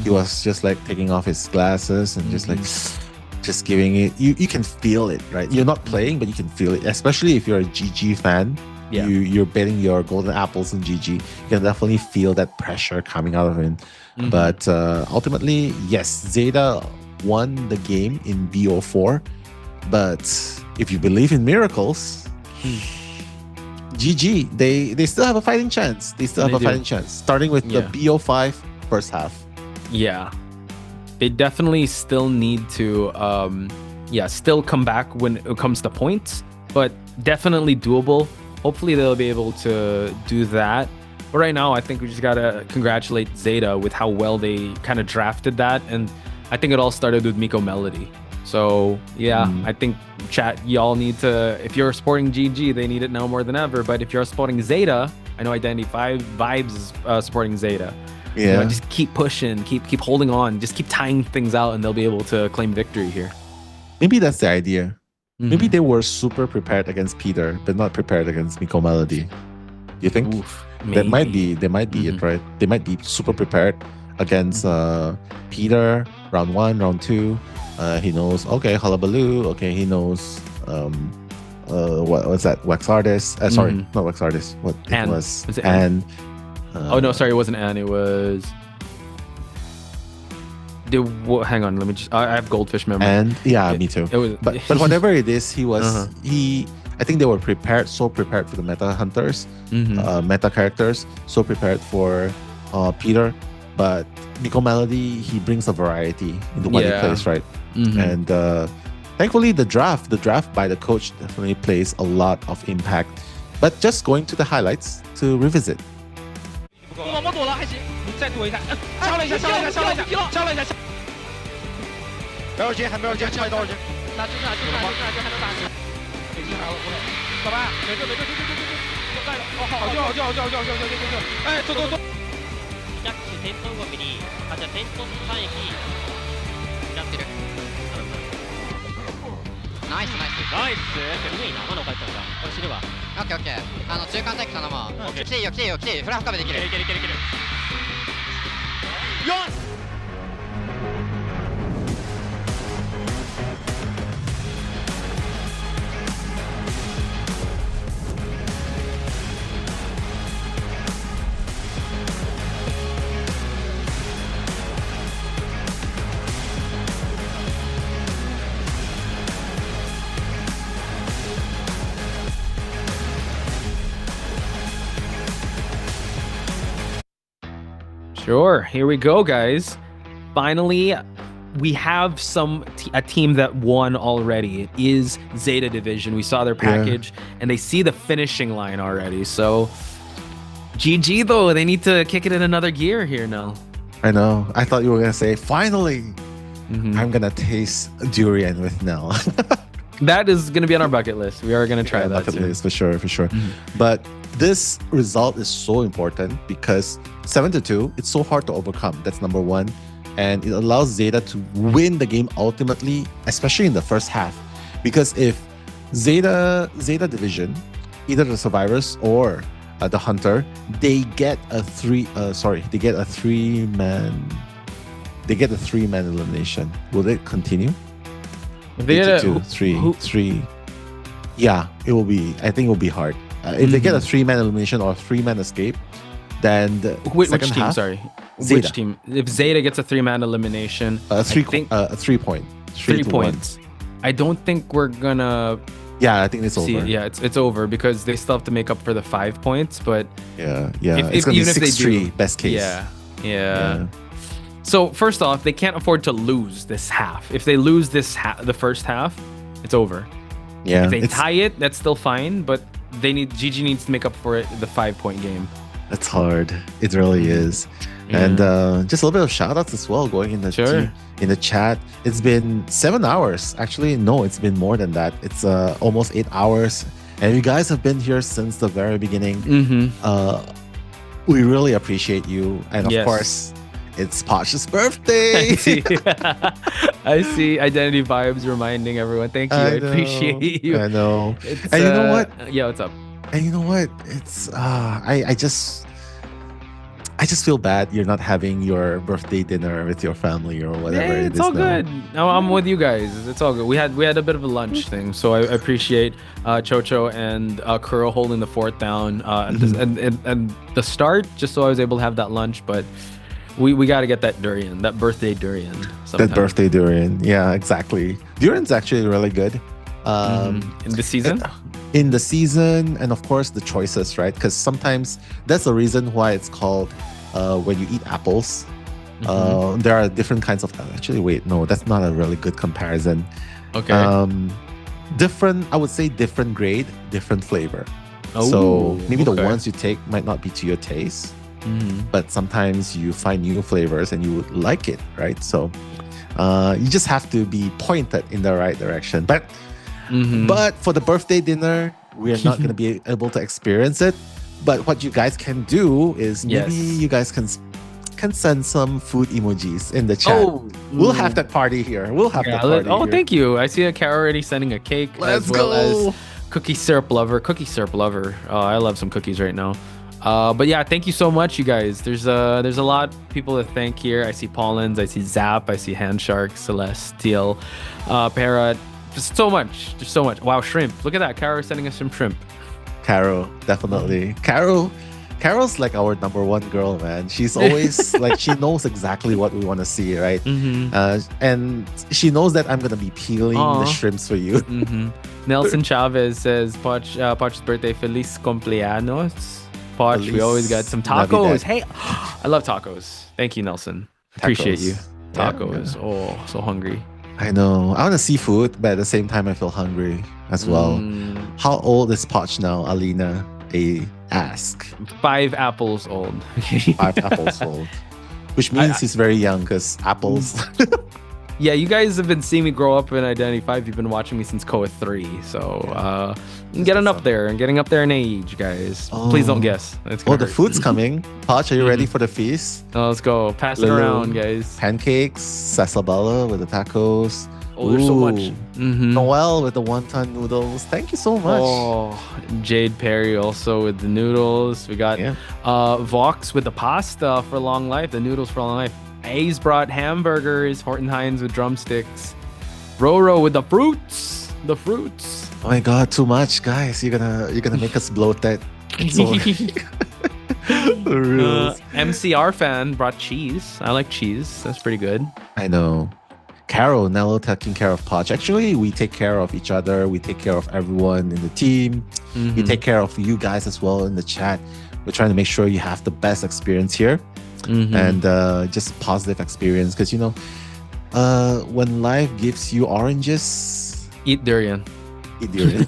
He was just like taking off his glasses and just giving it. You can feel it, right? You're not playing, but you can feel it. Especially if you're a GG fan, you're betting your golden apples in GG. You can definitely feel that pressure coming out of him. But ultimately, yes, ZETA won the game in BO4. But if you believe in miracles, GG, they still have a fighting chance. They still have a fighting chance. Starting with the BO5 first half. Yeah. They definitely still need to still come back when it comes to points, but definitely doable. Hopefully they'll be able to do that. But right now, I think we just gotta congratulate ZETA with how well they kind of drafted that. And I think it all started with Miko Melody. So yeah, I think chat, y'all need to, if you're supporting GG, they need it now more than ever. But if you're supporting ZETA, I know Identity Vibes is supporting ZETA. Yeah. You know, just keep pushing, keep holding on, just keep tying things out, and they'll be able to claim victory here. Maybe that's the idea. Maybe they were super prepared against Peter, but not prepared against Miko Melody. You think? That might be it, right? They might be super prepared against Peter, round 1, round 2. He knows, okay, Hullabaloo. Okay, he knows what was that? Wax Artist. Sorry, not Wax Artist. What it was? Was it Anne? Oh no, sorry, it wasn't Anne. It was. Hang on, let me just. I have goldfish memory. And me too. It was, but whatever it is, he was I think they were prepared, so prepared for the meta hunters, meta characters, so prepared for Peter. But Miko Melody, he brings a variety into what he plays, right? And thankfully, the draft by the coach definitely plays a lot of impact. But just going to the highlights to revisit. 往摸躲了还行，再躲一下，敲了一下，敲了一下，敲了一下，敲了一下。多少斤？还没有斤，差多少斤？那就还能打死。没劲还 OK。老白，没事，在了。哦，好救！哎，走。ジャック先頭動きに、じゃあ先頭3駅やってる。ナイス。すごいな、まだ帰ったんだ。これ死ぬわ。オッケー。中間待機頼もう。来ていいよ。フラフカメできる。いける。よし。Sure, here we go, guys. Finally, we have a team that won already. It is ZETA Division. We saw their package, and they see the finishing line already. So, GG though, they need to kick it in another gear here now. I know. I thought you were gonna say, finally, I'm gonna taste durian with Nell. That is gonna be on our bucket list. We are gonna try that soon. For sure. But this result is so important because 7-2, it's so hard to overcome. That's number one. And it allows ZETA to win the game ultimately, especially in the first half. Because if ZETA Division, either the survivors or the hunter, they get a three-man elimination. Will it continue? If they get three. Yeah, it will be. I think it will be hard. If they get a 3-man elimination or a 3-man escape, then which team? Sorry, ZETA. Which team? If ZETA gets a 3-man elimination, 3 points. 3 points. I don't think we're gonna. Yeah, I think it's over. Yeah, it's over because they still have to make up for the 5 points. But yeah, it's gonna be 6-3 best case. Yeah. So first off, they can't afford to lose this half. If they lose the first half, it's over. Yeah. If they tie it, that's still fine. But GG needs to make up for it the 5-point game. That's hard. It really is. And just a little bit of shout outs as well going in the in the chat. It's been 7 hours. Actually, no, it's been more than that. It's almost 8 hours. And you guys have been here since the very beginning. We really appreciate you. And of course, it's Posh's birthday. I see Identity Vibes reminding everyone. Thank you. I appreciate you. I know. And you know what? Yeah, what's up? And you know what? It's I just feel bad you're not having your birthday dinner with your family or whatever. Yeah, it's all good. No, I'm with you guys. It's all good. We had a bit of a lunch thing, so I appreciate Chocho and Kuro holding the fort down and the start, just so I was able to have that lunch. But we got to get that durian, that birthday durian. Sometime. That birthday durian, yeah, exactly. Durian's actually really good. In the season? in the season, and of course the choices, right? Because sometimes that's the reason why it's called when you eat apples. There are different kinds of. Actually, wait, no, that's not a really good comparison. Okay. Different, I would say, different grade, different flavor. Oh, so maybe the okay. ones you take might not be to your taste, but sometimes you find new flavors and you would like it, right? So you just have to be pointed in the right direction. But for the birthday dinner, we are not going to be able to experience it. But what you guys can do is maybe you guys can send some food emojis in the chat. We'll have that party here. We'll have that party here. Thank you. I see a cat already sending a cake. Let's as well go. As cookie syrup lover. Oh, I love some cookies right now. But yeah, thank you so much, you guys. There's a lot of people to thank here. I see Pollens, I see Zap, I see Handshark, Celestial, Parrot. Just so much. There's so much. Wow, shrimp. Look at that. Caro sending us some shrimp. Caro, definitely. Carol's like our number one girl, man. She's always like, she knows exactly what we want to see, right? And she knows that I'm gonna be peeling the shrimps for you. Nelson Chavez says, Poch's birthday, feliz cumpleaños. Poch, we always got some tacos. Hey, I love tacos. Thank you, Nelson. Appreciate you. Tacos. Oh, so hungry. I know. I want to see food, but at the same time, I feel hungry as well. How old is Poch now, Alina? Ask. 5 apples old. 5 apples old. Which means he's very young because apples. Yeah, you guys have been seeing me grow up in Identity 5. You've been watching me since COAⅧ. So I'm getting up there. I'm getting up there in age, guys. Please don't guess. The food's coming. Poch, are you ready for the feast? Oh, let's go. Pass it around, guys. Pancakes, sasabala with the tacos. Oh, there's so much. Noel with the wonton noodles. Thank you so much. Oh, Jade Perry also with the noodles. We got Vox with the pasta for long life. The noodles for long life. A's brought hamburgers. Horton Hines with drumsticks. Roro with the fruits. The fruits. Oh my god, too much, guys. You're gonna make us bloated. MCR fan brought cheese. I like cheese. That's pretty good. I know. Carol, Nello taking care of Poch. Actually, we take care of each other. We take care of everyone in the team. We take care of you guys as well in the chat. We're trying to make sure you have the best experience here. And just positive experience. Because, when life gives you oranges... Eat durian. Eat durian.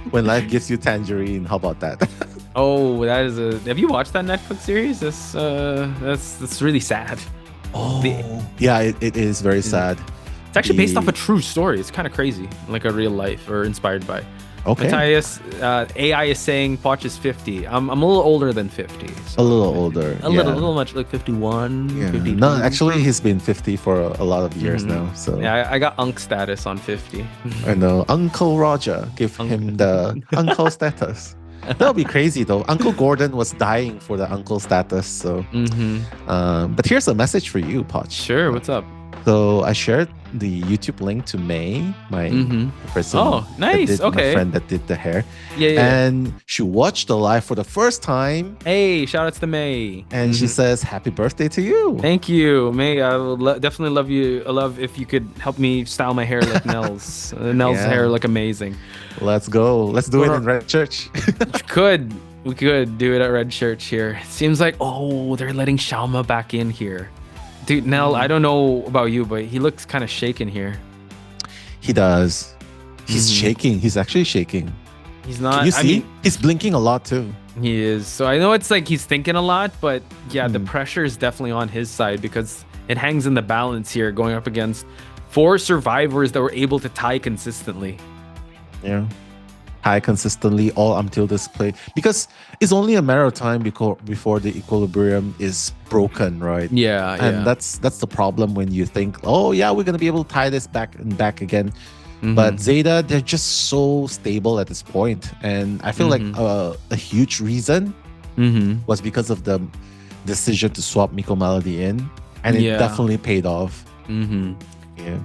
When life gives you tangerine, how about that? Oh, that is a... Have you watched that Netflix series? That's really sad. Oh, yeah, it is very sad. It's actually based off a true story. It's kind of crazy, like a real life or inspired by. Okay. Matthias, AI is saying Poch is 50. I'm a little older than 50. So a little older. A little much, like 51. Yeah. 52. No, actually, he's been 50 for a lot of years now. So yeah, I got Unc status on 50. I know. Uncle Roger, give him the uncle status. That would be crazy though. Uncle Gordon was dying for the uncle status. So, but here's a message for you, Poch. Sure. What's up? So I shared the YouTube link to May, my person. Oh, nice. My friend that did the hair. Yeah. And she watched the live for the first time. Hey, shout outs to May. And she says, "Happy birthday to you." Thank you, May. I will definitely love you. I love if you could help me style my hair like Nell's. Nell's hair look amazing. Let's go. Let's do it in Red Church. We could do it at Red Church here. It seems like, they're letting Xiaoma back in here. Dude, Nell, I don't know about you, but he looks kind of shaken here. He does. He's shaking. He's actually shaking. He's not. Can you see? He's blinking a lot too. He is. So I know it's like he's thinking a lot, but yeah, the pressure is definitely on his side because it hangs in the balance here going up against 4 survivors that were able to tie consistently. Yeah. High consistently all until this play, because it's only a matter of time before the equilibrium is broken, right? Yeah, and that's the problem when you think, oh yeah, we're gonna be able to tie this back and back again. But ZETA, they're just so stable at this point, and I feel like a huge reason was because of the decision to swap Miko Melody in, and it definitely paid off. Yeah.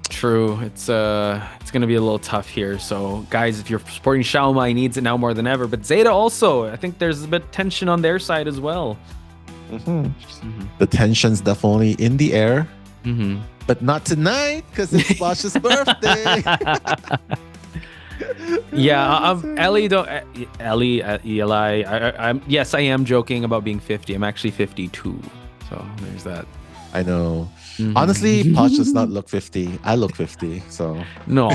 True. It's gonna be a little tough here. So guys, if you're supporting Xiaoma, he needs it now more than ever. But ZETA also, I think there's a bit of tension on their side as well. The tension's definitely in the air, but not tonight because it's Poch's birthday. Yeah, Ellie don't Eli. I'm yes, I am joking about being 50. I'm actually 52. So there's that. I know. Honestly, Poch does not look 50. I look 50. So no,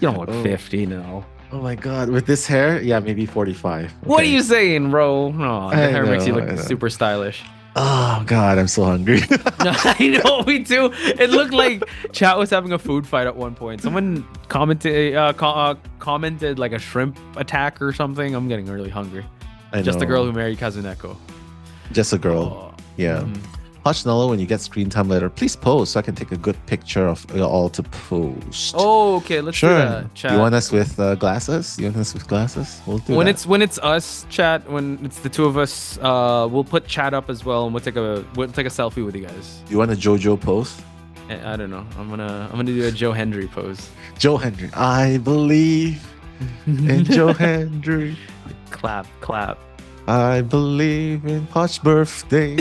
you don't look Oh. 50. No. Oh my god, with this hair, yeah, maybe 45. What are Okay. you saying, bro? No, the I hair makes you know, look I know. super stylish. Oh god, I'm so hungry. I know, me too. It looked like chat was having a food fight at one point. Someone commented like a shrimp attack or something. I'm getting really hungry. I Just the know. girl who married Kazuneko. Just a girl. Yeah. Hotchnello, when you get screen time later, please post so I can take a good picture of you all to post. Oh, okay. Let's do Sure. that. Chat. You want us with glasses? You want us with glasses? We'll do when that. it's us, chat. When it's the two of us, we'll put chat up as well, and we'll take a selfie with you guys. You want a JoJo pose? I don't know. I'm gonna do a Joe Hendry pose. Joe Hendry. I believe in Joe Hendry. Clap, clap. I believe in Poch's birthday.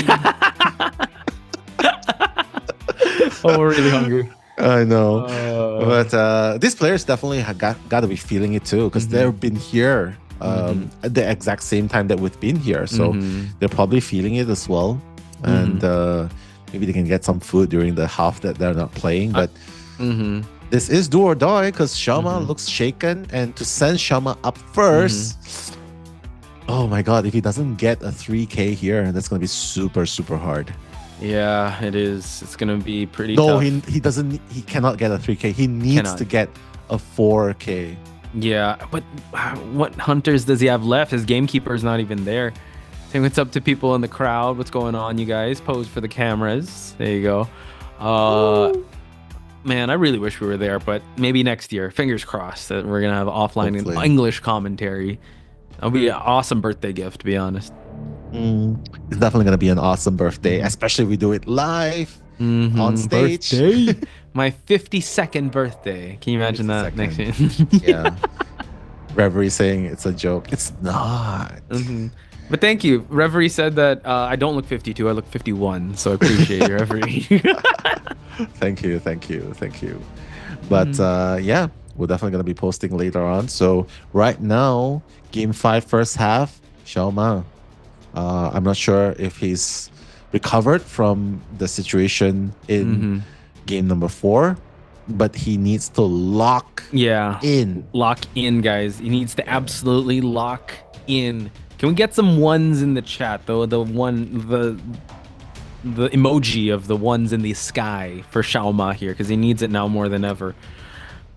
Oh, we're really hungry. I know. But these players definitely have got to be feeling it too, because they've been here at the exact same time that we've been here. So they're probably feeling it as well. And maybe they can get some food during the half that they're not playing. But this is do or die, because Xiaoma looks shaken. And to send Xiaoma up first, oh my god, if he doesn't get a 3K here, that's going to be super, super hard. Yeah, it is. It's gonna be pretty No, tough. he cannot get a 3K. He needs Cannot. to get a 4K. Yeah, but what hunters does he have left? His gamekeeper is not even there. Saying what's up to people in the crowd. What's going on, you guys? Pose for the cameras. There you go. Man, I really wish we were there, but maybe next year. Fingers crossed that we're gonna have offline Hopefully. English commentary. That'll be an awesome birthday gift, to be honest. It's definitely going to be an awesome birthday, especially if we do it live on stage. Birthday. My 52nd birthday. Can you imagine that next year? Yeah. Reverie saying it's a joke. It's not. But thank you. Reverie said that I don't look 52, I look 51. So I appreciate your Reverie. Thank you. But yeah, we're definitely going to be posting later on. So right now, Game 5 first half, Xiaoma. I'm not sure if he's recovered from the situation in game number 4, but he needs to lock in. Lock in, guys. He needs to absolutely lock in. Can we get some ones in the chat, though? The emoji of the ones in the sky for Xiaoma here, because he needs it now more than ever.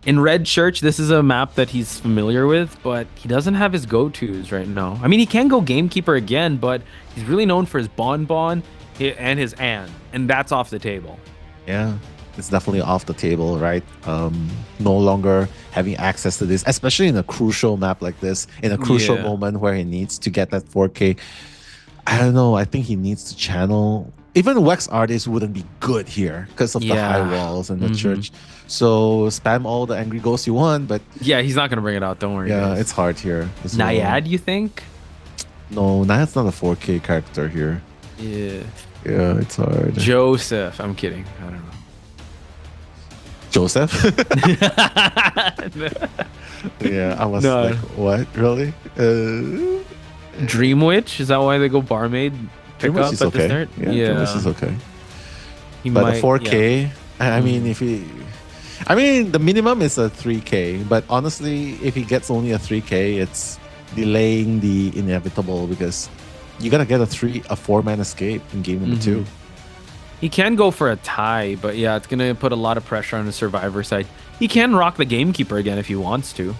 In Red Church, this is a map that he's familiar with, but he doesn't have his go-tos right now. I mean, he can go Gamekeeper again, but he's really known for his Bon and his and that's off the table. Yeah, it's definitely off the table, right? No longer having access to this, especially in a crucial map like this, in a crucial moment where he needs to get that 4K. I don't know. I think he needs to channel. Even Wax Artist wouldn't be good here because of the high walls and the church. So spam all the angry ghosts you want, but yeah, he's not gonna bring it out. Don't worry. Yeah, guys. it's hard here. Naiad, you think? No, Naiad's not a 4K character here. Yeah. Yeah, it's hard. Joseph. I'm kidding. I don't know. Joseph? Yeah, I was like, what? Really? Dream Witch? Is that why they go barmaid? Pick Dream Witch up is at okay. the start? Yeah, Dream Witch is okay. He But might- a 4K, yeah. I mean, if he... I mean, the minimum is a 3K, but honestly, if he gets only a 3K, it's delaying the inevitable because you gotta get a 4-man escape in game number 2. He can go for a tie, but yeah, it's gonna put a lot of pressure on the survivor side. He can rock the Gamekeeper again if he wants to,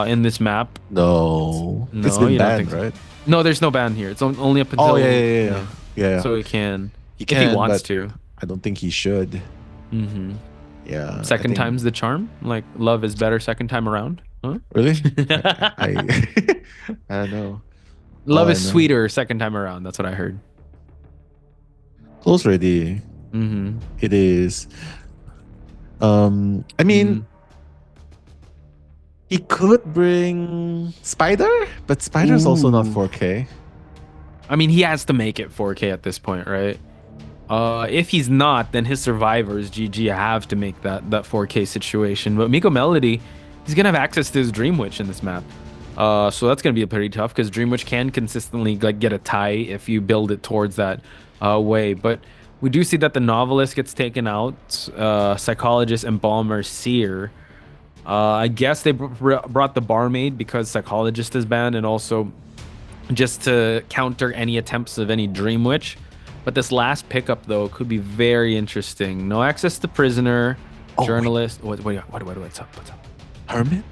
in this map. No, it's been you don't banned, think so? right? No, there's no ban here. It's only up until. Oh yeah. So he can. He if can, he wants but to. I don't think he should. Yeah. I Second think- time's the charm. Like love is better second time around. Huh? Really? I don't know. Love All I is know- sweeter second time around. That's what I heard. Close ready. It is. I mean, he could bring Spider, but Spider's also not 4K. I mean, he has to make it 4K at this point, right? If he's not, then his survivors, GG, have to make that 4K situation. But Miko Melody, he's gonna have access to his Dream Witch in this map. So that's gonna be pretty tough because Dream Witch can consistently like get a tie if you build it towards that way. But we do see that the Novelist gets taken out, Psychologist, Embalmer, Seer. I guess they brought the Barmaid because Psychologist is banned, and also just to counter any attempts of any Dream Witch. But this last pickup though could be very interesting. No access to Prisoner, Journalist. What's up? Hermit.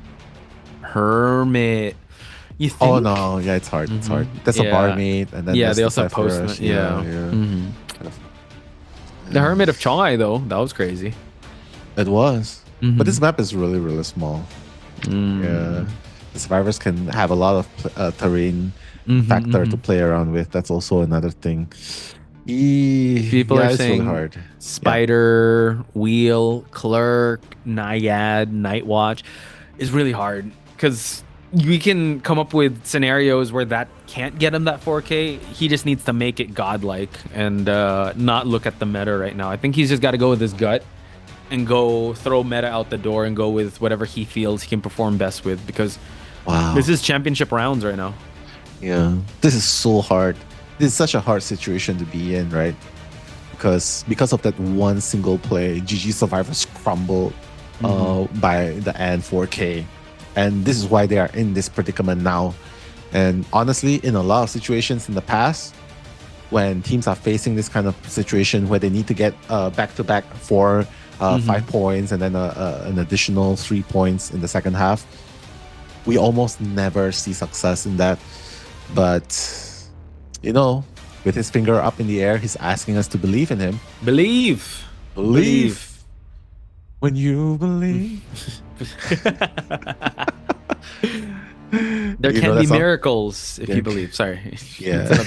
You think? Oh no, yeah, it's hard. It's hard. That's a Barmaid, and then they also have Postman. The Hermit of Chang'ai though, that was crazy. It was. But this map is really, really small. Yeah, the survivors can have a lot of terrain factor to play around with. That's also another thing. People are saying really hard. Spider, Wheel, Clerk, Naiad, Night Watch is really hard because we can come up with scenarios where that can't get him that 4K. He just needs to make it godlike and not look at the meta right now. I think he's just got to go with his gut and go throw meta out the door and go with whatever he feels he can perform best with, because this is championship rounds right now. Yeah, this is so hard. This is such a hard situation to be in, right? Because of that one single play, GG survivors crumble by the end 4K. And this is why they are in this predicament now. And honestly, in a lot of situations in the past, when teams are facing this kind of situation where they need to get back-to-back 5 points and then an additional 3 points in the second half, we almost never see success in that. But you know, with his finger up in the air, he's asking us to believe in him. Believe. When you believe. There can be miracles if you believe. Sorry. Yeah.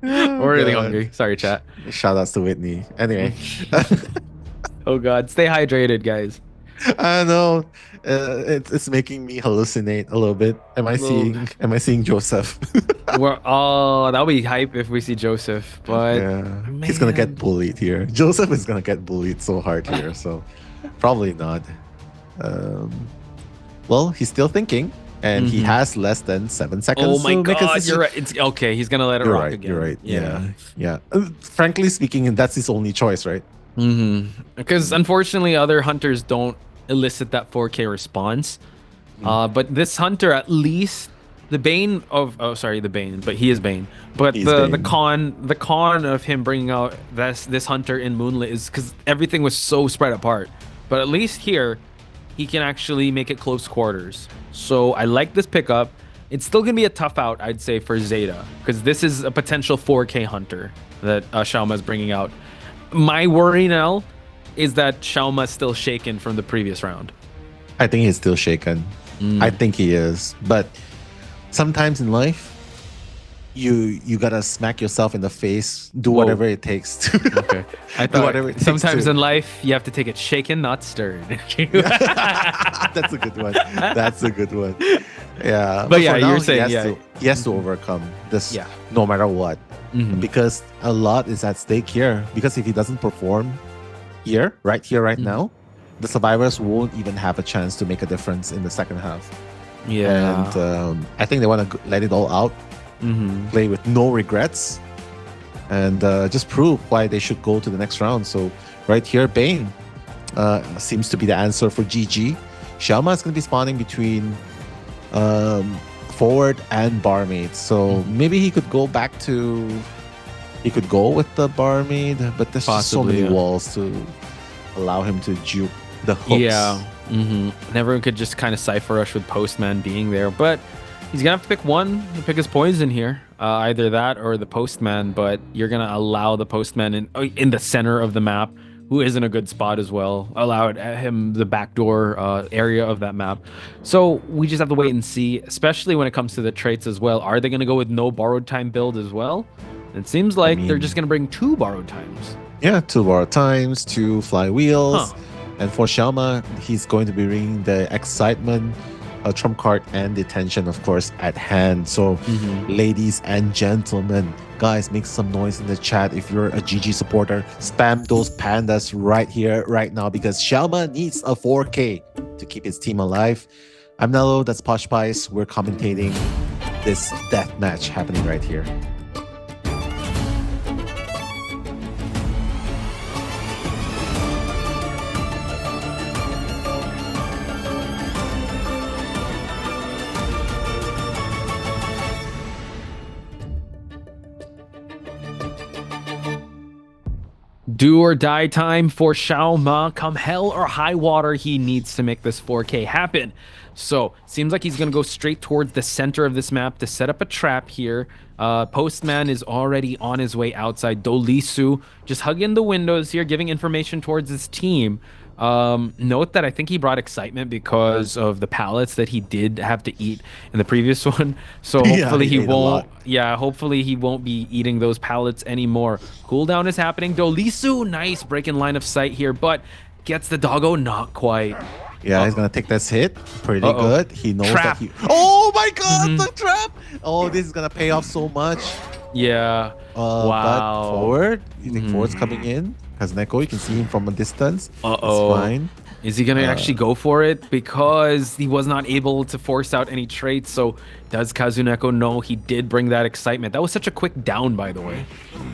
We're really hungry. Sorry, chat. Shout outs to Whitney. Anyway. Oh God, stay hydrated, guys. I know. It's making me hallucinate a little bit. Am I seeing Joseph? That'll be hype if we see Joseph, but he's gonna get bullied here. Joseph is gonna get bullied so hard here, so probably not. Well, he's still thinking, and he has less than 7 seconds. Oh my God, you're right. It's okay. He's gonna let it rock again. You're right. Yeah. Frankly speaking, that's his only choice, right? Because unfortunately, other hunters don't elicit that 4K response. But this hunter, at least the Bane of but he is Bane. But the con of him bringing out this hunter in Moonlit is because everything was so spread apart. But at least here, he can actually make it close quarters. So I like this pickup. It's still gonna be a tough out, I'd say, for ZETA, because this is a potential 4K hunter that Xiaoma is bringing out. My worry now is that Xiaoma is still shaken from the previous round. I think he's still shaken. I think he is. But sometimes in life, you gotta smack yourself in the face, do whatever it takes to I thought sometimes in life you have to take it shaken, not stirred. That's a good one. Yeah. But yeah, you're saying he has to overcome this no matter what. Because a lot is at stake here. Because if he doesn't perform right now, the survivors won't even have a chance to make a difference in the second half. Yeah. And I think they want to let it all out, play with no regrets, and just prove why they should go to the next round. So right here, Bane seems to be the answer for GG. Xiaoma is going to be spawning between forward and Barmaid. So maybe he could go back to... He could go with the Barmaid, but there's just so many walls to allow him to juke the hooks. Yeah. And everyone could just kind of Cypher Rush with Postman being there. But he's going to have to pick one to pick his poison here. Either that or the Postman. But you're going to allow the Postman in the center of the map, who is in a good spot as well. Allow him the backdoor area of that map. So we just have to wait and see, especially when it comes to the traits as well. Are they going to go with no borrowed time build as well? It seems like they're just going to bring 2 borrowed times. Yeah, 2 borrowed times, 2 flywheels. And for Xiaoma, he's going to be bringing the excitement a trump card and detention, of course, at hand. So, ladies and gentlemen, guys, make some noise in the chat. If you're a GG supporter, spam those pandas right here, right now, because Xiaoma needs a 4K to keep his team alive. I'm Nello, that's Posh Pies. We're commentating this death match happening right here. Do or die time for Xiaoma. Come hell or high water, he needs to make this 4K happen. So, seems like he's going to go straight towards the center of this map to set up a trap here. Postman is already on his way outside. Dolisu just hugging the windows here, giving information towards his team. Note that I think he brought excitement because of the pallets that he did have to eat in the previous one. So hopefully he won't. Yeah, hopefully he won't be eating those pallets anymore. Cooldown is happening. Dolisu, nice breaking line of sight here, but gets the doggo, not quite. Yeah, he's gonna take this hit. Pretty good. He knows that he. Oh my God, the trap! Oh, this is gonna pay off so much. Yeah. Wow. But forward. You think forward's coming in? Kazuneko, you can see him from a distance. It's fine. Is he gonna actually go for it? Because he was not able to force out any traits. So does Kazuneko know he did bring that excitement? That was such a quick down, by the way.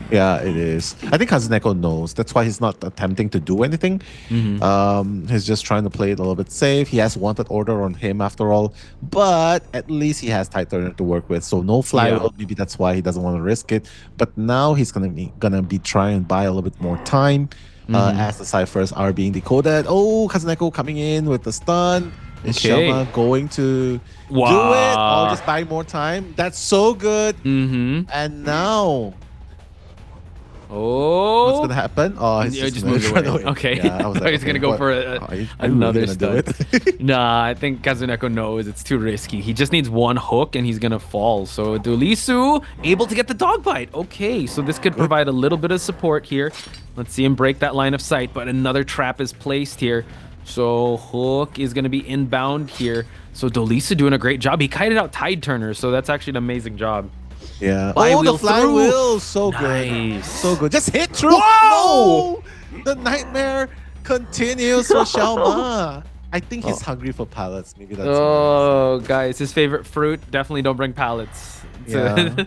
Yeah, it is. I think Kazuneko knows. That's why he's not attempting to do anything. He's just trying to play it a little bit safe. He has wanted order on him after all, but at least he has tight turner to work with. So no flywheel. Maybe that's why he doesn't want to risk it. But now he's gonna be trying to buy a little bit more time. As the ciphers are being decoded. Oh, Kazuneko coming in with the stun. Is Xiaoma going to do it? Or just buy more time? That's so good. And now... Oh, what's gonna happen? Oh, he's just moved away. Okay, yeah, I was like, he's gonna go for another stun. It? Nah, I think Kazuneko knows it's too risky. He just needs one hook and he's gonna fall. So Dolisu able to get the dog bite. Okay, so this could provide a little bit of support here. Let's see him break that line of sight, but another trap is placed here. So hook is gonna be inbound here. So Dolisu doing a great job. He kited out tide turner, so that's actually an amazing job. Yeah. Flywheel the flywheel. So good. So good. Just hit through. Whoa! No! The nightmare continues for Xiaoma. I think he's hungry for pallets. Maybe that's guys, his favorite fruit. Definitely don't bring pallets. Yeah.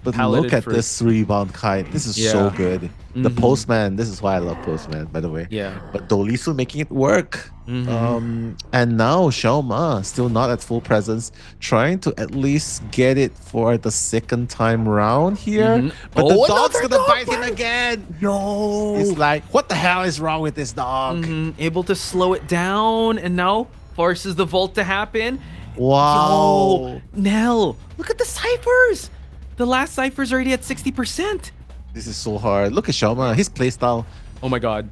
But look at this rebound kite. This is so good. The Postman. This is why I love Postman, by the way. Yeah. But Dolisu making it work. And now Xiaoma still not at full presence, trying to at least get it for the second time round here. But the dog's gonna bite him again. No. It's like, what the hell is wrong with this dog? Able to slow it down and now forces the vault to happen. Wow. Yo, Nell, look at the ciphers. The last cipher's already at 60%. This is so hard. Look at Xiaoma, his playstyle. Oh my God.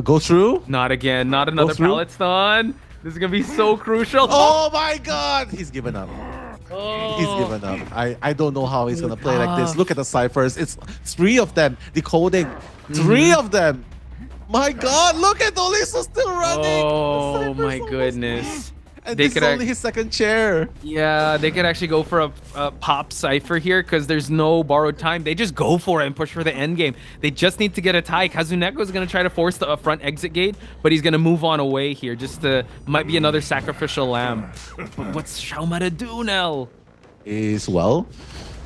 Go through? Not again. Not another pallet stun. This is gonna be so crucial. Oh my God. He's given up. He's given up. I don't know how he's gonna play like this. Look at the ciphers. It's 3 of them decoding. 3 of them. My God, look at Dolisu still running. Oh my goodness. And this is only his second chair. Yeah, they could actually go for a pop cipher here because there's no borrowed time. They just go for it and push for the end game. They just need to get a tie. Kazuneko is going to try to force the front exit gate, but he's going to move on away here. Might be another sacrificial lamb. But what's Xiaoma to do now? Well,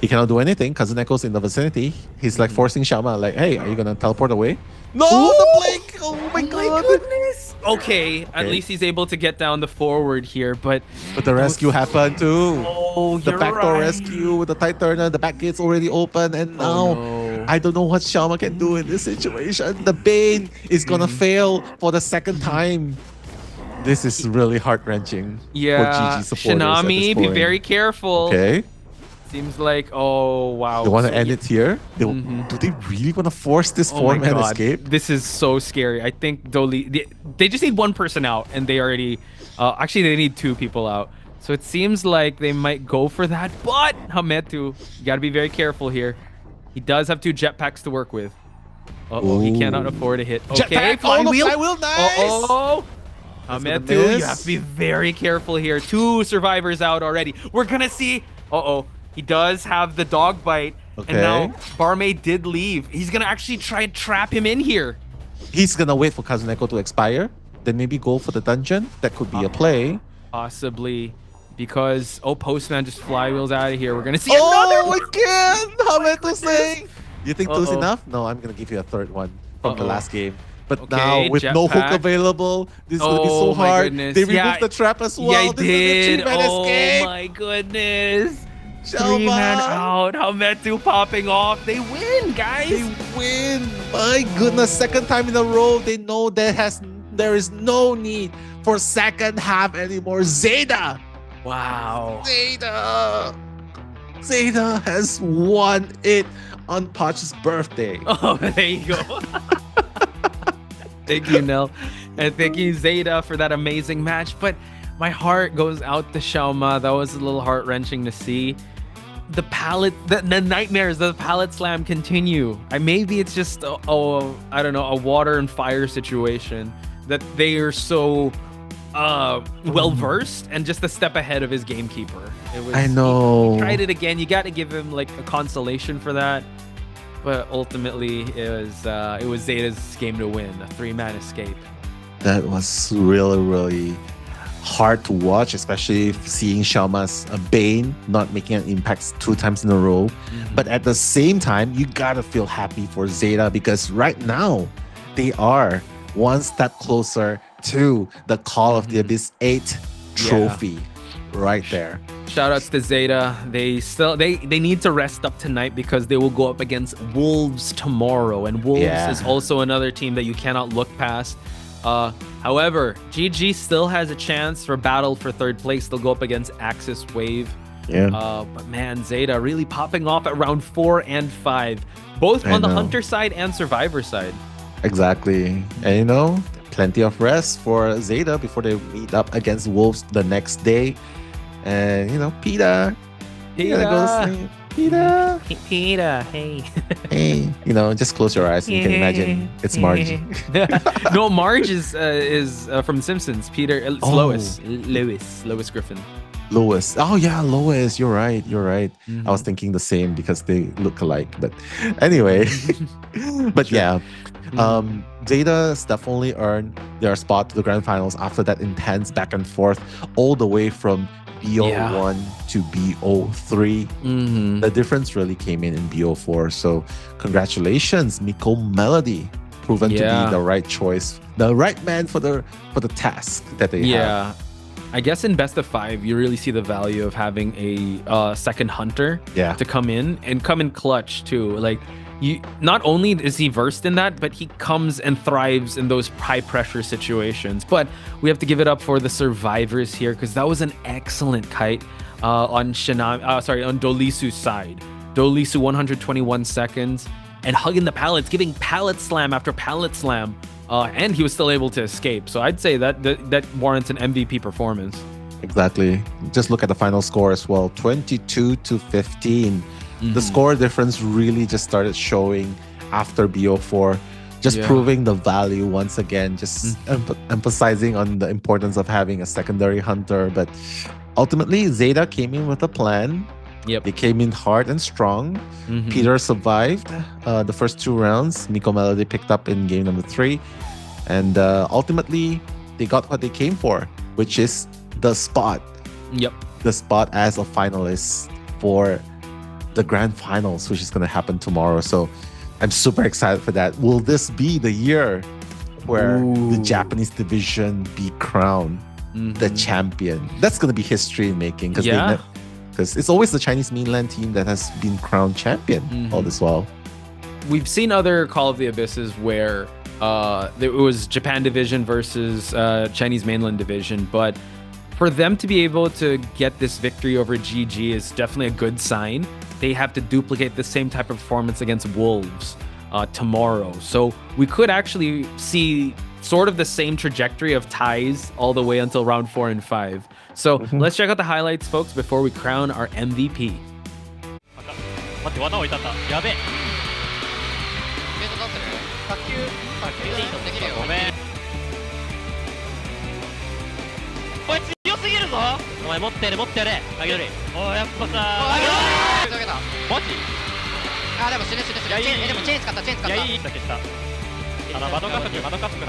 he cannot do anything. Kazuneko's in the vicinity. He's like forcing Xiaoma, like, hey, are you going to teleport away? No, the blink! Oh my God! Goodness! Okay, at least he's able to get down the forward here, but the rescue happened too. Oh, the backdoor rescue with the tight turner, the back gate's already open, and now I don't know what Xiaoma can do in this situation. The Bane is gonna fail for the second time. This is really heart-wrenching for GG supporters. Shinami, be very careful. Okay. Seems like, oh wow. They want to end it here? Do they really want to force this four-man escape? This is so scary. I think they just need one person out, and they already... actually, they need 2 people out. So it seems like they might go for that, but Hametu, you got to be very careful here. He does have 2 jetpacks to work with. Uh-oh, he cannot afford a hit. Okay, flywheel. Oh, the flywheel, nice! Hametu, you have to be very careful here. 2 survivors out already. We're gonna see. He does have the dog bite. Okay. And now Barmaid did leave. He's gonna actually try and trap him in here. He's gonna wait for Kazuneko to expire, then maybe go for the dungeon. That could be a play. Possibly. Because, Postman just flywheels out of here. We're gonna see another one. Again! Hametu saying. You think 2's enough? No, I'm gonna give you a 3rd one from the last game. But now, with no hook available, this is going to be so hard. Goodness. They removed the trap as well. Yeah, this is a 3-man escape. My goodness. Shelma. 3-man out. Hametu popping off. They win, guys. They win. My goodness. 2nd time in a row. They know there is no need for second half anymore. ZETA. Wow. ZETA has won it on Poch's birthday. Oh, there you go. Thank you, Nell. And thank you, ZETA, for that amazing match. But my heart goes out to Xiaoma. That was a little heart-wrenching to see. The nightmares, the pallet slam continue. Maybe it's just I don't know, a water and fire situation that they are so well-versed and just a step ahead of his gamekeeper. I know. He tried it again. You got to give him like a consolation for that. But ultimately, it was ZETA's game to win, a 3-man escape. That was really, really hard to watch, especially seeing Xiaoma's Bane not making an impact 2 times in a row. But at the same time, you gotta feel happy for ZETA because right now, they are one step closer to the Call of the Abyss 8 trophy right there. Shoutouts to ZETA. They need to rest up tonight because they will go up against Wolves tomorrow, and Wolves is also another team that you cannot look past. However, GG still has a chance for battle for 3rd place. They'll go up against AXIZ Wave. But man, ZETA really popping off at round 4 and 5, both on the Hunter side and Survivor side. Exactly. And plenty of rest for ZETA before they meet up against Wolves the next day. And Peter, you gotta go to sleep. Peter, hey. Hey, just close your eyes and you can imagine it's Margie. No, Marge is from Simpsons. Peter, it's Lois Griffin. Lois. Oh yeah, Lois. You're right. I was thinking the same because they look alike. But anyway, ZETA definitely earned their spot to the grand finals after that intense back and forth all the way from BO1 to BO3. The difference really came in BO4. So congratulations, Miko Melody, proven to be the right choice, the right man for the task that they have. I guess in best of 5, you really see the value of having a second hunter to come in and come in clutch too. Like, not only is he versed in that, but he comes and thrives in those high pressure situations. But we have to give it up for the survivors here because that was an excellent kite on Dolisu's side. Dolisu 121 seconds and hugging the pallets, giving pallet slam after pallet slam. And he was still able to escape. So I'd say that warrants an MVP performance. Exactly. Just look at the final score as well, 22-15. The score difference really just started showing after BO4, just proving the value once again, just emphasizing on the importance of having a secondary hunter. But ultimately, ZETA came in with a plan. They came in hard and strong. Peter survived the first 2 rounds. Miko Melody picked up in game number 3. And ultimately, they got what they came for, which is the spot. The spot as a finalist for the grand finals, which is going to happen tomorrow. So I'm super excited for that. Will this be the year where the Japanese division be crowned the champion? That's going to be history making because it's always the Chinese mainland team that has been crowned champion all this while. We've seen other Call of the Abysses where it was Japan division versus Chinese mainland division, but for them to be able to get this victory over GG is definitely a good sign. They have to duplicate the same type of performance against Wolves tomorrow. So we could actually see sort of the same trajectory of ties all the way until round 4 and 5. So let's check out the highlights, folks, before we crown our MVP. これ強すぎるぞ。お前持ってやれ持ってやれ。あげる。おいやっぱさ。あげる。マジ？あでも死ぬ。でもチェーン使った。いやいい。した。窓加速。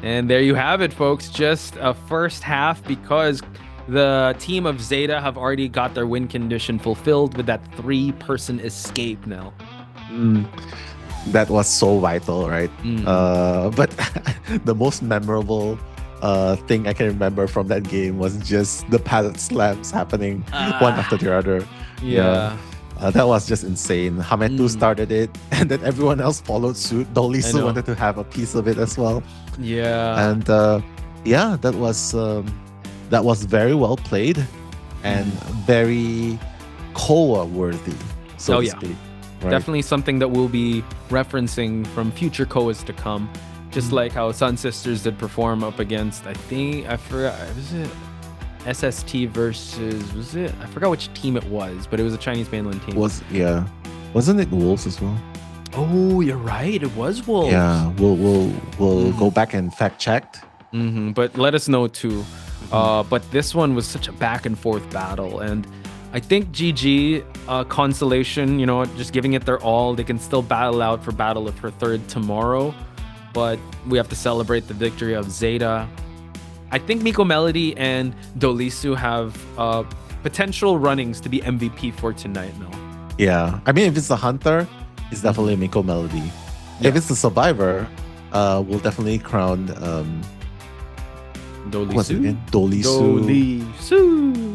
And there you have it, folks. Just a first half because the team of ZETA have already got their win condition fulfilled with that 3-person escape now. That was so vital, right? But the most memorable thing I can remember from that game was just the pallet slams happening one after the other. Yeah. That was just insane. Hametu started it, and then everyone else followed suit. Dolisu wanted to have a piece of it as well. Yeah. And yeah, that was very well played and very COA worthy, so to speak. Right? Definitely something that we'll be referencing from future COAs to come. Just like how Sun Sisters did perform up against, I forgot, was it SST versus, I forgot which team it was, but it was a Chinese mainland team. Wasn't it Wolves as well? Oh, you're right. It was Wolves. Yeah, we'll go back and fact check. But let us know too. But this one was such a back and forth battle, and I think GG Constellation, you know, just giving it their all. They can still battle out for Battle of her third tomorrow, but we have to celebrate the victory of ZETA. I think Miko Melody and Dolisu have potential runnings to be MVP for tonight now. Yeah, I mean, if it's a hunter, it's definitely Miko Melody. Yeah. If it's a survivor, we'll definitely crown Dolisu.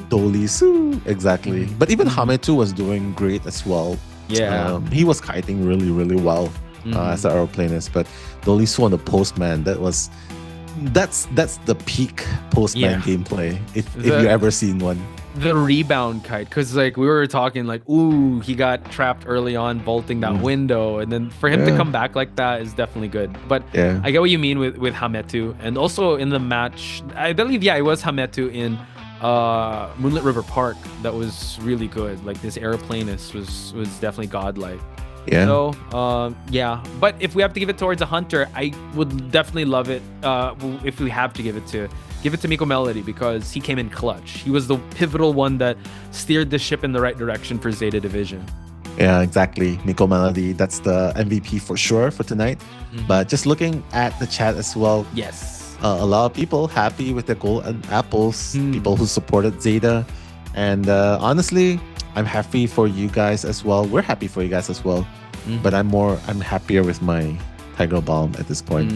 Dolisu, exactly. But even Hametu was doing great as well. Yeah, he was kiting really, really well as an aeroplanist. But Dolisu on the postman, that's the peak postman gameplay if you ever seen one. The rebound kite, because like we were talking like, ooh, he got trapped early on vaulting that window, and then for him to come back like that is definitely good. But I get what you mean with Hametu, and also in the match, I believe it was Hametu in Moonlit River Park that was really good. Like this aeroplanist was definitely godlike. Yeah. So, but if we have to give it towards a hunter, I would definitely love it. If we have to give it to Miko Melody, because he came in clutch. He was the pivotal one that steered the ship in the right direction for ZETA Division. Yeah, exactly. Miko Melody, that's the MVP for sure for tonight. But just looking at the chat as well. Yes. A lot of people happy with the golden apples. People who supported ZETA. And honestly, I'm happy for you guys as well. We're happy for you guys as well. But I'm happier with my Tiger Balm at this point.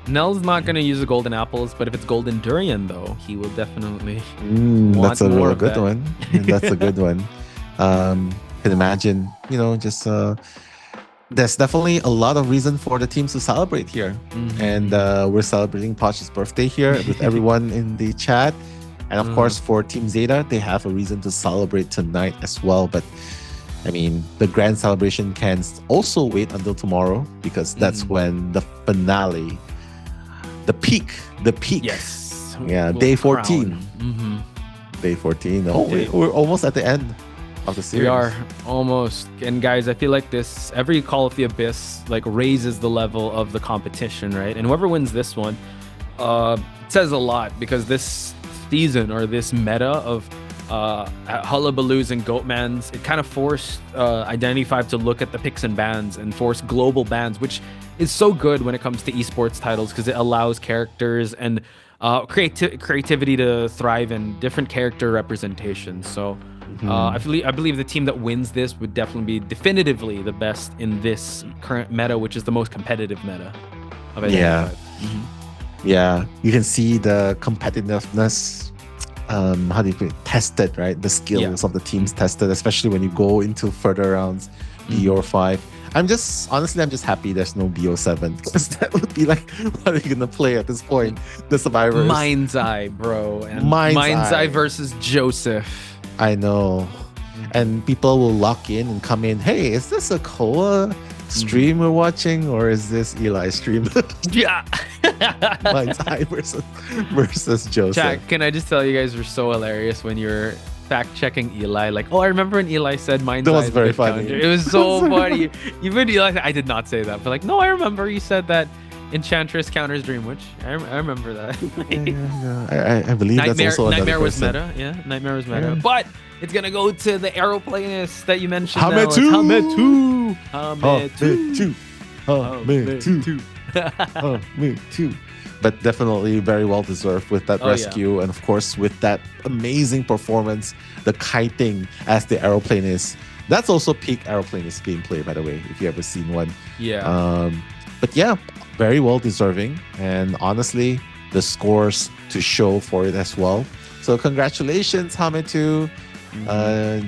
Nell's not going to use the golden apples, but if it's golden durian though, he will definitely that's a real good one. That's a good one. Can imagine, you know, just there's definitely a lot of reason for the teams to celebrate here. And we're celebrating Posh's birthday here with everyone in the chat. And of course, for Team ZETA, they have a reason to celebrate tonight as well. But I mean, the grand celebration can also wait until tomorrow, because that's when the finale, the peak. Yes. Yeah, day 14. Day 14. Oh, we're almost at the end of the series. We are almost. And guys, I feel like every Call of the Abyss like raises the level of the competition, right? And whoever wins this one, it says a lot, because this season, or this meta of Hullabaloos and Goatmans, it kind of forced Identity 5 to look at the picks and bans and force global bans, which is so good when it comes to esports titles, because it allows characters and creativity to thrive in different character representations. So I believe the team that wins this would definitely be definitively the best in this current meta, which is the most competitive meta of Identity 5. Yeah, you can see the competitiveness, how do you put it, tested, right? The skills of the teams tested, especially when you go into further rounds, BO 5. I'm just happy there's no BO7, because that would be like, what are you gonna play at this point? The survivors. Mind's Eye, bro. And Mind's Eye versus Joseph. I know. And people will lock in and come in, hey, is this a COA stream we're watching, or is this Eli stream? Yeah. Mind's Eye versus Joseph. Chat, can I just tell you guys were so hilarious when you're fact checking Eli? Like, oh, I remember when Eli said Mind's Eye. That was very funny. Counter. It was so funny. Even Eli, I did not say that, but like, no, I remember you said that Enchantress counters Dream Witch. I remember that. I believe that's also another Nightmare was person. meta. Yeah, Nightmare was meta. Yeah. But it's gonna go to the aeroplanist that you mentioned. Hametu. Hametu. Hametu. But definitely very well deserved with that rescue, and of course with that amazing performance, the kiting as the aeroplanist. That's also peak aeroplanist gameplay, by the way, if you ever seen one. Yeah. But yeah, very well deserving, and honestly, the scores to show for it as well. So congratulations, Hametu.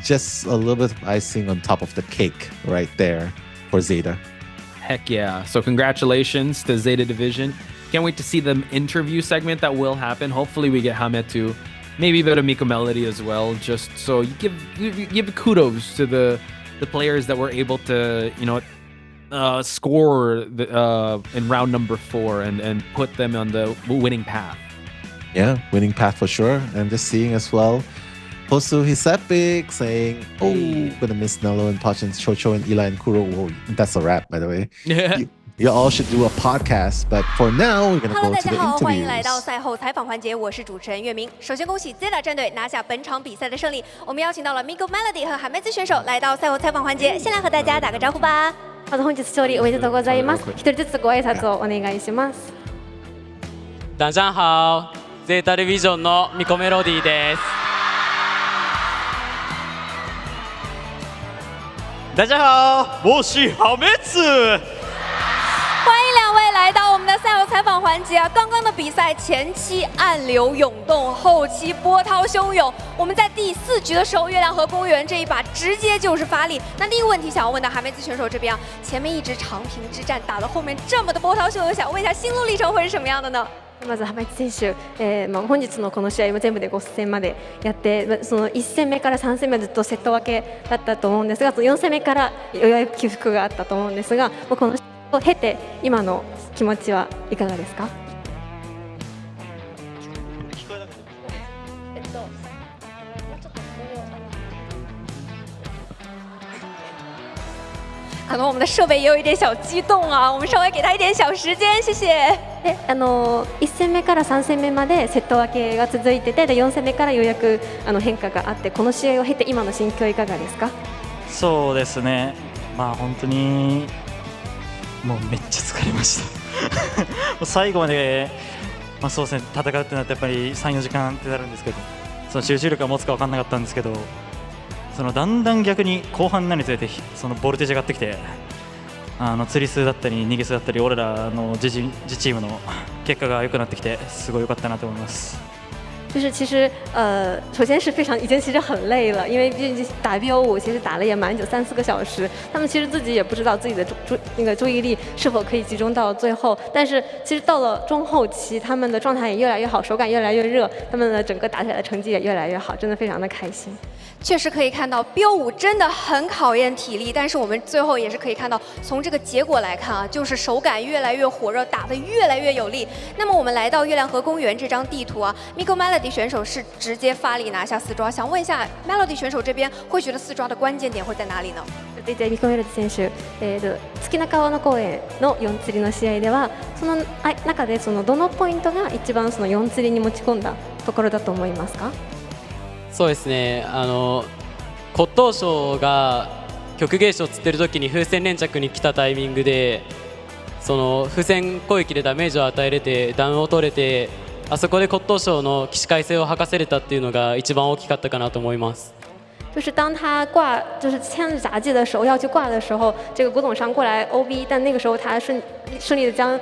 Just a little bit of icing on top of the cake right there for Zeta. Heck yeah. So congratulations to Zeta Division. Can't wait to see the interview segment that will happen. Hopefully we get Hametu, maybe a bit of Miko Melody as well, just so you give kudos to the players that were able to, score in round number 4 and put them on the winning path. Yeah, winning path for sure. And just seeing as well, Hosu Hisepic saying, gonna miss Nello and Poch and Chocho and Eli and Kuro. Whoa, that's a wrap, by the way. Yeah. You all should do a podcast, but for now, we're gonna Hello， go 大 to 家 the 好，欢迎来到 interviews. 赛后采访环节，我是主持人月明。首先恭喜 ZETA 战队拿下本场比赛的胜利。我们邀请到了 Miko Melody 和海梅子选手来到赛后采访环节，先来和大家打个招呼吧。まず本日勝利おめでとうございます。一人ずつご挨拶をお願いします。大家好、ゼータディビジョンのミコメロディです。大家好，我是海梅子。欢迎两位来到我们的赛后采访环节啊！刚刚的比赛前期暗流涌动，后期波涛汹涌。我们在第4局的时候，月亮河公园这一把直接就是发力。那第一个问题想要问到海梅子选手这边啊，前面一直长平之战打到后面这么的波涛汹涌，想问一下心路历程会是什么样的呢？まず浜地選手、本日のこの試合も全部で5戦までやって、その1戦目から3戦目はずっとセット分けだったと思うんですが、その4戦目からようやく起伏があったと思うんですが、このを経て今の気持ちはいかがですか？可能我们的设备也有一点小激动啊，我们稍微给他一点小时间，谢谢。で1戦目から3戦目までセット分けが続いてて、で4戦目からようやく変化があって、この試合を経て今の心境いかがですか？そうですね、本当にもうめっちゃ疲れましたもう最後まで、そうですね、戦うってなってやっぱり 3,4 時間ってなるんですけど、その集中力が持つか分かんなかったんですけど、そのだんだん逆に後半になるにつれてそのボルテージ上がってきて、釣り数だったり逃げ数だったり俺らの自チームの結果が良くなってきてすごい良かったなと思います。就是其实首先是非常已经其实很累了，因为毕竟打 BO5其实打了也蛮久，3-4个小时，他们其实自己也不知道自己的注意力是否可以集中到最后。但是其实到了中后期，他们的状态也越来越好，手感越来越热，他们的整个打起来的成绩也越来越好，真的非常的开心。确实可以看到 BO5真的很考验体力，但是我们最后也是可以看到，从这个结果来看啊，就是手感越来越火热，打得越来越有力。那么我们来到月亮河公园这张地图啊 ，Miko Melody 選手是直接发力拿下4抓，想问一下 Melody 選手这边会觉得4抓的关键点会在哪里呢？ミコメロディ選手、月中川の公園の4釣りの試合では、その中でどのポイントが一番その4釣りに持ち込んだところだと思いますか？そうですね、骨董賞が曲芸賞を釣ってる時に風船連着に来たタイミングで、その風船攻撃でダメージを与えれてダウンを取れて、あそこで骨董賞の起死回生を図せれたっていうのが一番大きかったかなと思います。就是当他挂，就是牵着杂技的时候要去挂的时候，这个古董商过来 OB， 但那个时候他顺利的将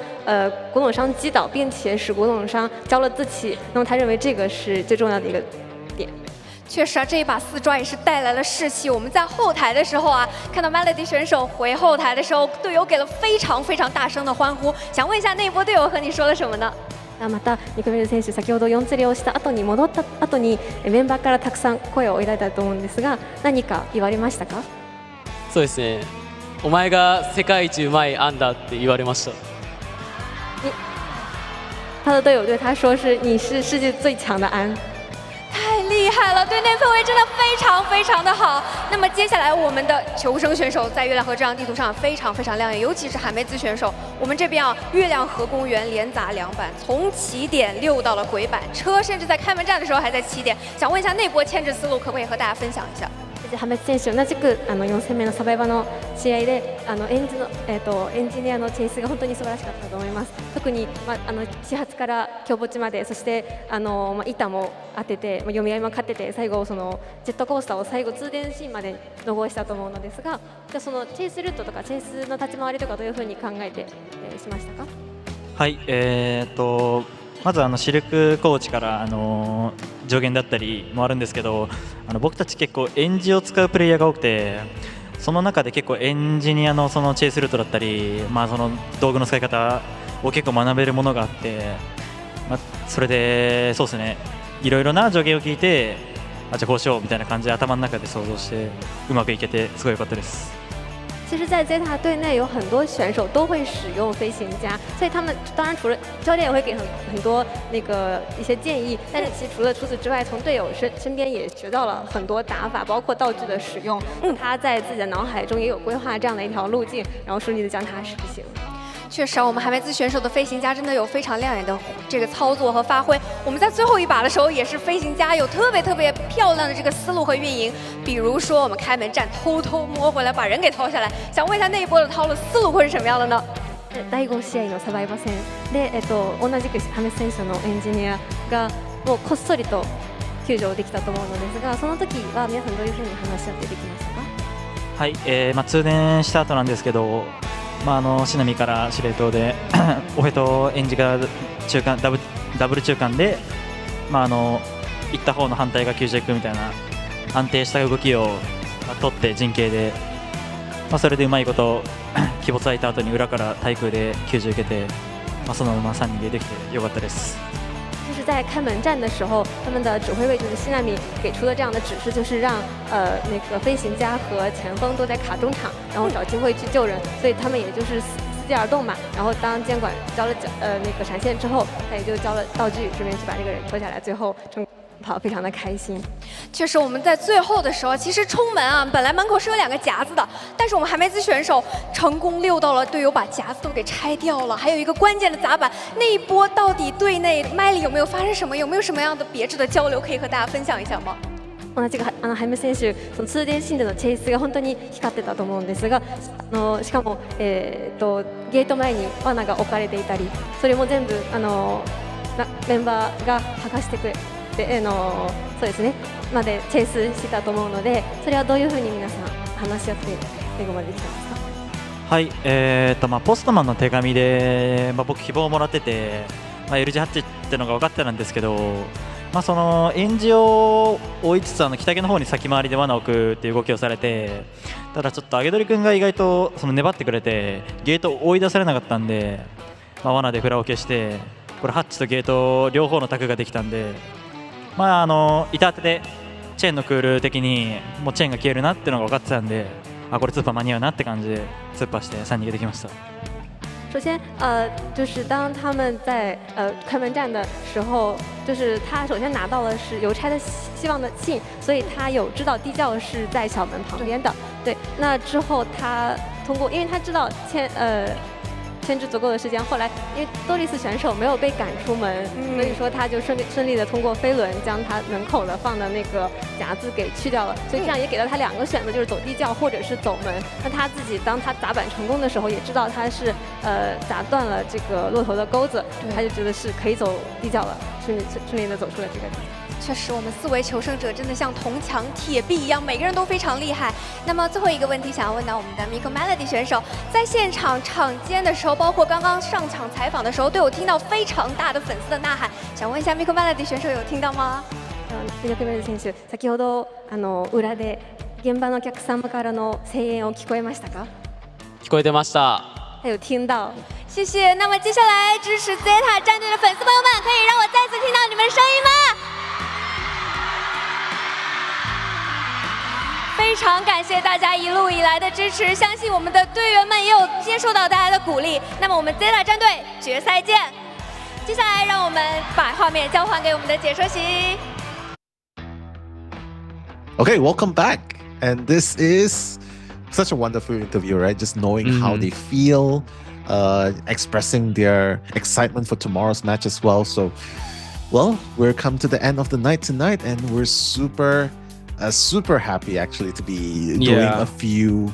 古董商击倒，并且使古董商交了自弃，那么他认为这个是最重要的一个点。确实啊，这一把4抓也是带来了士气。我们在后台的时候啊，看到 Melody 选手回后台的时候，队友给了非常大声的欢呼。想问一下那一波队友和你说了什么呢？またミコメル選手、先ほど4釣りをした後に戻った後にメンバーからたくさん声を抱いたと思うんですが、何か言われましたか？そうですね、お前が世界一うまい案だって言われました。他的队友对他说是你是世界最强的安。太厉厉害了，队内氛围真的非常的好。那么接下来我们的求生选手在月亮河这张地图上非常亮眼，尤其是海梅兹选手。我们这边啊，月亮河公园连砸2板，从起点溜到了轨板，车甚至在开门战的时候还在起点。想问一下内波牵制思路，可不可以和大家分享一下？ハメツ選手同じく4戦目のサバイバの試合でエンジニアのチェイスが本当に素晴らしかったと思います。特に始発から強墓地まで、そして板も当てて読み合いも勝ってて、最後そのジェットコースターを最後通電シーンまで逃亡したと思うのですが、じゃあそのチェイスルートとかチェイスの立ち回りとかどういうふうに考えてしましたか？はい、まずシルクコーチから助言だったりもあるんですけど、僕たち結構エンジを使うプレイヤーが多くて、その中で結構エンジニアのそのチェイスルートだったり、その道具の使い方を結構学べるものがあって、それでそうですね、いろいろな助言を聞いて、じゃあこうしようみたいな感じで頭の中で想像してうまくいけてすごい良かったです。其实，在 ZETA 队内有很多选手都会使用飞行家，所以他们当然除了教练也会给很多一些建议，但是其实除此之外，从队友身边也学到了很多打法，包括道具的使用。他在自己的脑海中也有规划这样的一条路径，然后顺利的将它实行。确实，我们海梅兹选手的飞行家真的有非常亮眼的这个操作和发挥。我们在最后一把的时候，也是飞行家有特别漂亮的这个思路和运营。比如說我們開門戰偷摸回來把人給掏下來，想問一下那一波的套路思路會是什麼樣的呢？第5試合のサバイバ戦で、同じくハメ選手のエンジニアがもうこっそりと救助できたと思うのですが、その時は皆さんどういうふうに話し合ってできましたか？はい、通電した後なんですけど、シナミから司令塔でオフェとエンジが中間ダブル中間で、行った方の反対が救助行くみたいな安定した動きを取って陣形で、それでうまいこと鬼没開いた後に裏から対空で救助受けて、そのまま3人でできてよかったです。就是在开门战的时候，他们的指挥位就是西纳米给出的这样的指示，就是让飞行家和前锋都在卡中场，然后找机会去救人，所以他们也就是伺机而动嘛。然后当监管交了闪现之后，他也就交了道具，顺便去把这个人拖下来，最后跑得非常的开心。确实，我们在最后的时候，其实冲门啊，本来门口是有2个夹子的，但是我们海梅兹选手成功溜到了队友把夹子都给拆掉了，还有一个关键的砸板。那一波到底队内麦里有没有发生什么？有没有什么样的别致的交流可以和大家分享一下吗？同じくハイム選手、その通電シーンでのチェイスが本当に光ってたと思うんですが、しかも、ゲート前に罠が置かれていたり、それも全部メンバーが剥がしてくれて、そうですね、までチェイスしてたと思うので、それはどういうふうに皆さん話し合って最後までできたんですか？はい、ポストマンの手紙で、僕希望をもらってて、LG8 っていうのが分かってたんですけど、そのエンジを追いつつ北毛の方に先回りで罠を置くっていう動きをされて、ただちょっとアゲドリ君が意外と粘ってくれてゲートを追い出されなかったんで、罠でフラを消して、これハッチとゲート両方のタクができたんで、板当てでチェーンのクール的にもうチェーンが消えるなっていうのが分かってたんで、これツーパー間に合うなって感じでツーパーして3人ができました。首先，就是当他们在开门战的时候，就是他首先拿到的是邮差的希望的信，所以他有知道地窖是在小门旁边的。对，那之后他通过，因为他知道牵制足够的时间，后来因为多丽丝选手没有被赶出门，所以说他就顺利的通过飞轮将他门口的放的那个夹子给去掉了，所以这样也给了他2个选择，就是走地窖或者是走门。那他自己当他砸板成功的时候，也知道他是砸断了这个骆驼的钩子，他就觉得是可以走地窖了，顺利的走出了这个地。确实，我们4位求生者真的像铜墙铁壁一样，每个人都非常厉害。那么最后一个问题，想要问到我们的 Miko Melody 选手，在现场场间的时候，包括刚刚上场采访的时候，都有听到非常大的粉丝的呐喊。想问一下 Miko Melody 选手有听到吗？ミコメル選手、先ほど裏で現場のお客様からの声援を聞こえましたか？聞こえてました。他有听到。谢谢。那么接下来支持 ZETA 战队的粉丝朋友们，可以让我再次听到你们的声音吗？非常感谢大家一路以来的支持，相信我们的队员们也有接受到大家的鼓励。那么我们 ZETA 战队决赛见！接下来让我们把画面交还给我们的解说席。Okay, welcome back. And this is such a wonderful interview, right? Just knowing how they feel, expressing their excitement for tomorrow's match as well. So, well, we're come to the end of the night tonight, and we're super happy actually to be doing a few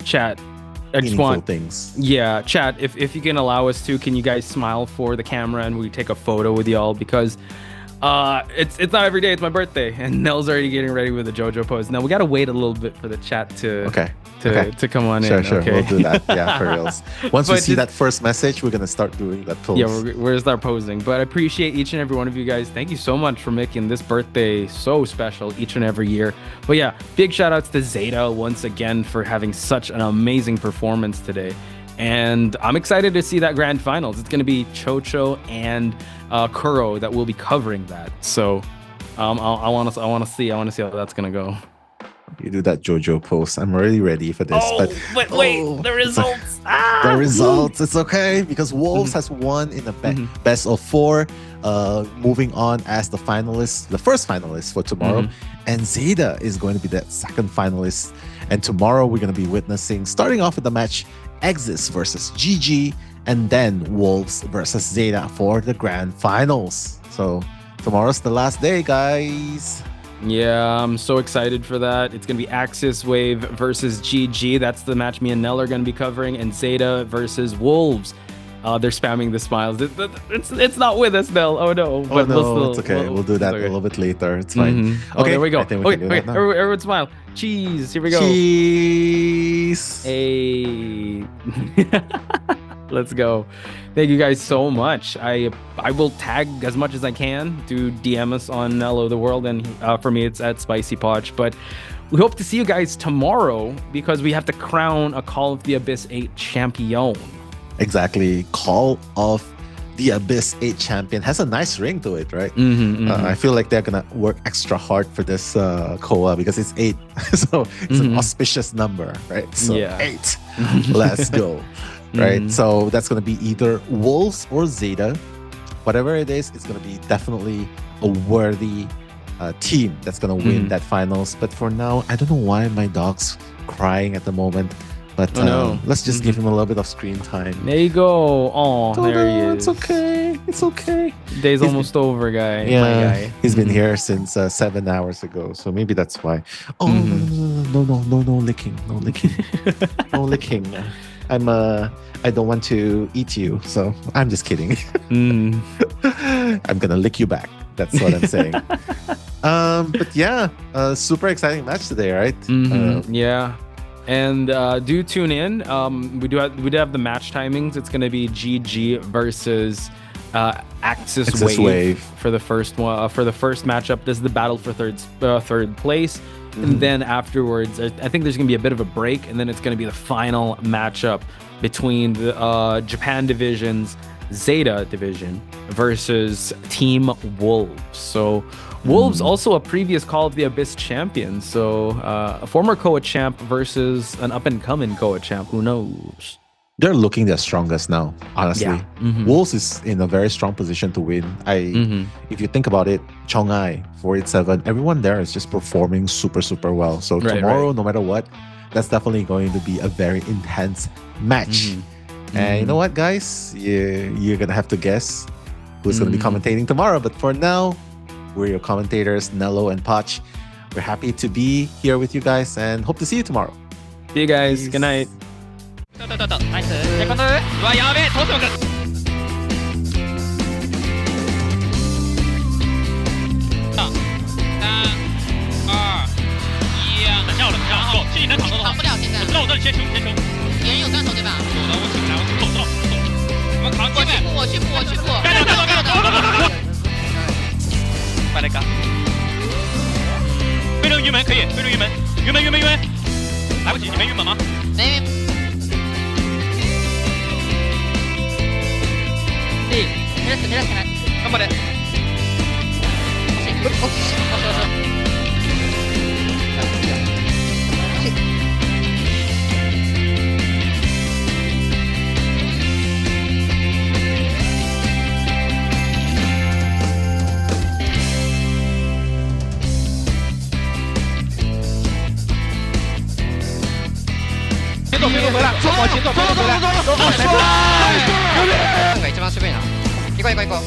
chat. I just meaningful things. Yeah, chat. If you can allow us to, can you guys smile for the camera and we take a photo with y'all, because it's not every day. It's my birthday, and Nell's already getting ready with the JoJo pose. Now we gotta wait a little bit for the chat to to come on in. Sure, okay? we'll do that. Yeah, for reals. Once we see that first message, we're gonna start doing that pose. Yeah, we're gonna start posing. But I appreciate each and every one of you guys. Thank you so much for making this birthday so special each and every year. But yeah, big shout outs to ZETA once again for having such an amazing performance today. And I'm excited to see that grand finals. It's gonna be Chocho and Kuro that will be covering that. So I want to see how that's gonna go. You do that JoJo pose. I'm already ready for this. Wait, the results. The results. It's okay because Wolves has won in the best of 4, moving on as the first finalist for tomorrow. And ZETA is going to be that second finalist. And tomorrow we're going to be witnessing, starting off with the match, AXIZ versus GG, and then Wolves versus ZETA for the grand finals. So tomorrow's the last day, guys. Yeah, I'm so excited for that. It's going to be AXIZ Wave versus GG. That's the match me and Nell are going to be covering. And ZETA versus Wolves. They're spamming the smiles. It's not with us, Nell. Oh, no. But it's okay. We'll do that a little bit later. It's fine. Oh, there we go. Okay, everyone smile. Cheese. Here we go. Cheese. Hey. Let's go. Thank you guys so much. I will tag as much as I can. Do DM us on Nello the World, and for me it's at Spicy Potch. But we hope to see you guys tomorrow because we have to crown a Call of the Abyss 8 champion. Exactly. Call of the Abyss 8 champion has a nice ring to it, right? I feel like they're gonna work extra hard for this COA because it's 8, so it's an auspicious number, right? So 8. Let's go. Right, so that's going to be either Wolves or ZETA. Whatever it is, it's going to be definitely a worthy team that's going to win that finals. But for now, I don't know why my dog's crying at the moment. But let's just give him a little bit of screen time. There you go. Oh, there he is. It's okay. It's okay. Day's almost over, guy. Yeah, my guy. He's been here since 7 hours ago, so maybe that's why. Oh no licking, no licking, no licking. I don't want to eat you, so I'm just kidding. I'm gonna lick you back. That's what I'm saying. But yeah, super exciting match today, right? Yeah. And do tune in. We do have the match timings. It's gonna be GG versus AXIZ Wave for the first one. For the first matchup, this is the battle for third place. And then afterwards, I think there's going to be a bit of a break, and then it's going to be the final matchup between the Japan division's ZETA division versus Team Wolves. So Wolves also a previous Call of the Abyss champion. So a former COA champ versus an up-and-coming COA champ. Who knows? They're looking their strongest now, honestly. Yeah. Wolves is in a very strong position to win. If you think about it, Chongai, 487, everyone there is just performing super, super well. So tomorrow, no matter what, that's definitely going to be a very intense match. And you know what, guys? You're going to have to guess who's going to be commentating tomorrow. But for now, we're your commentators, Nello and Potch. We're happy to be here with you guys and hope to see you tomorrow. See you guys. Peace. Good night. ナイス。セコンド。うわ、やべえ、トスもくる。3、2、1，跳了，跳，去你能扛不了现在。我知道，我知道，你先冲，先冲。别人有单手对吧？有的，我起不来，我走，我扛。我去补。干了。快来干。飞龙云门可以，飞龙云门，云门。来不及，你没云门吗？没。狙ってない頑張れ走，别走回来，往前走，别走回来，走，が一番渋いな。行こう行こう行こう。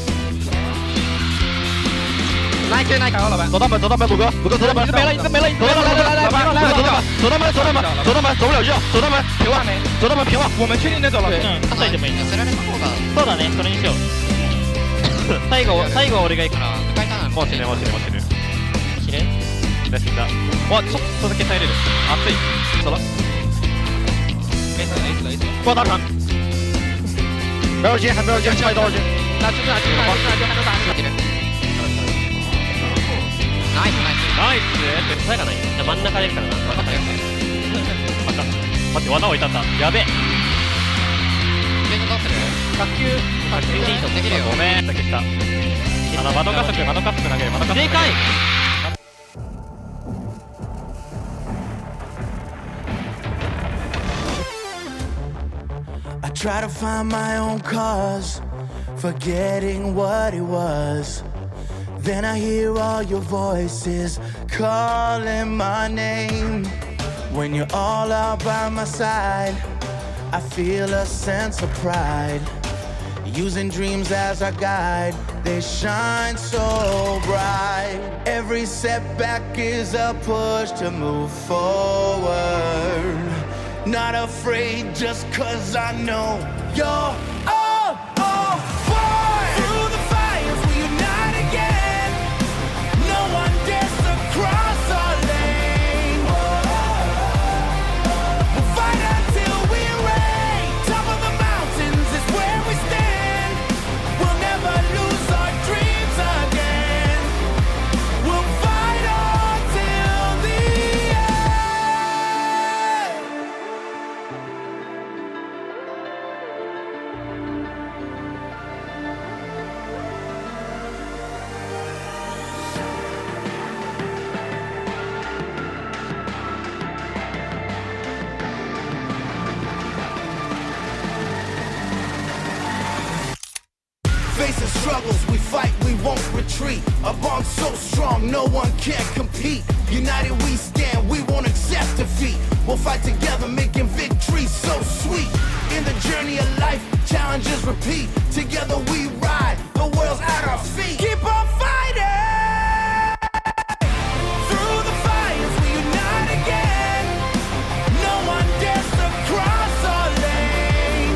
来球来球，老板。走到门，鲁哥，走到门，没了，没了，走到门，来，走到门，走不了就走到门，平了，走到门平了，我们确定能走了。叩いてもいい。寄せられた方が。そうだね、それにしよう。最後は俺が行くから。もう死ぬ。綺麗。出してきた。わ、ちょっとだけ耐えれる。熱い。走了。过大船。没有接，还没有接，下一道接。那就还能打死。ナイス。最後ない。じゃ真ん中でいくからな。分かったよ。待って、罠置いてあった。やべえ。ゲートどうする？卓球できるよ。ごめん、だけした。窓加速投げる。正解。I try to find my own cause, forgetting what it was. Then I hear all your voices calling my name. When you're all out by my side, I feel a sense of pride. Using dreams as our guide, they shine so bright. Every setback is a push to move forward. Not afraid just 'cause I know you're all boy. Through the fires we unite again. No one dares to cross our lane. We'll fight until we reign. Top of the mountains is where we stand. We'll never lose our dreams again. We'll fight until the end. Facing struggles, we fight, we won't retreat. A bond so strong, no one can compete. United we stand, we won't accept defeat. We'll fight together, making victory so sweet. In the journey of life, challenges repeat. Together we ride, the world's at our feet. Keep on fighting! Through the fires, we unite again. No one dares to cross our lane.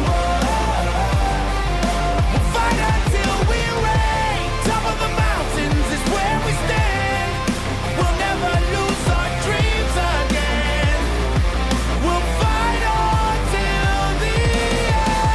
We'll fight until we reign. Top of the mountains is where we stand. We'll never lose our dreams again. We'll fight until the end.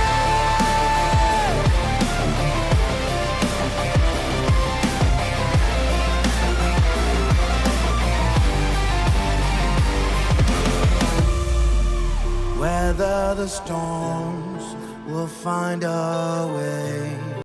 Weather the storms, we'll find our way.